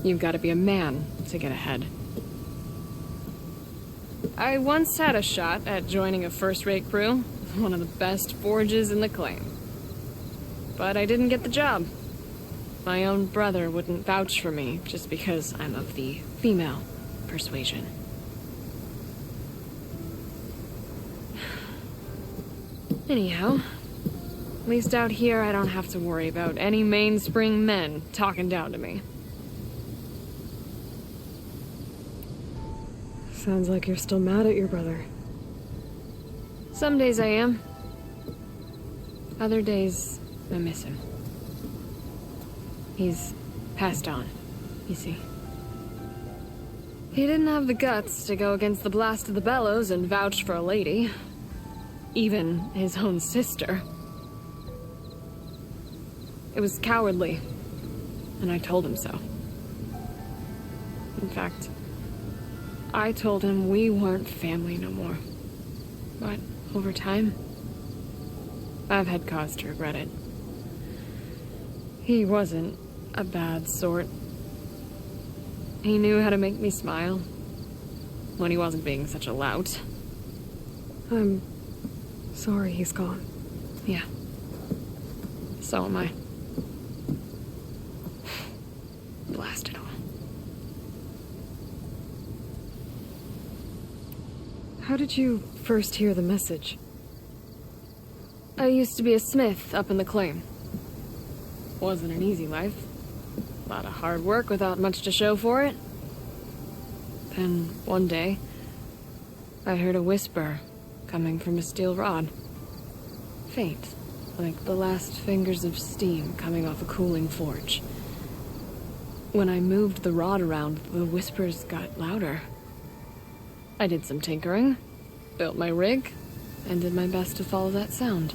you've got to be a man to get ahead. I once had a shot at joining a first-rate crew, one of the best forges in the claim. But I didn't get the job. My own brother wouldn't vouch for me just because I'm of the female persuasion. Anyhow, at least out here I don't have to worry about any mainspring men talking down to me. Sounds like you're still mad at your brother. Some days I am. Other days, I miss him. He's passed on, you see. He didn't have the guts to go against the blast of the bellows and vouch for a lady. Even his own sister. It was cowardly, and I told him so. In fact, I told him we weren't family no more. But over time, I've had cause to regret it. He wasn't a bad sort. He knew how to make me smile when he wasn't being such a lout. I'm sorry he's gone. Yeah. So am I. Blast it all. How did you first hear the message? I used to be a smith up in the claim. Wasn't an easy life. A lot of hard work without much to show for it. Then, one day, I heard a whisper coming from a steel rod. Faint, like the last fingers of steam coming off a cooling forge. When I moved the rod around, the whispers got louder. I did some tinkering, built my rig, and did my best to follow that sound.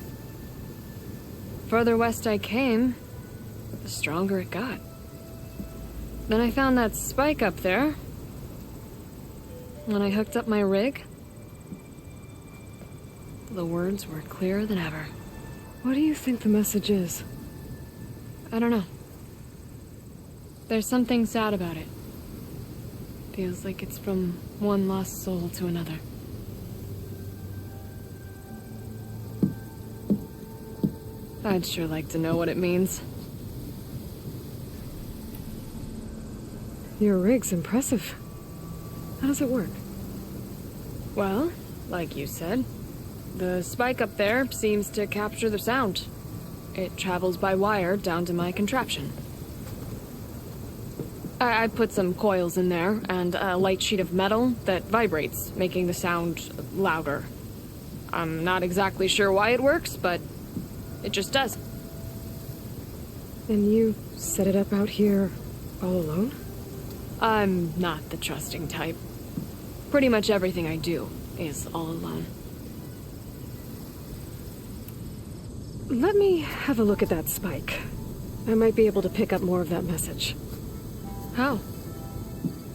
Further west I came, the stronger it got. Then I found that spike up there. When I hooked up my rig, the words were clearer than ever. What do you think the message is? I don't know. There's something sad about it. Feels like it's from one lost soul to another. I'd sure like to know what it means. Your rig's impressive. How does it work? Well, like you said, the spike up there seems to capture the sound. It travels by wire down to my contraption. I put some coils in there and a light sheet of metal that vibrates, making the sound louder. I'm not exactly sure why it works, but it just does. And you set it up out here all alone? I'm not the trusting type. Pretty much everything I do is all alone. Let me have a look at that spike. I might be able to pick up more of that message. How?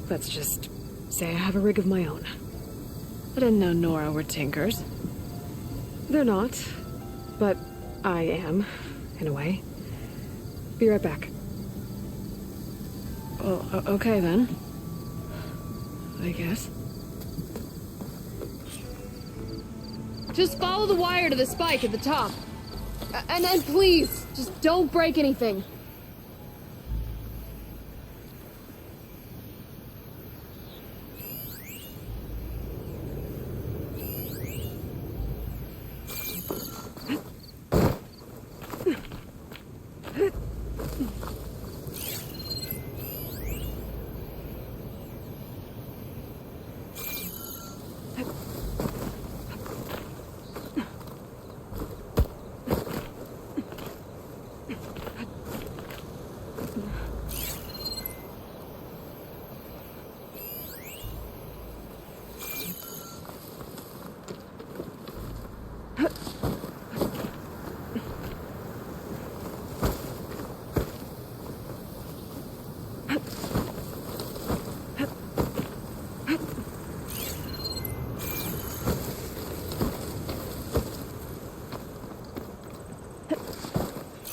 Let's just say I have a rig of my own. I didn't know Nora were tinkers. They're not, but I am, in a way. Be right back. Oh, okay then. I guess. Just follow the wire to the spike at the top. And then please, just don't break anything.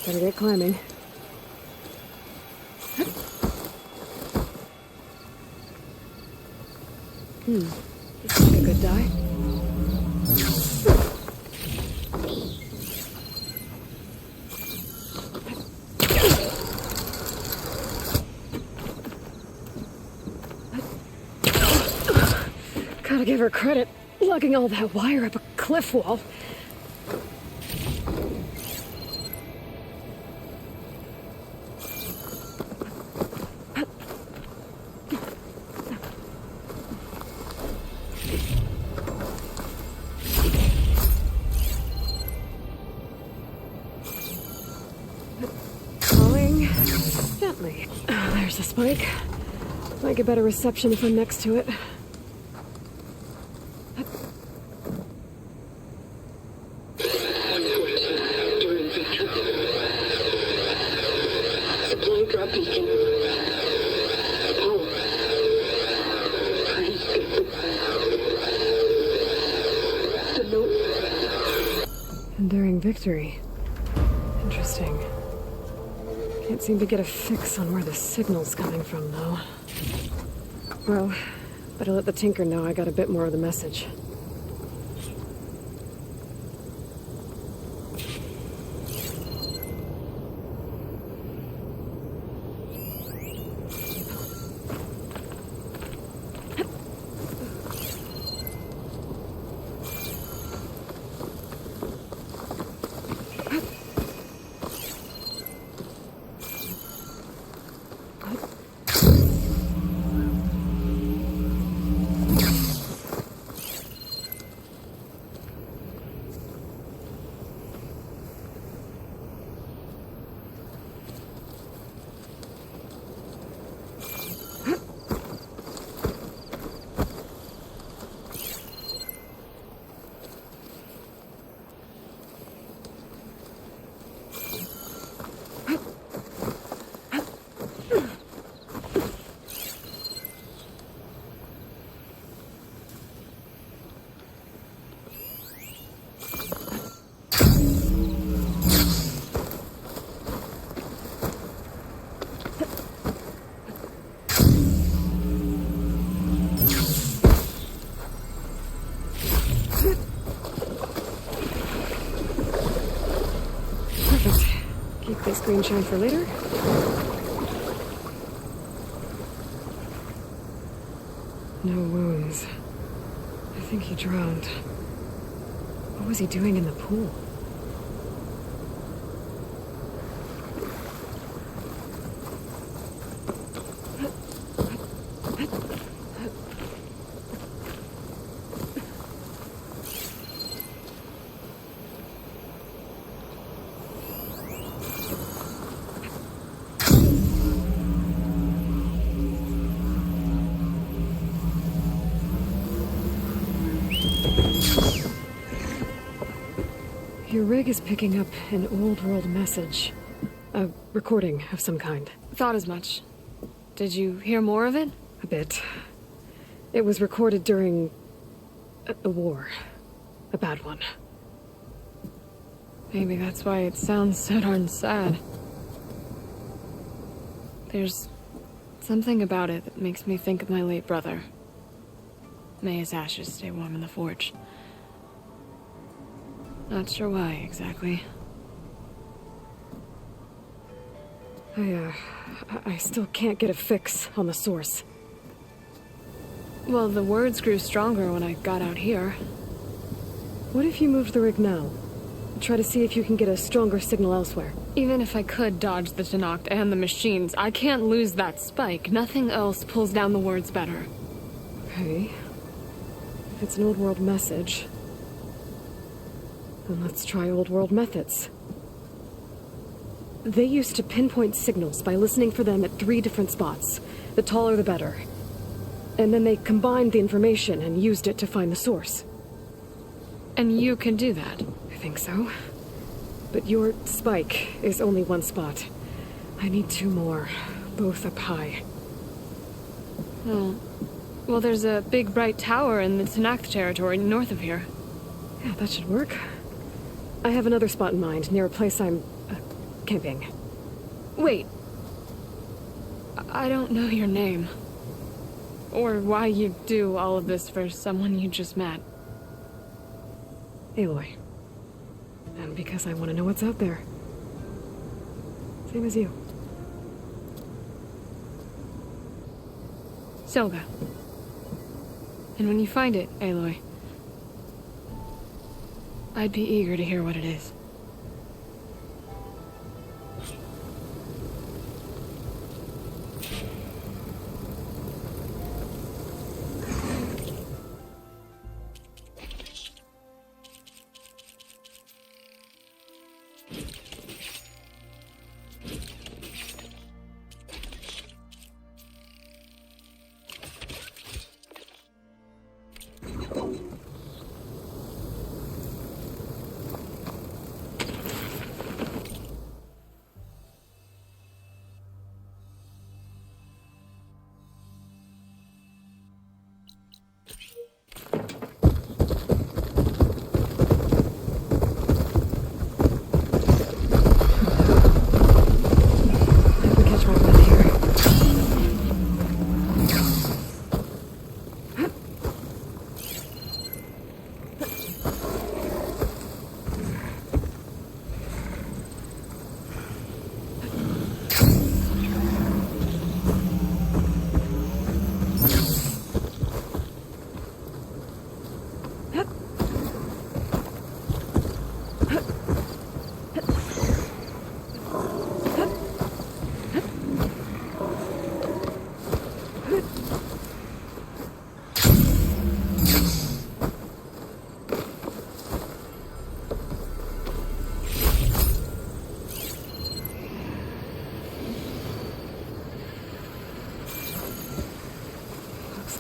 Better get climbing. This is a good die. Gotta give her credit, lugging all that wire up a cliff wall. Falling gently. There's the spike. Might get better reception if I'm next to it. Supply drop beacon. Power. The note. Enduring victory. Interesting. Can't seem to get a fix on where the signal's coming from, though. Well, better let the Tinker know I got a bit more of the message. green shine for later? No wounds. I think he drowned. What was he doing in the pool? Your rig is picking up an old world message. A recording of some kind. Thought as much. Did you hear more of it? A bit. It was recorded during a war. A bad one. Maybe that's why it sounds so darn sad. There's something about it that makes me think of my late brother. May his ashes stay warm in the forge. Not sure why, exactly. I still can't get a fix on the source. Well, the words grew stronger when I got out here. What if you moved the rig now? Try to see if you can get a stronger signal elsewhere. Even if I could dodge the Tenakth and the machines, I can't lose that spike. Nothing else pulls down the words better. Okay. If it's an old world message, then let's try old world methods. They used to pinpoint signals by listening for them at 3 different spots. The taller the better. And then they combined the information and used it to find the source. And you can do that? I think so. But your spike is only 1 spot. I need 2 more, both up high. Oh. Well, there's a big bright tower in the Tenakth territory north of here. Yeah, that should work. I have another spot in mind, near a place I'm camping. Wait. I don't know your name. Or why you do all of this for someone you just met. Aloy. And because I want to know what's out there. Same as you. Selga. And when you find it, Aloy, I'd be eager to hear what it is.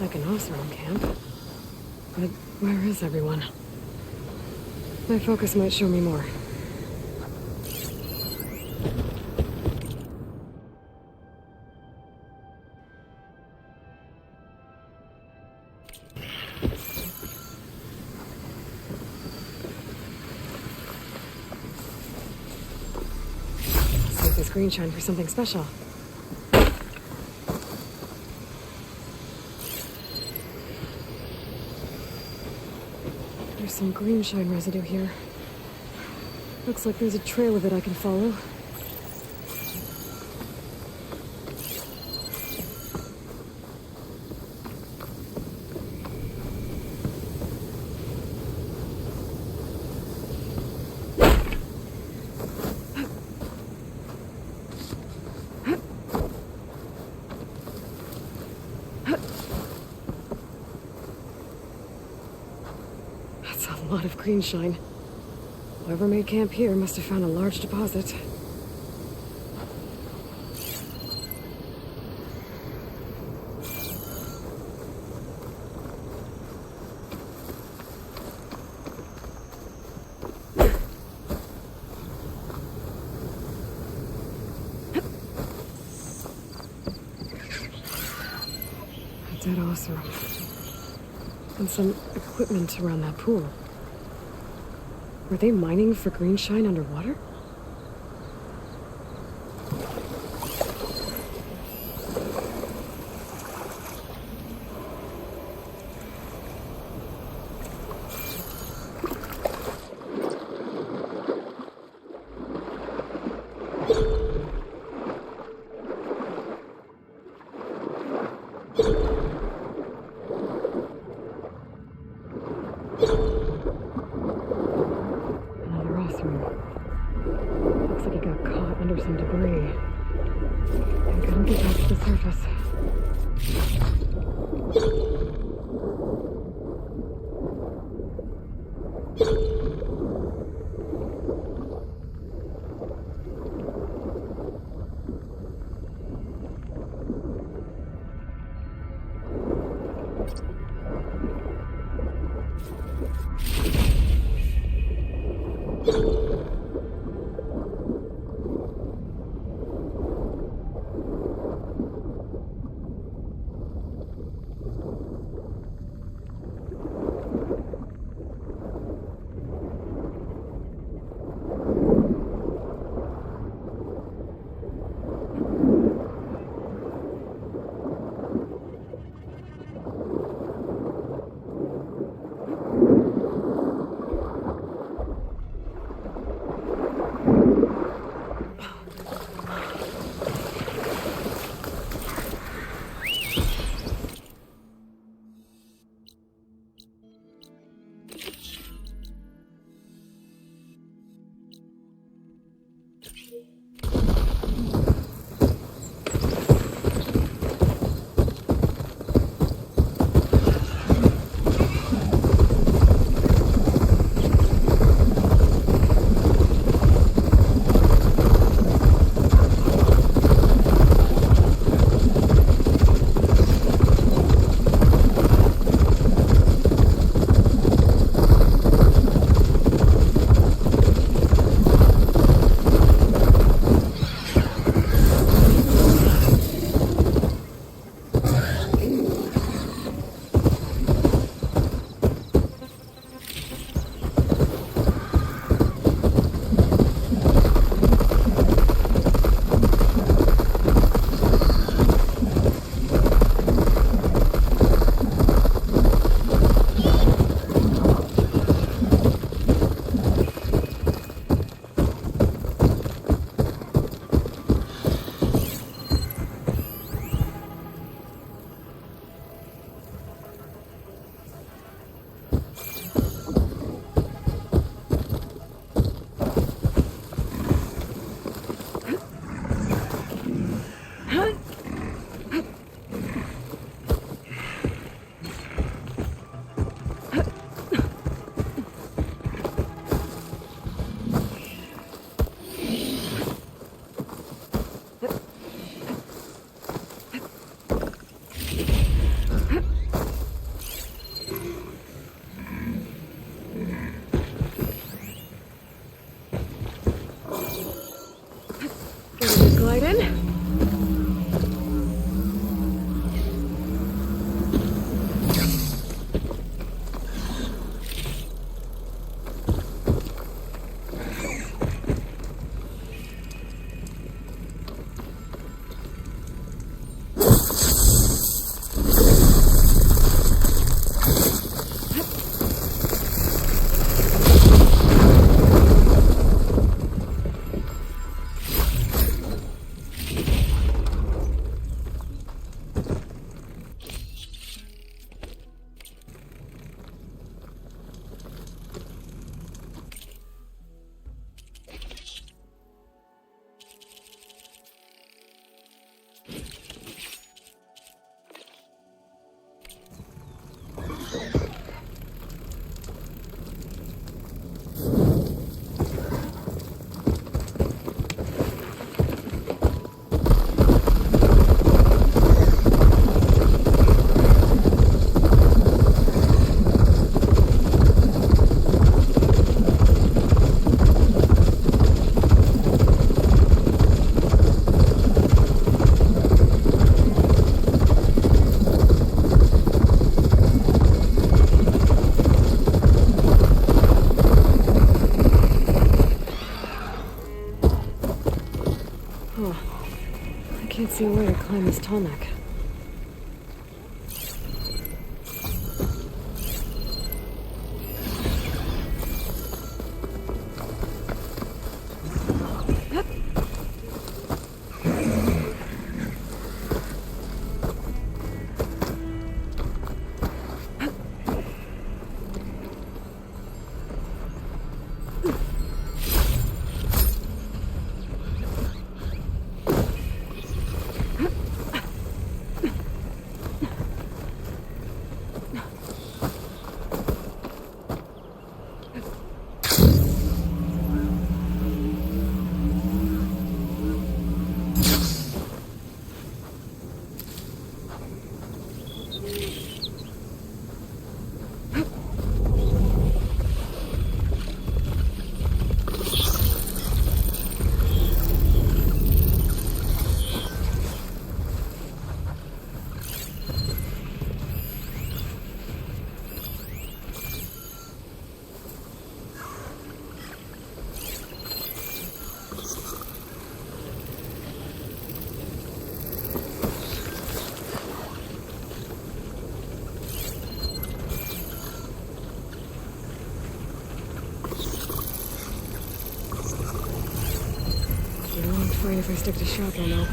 Like an Osram camp. But where is everyone? My focus might show me more. Save this green shine for something special. There's some green shine residue here. Looks like there's a trail of it I can follow. a lot of green shine. Whoever made camp here must have found a large deposit. A dead ossuary. And some equipment around that pool. Were they mining for green shine underwater? Another ossuary. Looks like he got caught under some debris and couldn't get back to the surface. Glide in. Can't see a way to climb this tall neck. Fine if I stick to shotgun now.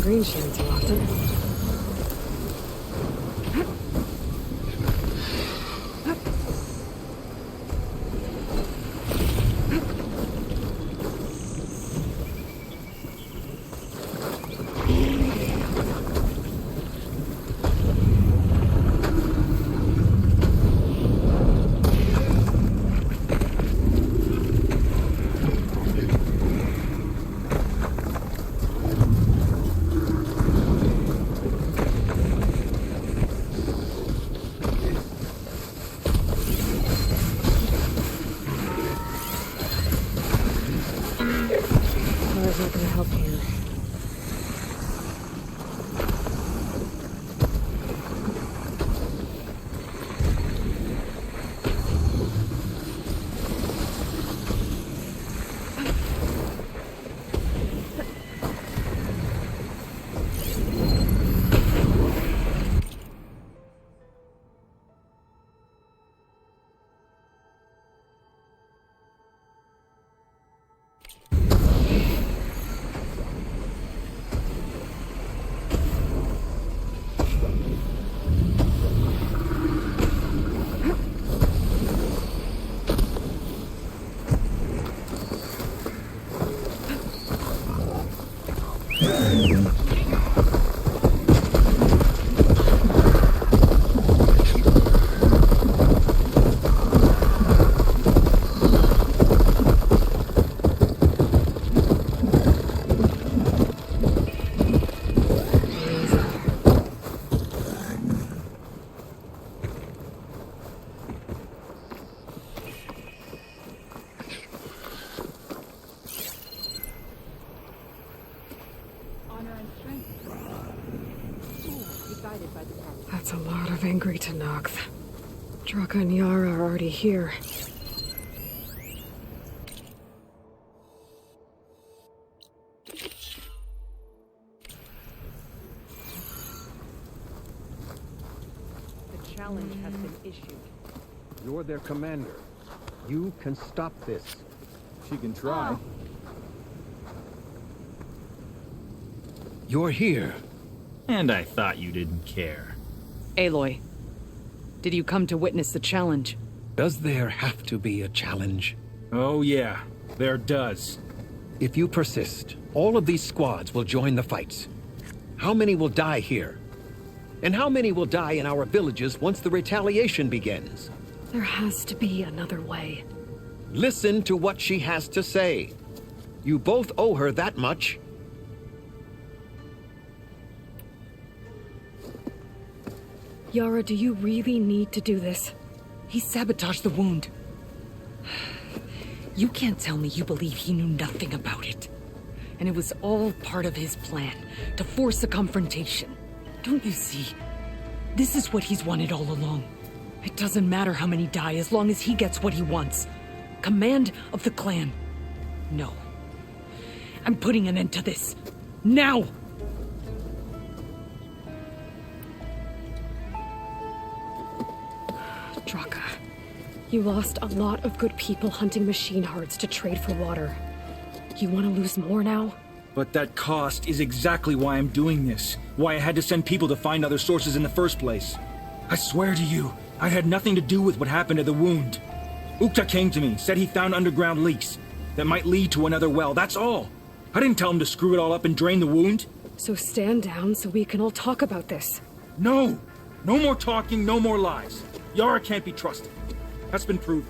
green shine too often. Car's not gonna help here. That's a lot of angry Tenakth. Draka and Yara are already here. The challenge has been issued. You're their commander. You can stop this. She can try. You're here. And I thought you didn't care. Aloy, did you come to witness the challenge? Does there have to be a challenge? Oh yeah, there does. If you persist, all of these squads will join the fights. How many will die here? And how many will die in our villages once the retaliation begins? There has to be another way. Listen to what she has to say. You both owe her that much. Yara, do you really need to do this? He sabotaged the wound. You can't tell me you believe he knew nothing about it. And it was all part of his plan, to force a confrontation. Don't you see? This is what he's wanted all along. It doesn't matter how many die as long as he gets what he wants. Command of the clan. No. I'm putting an end to this. Now! Draka, you lost a lot of good people hunting machine hearts to trade for water. You want to lose more now? But that cost is exactly why I'm doing this. Why I had to send people to find other sources in the first place. I swear to you, I had nothing to do with what happened to the wound. Ukta came to me, said he found underground leaks that might lead to another well, that's all. I didn't tell him to screw it all up and drain the wound. So stand down so we can all talk about this. No! No more talking, no more lies. Yara can't be trusted. That's been proven.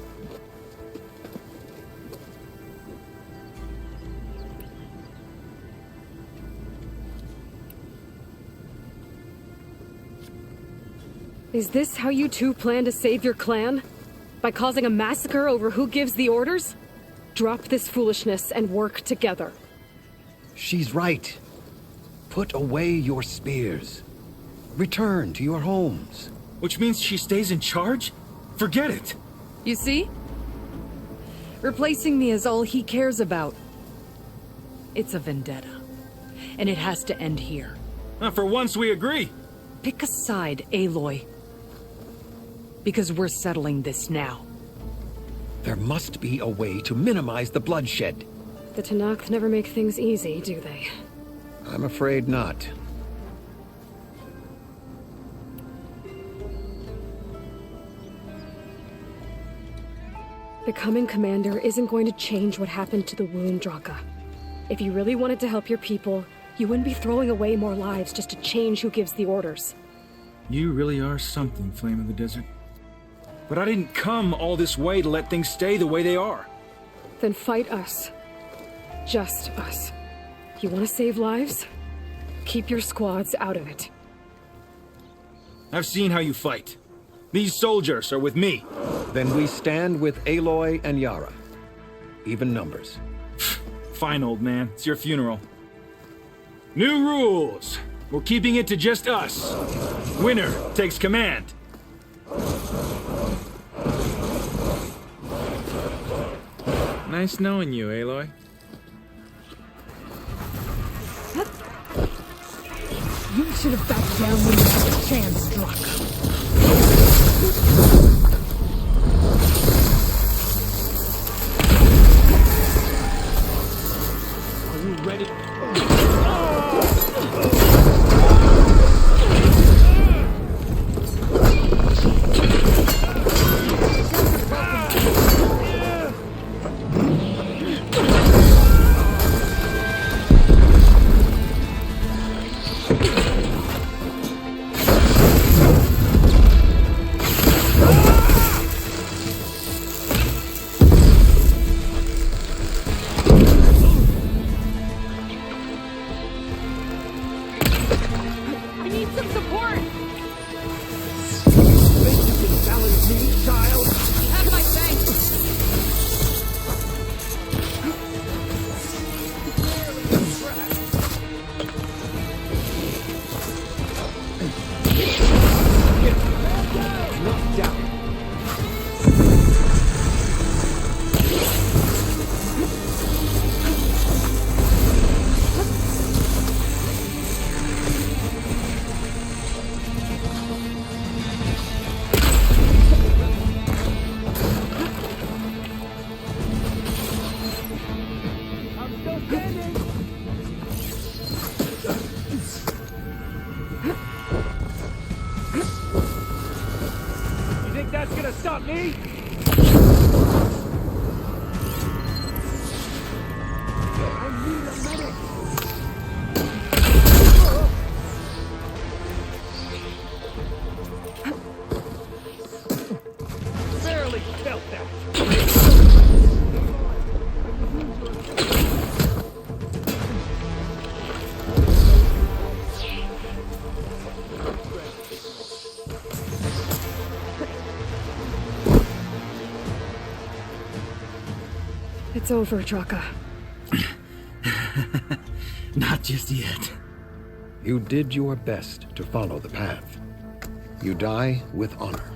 Is this how you two plan to save your clan? By causing a massacre over who gives the orders? Drop this foolishness and work together. She's right. Put away your spears. Return to your homes. Which means she stays in charge? Forget it! You see? Replacing me is all he cares about. It's a vendetta. And it has to end here. For once we agree. Pick a side, Aloy. Because we're settling this now. There must be a way to minimize the bloodshed. The Tenakth never make things easy, do they? I'm afraid not. Becoming commander isn't going to change what happened to the wound, Draka. If you really wanted to help your people, you wouldn't be throwing away more lives just to change who gives the orders. You really are something, Flame of the Desert. But I didn't come all this way to let things stay the way they are. Then fight us. Just us. You want to save lives? Keep your squads out of it. I've seen how you fight. These soldiers are with me. Then we stand with Aloy and Yara. Even numbers. Fine, old man. It's your funeral. New rules. We're keeping it to just us. Winner takes command. Nice knowing you, Aloy. You should have backed down when you had a chance, Draka. Are you ready? It's over, Draka. Not just yet. You did your best to follow the path. You die with honor.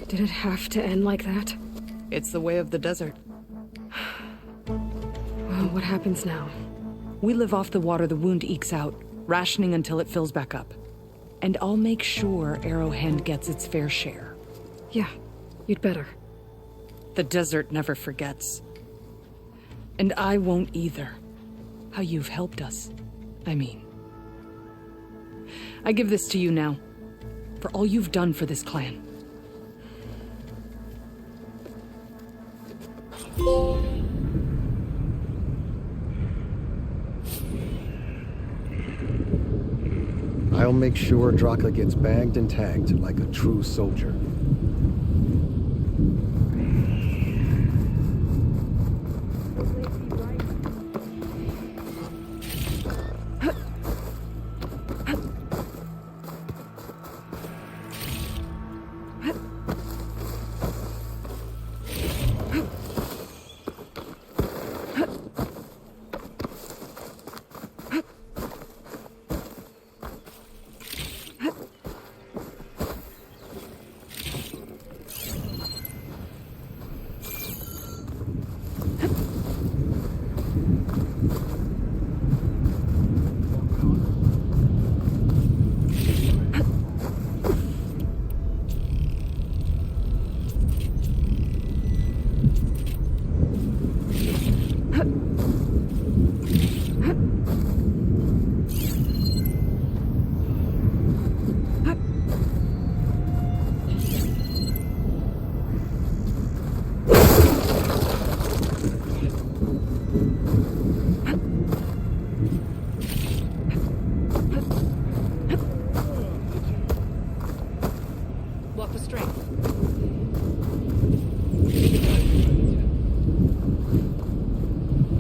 Did it have to end like that? It's the way of the desert. Well, what happens now? We live off the water the wound ekes out, rationing until it fills back up. And I'll make sure Arrowhand gets its fair share. Yeah, you'd better. The desert never forgets. And I won't either. How you've helped us, I mean. I give this to you now, for all you've done for this clan. I'll make sure Draka gets bagged and tagged like a true soldier.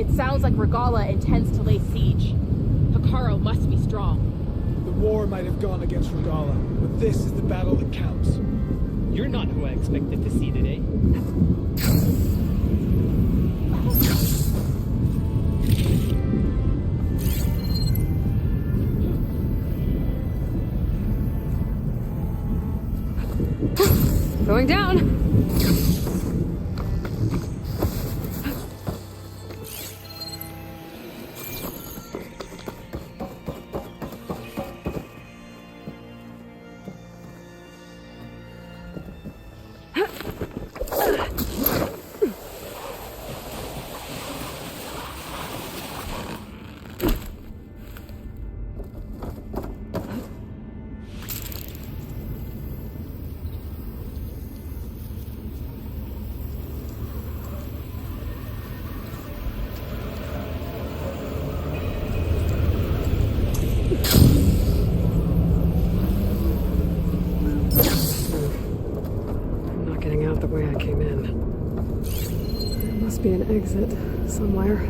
It sounds like Regala intends to lay siege. Hikaru must be strong. The war might have gone against Regala, but this is the battle that counts. You're not who I expected to see today. Going down. The way I came in. There must be an exit somewhere.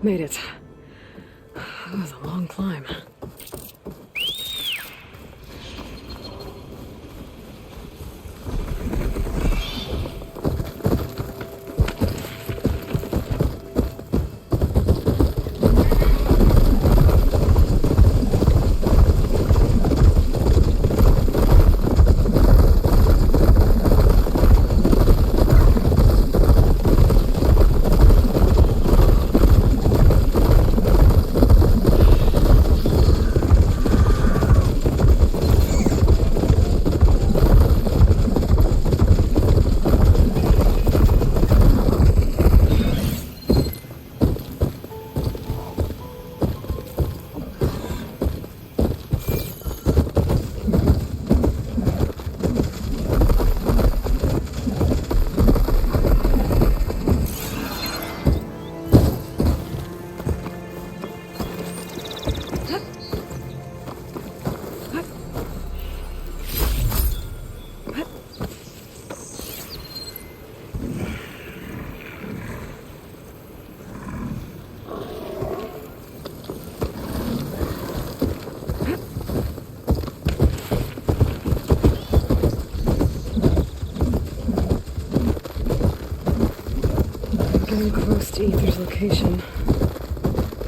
Made it. That was a long climb. Getting close to Ether's location.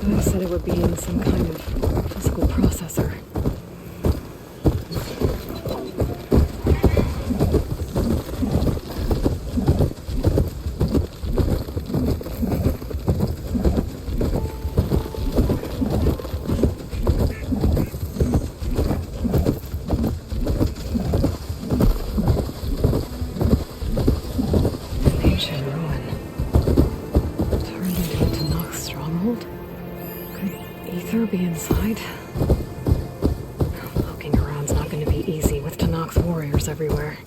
Guy said it would be in some kind of physical processor. Be inside. Poking around's not going to be easy with Tanak's warriors everywhere.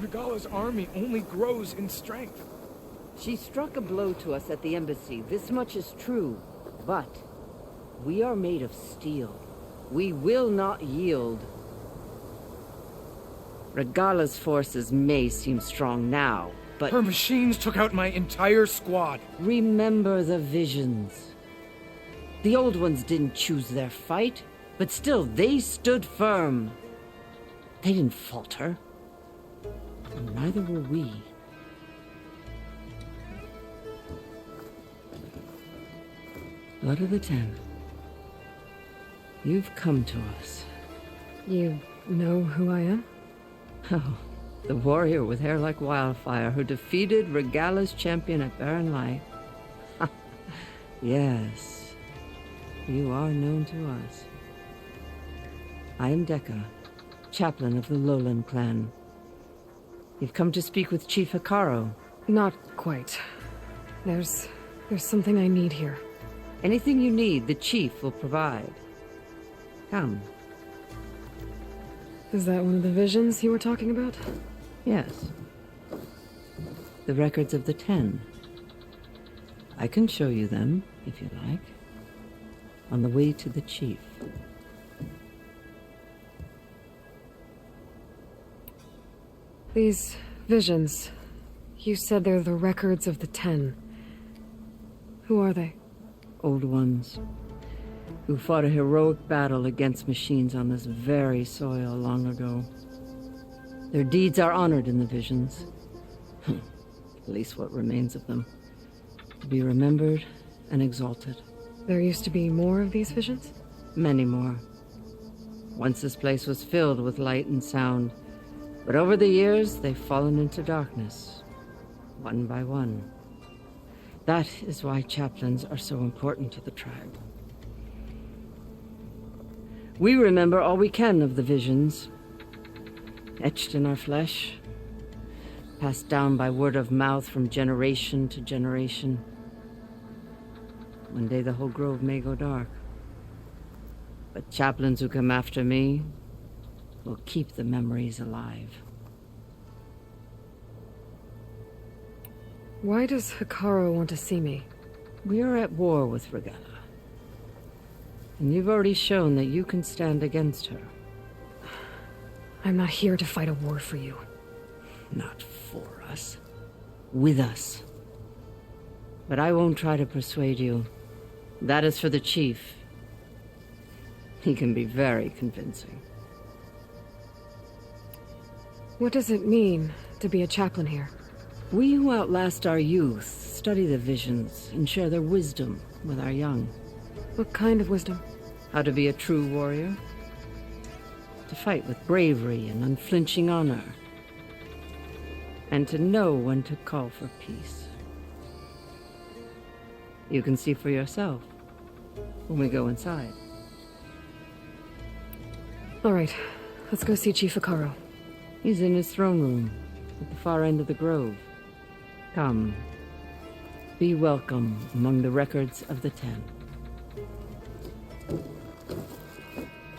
Regala's army only grows in strength. She struck a blow to us at the embassy. This much is true. But we are made of steel. We will not yield. Regala's forces may seem strong now, but... Her machines took out my entire squad. Remember the visions. The old ones didn't choose their fight, but still, they stood firm. They didn't falter. And neither will we. Blood of the Ten. You've come to us. You know who I am? Oh, the warrior with hair like wildfire who defeated Regala's champion at Barren Light. Yes, you are known to us. I am Dekka, chaplain of the Lowland clan. You've come to speak with Chief Hikaru. Not quite. There's something I need here. Anything you need, the chief will provide. Come. Is that one of the visions you were talking about? Yes. The records of the 10. I can show you them, if you like. On the way to the chief. These visions, you said they're the records of the 10. Who are they? Old ones, who fought a heroic battle against machines on this very soil long ago. Their deeds are honored in the visions. At least what remains of them. To be remembered and exalted. There used to be more of these visions? Many more. Once this place was filled with light and sound, but over the years they've fallen into darkness, one by one. That is why chaplains are so important to the tribe. We remember all we can of the visions, etched in our flesh, passed down by word of mouth from generation to generation. One day the whole grove may go dark, but chaplains who come after me will keep the memories alive. Why does Hikaru want to see me? We are at war with Regala. And you've already shown that you can stand against her. I'm not here to fight a war for you. Not for us. With us. But I won't try to persuade you. That is for the chief. He can be very convincing. What does it mean to be a chaplain here? We who outlast our youth study the visions and share their wisdom with our young. What kind of wisdom? How to be a true warrior. To fight with bravery and unflinching honor. And to know when to call for peace. You can see for yourself when we go inside. All right, let's go see Chief Hikaru. He's in his throne room at the far end of the grove. Come. Be welcome among the records of the 10.